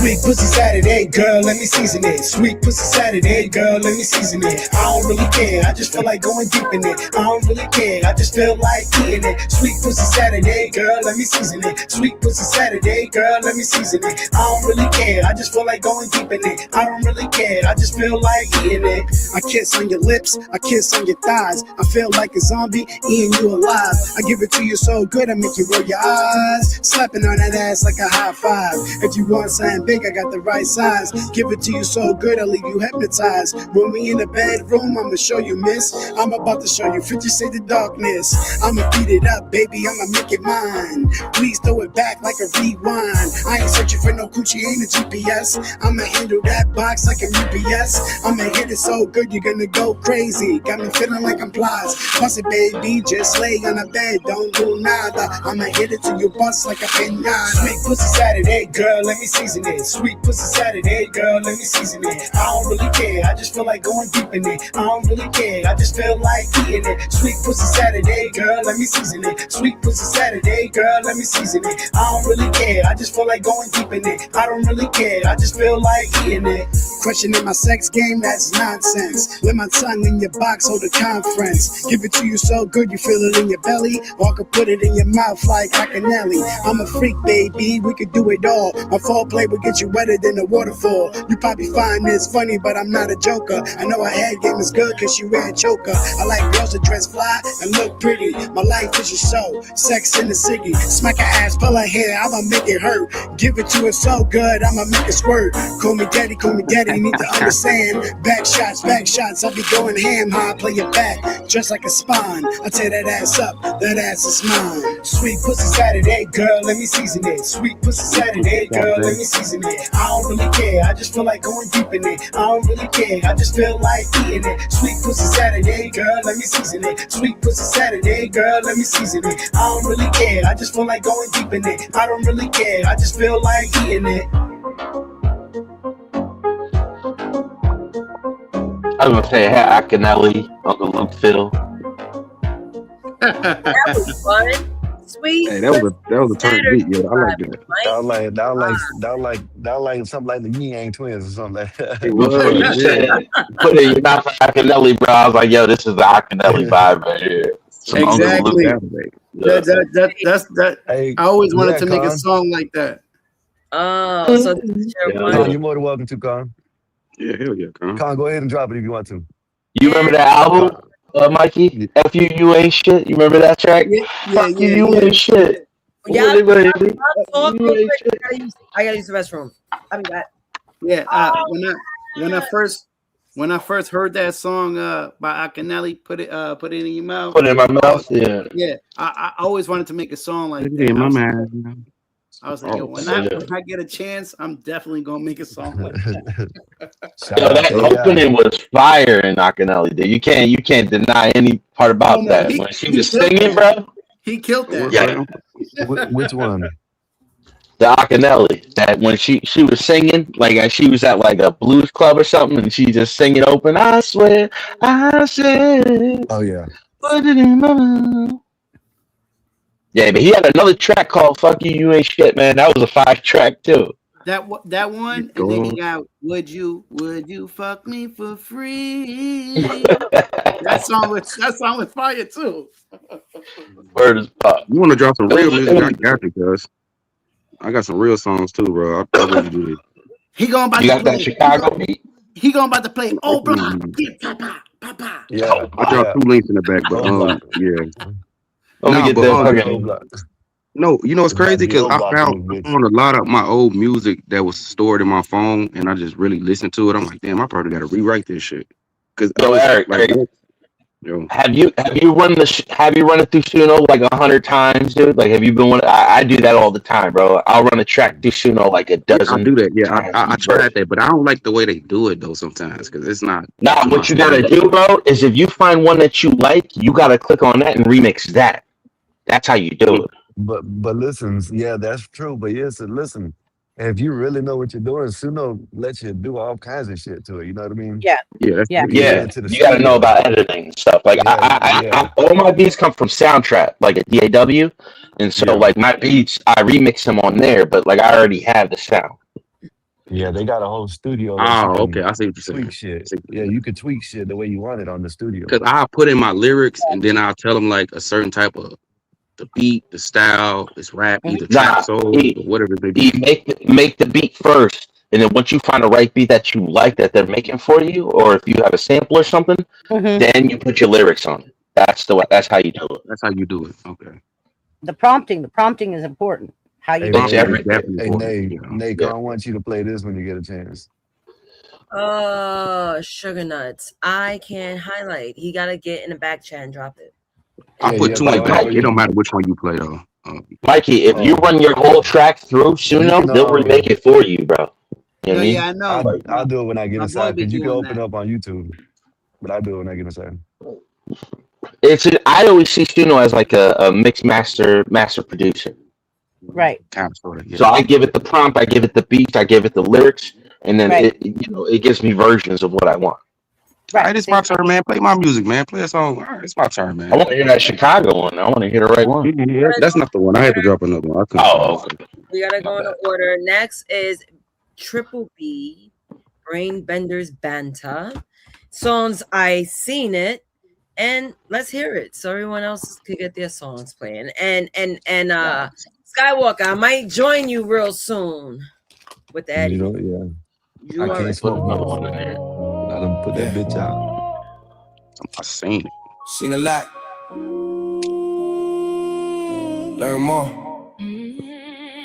Sweet pussy Saturday, girl, let me season it. Sweet pussy Saturday, girl, let me season it. I don't really care, I just feel like going deep in it. I don't really care, I just feel like eating it. Sweet pussy Saturday, girl, let me season it. Sweet pussy Saturday, girl, let me season it. I don't really care, I just feel like going deep in it. I don't really care, I just feel like eating it. I kiss on your lips, I kiss on your thighs. I feel like a zombie, eating you alive. I give it to you so good, I make you roll your eyes. Slapping on that ass like a high five. If you want something big, think I got the right size. Give it to you so good, I'll leave you hypnotized. When we in the bedroom, I'ma show you, miss. I'm about to show you 50 Shades of Darkness. I'ma beat it up, baby, I'ma make it mine. Please throw it back like a rewind. I ain't searching for no coochie, ain't a GPS. I'ma handle that box like a UPS. I'ma hit it so good, you're gonna go crazy. Got me feeling like I'm Plies. Bust it, baby, just lay on the bed, don't do nada. I'ma hit it till you bust like a pinata. Sweet pussy Saturday, girl, let me season it. Sweet pussy Saturday, girl, let me season it. I don't really care, I just feel like going deep in it. I don't really care, I just feel like eating it. Sweet pussy Saturday, girl, let me season it. Sweet pussy Saturday, girl, let me season it. I don't really care, I just feel like going deep in it. I don't really care, I just feel like eating it. Questioning my sex game, that's nonsense. Let my tongue in your box, hold a conference. Give it to you so good, you feel it in your belly. Or I could put it in your mouth like Akinelli. I'm a freak, baby, we could do it all. My foreplay will get you wetter than a waterfall. You probably find this funny, but I'm not a joker. I know our head game is good, cause you wear a choker. I like girls that dress fly and look pretty. My life is a show, sex in the ciggy. Smack her ass, pull her hair, I'ma make it hurt. Give it to her so good, I'ma make it squirt. Call me daddy, you need to understand. Back shots, I'll be going ham high, play it back, just like a spawn. I tear that ass up, that ass is mine. Sweet pussy Saturday, girl, let me season it. Sweet pussy Saturday, girl, let me season it. I don't really care, I just feel like going deep in it. I don't really care, I just feel like eating it. Sweet pussy Saturday, girl, let me season it. Sweet pussy Saturday, girl, let me season it. I don't really care, I just feel like going deep in it. I don't really care, I just feel like eating it. I was gonna say, hey, Akinelli, Uncle Luke Fiddle. That was fun. Sweet. Hey, that was a turn beat, yo. I like that. That was like something like the Yang Twins or something like that. It was when you said, put it in your mouth for Akinelli, bro. I was like, yo, this is the Akinelli vibe right here. Some Exactly. Uncle Luke. That. Hey, I always wanted to make a Con. song like that. Oh, so this is your Con, one. you're more than welcome to, Con. Yeah, hell yeah, Con. Con, go ahead and drop it if you want to. You remember that album, Mikey? F you ain't shit. You remember that track? Fuck you ain't shit. Yeah, What it, baby? talk You real ain't quick. shit. I gotta use the restroom. I'll be back. Yeah, when I first heard that song by Akinelli, put it in your mouth. Put it in my mouth. Yeah. Yeah, I always wanted to make a song like Put it that. in my man. I was like, yo, when I get a chance, I'm definitely gonna make a song like that. Yo, that opening was fire in Akinelli. Dude. You can't deny any part about that. When she was singing, bro. He killed that. Yeah. Which one? The Akinelli. That when she was singing, like she was at like a blues club or something, and she just singing open. I swear, I said. Oh yeah. Put it in my mouth. Yeah, but he had another track called "Fuck You, You Ain't Shit," man. That was a 5-track too. That one, and then he got "Would you fuck me for free?" that song was fire too. Word is pop. You want to drop some real music? I got you, cuz. I got some real songs too, bro. I really do this. He going about you to got play that Chicago beat. He going about to play "Oh Block." Papa. Yeah, I dropped 2 links in the back, but yeah. Let me get that. No, you know what's crazy? Because I found a lot of my old music that was stored in my phone, and I just really listened to it. I'm like, damn, I probably got to rewrite this shit. Because Eric, have you run it through Suno like 100 times, dude? Like, have you been one? I do that all the time, bro. I'll run a track through Suno like a dozen. I do that, yeah. I tried that, but I don't like the way they do it though sometimes because it's not. Nah, what you gotta do, bro, is if you find one that you like, you gotta click on that and remix that. That's how you do it. But listen, yeah, that's true. But yes, listen, if you really know what you're doing, Suno lets you do all kinds of shit to it. You know what I mean? Yeah. Yeah. Yeah. You got to know about editing and stuff. Like I all my beats come from Soundtrap, like a DAW, and so like my beats, I remix them on there, but like I already have the sound. Yeah, they got a whole studio. Oh, okay. I see what you're saying. Tweak shit. Yeah, you can tweak shit the way you want it on the studio. Because I put in my lyrics and then I'll tell them like a certain type of the beat, the style, it's rap, either trap soul, or whatever they be. Make the beat first, and then once you find the right beat that you like that they're making for you, or if you have a sample or something, then you put your lyrics on it. That's how you do it. That's how you do it. Okay. The prompting is important. how you Hey, gonna Nate, play it. hey, Nate, I want you to play this when you get a chance. Sugar Nuts. I can highlight. He gotta get in the back chat and drop it. I put two in the back. It don't matter which one you play though. Mikey, if you run your whole track through Suno, they'll remake it for you, bro. You know what I mean? Yeah, I know. I'll do it when I get My boy inside be because you can doing open that. up on YouTube, but I'll do it when I get inside. I always see Suno as like a mix master producer. Right. Kind of sort of. Yeah. So I give it the prompt, I give it the beats, I give it the lyrics, and then Right. it gives me versions of what I want. All right, it's my turn, man. Play my music, man. Play a song. All right, it's my turn, man. I want to hear that Chicago one. I want to hear the right one. Yeah, that's not the one. I had to drop another one. I couldn't find it. We gotta go in order. Next is Triple B, Brain Benders Banta. Songs I Seen It. And let's hear it so everyone else could get their songs playing. And Skywalker, I might join you real soon with the Eddie. I can't smoke another one in there. Let them put that bitch out. I seen it. Seen a lot. Learn more.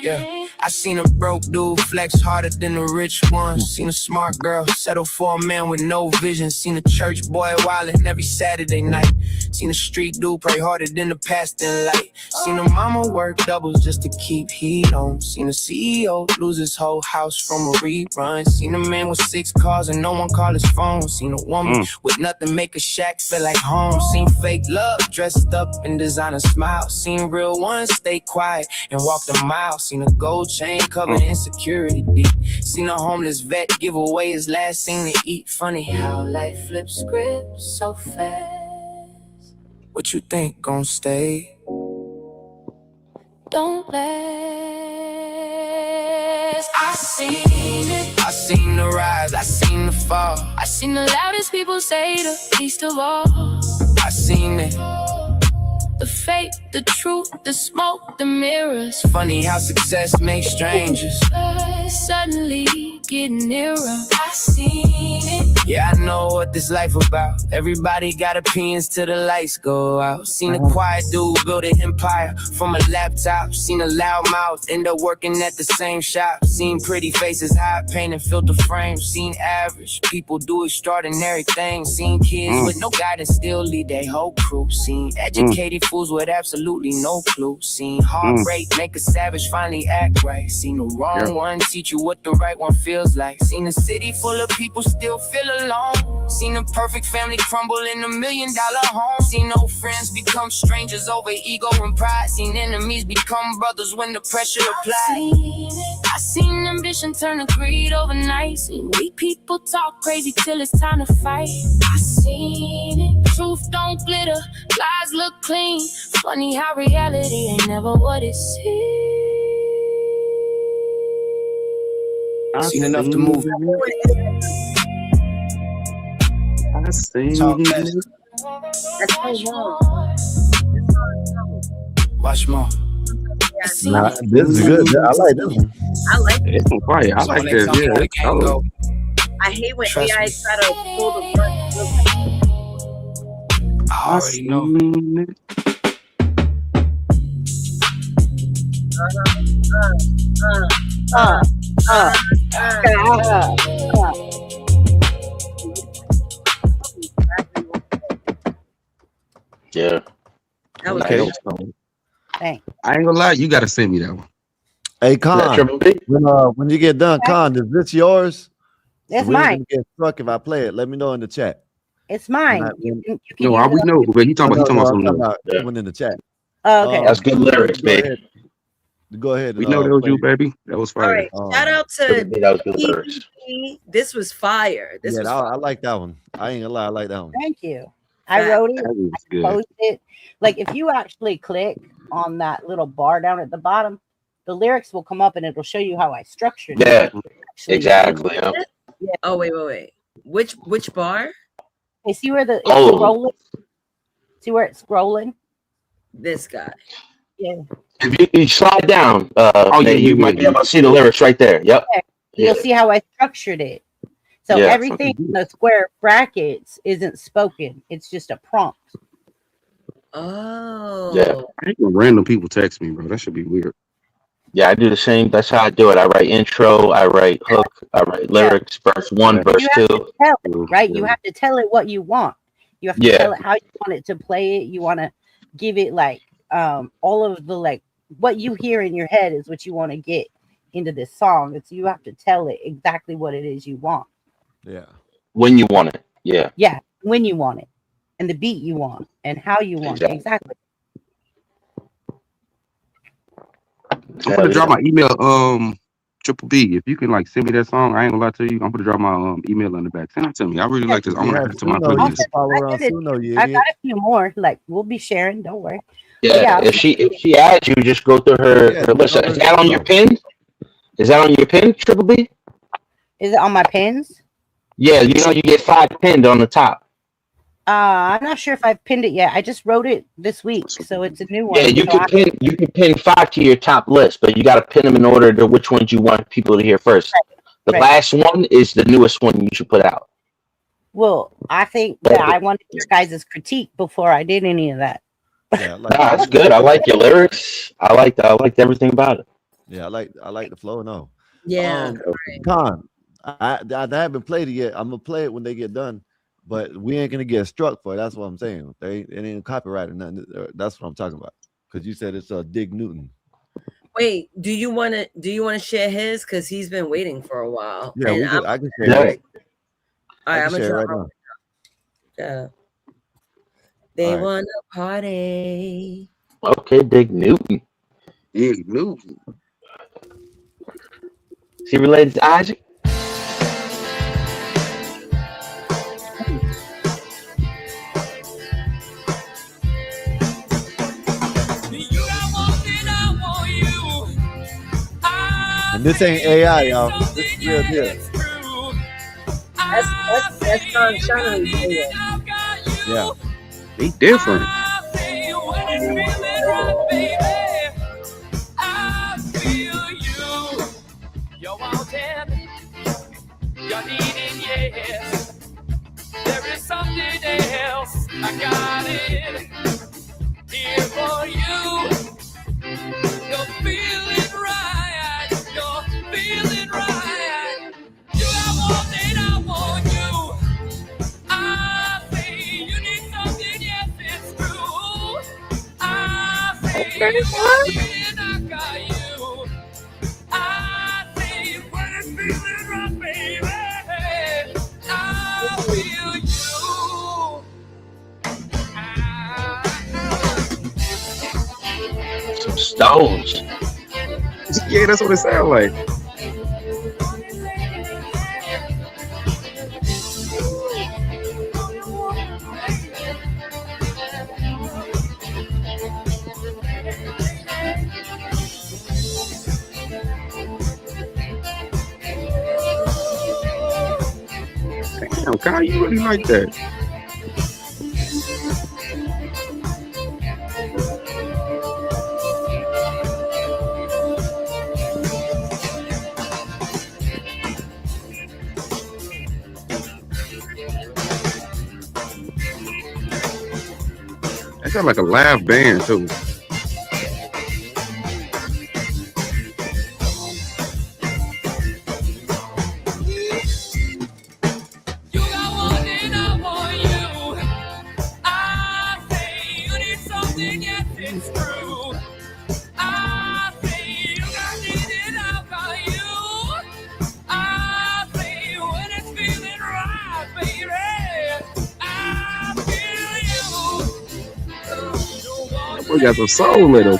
Yeah. I seen a broke dude flex harder than the rich ones. Seen a smart girl settle for a man with no vision. Seen a church boy wildin' every Saturday night. Seen a street dude pray harder than the pastor in light. Seen a mama work doubles just to keep heat on. Seen a CEO lose his whole house from a rerun. Seen a man with 6 cars and no one call his phone. Seen a woman with nothing make a shack feel like home. Seen fake love dressed up in designer smile. Seen real ones stay quiet and walk the mile. Seen a gold chain covered insecurity deep. Seen a homeless vet give away his last thing to eat. Funny how life flips scripts so fast. What you think gon' stay? Don't last. I seen it. I seen the rise, I seen the fall. I seen the loudest people say the least of all. I seen it. The fake, the truth, the smoke, the mirrors. Funny how success makes strangers suddenly get nearer. I seen it. Yeah, I know what this life about. Everybody got opinions till the lights go out. Seen a quiet dude build an empire from a laptop. Seen a loud mouth end up working at the same shop. Seen pretty faces hide paint and filter frames. Seen average people do extraordinary things. Seen kids with no guidance still lead their whole crew. Seen educated fools with absolutely no clue. Seen heartbreak make a savage finally act right. Seen the wrong one teach you what the right one feels like. Seen a city full of people still feel alone. Seen a perfect family crumble in $1 million home. Seen old friends become strangers over ego and pride. Seen enemies become brothers when the pressure applies. I seen ambition turn to greed overnight. Seen weak people talk crazy till it's time to fight. I seen it. Truth don't glitter, lies look clean. Funny how reality ain't never what it seems. Seen enough to move. I seen it. That's so long. Watch more. Nah, this is good. I like this one. I like it. It's on fire. I like this. Yeah, it's cold. I hate when AI try to pull the front. I already know. Yeah. That was Okay. Thanks. I ain't gonna lie, you gotta send me that one. Hey, Con, when you get done, Con, is this yours? It's we ain't mine. gonna get struck if I play it. Let me know in the chat. It's mine. You can No, use we it. know, but he talking about I'm something talking else. about one in the chat. Oh, okay. That's good lyrics, go babe. ahead. Go ahead. We And, know that was play. you, baby. That was All fire. right. Shout out to That was good lyrics. T.G.I.F. This was fire. This was I like that one. I ain't gonna lie, I like that one. Thank you. I wrote it. That was I good. composed it. Like if you actually click on that little bar down at the bottom, the lyrics will come up and it'll show you how I structured it. Yeah, Actually, exactly. Yeah. Yeah. Oh wait. Which bar? Hey, see where it's Oh. scrolling? See where it's scrolling? This guy. Yeah. If you slide down, yeah, you might be able to see the lyrics right there. Yep. You'll see how I structured it. So Yeah. everything in the square brackets isn't spoken. It's just a prompt. Oh. Yeah. I ain't gonna random people text me, bro. That should be weird. Yeah, I do the same. That's how I do it. I write intro, I write hook, I write lyrics, verse one, You verse have to two. tell it, right? You have to tell it what you want. You have to tell Yeah. it how you want it to play it. You want to give it like all of the like what you hear in your head is what you want to get into this song. It's you have to tell it exactly what it is you want. Yeah. When you want it. Yeah. Yeah, when you want it, and the beat you want, and how you want it. Exactly. I'm gonna drop my email, Triple B. If you can like send me that song, I ain't gonna lie to you. I'm gonna drop my email in the back. Send it to me. I really like this. I'm gonna add it to my playlist. I got a few more. Like we'll be sharing. Don't worry. Yeah. If she adds you, just go through her list. Is that on your pin? Is that on your pin, Triple B? Is it on my pins? Yeah, you know you get 5 pinned on the top. I'm not sure if I've pinned it yet. I just wrote it this week, so it's a new one. Yeah, you so can pin 5 to your top list, but you got to pin them in order to which ones you want people to hear first. The last one is the newest one you should put out. Well, I think that I wanted your guys' critique before I did any of that. Yeah, that's good. I like your lyrics. I liked everything about it. Yeah, I like the flow. No. Yeah. Con, I haven't played it yet. I'm gonna play it when they get done, but we ain't gonna get struck for it. That's what I'm saying. It ain't copyright or nothing. That's what I'm talking about. Because you said it's Dig Newton. Wait, do you want to share his? Because he's been waiting for a while. Yeah, and I can share it. All right, I'm gonna share try it right now. Yeah. They All right. want to party. Okay, Dig Newton. Dig Newton. Is he related to Isaac? And this ain't AI, y'all. This is real deal. That's Sean Connery singing. Yeah. They different. You're wanting, you're needing, yes. There is something else. I got it here for you. You're feeling right. You're feeling right. You are wanting, I want you. I say you need something, yes, it's true. I say you want me and I got you. Feeling right, baby. I feel you. Some stones. Yeah, that's what it sounds like. Damn, Kyle, you really like that? That sounds like a live band too. We got some soul in them.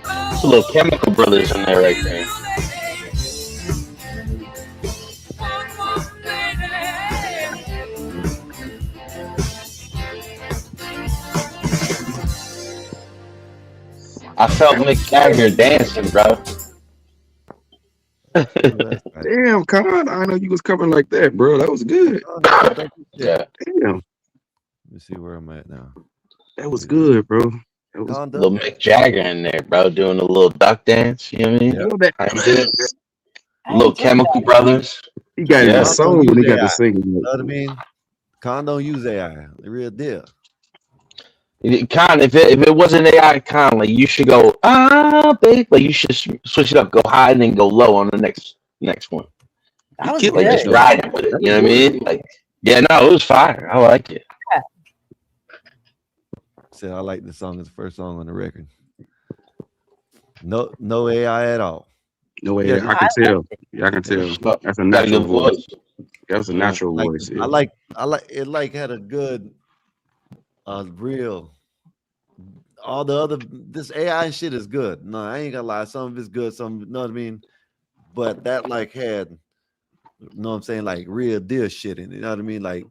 There's a little Chemical Brothers in there right there. I felt Mick Jagger dancing, bro. Damn, Con, I know you was coming like that, bro. That was good. Yeah. Damn. Let me see where I'm at now. That was good, bro. That was little Mick Jagger in there, bro, doing a little duck dance. You know what I mean? You know that, little Chemical Brothers. He got his soul when he got to singing. You know what I mean? Con don't use AI. The real deal. If it wasn't AI, like you should go babe, like you should switch it up, go high and then go low on the next one. That was Like good. just riding with it, you know what I mean? Like, yeah, no, it was fire. I like it. Said I like the song. It's the first song on the record. No AI at all. No AI. I can tell. Yeah, I can tell. That's a natural voice. That's a natural voice. Yeah. I like it. Like had a good, real. All the other this AI shit is good. No, I ain't gonna lie. Some of it's good. Some, you know what I mean. But that like had, you know what I'm saying, like real deal shit in it. You know what I mean? Like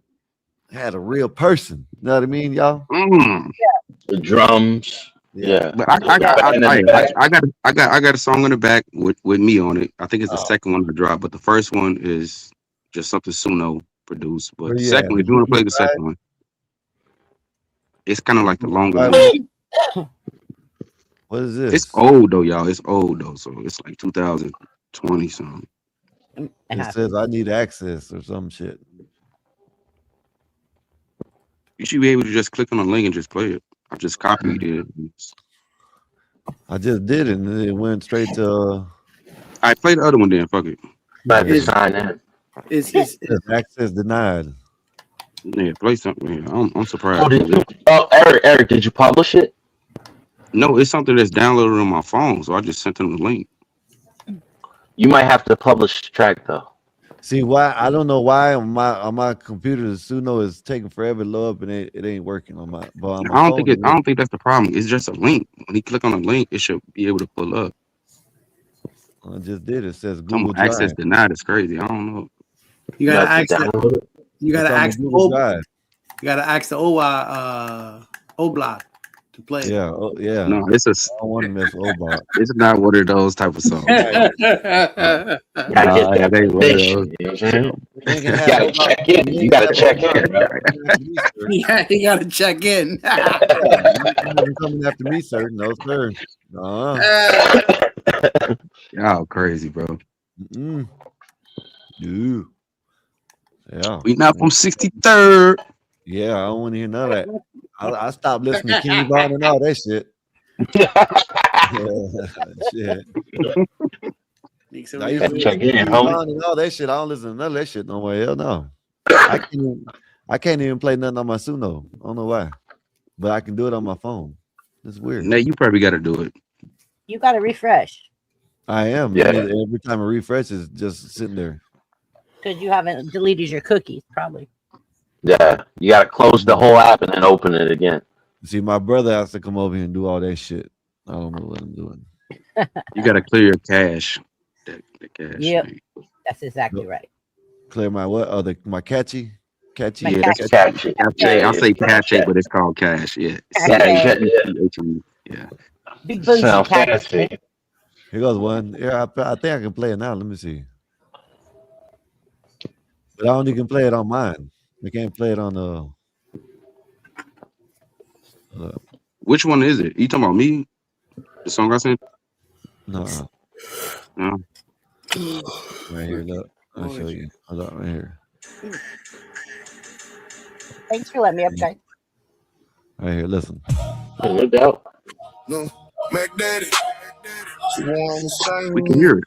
had a real person. You know what I mean, y'all? Yeah. The drums. Yeah. But I got a song on the back with me on it. I think it's the second one I dropped, but the first one is just something Suno produced. But the second one, if you want to play the second one, it's kind of like the longer one. What is this? It's old though, y'all. It's old though, so it's like 2020 something. It says I need access or some shit. You should be able to just click on the link and just play it. I just copied it. I just did it, and it went straight to. I played the other one then. Fuck it. But sign in. Is access denied? Yeah, play something. Yeah, I'm surprised. Eric, did you publish it? No, it's something that's downloaded on my phone, so I just sent them the link. You might have to publish the track though. See why? I don't know why on my computer the Suno is taking forever to load up and it ain't working on my. But on my I don't think that's the problem. It's just a link. When you click on a link, it should be able to pull up. I just did. It says Google Drive. Access denied. It's crazy. I don't know. You gotta ask the. You gotta ask the old. Drive. You gotta ask the Oblak to play. Yeah, yeah. No, it's a. I don't want to mess with Oblak. It's not one of those type of songs. Gotta check in. You gotta check in. Yeah, you gotta check in. You're coming after me, sir. No, sir. Y'all crazy, bro. Yeah. We not from 63rd. Yeah, I don't want to hear none of that. I stopped listening to King Von and all that shit. Shit. I used to check in, homie. And all that shit. I don't listen to none of that shit no way. Hell no. I can't even play nothing on my Suno. I don't know why, but I can do it on my phone. It's weird. Now you probably got to do it. You got to refresh. I am. Yeah. Every time I refresh, it's just sitting there. Because you haven't deleted your cookies, probably. Yeah, you gotta close the whole app and then open it again. See, my brother has to come over here and do all that shit. I don't know what I'm doing. You gotta clear your cache. The cache. Yep, that's exactly right. Clear my what? Oh, my catchy. Yeah, that's catchy. I say cache, but it's called cache. Yeah. Yeah. Big sounds fancy. Here goes one. Yeah, I think I can play it now. Let me see. But I only can play it on mine. I can't play it on the. Which one is it? You talking about me? The song I sent? No. No. Right here, look. I'll show you. Hold on, right here. Thanks for letting me up, guys. Right here, listen. No doubt. No, Mac Daddy. We can hear it.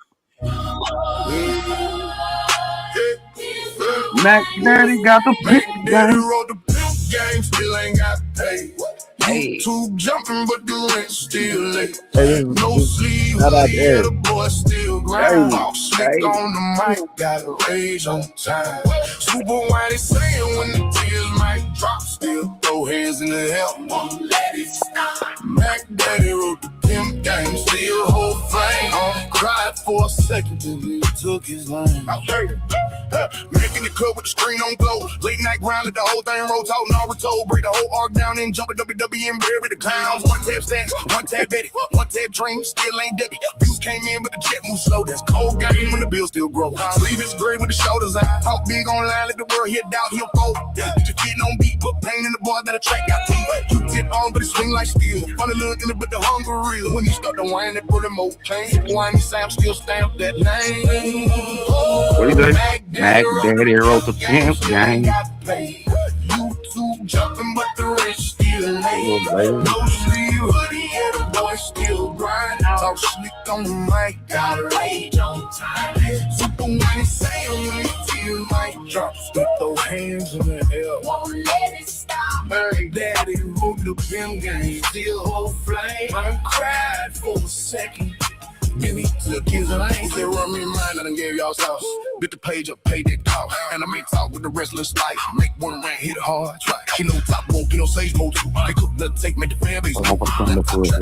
Mac Daddy got the pick Daddy wrote the pick game, still ain't got paid. YouTube jumping, but the rent still late. No sleep, the boy still grind. Talk slick on the mic, got a rage on time. Super whiny saying when the tears might drop, still throw hands in the air, won't let it stop. Mac Daddy wrote the pimp game, still whole flame. Cried for a second, then he took his lane. Making the club with the screen on glow. Late night grind, let the whole thing roll. Talk Naruto, break the whole arc down and jump at WWE and bury the clowns. One tab stacks, one tab Betty, one tab dream, still ain't Debbie. Views came in, but the jet moves slow. That's cold game when the bill still grow. Sleeve is gray with the shoulders out. Talk big online, let the world hear doubt, he'll fold. Just getting on beat, put pain in the boy that a track got teeth. You tip on, but it swing like steel. Funny little in it, but the hunger real. When you start to whine, that put him over chain. Whiny Sam still stamp that name. What do you say? Mac Daddy wrote the pimp game. YouTube jumping, but the rich still late. No sleeve hoodie and the boy still grind. Talk slick on the mic, got a rage on time. Super money saying when the tears might drop. Stick those hands in the air, won't let it stop. Mary Daddy wrote the pen game, still hold flame. I cried for a second. Then he took his lane. Said run me mine, I done gave y'all sauce. Bit the page up, paid that cost. And I make talk with the restless life. Make one rant, hit hard. Try. She no top, won't get no sage mode. They cook the take, make the fan base.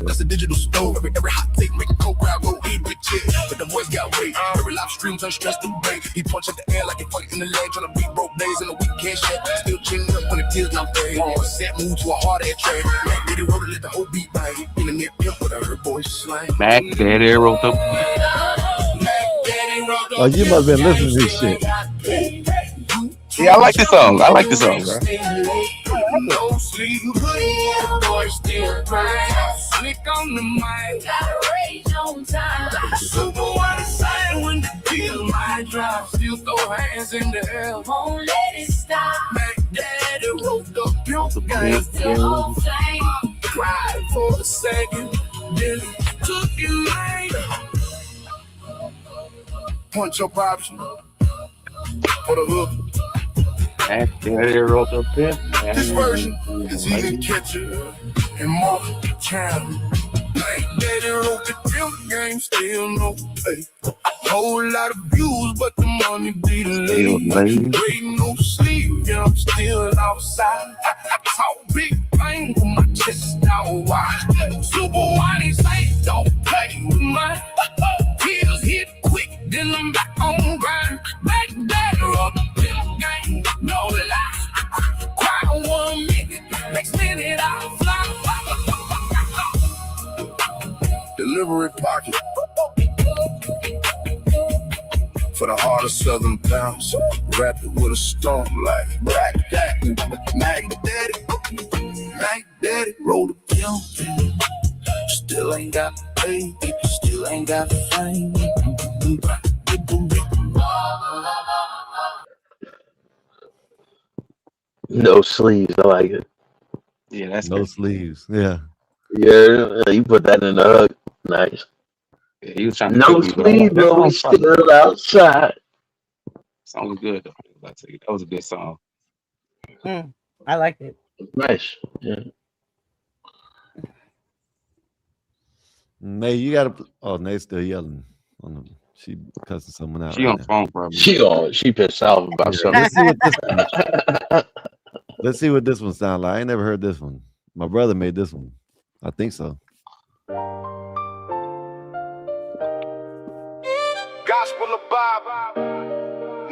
That's a digital stove. Every hot take, make a cold crowd go eat with chick. But the voice got weight. Every live stream turn stress to break. He punch at the air like he fucking in the leg. Tryna beat broke days in the weekend shit. Still chinning up when the tears not fade. Set move to a hard ass train. Mac Daddy wrote it, let the whole beat bang. In the near pimp with her voice slang. Mac Daddy wrote the. Oh, you must have been listening to this shit. Yeah, I like this song. I like this song, bro. No sleep, boy still grind. Slick on the mic, got a rage on time. Super water sign when the deal might drop. Still throw hands in the air, won't let it stop. Mac Daddy wrote the pimp game, still hold flame. Cried for a second, then took your lane. Punch up option for the hook. This version is even catchier and more challenge. Like Daddy wrote the pimp game, still no pay. Whole lot of views, but the money delayed. Ain't no sleep, yeah, I'm still outside. Talk big bang with my chest out wide. Super whiny say, don't play with mine. Tears hit quick, then I'm back on grind. Back Daddy wrote the pimp game, no lie. Cry 1 minute, next minute I'll fly. Delivery pocket for the heart of Southern bounce. Wrap it with a storm like Black Daddy. Mac Daddy, roll the pimp. Still ain't got the pay, still ain't got the fame. No sleeves, I like it. Yeah, that's no sleeves. Yeah. Yeah, you put that in the hook. Nice. Yeah, he was trying to no sleeves, but we still outside. Song was good though. That was a good song. I liked it. Nice. Yeah. Nay, you gotta. Oh, Nay's still yelling. She cussing someone out. She on the phone probably. She pissed off about something. Let's see what this one sounds like. I ain't never heard this one. My brother made this one. I think so. Gospel of Bob.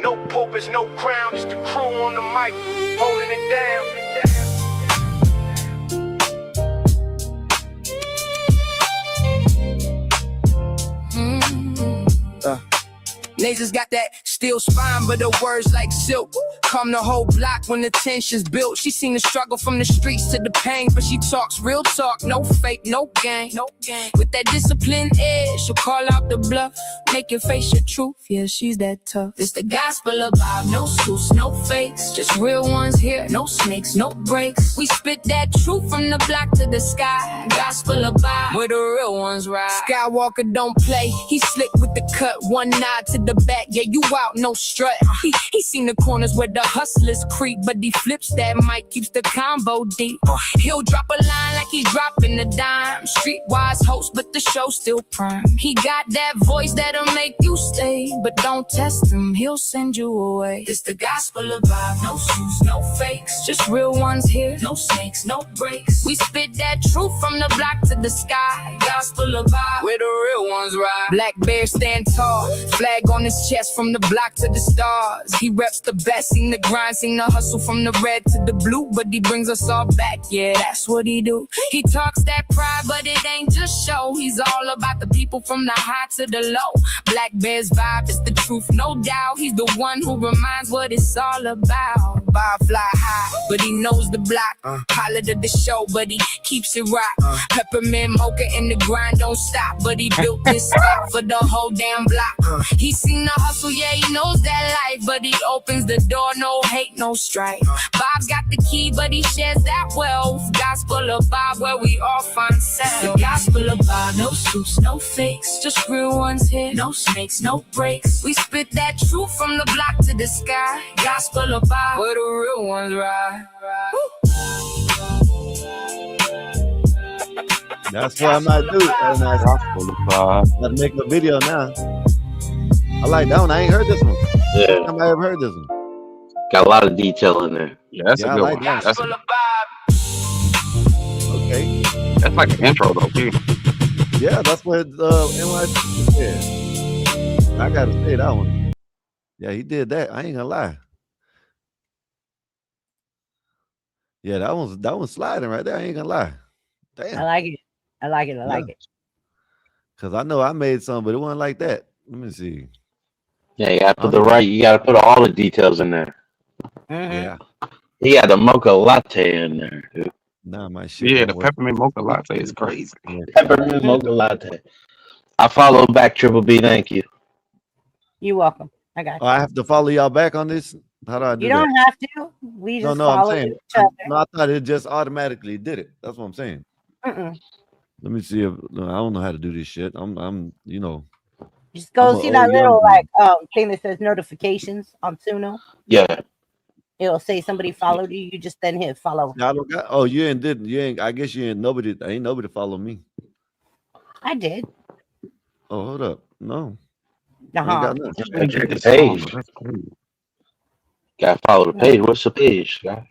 No pulpits, no crown, just the crew on the mic, holding it down. Nathan's got that steel spine, but her words like silk. Come the whole block when the tension's built. She seen the struggle from the streets to the pain, but she talks real talk, no fake, no gang. With that disciplined edge, she'll call out the bluff, make you face your truth. Yeah, she's that tough. It's the gospel of Bob, no suits, no fakes, just real ones here, no snakes, no breaks. We spit that truth from the block to the sky. Gospel of Bob, where the real ones ride. Skywalker don't play, he slick with the cut, one nod to the back. Yeah, you out, no strut. He seen the corners where the hustlers creep, but he flips that mic, keeps the combo deep. He'll drop a line like he's dropping a dime. Streetwise host, but the show still prime. He got that voice that'll make you stay, but don't test him, he'll send you away. It's the gospel of Bob, no suits, no fakes, just real ones here, no snakes, no breaks. We spit that truth from the block to the sky. Gospel of Bob, where the real ones ride. Black bear stand tall, flag on his chest from the block to the stars. He reps the best, seen the grind, seen the hustle from the red to the blue, but he brings us all back, yeah, that's what he do. He talks that pride, but it ain't just show. He's all about the people from the high to the low. Black Bear's vibe is the truth, no doubt. He's the one who reminds what it's all about. Vibe fly high, but he knows the block. Pilot of the show, but he keeps it rock. Peppermint mocha in the grind don't stop, but he built this spot for the whole damn block. He seen the hustle, yeah, he knows that life, but he opens the door, no hate, no strife. Bob's got the key, but he shares that wealth. Gospel of Bob, where we all find self. The gospel of Bob, no suits, no fakes, just real ones here, no snakes, no breaks. We spit that truth from the block to the sky. Gospel of Bob, where the real ones ride. That's what I might do. That's gospel of Bob. Let's make a video now. I like that one. I ain't heard this one. Yeah. I might have heard this one. Got a lot of detail in there. Yeah, that's a good one. That's okay. That's like an intro though, too. Yeah, that's what NYC said. I gotta say that one. Yeah, he did that. I ain't gonna lie. Yeah, that one's sliding right there. I ain't gonna lie. Damn. I like it. I like it. I like it. Cause I know I made some, but it wasn't like that. Let me see. Yeah, you gotta put you gotta put all the details in there. Yeah. He had a mocha latte in there, dude. Nah, my shit. Yeah, the peppermint mocha latte is crazy. Peppermint mocha latte. I follow back, Triple B. Thank you. You're welcome. I got you. Oh, I have to follow y'all back on this. How do I do You don't that? have to. We just I'm follow saying. each other. No, I thought it just automatically did it. That's what I'm saying. Mm-mm. Let me see if I don't know how to do this shit. I'm you know. Just go see that little thing that says notifications on Suno. Yeah. It'll say somebody followed you. You just then hit follow. Oh, you ain't. I guess you ain't nobody. Ain't nobody follow me. I did. Oh, hold up. No. Uh-huh. Check the page. Gotta follow the page. What's the page, guy?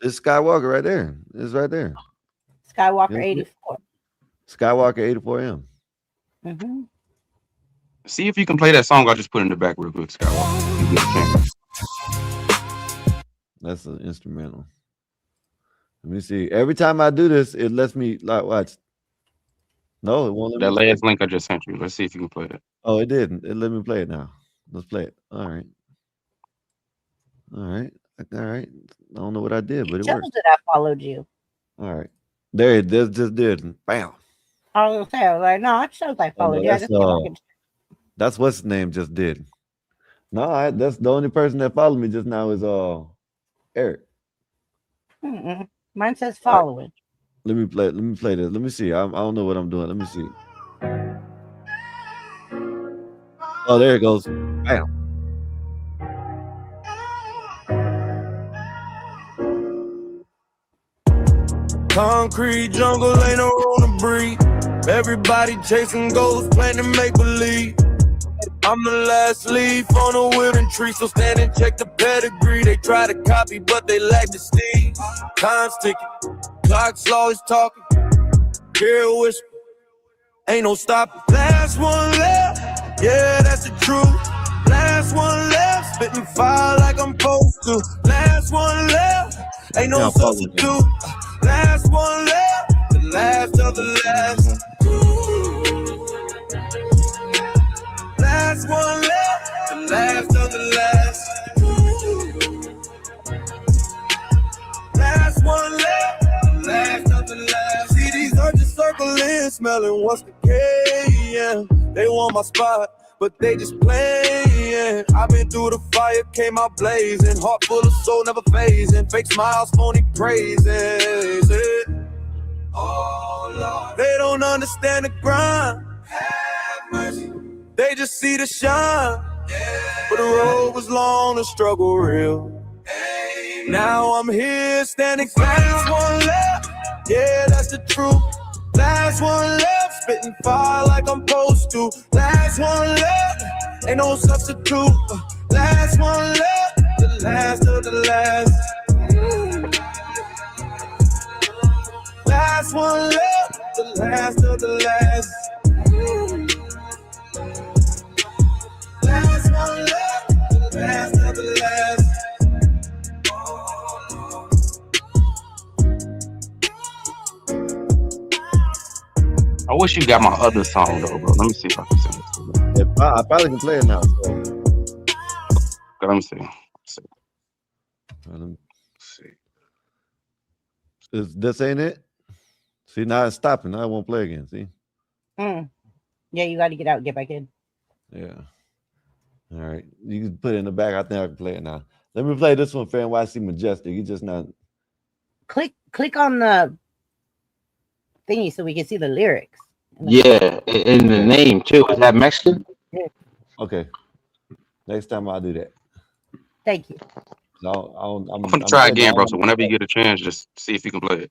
It's Skywalker right there. It's right there. Skywalker 84. Skywalker 84M. Mm-hmm. See if you can play that song I just put in the back real quick, Skywalker. You get a chance. That's an instrumental. Let me see. Every time I do this, it lets me like watch. No, it won't let that me last link I just sent you. Let's see if you can play that. Oh, it didn't. It let me play it now. Let's play it. All right. All right. All right. I don't know what I did, but it worked. That I followed you. All right. There it just did. Bam. I was gonna say, I was like, no, it shows I followed you. That's what's his name just did. No, that's the only person that followed me just now is Eric. Mm-mm. Mine says following. Let me play this. Let me see. I don't know what I'm doing. Let me see. Oh, there it goes. Bam. Concrete jungle, ain't no room to breathe. Everybody chasing goals, playing to make believe. I'm the last leaf on a wilting tree, so stand and check the pedigree. They try to copy, but they lack the steam. Time's ticking, clock's always talking. Hear a whisper, ain't no stopping. Last one left, yeah, that's the truth. Last one left, spitting fire like I'm supposed to. Last one left, ain't no substitute. Last one left, the last of the last. Last one left, the last of the last. Last one left, the last of the last. See these urges circling, smelling what's the K, yeah. They want my spot, but they just playing. I've been through the fire, came out blazing. Heart full of soul, never phasing. Fake smiles, phony praises. Oh Lord, they don't understand the grind. Have mercy. They just see the shine. Yeah. But the road was long, the struggle real. Hey. Now I'm here standing last one left. Yeah, that's the truth. Last one left, spitting fire like I'm supposed to. Last one left, ain't no substitute. Last one left, the last of the last. Last one left, the last of the last. Last one left, the last of the last. I wish you got my other song though, bro. Let me see if I can send it to you. I probably can play it now. So. Let me see. This ain't it? See, now it's stopping. Now I won't play again. See? Yeah, you got to get out and get back in. Yeah. All right. You can put it in the back. I think I can play it now. Let me play this one for NYC Majestic. You just not. Click on the thingy so we can see the lyrics. Yeah, in the name too. Is that Mexican? Yeah. Okay. Next time I'll do that. Thank you. I'm gonna try again, bro. So whenever you get a chance, just see if you can play it.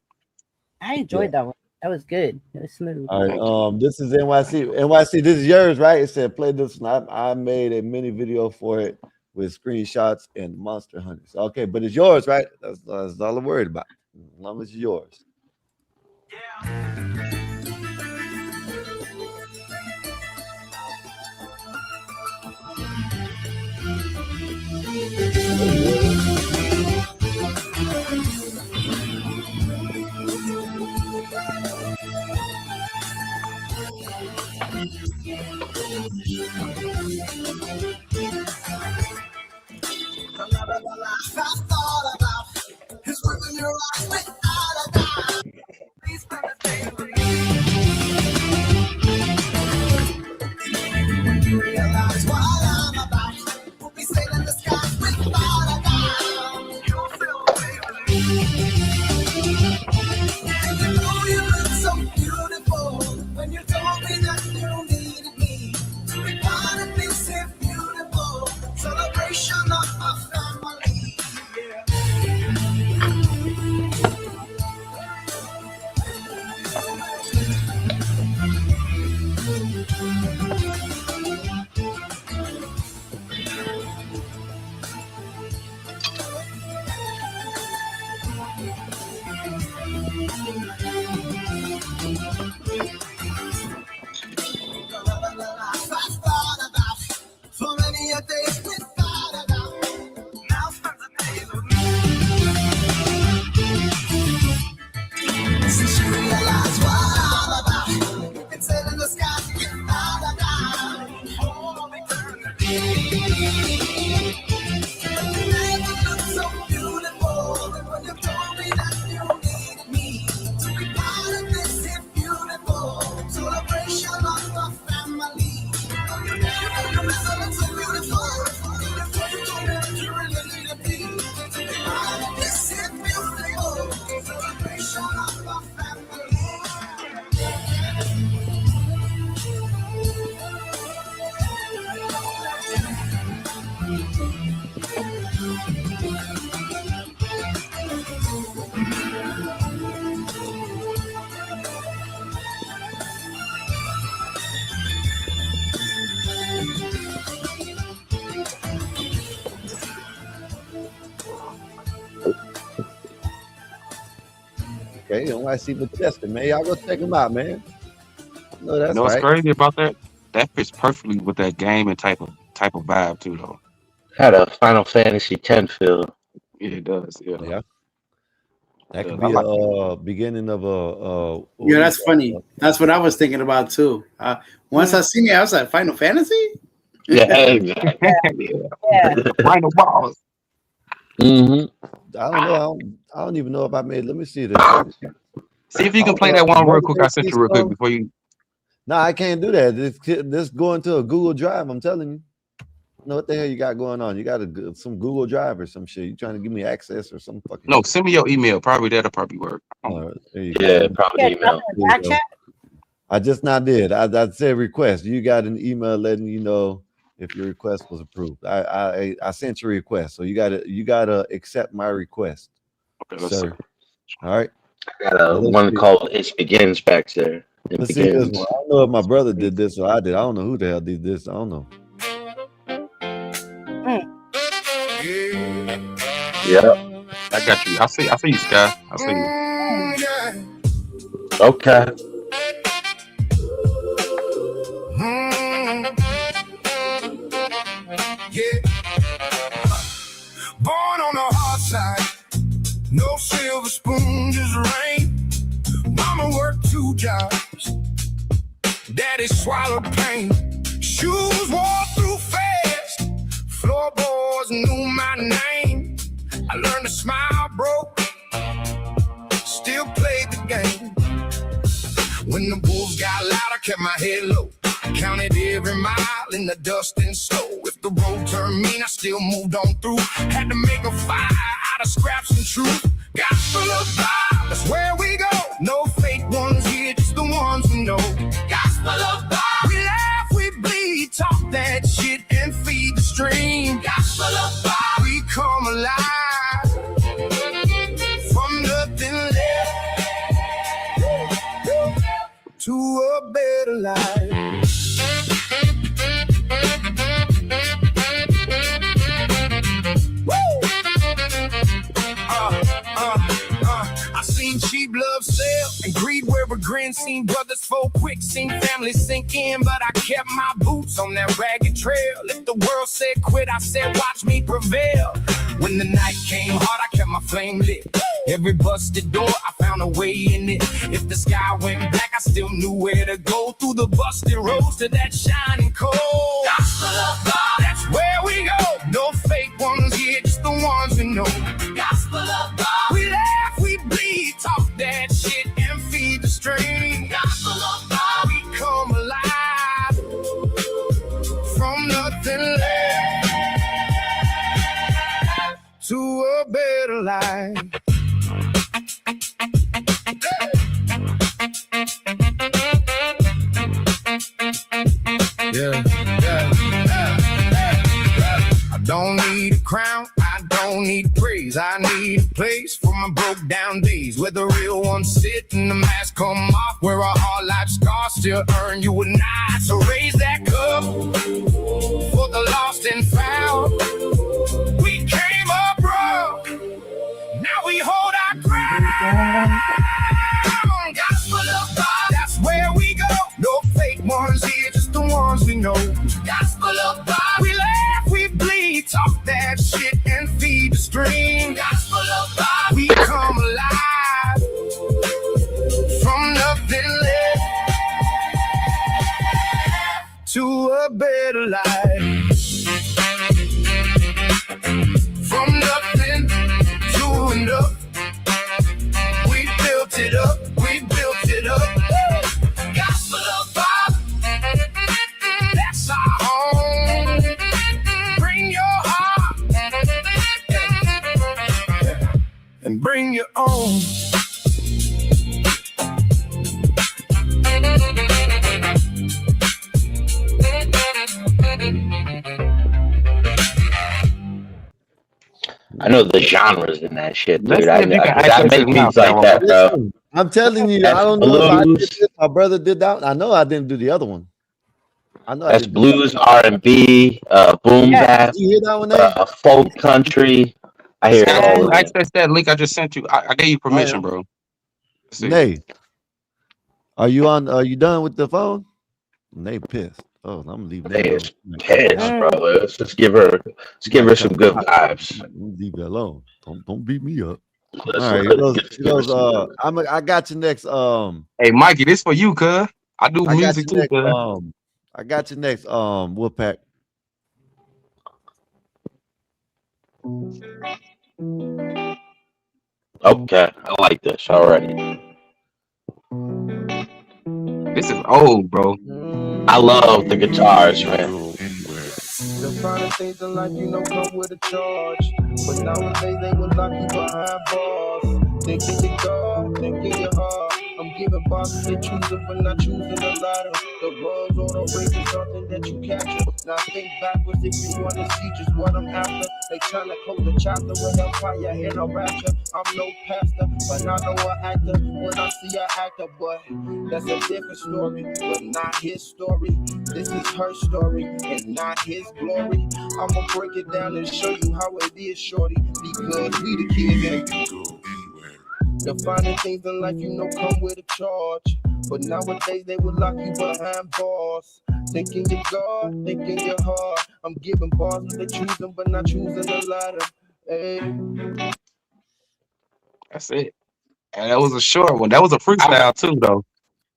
I enjoyed that one. That was good. It was smooth. All right. This is NYC. NYC, this is yours, right? It said play this one. I made a mini video for it with screenshots and Monster Hunters. Okay, but it's yours, right? That's all I'm worried about. As long as it's yours. Realize what I'm about. We'll be sailing the skies without a doubt. You'll feel and you know you look so beautiful when you told me that you needed me to be part of this here beautiful celebration of our family. So many a days without a doubt. Now spends the days with me. Since you realize what I'm about, you can sail in the sky without a doubt. All eternity. You never looked so beautiful when you told me that you needed me to be part of this here beautiful celebration of the family. Okay, NYC Majestic, man. Y'all go check him out, man. No, that's what's right. crazy about that? That fits perfectly with that game and type of vibe too, though. Had a Final Fantasy X feel. Yeah, it does. Yeah. That could be a beginning of a. Yeah, that's funny. That's what I was thinking about too. Once I seen it, I was like, Final Fantasy? Yeah, exactly. Yeah. Final boss. I don't know. I don't even know if I made. Let me see this. See if you can play that one real quick. I sent you real quick before you. No, I can't do that. This go into a Google Drive. I'm telling you. know what the hell you got going on. You got some Google Drive or some shit. You trying to give me access or some fucking No, send me your email. Probably that'll probably work. Yeah, probably email. I just not did. I said request. You got an email letting you know if your request was approved. I sent your request, so you gotta accept my request. Okay, let's see. All right. I got one called It Begins back there. Let's see this one. I don't know if my brother did this or I did. I don't know who the hell did this. I don't know. Yeah. I got you. I see you, Sky. I see you. Okay. Yeah. Born on the hard side, no silver spoon, just rain. Mama worked 2 jobs, daddy swallowed pain. Shoes wore through fast. Floorboards knew my name. I learned to smile, broke. Still played the game. When the wolves got loud, I kept my head low. Counted every mile in the dust and snow. If the road turned mean, I still moved on through. Had to make a fire out of scraps and truth. Gospel of God, that's where we go. No fake ones here, just the ones we know. Gospel of God. We laugh, we bleed, talk that shit and feed the stream. Gospel of God. We come alive from nothing left to a better life. I seen cheap love sell and greed where a grin. Seen brothers fall quick, seen families sink in, but I kept my boots on that ragged trail. If the world said quit, I said watch me prevail. When the night came hard, I kept my flame lit. Every busted door, I found a way in it. If the sky went black, I still knew where to go. Through the busted roads to that shining coal. Gospel of God, that's where we go. No fake ones here, just the ones we know. Gospel of God. We laugh, we bleed, talk that shit and feed the stream. Gospel of God. We come alive from nothing left to a better life. Yeah. I don't need a crown, I don't need praise. I need a place for my broke down days, where the real ones sit and the mask come off, where our hard life scars still earn you a nod. So raise that cup for the lost and found. We came up broke, now we hold our ground. Gospel of God, that's where we go. No fake ones here, just the ones we know. Gospel of God, we laugh, we bleed, talk that shit and feed the stream. Gospel of God, we come alive from nothing left to a better life. From nothing to enough. We built it up, we built it up. Gospel of God, that's our home. Bring your heart and bring your own. I know the genres in that shit, dude. Let's see if you can I access make it now, beats like that, bro. Listen, I'm telling you, That's I don't know if I did blues. this. My brother did that. I know I didn't do the other one. I know I That's didn't do blues, R&B, boom bap, Did you hear that one, Nate? folk country. I hear all of it. Access that link I just sent you. I gave you permission, bro. Let's see. Nate, are you on? Are you done with the phone? Nate pissed. Oh, I'm gonna leave Nate alone. Pissed, bro. Let's just give her some good vibes. Leave that alone. Don't beat me up. Let's All right, he goes. I got you next. Hey, Mikey, this for you, cuz. I do music too, next, cuz. I got you next. Wolfpack. Okay, I like this already. This is old, bro. I love the guitars, man. The finer things in life, you know, come with a charge. But nowadays they will lock you behind bars. Thinking you God, thinking you hard. I'm giving bosses they choosing, but not choosing the ladder. The buzz or the race is something that you capture. Now think backwards if you want to see just what I'm after. They trying to close the chapter with hellfire and a rapture. I'm no pastor, but I know an actor. When I see an actor, but that's a different story, but not his story. This is her story and not his glory. I'ma break it down and show you how it is, shorty, because we the kids and the finer things in life, you know, come with a charge. But nowadays they will lock you behind bars. Thinking you're God, thinking you're hard. I'm giving bars, they choosing, but not choosing the ladder. Hey. That's it. And that was a short one. That was a freestyle too, though.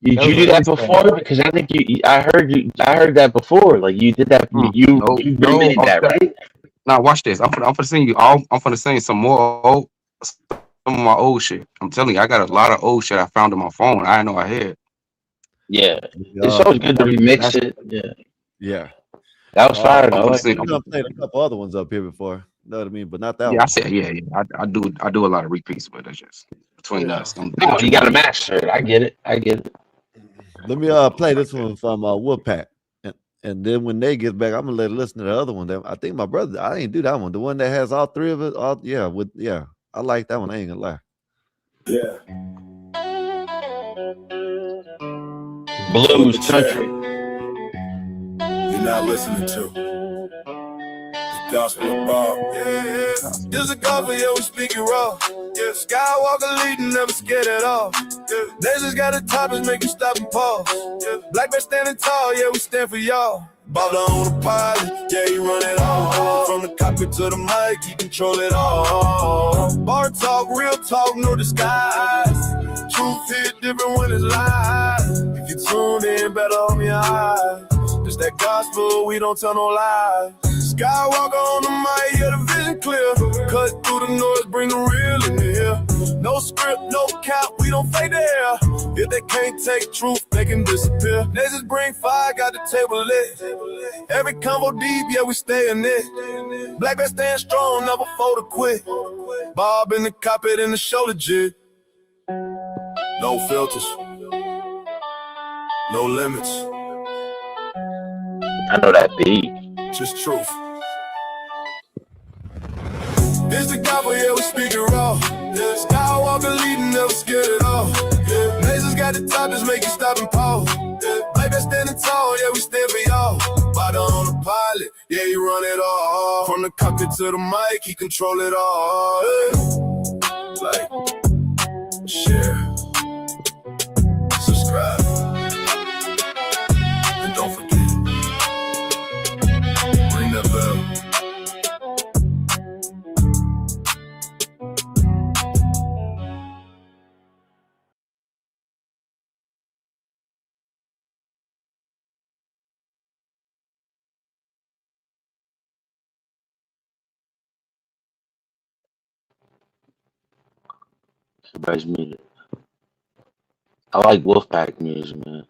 Did you do that before? Because I think I heard that before. Like you did that. You remade that, right? Now watch this. I'm gonna sing you. I'm gonna sing some of my old shit. I'm telling you, I got a lot of old shit I found on my phone. I didn't know I had. Yeah, it's always good to remix it. Yeah, that was fire. I played a couple other ones up here before. You know what I mean? But not that one. I said, I do a lot of repeats, but that's just between us. You got to master it. I get it. Let me play this one from Wolfpack, and then when they get back, I'm gonna let her listen to the other one. I think my brother, I ain't do that one. The one that has all three of it. I like that one. I ain't gonna lie. Yeah. Blues country. You're not listening to the gospel of Bob. Yeah. This a gospel, yeah, we speaking raw. Yeah, Skywalker leading, never scared at all. Yeah, they just got the topics, make you stop and pause. Yeah, Black man standing tall, yeah, we stand for y'all. Bob on the pilot, yeah, he run it all. From the cockpit to the mic, he control it all. Bar talk, real talk, no disguise. Truth hit different when it's lies. If you tune in, better open your eyes. It's that gospel, we don't tell no lies. Skywalker on the mic, yeah, the vision clear. Cut through the noise, bring the real in here. No script, no cap, we don't fake the air. If they can't take truth, they can disappear. They just bring fire, got the table lit. Every convo deep, yeah, we stay in it. Black man stand strong, never fold or quit. Bob in the cockpit and the shoulder jig. No filters, no limits. I know that beat. Just truth. This the gospel, yeah, we speaking raw. Yeah, Skywalker leading, never scared at all. Yeah, Masons got the topics, make you stop and pause. Yeah, Black man standing tall, yeah, we stand for y'all. Bada on the pilot, yeah, he run it all. From the cockpit to the mic, he control it all. Yeah. Like, share, subscribe, and don't forget, ring that bell. Everybody's muted. I like Wolfpack music, man.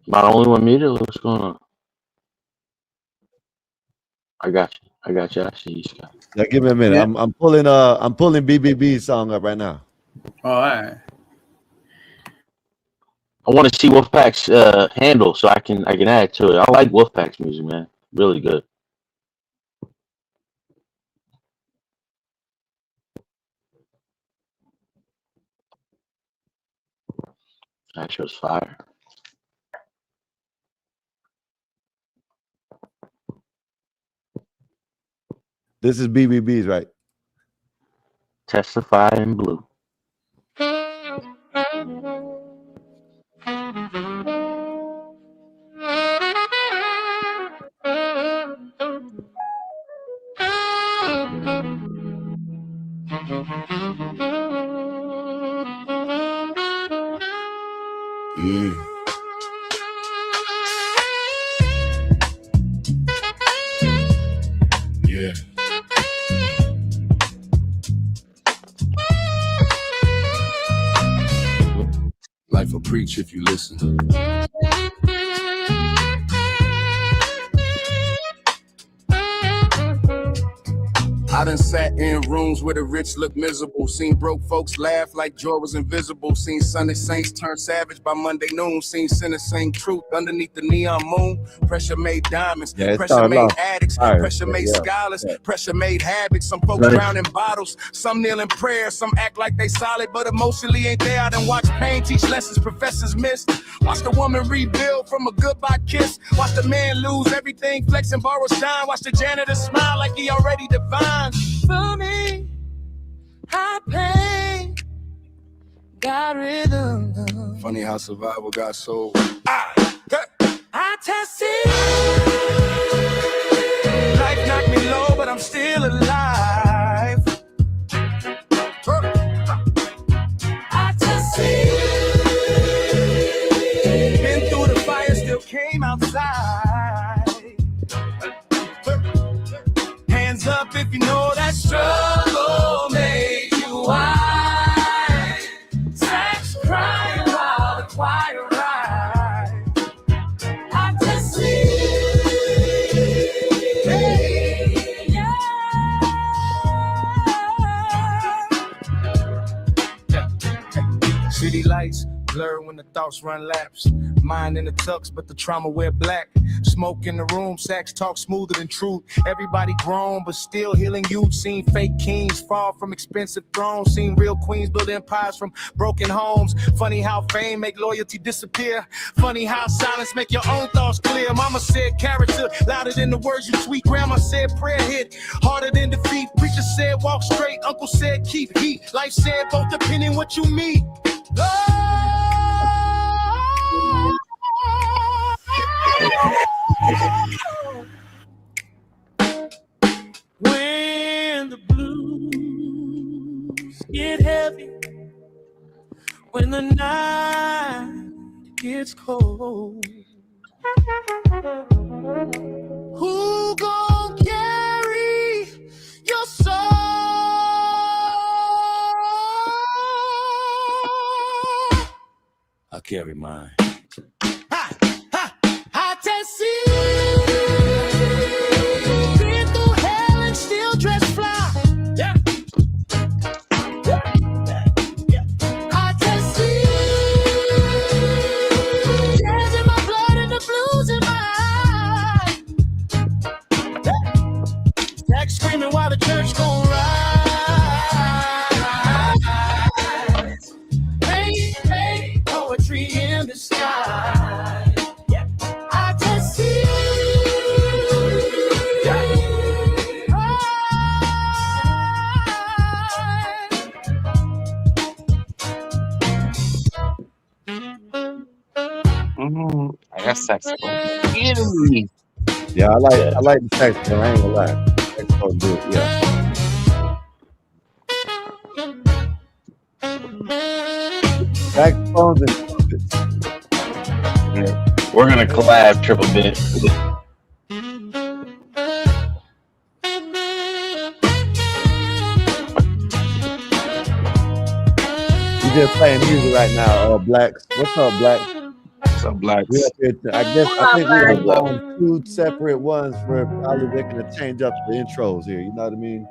Am I the only one muted? What's going on? I got you. I see you, Scott. Yeah, give me a minute. Yeah. I'm pulling BBB's song up right now. All right. I want to see Wolfpack's handle so I can add to it. I like Wolfpack's music, man. Really good. That show's fire. This is BBB's, right? Testify in Blue. Yeah. Life will preach if you listen. I done sat in rooms where the rich look miserable. Seen broke folks laugh like joy was invisible. Seen Sunday saints turn savage by Monday noon. Seen sinners sing truth underneath the neon moon. Pressure made diamonds. Pressure made addicts. Pressure made scholars. Pressure made habits. Some folks drown in bottles. Some kneel in prayer. Some act like they solid, but emotionally ain't there. I done watch pain teach lessons professors missed. Watch the woman rebuild from a goodbye kiss. Watch the man lose everything, flex and borrow shine. Watch the janitor smile like he already divine. For me, I pay, got rhythm. Funny how survival got soul. I test it. Life knocked me I'm still alive. I just see. Been through the fire, still came outside. Hands up if you know that struggle made you wide. Sex crying while the choir ride. I just see. Hey, yeah. City lights blur when the thoughts run laps. Mind in the tux, but the trauma wear black. Smoke in the room, sex talk smoother than truth. Everybody grown, but still healing youth. Seen fake kings fall from expensive thrones. Seen real queens build empires from broken homes. Funny how fame make loyalty disappear. Funny how silence make your own thoughts clear. Mama said character louder than the words you tweet. Grandma said prayer hit harder than defeat. Preacher said walk straight. Uncle said keep heat. Life said both depending what you meet. When the blues get heavy, when the night gets cold, who gon' carry your soul? I carry mine. I just see. Been through hell and still dress fly. Yeah. I just see. Jazz in my blood and the blues in my eyes. Stack screaming while the church gon' rise. Hey, poetry in the sky. Yeah. I just see. I got saxophone. Enemy. Yeah, I like the saxophone. I ain't gonna lie. Saxophone good. Yeah. Saxophones and trumpets. Yeah. We're gonna collab Triple B. We just playing music right now. Blacks. What's up, Blacks? What's up, Blacks? We up here I think we have on two separate ones for probably they're gonna change up the intros here. You know what I mean?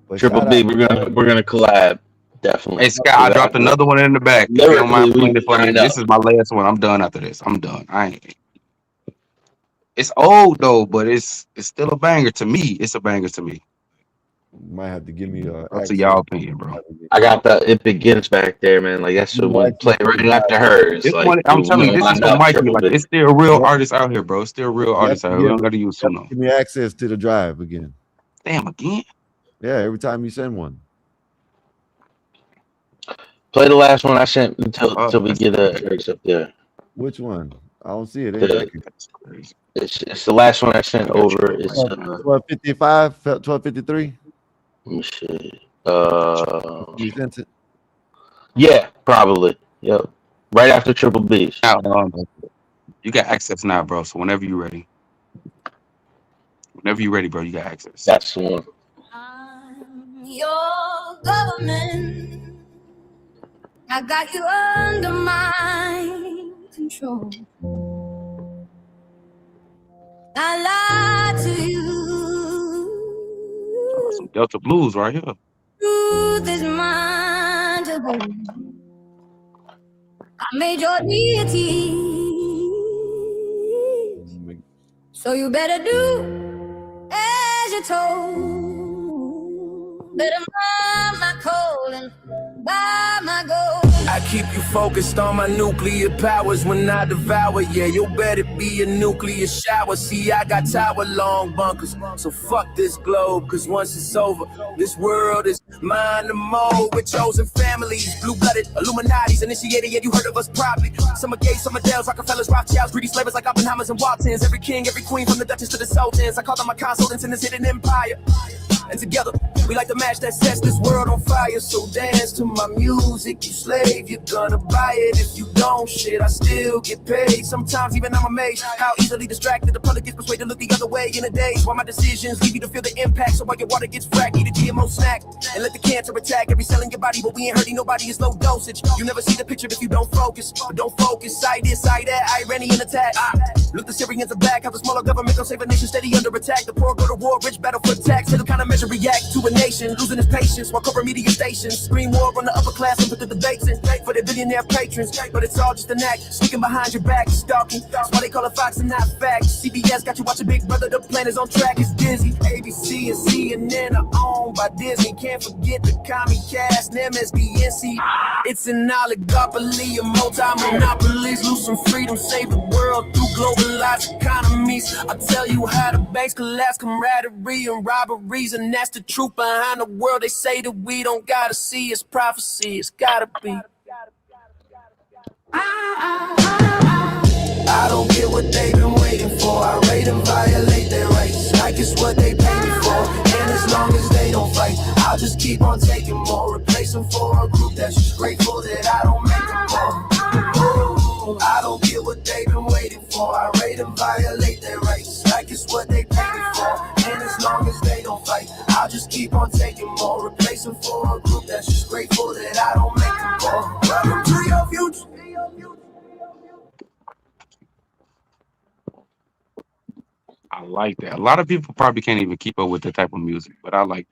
But Triple B, we're gonna collab. Definitely. Hey Scott, I dropped another one in the back. If you don't mind playing it for me. This is my last one. I'm done after this. I'm done. It's old though, but it's still a banger to me. It's a banger to me. Might have to give me up to y'all opinion, bro. I got the It Begins back there, man. Like that's what we play right after hers. This like, one, I'm telling you, this is for Mikey. Like it's still real artists out here, bro. It's still real artists out here. We don't gotta use Suno. Give me access to the drive again. Damn, again? Yeah, every time you send one. Play the last one I sent until we get Eric's up there. Which one? I don't see it. It's the last one I sent over. It's 1255, 1253. Let me see. You sent it? Yeah, probably. Yep. Right after Triple B. You got access now, bro. So whenever you're ready. Whenever you're ready, bro, you got access. That's the one. Your government, I got you under my control. I lied to you. Some Delta Blues right here. Truth is mine to hold. I made your deity, so you better do as you're told. Better mind my cold and buy my gold. I keep you focused on my nuclear powers when I devour. Yeah, you better be a nuclear shower. See, I got tower long bunkers, so fuck this globe, cause once it's over, this world is mine to mold. With chosen families, blue-blooded Illuminati's initiated, yeah, you heard of us probably. Some are Gates, some are Dells, Rockefellers, Rothschilds, greedy slavers like Oppenheimers and Waltons. Every king, every queen, from the Duchess to the Sultans. I call them my consultants in this hidden empire. And together, we like the match that sets this world on fire. So dance to my music, you slave, you're gonna buy it. If you don't, shit, I still get paid. Sometimes even I'm amazed how easily distracted the public gets persuaded to look the other way in a daze. While my decisions leave you to feel the impact, so while your water gets fracked, eat a GMO snack and let the cancer attack every cell in your body. But we ain't hurting nobody, it's low dosage. You never see the picture if you don't focus. But don't focus, side this, side that, Iranian attack. Look, the Syrians are back, how the smaller government don't save a nation steady under attack. The poor go to war, rich battle for tax. Little kind of measure react to a nation, losing his patience while corporate media stations scream war on the upper class and put the debates in for their billionaire patrons. But it's all just an act, sneaking behind your back, stalking. That's why they call it Fox and not facts. CBS got you watching Big Brother, the plan is on track, it's dizzy. ABC and CNN are owned by Disney. Can't forget the Comcast and MSDNC. It's an oligopoly of multi-monopolies. Lose some freedom, save the world through globalized economies. I'll tell you how the banks collapse, camaraderie and robberies, and that's the truth behind the world. They say that we don't gotta see, it's prophecy, it's gotta be. I don't get what they've been waiting for. I rate and violate their rights like it's what they pay me for. And as long as they don't fight, I'll just keep on taking more. Replace them for a group that's just grateful that I don't make them more. I don't get what they've been waiting for. I rate and violate their rights like it's what they pay me for. And as long as they don't fight, I'll just keep on taking more. Replace them for a group that's just grateful that I don't make them more. Welcome to your future. I like that. A lot of people probably can't even keep up with that type of music, but I like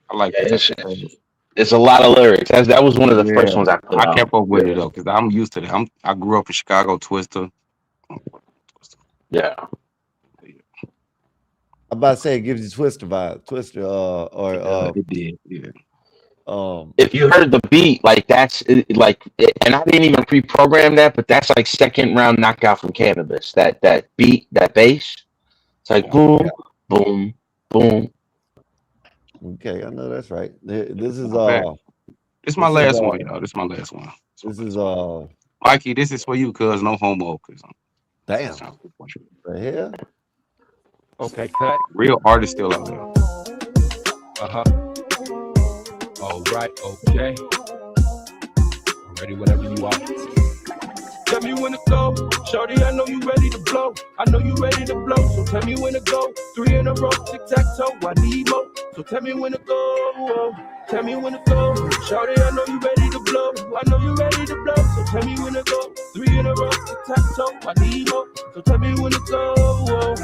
it's a lot of lyrics. That was one of the first ones I put I kept up with it though, because I'm used to that. I grew up in Chicago, Twister. Yeah. I'm about to say it gives you Twister vibe. Twister it did, yeah. If you heard the beat, like that's like, and I didn't even pre-program that, but that's like second round knockout from Cannabis. That beat, that bass, it's like boom, boom, boom. Okay, I know that's right. This is This my last one, y'all. This is my last one. This is Mikey, this is for you, cuz no homo. Damn. The hell? Okay, cut. Real artists still out there. All right, okay. I'm ready whenever you are. Tell me when to go, shorty. I know you ready to blow. I know you ready to blow. So tell me when to go. 3 in a row, tic-tac-toe. I need more. So tell me when to go. Tell me when to go, shorty. I know you ready to blow. I know you ready to blow. So tell me when to go. 3 in a row, tic-tac-toe. I need more. So tell me when to go.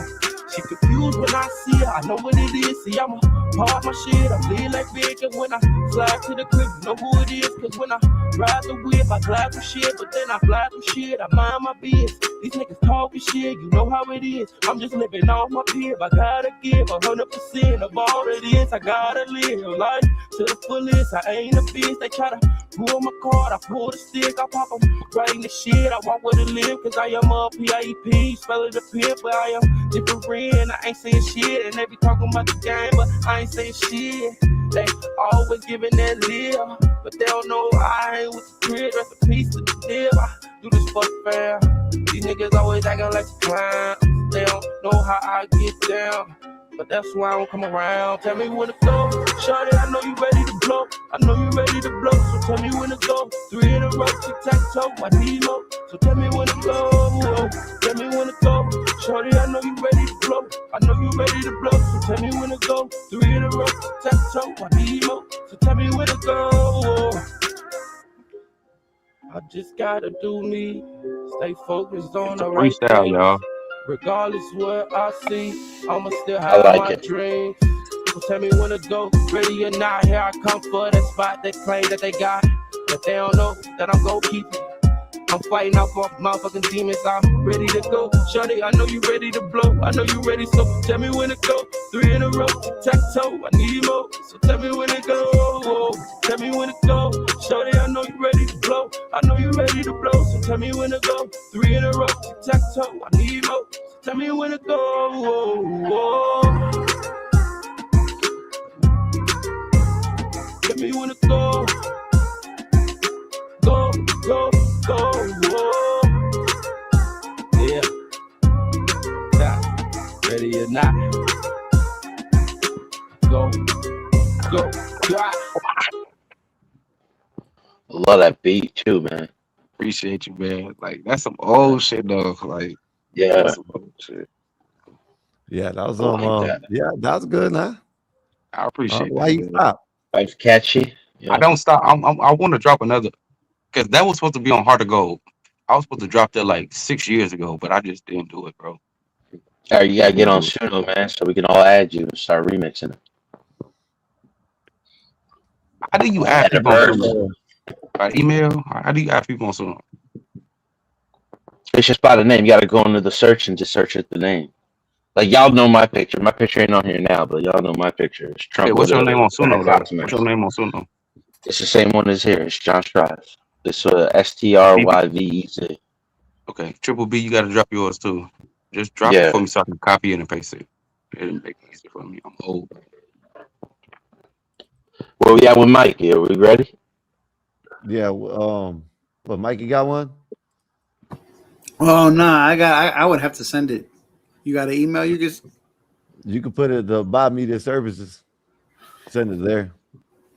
She confused when I see her, I know what it is. See, I'ma pop my shit, I'm lean like big. And when I slide to the crib, you know who it is. Cause when I ride the whip, I glide some shit. But then I fly some shit, I mind my biz. These niggas talking shit, you know how it is. I'm just living off my pib. I gotta give 100% of all it is. I gotta live life to the fullest. I ain't a bitch, they try to pull my card. I pull the stick, I pop them right in the shit. I want where to live, cause I am a P.I.E.P. Spell it a pimp, but I am different. I ain't saying shit, and they be talking about the game, but I ain't saying shit. They always giving that lip, but they don't know I ain't with the grid. Rest in peace to the dip. I do this for the fam. These niggas always acting like a clown. They don't know how I get down, but that's why I don't come around. Tell me when to go, shorty. I know you ready to blow. I know you ready to blow. So tell me when to go. 3 in a row, tic-tac-toe. I need more. So tell me when to go. Tell me when to go, shorty. I know you ready to blow. I know you ready to blow. So tell me when to go. 3 in a row, tic-tac-toe. I need more. So tell me when to go. I just gotta do me. Stay focused on the right freestyle, things. y'all. Regardless what I see, I'ma still have my dreams. So tell me when to go, ready or not. Here I come for that spot they claim that they got, but they don't know that I'm gon' keep it. I'm fighting off my motherfucking demons. I'm ready to go, shorty. I know you ready to blow. I know you ready, so tell me when to go. 3 in a row, tic-tac-toe. I need more, so tell me when to go. Tell me when to go, shorty. I know you ready to blow. I I know you ready to blow, so tell me when to go. 3 in a row, tic-tac-toe, I need more. Tell me when to go. Tell me when to go. Go. Yeah. Ready or not. Go. I love that beat too, man. Appreciate you, man. Like that's some old shit though. Like yeah, some old shit. Yeah, that was that. Yeah, that was good, huh? I appreciate why that. you stop? That was catchy. Yeah. I don't stop. I want to drop another because that was supposed to be on Heart of Gold. I was supposed to drop that like 6 years ago, but I just didn't do it, bro. All right, you gotta get on Suno, man, so we can all add you and start remixing it. How do you add people on Suno? By email? How do you add people on Suno? It's just by the name. You gotta go into the search and just search at the name. Like y'all know my picture. My picture ain't on here now, but y'all know my picture. It's Trump. Hey, what's your name on Suno? What's your name on Suno? It's the same one as here. It's John Strives. It's STRYVEZ. Okay, Triple B, you gotta drop yours too. Just drop it for me so I can copy it and paste it. It'll make it easy for me. I'm old. Where we at with Mikey? Are we ready? Yeah. But Mikey got one? Oh no, I would have to send it. You got an email? You can put it the Bob Media Services. Send it there.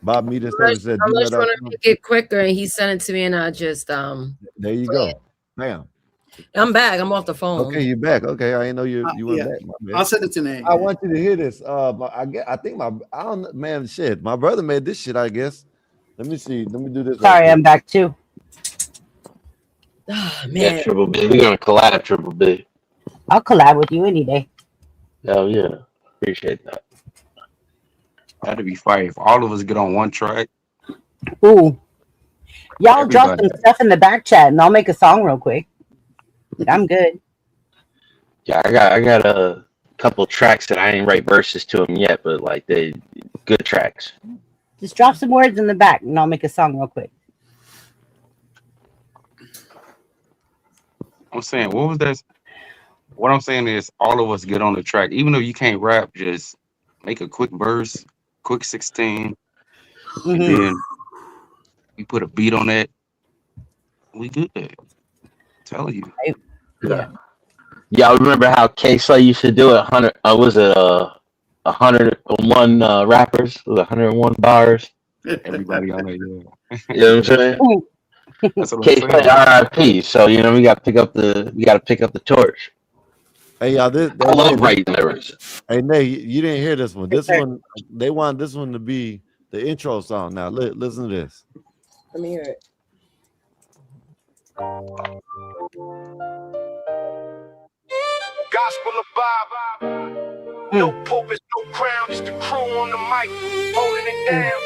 Bob Media Services. Unless you want to make it quicker, and he sent it to me, and I just There you go. Bam. I'm back. I'm off the phone. Okay, you're back. Okay, I didn't know you went back. I'll send it to Nate. I want you to hear this. I think I don't, man, shit. My brother made this shit, I guess. Let me see. Let me do this. Sorry, I'm back too. Oh, man. Yeah, Triple B. We're gonna collab, Triple B. I'll collab with you any day. Oh yeah, appreciate that. That'd be fire if all of us get on one track. Ooh, y'all drop some stuff in the back chat, and I'll make a song real quick. I'm good. Yeah, I got a couple tracks that I ain't write verses to them yet, but like they good tracks. Just drop some words in the back, and I'll make a song real quick. I'm saying, what was that? What I'm saying is, all of us get on the track, even though you can't rap. Just make a quick verse, quick 16, and then we put a beat on that. We good. I'm telling you. Yeah. Y'all remember how K-Slay used to do it? 100. Was it 101 rappers? Was it 101 bars? Everybody on there, yeah. You know what I'm saying? That's what I'm K-Slay saying. RIP. So you know we got to pick up the torch. Hey y'all, I love writing lyrics. Hey Nate, you didn't hear this one. This one, they want this one to be the intro song. Now listen to this. Let me hear it. Gospel of Bob. No pulpit, no crown, just the crew on the mic, holding it down.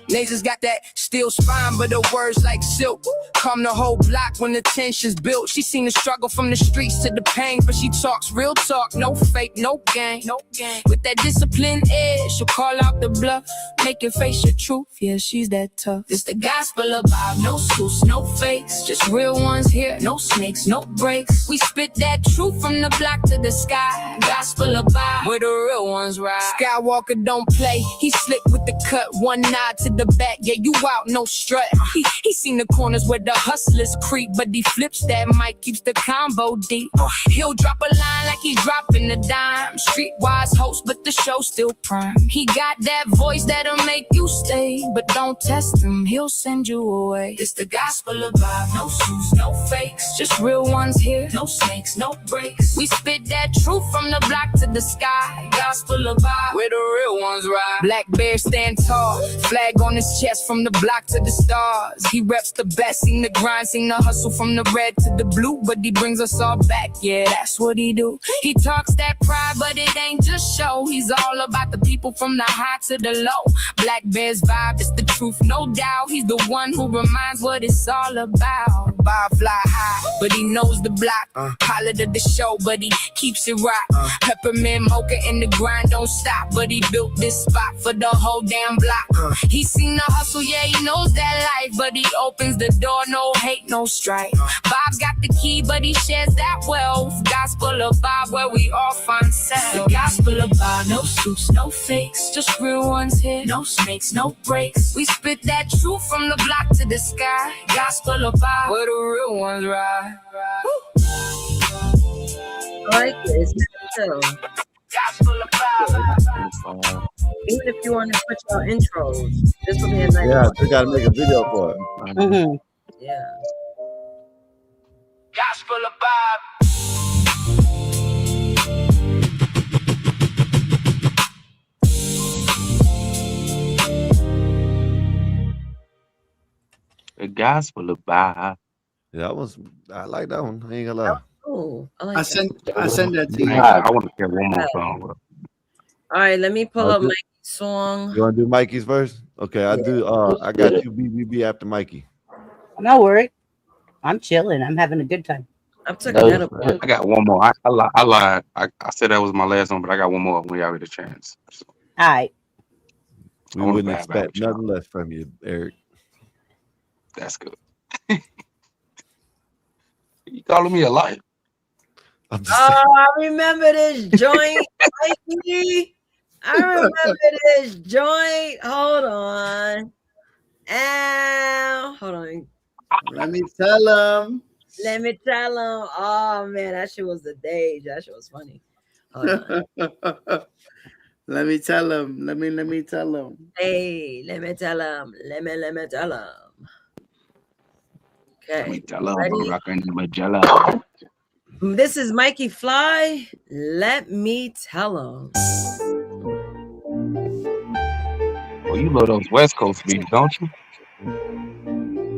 Niggas got that steel spine, but the words like silk. Come the whole block when the tension's built. She seen the struggle from the streets to the pain, but she talks real talk, no fake, no gang. With that disciplined edge, she'll call out the bluff, make you face your truth. Yeah, she's that tough. It's the gospel of Bob, no suits, no fakes, just real ones here, no snakes, no breaks. We spit that truth from the block to the sky. Gospel of Bob, where the real ones ride. Skywalker don't play, he slick with the cut, one nod to the back. Yeah, you out, no strut. He seen the corners where the hustlers creep, but he flips that mic, keeps the combo deep. He'll drop a line like he's dropping a dime. Streetwise host, but the show still prime. He got that voice that'll make you stay, but don't test him, he'll send you away. It's the gospel of Bob, no suits, no fakes, just real ones here, no snakes, no breaks. We spit that truth from the block to the sky. Gospel of Bob, where the real ones ride. Black bear stand tall, flag on his chest from the block to the stars. He reps the best, seen the grind, seen the hustle from the red to the blue, but he brings us all back, yeah, that's what he do. He talks that pride, but it ain't just show. He's all about the people from the high to the low. Black Bear's vibe is the truth, no doubt. He's the one who reminds what it's all about. Bob fly high, but he knows the block. Pilot of the show, but he keeps it rock. Peppermint mocha in the grind don't stop, but he built this spot for the whole damn block. He seen the hustle, yeah, he knows that life, but he opens the door, no hate, no strife. Bob's got the key, but he shares that wealth. Gospel of Bob, where we all find self. The gospel of Bob, no suits, no fakes, just real ones here, no snakes, no breaks. We spit that truth from the block to the sky. Gospel of Bob, where the real ones ride. I like it. It's chill. Even if you want to switch out intros, this will be a nice. Yeah, we gotta make a video for it. Yeah. Gospel of Bob. The Gospel of Bob. Yeah, I like that one. I ain't gonna lie. Oh, I send that to you. I want to hear one more song. All right, let me pull up Mikey's song. You want to do Mikey's verse? Okay, I do. I got you, BBB after Mikey. I'm not worried. I'm chilling. I'm having a good time. I'm taking that up. I got one more. I lied. I said that was my last one, but I got one more when y'all get a chance. So. All right. We wouldn't expect nothing less from you, Eric. That's good. You calling me a liar? I remember this joint, Mikey. I remember this joint. Hold on. Hold on. Let me tell him. Let me tell him. Oh man, that shit was the day. That shit was funny. Hold on. Let me tell him. Let me tell him. Hey, let me tell him. Let me tell him. Okay. Let me tell him. Rockin' Magellan. This is Mikey Fly. Let me tell him. Well, you love those West Coast beats, don't you?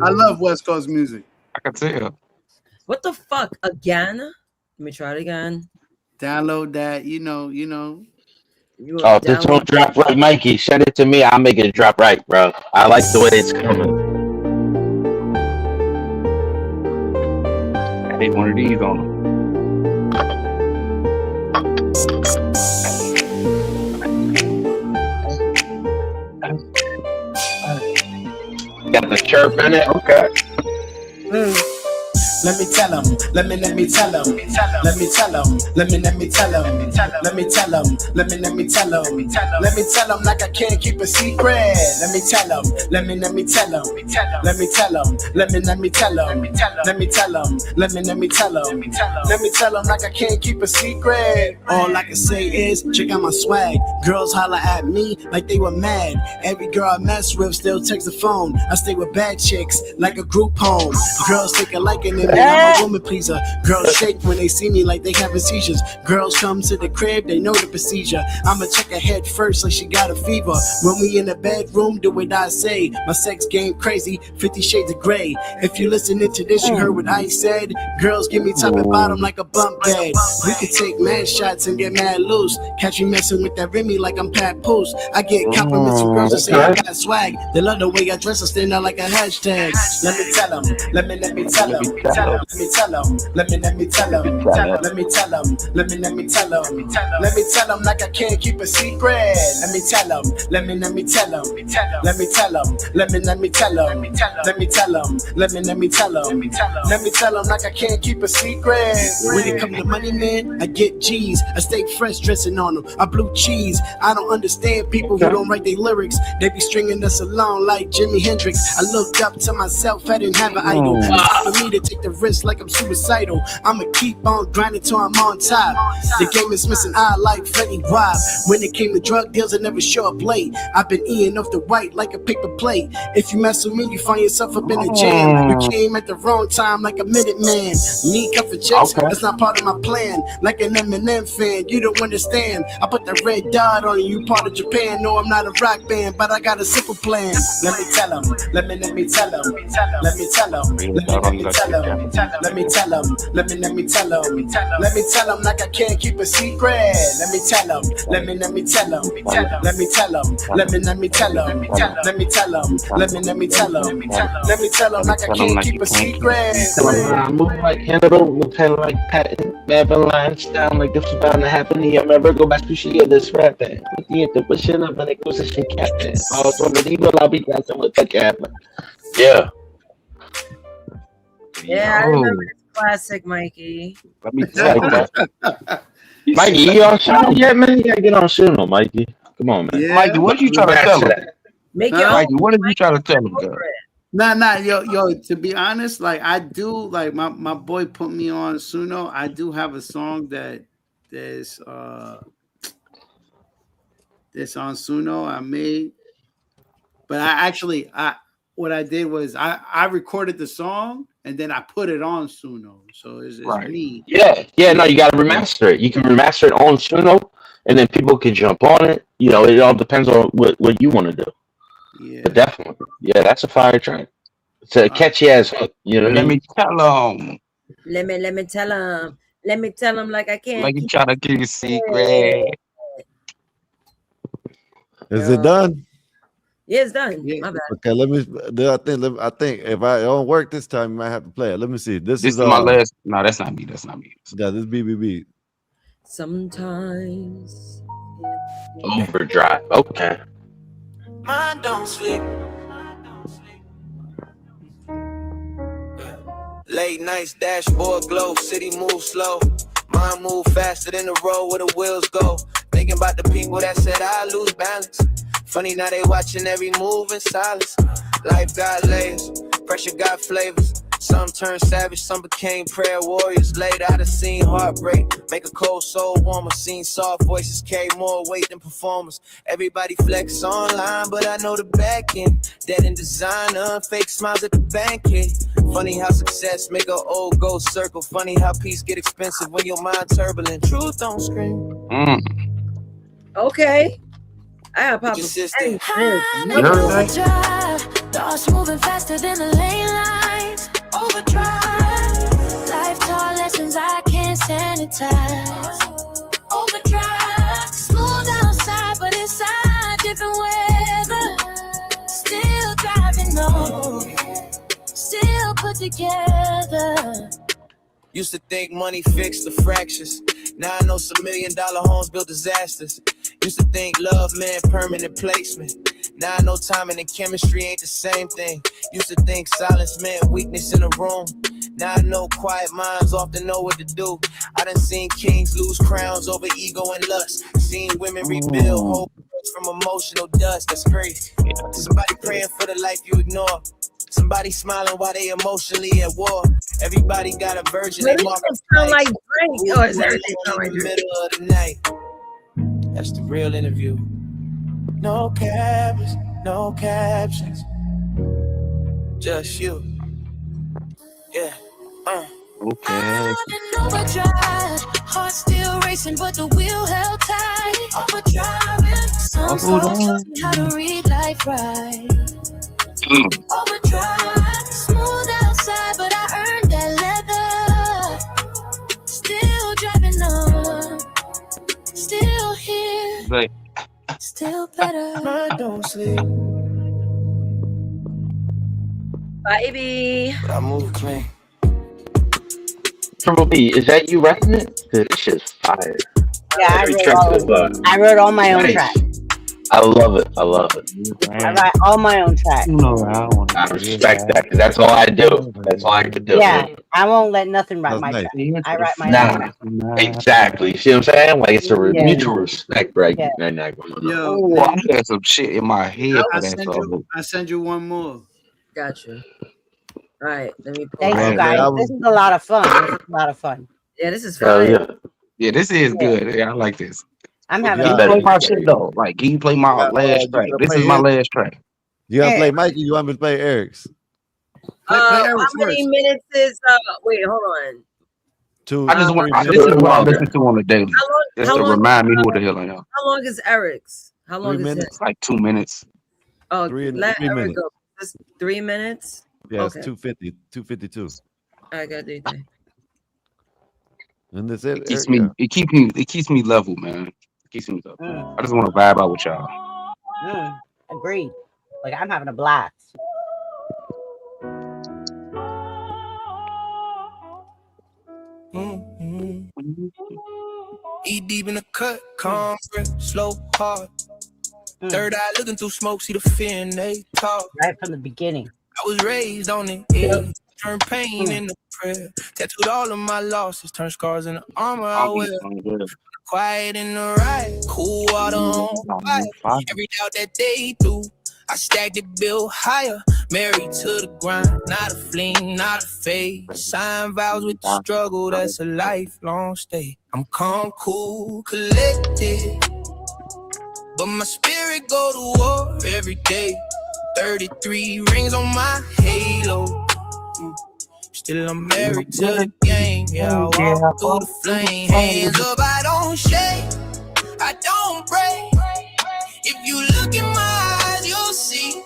I love West Coast music. I can tell. What the fuck? Again? Let me try it again. Download that. You know. Oh, if this won't drop right, Mikey, send it to me. I'll make it drop right, bro. I like the way it's coming. I hate one of these on them. Got the chirp in it? Okay. Let me tell him, let me tell him, let me tell him, let me tell him, let me tell him, let me tell him, let me tell him like I can't keep a secret. Let me tell him, let me tell him, let me tell him, let me tell him, let me tell him, let me tell him like I can't keep a secret. All I can say is check out my swag. Girls holler at me like they were mad. Every girl I mess with still takes the phone. I stay with bad chicks like a group home. Girls take a liking in me, I'm a woman pleaser. Girls shake when they see me like they having seizures. Girls come to the crib, they know the procedure. I'ma check her head first like she got a fever. When we in the bedroom, do what I say. My sex game crazy, 50 shades of gray. If you listening to this, you heard what I said. Girls give me top and bottom like a bump bed. We can take mad shots and get mad loose. Catch me messing with that Remy like I'm Pat Poose. I get compliments from girls that say I got swag. They love the way I dress, I stand out like a hashtag. Let me tell them, let me tell them, let me tell them, let me tell them, let me tell them, let me tell them, let me tell them like I can't keep a secret. Let me tell them, let me tell them, let me tell them, let me tell them, let me tell them, let me tell them, let me tell them like I can't keep a secret. When it comes to money, man, I get G's. I stay fresh dressing on them. I blue cheese. I don't understand people who don't write their lyrics. They be stringing us along like Jimi Hendrix. I looked up to myself, I didn't have an idol. It's time for me to take the risk like I'm suicidal. I'ma keep on grinding till I'm on top. The game is missing I like Fetty Wap. When it came to drug deals, I never show up late. I've been eating off the white like a paper plate. If you mess with me, you find yourself up in a jam. You came at the wrong time like a minute man. Me cuffing chicks, that's not part of my plan. Like an Eminem fan, you don't understand. I put the red dot on you, part of Japan. No, I'm not a rock band, but I got a simple plan. Let me tell them, let me tell them, let me tell them, let me tell them, Let me tell them. Let me tell them. Let me tell them like I can't keep a secret. Let me tell them. Let me tell them. Let me tell them. Let me tell them. Let me tell them. Let me tell them. Let me tell them like I can't keep a secret. I move like Hannibal, move kind of like Patton. Mapping lines down like this was bound to happen. Yeah, remember, go back to she of this rapping. With the intuition of an acquisition captain. I was on the evil, I'll be dancing with the captain. Yeah. Yeah, I remember this classic, Mikey. Let me tell you. Mikey, you on Suno yet, man? You gotta get on Suno, Mikey. Come on, man. Yeah. Mikey, what you trying to tell him? Make your Mikey, own. what did you try to tell him, girl? Nah, yo. To be honest, like I do, like my boy put me on Suno. I do have a song that's on Suno I made, but what I did was I recorded the song and then I put it on Suno, so it's me. Yeah. No, you gotta remaster it. You can remaster it on Suno, and then people can jump on it. You know, it all depends on what you want to do. Yeah, but definitely, that's a fire track. It's a catchy ass hook. You know what I mean? Let me tell him. Let me tell him. Let me tell him like I can't. Like you trying to keep a secret. Is it done? Yeah, it's done. My bad. Okay, let me. I think if I don't work this time, you might have to play it. Let me see. This is my last. No, that's not me. That's not me. Yeah, this is BBB. Sometimes. Overdrive. Okay. Mind don't sleep. Late nights, dashboard glow, city move slow. Mind move faster than the road where the wheels go. Thinking about the people that said I lose balance. Funny now they watching every move in silence. Life got layers, pressure got flavors. Some turned savage, some became prayer warriors. Later I done seen heartbreak make a cold soul warmer. Seen soft voices carry more weight than performers. Everybody flex online, but I know the back end. Dead in designer, fake smiles at the banquet. Funny how success make a old ghost circle. Funny how peace get expensive when your mind turbulent. Truth don't scream. Okay. I have pop. Thoughts moving faster than the lane lines. Overdrive. Life taught lessons I can't sanitize. Overdrive. Smooth outside, but inside different weather. Still driving on. Still put together. Used to think money fixed the fractures. Now I know some $1 million homes built disasters. Used to think love meant permanent placement. Now I know timing and chemistry ain't the same thing. Used to think silence meant weakness in a room. Now I know quiet minds often know what to do. I done seen kings lose crowns over ego and lust. Seen women rebuild whole from emotional dust. That's great. Somebody praying for the life you ignore. Somebody smiling while they emotionally at war. Everybody got a version. They mark sound like Drake. Or is everything sound like Drake? Middle of the night. That's the real interview. No captions, no captions. Just you. Yeah. Okay. Overdrive. Heart still racing, but the wheel held tight. Overdriving. Some folks taught me how to read life right. Overdrive. Smooth outside, but I earned that leather. Still driving on. Still here. Like, still better. Mind don't sleep. Baby. But I move clean. Triple B, is that you writing it? This shit's fire. Yeah, I wrote all my own tracks. I love it. I write all my own tracks. I respect that because that's all I do. That's all I could do. Yeah, I won't let nothing write my tracks. I write my own tracks. Exactly. See what I'm saying? Like it's a mutual respect, right? Yo, I had some shit in my head for that song. I send you one more. Gotcha. All right, let me. Thank you guys. This is a lot of fun. Yeah, this is fun. Yeah, this is good. Yeah, I like this. I'm having. Can you play my shit though? Like, can you play my last track? This is my last track. You gotta play Mikey. You want me to play Eric's? How many minutes is? Wait, hold on. I just want. This is what I listen to on the daily. Just to remind me who the hell I am. How long is Eric's? How long is it? Like 2 minutes. Oh, three let Eric minutes. go. Just 3 minutes. Yeah, okay. It's 250, 252. I got do you think? And that's It keeps yeah. me. It keeps me level, man. It keeps me level. I just want to vibe out with y'all. Agreed. Like I'm having a blast. Eat deep in the cut, calm, slow, hard. Third eye looking through smoke, see the fear and they talk. Right from the beginning. I was raised on it, yeah. Turn pain into prayer. Tattooed all of my losses, turn scars into armor I wear. Quiet in the right, cool water on fire. Every doubt that they do, I stacked it, built higher. Married to the grind, not a fling, not a fade. Sign vows with the struggle, that's a lifelong stay. I'm calm, cool, collected, but my spirit go to war every day. 33 rings on my halo. Still I'm married to the game. Yeah, I walk through the flame. Hands up, I don't shake, I don't break. If you look in my eyes, you'll see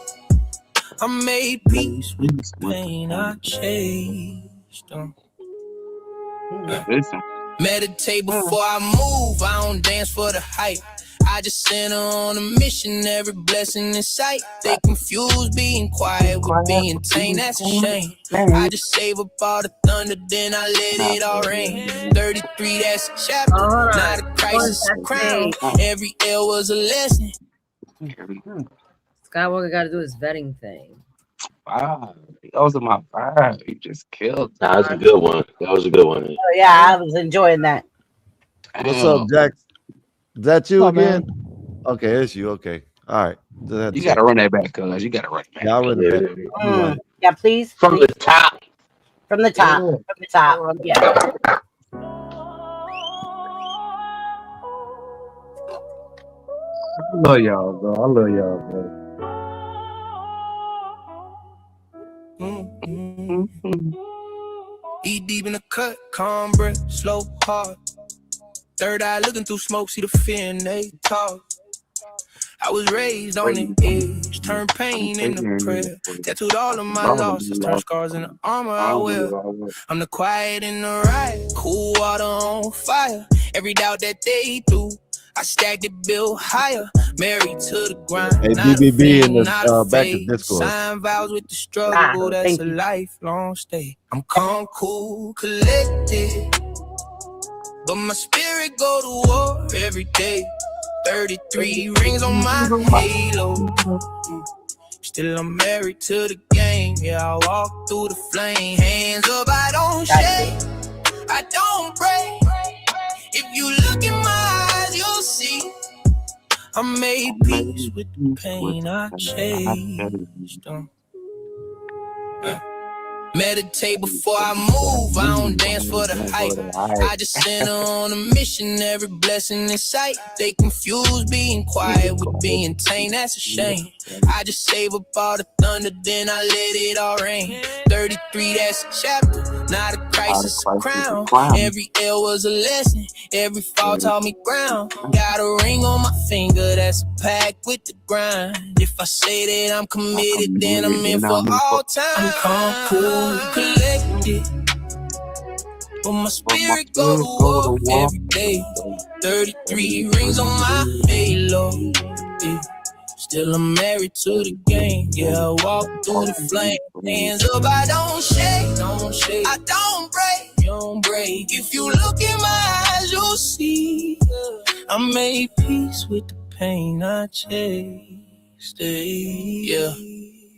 I made peace with the pain I chased. Meditate before I move, I don't dance for the hype. I just sent her on a mission, every blessing in sight. They confuse being quiet with being tame, that's a shame. I just save up all the thunder, then I let it all rain. 33, that's a chapter, not a crisis, a crown. Every L was a lesson. Skywalker got to do his vetting thing. Wow, those are my vibe. He just killed. That was a good one. That was a good one. Oh, yeah, I was enjoying that. What's up, Jack? Is that you again? Okay, it's you. Okay. All right. You got to run that back, cuz. You got to run it back. Yeah, I'll run it back. Yeah, please. From the top. From the top. From the top. Yeah. I love y'all, bro. I love y'all, bro. Eat deep in the cut, calm breath, slow, hard. Third eye looking through smoke, see the fear and they talk. I was raised on the edge, turn pain into prayer. Tattooed all of my losses, turn scars into armor I wear. I'm the quiet in the right, cool water on fire. Every doubt that they do, I stacked it, built higher. Married to the grind. Hey, BBB in the back of Discord. Sign vows with the struggle, that's a lifelong stay. I'm calm, cool, collected, but my spirit go to war every day. 33 rings on my halo. Still I'm married to the game. Yeah, I walk through the flame. Hands up, I don't shake, I don't break. If you look in my eyes, you'll see I made peace with the pain I chased. Meditate before I move, I don't dance for the hype. I just sent her on a mission, every blessing in sight. They confuse being quiet with being tame, that's a shame. I just save up all the thunder, then I let it all rain. 33, that's a chapter, not a crisis, a crown. Every L was a lesson, every fall taught me ground. Got a ring on my finger, that's a pact with the grind. If I say that I'm committed, then I'm in for all time. I'm calm, cool, collected, but my spirit go to war every day. 33 rings on my halo. Yeah. Still I'm married to the game. Yeah, I walk through the flame. Hands up, I don't shake, I don't break. If you look in my eyes, you'll see I made peace with the pain I chased. Yeah.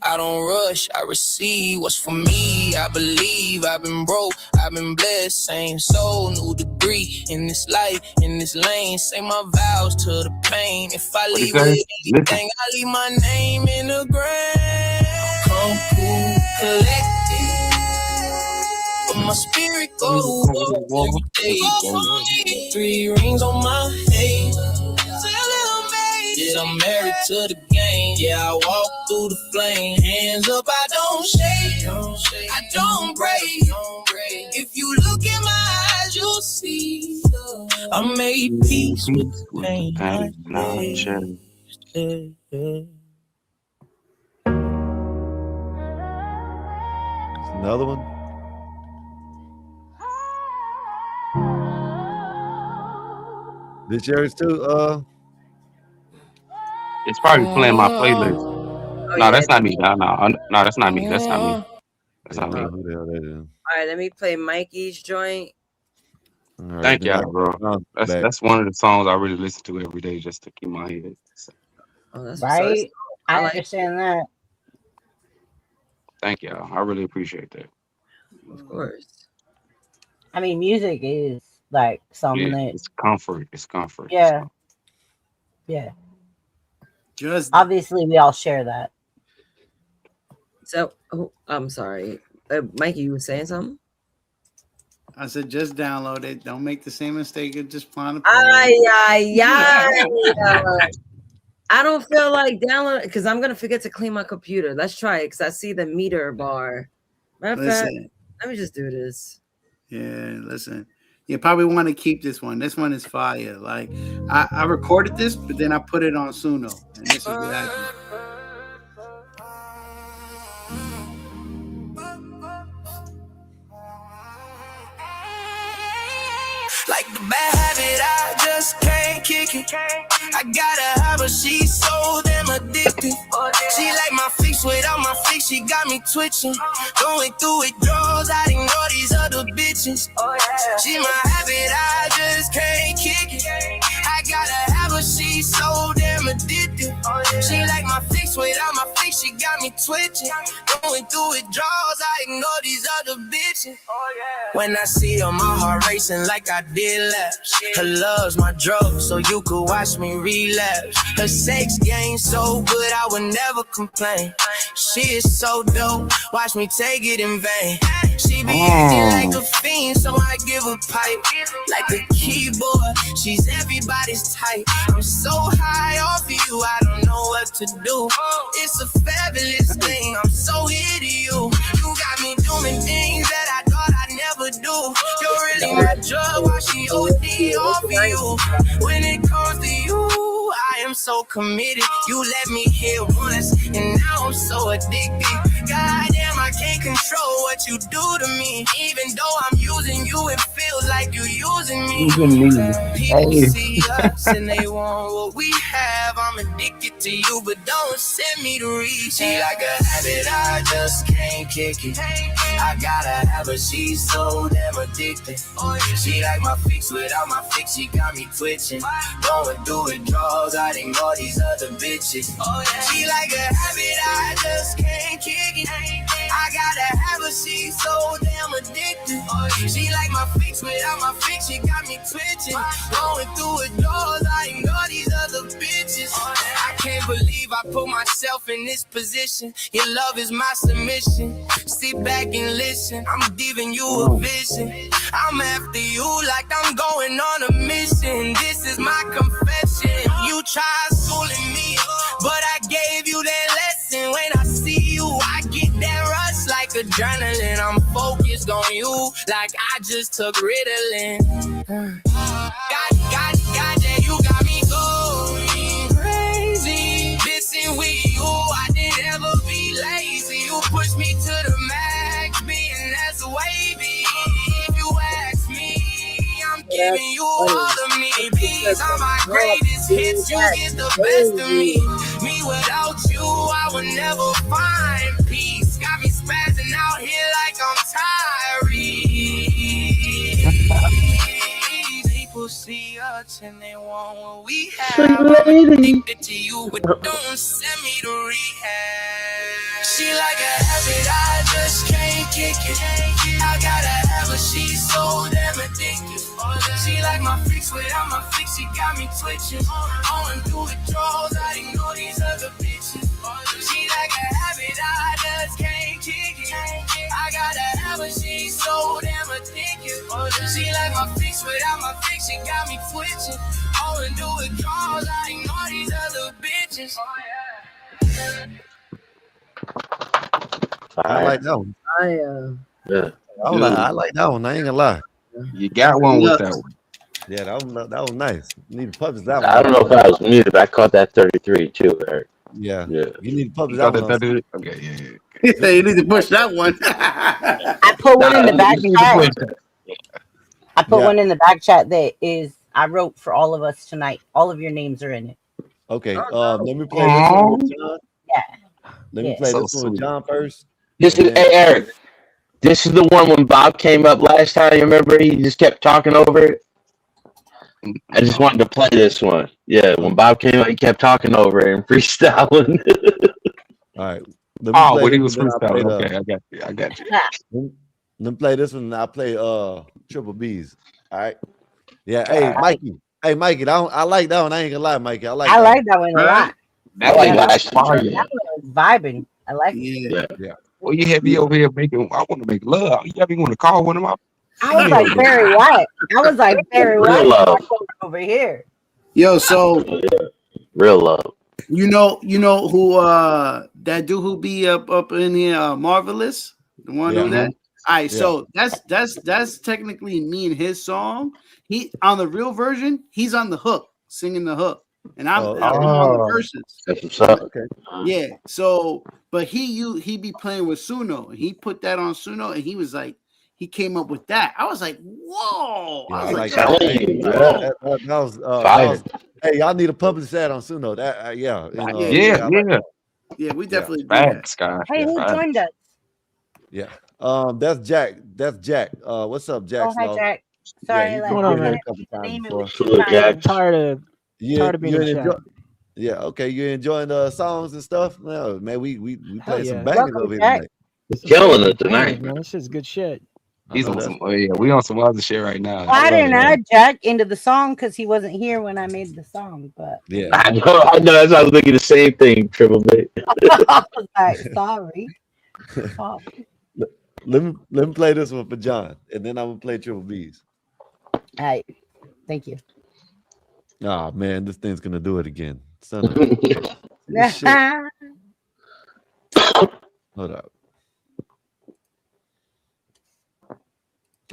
I don't rush, I receive what's for me. I believe I've been broke, I've been blessed. Same soul, new degree in this life, in this lane. Say my vows to the pain. If I leave with anything, I leave my name in the grave. Come cool, collected, but my spirit go to war every day. 3 rings on my head. Yeah, I'm married to the game. Yeah, I walk through the flame. Hands up, I don't shake, I don't break. If you look in my eyes, you'll see I made peace with the pain I chased. Another one? This yours too. It's probably playing my playlist. Oh, No, yeah. that's not me. No, that's not me. That's not me. That's not me. All right, let me play Mikey's joint. Thank y'all, bro. That's one of the songs I really listen to every day just to keep my head. Oh, that's right. I like understand that. Thank y'all. I really appreciate that. Of course. I mean, music is like something Yeah, that it's comfort. It's comfort. yeah, yeah. Just obviously we all share that. So, I'm sorry, Mikey, you were saying something? I said just download it. Don't make the same mistake of just trying to play. I don't feel like downloading because I'm gonna forget to clean my computer. Let's try it because I see the meter bar. Matter of fact, let me just do this. Yeah, listen. You probably want to keep this one. This one is fire. Like I recorded this, but then I put it on Suno, and this is what I do. Like the bad habit, I just can't kick it. I gotta have her, she's so damn addicted. She like my fix without my fix, she got me twitching. Going through it, draws, I ignore these other bitches. She my habit, I just can't kick it. I gotta have her, she's so damn addicted. She like my fix without my fix, she got me twitching. Going through it, draws, I ignore these other bitches. When I see her, my heart racing like I did laps. Her love's my drug, so you could watch me relapse. Her sex game so good, I would never complain. She is so dope, watch me take it in vain. She be acting like a fiend, so I give her pipe. Like a keyboard, she's everybody's type. I'm so high off of you, I don't know what to do. It's a fabulous thing, I'm so into you. You got me doing things that I thought I'd never do. You're really my drug, why she OD off of you. When it comes to you, I am so committed. You let me hit once, and now I'm so addicted. Goddamn, I can't control what you do to me. Even though I'm using you, it feels like you using me. People see us and they want what we have. I'm addicted to you, but don't send me to reach. She like a habit, I just can't kick it. I gotta have her, she's so damn addicted. She like my fix without my fix, she got me twitching. Going through it, draws, I ignore these other bitches. She like a habit, I just can't kick it. I gotta have her, she's so damn addicted. She like my fix without my fix, she got me twitching. Going through it, draws, I ignore these other bitches. I can't believe I put myself in this position. Your love is my submission. Sit back and listen, I'm giving you a vision. I'm after you like I'm going on a mission. This is my confession. You tried schooling me, but I gave you that lesson. When I see you, I get that rush like adrenaline. I'm focused on you like I just took Ritalin. God, yeah, you got me going crazy. Listen with you, I didn't ever be lazy. You pushed me to the max, being as wavy. If you ask me, I'm giving you all of me. These are my greatest hits, you get the best of me. Me without you, I would never find peace. Got me spazzing out here like I'm Tyrese. People see us and they want what we have. I'm addicted to you, but don't send me to rehab. She like a habit, I just can't kick it. I gotta have her, she's so damn addicted. She like my fix without my fix, she got me twitching. Going through the draws, I ignore these other bitches. She like a habit, I just can't kick it. I gotta have her, she's so damn addicted. She like my fix without my fix, she got me twitching. Going through the draws, I ignore these other bitches. I like that one. Yeah. I like that one. I ain't gonna lie. You got one with that one. Yeah, that was nice. You need to publish that one. I don't know if I was muted, but I caught that 33 too, Eric. Yeah. Yeah. You need to publish that one. Okay, yeah. You need to push that one. I put one in the back chat. I put one in the back chat that is I wrote for all of us tonight. All of your names are in it. Okay. Let me play this one with John. Yeah. Let me play this one with John first. This is hey Eric. This is the one when Bob came up last time. You remember he just kept talking over it. I just wanted to play this one. Yeah, when Bob came up, he kept talking over it and freestyling. All right. Oh, when he was freestyling. Okay, I got you. Let me play this one and I'll play Triple B's. All right. Yeah. Hey, Mikey. Hey, Mikey. I like that one. I ain't gonna lie, Mikey. I like that one a lot. I like last one. That one was vibing. I like it. Yeah. Well, you had me over here making. I want to make love. You have me want to call one of my. I was like Barry White. I was like Barry White over here. Yo, so real love. You know who that dude who be up in here, Marvelous, the one who that. All right, so that's technically me and his song. He on the real version, he's on the hook, singing the hook, and I'm on the verses. That's what's up. Okay. Yeah. So, but he be playing with Suno, and he put that on Suno, and he was like, he came up with that. I was like, whoa! Yeah, I was like, that was hey, y'all need to publish that on Suno. That yeah, we definitely do that. Scott. Hey, who joined us? Yeah. That's Jack. That's Jack. What's up, Jack? Oh, hi, Jack. Sorry, yeah, like, going on a couple times before. Jack. Tired of being in the chat. Yeah, okay. You enjoying the songs and stuff? No, man, we played some bangers Welcome, over here Jack. tonight. Killing it tonight. Man, this is good shit. He's on some. Oh yeah, we on some other shit right now. Well, I didn't add Jack into the song because he wasn't here when I made the song, but yeah, I know. That's why I was thinking the same thing, Triple B. Sorry. Let me play this one for John, and then I'm gonna play Triple B's. All right, thank you. Oh man, this thing's gonna do it again. Son of Hold up.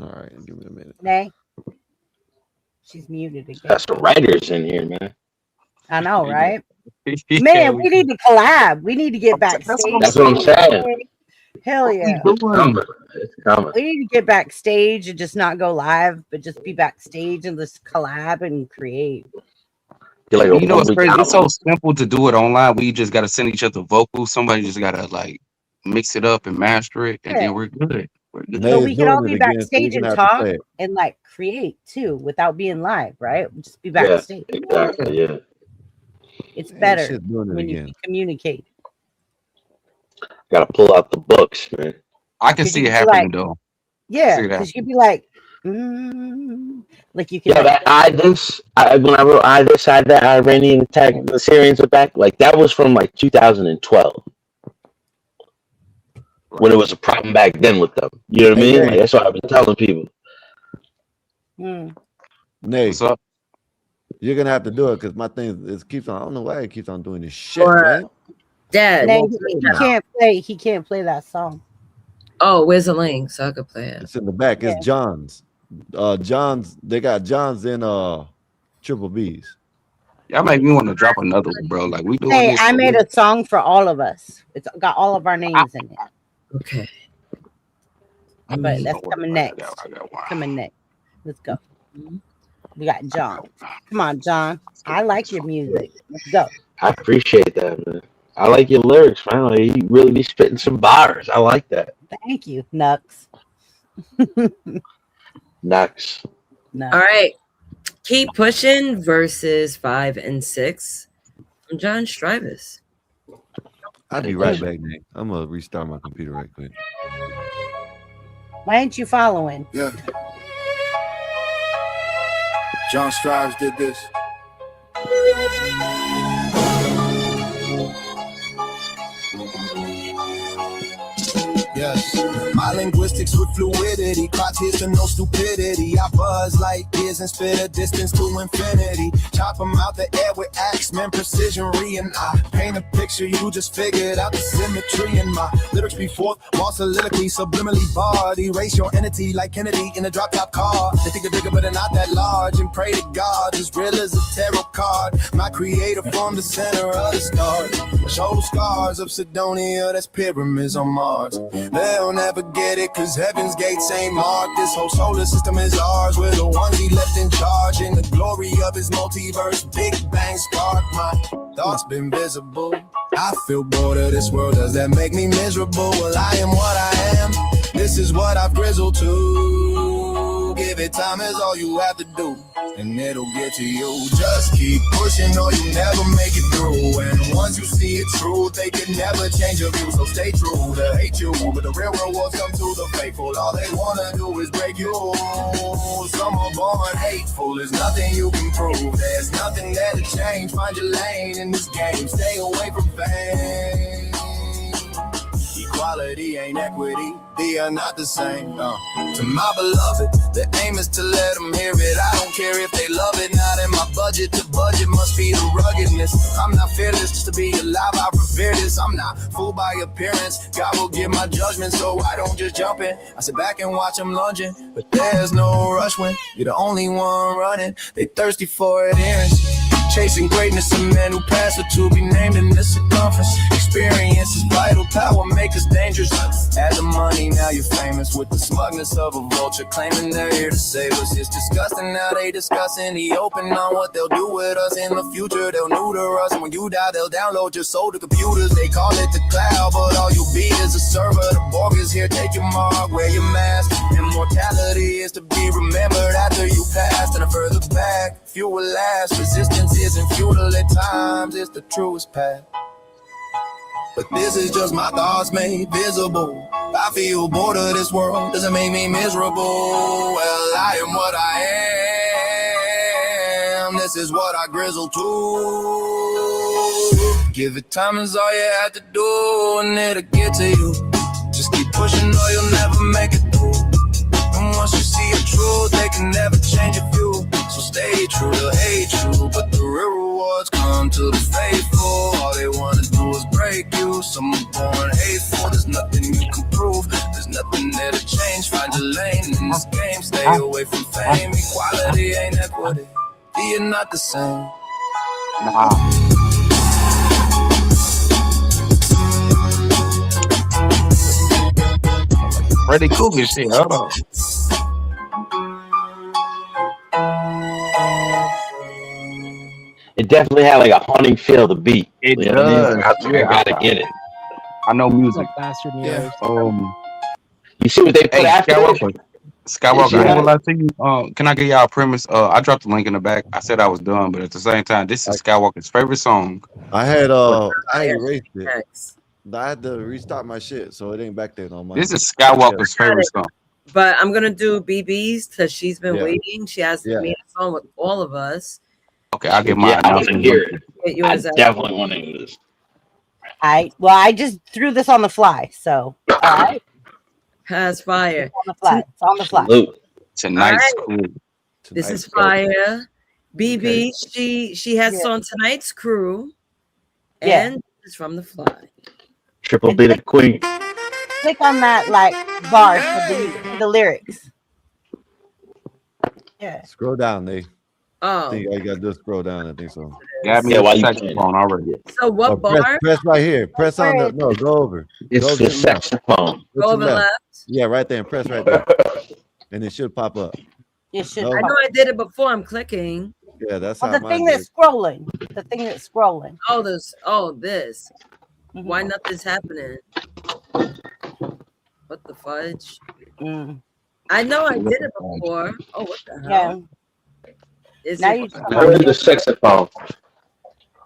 All right, give me a minute. Nay. She's muted again. Got some writers in here, man. I know, right? Man, we need to collab. We need to get backstage. That's what I'm saying. Hell yeah. It's coming. We need to get backstage and just not go live, but just be backstage and just collab and create. Like you know what's crazy? It's so simple to do it online. We just gotta send each other vocals. Somebody just gotta like mix it up and master it, and then we're good. So we can all be backstage and talk and like create too without being live, right? Just be backstage. Yeah, exactly. Yeah. It's better when you communicate. Gotta pull out the books, man. I can see it happening though. Yeah, because you'd be like, like you can. Yeah, that when I wrote that Iranian attack, the Syrians are back. Like that was from like 2012. When it was a problem back then with them. You know what I mean? Like, that's what I've been telling people. Nate, what's up? You're gonna have to do it because my thing keeps on. I don't know why it keeps on doing this shit, man. Dad, he can't play that song. Oh, where's the link so I could play it? It's in the back. It's John's. They got John's in Triple B's. Y'all make me want to drop another one, bro. Like we doing this. I made a song for all of us. It's got all of our names in it. Okay. But that's coming next. Coming next. Let's go. We got John. Come on, John. I like your music. Let's go. I appreciate that, man. I like your lyrics, man. Like, you really be spitting some bars. I like that. Thank you, Nux. Nux. All right. Keep Pushing versus 5 and 6 from John Strivus. I'll be right back, Nick. I'm gonna restart my computer right quick. Why ain't you following? Yeah. John Strives did this. Yes. My linguistics with fluidity, caught tears to no stupidity. I buzz like gears and spit a distance to infinity. Chop them out the air with axemen precision. And I paint a picture, you just figured out the symmetry in my lyrics before. More soliloquy, subliminally barred. Erase your entity like Kennedy in a drop top car. They think they're bigger, but they're not that large. And pray to God, as real as a tarot card. My creator formed the center of the stars. Show scars of Sidonia, that's pyramids on Mars. They'll never get it, cause heaven's gates ain't marked. This whole solar system is ours. We're the ones he left in charge. In the glory of his multiverse. Big bang start, my thoughts been visible. I feel bored of this world, does that make me miserable? Well, I am what I am, this is what I've grizzled to. Give it time is all you have to do, and it'll get to you. Just keep pushing or you never make it through. And once you see it true, they can never change your view. So stay true, they hate you, but the real rewards come to the faithful. All they wanna do is break you. Some are born hateful, there's nothing you can prove. There's nothing there to change, find your lane in this game. Stay away from fame. Equality ain't equity, they are not the same. To my beloved, the aim is to let them hear it. I don't care if they love it, not in my budget. The budget must be the ruggedness. I'm not fearless, just to be alive, I revere this. I'm not fooled by appearance, God will give my judgment, so I don't just jump in. I sit back and watch them lunging, but there's no rush when you're the only one running. They thirsty for adherence, chasing greatness, a man who passed it to be named in this circumference. Experience is vital, power make us dangerous. Add the money, now you're famous with the smugness of a vulture, claiming they're here to save us. It's disgusting how they discuss in the open on what they'll do with us in the future. They'll neuter us, and when you die, they'll download your soul to computers. They call it the cloud, but all you'll be is a server. The Borg is here, take your mark, wear your mask. Immortality is to be remembered after you passed, and a further back, fuel last. Resistance isn't futile at times, it's the truest path. But this is just my thoughts made visible. I feel bored of this world, doesn't make me miserable. Well, I am what I am, this is what I grizzle to. Give it time is all you have to do, and it'll get to you. Just keep pushing or you'll never make it through. And once you see the truth, they can never change your view. So stay true, they'll hate you, but the real rewards come to the faithful. All they wanna do is break you. Some are born hateful, there's nothing you can prove. There's nothing there to change, find your lane in this game. Stay away from fame, equality ain't equity. You're not the same. Freddy Krueger shit, hold on. It definitely had like a haunting feel to beat. It you does. I gotta get it. I know music. Yeah. You see what they put after Skywalker. Skywalker. Yeah. I ain't gonna lie to you. Can I get y'all a premise? I dropped the link in the back. I said I was done, but at the same time, this is Skywalker's favorite song. I erased it. I had to restart my shit, so it ain't back there no more. This is Skywalker's favorite song. But I'm gonna do BB's because she's been Yeah. waiting. She has to meet a song with all of us. Okay, I'll get mine. I want to hear it. Get I yours out. definitely want to hear this. I just threw this on the fly, so all right. Has fire. It's on the fly. It's on the fly. Salute. Tonight's All cool. This is fire. BB, she has on tonight's crew, and it's from the fly. Triple B the queen. Click on that like bar for the lyrics. Yeah. Scroll down, Nate. Oh. I think I got to scroll down. I think so. Got me a saxophone already. So what bar? Press right here. Press on the go over. It's Go the to the left. saxophone. Go over left. Yeah, right there. And press right there. And it should pop up. It should. I know I did it before. I'm clicking. Yeah, that's Well, how the mine thing did. that's scrolling. The thing that's scrolling. Oh, this. Why nothing's happening? What the fudge? I know I did it before. Oh, what the hell? Is Now it? Where's the saxophone?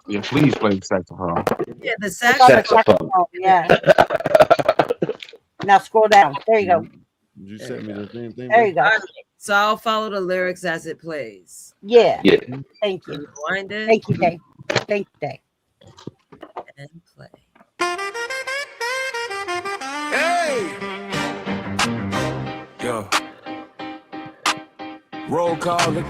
Yeah, please play the saxophone. Yeah, the saxophone. Yeah. Now scroll down. There you go. You sent me the same thing. There you go. All right, so I'll follow the lyrics as it plays. Yeah. Yeah. Thank you. Rewind it. Thank you, Dave. Thank you, Dave. And play. Hey! Yo. Roll call it.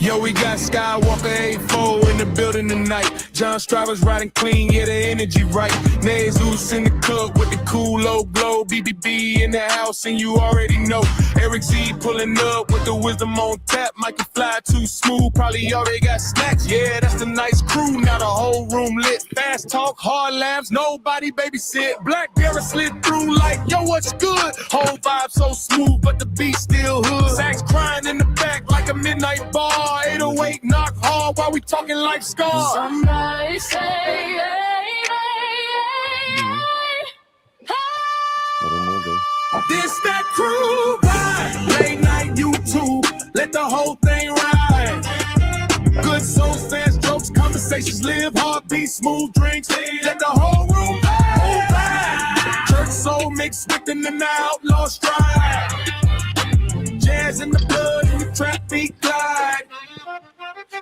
Yo, we got Skywalker A4 in the building tonight. John Strava's riding clean, yeah, the energy right. Jesus in the club with the cool old glow. BBB in the house, and you already know. Eric Z pulling up with the wisdom on tap. Mikey Fly too smooth, probably already got snacks. Yeah, that's the nice crew, now the whole room lit. Fast talk, hard laughs, nobody babysit. Black Bear slid through like, yo, what's good? Whole vibe so smooth, but the beat still hood. Sax crying in the back like a midnight bar. 808 knock hard while we talking like scars. Somebody say, hey, This that crew vibe. Late night YouTube, let the whole thing ride. Good soul, fast jokes, conversations, live hard, be smooth drinks. Let the whole room vibe. Church soul mixed with an outlaw stride. Jazz in the blood and the trap beat glide.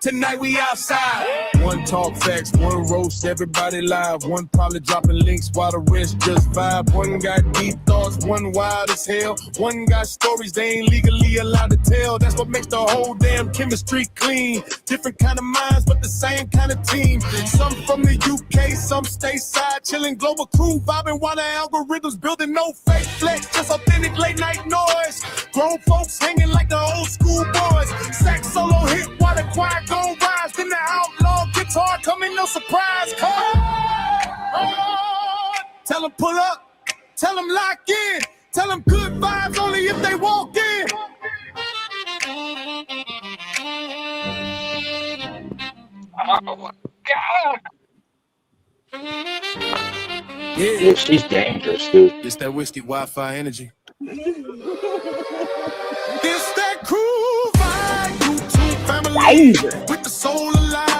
Tonight we outside. One talk facts, one roast, everybody live. One probably dropping links while the rest just vibe. One got deep thoughts, one wild as hell. One got stories they ain't legally allowed to tell. That's what makes the whole damn chemistry clean. Different kind of minds, but the same kind of team. Some from the UK, some stateside. Chilling global crew, vibing while the algorithms building no fake flex. Just authentic late night noise. Grown folks hanging like the old school boys. Sax solo hit while the choir gon' rise. Then the outlaw guitar coming, no surprise. Tell them pull up, tell them lock in, tell them good vibes only if they walk in. Oh my God. Yeah, she's dangerous, dude. It's that whiskey Wi-Fi energy. It's that cool vibe, YouTube family with the soul alive.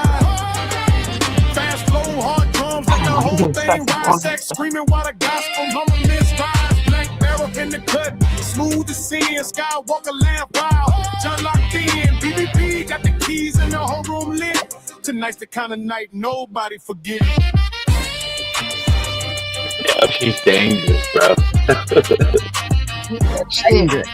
Fast flow, hard drums, let the whole thing rise. Sex screaming while the gospel humming this rise. Black barrel in the cut, smooth as sin. Skywalker lamp wild, John locked in. BBB got the keys and the whole room lit. Tonight's the kind of night nobody forget. Yeah, she's dangerous, bro. Dangerous.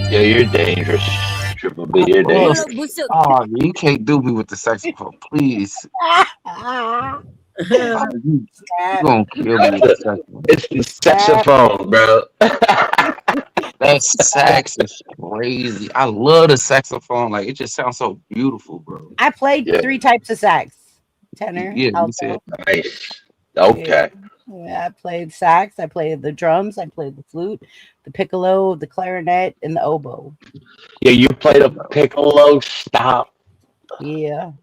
Yeah, you're dangerous. Triple B, you're dangerous. Oh, you can't do me with the saxophone, please. You gonna kill me with the saxophone. It's the saxophone, bro. That sax is crazy. I love the saxophone. Like, it just sounds so beautiful, bro. I played 3 types of sax. Tenor, Yeah, you alto. said nice. Okay. Yeah, I played sax, I played the drums, I played the flute, the piccolo, the clarinet, and the oboe. Yeah, you played a piccolo. Stop. Yeah.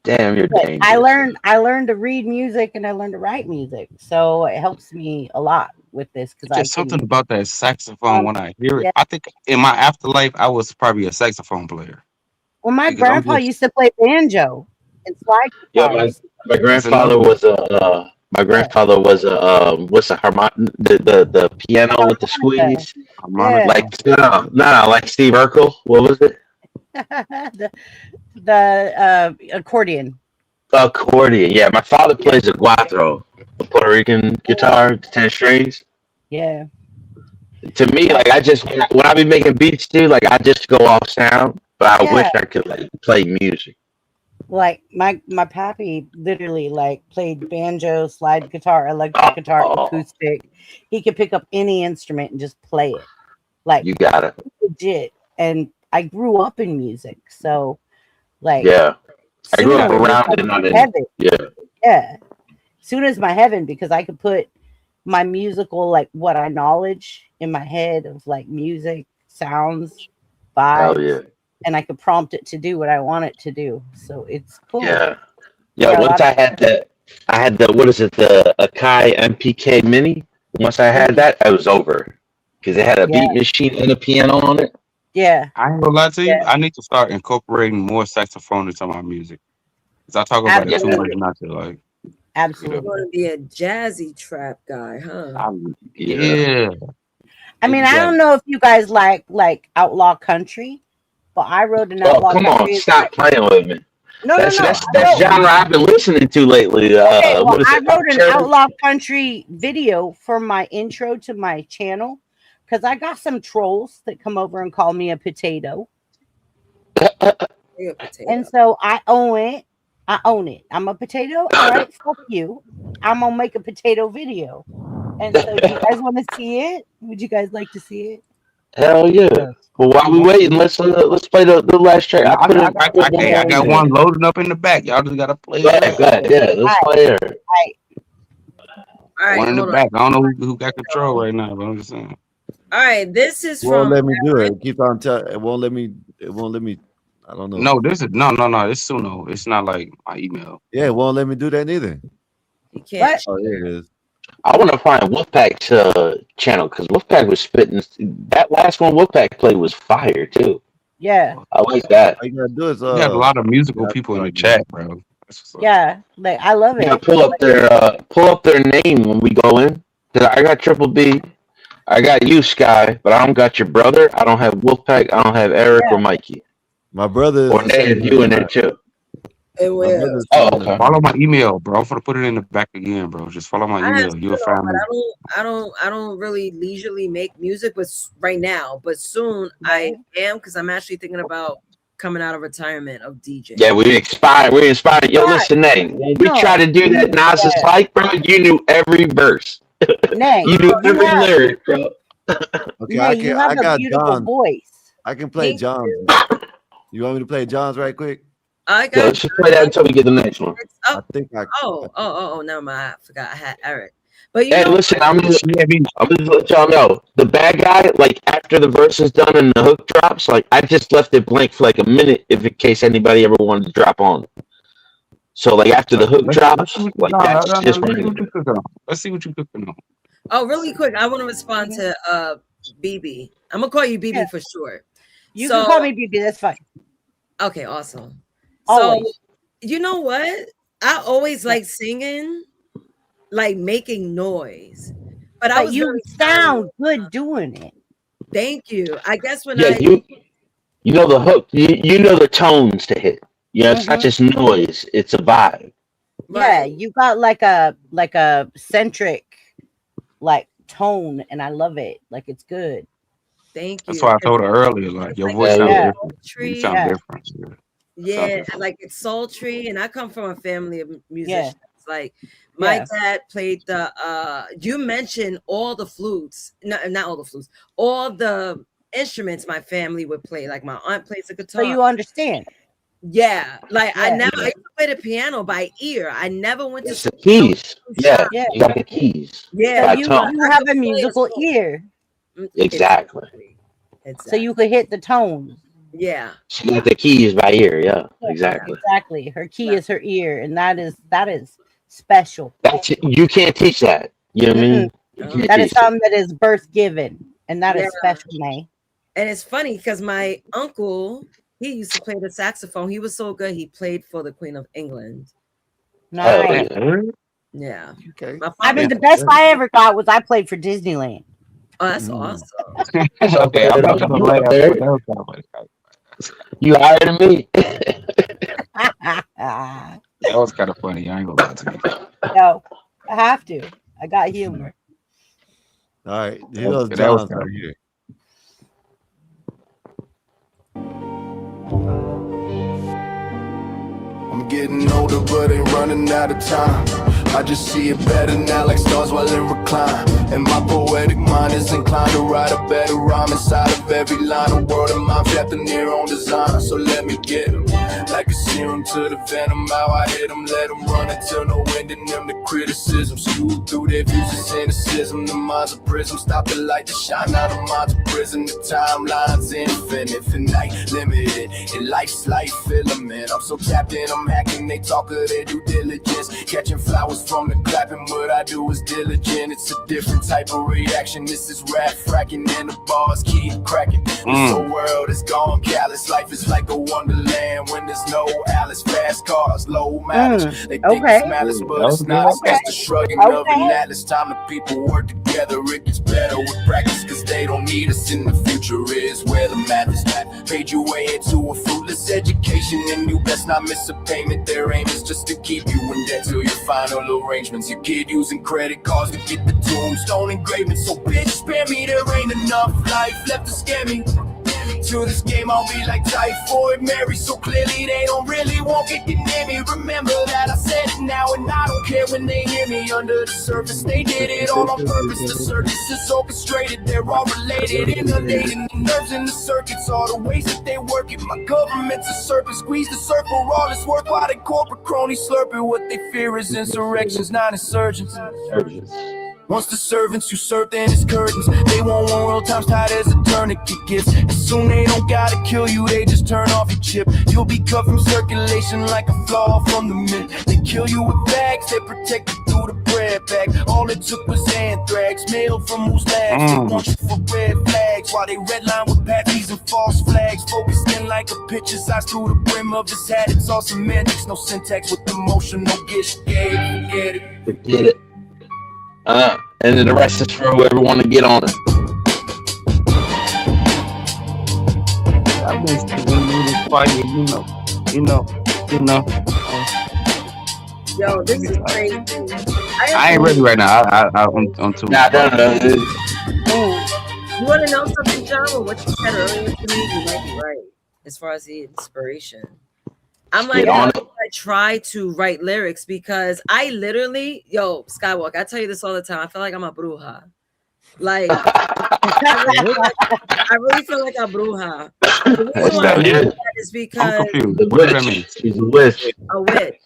Damn, you're But dangerous. I learned to read music and I learned to write music. So it helps me a lot with this because just something about that saxophone when I hear it. I think in my afterlife, I was probably a saxophone player. Well, my Because I'm grandpa just- used to play banjo and slide Yeah, guitars. my grandfather was a what's a harmonic, the piano with the squeeze, like like Steve Urkel. What was it? the accordion. Accordion. Yeah, my father plays the cuatro, the Puerto Rican guitar, 10 strings. Yeah. To me, like when I be making beats, dude, like I just go off sound, but I wish I could like play music. Like my pappy literally like played banjo, slide guitar, electric guitar, acoustic. He could pick up any instrument and just play it. Like You got it. legit. And I grew up in music, so like Yeah. I grew up soon was around like it, not in. heaven. Yeah. Yeah. Soon as my heaven, because I could put my musical, like what I knowledge in my head of like music, sounds, vibes, Hell yeah. and I could prompt it to do what I want it to do. So it's cool. Yeah. Yeah, Yeah. a Once lot I had the what is it, the Akai MPK Mini. Once I had that, I was over because it had a beat machine and a piano on it. Yeah. I ain't gonna lie to you. I need to start incorporating more saxophone into my music. I talk about it too much not to like. Absolutely. You're going to be a jazzy trap guy, huh? Yeah. I mean, I don't know if you guys like outlaw country, but I wrote an outlaw come country. on, stop playing with me. No, That's no. That's genre I've been listening to lately. Okay, well, what is I it? wrote an outlaw country video for my intro to my channel because I got some trolls that come over and call me a potato. And so I own it. I'm a potato. All right, fuck you. I'm gonna make a potato video. And so, do you guys want to see it? Would you guys like to see it? Hell yeah! Well, while we waiting, let's play the last track. I got one loading up in the back. Y'all just gotta play it. Yeah, let's play it. All right, one in the hold back. I don't know who got control right now, but I'm just saying. All right, this is It won't from. let me do it. It keeps on telling. It won't let me. I don't know. No, this is no. It's Suno. It's not like my email. Yeah, it won't let me do that neither. You can't. Oh, there it is. I want to find Wolfpack's channel because Wolfpack was spitting. That last one Wolfpack played was fire too. Yeah, I like that. All you gotta do is We have a lot of musical people in the chat, bro. yeah. Like I love it. Yeah, pull up their name when we go in. Cause I got Triple B, I got you, Sky, but I don't got your brother. I don't have Wolfpack. I don't have Eric or Mikey. My brother. Or they have you in there too. It will. Oh, okay. Follow my email, bro. I'm gonna put it in the back again, bro. Just follow my email. You'll find me. I don't really leisurely make music, but right now, but soon I am because I'm actually thinking about coming out of retirement of DJ. Yeah, we inspired. Yo, listen, Nate. When we try to do that Nas is like, bro, you knew every verse. You knew every lyric, bro. Okay, I got John's voice. I can play John's. You want me to play John's right quick? I got. Let's just play that until we get the next one. I think I. Oh, never mind. I forgot I had Eric. But Hey, listen, I'm gonna let y'all know the bad guy. Like after the verse is done and the hook drops, like I just left it blank for like a minute, if in case anybody ever wanted to drop on. So like after the hook drops, like that's just Let's see what you cooking on. Oh, really quick, I want to respond to BB. I'm gonna call you BB for short. You can call me BB. That's fine. Okay, awesome. Always. So you know what? I always like singing, like making noise. But you sound good doing it. Thank you. I guess when you know the hook, you know the tones to hit. Yeah, it's not just noise; it's a vibe. Yeah, you got like a centric like tone, and I love it. Like it's good. Thank you. That's why I told her earlier. Like your voice sounds different. You sound different. Yeah, like it's sultry, and I come from a family of musicians. Like my dad played the. You mentioned all the flutes, not all the flutes, all the instruments my family would play. Like my aunt plays the guitar. So you understand? Yeah, like I used to play the piano by ear. I never went to the keys. Yeah, you got the keys. Yeah, so you have a musical ear. Exactly. So you could hit the tones. Yeah. She got the keys by ear. Yeah, exactly. Exactly. Her key is her ear, and that is special. You can't teach that. You know what I mean? That is something that is birth given, and that is special, May. And it's funny because my uncle, he used to play the saxophone. He was so good. He played for the Queen of England. Nice. Yeah. Okay. I mean, the best I ever got was I played for Disneyland. Oh, that's awesome. Okay, I'm not gonna play that. You hired me. That was kind of funny. I ain't gonna lie to you. No, I have to. I got humor. All right, here goes That was John's right here. I'm getting older, but ain't running out of time. I just see it better now, like stars while in recline. And my poetic mind is inclined to write a better rhyme inside of every line. A word of mine kept in their own design. So let me get them, like a serum to the venom. How I hit them, let them run until no end in them. The criticism, smooth through their views of cynicism. The mind's a prism, stop the light to shine out of mind's a prison. The timeline's infinite, finite, limited. In life's light filament, I'm so tapped in, I'm hacking. They talk of their due diligence, catching flowers from the clapping. What I do is diligent. It's a different type of reaction. This is rap fracking and the bars keep cracking. This whole world is gone callous. Life is like a wonderland when there's no Alice. Fast cars, low mileage. They think it's malice, but it's not. It's just the shrugging of an atlas. Time the people work together, it gets better with practice, cause they don't need us in the future is where the math is at. Paid your way into a fruitless education, and you best not miss a payment. Their aim is just to keep you in debt till your final arrangements. Your kid using credit cards to get the tombstone engraving. So bitch, spare me, there ain't enough life left to scare me. To this game I'll be like typhoid Mary. So clearly they don't really want it near me. Remember that I said it now, and I don't care when they hear me. Under the surface they did it all on purpose. The circus is orchestrated, they're all related, inundating the nerves in the circuits. All the ways that they work it. My government's a serpent, squeeze the circle. All this work while they corporate cronies slurping. What they fear is insurrections, not insurgents. Once the servants usurp, then it's curtains. They want one world times tied as a tourniquet gifts. As soon they don't gotta kill you, they just turn off your chip. You'll be cut from circulation like a flaw from the myth. They kill you with bags, they protect you through the bread bag. All it took was anthrax, mail from whose labs. They want you for red flags, while they redline with patties and false flags. Focused in like a pitcher's eyes through the brim of his hat. It's all semantics, no syntax with emotion, no gish. Forget it. Forget it. And then the rest is for whoever want to get on it. I've been still quiet, you know. Yo, this is crazy. I ain't ready right now. I'm too. Nah, no. You want to know something, John? Well, what you said earlier to me, you might be right as far as the inspiration. I'm like, I try to write lyrics because I literally, Skywalk, I tell you this all the time. I feel like I'm a bruja. Like, I really feel like a bruja. The reason why I do that is because She's a witch. A witch.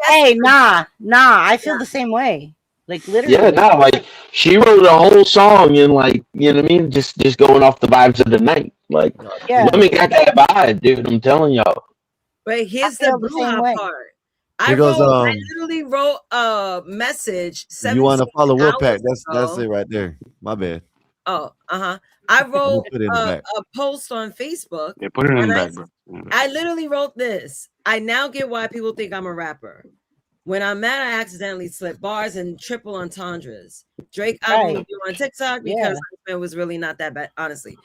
Hey, nah. I feel the same way. Like literally. Yeah, no, like she wrote a whole song and like, you know what I mean? Just going off the vibes of the night. Like, women got that vibe, dude. I'm telling y'all. But here's the bruja part. I literally wrote a message. You want to follow Wolfpack? That's it right there. My bad. I wrote a post on Facebook. Yeah, put it in the back, bro. I literally wrote this. I now get why people think I'm a rapper. When I'm mad, I accidentally slip bars and triple entendres. Drake, I believe you on TikTok because it was really not that bad, honestly.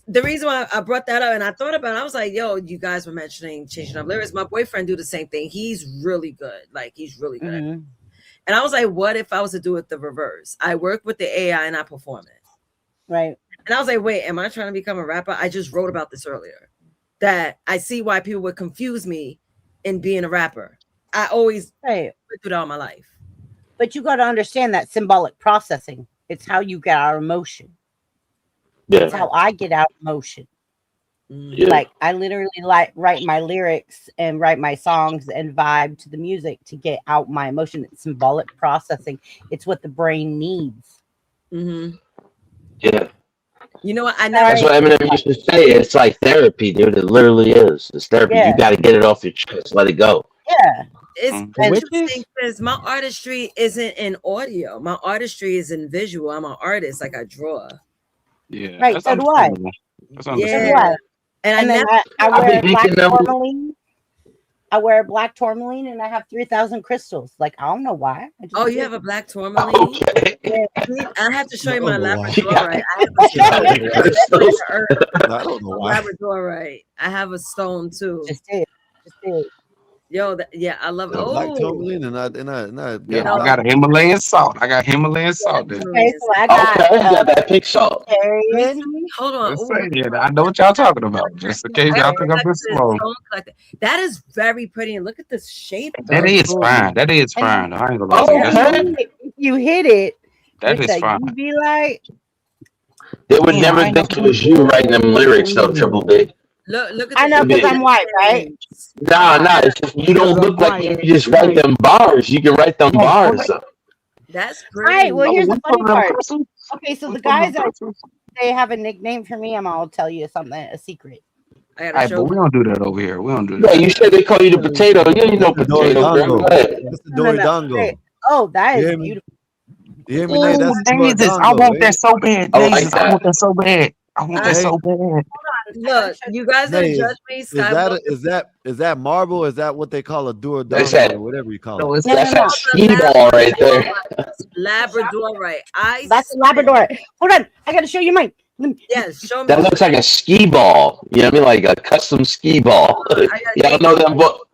The reason why I brought that up and I thought about it, I was like, yo, you guys were mentioning changing up lyrics. My boyfriend do the same thing. He's really good. Like, he's really good at it. And I was like, what if I was to do it the reverse? I work with the AI and I perform it. Right. And I was like, wait, am I trying to become a rapper? I just wrote about this earlier. That I see why people would confuse me in being a rapper. I always went through it all my life. But you got to understand that symbolic processing. It's how you get our emotion. Yeah. It's how I get out emotion. Yeah. Like I literally write my lyrics and write my songs and vibe to the music to get out my emotion. It's symbolic processing. It's what the brain needs. Yeah. You know what? That's what Eminem used to say. It's like therapy, dude. It literally is. It's therapy. You got to get it off your chest. Let it go. Yeah. It's interesting because my artistry isn't in audio. My artistry is in visual. I'm an artist. Like I draw. Yeah. Right. So do I. Yeah. And then I wear black tourmaline. I wear black tourmaline and I have 3,000 crystals. Like, I don't know why. You have a black tourmaline? Okay. Yeah. I have to show you my Labrador. Right? I don't know why. Labrador, right? I have a stone too. Just did. Yo, I love it. Black tourmaline and I got a Himalayan salt. I got Himalayan salt there. Okay, so I got that pink salt. Hold on. I know what y'all talking about. Just in case y'all think I'm just slow. That is very pretty. And look at this shape. That is fine. That is fine. I ain't gonna lie. If you hit it, that is fine. You be like, they would never think it was you writing them lyrics, though, Triple B. Look at I know because I'm white, right? Nah, it's just you don't look like you just write them bars. You can write them bars. That's great. Right. Well, here's the funny part. Okay, so the guys they have a nickname for me. I'm gonna tell you something, a secret. But we don't do that over here. We don't do that. Yeah, you said they call you the potato. Yeah, you know potato. That's the Doridongo. Oh, that is beautiful. You hear me? I want that so bad. I want that so bad. I want that so bad. Look, you guys Nay, didn't judge me. is that marble? Is that what they call a That's duodongo that. or whatever you call No, it? that's that ski ball right there. Labradorite. That's a Labrador. Hold on, I gotta show you mine. Yes, show me. That looks like a ski ball. You know what I mean? Like a custom ski ball. Y'all know them book.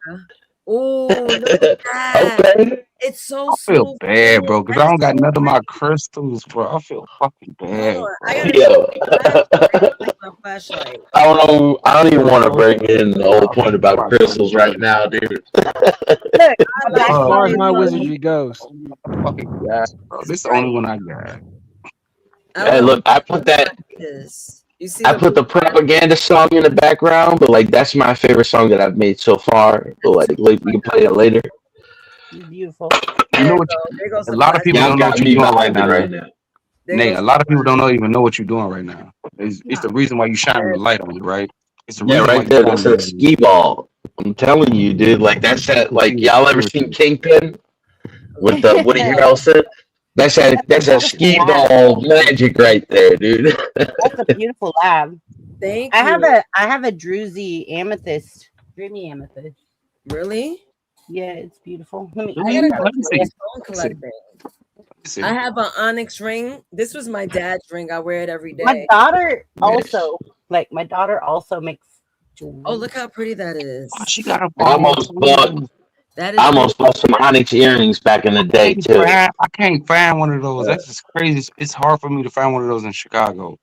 Oh, look at that. Okay. It's so I feel smooth. bad, bro, because I don't got none of my crystals, bro. I feel fucking bad, bro. Yo. My flashlight. I don't even want to bring in the whole point about crystals right now, dude. Look, As far as my wizardry goes. Fucking God, bro. This is the only one I got. Hey, look, I put that. You see, I put the propaganda song in the background, but like that's my favorite song that I've made so far. But like we can play it later. Beautiful. You know what? A lot of people don't know what you're doing right now. Nate, a lot of people don't even know what you're doing right now. It's the reason why you shining the light on it, right? It's the Yeah, reason why right there. That's that ski ball. I'm telling you, dude. Like that's that. Like y'all ever seen Kingpin with the Woody Harrelson? That's that ski ball magic right there, dude. That's a beautiful lab. Thank I you. have a druzy amethyst, dreamy amethyst. Really? Yeah, it's beautiful. Let me see. I have an onyx ring. This was my dad's ring. I wear it every day. My daughter also makes jewelry. Oh, look how pretty that is. She got a I almost bought some onyx earrings back in the day too. I can't find one of those. That's just crazy. It's hard for me to find one of those in Chicago.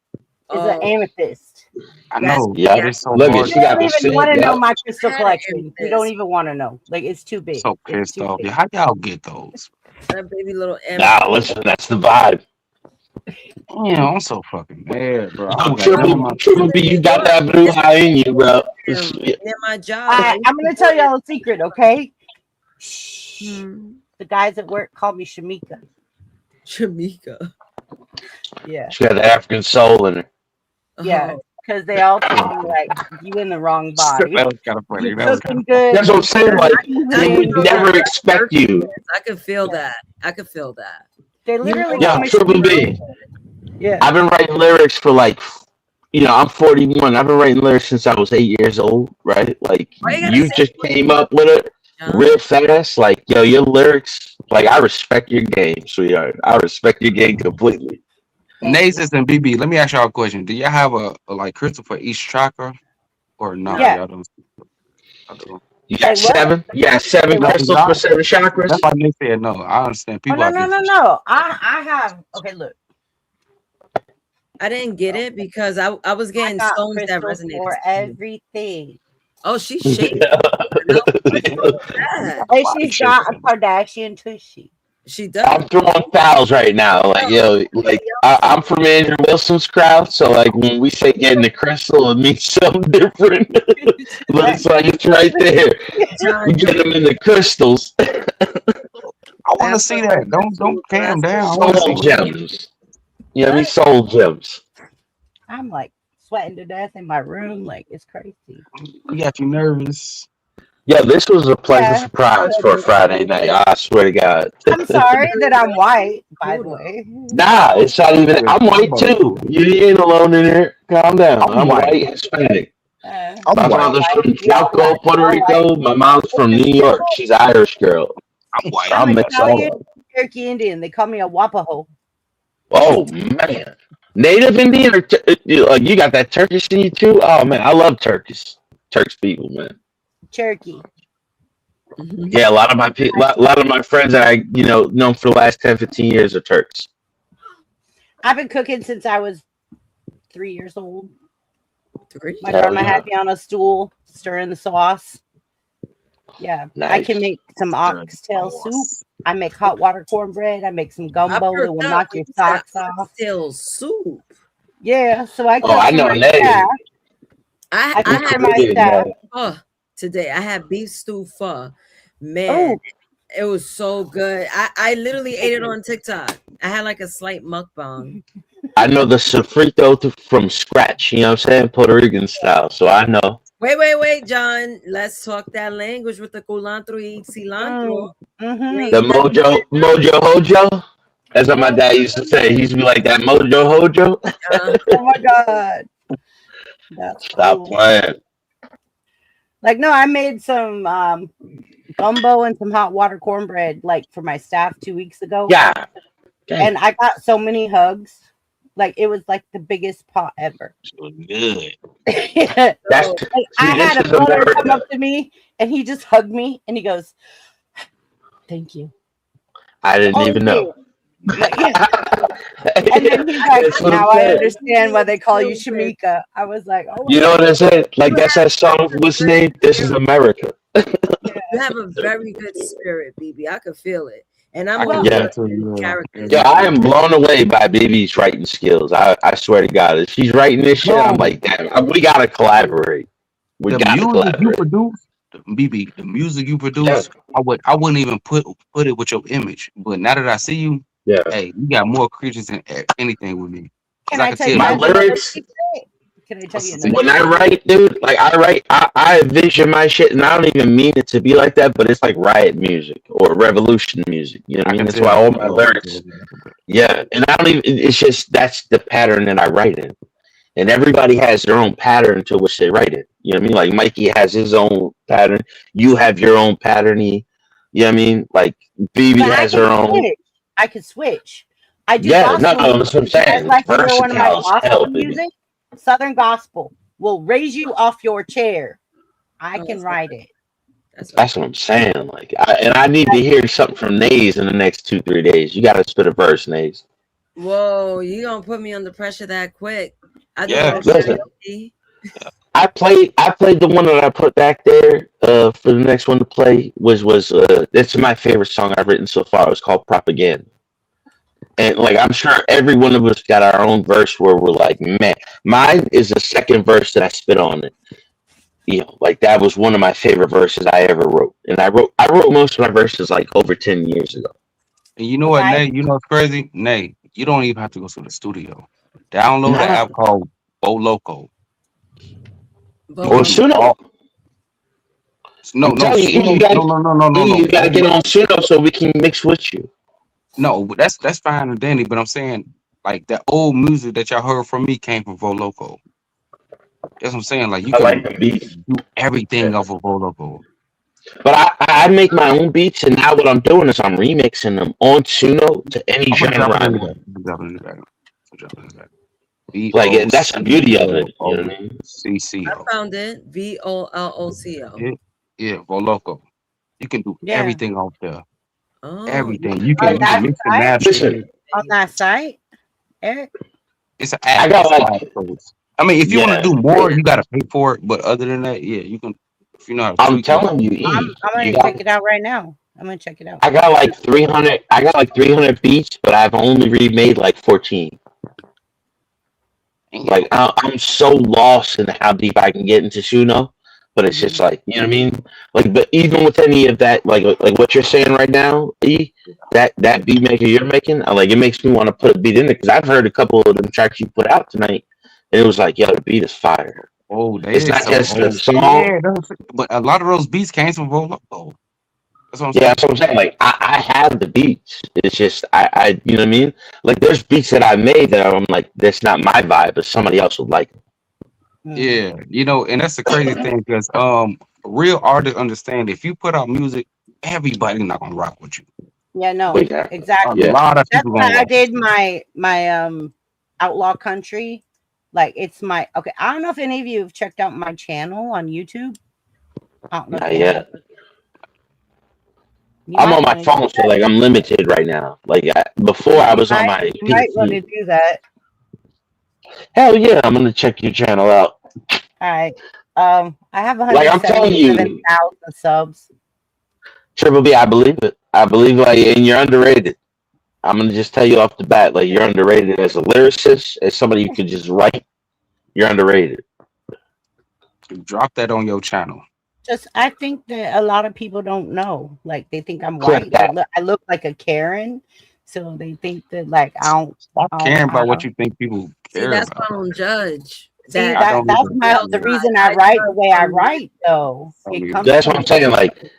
It's an amethyst. I know. Yeah, it's so look hard. at she got You the don't even want to shit. know my crystal collection. You don't even want to know. Like it's too big. So pissed off. Yeah, how y'all get those? That baby little Nah, listen, that's the vibe. Yeah, I'm so fucking mad, bro. I Yo, don't got none of my Triple B, you got that blue eye in you, bro. Near my job. I'm gonna tell y'all a secret, okay? The guys at work call me Shamika. Shamika. Yeah. She got the African soul in her. Yeah. Because they all tell me like you in the wrong body. That was kind of funny. You cooking good. That's what I'm saying. Like they would never expect you. I could feel that. I could feel that. They literally Yeah, Triple B. Yeah. I've been writing lyrics for like, I'm 41. I've been writing lyrics since I was 8 years old, right? Like you just came up with it real fast. Like, yo, your lyrics, like I respect your game, sweetheart. I respect your game completely. Nazis and BB, let me ask y'all a question. Do y'all have a like crystal for each chakra or not? Yeah. Y'all don't. You got seven? You got seven crystals for 7 chakras? That's why they said no. I understand. People no. I have okay, look. I didn't get it because I was getting stones that resonated for everything. Oh, she's shaking. And she's got a Kardashian tushy. She does. I'm throwing fouls right now. Like, yo, like I'm from Andrew Wilson's crowd, so like when we say getting the crystal, it means something different. Looks like it's right there. We get them in the crystals. I want to see that. Don't calm down. Soul gems. You know what I mean? Soul gems. I'm like sweating to death in my room. Like it's crazy. You got you nervous. Yeah, this was a pleasant surprise for a Friday night. I swear to God. I'm sorry that I'm white, by the way. Nah, it's not even. I'm white too. You ain't alone in here. Calm down. I'm white Hispanic. My father's from Chalco, Puerto Rico. My mom's from New York. She's an Irish girl. I'm white. I'm mixed all Italian, Cherokee Indian. They call me a Wapaho. Oh man, Native Indian or you got that Turkish in you too? Oh man, I love Turkish people, man. Cherokee. Yeah, a lot of my friends that I known for the last 10, 15 years are Turks. I've been cooking since I was 3 years old. My Hell grandma yeah. had me on a stool stirring the sauce. Yeah, I Nice. can make some oxtail soup. I make hot water cornbread. I make some gumbo that will knock your socks off. Oxtail soup. Yeah, so I. Oh, I know that. I I had my staff. Today. I had beef stew pho. Man, it was so good. I literally ate it on TikTok. I had like a slight mukbang. I know the sofrito from scratch. You know what I'm saying? Puerto Rican style. So I know. Wait, John. Let's talk that language with the culantro y cilantro. The mojo hojo. That's what my dad used to say. He used to be like that mojo hojo. Oh my god. That's Stop cool. playing. Like, no, I made some gumbo and some hot water cornbread like for my staff 2 weeks ago. Yeah. And I got so many hugs. Like, it was like the biggest pot ever. So good. Like, I had a brother come up to me and he just hugged me and he goes, "Thank you." I didn't even know. Like, yeah. And then he's like, "Now I understand why they call you Shamika." I was like, "Oh, you know what I said? Like that's that song. What's the name? This is America. You have a very good spirit, BB. I could feel it. And I'm all characters. Yeah, I am blown away by BB's writing skills. I swear to God, if she's writing this shit, I'm like, damn, we gotta collaborate. We gotta collaborate. BB, the music you produce, I wouldn't even put it with your image. But now that I see you, hey, you got more creatures than anything with me. Can I tell you my lyrics? Can I tell you When I write, dude, like I envision my shit, and I don't even mean it to be like that, but it's like riot music or revolution music. You know what I mean? That's why all my lyrics. Yeah, and I don't even. It's just that's the pattern that I write in, and everybody has their own pattern to which they write it. You know what I mean? Like Mikey has his own pattern. You have your own pattern. You know what I mean? Like BB has her own. I could switch. I do gospel. No, that's what I'm saying. Like one of my gospel music. Southern gospel will raise you off your chair. I can write it. That's what I'm saying. Like, I need to hear something from Nays in the next 2-3 days. You got to spit a verse, Nays. Whoa, you gonna put me under pressure that quick? Listen. I played the one that I put back there for the next one to play was it's my favorite song I've written so far. It's called Propaganda. And like I'm sure every one of us got our own verse where we're like, man, mine is the second verse that I spit on it. You know, like that was one of my favorite verses I ever wrote. And I wrote most of my verses like over 10 years ago. And you know what, Nate? You know what's crazy? Nate, you don't even have to go to the studio. Download the app called Bo Loco. Or Suno. No. You gotta get on Suno so we can mix with you. No, that's fine and dandy, but I'm saying like that old music that y'all heard from me came from Voloco. That's what I'm saying. Like you can do everything off of Voloco. But I make my own beats, and now what I'm doing is I'm remixing them on Suno to any genre I want. Like that's the beauty of it. You know what I mean? I found it. VOLOCO. Yeah, Voloco. You can do everything off there. Oh, everything you can mix and match on that site, Eric. It's an app. I got like. I mean, if you want to do more, you got to pay for it. But other than that, yeah, you can. If you know how to I'm telling you, I'm gonna check it out right now. I'm gonna check it out. I got like 300. I got like 300 beats, but I've only remade like 14. Like I'm so lost in how deep I can get into Suno. But it's just like, you know what I mean? Like, but even with any of that, like what you're saying right now, that beat maker you're making, like it makes me want to put a beat in it because I've heard a couple of them tracks you put out tonight, and it was like, yo, the beat is fire. Oh, it's not just the song, but a lot of those beats came from Voloco. That's what I'm saying. That's what I'm saying. Like I have the beats. It's just I you know what I mean? Like there's beats that I made that I'm like, that's not my vibe, but somebody else would like it. Yeah, you know, and that's the crazy thing because real artists understand if you put out music, everybody's not gonna rock with you. Yeah, no, exactly. A lot of people. That's why I did my Outlaw Country. Like it's my I don't know if any of you have checked out my channel on YouTube. Not yet. I'm on my phone, so like I'm limited right now. Like before, I was on my. You might want to do that. Hell yeah, I'm gonna check your channel out. All right. I have 177,000 subs. Triple B, I believe it. I believe and you're underrated. I'm gonna just tell you off the bat, like you're underrated as a lyricist, as somebody who can just write. You're underrated. Drop that on your channel. I think that a lot of people don't know. Like they think I'm white. I look like a Karen. So they think that like I don't care about what you think people care. See, that's why I don't judge. That's the reason I write the way I write, though. That's what I'm saying. Like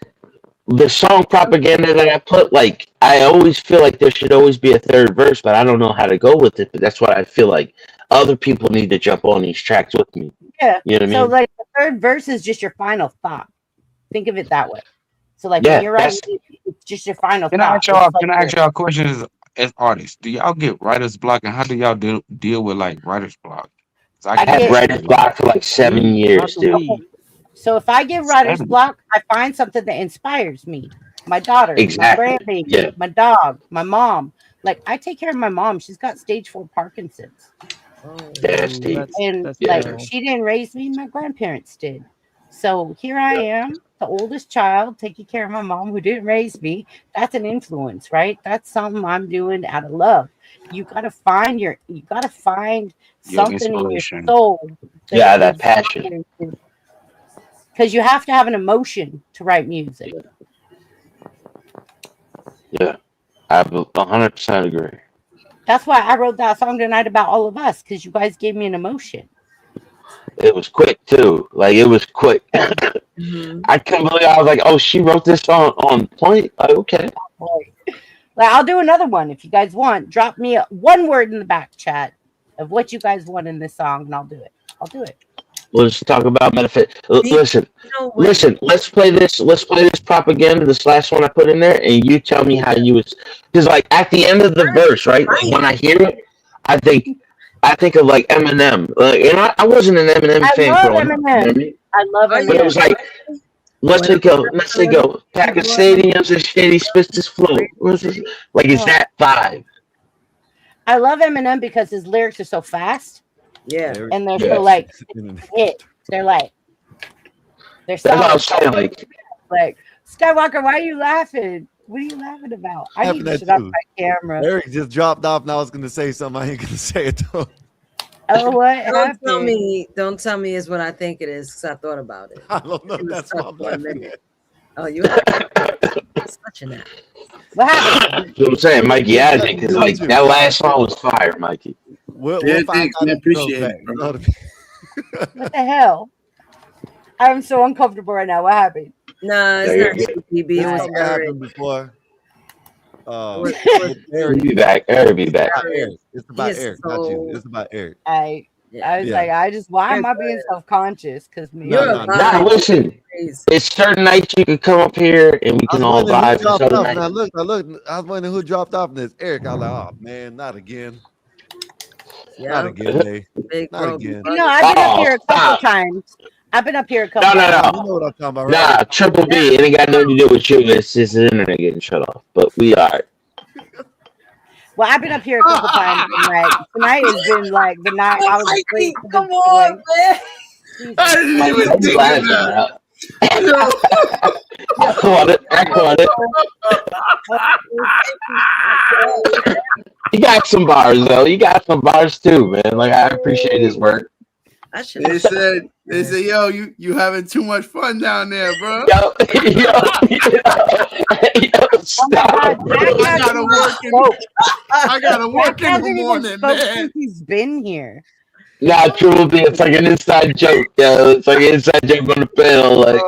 the song Propaganda that I put, like I always feel like there should always be a third verse, but I don't know how to go with it. But that's what I feel like other people need to jump on these tracks with me. Yeah. You know what I So mean? like the third verse is just your final thought. Think of it that way. So like when Yeah, you're writing, that's it's just your final Can I thought. ask y'all? It's like Can I ask y'all questions as artists? Do y'all get writer's block, and how do y'all deal with like writer's block? 'Cause I I I can't had get writer's stand it. block for like 7 years, dude. okay. So if I get writer's 7. block, I find something that inspires me. My daughter, my Exactly. grandbaby, Yeah. my dog, my mom. Like I take care of my mom. She's got stage 4 Parkinson's. Yeah, that's deep. And like Yeah. she didn't raise me, my grandparents did. So here I am, the oldest child, taking care of my mom who didn't raise me. That's an influence, right? That's something I'm doing out of love. You gotta find Your something in your inspiration. soul Yeah, that passion. because you have to have an emotion to write music. Yeah. I 100% agree. That's why I wrote that song tonight about all of us, because you guys gave me an emotion. It was quick too. Like it was quick. I couldn't believe I was like, oh, she wrote this on point. Like, okay. Like I'll do another one if you guys want. Drop me one word in the back chat of what you guys want in this song, and I'll do it. I'll do it. Let's talk about benefit. Listen, listen. Let's play this. Let's play this propaganda. This last one I put in there, and you tell me how you was. Because like at the end of the verse, right? Like, when I hear it, I think of like Eminem. And I wasn't an Eminem fan growing up. You know what I mean? I love Eminem. But it was like, let's go. Pack of stadiums and shady spits this flow. Like, is that vibe? I love Eminem because his lyrics are so fast. Yeah. And they're so like hit. They're like That's what I was saying. Like Skywalker, why are you laughing? What are you laughing about? I need to shut off my camera. Eric just dropped off, and I was gonna say something. I ain't gonna say it though. Oh, what Don't tell me is what I think it is, because I thought about it. I don't know. That's what I'm laughing at. Oh, you have such an app. What happened? That's what I'm saying, Mikey. Yeah, because like that last song was fire, Mikey. We'll Yeah, find thanks, out man. if it goes Appreciate back. it, bro. What the hell? I'm so uncomfortable right now. What happened? Nah, Yeah, it's you're not CB. This It was something Eric. happened before. Eric be back. Eric be back. It's about Eric, not you. It's about Eric. I was like, why am I being self-conscious? Because me. Nah, listen. It's certain nights you can come up here and we can all vibe. Dropped Certain off, nights. and I was wondering who dropped off, and it's Eric. I was like, oh man, not again. Not again, Dave. Not again. You know, I've been up here a couple times. I've been up here a couple No. times. You know what I'm talking about, right? Nah, Triple B. It ain't got nothing to do with you. It's just the internet getting shut off. But we are. Well, I've been up here a couple times, and like tonight has been like the night I was asleep. Come on, man. I didn't even think of that. I caught it. You got some bars though. You got some bars too, man. Like I appreciate his work. They said, yo, you having too much fun down there, bro. Yo, stop. I gotta work in the morning, man. Since he's been here. Nah, Triple B, it's like an inside joke, yo. It's like an inside joke on the panel. Like,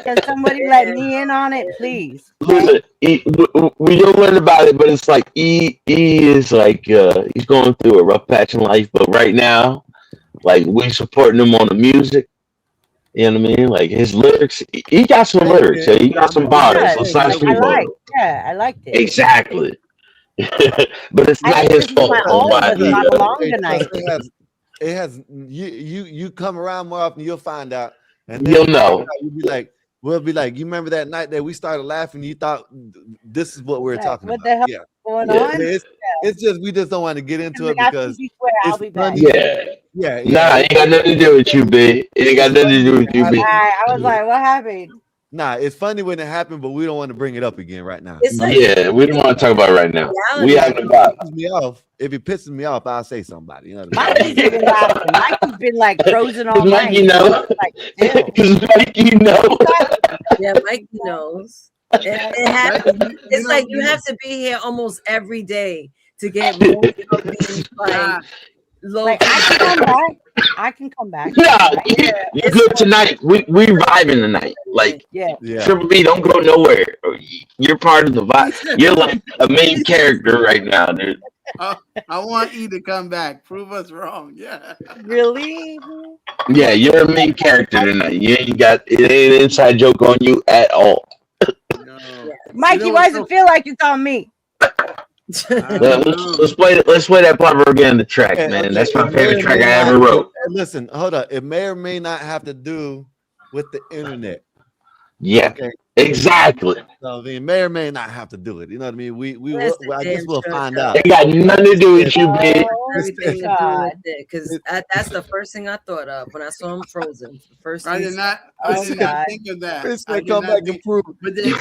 Can somebody let me in on it, please? listen, we don't learn about it, but it's like E is like he's going through a rough patch in life, but right now, like we supporting him on the music. You know what I mean? Like his lyrics, he got some lyrics. So he got some bars. Let's not sleep on him. I liked it. Exactly. But it's not his fault. It has you come around more often, you'll find out, and then you'll know. We'll be like, you remember that night that we started laughing? You thought this is what we were talking about. What the hell is going on? It's just we just don't want to get into it because I'll be back. Yeah. Nah, it ain't got nothing to do with you, B. It ain't got nothing to do with you, B. I was like, what happened? Nah, it's funny when it happened, but we don't want to bring it up again right now. Yeah, we don't want to talk about it right now. We having a vibe. If it pisses me off, I'll say somebody. You know what I mean? Mikey's been like frozen all night. Mikey knows. Because Mikey knows. Yeah, Mikey knows. It happens. It's like you have to be here almost every day to get most of these like low. Like, I can come back. Nah, you good tonight. We vibing tonight. Like, yeah. Triple B, don't go nowhere. You're part of the vibe. You're like a main character right now, dude. I want E to come back. Prove us wrong. Yeah. Really? Yeah, you're a main character tonight. You ain't got it ain't an inside joke on you at all. Mikey, why does it feel like it's on me? Let's play that part where we're getting the track, man. That's my favorite track I ever wrote. Listen, hold up. It may or may not have to do with the internet. Yeah, okay. Exactly. So it may or may not have to do it. You know what I mean? I guess we'll find out. It got nothing to do with you, babe. Everything to do with it, because that's the first thing I thought of when I saw him frozen. First, I did not think of that. I did come not back think- and prove. But then,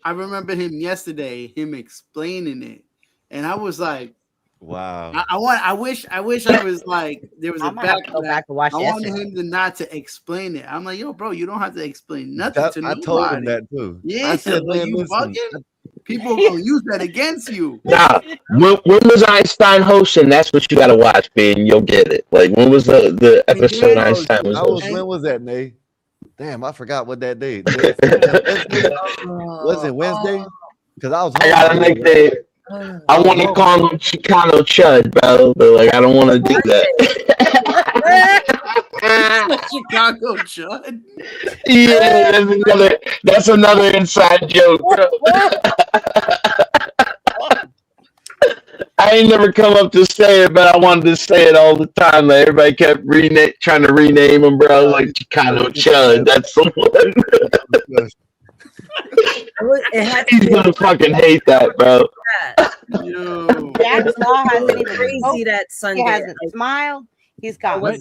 I remembered him yesterday, him explaining it, and I was like, "Wow!" I wish I was like there was a back. Go back and watch I wanted yesterday. him to not to explain it. I'm like, yo, bro, you don't have to explain nothing to I nobody. told him that too. Yeah, I said, like, man, you listen. bugging? People gonna use that against you. Nah, when was Einstein hosting? That's what you gotta watch, man. You'll get it. Like, when was the episode Einstein was hosting? When was that, Nate? Damn, I forgot what that day. Was it Wednesday? Because I gotta make that. I want to call him Chicano Chud, bro, but like I don't want to do that. Chicago Chud. Yeah, that's another inside joke, bro. I ain't never come up to say it, but I wanted to say it all the time. Like, everybody kept trying to rename him, bro. Like Chicano Chud. That's the one. He's gonna fucking hate that, bro. Jack's Law hasn't even crazy that Sunday. He hasn't smiled. He's got worried.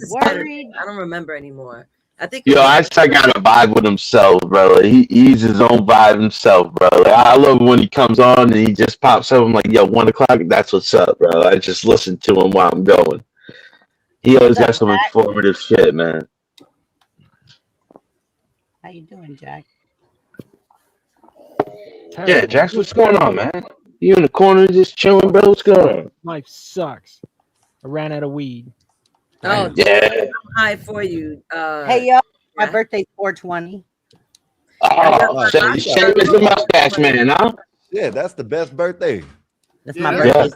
I don't remember anymore. I think. Yo, Einstein got a vibe with himself, bro. Like, he's his own vibe himself, bro. Like, I love when he comes on and he just pops up. I'm like, yo, 1 o'clock, that's what's up, bro. I just listen to him while I'm going. He always got some informative shit, man. How you doing, Jack? Yeah, Jax, what's going on, man? You in the corner just chilling, bro? What's going on? Life sucks. I ran out of weed. Oh, yeah. Hi for you. Hey, yo, my birthday's 420. Oh, same as the mustache man, huh? Yeah, that's the best birthday. That's my birthday. I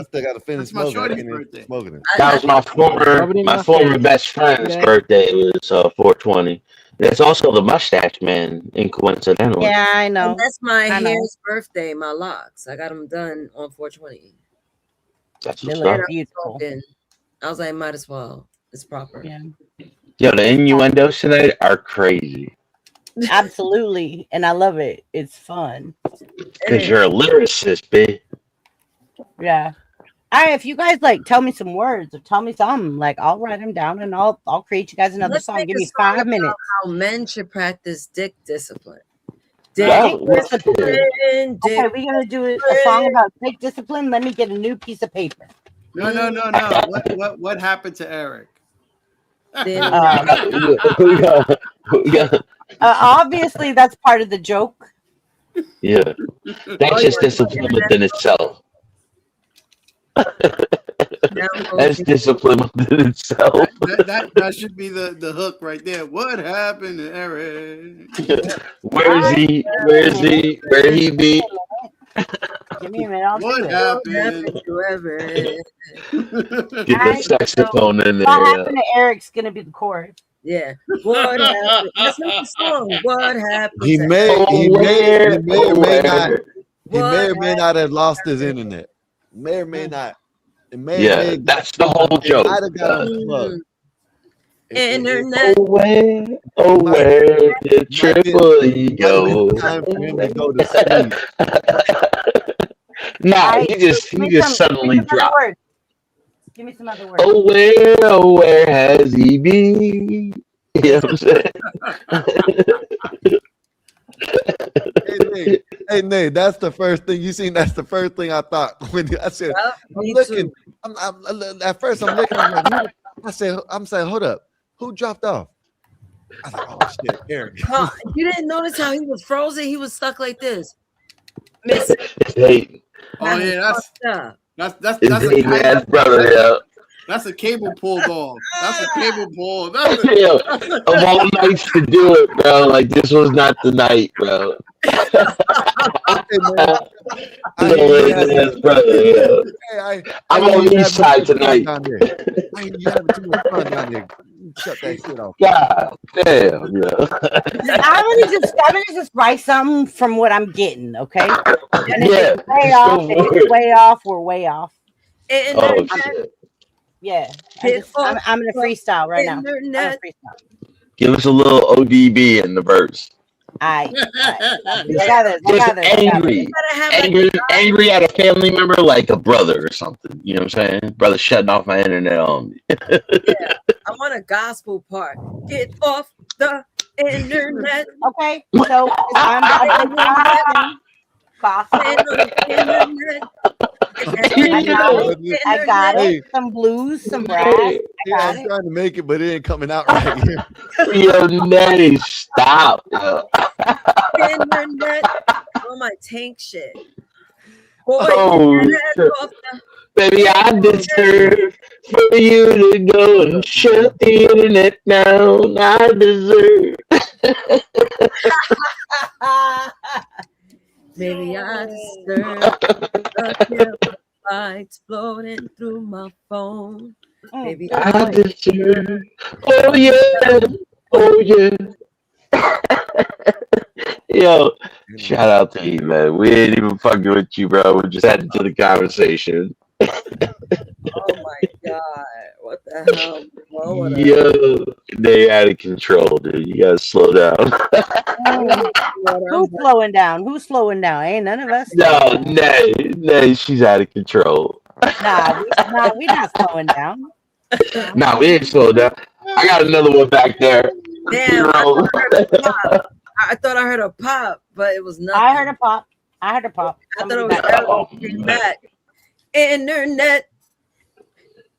still got to finish smoking it. That was my former best friend's birthday. It was 420. That's also the mustache man, coincidentally. Yeah, I know. And that's my hair's birthday, my locks. I got them done on 420. That's what's up. Beautiful. I was like, might as well. It's proper. Yeah. Yo, the innuendos tonight are crazy. Absolutely. And I love it. It's fun. Because you're a lyricist, babe. Yeah. If you guys like tell me some words or tell me something, like I'll write them down and I'll create you guys another song. Give me 5 minutes. How men should practice dick discipline. Okay, we're gonna do a song about dick discipline. Let me get a new piece of paper. No. What happened to Eric? Obviously, that's part of the joke. Yeah, that's just discipline within itself. That's discipline within itself. That should be the hook right there. What happened to Eric? Where he be? Give me a minute. What happened to Eric? Get the saxophone in there. What happened to Eric's gonna be the chorus. Yeah. What happened? That's not the song. What happened? He may or may not have lost his internet. May or may not. That's the whole joke. Might have got unplugged. Internet. Where the triple ego? Time for him to go to sleep. Nah, he just suddenly dropped. Give me some other words. Where has he been? You know what I'm saying? Hey, Nate, that's the first thing you seen. That's the first thing I thought when I said, I'm looking. At first, I'm looking. I'm saying, hold up, who dropped off? I was like, oh shit, Eric. You didn't notice how he was frozen? He was stuck like this. Hey. Oh yeah, that's a brother. Yeah. That's a cable pull dog. That's a cable pull. Of all nights to do it, bro. Like, this was not the night, bro. Little brother, yeah. I'm on the east side tonight. I ain't you having too much fun down there. Shut that shit off. God damn, yeah. I'm gonna just write something from what I'm getting, okay? And if Yeah, it's way just off, go if for it's it. way off, we're way off. Oh shit. Yeah. I'm gonna freestyle right now. I'm gonna freestyle. Give us a little ODB in the verse. I got this. Just angry at a family member, like a brother or something. You know what I'm saying? Brother shutting off my internet on me. Yeah, I want a gospel part. Get off the internet. Okay, so I'm I got it. Some blues, some brass. I'm trying to make it, but it ain't coming out right. Yo, Natty, stop. Internet. Oh, my tank shit. Boy, baby, I deserve for you to go and shut the internet down. I deserve. Baby, I deserve the lights floating through my phone. Baby, I deserve. Oh yeah, oh yeah. Yo, shout out to you, man. We ain't even fucking with you, bro. We just added to the conversation. Oh my god, what the hell? Yo, they out of control, dude. You gotta slow down. Who's slowing down? Who's slowing down? Ain't none of us. No, Nay, she's out of control. Nah, we not slowing down. Nah, we ain't slowing down. I got another one back there. Damn, I thought I heard a pop, but it was nothing. I heard a pop. I thought it was back. Internet,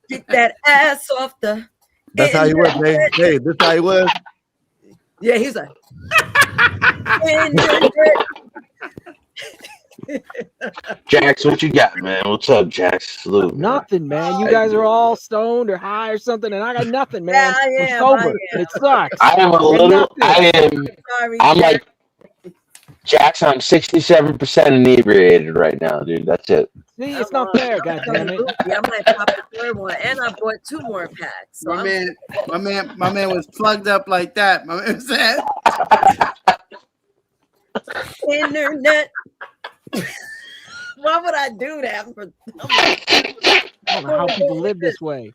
get that ass off the. That's how he was, man. Hey, this how he was. Yeah, he's like. Jax, what you got, man? What's up, Jax? Salute, nothing, man. You guys are all stoned or high or something, and I got nothing, man. Yeah, I'm sober. It sucks. I am a little. I'm like Jax. I'm 67% inebriated right now, dude. That's it. See, it's not fair, goddammit. Yeah, I might pop the third one, and I bought 2 more packs. So my man was plugged up like that. My man said, internet. Why would I do that? I don't know how people live this way.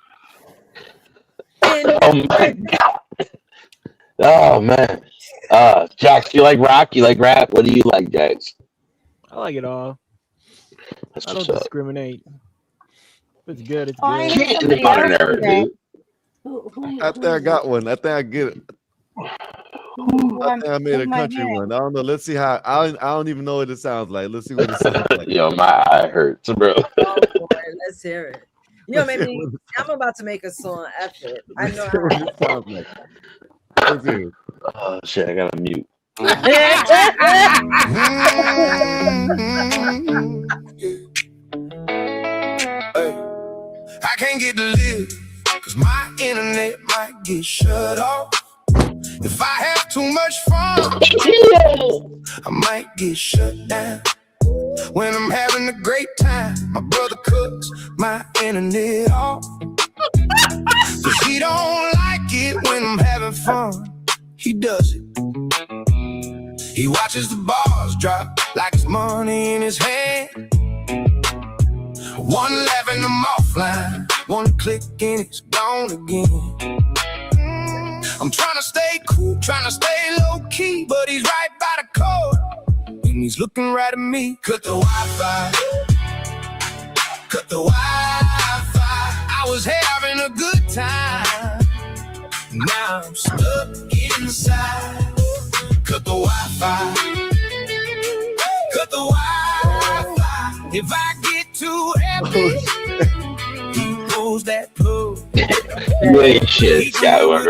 Oh my god. Oh man. Jax, you like rock? You like rap? What do you like, Jax? I like it all. That's I don't what's up. discriminate. If it's good, it's I good. heard somebody else today. I think I got one. I think I get it. I think I made a country one. I don't know. Let's see how. I don't even know what it sounds like. Let's see what it sounds like. Yo, my eye hurts, bro. Oh boy, let's hear it. Yo, maybe I'm about to make a song. F it. I know what it sounds like. Let's hear it. Oh shit, I gotta mute. I can't get to live, cause my internet might get shut off. If I have too much fun, I might get shut down. When I'm having a great time, my brother cuts my internet off. Cause he don't like it when I'm having fun. He does it. He watches the bars drop like it's money in his hand. One laughing, I'm offline. One click and it's gone again. I'm trying to stay cool, trying to stay low key, but he's right by the code, and he's looking right at me. Cut the Wi-Fi, cut the Wi-Fi. I was having a good time, now I'm stuck inside. Cut the Wi-Fi, cut the Wi-Fi. If I get too happy, he pulls that plug. You ain't shit, Scott. Like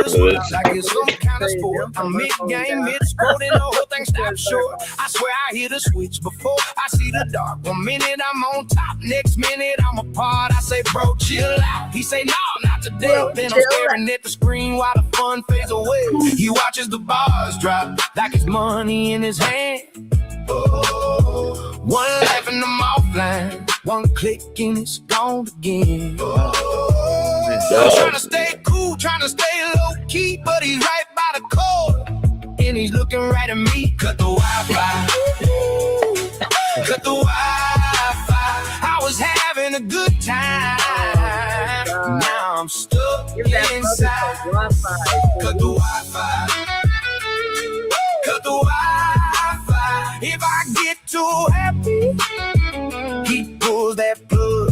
it's some kind of sport. I'm mid-game, mid-sport, and the whole thing stops short. I swear I hit a switch before I see the dark. 1 minute I'm on top, next minute I'm apart. I say, bro, chill out. He say, no, not today. Then I'm staring at the screen while the fun fades away. He watches the bars drop like it's money in his hand. Oh, one life and I'm offline. One click and it's gone again. I'm trying to stay cool, trying to stay low key, but he's right by the cord, and he's looking right at me. Cut the Wi-Fi. Cut the Wi-Fi. I was having a good time. Now I'm stuck inside. Cut the Wi-Fi. Cut the Wi-Fi. If I get too happy, he pulls that plug.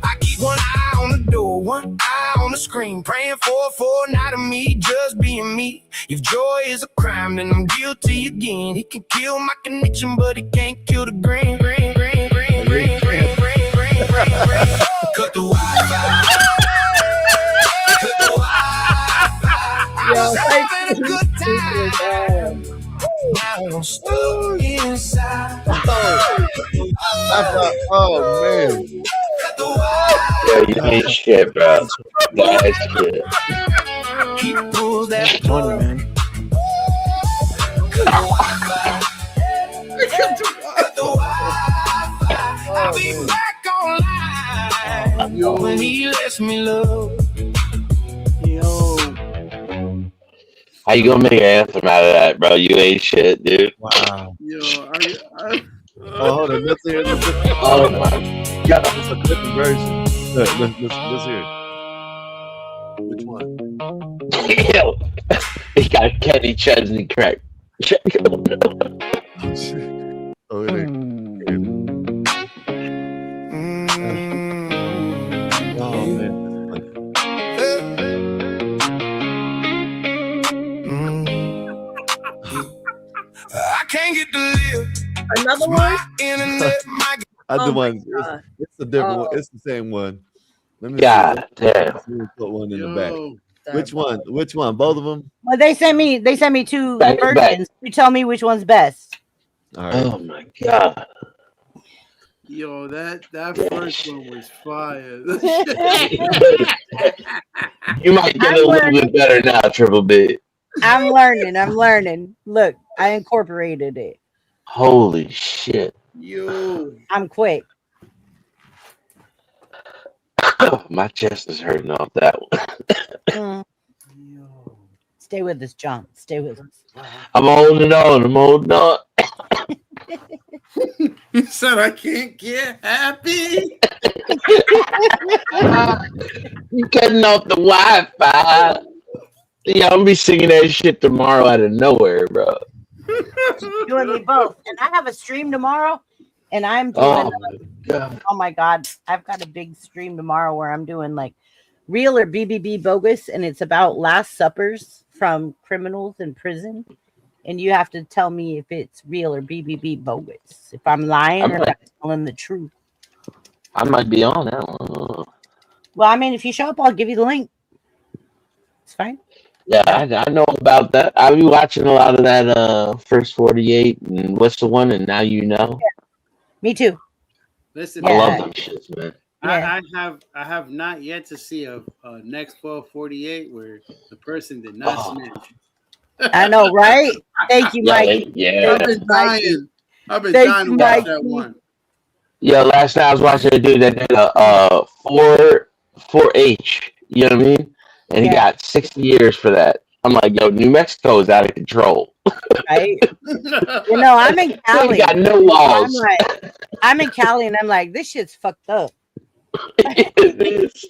I keep one eye on the door, one eye on the screen, praying for a fortnight of me just being me. If joy is a crime, then I'm guilty again. He can kill my connection, but he can't kill the green. Cut the Wi-Fi. Cut the Wi-Fi. I was having a good time. Now I'm stuck inside. Oh man. Yeah, you ain't shit, bro. That's shit. He pulls that funny, man. I'll be back online when he lets me love. Yo. How you gonna make an anthem out of that, bro? You ain't shit, dude. Wow. Yo, Oh, hold on. Let's hear it. Oh my god. It's a different version. Let's hear it. Which one? Yo, he got Kenny Chesney crack. Oh, it ain't. Oh man. I can't get to live. Another one? Internet, I do Oh my one. God. It's a different one. Oh. It's the same one. Let me God see. damn. Let me put one in the Yo. back. Which one? Which one? Both of them? Well, they sent me two Back to back. versions. You tell me which one's best. All right. Oh my god. Yo, that first one was fire. You might get a little bit better now, Triple B. I'm learning. Look, I incorporated it. Holy shit. Yo. I'm quick. My chest is hurting off that one. Stay with us, John. Stay with us. I'm holding on. He said, I can't get happy. You cutting off the Wi-Fi. Yeah, I'm gonna be singing that shit tomorrow out of nowhere, bro. You and me both. And I have a stream tomorrow, and I'm doing. Oh my god, I've got a big stream tomorrow where I'm doing like real or BBB bogus, and it's about Last Suppers from criminals in prison, and you have to tell me if it's real or BBB bogus, if I'm lying or if I'm telling the truth. I might be on that one. Well, I mean, if you show up, I'll give you the link. It's fine. Yeah, I know about that. I'll be watching a lot of that First 48 and What's the One and Now You Know. Yeah. Me too. Listen, I love them shits, man. I have not yet to see a next 1248 where the person did not snitch. I know, right? Thank you, Mike. Yeah. I've been dying. I've been dying to watch that one. Yeah, last night I was watching a dude that did a 4H. You know what I mean? And he got 60 years for that. I'm like, yo, New Mexico is out of control. Right? You know, I'm in Cali. They got no laws. I'm in Cali, and I'm like, this shit's fucked up. It is.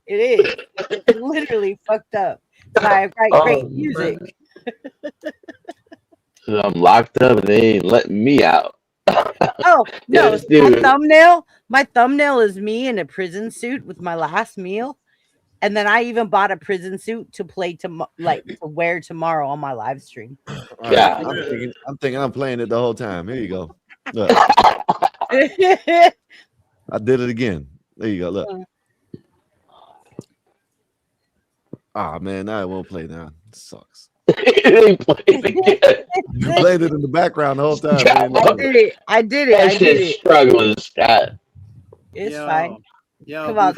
It is. It's literally fucked up. So I write great music. I'm locked up, and they ain't letting me out. Oh no! Yes, dude. My thumbnail is me in a prison suit with my last meal, and then I even bought a prison suit to play to wear tomorrow on my live stream. Yeah, I'm thinking I'm playing it the whole time. Here you go. Look. I did it again. There you go. Look. Ah man, now it won't play now. It sucks. It ain't playing again. You played it in the background the whole time. I did it. That shit's struggling, Scott. It's fine. Yo, Come on,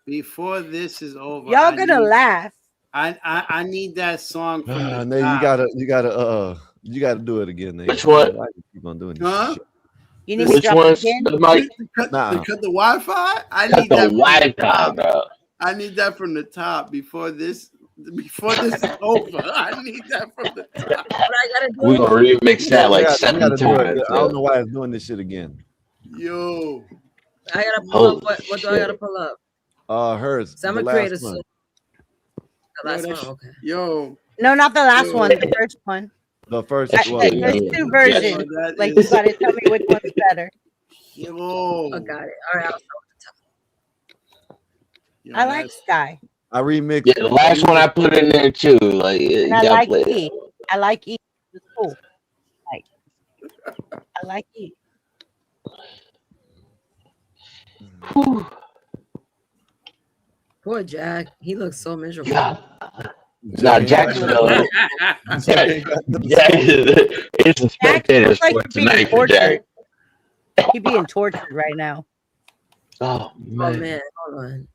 before this is over, y'all gonna laugh. I need that song from you gotta You got to do it again. Nigga. Which one? Why you keep on doing this? Huh? Shit? You need to Which drop one's it again. the mic? To cut the Wi-Fi? I Cut need the that from the Wi-Fi, top. bro. I need that from the top before this is over. I need that from the top. What I gotta do? We're gonna remix that like we 7 gotta do it. times. I don't know why it's doing this shit again. Yo. I gotta pull up. What do I gotta pull up? Hers. So I'm the gonna create last a one. The last one. Okay. Yo. No, not the last one. The first one. The first one. There's 2 versions. Like you gotta tell me which one's better. Yo. I got it. All right. I'll start with the top. I like Sky. I remixed. Yeah, the last one I put in there too. Like, And I like E. I like E. It's cool. Like, I like E. Whew. Poor Jack. He looks so miserable. Nah, Jack's still. Jack, it's a spectator sport tonight for Jack. He's being tortured right now. Oh man. Oh man, hold on.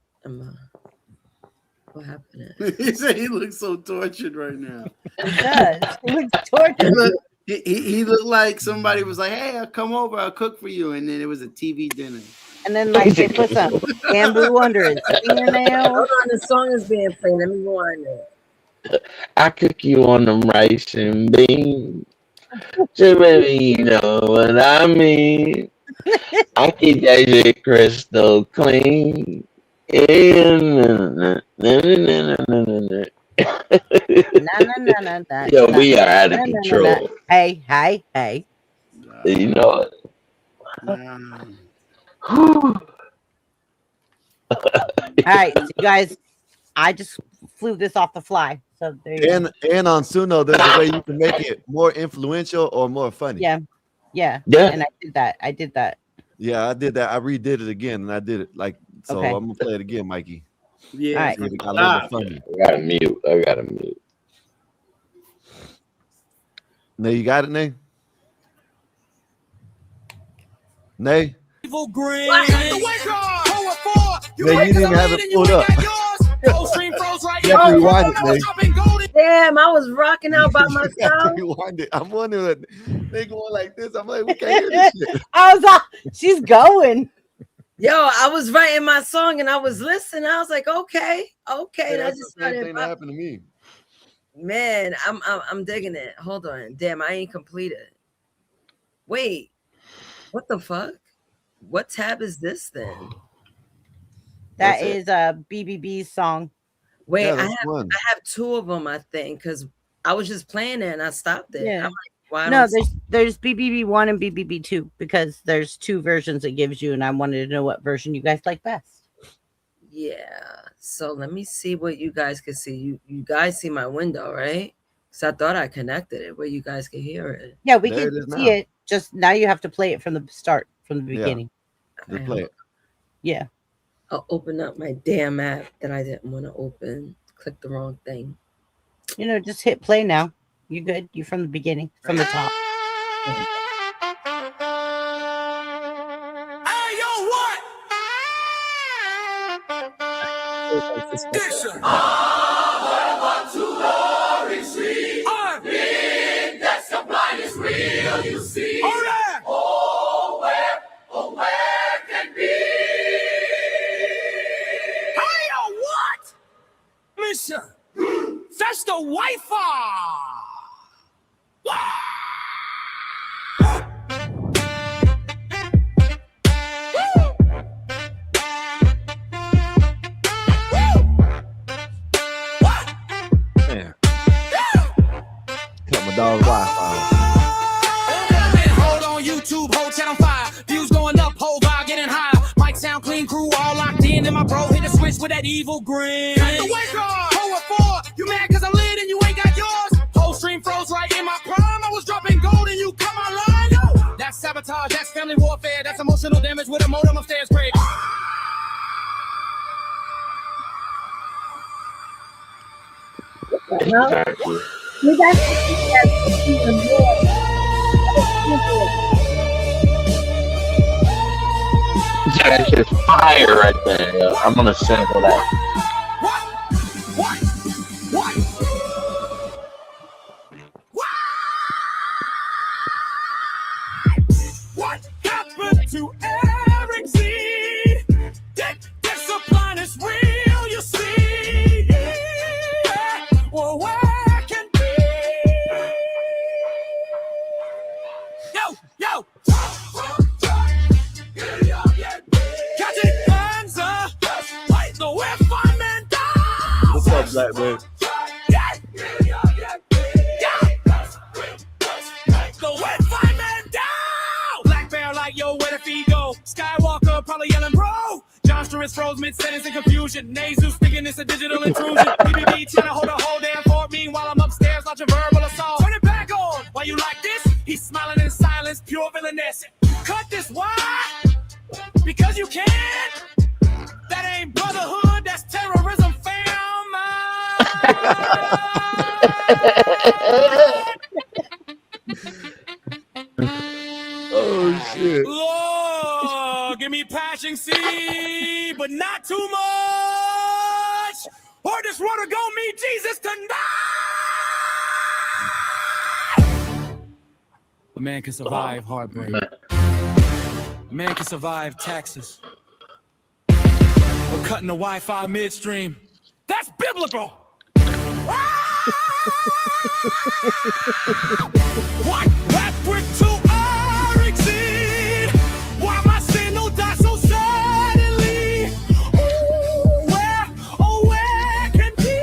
What happened? He said he looks so tortured right now. He does. He looks tortured. He looked like somebody was like, "Hey, I'll come over. I'll cook for you," and then it was a TV dinner. And then like they put some bamboo under his fingernails. Hold on, the song is being played. Let me go on there. I cook you on them rice and beans. So baby, you know what I mean. I keep that shit crystal clean. Yo, we are out of control. Hey. You know it. All right, so you guys, I just flew this off the fly. So there you go. And on Suno, there's a way you can make it more influential or more funny. Yeah. And I did that. Yeah, I did that. I redid it again, and I did it like so. Okay. I'm gonna play it again, Mikey. Yeah, all right. See if it got a little bit funny. I gotta mute. Nay, you got it, Nay? Nay? Evil green. Nay, you didn't even have it pulled up. Rewind it, Nay. Damn, I was rocking out by myself. Rewind it. I'm wondering, they going like this. I'm like, we can't hear this shit. I was like, she's going. Yo, I was writing my song and I was listening. I was like, okay. Yeah, And I that's just the same started. thing that happened to me. Man, I'm digging it. Hold on. Damn, I ain't completed. Wait, what the fuck? What tab is this then? That is a BBB's song. Wait, Yeah, I that's have one. I have 2 of them, I think, because I was just playing it and I stopped it. Yeah. I'm like, why? No, there's BBB 1 and BBB 2 because there's 2 versions it gives you, and I wanted to know what version you guys like best. Yeah. So let me see what you guys can see. You guys see my window, right? So I thought I connected it where you guys can hear it. Yeah, we There can it is see now. it. Just now you have to play it from the start, from the Yeah. beginning. Just play it. Yeah. I'll open up my damn app that I didn't want to open. Click the wrong thing. You know, just hit play now. You good? You from the beginning, from the top. Hey, yo, what? Listen. That's the blindest real you see. Oh, where can be? Hey, yo, what? Listen, that's the Wi-Fi. Man. Cut my dog's Wi-Fi. Hold on YouTube, whole channel 5. Views going up, whole vibe getting high. Mic sound clean, crew all locked in. And my bro hit the switch with that evil grin. Cut the wake up, hold 4. You mad cause I'm lit and you ain't got yours? Whole stream froze right in my prime. I was dropping gold and you come online, yo. That's sabotage, that's family warfare. That's emotional damage with a modem upstairs, great. Exactly. You guys can see that even more. That's just fire right there. Yo. I'm gonna sample that. What's up, Black man? Black bear like, yo, where the feet go? Skywalker probably yelling, bro. John Stewart froze mid-sentence in confusion. Jesus thinking it's a digital intrusion. BBB trying to hold a whole damn fort. Meanwhile, I'm upstairs launching verbal assault. Turn it back on. Why you like this? He's smiling in silence, pure villainess. Cut this, why? Because you can. That ain't brotherhood, that's terrorism, fam. Oh shit. Lord, give me passion, see, but not too much. Or just wanna go meet Jesus tonight. A man can survive heartbreak. A man can survive taxes. But cutting the Wi-Fi midstream, that's biblical. What? That brick to our exceed. Why my sin no die so suddenly? Oh, where can be?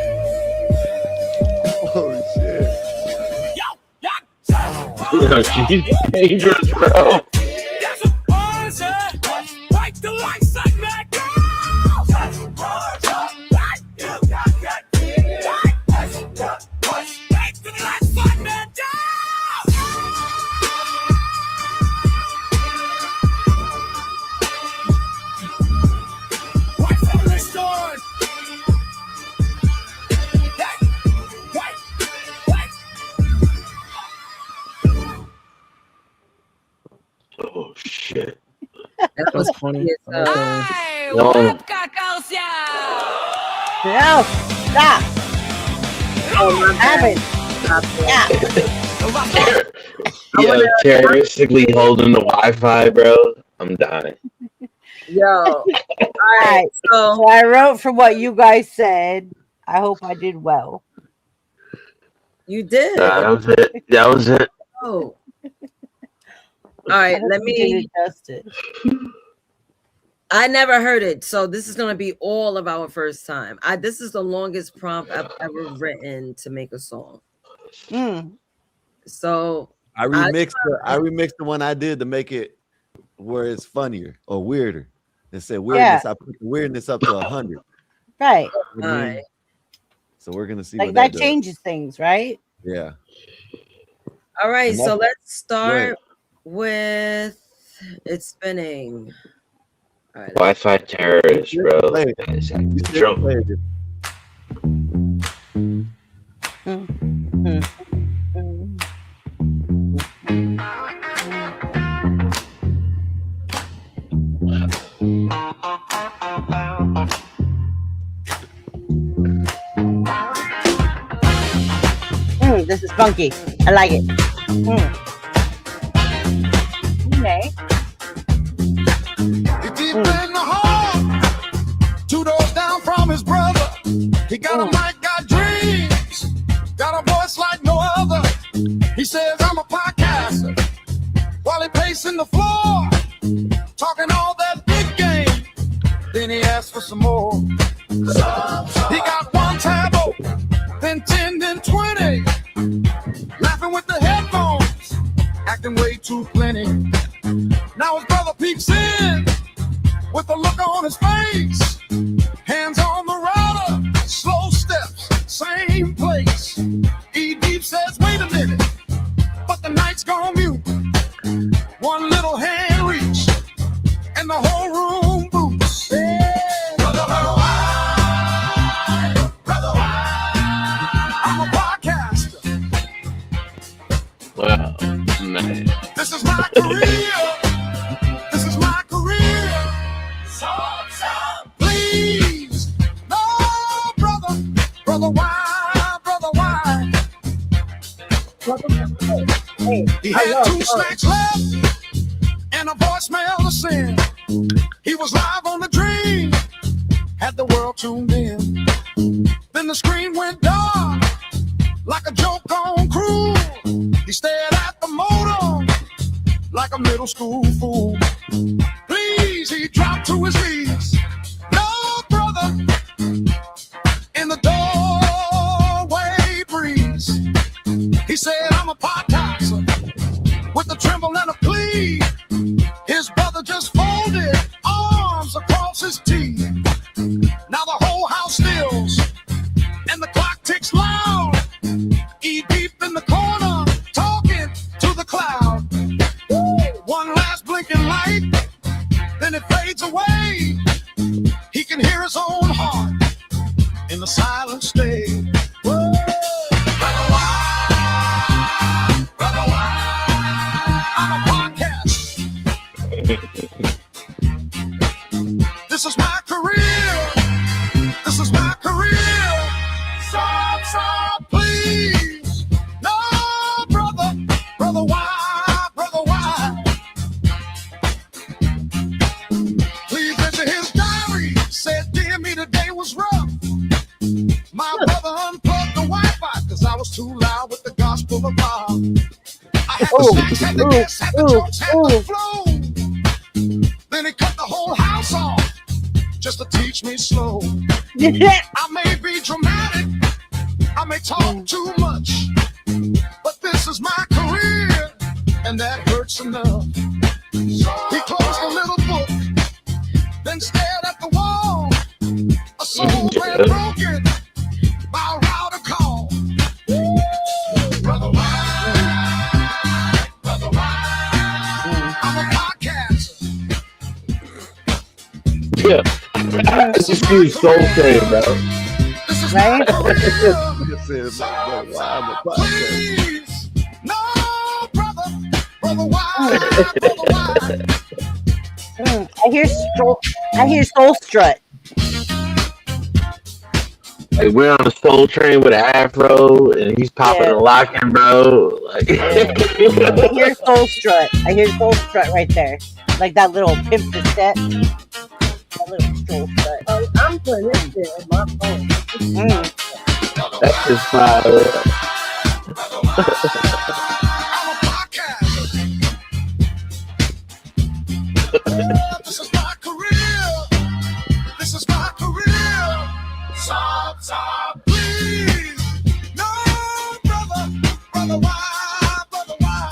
Oh shit. Yo, she's dangerous, bro. That's a answer. Like the lights like that girl. Oh shit. That was funny. Hey, No. what Kakosia? No, stop. Oh, my bad. Yo, terroristically holding the Wi-Fi, bro. I'm dying. Yo. All right. So I wrote from what you guys said. I hope I did well. You did. That was it. That was it. Oh. All right, let me. I never heard it, so this is gonna be all of our first time. This is the longest prompt I've ever written to make a song. So I remixed the one I did to make it where it's funnier or weirder. Instead of weirdness, I put the weirdness up to 100. Right. Right. So we're gonna see Like what that does. changes things, right? Yeah. All right, And so that's- let's start with it's spinning. All right, Wi-Fi terrorist, bro. This is funky. I like it. Okay. Deep in the hall, 2 doors down from his brother. He got a mic, got dreams, got a voice like no other. He says, I'm a podcaster. While he pacing the floor, talking all that big game. Then he asked for some more. He got 1 tab open, then 10, then 20. Laughing with the headphones, acting way too plenty. Now his brother peeks in with a look on his face. Hands on the router, slow steps, same place. E-Deep says, wait a minute, but the night's gone mute. 1 little hand reach, and the whole room boots. Brother, why? I'm a podcaster. Wow, man. This is my career. This is my career. Please, no, brother, why, brother, why? He had 2 snacks left and a voicemail to send. He was live on the dream, had the world tuned in. Then the screen went dark like a joke on Cruel. He stared at the modem like a middle school fool. Please, he dropped to his knees. No, brother, He said, I'm a podcaster with a tremble and a plea. His brother just folded arms across his teeth. Now the whole house stills and the clock ticks loud. E deep in the corner talking to the cloud. One last blinking light, then it fades away. He can hear his own heart in the silent stage. Brother, why? I'm a podcast. This is my career. This is my career. Stop, please. No, brother, why? Brother, why? Please enter his diary. Said, dear me, today was rough. My brother unplugged the Wi-Fi because I was too loud with the gospel of God. I had the snacks, had the gas, had the jokes, had the flow. Then he cut the whole house off just to teach me slow. I may be dramatic, I may talk too much, but this is my career, and that hurts enough. He closed the little book, then stared at the wall. A soul ran broken by a router call. Brother, why? Brother, why? I'm a podcast. Yeah. This is Soul Train, bro. Right? Please, no, brother, why? I hear Soul Strut. Like we're on a Soul Train with an afro, and he's popping and locking, bro. Like, I hear Soul Strut. I hear Soul Strut right there, like that little pimp to set. That little Soul Strut. I'm putting this shit on my phone. That's just fire. This is my career. This is my career. Stop, please. No, brother, why? Brother, why?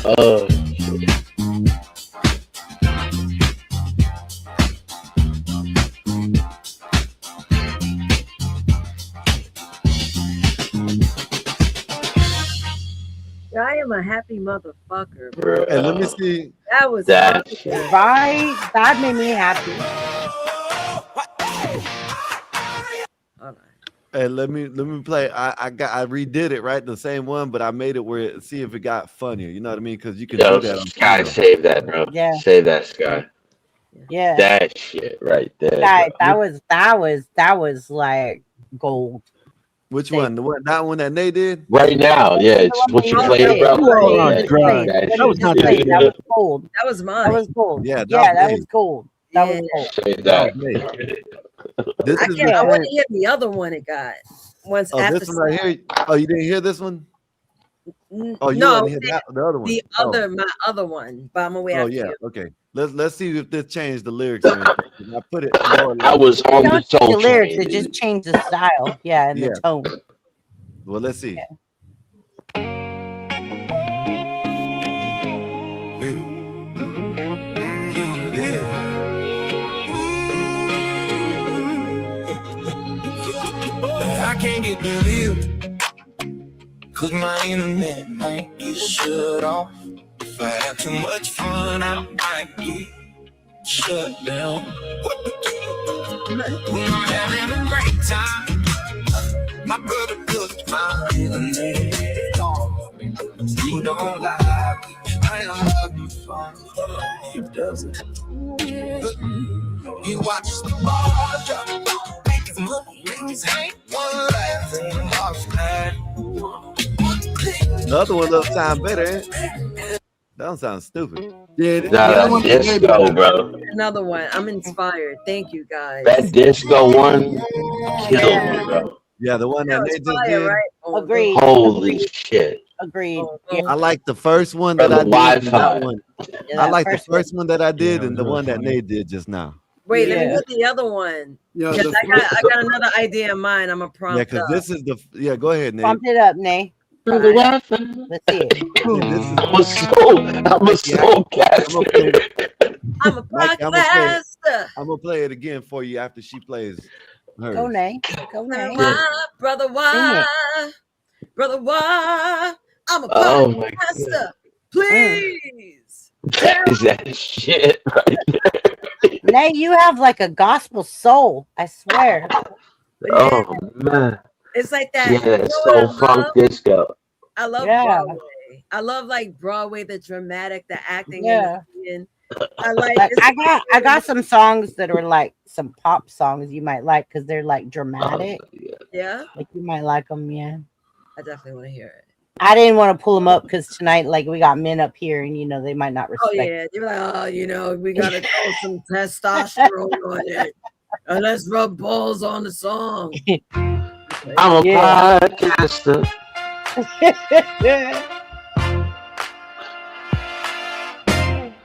Oh, shit. I am a happy motherfucker, bro. Bro. And let me see. That was right. That made me happy. Hey, let me play. I redid it, right, the same one, but I made it where see if it got funnier. You know what I mean? Because you can do that. Sky, save that, bro. Yeah, save that, Sky. Yeah, that shit right there. That was like gold. Which one? The one? That one that they did right now? Yeah, it's what you played, bro. That was gold. That was mine. That was gold. Yeah, that was gold. That was gold. Save that. I want to hear the other one it got. Once after this one right here. Oh, you didn't hear this one? Oh, you no, didn't hear the other one. My other one. But I'm away. Oh yeah, okay. Let's see if this changed the lyrics. I put it. I was on the Soul Train. Lyrics, it just changed the style, and the tone. Well, let's see. I can't get the view, cause my internet might get shut off. If I have too much fun, I might get shut down. When I'm having a great time, my brother puts my internet off. You don't like me, I am having fun. He doesn't. He watches the ball drop, make his money, make his hate. One last thing, lost that. The other one doesn't sound better. That don't sound stupid. Yeah, that disco, bro. Another one. I'm inspired. Thank you, guys. That disco one killed me, bro. Yeah, the one that they just did. Right? Agreed. Holy shit. Agreed. I like the first one that I did. And that one. Yeah, I like the first first one that I did Yeah, and the real one that funny. Nate did just now. Wait, let me Yeah. hear the other one. Yo, Because I got another idea in mind. I'm a Yeah, prompt because up. this is the go ahead, Nate. Pump it up, Nay. Brother Wi-Fi. Let's see it. This is I'm a soul caster. I'm a Mike, I'm gonna podcaster. play it again for you after she plays hers. Go, Nay. Go, Nay. Brother, why? Brother, why? I'm a Oh my podcaster. Please. That is that shit right there. Nay, you have like a gospel soul. I swear. Oh man. It's like that. Yeah, You know soul what I funk love? disco. I love Yeah. Broadway. I love like Broadway, the dramatic, the acting, Yeah. and the singing. I like. Like, I got some songs that are like some pop songs you might like because they're like dramatic. Yeah, Like you might like them. Yeah. I definitely want to hear it. I didn't want to pull them up because tonight, like, we got men up here, and they might not Oh respect. yeah, you're like, we gotta throw some testosterone on it, and let's rub balls on the song. I'm a podcaster.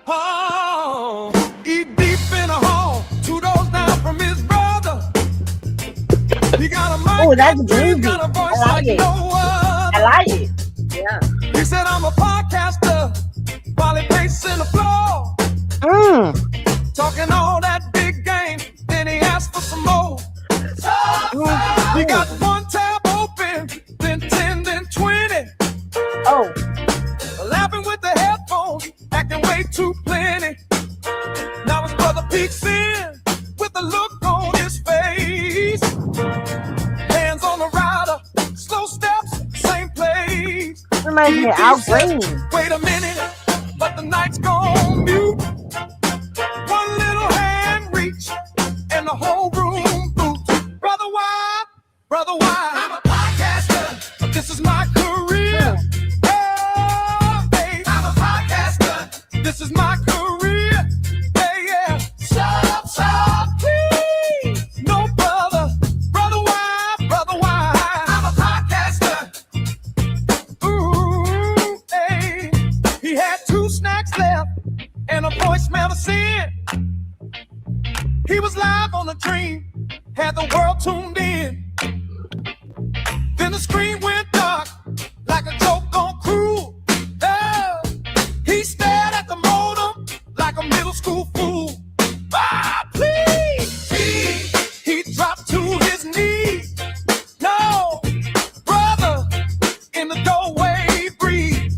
Oh, eat deep in a hole, 2 doors down from his brother. He got a mic, Oh, that's he's groovy. got a voice I like like it. no other. I like it. Yeah. He said, I'm a podcaster while he pacing the floor. Talking all that big game, then he asked for some more. He got one tab open, then 10, then 20. Oh. Laughing with the headphones, acting way too plenty. Now his brother peeks in with a look on his face. Hands on the rider, slow steps, same place. Reminds me of Al Green. Wait a minute, but the night's gone mute. One little hand reach, and the whole room boots. Brother, why? Brother, why? I'm a podcaster. This is my career. Oh, babe, I'm a podcaster. This is my career. Yeah. Shut up, please. No, brother. Brother, why? Brother, why? I'm a podcaster. Ooh, hey. He had 2 snacks left and a voicemail to send. He was live on a dream, had the world tuned in. Then the screen went dark, like a joke on cruel. Oh, he stared at the modem like a middle school fool. Ah, please! He dropped to his knees. No, brother, in the doorway, breathe.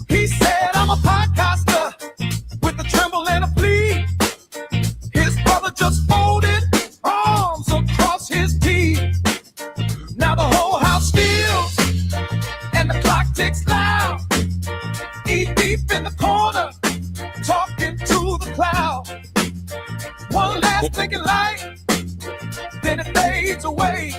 He said, I'm a podcaster with a tremble and a plea. His brother just folded arms across his teeth. Now the whole house stills and the clock ticks loud. He's deep in the corner, talking to the cloud. One last blinking light, then it fades away.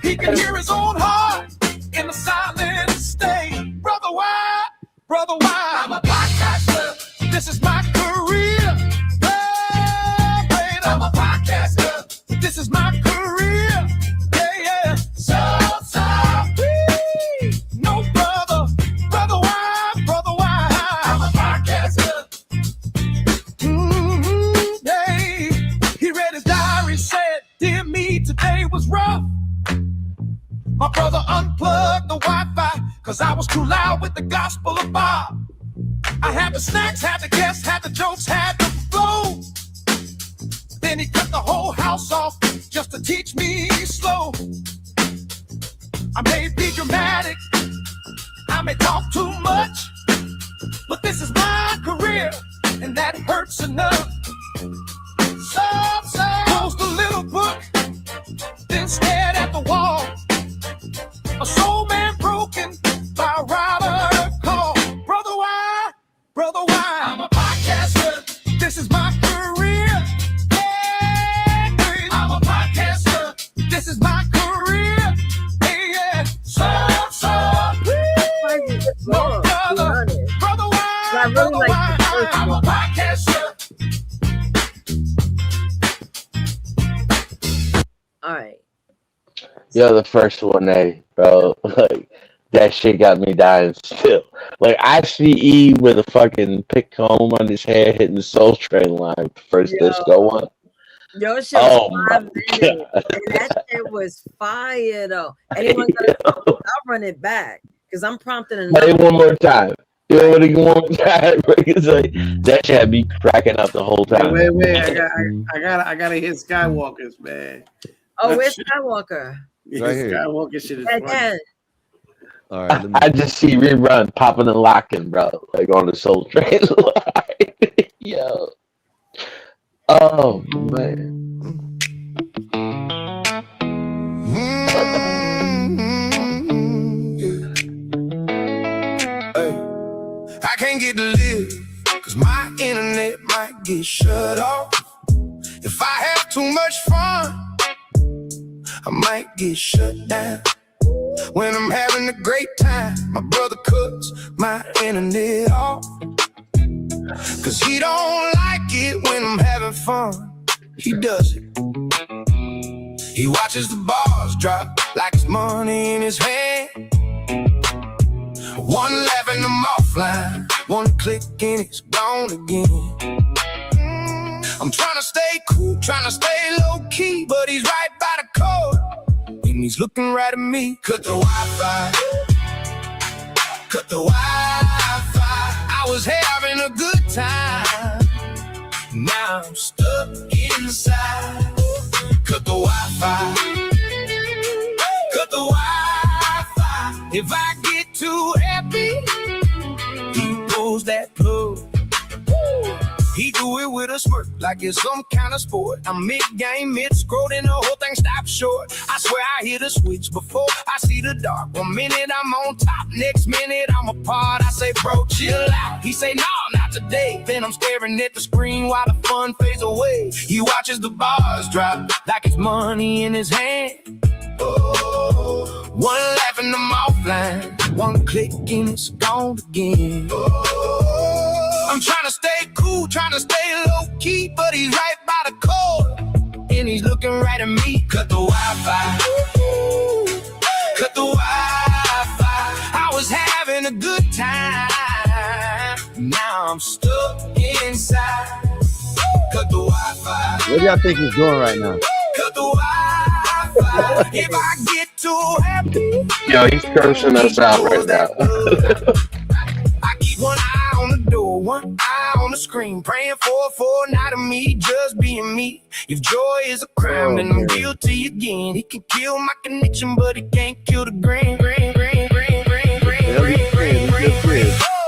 He can hear his own heart in the silent state. Brother, why? Brother, why? I'm a podcaster. This is my career. Hey, wait, I'm a podcaster. This is my career. Yeah. So, please. No, brother. Brother, why? Brother, why? I'm a podcaster. Yeah. He read his diary, said, dear me, today was rough. My brother unplugged the Wi-Fi, cause I was too loud with the gospel of Bob. I had the snacks, had the guests, had the jokes, had the flow. Then he cut the whole house off just to teach me slow. I may be dramatic, I may talk too much, but this is my career, and that hurts enough. So, closed the little book, then stared at the wall. A soul man broken by a rider call. Brother, why? Brother, why? I'm a podcaster. This is my career. Yeah, I'm a podcaster. This is my career. Yeah. So, please. No, brother. Brother, why? Brother, why? I'm a podcaster. All right. Yo, the first one, bro. Like That shit got me dying still. Like Ice with a fucking pick comb on his head hitting the Soul Train line first disco one. Your shit Oh was my 5 minutes. God. And that shit was fire though. Anyone I'll run it back because I'm prompting Play enough. it one more time. You know what one more time? It's like, that shit had me cracking up the whole time. Wait. I gotta hit Skywalker's, man. Oh, where's Skywalker? Right here. Skywalker shit is funny. Again. All right. I just see rerun popping and locking, bro. Like on the Soul Train line. Yo. Oh man. I can't get to live, cause my internet might get shut off. If I have too much fun, I might get shut down. When I'm having a great time, my brother cuts my internet off. Cause he don't like it when I'm having fun. He does it. He watches the bars drop like it's money in his hand. One laughing I'm offline, one click and it's gone again. I'm trying to stay cool, trying to stay low key, but he's right by the code, and he's looking right at me. Cut the Wi-Fi, cut the Wi-Fi. I was having a good time, now I'm stuck inside. Cut the Wi-Fi, cut the Wi-Fi. If I get too happy, he pulls that plug. He do it with a smirk like it's some kind of sport. I'm mid-game, mid-scroll, and the whole thing stops short. I swear I hit a switch before I see the dark. 1 minute I'm on top, next minute I'm apart. I say, bro, chill out. He say, no, not today. Then I'm staring at the screen while the fun fades away. He watches the bars drop like it's money in his hand. Oh, one laughing I'm offline, one click and it's gone again. Oh, I'm trying to stay cool, trying to stay low key, but he's right by the cord, and he's looking right at me. Cut the Wi-Fi, cut the Wi-Fi. I was having a good time, now I'm stuck inside. Cut the Wi-Fi. What do y'all think he's doing right now? Cut the Wi-Fi. If I get too happy, yo, he's cursing us out right now. I keep one eye on the door, one eye on the screen, praying for a fortnight of me just being me. If joy is a crime, then I'm guilty again. He can kill my connection, but he can't kill the green.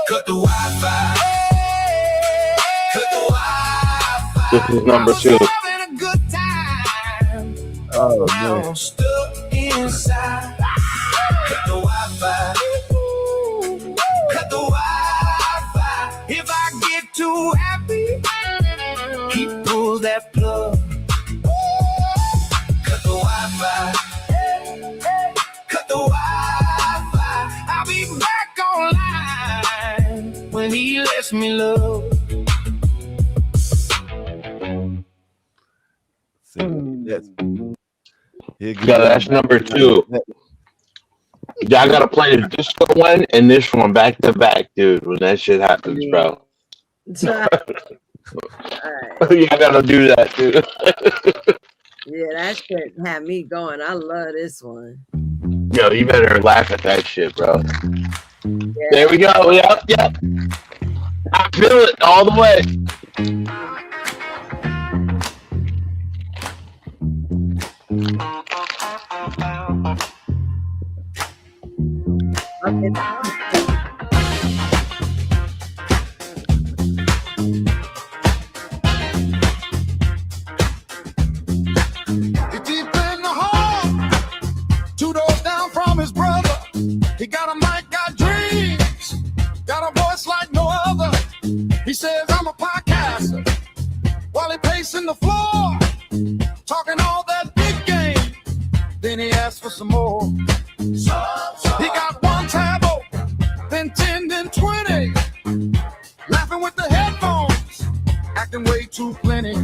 Cut the Wi-Fi. Cut the Wi-Fi. This is number 2. Oh, now I'm stuck inside. Cut the Wi-Fi. Cut the Wi-Fi. If I get too happy, he pulls that plug. Cut the Wi-Fi. Cut the Wi-Fi. I'll be back online when he lets me love. Yeah, that's number 2. Y'all gotta play the disco one and this one back to back, dude. When that shit happens, bro. Right. Y'all gotta do that, dude. Yeah, that shit had me going. I love this one. Yo, you better laugh at that shit, bro. Yeah. There we go. Yep. I feel it all the way. Deep in the hall, 2 doors down from his brother. He got a mic, got dreams, got a voice like no other. He says, I'm a podcaster, while he pacing the floor, talking all that big game. Then he asked for some more. He got 1 tab open, then 10, then 20, laughing with the headphones, acting way too plenty.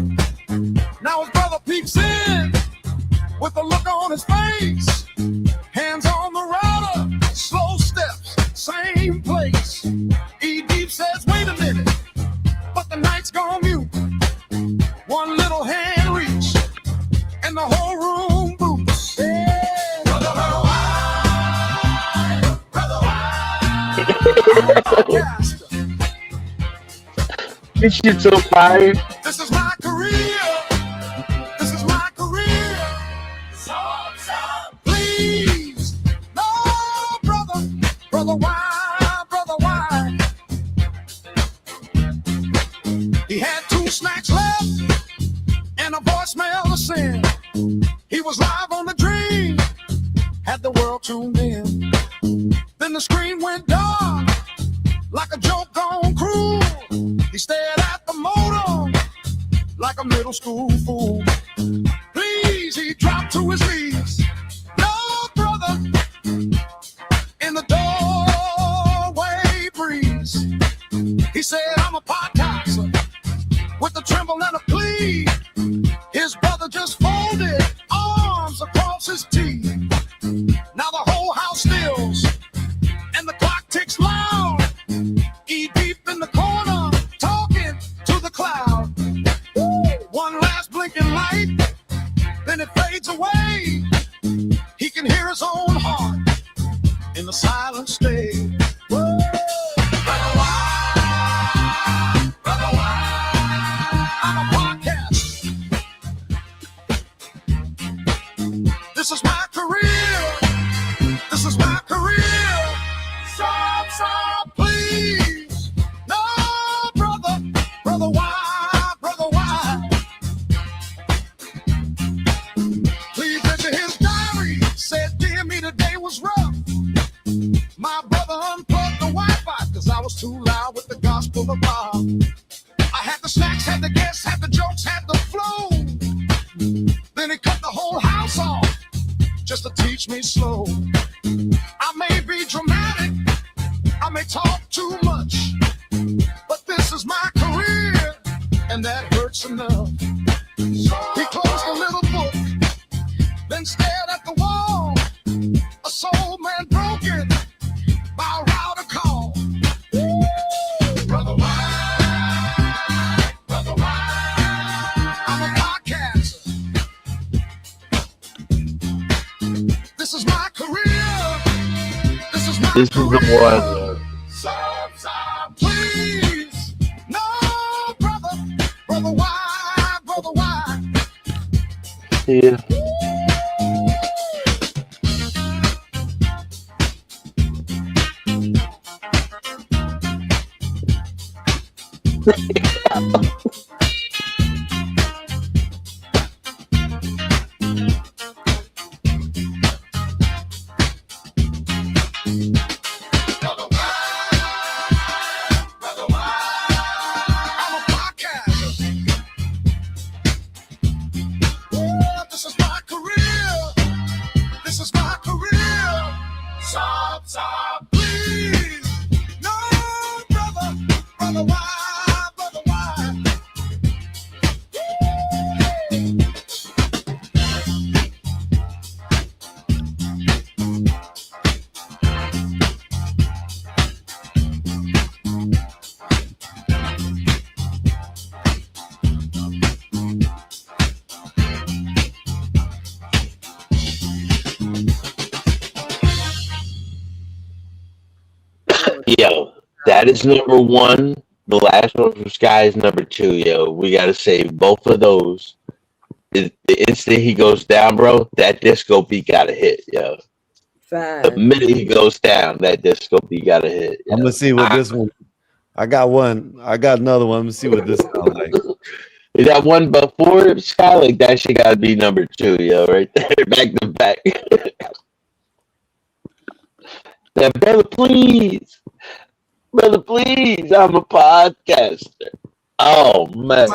Now his brother peeks in with a look on his face, hands on the router, slow step steps, same place. E-Deep says, wait a minute, but the night's gone mute. One little hand reach, and the whole room boots. Brother, This shit's so fire. this is my career. This is my career. So, please, no, brother, why, brother, why? He had 2 snacks left and a voicemail to send. He was live on the dream, had the world tuned in. Then the screen went dark, like a joke gone cruel. He stared at the modem like a middle school fool. Please, he dropped to his knees. No, brother, in the doorway breeze. He said, I'm a podcaster with a tremble and a plea. His brother just folded arms across his teeth. Now the whole house stills and the clock ticks loud. E-Deep in the corner talking to the cloud. One last blinking light, then it fades away. He can hear his own heart in the silent stage. This is my career. This is my career. Stop, please. No, brother, why, brother, why? Please enter his diary. Said, dear me, today was rough. My brother unplugged the Wi-Fi because I was too loud with the gospel of Bob. I had the snacks, had the guests, had the jokes, had the flow. Then he cut the whole house off just to teach me slow. I may be dramatic, I may talk too much, but this is my career, and that hurts enough. He closed the little book, then stared at the wall. A soul man broken by a router call. Brother, why? Brother, why? I'm a podcaster. This is my career. This is my This is the one. Please, no, brother, why, brother, why? Yeah. This is my career. This is my career. Stop, please. No, brother, why, brother, why? Yo, that is number 1. The last one from Sky is number 2, yo. We gotta say both of those. The instant he goes down, bro, that disco beat gotta hit, yo. Fine. The minute he goes down, that disco beat gotta hit. Yo. I'm gonna see what this one. I got one. I got another one. Let me see what this sounds like. Is that one before Sky? Like that shit gotta be number 2, yo, right there, back to back. That brother, please. Brother, please. I'm a podcaster. Oh man.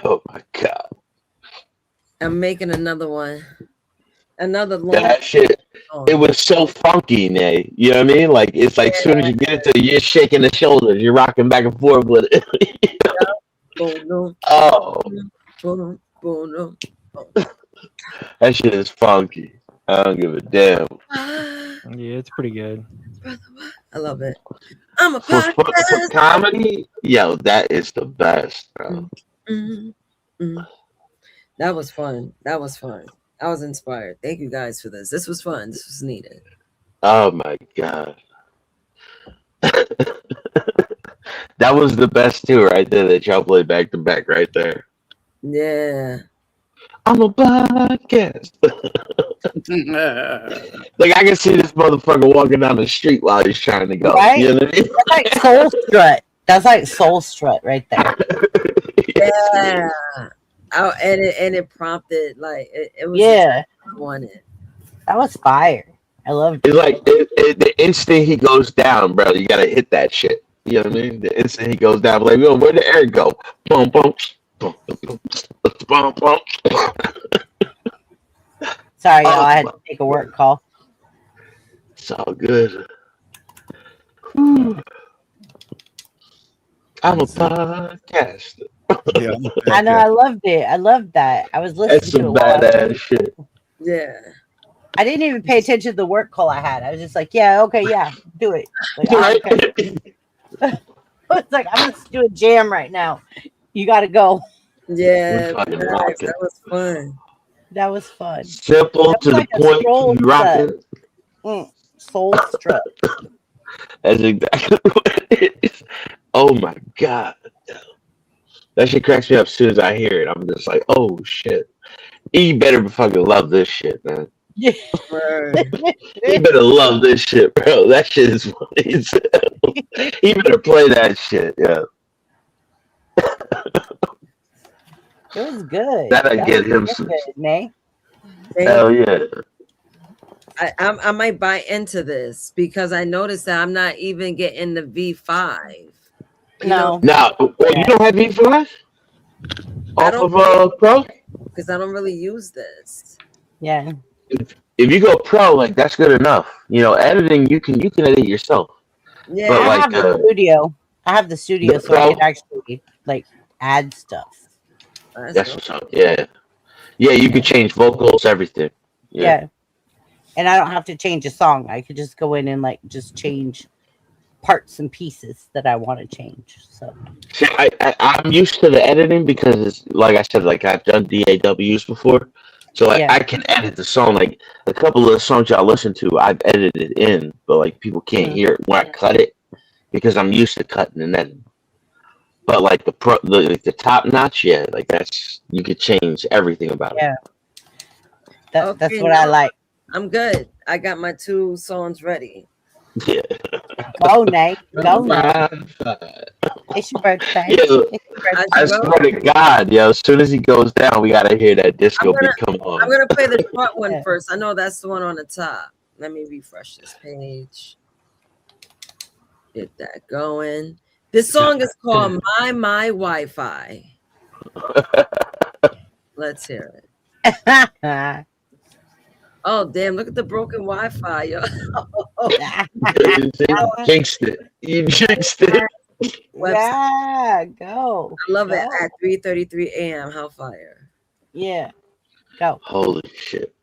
Oh my god. I'm making another one. Another long. That shit. It was so funky, Nay. You know what I mean? Like it's like as soon as you get into it, you're shaking the shoulders, you're rocking back and forth with it. Oh. That shit is funky. I don't give a damn. Yeah, it's pretty good. I love it. I'm a For podcast. comedy, yo, that is the best, bro. That was fun. That was fun. I was inspired. Thank you guys for this. This was fun. This was needed. Oh my god. That was the best too, right there. That y'all played back to back right there. Yeah. I'm a podcast. Like I can see this motherfucker walking down the street while he's trying to go. Right? You know what I mean? That's like Soul Strut. That's like Soul Strut right there. Yeah. Oh, and it prompted like it was wanted. That was fire. I love it. It's like the instant he goes down, bro, you gotta hit that shit. You know what I mean? The instant he goes down, like, yo, where'd the air go? Boom, boom, boom, boom, boom, boom. Sorry, y'all. I had to take a work call. It's all good. I'm a podcast. Yeah, I know. I loved it. I loved that. I was listening That's to some it. While badass shit. Yeah. I didn't even pay attention to the work call I had. I was just like, yeah, okay, yeah, do it. Like, Right? It's like, I'm going to do a jam right now. You got to go. Yeah. fucking Nice. rocking. That was fun. That was fun. Simple That to was the like a point. stroll You rocking. Soul Strut. That's exactly what it is. Oh my god. That shit cracks me up as soon as I hear it. I'm just like, oh shit. He better fucking love this shit, man. Yeah. He better love this shit, bro. That shit is funny as hell. He better play that shit, yeah. It was good. That'll get him good, some. Nay. Hell yeah. I might buy into this because I noticed that I'm not even getting the V5. No. Now, you don't have V5 off of Pro? Because I don't really use this. Yeah. If you go Pro, like that's good enough. You know, editing you can edit yourself. Yeah, but I like have the studio. I have the studio, the so I Pro? can actually like add stuff. That's what's up. Yeah. Yeah, you could change vocals, everything. Yeah. And I don't have to change a song. I could just go in and like just change parts and pieces that I want to change. So See, I'm used to the editing because it's like I said, like I've done DAWs before. So like I can edit the song. Like a couple of the songs y'all listen to, I've edited in, but like people can't hear it when I cut it because I'm used to cutting and editing. But like the top notch, yeah, like that's you could change everything about it. Yeah. That's what I like. I'm good. I got my 2 songs ready. Yeah. Go, Nate. Go, Nate. It's your birthday. Yeah, It's your birthday. I swear to God, yo, as soon as he goes down, we gotta hear that disco beat come on. I'm gonna play the front one first. I know that's the one on the top. Let me refresh this page. Get that going. This song is called My Wi-Fi. Let's hear it. Oh damn! Look at the broken Wi-Fi, yo. Jinxed it. You jinxed it. Yeah, go. I love it at 3:33 a.m. How fire. Yeah. Go. Holy shit.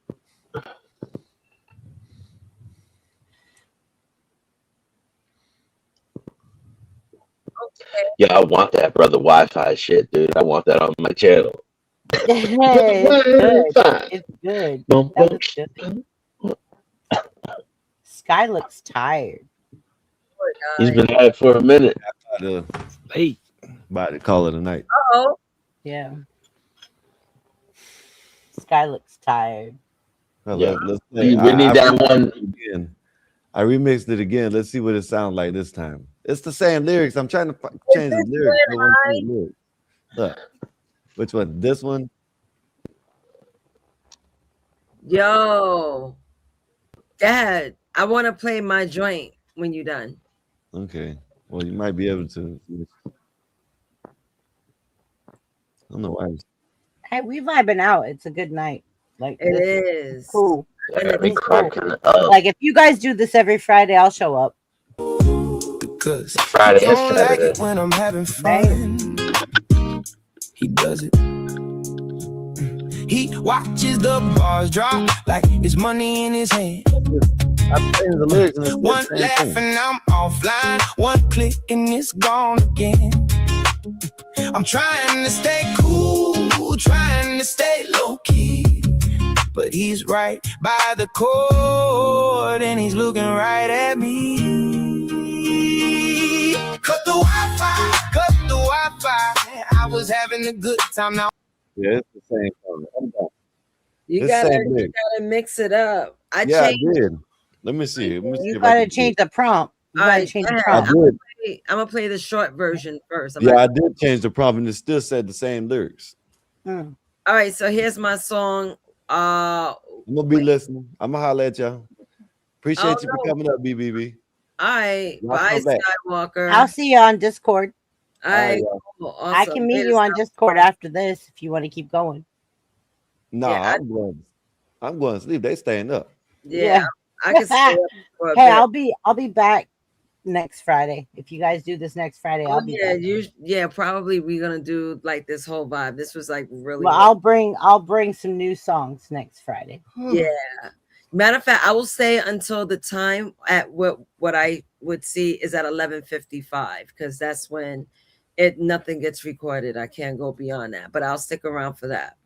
Yeah, I want that brother Wi-Fi shit, dude. I want that on my channel. It's good. It's good. That was good. Sky looks tired. He's been at it for a minute. About to call it a night. Uh-oh. Yeah. Sky looks tired. Yeah. Let's We need that one. Again. I remixed it again. Let's see what it sounds like this time. It's the same lyrics. I'm trying to change the lyrics. Look. Which one? This one? Yo. Dad, I want to play my joint when you're done. Okay. Well, you might be able to. I don't know why. Hey, we vibing out. It's a good night. Like It this is. cool. Yeah, we It's cracking cool. it up. Like if you guys do this every Friday, I'll show up. Because Friday he and don't like Saturday. it when I'm having fun. He does it. He watches the bars drop like it's money in his hand. The lyrics in One laugh and I'm offline. One click and it's gone again. I'm trying to stay cool, trying to stay low key, but he's right by the cord and he's looking right at me. Cut the Wi-Fi, cut the Wi-Fi. I was having a good time now. Yeah, it's the same song. I'm done. You gotta mix it up. I did. Let me see. You gotta change the prompt. You gotta change the prompt. I'm gonna play the short version first. I did change the prompt and it still said the same lyrics. All right, so here's my song. I'm gonna be listening. I'm gonna holler at y'all. Appreciate you for coming up, BBB. All right, bye, Skywalker. I'll see you on Discord. All right, I can meet you on Discord after this if you want to keep going. No, I'm going to sleep. They staying up. Yeah. I can stay up for a Hey, bit. I'll be back next Friday. If you guys do this next Friday, I'll be back. Probably we're gonna do like this whole vibe. This was like really. Well, I'll bring some new songs next Friday. Yeah. Matter of fact, I will stay until the time at what I would see is at 11:55 because that's when nothing gets recorded. I can't go beyond that, but I'll stick around for that.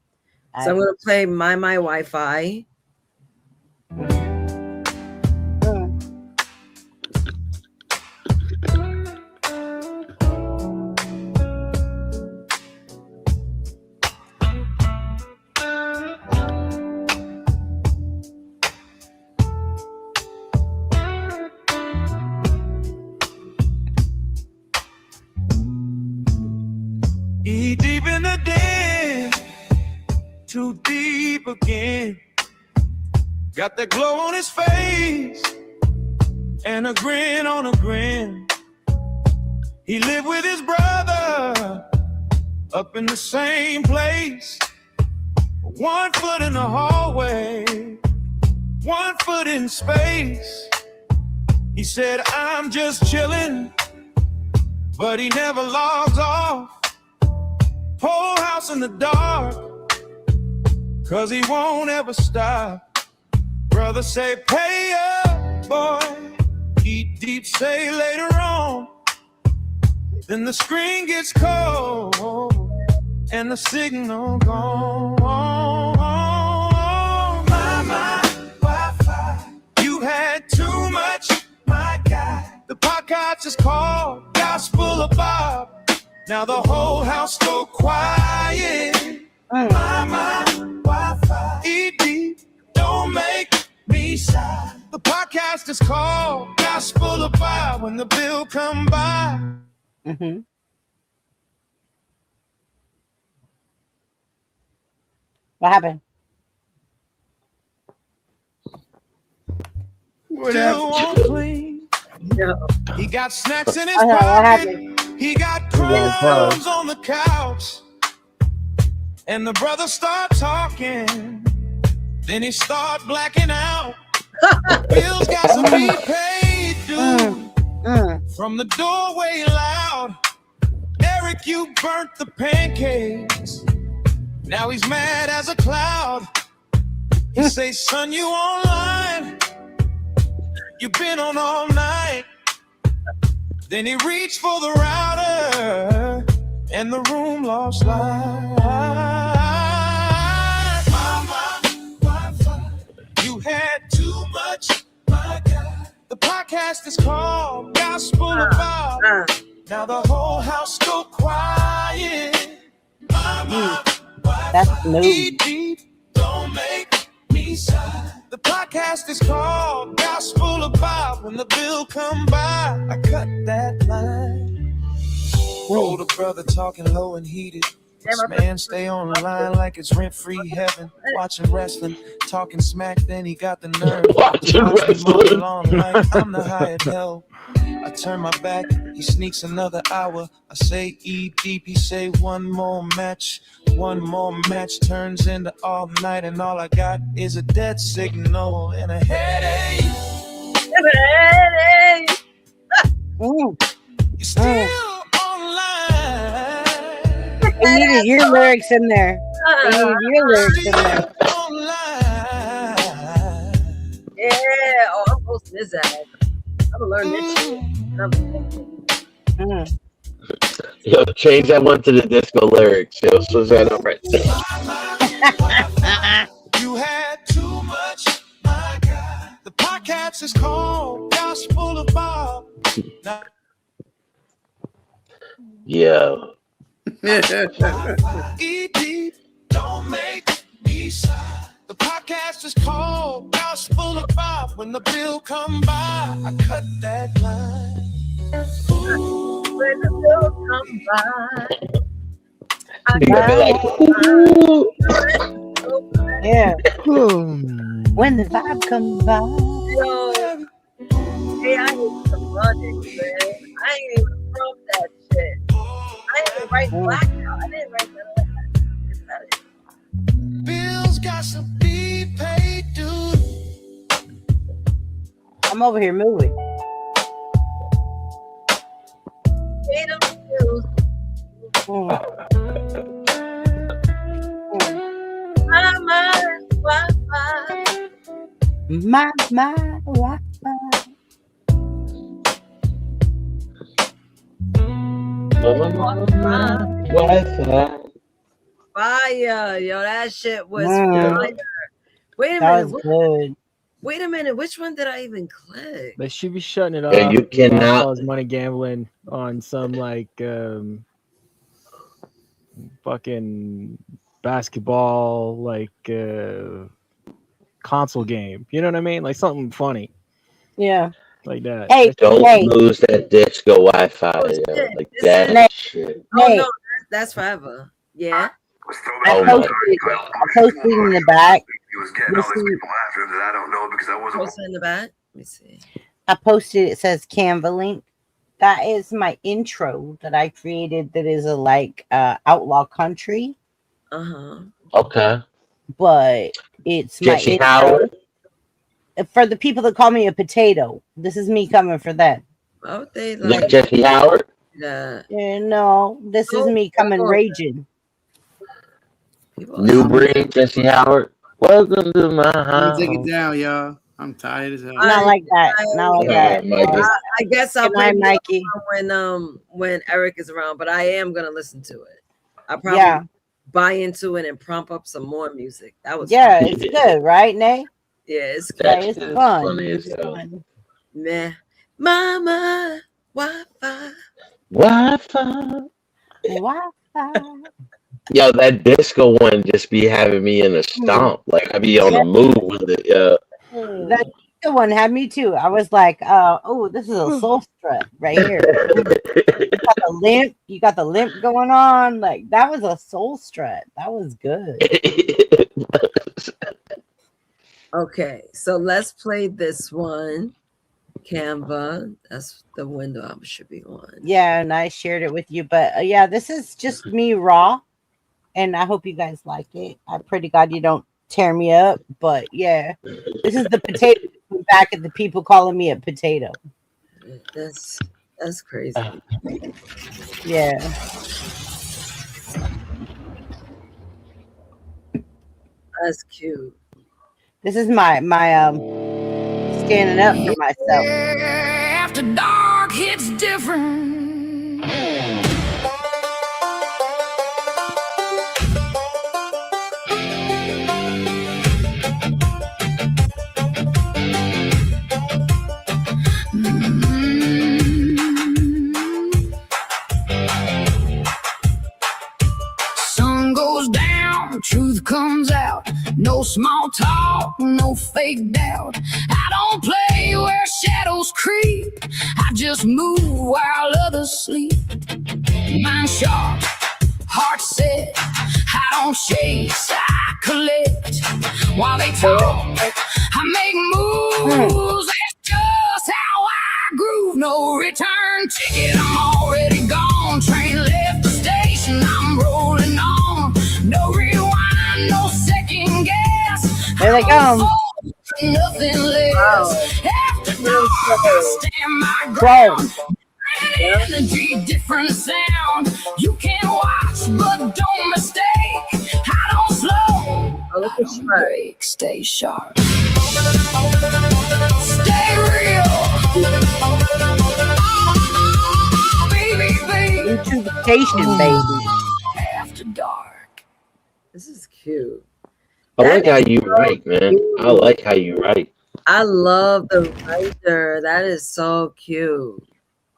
So I'm gonna play my Wi-Fi. Deep in the den, too deep again. Got that glow on his face and a grin on a grin. He lived with his brother up in the same place. 1 foot in the hallway, 1 foot in space. He said, I'm just chilling, but he never logs off. Whole house in the dark, 'cause he won't ever stop. Brother say, pay up, boy. Eat deep, say later on. Then the screen gets cold and the signal gone. My Wi-Fi, you had too much, my guy. The podcast is called Gospel of Bob. Now the whole house go quiet. My Wi-Fi, eat deep, don't make me sigh. The podcast is called Gospel of Bob. When the bill come by. What happened? Still won't clean. He got snacks in his What pocket. happened? He got crumbs on the couch. And the brother start talking. Then he start blacking out. Bills got to be paid, dude. From the doorway loud. Eric, you burnt the pancakes. Now he's mad as a cloud. He say, son, you online. You been on all night. Then he reached for the router, and the room lost light. Mama, Wi-Fi, you had too much, my God. The podcast is called Gospel of Bob. Now the whole house go quiet. Mama, That's new. eat deep, don't make me sigh. The podcast is called Gospel of Bob. When the bill come by, I cut that line. Roll the brother talking low and heated. This man stay on the line like it's rent-free heaven. Watching wrestling, talking smack, then he got the nerve. Watching wrestling. Like I'm the hired help. I turn my back, he sneaks another hour. I say eat deep, he say one more match. One more match turns into all night, and all I got is a dead signal and a headache. You're still online. You needed your lyrics in there. your lyrics in there. Yeah. Oh, I'm posting his ass. I'm gonna learn this shit. Yo, change that one to the disco lyrics. Yo, switch that up right there. You had too much, my God. The podcast is called Gospel of Bob. Yeah. Eat deep, don't make me sigh. The podcast is called Gospel of Bob. When the bill come by, I cut that line. Ooh. When the bill come by, You're gonna be like, ooh. Yeah. When the vibe comes by. Yo, hey, I need some logic, man. I ain't even from that shit. I didn't even write Blackout. I didn't write none of that. Bills got to be paid, dude. I'm over here moving. Pay them bills. My Wi-Fi. My Wi-Fi. Wi-Fi. Fire, yo, that shit was fire. Wait a That minute. was good. Wait a minute. Which one did I even click? They should be shutting it off. Yeah, you cannot. Cause money gambling on some like fucking basketball like console game. You know what I mean? Like something funny. Yeah. Like that. Hey, Don't lose that disco Wi-Fi. Yo. Like that shit. Oh no, that's forever. Yeah. I posted in the back. Posted in the back. Let me see. I posted. It says Canva link. That is my intro that I created. That is a like outlaw country. Okay. But it's Jesse my Howard. For the people that call me a potato. This is me coming for them. Oh, they Like Jesse Howard. Yeah. No, this is me coming raging. New breed, Jesse Howard. Welcome to my house. Take it down, y'all. I'm tired as hell. Not like that. Not like that. I guess I'll play Mikey when Eric is around, but I am gonna listen to it. I'll probably buy into it and prompt up some more music. That was fun. it's good, right, Nay? Yeah, it's good. Yeah, it's fun. It's fun. Meh. Mama Wi-Fi. Wi-Fi. Yo, that disco one just be having me in a stomp. Like I be on the move with it. Yeah. That one had me too. I was like, oh, this is a soul strut right here. You got the limp going on. Like that was a soul strut. That was good. Okay, so let's play this one. Canva. That's the window I should be on. Yeah, and I shared it with you. But yeah, this is just me raw. And I hope you guys like it. I pray to God you don't tear me up. But yeah, this is the potato back at the people calling me a potato. That's crazy. Yeah. That's cute. This is my standing up for myself. After dark hits different. Sun goes down, truth comes out. No small talk, no fake doubt. I don't play where shadows creep. I just move while others sleep. Mind sharp, heart set. I don't chase, I collect. While they talk, I make moves. That's just how I groove. No return ticket, I'm already gone. Train left the station, I'm rolling on. No rewind, no second guess. There they come. Nothing less. After dark, I stand my ground. Energy, different sound. You can watch, but don't mistake. I don't Oh, look at break, stay sharp. Stay real. YouTube station, baby. After dark. This is cute. I like how you write, man. I like how you write. I love the writer. That is so cute.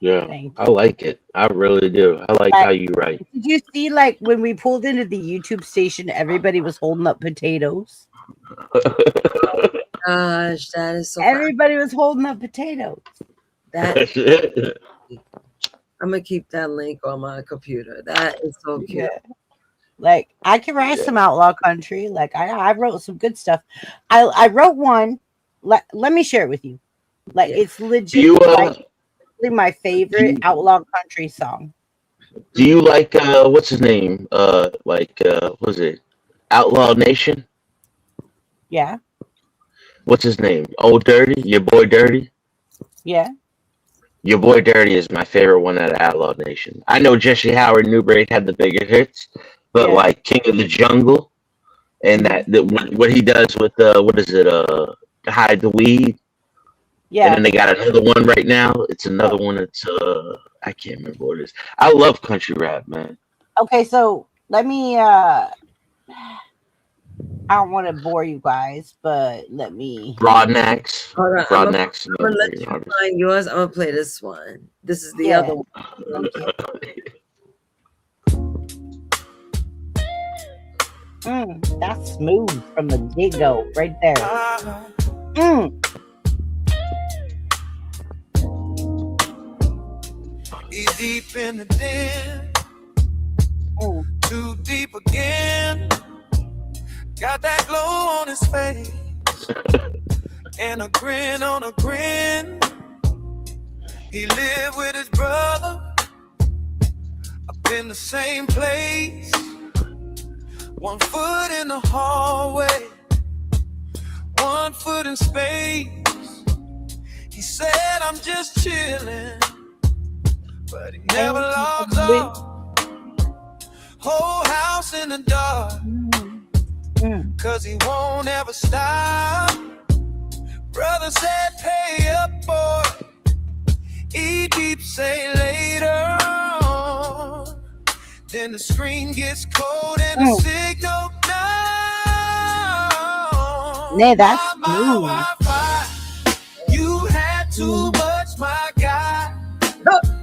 Yeah, I like it. I really do. I like how you write. Did you see, like, when we pulled into the YouTube station, everybody was holding up potatoes? Gosh, that is so Everybody was holding up potatoes. That I'm gonna keep that link on my computer. That is so cute. Yeah. Like, I can write some outlaw country. Like, I wrote some good stuff. I wrote one. Let me share it with you. Like, it's legit. Like, my favorite outlaw country song. Do you like what's his name? What was it? Outlaw Nation? Yeah. What's his name? Old Dirty? Your boy Dirty? Yeah. Your boy Dirty is my favorite one out of Outlaw Nation. I know Jesse Howard New Breed had the bigger hits, but like King of the Jungle and what he does with Hide the Weed. Yeah. And then they got another one right now. It's another one. It's I can't remember what it is. I love country rap, man. Okay, so let me I don't want to bore you guys, but let me Broadnax. Hold on, Broadnax. I'm gonna let you find yours. I'm gonna play this one. This is the other one. That's smooth from the get-go right there. He's deep in the den. Too deep again. Got that glow on his face. And a grin on a grin. He lived with his brother up in the same place. 1 foot in the hallway, 1 foot in space. He said, I'm just chilling, but he never logs off. Whole house in the dark, cause he won't ever stop. Brother said, pay up, boy. Eat deep, say later on. Then the screen gets cold and the signal down. Nah, that's smooth. You had too much, my guy.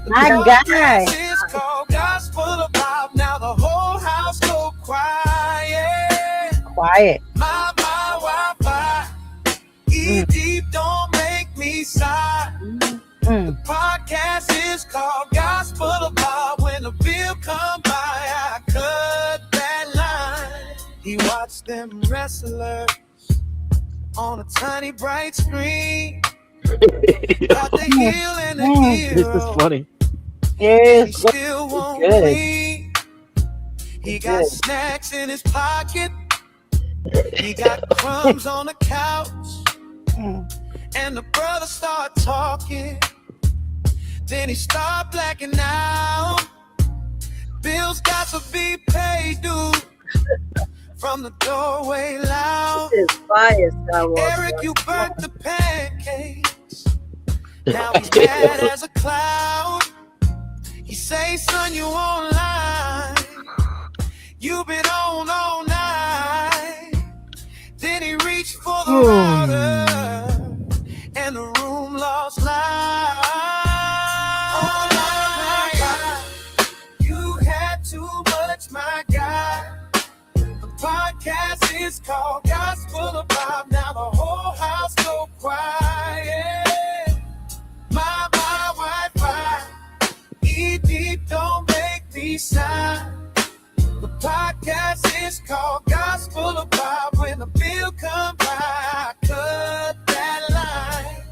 My guy. It's called Gospel About. Now the whole house go quiet. Quiet. My Wi-Fi. Eat deep, don't make me sigh. The podcast is called Gospel About. When the bill come by, I cut that line. He watched them wrestlers on a tiny bright screen. Got the heel and the hero. This is funny. He still won't leave. He got snacks in his pocket. He got crumbs on the couch. And the brother start talking. Then he start blacking out. Bills got to be paid, dude. From the doorway loud. Eric, you burnt the pancakes. Now he's mad as a cloud. He say, son, you online. You been on all night. Then he reached for the router. And the room lost light. Oh my God, you had too much, my God. The podcast is called Gospel About. Now the whole house go quiet. My Wi-Fi. Eat deep, don't make me sigh. The podcast is called Gospel About. When the bill come by, I cut that line.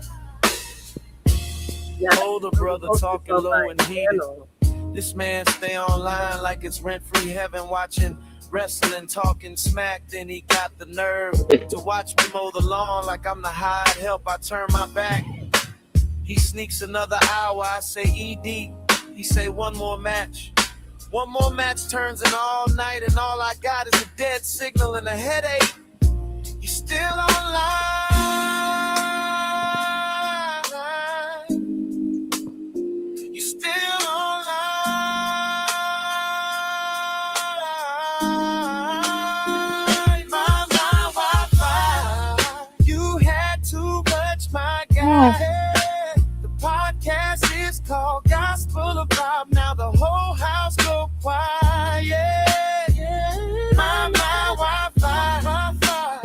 Older brother talking low and heated. This man stay online like it's rent-free heaven, watching wrestling, talking smack. Then he got the nerve to watch me mow the lawn like I'm the hired help. I turn my back. He sneaks another hour. I say ED. He say one more match. One more match turns in all night, and all I got is a dead signal and a headache. still online. You still online. My Wi-Fi. You had too much, my guy. The podcast is called Gospel of Bob. Now the whole house go quiet. My Wi-Fi.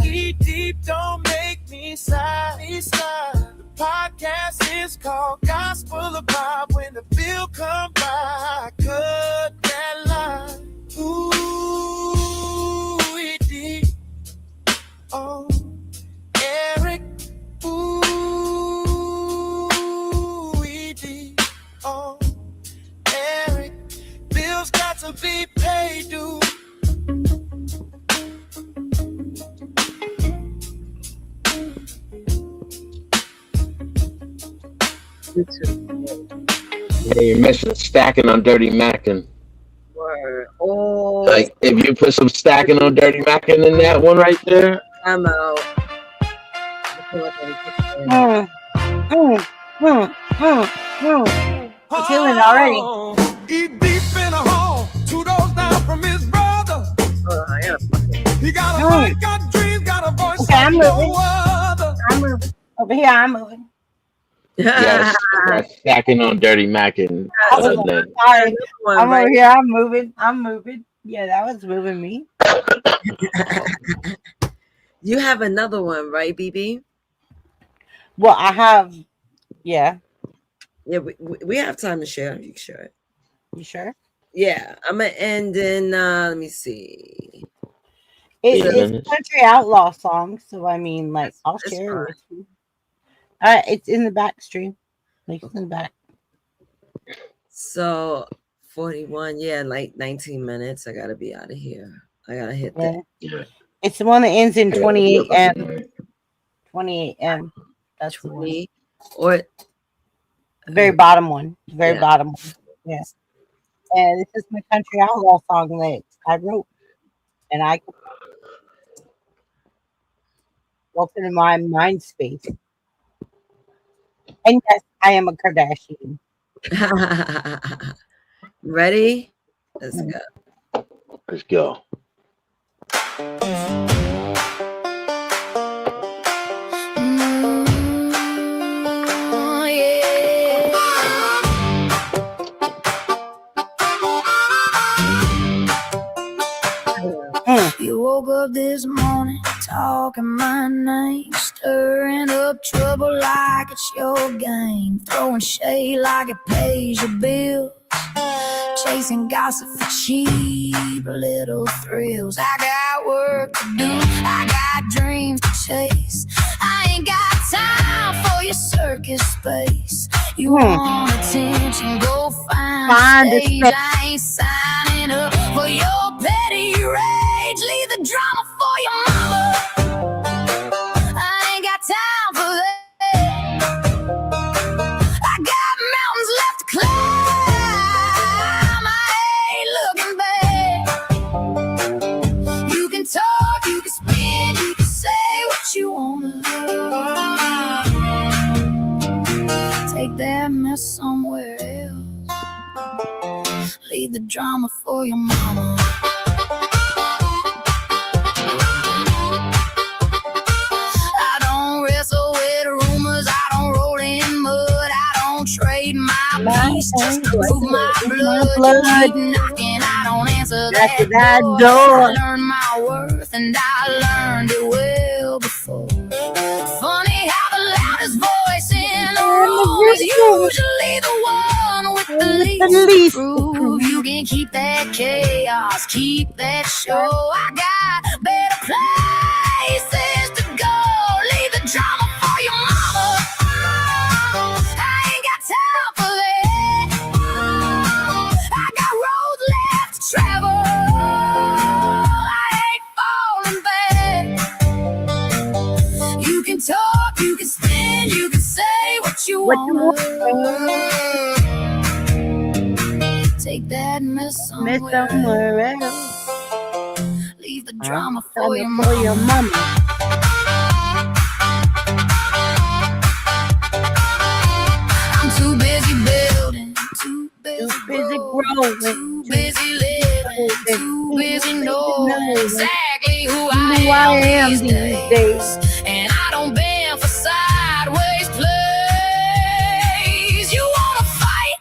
Eat deep, don't make me sigh. The podcast is called Gospel of Bob. When the bill come by, cut that line. Ooh, it deep. Oh, Eric. Ooh, it deep. Oh, Eric. Bills got to be paid, dude. Yeah, you're missing stacking on Dirty Mackin. Word. Oh, Like if you put some stacking on Dirty Mackin in that one right there. I'm out. I'm feeling it already. Eat deep in a hole, 2 doors down from his brother. He got a mind, got dreams, got a voice. Okay, I'm like moving. no other. I'm moving. Over here, I'm moving. Yes, stacking on Dirty Mackin. Sorry. I'm over here, I'm moving. Yeah, that was moving me. You have another one, right, BB? Well, I have, yeah. Yeah, we have time to share. You can share it. You sure? Yeah, I'm gonna end in. Let me see. It's a country outlaw song, so I mean, like, I'll share it with you. It's in the back stream. Like, it's in the back. So 41, yeah, like 19 minutes. I gotta be out of here. I gotta hit that. It's the one that ends in 28M. 28M. That's 20 or the very bottom one. The very Yeah. bottom one. Yes. And this is my country outlaw song that I wrote. And I opened in my mind space. And yes, I am a Kardashian. Ready? Let's go. Let's go. You woke up this morning talking my name, stirring up trouble like it's your game, throwing shade like it pays your bills, chasing gossip for cheap little thrills. I got work to do, I got dreams to chase. I ain't got time for your circus space. You want attention, go find a stage. I ain't signing up for your petty rage. Leave the drama for your mama. I ain't got time for that. I got mountains left to climb. I ain't looking back. You can talk, you can spin, you can say what you wanna. Take that mess somewhere else. Leave the drama for your mama. I don't wrestle with rumors, I don't roll in mud, I don't trade my peace just to prove my blood. You keep knocking, I don't answer that door. I learned my worth and I learned it well before. Funny how the loudest voice in the room is usually the one with the least to prove. You can keep that chaos, keep that show. I got better places to go. Leave the drama for your mama. I ain't got time for that. I got roads left to travel. I ain't falling back. You can talk, you can spin, you can say what you want. Take that mess somewhere else. Leave the drama for your mama. Too busy living, too busy knowing exactly who I am these days. And I don't bend for sideways plays. You wanna fight?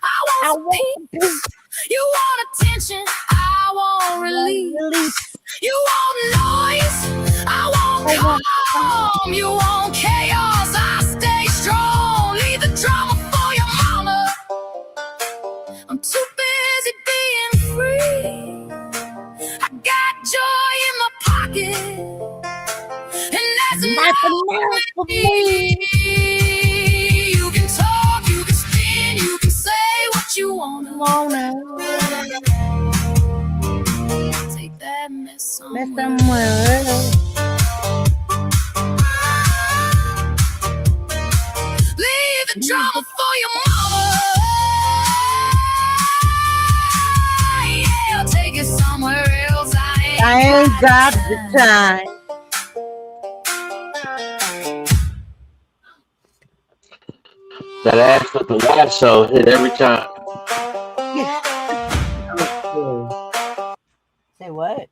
I want peace. You want attention? I want release. You want noise? I want calm. You want chaos? I stay strong. Leave the drama for your mama. I'm too busy being free. I got joy in my pocket, and that's enough for me. You can talk, you can spin, you can say what you wanna. Take that mess somewhere else. Leave the drama for your mama. Yeah, take it somewhere else. I ain't got the time. That ass with the lasso hit every time. Say what?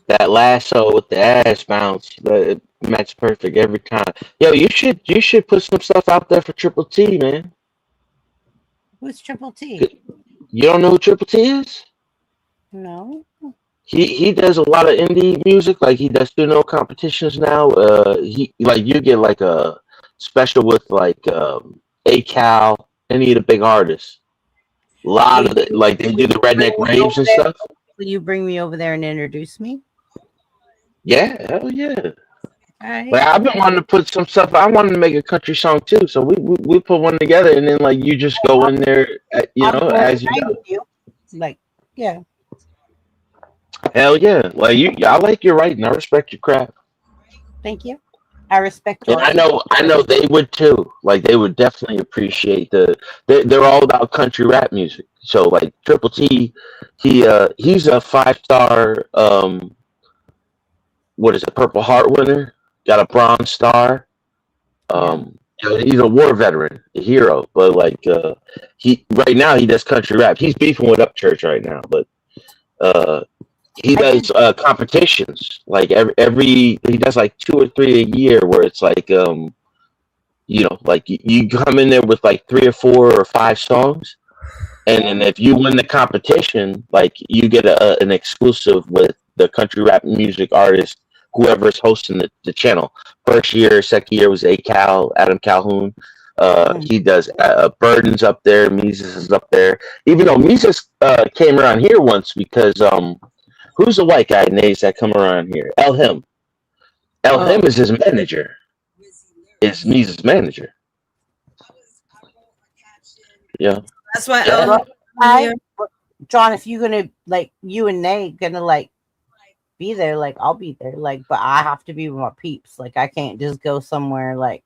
That lasso with the ass bounce, that match perfect every time. Yo, you should put some stuff out there for Triple T, man. Who's Triple T? You don't know who Triple T is? No. He does a lot of indie music. Like he does competitions now. He like you get like a special with like ACAL, any of the big artists. A lot of the like they do the redneck raves and stuff. Will you bring me over there and introduce me? Yeah, hell yeah. Right. Like I've been wanting to put some stuff. I wanted to make a country song too, so we put one together, and then like you just go in there, you know, as you go. Like, yeah. Hell yeah! Like I like your writing. I respect your craft. Thank you. I respect yours. And I know they would too. Like they would definitely appreciate they're all about country rap music. So like Triple T, he's a 5-star what is it, Purple Heart winner, got a Bronze Star. He's a war veteran, a hero. But like he right now he does country rap. He's beefing with Upchurch right now, but he does competitions like every he does like 2 or 3 a year where it's like like you come in there with like 3 or 4 or 5 songs, and then if you win the competition, like you get an exclusive with the country rap music artist, whoever's hosting the channel. First year, second year was ACAL, Adam Calhoun. He does Burden's up there, Mises is up there. Even though Mises came around here once because who's the white guy names that come around here? Him is his manager. Is Mises' manager. Yeah. That's why John, if you're gonna like you and Nate gonna like be there, like I'll be there, like, but I have to be with my peeps. Like I can't just go somewhere like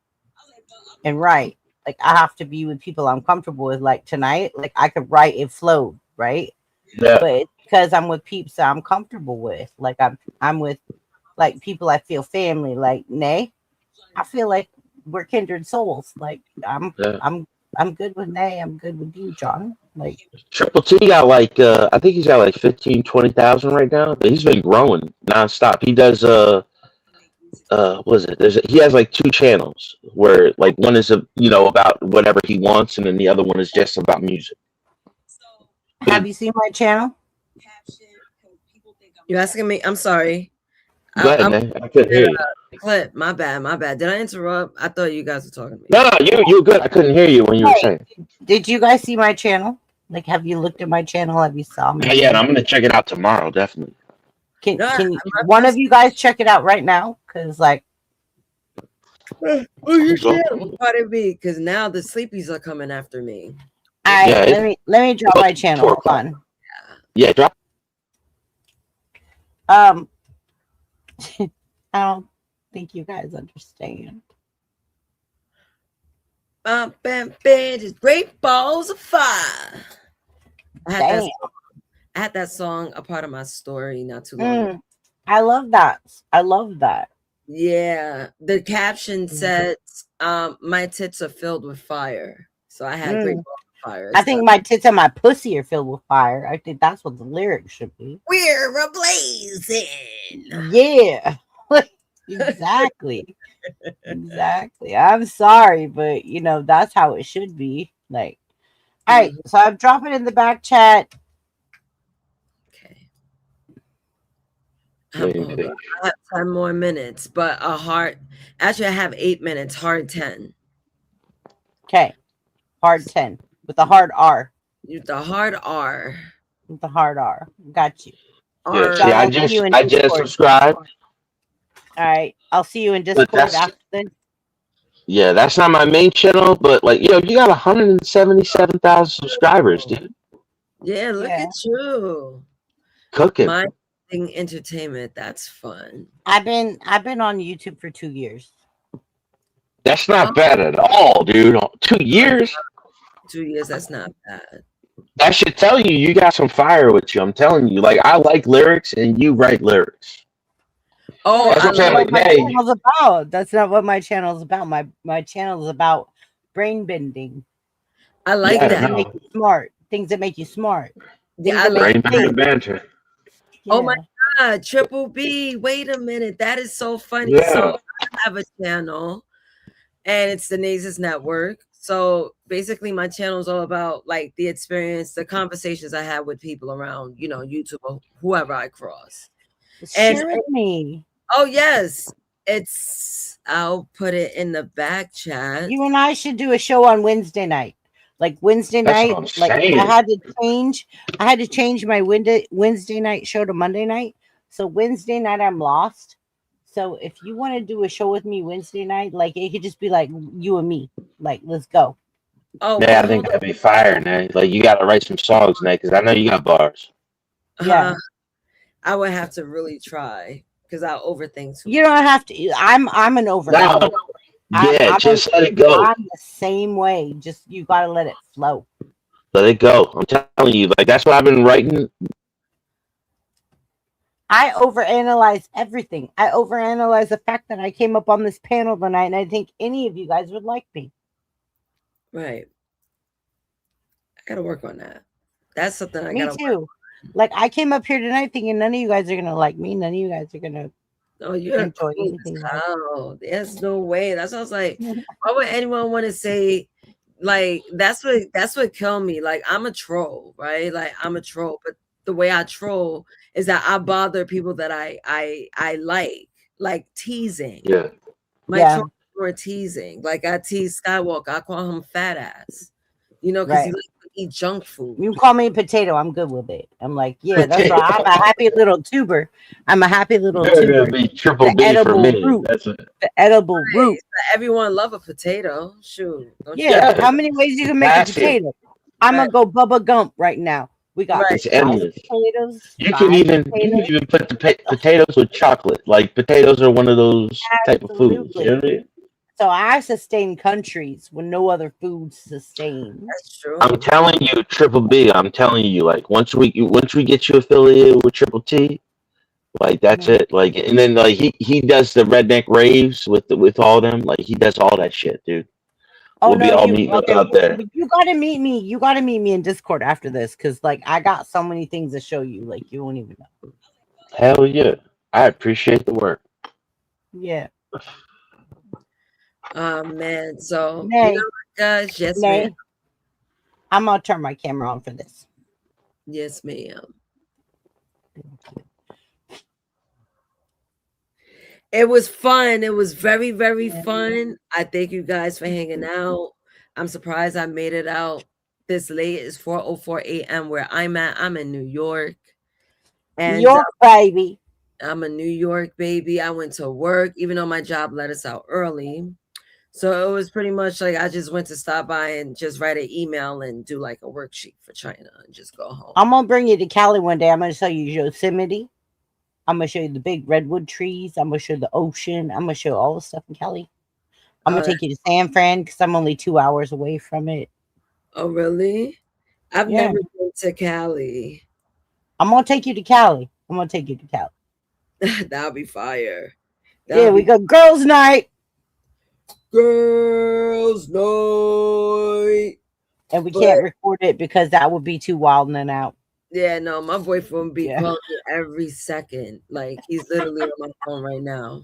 and write. Like I have to be with people I'm comfortable with. Like tonight, like I could write it flowed, right? Yeah. But it's because I'm with peeps that I'm comfortable with. Like I'm with like people I feel family. Like Nay, I feel like we're kindred souls. Like I'm good with Nay. I'm good with you, John. Like Triple T got like I think he's got like 15,000-20,000 right now, but he's been growing nonstop. He does what is it? He has like 2 channels where like one is about whatever he wants, and then the other one is just about music. Have you seen my channel? You asking me? I'm sorry. Go ahead, man. I couldn't hear you. Clip, my bad. Did I interrupt? I thought you guys were talking to me. No, you're good. I couldn't hear you when you were saying. Did you guys see my channel? Like, have you looked at my channel? Have you saw me? Yeah, I'm gonna check it out tomorrow, definitely. Can one of you guys check it out right now? Because like, Pardon me, because now the sleepies are coming after me. Let me drop my channel. Hold on. Yeah, drop. I don't think you guys understand. Bump and bitches, great balls of fire. I had that song a part of my story not too long ago. I love that. Yeah, the caption said, "My tits are filled with fire." So I had great balls of fire I stuff. think my tits and my pussy are filled with fire. I think that's what the lyrics should be. We're ablazing. Yeah. Exactly. Exactly. I'm sorry, but that's how it should be. Like, all right, so I'm dropping in the back chat. Hold on. I have 10 more minutes, but a hard. Actually, I have 8 minutes. Hard 10. Okay, hard 10 with the hard R. The hard R. With the hard R. Got you. Yeah, John, see, I'll see you in I just Discord. subscribed. All right, I'll see you in But Discord after this. Yeah, that's not my main channel, but like, you got 177,000 subscribers, dude. Yeah, look at you. Cooking. My thing entertainment. That's fun. I've been on YouTube for 2 years. That's not bad at all, dude. 2 years? 2 years, that's not bad. That should tell you you got some fire with you. I'm telling you. Like, I like lyrics and you write lyrics. Oh, that's what I'm saying. Like, my hey, channel's about. That's not what my channel's about. My channel is about brain bending. I like things that. Make you smart. Things that make you smart. Yeah, I like brain banter. Oh my God, Triple B. Wait a minute. That is so funny. Yeah. So I have a channel and it's the Nazes Network. So basically my channel is all about like the experience, the conversations I have with people around, YouTube or whoever I cross. Share with me. Oh yes. I'll put it in the back chat. You and I should do a show on Wednesday night. Like Wednesday That's night, what I'm like saying. I had to change my Wednesday night show to Monday night. So Wednesday night I'm lost. So if you want to do a show with me Wednesday night, like it could just be like you and me. Like, let's go. Oh yeah, I think that'd be fire, man. Like, you gotta write some songs, man, because I know you got bars. Yeah. I would have to really try because I'll overthink too. You don't have to. I'm an overthinker. No. Yeah, just let it go. I'm the same way. Just you gotta let it flow. Let it go. I'm telling you, like, that's what I've been writing. I overanalyze everything. I overanalyze the fact that I came up on this panel tonight, and I think any of you guys would like me. Right. I gotta work on that. That's something I Me gotta too. Like I came up here tonight thinking none of you guys are gonna like me. None of you guys are gonna you're enjoy cool anything. Oh, there's no way. That's what I was like. Why would anyone want to say like that's what killed me? Like I'm a troll, right? Like I'm a troll, but the way I troll is that I bother people that I like teasing. Yeah. My trolls were teasing. Like I tease Skywalker. I call him fat ass. Because he likes to eat junk food. You call me a potato, I'm good with it. I'm like, yeah, that's right. I'm a happy little tuber. I'm a happy little You're tuber. gonna be triple B for me. Root. That's it. The edible root. Everyone love a potato. Shoot. Yeah. How many ways you can make a potato? I'm gonna go Bubba Gump right now. We got It's endless. potatoes. You can even put the potatoes with chocolate. Like potatoes are one of those type of foods. You know what I mean? So I sustain countries when no other food sustains. That's true. I'm telling you, Triple B. I'm telling you, like once we get you affiliated with Triple T, like that's it. Like, and then like he does the redneck raves with all them. Like he does all that shit, dude. Oh, we'll be all meeting up out there. You gotta meet me. You gotta meet me in Discord after this, because like I got so many things to show you. Like you won't even know. Hell yeah! I appreciate the work. Yeah. Man, so Nay. Guys, yes, Nay. ma'am. I'm gonna turn my camera on for this. Yes, ma'am. It was fun. It was very, very fun. I thank you guys for hanging out. I'm surprised I made it out this late. It's 4:04 a.m. where I'm at. I'm in New York. And New York, baby. I'm a New York baby. I went to work, even though my job let us out early. So it was pretty much like I just went to stop by and just write an email and do like a worksheet for China and just go home. I'm gonna bring you to Cali one day. I'm gonna show you Yosemite. I'm gonna show you the big redwood trees. I'm gonna show you the ocean. I'm gonna show you all the stuff in Cali. I'm gonna take you to San Fran because I'm only 2 hours away from it. Oh, really? I've never been to Cali. I'm gonna take you to Cali. I'm gonna take you to Cali. That'll be fire. We got girls' night. Girls' night. and we can't record it because that would be too wild and out. Yeah, no, my boyfriend be calling me every second. Like he's literally on my phone right now.